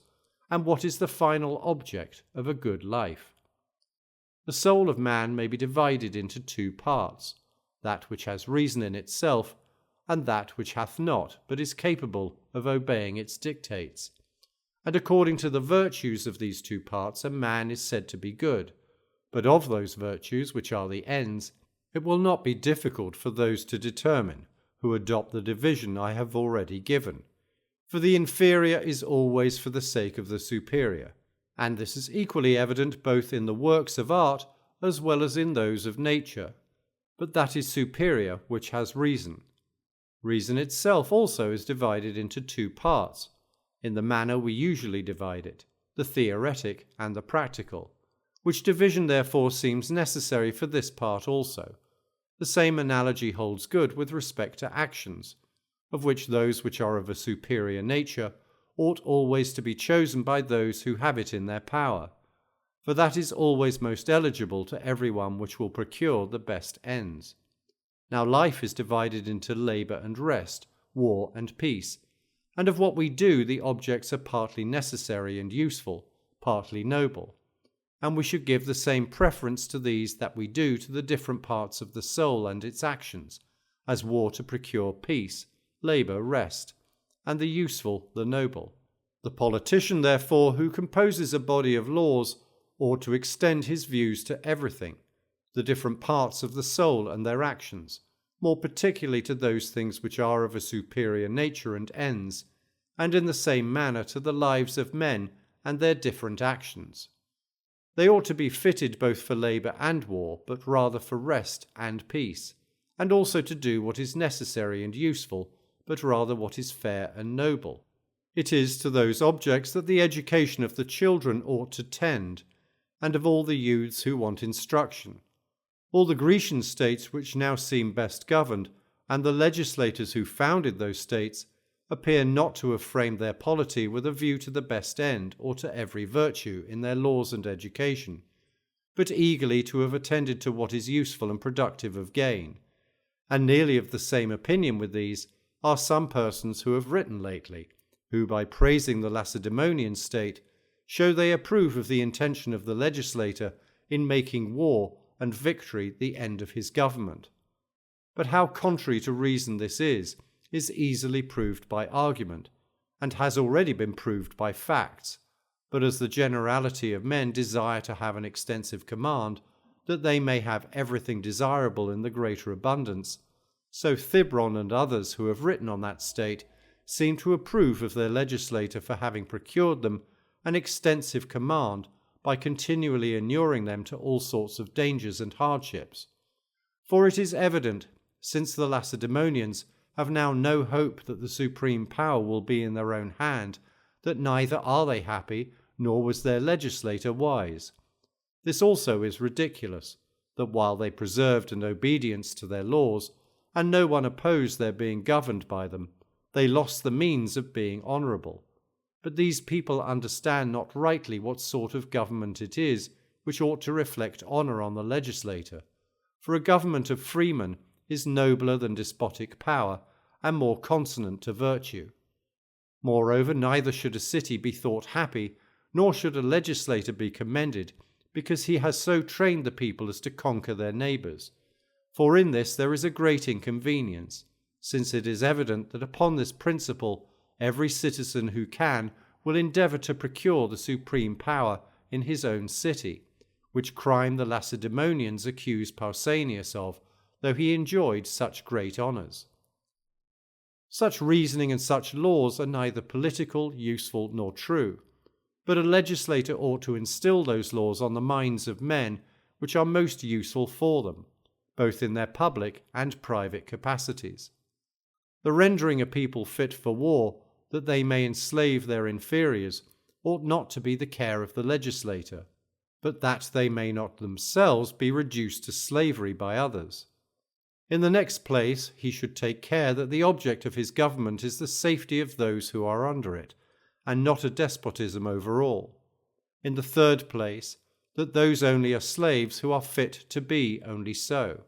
S1: and what is the final object of a good life. The soul of man may be divided into two parts, that which has reason in itself, and that which hath not, but is capable of obeying its dictates. And according to the virtues of these two parts, a man is said to be good. But of those virtues which are the ends, it will not be difficult for those to determine who adopt the division I have already given. For the inferior is always for the sake of the superior, and this is equally evident both in the works of art as well as in those of nature. But that is superior which has reason. Reason itself also is divided into two parts, in the manner we usually divide it, the theoretic and the practical, which division therefore seems necessary for this part also. The same analogy holds good with respect to actions, of which those which are of a superior nature ought always to be chosen by those who have it in their power, for that is always most eligible to every one which will procure the best ends. Now life is divided into labour and rest, war and peace, and of what we do the objects are partly necessary and useful, partly noble, and we should give the same preference to these that we do to the different parts of the soul and its actions, as war to procure peace, labour rest, and the useful the noble. The politician, therefore, who composes a body of laws, ought to extend his views to everything, the different parts of the soul and their actions, more particularly to those things which are of a superior nature and ends, and in the same manner to the lives of men and their different actions. They ought to be fitted both for labour and war, but rather for rest and peace, and also to do what is necessary and useful, but rather what is fair and noble. It is to those objects that the education of the children ought to tend, and of all the youths who want instruction. All the Grecian states which now seem best governed, and the legislators who founded those states, appear not to have framed their polity with a view to the best end or to every virtue in their laws and education, but eagerly to have attended to what is useful and productive of gain. And nearly of the same opinion with these are some persons who have written lately, who by praising the Lacedaemonian state show they approve of the intention of the legislator in making war and victory the end of his government. But how contrary to reason this is easily proved by argument, and has already been proved by facts. But as the generality of men desire to have an extensive command, that they may have everything desirable in the greater abundance, so Thibron and others who have written on that state seem to approve of their legislator for having procured them an extensive command by continually inuring them to all sorts of dangers and hardships. For it is evident, since the Lacedaemonians have now no hope that the supreme power will be in their own hand, that neither are they happy, nor was their legislator wise. This also is ridiculous, that while they preserved an obedience to their laws, and no one opposed their being governed by them, they lost the means of being honourable. But these people understand not rightly what sort of government it is which ought to reflect honour on the legislator, for a government of freemen is nobler than despotic power, and more consonant to virtue. Moreover, neither should a city be thought happy, nor should a legislator be commended, because he has so trained the people as to conquer their neighbours. For in this there is a great inconvenience, since it is evident that upon this principle every citizen who can will endeavour to procure the supreme power in his own city, which crime the Lacedaemonians accuse Pausanias of, though he enjoyed such great honours. Such reasoning and such laws are neither political, useful, nor true, but a legislator ought to instil those laws on the minds of men which are most useful for them, both in their public and private capacities. The rendering a people fit for war, that they may enslave their inferiors, ought not to be the care of the legislator, but that they may not themselves be reduced to slavery by others. In the next place, he should take care that the object of his government is the safety of those who are under it, and not a despotism over all. In the third place, that those only are slaves who are fit to be only so.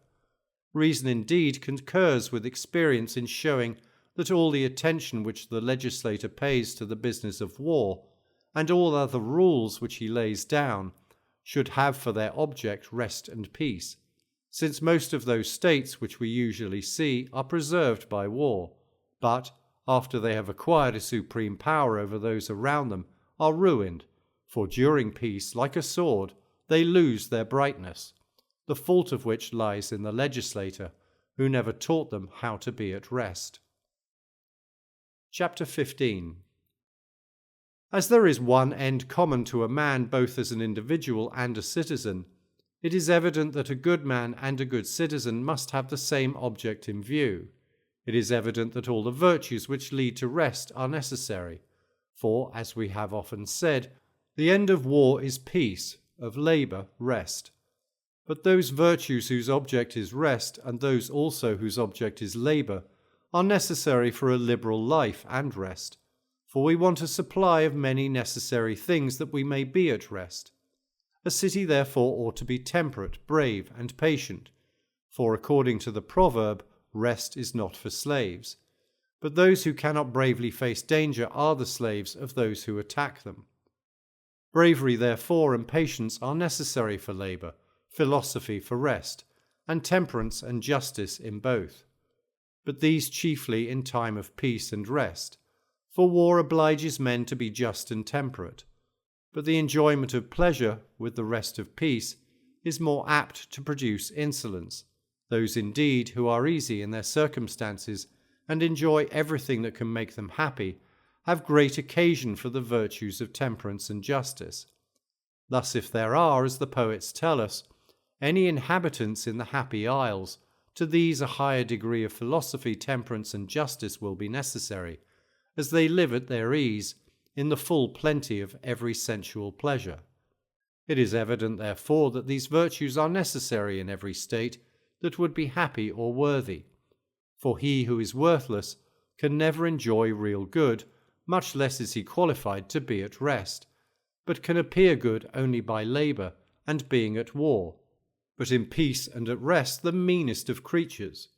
S1: Reason indeed concurs with experience in showing that all the attention which the legislator pays to the business of war, and all other rules which he lays down, should have for their object rest and peace, since most of those states which we usually see are preserved by war, but, after they have acquired a supreme power over those around them, are ruined, for during peace, like a sword, they lose their brightness, the fault of which lies in the legislator, who never taught them how to be at rest. Chapter 15. As there is one end common to a man both as an individual and a citizen, it is evident that a good man and a good citizen must have the same object in view. It is evident that all the virtues which lead to rest are necessary, for, as we have often said, the end of war is peace, of labour rest. But those virtues whose object is rest, and those also whose object is labour, are necessary for a liberal life and rest, for we want a supply of many necessary things that we may be at rest. A city therefore ought to be temperate, brave, and patient, for according to the proverb, rest is not for slaves. But those who cannot bravely face danger are the slaves of those who attack them. Bravery therefore and patience are necessary for labour, philosophy for rest, and temperance and justice in both. But these chiefly in time of peace and rest, for war obliges men to be just and temperate. But the enjoyment of pleasure, with the rest of peace, is more apt to produce insolence. Those indeed who are easy in their circumstances and enjoy everything that can make them happy, have great occasion for the virtues of temperance and justice. Thus if there are, as the poets tell us, any inhabitants in the Happy Isles, to these a higher degree of philosophy, temperance, and justice will be necessary, as they live at their ease, in the full plenty of every sensual pleasure. It is evident, therefore, that these virtues are necessary in every state that would be happy or worthy. For he who is worthless can never enjoy real good, much less is he qualified to be at rest, but can appear good only by labour and being at war, but in peace and at rest the meanest of creatures.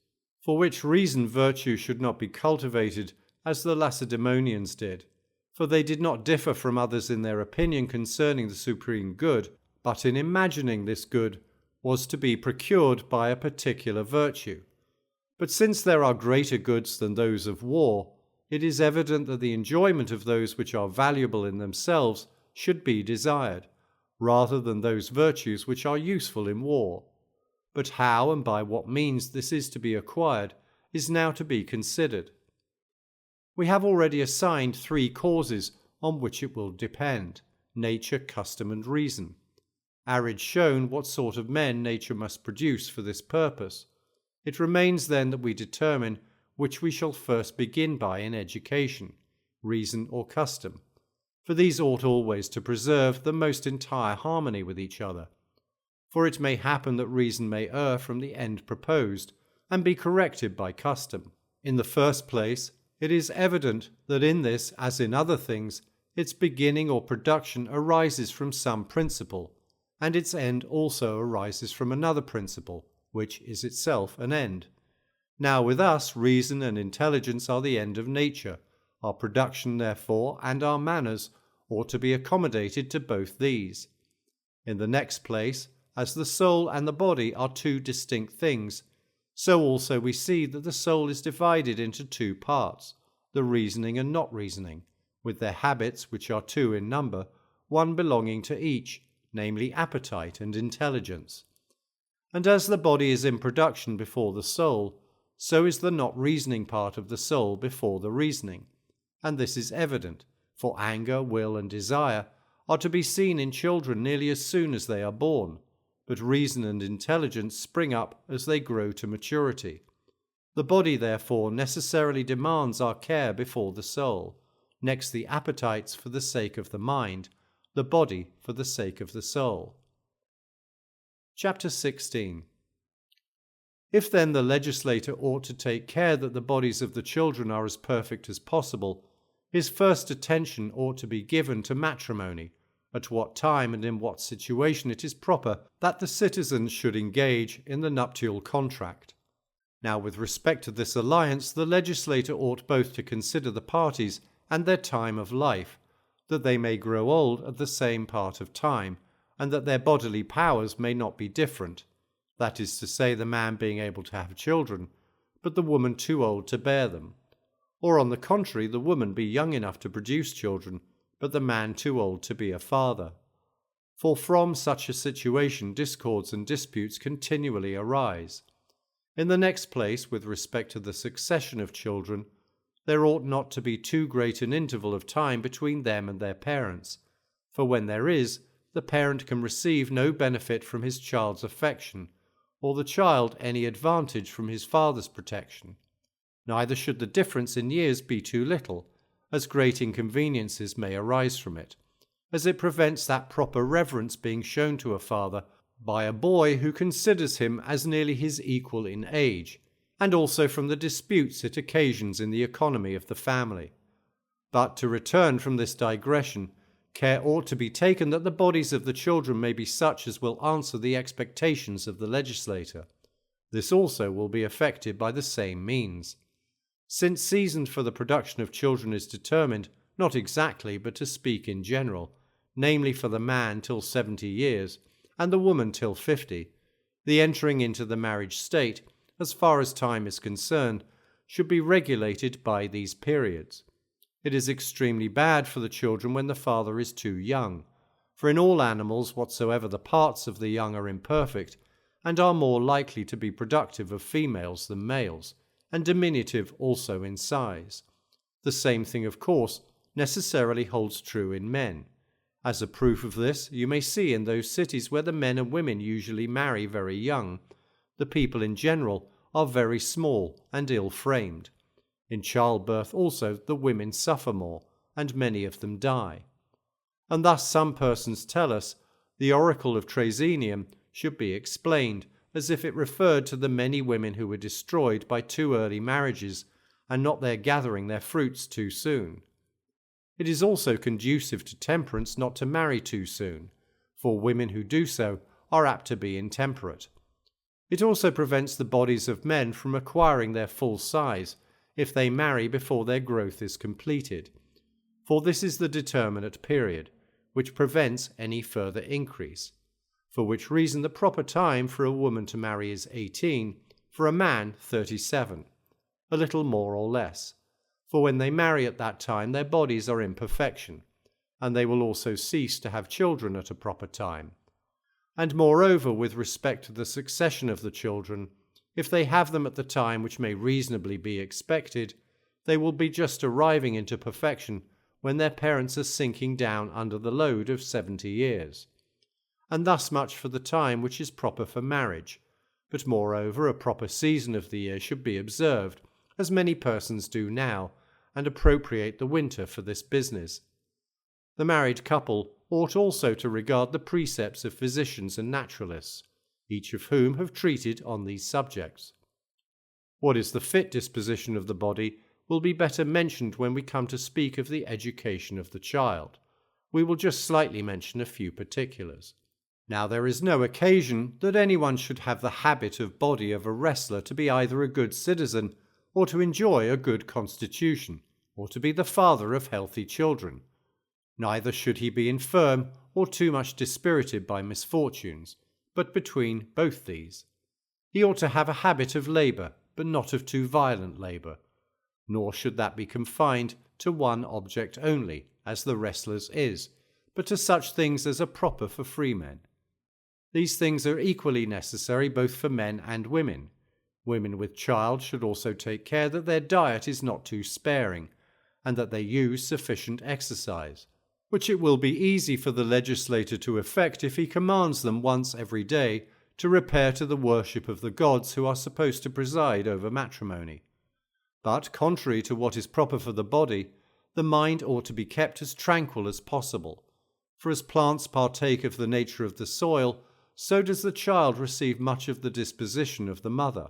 S1: For which reason virtue should not be cultivated as the Lacedaemonians did, for they did not differ from others in their opinion concerning the supreme good, but in imagining this good was to be procured by a particular virtue. But since there are greater goods than those of war, it is evident that the enjoyment of those which are valuable in themselves should be desired, rather than those virtues which are useful in war. But how and by what means this is to be acquired is now to be considered. We have already assigned 3 causes on which it will depend: nature, custom, and reason. Arid shown what sort of men nature must produce for this purpose. It remains then that we determine which we shall first begin by in education, reason or custom, for these ought always to preserve the most entire harmony with each other. For it may happen that reason may err from the end proposed, and be corrected by custom. In the first place, it is evident that in this, as in other things, its beginning or production arises from some principle, and its end also arises from another principle, which is itself an end. Now with us, reason and intelligence are the end of nature. Our production, therefore, and our manners ought to be accommodated to both these. In the next place, as the soul and the body are 2 distinct things, so also we see that the soul is divided into 2 parts, the reasoning and not reasoning, with their habits, which are 2 in number, one belonging to each, namely appetite and intelligence. And as the body is in production before the soul, so is the not reasoning part of the soul before the reasoning. And this is evident, for anger, will, and desire are to be seen in children nearly as soon as they are born, but reason and intelligence spring up as they grow to maturity. The body, therefore, necessarily demands our care before the soul, next the appetites for the sake of the mind, the body for the sake of the soul. Chapter 16. If then the legislator ought to take care that the bodies of the children are as perfect as possible, his first attention ought to be given to matrimony, at what time and in what situation it is proper that the citizens should engage in the nuptial contract. Now, with respect to this alliance, the legislator ought both to consider the parties and their time of life, that they may grow old at the same part of time, and that their bodily powers may not be different, that is to say, the man being able to have children, but the woman too old to bear them. Or on the contrary, the woman be young enough to produce children, but the man too old to be a father. For from such a situation discords and disputes continually arise. In the next place, with respect to the succession of children, there ought not to be too great an interval of time between them and their parents, for when there is, the parent can receive no benefit from his child's affection, or the child any advantage from his father's protection. Neither should the difference in years be too little, as great inconveniences may arise from it, as it prevents that proper reverence being shown to a father by a boy who considers him as nearly his equal in age, and also from the disputes it occasions in the economy of the family. But to return from this digression, care ought to be taken that the bodies of the children may be such as will answer the expectations of the legislator. This also will be effected by the same means. Since season for the production of children is determined, not exactly, but to speak in general, namely for the man till 70 years, and the woman till 50, the entering into the marriage state, as far as time is concerned, should be regulated by these periods. It is extremely bad for the children when the father is too young, for in all animals whatsoever the parts of the young are imperfect, and are more likely to be productive of females than males, and diminutive also in size. The same thing, of course, necessarily holds true in men. As a proof of this, you may see in those cities where the men and women usually marry very young, the people in general are very small and ill-framed. In childbirth also the women suffer more, and many of them die. And thus some persons tell us the oracle of Trasenium should be explained, as if it referred to the many women who were destroyed by too early marriages, and not their gathering their fruits too soon. It is also conducive to temperance not to marry too soon, for women who do so are apt to be intemperate. It also prevents the bodies of men from acquiring their full size if they marry before their growth is completed, for this is the determinate period, which prevents any further increase, for which reason the proper time for a woman to marry is 18, for a man 37, a little more or less. For when they marry at that time their bodies are in perfection, and they will also cease to have children at a proper time. And moreover, with respect to the succession of the children, if they have them at the time which may reasonably be expected, they will be just arriving into perfection when their parents are sinking down under the load of 70 years. And thus much for the time which is proper for marriage, but moreover a proper season of the year should be observed, as many persons do now, and appropriate the winter for this business. The married couple ought also to regard the precepts of physicians and naturalists, each of whom have treated on these subjects. What is the fit disposition of the body will be better mentioned when we come to speak of the education of the child. We will just slightly mention a few particulars. Now, there is no occasion that anyone should have the habit of body of a wrestler to be either a good citizen, or to enjoy a good constitution, or to be the father of healthy children. Neither should he be infirm or too much dispirited by misfortunes, but between both these. He ought to have a habit of labour, but not of too violent labour, nor should that be confined to one object only, as the wrestler's is, but to such things as are proper for freemen. These things are equally necessary both for men and women. Women with child should also take care that their diet is not too sparing, and that they use sufficient exercise, which it will be easy for the legislator to effect if he commands them once every day to repair to the worship of the gods who are supposed to preside over matrimony. But, contrary to what is proper for the body, the mind ought to be kept as tranquil as possible, for as plants partake of the nature of the soil, so does the child receive much of the disposition of the mother.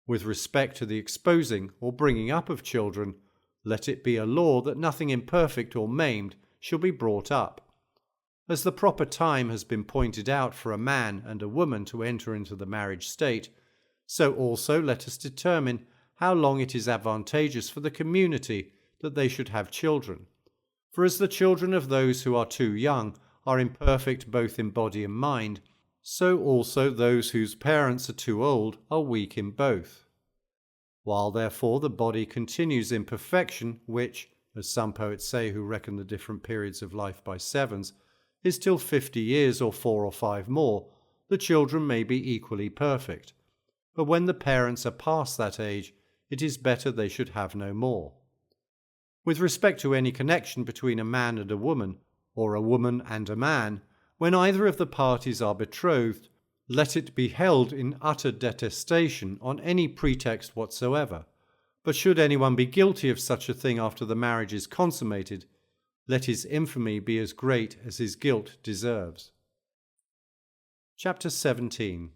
S1: With respect to the exposing or bringing up of children, let it be a law that nothing imperfect or maimed shall be brought up. As the proper time has been pointed out for a man and a woman to enter into the marriage state, So also let us determine how long it is advantageous for the community that they should have children. For as the children of those who are too young are imperfect both in body and mind, so also those whose parents are too old are weak in both. While therefore the body continues in perfection, which, as some poets say who reckon the different periods of life by sevens, is till 50 years or 4 or 5 more, the children may be equally perfect. But when the parents are past that age, it is better they should have no more. With respect to any connection between a man and a woman, or a woman and a man, when either of the parties are betrothed, let it be held in utter detestation on any pretext whatsoever. But should anyone be guilty of such a thing after the marriage is consummated, let his infamy be as great as his guilt deserves. Chapter 17.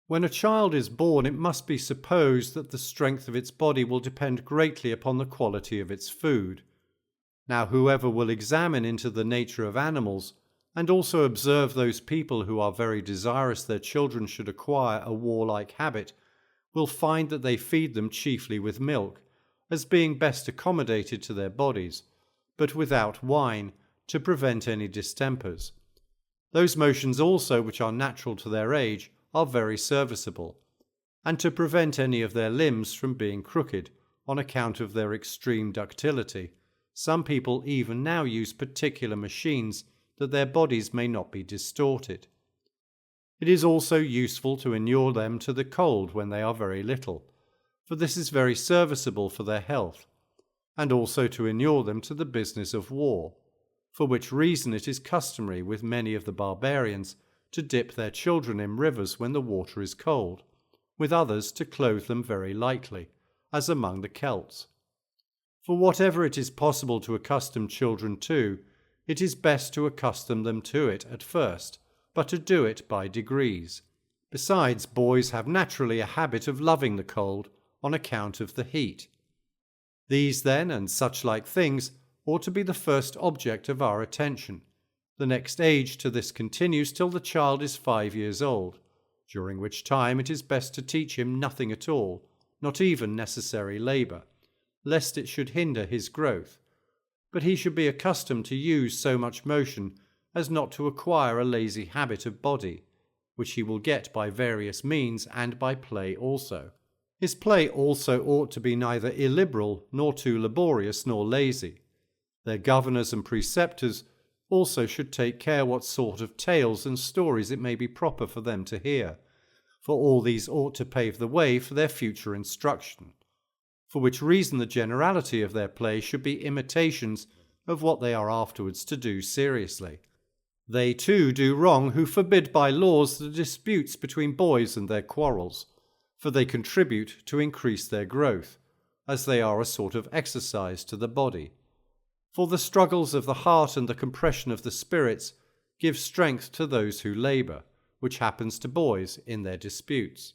S1: When a child is born, it must be supposed that the strength of its body will depend greatly upon the quality of its food. Now whoever will examine into the nature of animals, and also observe those people who are very desirous their children should acquire a warlike habit, will find that they feed them chiefly with milk, as being best accommodated to their bodies, but without wine, to prevent any distempers. Those motions also which are natural to their age are very serviceable, and to prevent any of their limbs from being crooked, on account of their extreme ductility, some people even now use particular machines that their bodies may not be distorted. It is also useful to inure them to the cold when they are very little, for this is very serviceable for their health, and also to inure them to the business of war, for which reason it is customary with many of the barbarians to dip their children in rivers when the water is cold, with others to clothe them very lightly, as among the Celts. For whatever it is possible to accustom children to, it is best to accustom them to it at first, but to do it by degrees. Besides, boys have naturally a habit of loving the cold on account of the heat. These then, and such like things, ought to be the first object of our attention. The next age to this continues till the child is 5 years old, during which time it is best to teach him nothing at all, not even necessary labour, lest it should hinder his growth. But he should be accustomed to use so much motion as not to acquire a lazy habit of body, which he will get by various means and by play also. His play also ought to be neither illiberal, nor too laborious, nor lazy. Their governors and preceptors also should take care what sort of tales and stories it may be proper for them to hear, for all these ought to pave the way for their future instruction. For which reason the generality of their play should be imitations of what they are afterwards to do seriously. They too do wrong who forbid by laws the disputes between boys and their quarrels, for they contribute to increase their growth, as they are a sort of exercise to the body. For the struggles of the heart and the compression of the spirits give strength to those who labour, which happens to boys in their disputes.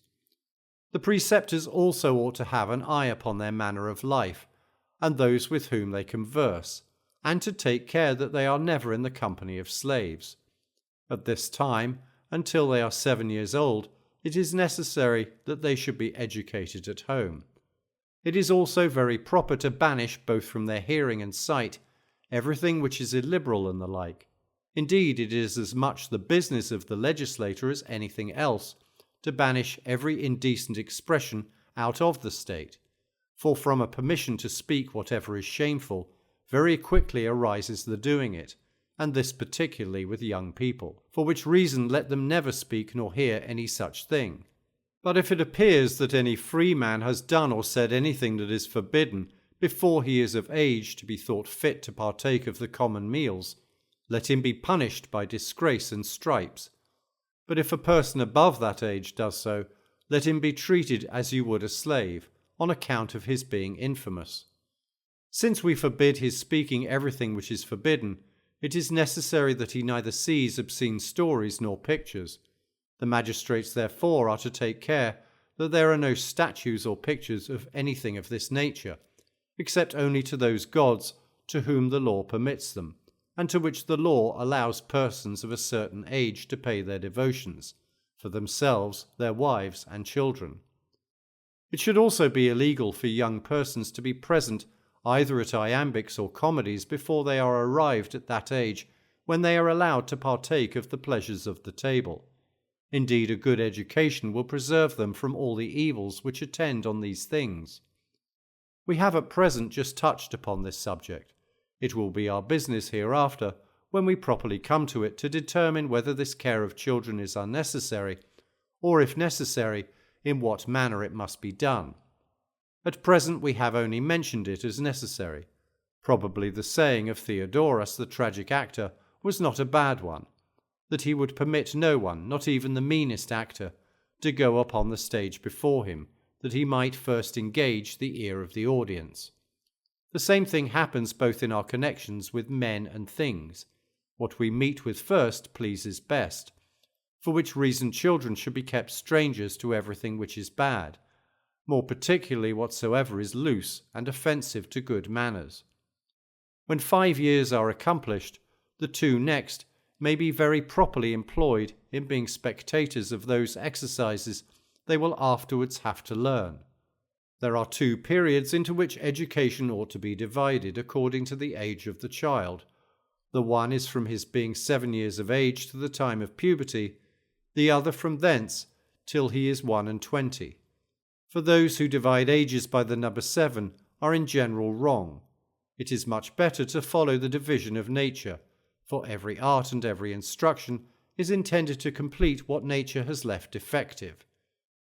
S1: The preceptors also ought to have an eye upon their manner of life, and those with whom they converse, and to take care that they are never in the company of slaves. At this time, until they are 7 years old, it is necessary that they should be educated at home. It is also very proper to banish both from their hearing and sight everything which is illiberal and the like. Indeed, it is as much the business of the legislator as anything else to banish every indecent expression out of the state, for from a permission to speak whatever is shameful very quickly arises the doing it, and this particularly with young people, for which reason let them never speak nor hear any such thing. But if it appears that any free man has done or said anything that is forbidden before he is of age to be thought fit to partake of the common meals, let him be punished by disgrace and stripes. But if a person above that age does so, let him be treated as you would a slave, on account of his being infamous. Since we forbid his speaking everything which is forbidden, it is necessary that he neither sees obscene stories nor pictures. The magistrates therefore are to take care that there are no statues or pictures of anything of this nature, except only to those gods to whom the law permits them, and to which the law allows persons of a certain age to pay their devotions, for themselves, their wives, and children. It should also be illegal for young persons to be present either at iambics or comedies before they are arrived at that age when they are allowed to partake of the pleasures of the table. Indeed, a good education will preserve them from all the evils which attend on these things. We have at present just touched upon this subject. It will be our business hereafter, when we properly come to it, to determine whether this care of children is unnecessary, or if necessary, in what manner it must be done. At present we have only mentioned it as necessary. Probably the saying of Theodorus, the tragic actor, was not a bad one, that he would permit no one, not even the meanest actor, to go upon the stage before him, that he might first engage the ear of the audience. The same thing happens both in our connections with men and things. What we meet with first pleases best, for which reason children should be kept strangers to everything which is bad, more particularly whatsoever is loose and offensive to good manners. When 5 years are accomplished, the 2 next may be very properly employed in being spectators of those exercises they will afterwards have to learn. There are 2 periods into which education ought to be divided according to the age of the child. The one is from his being 7 years of age to the time of puberty, the other from thence till he is 21. For those who divide ages by the number 7 are in general wrong. It is much better to follow the division of nature, for every art and every instruction is intended to complete what nature has left defective.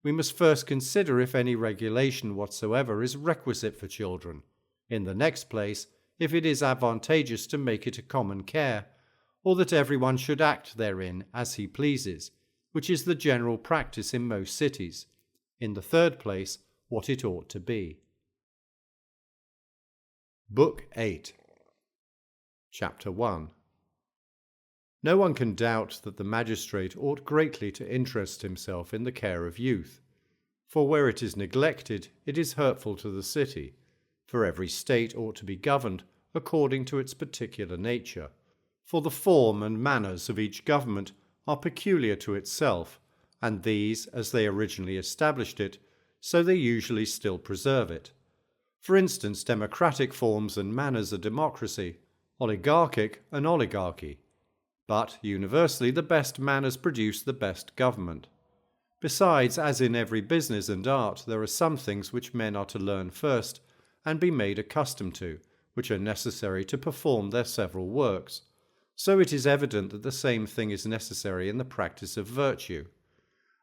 S1: We must first consider if any regulation whatsoever is requisite for children. In the next place, if it is advantageous to make it a common care, or that everyone should act therein as he pleases, which is the general practice in most cities. In the third place, what it ought to be. Book 8. Chapter 1. No one can doubt that the magistrate ought greatly to interest himself in the care of youth, for where it is neglected, it is hurtful to the city, for every state ought to be governed according to its particular nature, for the form and manners of each government are peculiar to itself, and these, as they originally established it, so they usually still preserve it. For instance, democratic forms and manners are democracy, oligarchic an oligarchy. But universally the best manners produce the best government. Besides, as in every business and art, there are some things which men are to learn first and be made accustomed to, which are necessary to perform their several works. So it is evident that the same thing is necessary in the practice of virtue.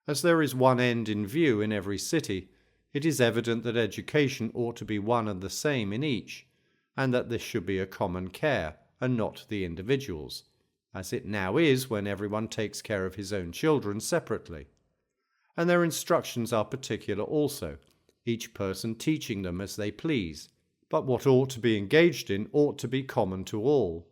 S1: As there is one end in view in every city, it is evident that education ought to be one and the same in each, and that this should be a common care, and not the individual's, as it now is when everyone takes care of his own children separately. And their instructions are particular also, each person teaching them as they please. But what ought to be engaged in ought to be common to all.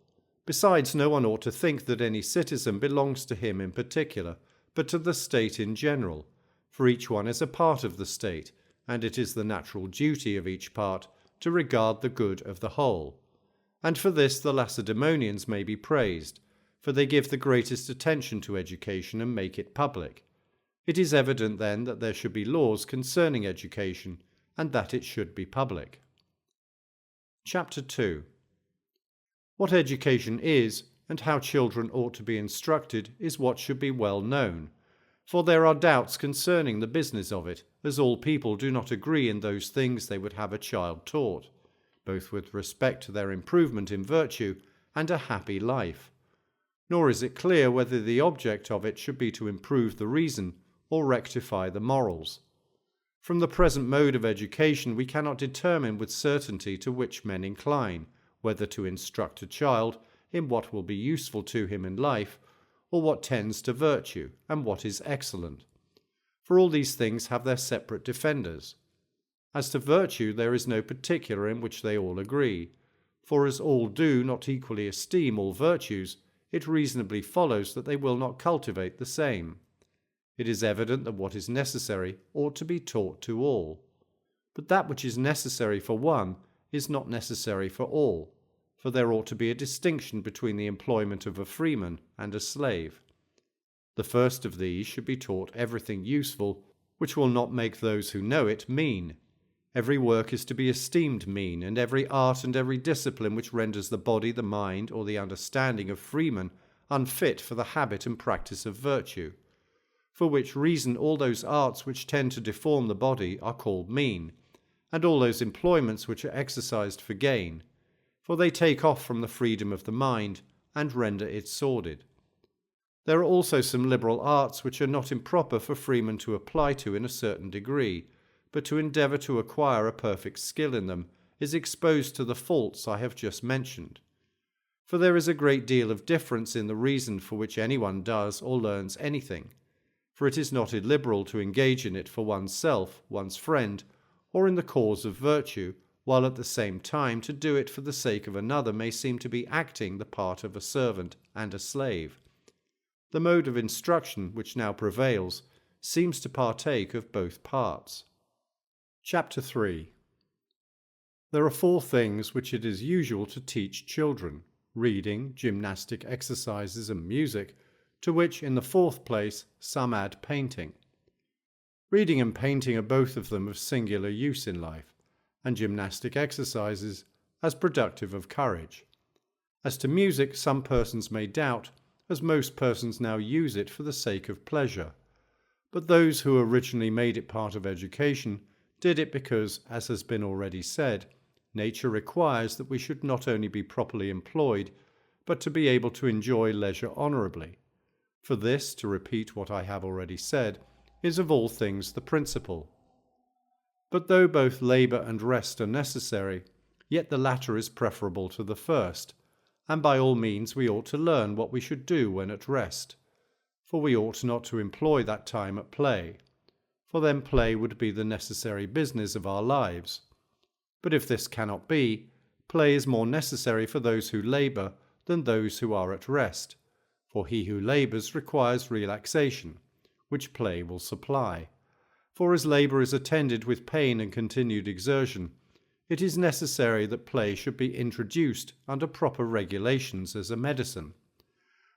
S1: Besides, no one ought to think that any citizen belongs to him in particular, but to the state in general, for each one is a part of the state, and it is the natural duty of each part to regard the good of the whole. And for this the Lacedaemonians may be praised, for they give the greatest attention to education and make it public. It is evident then that there should be laws concerning education, and that it should be public. Chapter 2. What education is, and how children ought to be instructed, is what should be well known, for there are doubts concerning the business of it, as all people do not agree in those things they would have a child taught, both with respect to their improvement in virtue and a happy life. Nor is it clear whether the object of it should be to improve the reason or rectify the morals. From the present mode of education we cannot determine with certainty to which men incline, whether to instruct a child in what will be useful to him in life, or what tends to virtue, and what is excellent. For all these things have their separate defenders. As to virtue, there is no particular in which they all agree, for as all do not equally esteem all virtues, it reasonably follows that they will not cultivate the same. It is evident that what is necessary ought to be taught to all. But that which is necessary for one is not necessary for all, for there ought to be a distinction between the employment of a freeman and a slave. The first of these should be taught everything useful which will not make those who know it mean. Every work is to be esteemed mean, and every art and every discipline which renders the body, the mind, or the understanding of freemen unfit for the habit and practice of virtue. For which reason all those arts which tend to deform the body are called mean, and all those employments which are exercised for gain, for they take off from the freedom of the mind, and render it sordid. There are also some liberal arts which are not improper for freemen to apply to in a certain degree, but to endeavour to acquire a perfect skill in them is exposed to the faults I have just mentioned. For there is a great deal of difference in the reason for which anyone does or learns anything, for it is not illiberal to engage in it for oneself, one's friend, or in the cause of virtue, while at the same time to do it for the sake of another may seem to be acting the part of a servant and a slave. The mode of instruction which now prevails seems to partake of both parts. Chapter 3. There are 4 things which it is usual to teach children: reading, gymnastic exercises, and music, to which, in the 4th place, some add painting. Reading and painting are both of them of singular use in life, and gymnastic exercises as productive of courage. As to music, some persons may doubt, as most persons now use it for the sake of pleasure. But those who originally made it part of education did it because, as has been already said, nature requires that we should not only be properly employed, but to be able to enjoy leisure honourably. For this, to repeat what I have already said, is of all things the principal. But though both labour and rest are necessary, yet the latter is preferable to the first, and by all means we ought to learn what we should do when at rest. For we ought not to employ that time at play, for then play would be the necessary business of our lives. But if this cannot be, play is more necessary for those who labour than those who are at rest, for he who labours requires relaxation, which play will supply. For as labour is attended with pain and continued exertion, it is necessary that play should be introduced under proper regulations as a medicine.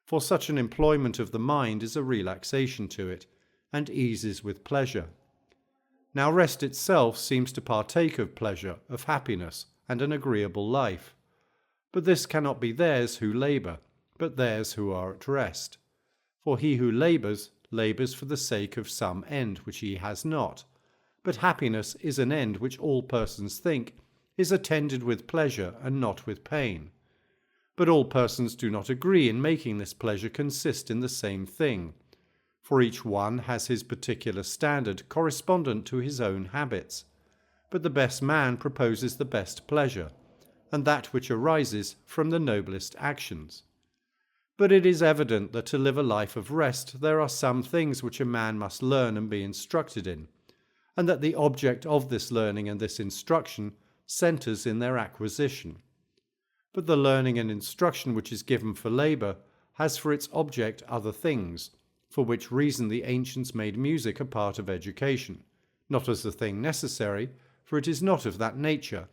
S1: For such an employment of the mind is a relaxation to it, and eases with pleasure. Now rest itself seems to partake of pleasure, of happiness, and an agreeable life. But this cannot be theirs who labour, but theirs who are at rest. For he who labours for the sake of some end which he has not. But happiness is an end which all persons think is attended with pleasure and not with pain. But all persons do not agree in making this pleasure consist in the same thing, for each one has his particular standard correspondent to his own habits. But the best man proposes the best pleasure, and that which arises from the noblest actions. But it is evident that to live a life of rest there are some things which a man must learn and be instructed in, and that the object of this learning and this instruction centres in their acquisition. But the learning and instruction which is given for labour has for its object other things, for which reason the ancients made music a part of education, not as a thing necessary, for it is not of that nature,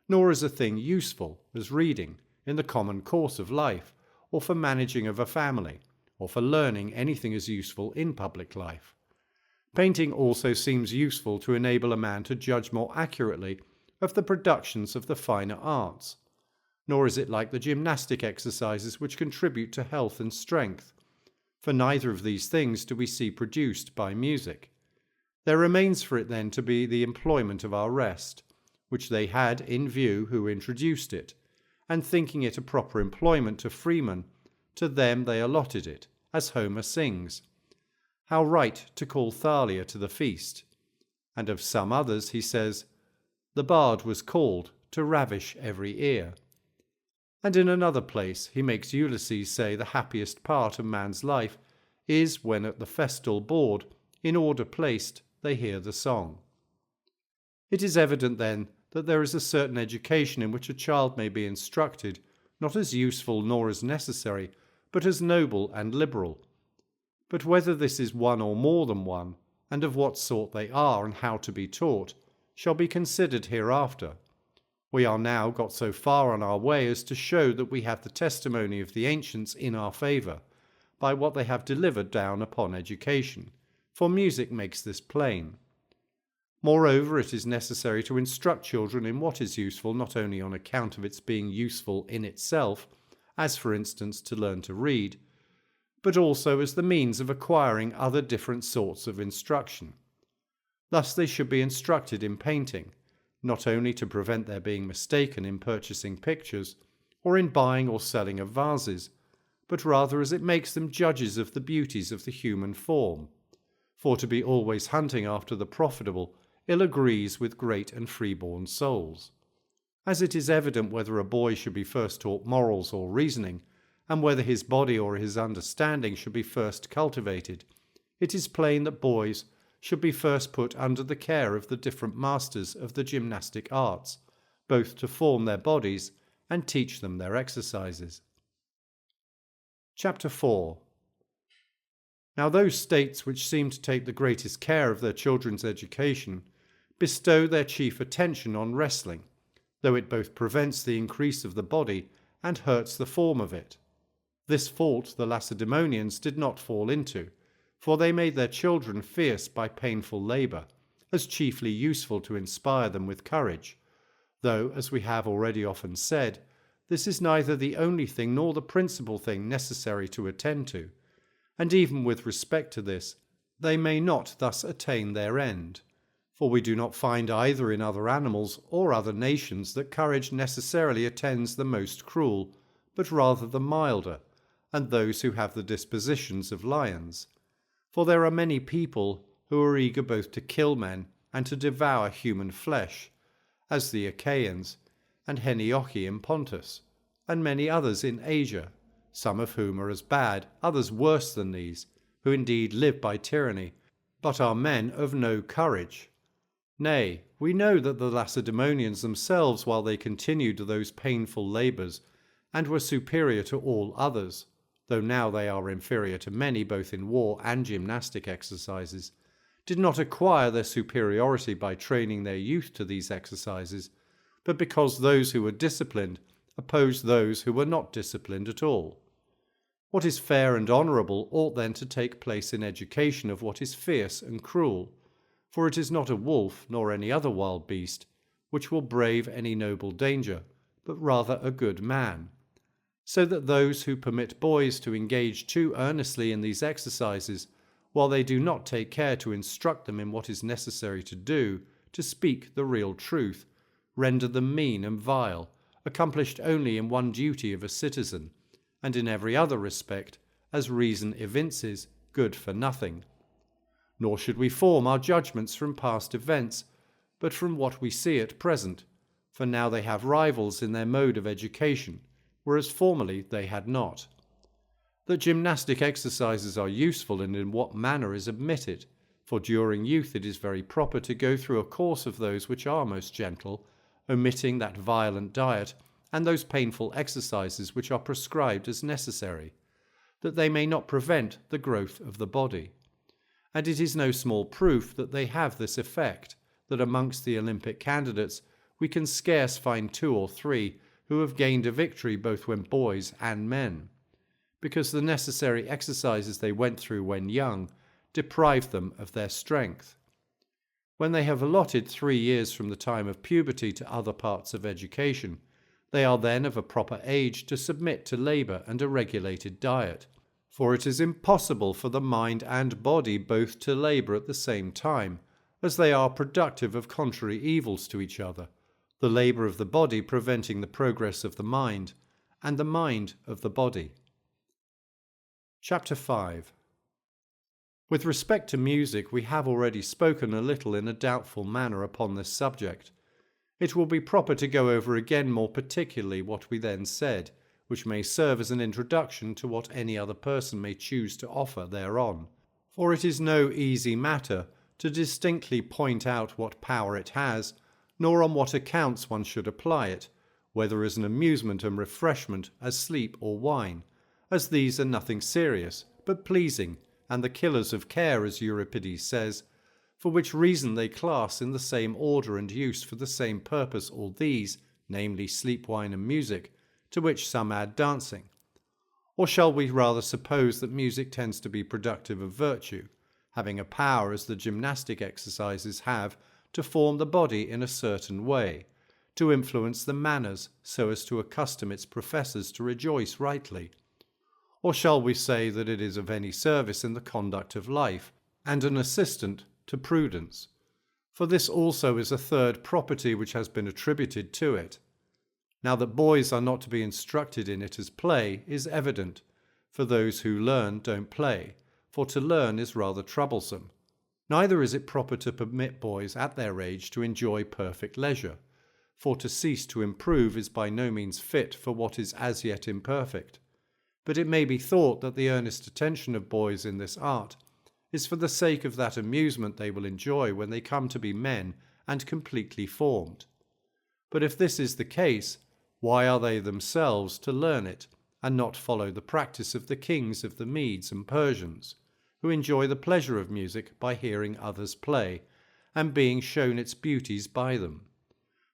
S1: nor as a thing useful, as reading, in the common course of life, or for managing of a family, or for learning anything as useful in public life. Painting also seems useful to enable a man to judge more accurately of the productions of the finer arts, nor is it like the gymnastic exercises which contribute to health and strength, for neither of these things do we see produced by music. There remains for it then to be the employment of our rest, which they had in view who introduced it, and thinking it a proper employment to freemen, to them they allotted it, as Homer sings, "How right to call Thalia to the feast." And of some others he says, "The bard was called to ravish every ear." And in another place he makes Ulysses say the happiest part of man's life is when at the festal board, in order placed, they hear the song. It is evident then that there is a certain education in which a child may be instructed, not as useful nor as necessary, but as noble and liberal. But whether this is one or more than one, and of what sort they are and how to be taught, shall be considered hereafter. We are now got so far on our way as to show that we have the testimony of the ancients in our favour, by what they have delivered down upon education, for music makes this plain. Moreover, it is necessary to instruct children in what is useful not only on account of its being useful in itself, as for instance to learn to read, but also as the means of acquiring other different sorts of instruction. Thus they should be instructed in painting, not only to prevent their being mistaken in purchasing pictures, or in buying or selling of vases, but rather as it makes them judges of the beauties of the human form. For to be always hunting after the profitable ill agrees with great and free-born souls. As it is evident whether a boy should be first taught morals or reasoning, and whether his body or his understanding should be first cultivated, it is plain that boys should be first put under the care of the different masters of the gymnastic arts, both to form their bodies and teach them their exercises. Chapter 4. Now those states which seem to take the greatest care of their children's education bestow their chief attention on wrestling, though it both prevents the increase of the body and hurts the form of it. This fault the Lacedaemonians did not fall into, for they made their children fierce by painful labour, as chiefly useful to inspire them with courage, though, as we have already often said, this is neither the only thing nor the principal thing necessary to attend to, and even with respect to this, they may not thus attain their end. For we do not find either in other animals or other nations that courage necessarily attends the most cruel, but rather the milder, and those who have the dispositions of lions. For there are many people who are eager both to kill men and to devour human flesh, as the Achaeans, and Heniochi in Pontus, and many others in Asia, some of whom are as bad, others worse than these, who indeed live by tyranny, but are men of no courage. Nay, we know that the Lacedaemonians themselves, while they continued those painful labours, and were superior to all others, though now they are inferior to many both in war and gymnastic exercises, did not acquire their superiority by training their youth to these exercises, but because those who were disciplined opposed those who were not disciplined at all. What is fair and honourable ought then to take place in education of what is fierce and cruel, for it is not a wolf, nor any other wild beast, which will brave any noble danger, but rather a good man. So that those who permit boys to engage too earnestly in these exercises, while they do not take care to instruct them in what is necessary to do, to speak the real truth, render them mean and vile, accomplished only in one duty of a citizen, and in every other respect, as reason evinces, good for nothing. Nor should we form our judgments from past events, but from what we see at present, for now they have rivals in their mode of education, whereas formerly they had not. That gymnastic exercises are useful and in what manner is admitted, for during youth it is very proper to go through a course of those which are most gentle, omitting that violent diet and those painful exercises which are prescribed as necessary, that they may not prevent the growth of the body. And it is no small proof that they have this effect, that amongst the Olympic candidates we can scarce find 2 or 3 who have gained a victory both when boys and men, because the necessary exercises they went through when young deprived them of their strength. When they have allotted 3 years from the time of puberty to other parts of education, they are then of a proper age to submit to labour and a regulated diet, for it is impossible for the mind and body both to labour at the same time, as they are productive of contrary evils to each other, the labour of the body preventing the progress of the mind, and the mind of the body. Chapter 5. With respect to music, we have already spoken a little in a doubtful manner upon this subject. It will be proper to go over again more particularly what we then said, which may serve as an introduction to what any other person may choose to offer thereon. For it is no easy matter to distinctly point out what power it has, nor on what accounts one should apply it, whether as an amusement and refreshment, as sleep or wine, as these are nothing serious, but pleasing, and the killers of care, as Euripides says, for which reason they class in the same order and use for the same purpose all these, namely sleep, wine, and music, to which some add dancing. Or shall we rather suppose that music tends to be productive of virtue, having a power, as the gymnastic exercises have, to form the body in a certain way, to influence the manners so as to accustom its professors to rejoice rightly? Or shall we say that it is of any service in the conduct of life, and an assistant to prudence? For this also is a third property which has been attributed to it. Now that boys are not to be instructed in it as play is evident, for those who learn don't play, for to learn is rather troublesome. Neither is it proper to permit boys at their age to enjoy perfect leisure, for to cease to improve is by no means fit for what is as yet imperfect. But it may be thought that the earnest attention of boys in this art is for the sake of that amusement they will enjoy when they come to be men and completely formed. But if this is the case, why are they themselves to learn it, and not follow the practice of the kings of the Medes and Persians, who enjoy the pleasure of music by hearing others play, and being shown its beauties by them?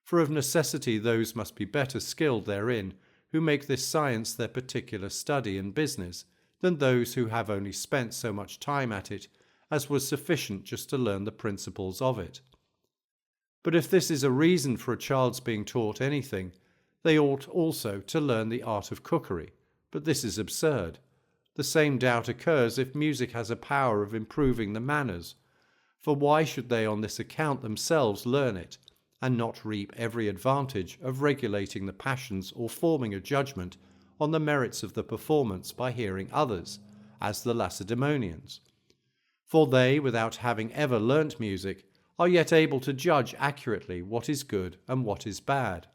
S1: For of necessity those must be better skilled therein, who make this science their particular study and business, than those who have only spent so much time at it as was sufficient just to learn the principles of it. But if this is a reason for a child's being taught anything, they ought also to learn the art of cookery, but this is absurd. The same doubt occurs if music has a power of improving the manners, for why should they on this account themselves learn it, and not reap every advantage of regulating the passions or forming a judgment on the merits of the performance by hearing others, as the Lacedaemonians? For they, without having ever learnt music, are yet able to judge accurately what is good and what is bad.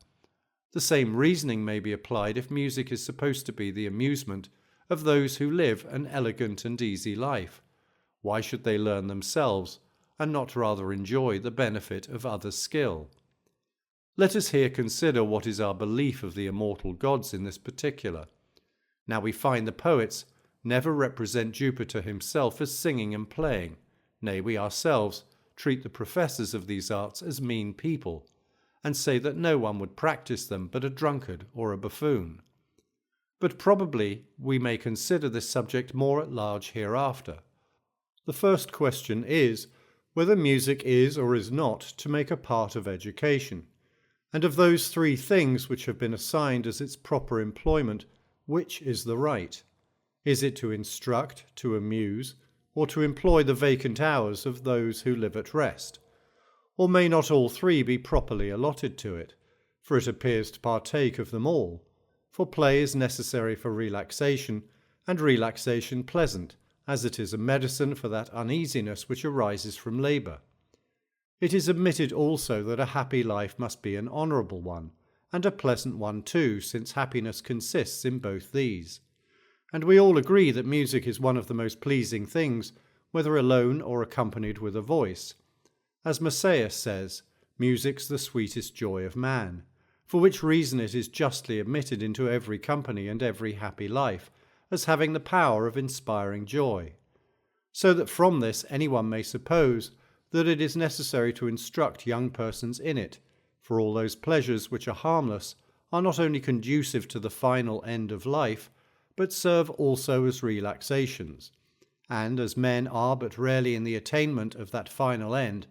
S1: The same reasoning may be applied if music is supposed to be the amusement of those who live an elegant and easy life. Why should they learn themselves, and not rather enjoy the benefit of others' skill? Let us here consider what is our belief of the immortal gods in this particular. Now we find the poets never represent Jupiter himself as singing and playing. Nay, we ourselves treat the professors of these arts as mean people, and say that no one would practice them but a drunkard or a buffoon. But probably we may consider this subject more at large hereafter. The first question is whether music is or is not to make a part of education, and of those three things which have been assigned as its proper employment, which is the right? Is it to instruct, to amuse, or to employ the vacant hours of those who live at rest? Or may not all three be properly allotted to it? For it appears to partake of them all. For play is necessary for relaxation, and relaxation pleasant, as it is a medicine for that uneasiness which arises from labour. It is admitted also that a happy life must be an honourable one, and a pleasant one too, since happiness consists in both these. And we all agree that music is one of the most pleasing things, whether alone or accompanied with a voice. As Messias says, music's the sweetest joy of man, for which reason it is justly admitted into every company and every happy life, as having the power of inspiring joy. So that from this anyone may suppose that it is necessary to instruct young persons in it, for all those pleasures which are harmless are not only conducive to the final end of life, but serve also as relaxations, and as men are but rarely in the attainment of that final end,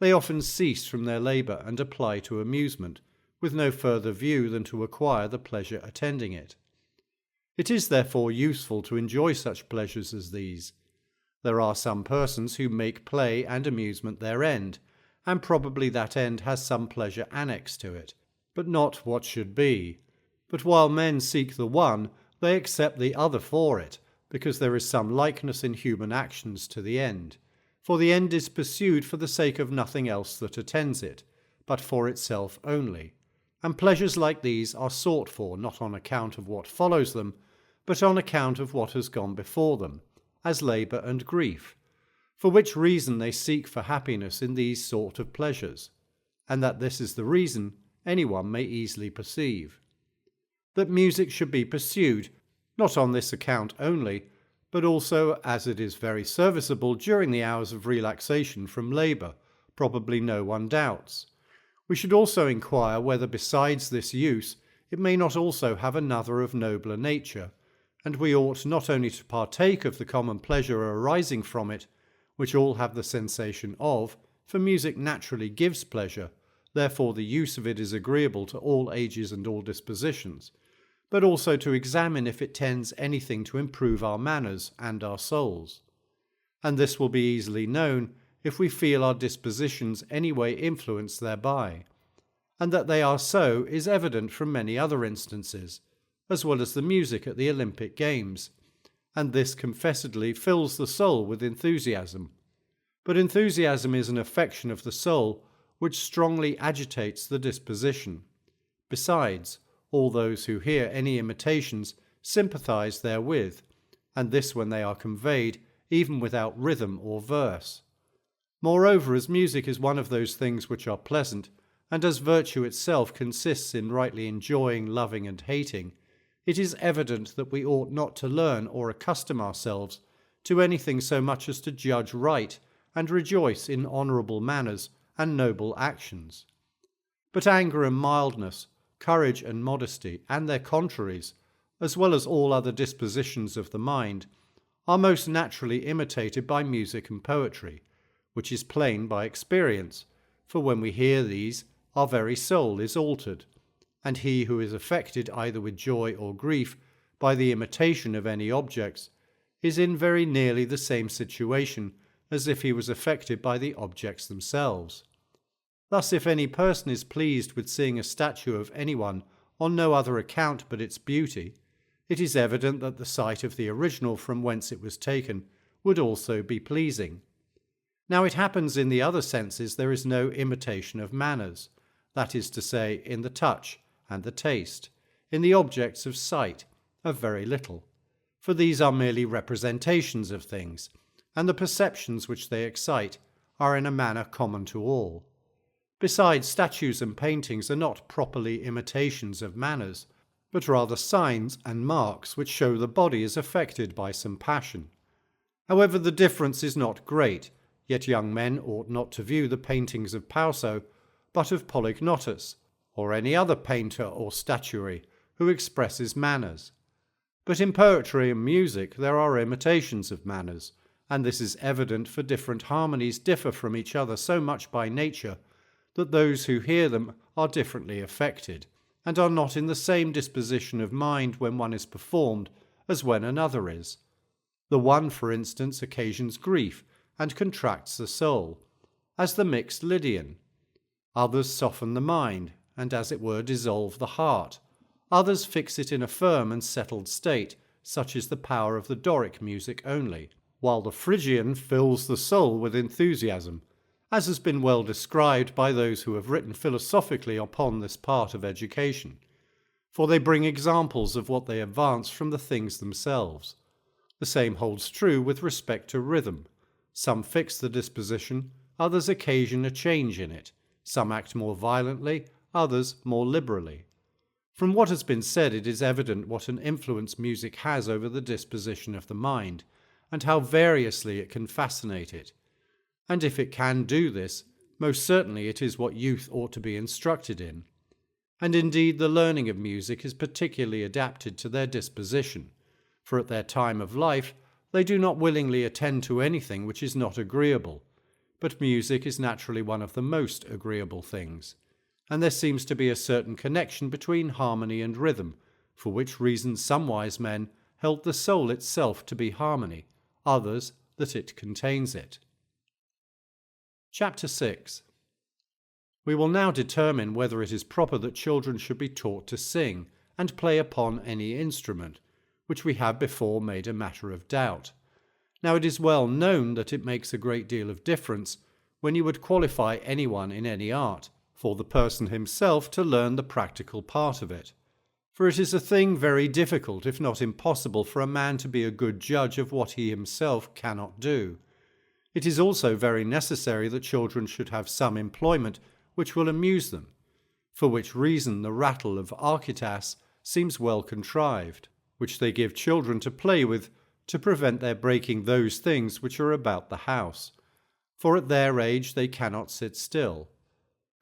S1: they often cease from their labour and apply to amusement, with no further view than to acquire the pleasure attending it. It is therefore useful to enjoy such pleasures as these. There are some persons who make play and amusement their end, and probably that end has some pleasure annexed to it, but not what should be. But while men seek the one, they accept the other for it, because there is some likeness in human actions to the end. For the end is pursued for the sake of nothing else that attends it, but for itself only. And pleasures like these are sought for not on account of what follows them, but on account of what has gone before them, as labour and grief, for which reason they seek for happiness in these sort of pleasures, and that this is the reason anyone may easily perceive. That music should be pursued, not on this account only, but also as it is very serviceable during the hours of relaxation from labour, probably no one doubts. We should also inquire whether besides this use it may not also have another of nobler nature, and we ought not only to partake of the common pleasure arising from it, which all have the sensation of, for music naturally gives pleasure, therefore the use of it is agreeable to all ages and all dispositions, but also to examine if it tends anything to improve our manners and our souls. And this will be easily known if we feel our dispositions any way influenced thereby, and that they are so is evident from many other instances, as well as the music at the Olympic Games, and this confessedly fills the soul with enthusiasm. But enthusiasm is an affection of the soul which strongly agitates the disposition. Besides, all those who hear any imitations sympathize therewith, and this when they are conveyed even without rhythm or verse. Moreover, as music is one of those things which are pleasant, and as virtue itself consists in rightly enjoying, loving, and hating, it is evident that we ought not to learn or accustom ourselves to anything so much as to judge right and rejoice in honourable manners and noble actions. But anger and mildness, courage and modesty, and their contraries, as well as all other dispositions of the mind, are most naturally imitated by music and poetry, which is plain by experience, for when we hear these, our very soul is altered, and he who is affected either with joy or grief by the imitation of any objects is in very nearly the same situation as if he was affected by the objects themselves. Thus, if any person is pleased with seeing a statue of anyone on no other account but its beauty, it is evident that the sight of the original from whence it was taken would also be pleasing. Now it happens in the other senses there is no imitation of manners, that is to say, in the touch and the taste, in the objects of sight, of very little, for these are merely representations of things, and the perceptions which they excite are in a manner common to all. Besides, statues and paintings are not properly imitations of manners, but rather signs and marks which show the body is affected by some passion. However, the difference is not great, yet young men ought not to view the paintings of Pauso, but of Polygnotus, or any other painter or statuary who expresses manners. But in poetry and music there are imitations of manners, and this is evident, for different harmonies differ from each other so much by nature that those who hear them are differently affected, and are not in the same disposition of mind when one is performed as when another is. The one, for instance, occasions grief and contracts the soul, as the mixed Lydian. Others soften the mind, and as it were dissolve the heart. Others fix it in a firm and settled state, such is the power of the Doric music only, while the Phrygian fills the soul with enthusiasm, as has been well described by those who have written philosophically upon this part of education, for they bring examples of what they advance from the things themselves. The same holds true with respect to rhythm. Some fix the disposition, others occasion a change in it. Some act more violently, others more liberally. From what has been said, it is evident what an influence music has over the disposition of the mind, and how variously it can fascinate it. And if it can do this, most certainly it is what youth ought to be instructed in. And indeed the learning of music is particularly adapted to their disposition, for at their time of life they do not willingly attend to anything which is not agreeable, but music is naturally one of the most agreeable things, and there seems to be a certain connection between harmony and rhythm, for which reason some wise men held the soul itself to be harmony, others that it contains it. Chapter 6. We will now determine whether it is proper that children should be taught to sing and play upon any instrument, which we have before made a matter of doubt. Now it is well known that it makes a great deal of difference when you would qualify anyone in any art, for the person himself to learn the practical part of it. For it is a thing very difficult, if not impossible, for a man to be a good judge of what he himself cannot do. It is also very necessary that children should have some employment which will amuse them, for which reason the rattle of Archytas seems well contrived, which they give children to play with, to prevent their breaking those things which are about the house, for at their age they cannot sit still.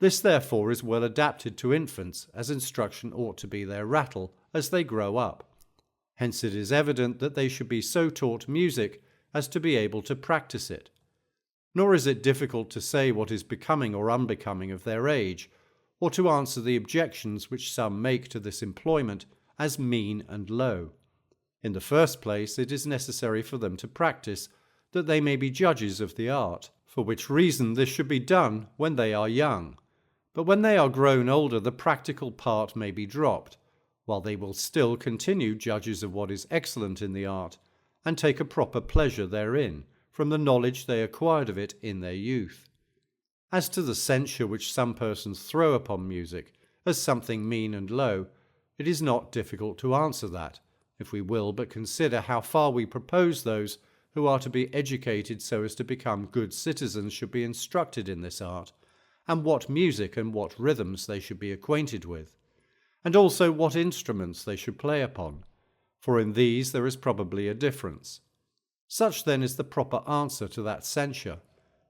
S1: This therefore is well adapted to infants, as instruction ought to be their rattle as they grow up. Hence it is evident that they should be so taught music as to be able to practice it. Nor is it difficult to say what is becoming or unbecoming of their age, or to answer the objections which some make to this employment as mean and low. In the first place, it is necessary for them to practice, that they may be judges of the art, for which reason this should be done when they are young. But when they are grown older, the practical part may be dropped, while they will still continue judges of what is excellent in the art, and take a proper pleasure therein, from the knowledge they acquired of it in their youth. As to the censure which some persons throw upon music as something mean and low, it is not difficult to answer that, if we will but consider how far we propose those who are to be educated so as to become good citizens should be instructed in this art, and what music and what rhythms they should be acquainted with, and also what instruments they should play upon, for in these there is probably a difference. Such then is the proper answer to that censure,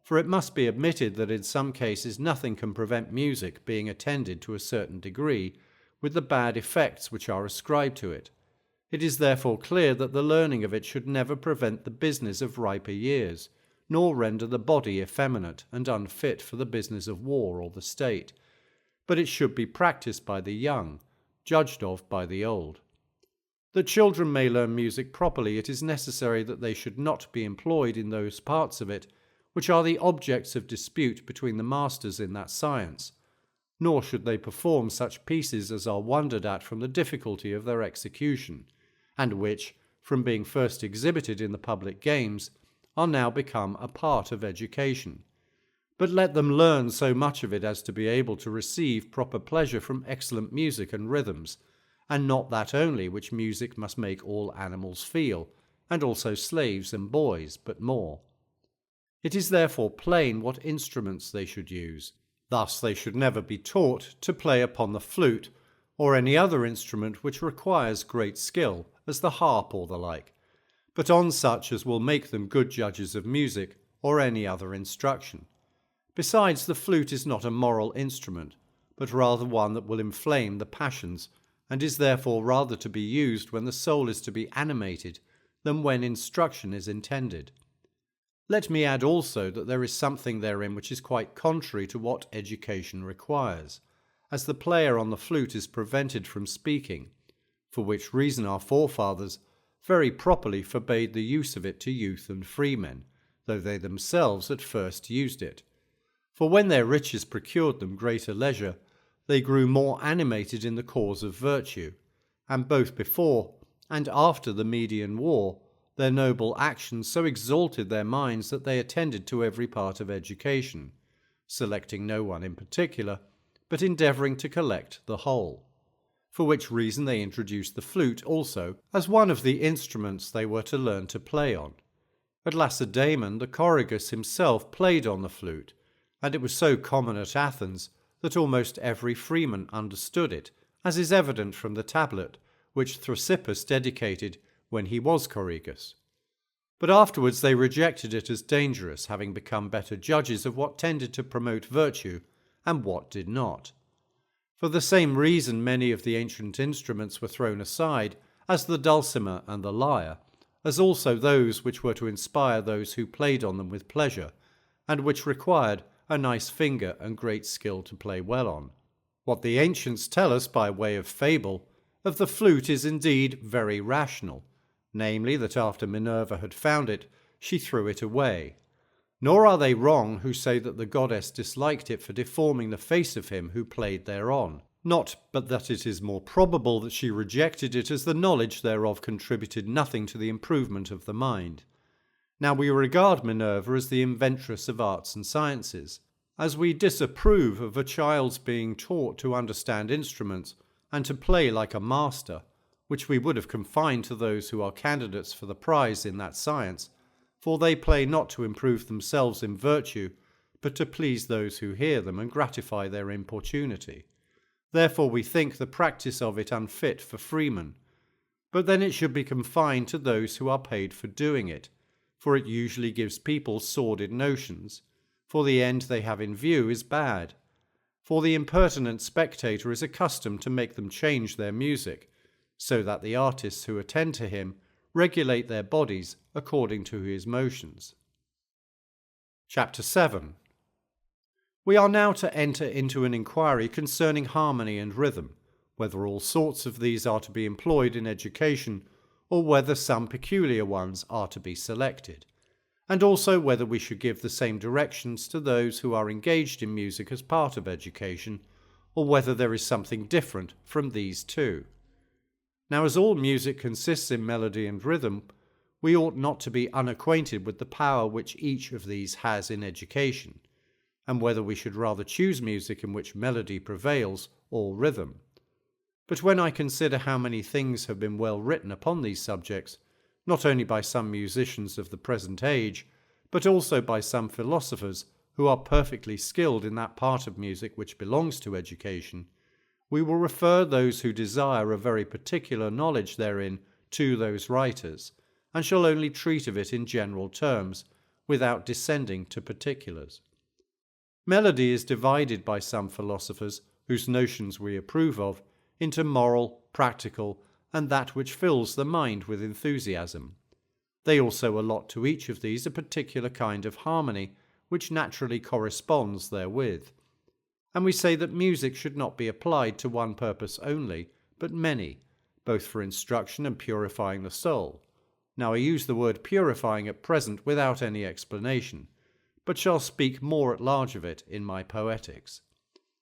S1: for it must be admitted that in some cases nothing can prevent music being attended to a certain degree with the bad effects which are ascribed to it. It is therefore clear that the learning of it should never prevent the business of riper years, nor render the body effeminate and unfit for the business of war or the state, but it should be practised by the young, judged of by the old. That children may learn music properly, it is necessary that they should not be employed in those parts of it which are the objects of dispute between the masters in that science, nor should they perform such pieces as are wondered at from the difficulty of their execution, and which, from being first exhibited in the public games, are now become a part of education. But let them learn so much of it as to be able to receive proper pleasure from excellent music and rhythms, and not that only which music must make all animals feel, and also slaves and boys, but more. It is therefore plain what instruments they should use. Thus they should never be taught to play upon the flute, or any other instrument which requires great skill, as the harp or the like, but on such as will make them good judges of music, or any other instruction. Besides, the flute is not a moral instrument, but rather one that will inflame the passions, and is therefore rather to be used when the soul is to be animated than when instruction is intended. Let me add also that there is something therein which is quite contrary to what education requires, as the player on the flute is prevented from speaking, for which reason our forefathers very properly forbade the use of it to youth and freemen, though they themselves at first used it. For when their riches procured them greater leisure, they grew more animated in the cause of virtue, and both before and after the Median War, their noble actions so exalted their minds that they attended to every part of education, selecting no one in particular, but endeavouring to collect the whole. For which reason they introduced the flute also as one of the instruments they were to learn to play on. At Lacedaemon, the choragus himself played on the flute, and it was so common at Athens that almost every freeman understood it, as is evident from the tablet which Thrasybus dedicated when he was choragus. But afterwards they rejected it as dangerous, having become better judges of what tended to promote virtue and what did not. For the same reason many of the ancient instruments were thrown aside, as the dulcimer and the lyre, as also those which were to inspire those who played on them with pleasure, and which required a nice finger and great skill to play well on. What the ancients tell us by way of fable of the flute is indeed very rational, namely that after Minerva had found it, she threw it away. Nor are they wrong who say that the goddess disliked it for deforming the face of him who played thereon, not but that it is more probable that she rejected it as the knowledge thereof contributed nothing to the improvement of the mind. Now we regard Minerva as the inventress of arts and sciences, as we disapprove of a child's being taught to understand instruments and to play like a master, which we would have confined to those who are candidates for the prize in that science, for they play not to improve themselves in virtue, but to please those who hear them and gratify their importunity. Therefore we think the practice of it unfit for freemen, but then it should be confined to those who are paid for doing it, for it usually gives people sordid notions, for the end they have in view is bad. For the impertinent spectator is accustomed to make them change their music, so that the artists who attend to him regulate their bodies according to his motions. Chapter 7. We are now to enter into an inquiry concerning harmony and rhythm, whether all sorts of these are to be employed in education, or whether some peculiar ones are to be selected, and also whether we should give the same directions to those who are engaged in music as part of education, or whether there is something different from these two. Now, as all music consists in melody and rhythm, we ought not to be unacquainted with the power which each of these has in education, and whether we should rather choose music in which melody prevails or rhythm. But when I consider how many things have been well written upon these subjects, not only by some musicians of the present age, but also by some philosophers who are perfectly skilled in that part of music which belongs to education, we will refer those who desire a very particular knowledge therein to those writers, and shall only treat of it in general terms, without descending to particulars. Melody is divided by some philosophers, whose notions we approve of, into moral, practical, and that which fills the mind with enthusiasm. They also allot to each of these a particular kind of harmony, which naturally corresponds therewith. And we say that music should not be applied to one purpose only, but many, both for instruction and purifying the soul. Now I use the word purifying at present without any explanation, but shall speak more at large of it in my Poetics.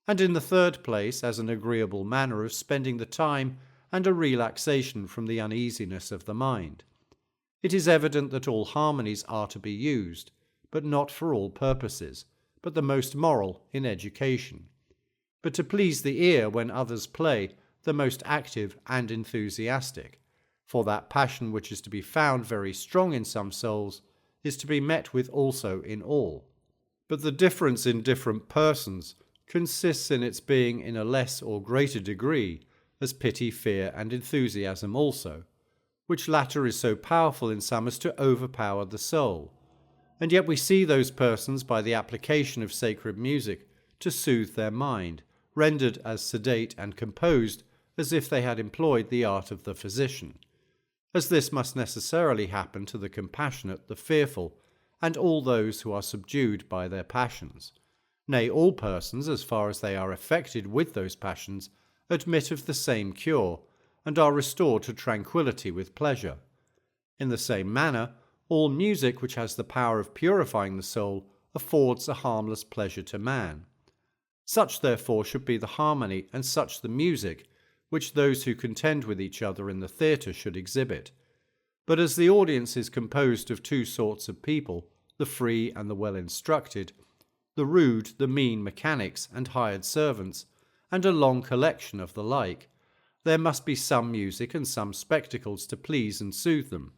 S1: And in the third place, as an agreeable manner of spending the time and a relaxation from the uneasiness of the mind. It is evident that all harmonies are to be used, but not for all purposes, but the most moral in education, but to please the ear when others play, the most active and enthusiastic, for that passion which is to be found very strong in some souls is to be met with also in all. But the difference in different persons consists in its being in a less or greater degree, as pity, fear, and enthusiasm also, which latter is so powerful in some as to overpower the soul. And yet we see those persons, by the application of sacred music, to soothe their mind, rendered as sedate and composed as if they had employed the art of the physician. As this must necessarily happen to the compassionate, the fearful, and all those who are subdued by their passions. Nay, all persons, as far as they are affected with those passions, admit of the same cure, and are restored to tranquillity with pleasure. In the same manner, all music which has the power of purifying the soul affords a harmless pleasure to man. Such therefore should be the harmony, and such the music, which those who contend with each other in the theatre should exhibit. But as the audience is composed of two sorts of people, the free and the well-instructed, the rude, the mean mechanics and hired servants, and a long collection of the like, there must be some music and some spectacles to please and soothe them.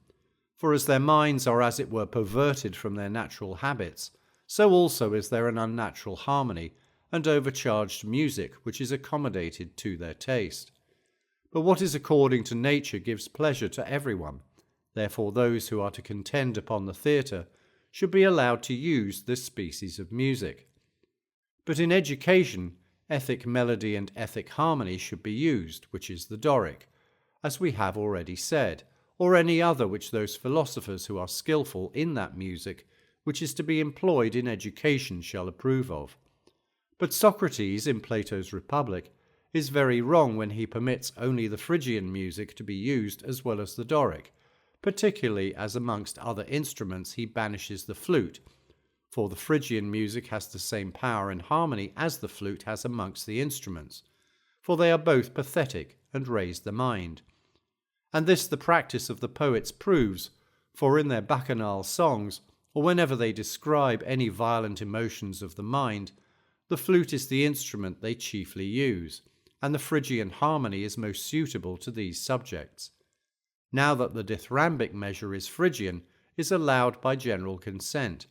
S1: For as their minds are as it were perverted from their natural habits, so also is there an unnatural harmony and overcharged music which is accommodated to their taste. But what is according to nature gives pleasure to everyone. Therefore those who are to contend upon the theatre should be allowed to use this species of music. But in education, ethic melody and ethic harmony should be used, which is the Doric, as we have already said, or any other which those philosophers who are skilful in that music which is to be employed in education shall approve of. But Socrates, in Plato's Republic, is very wrong when he permits only the Phrygian music to be used as well as the Doric, particularly as amongst other instruments he banishes the flute, for the Phrygian music has the same power and harmony as the flute has amongst the instruments, for they are both pathetic and raise the mind. And this the practice of the poets proves, for in their bacchanal songs, or whenever they describe any violent emotions of the mind, the flute is the instrument they chiefly use, and the Phrygian harmony is most suitable to these subjects. Now that the dithyrambic measure is Phrygian, is allowed by general consent,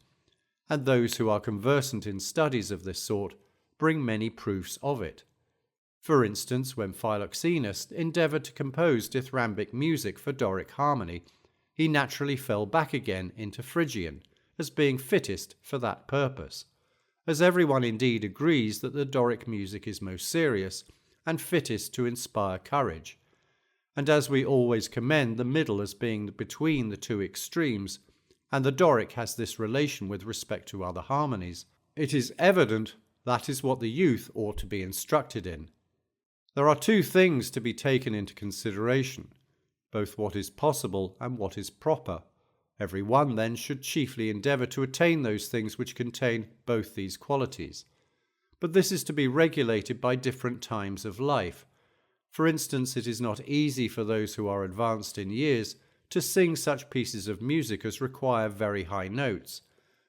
S1: and those who are conversant in studies of this sort bring many proofs of it. For instance, when Philoxenus endeavoured to compose dithyrambic music for Doric harmony, he naturally fell back again into Phrygian, as being fittest for that purpose, as everyone indeed agrees that the Doric music is most serious, and fittest to inspire courage. and as we always commend the middle as being between the two extremes, and the Doric has this relation with respect to other harmonies, it is evident that is what the youth ought to be instructed in. There are two things to be taken into consideration, both what is possible and what is proper. Every one then should chiefly endeavour to attain those things which contain both these qualities. But this is to be regulated by different times of life. For instance, it is not easy for those who are advanced in years to sing such pieces of music as require very high notes,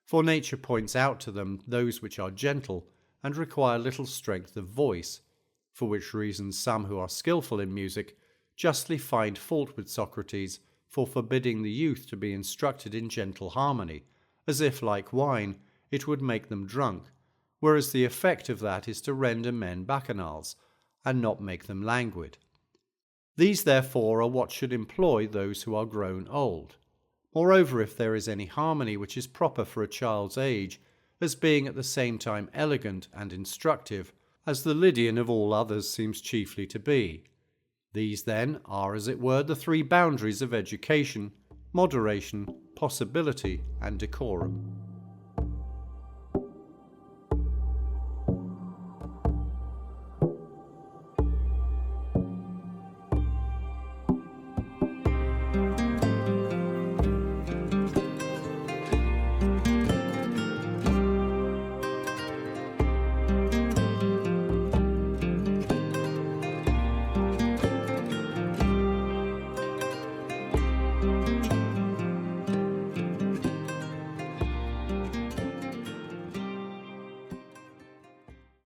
S1: for nature points out to them those which are gentle and require little strength of voice, for which reason some who are skilful in music justly find fault with Socrates for forbidding the youth to be instructed in gentle harmony, as if, like wine, it would make them drunk, whereas the effect of that is to render men bacchanals, and not make them languid. These therefore are what should employ those who are grown old. Moreover, if there is any harmony which is proper for a child's age, as being at the same time elegant and instructive, as the Lydian of all others seems chiefly to be, these then are as it were the three boundaries of education: moderation, possibility, and decorum.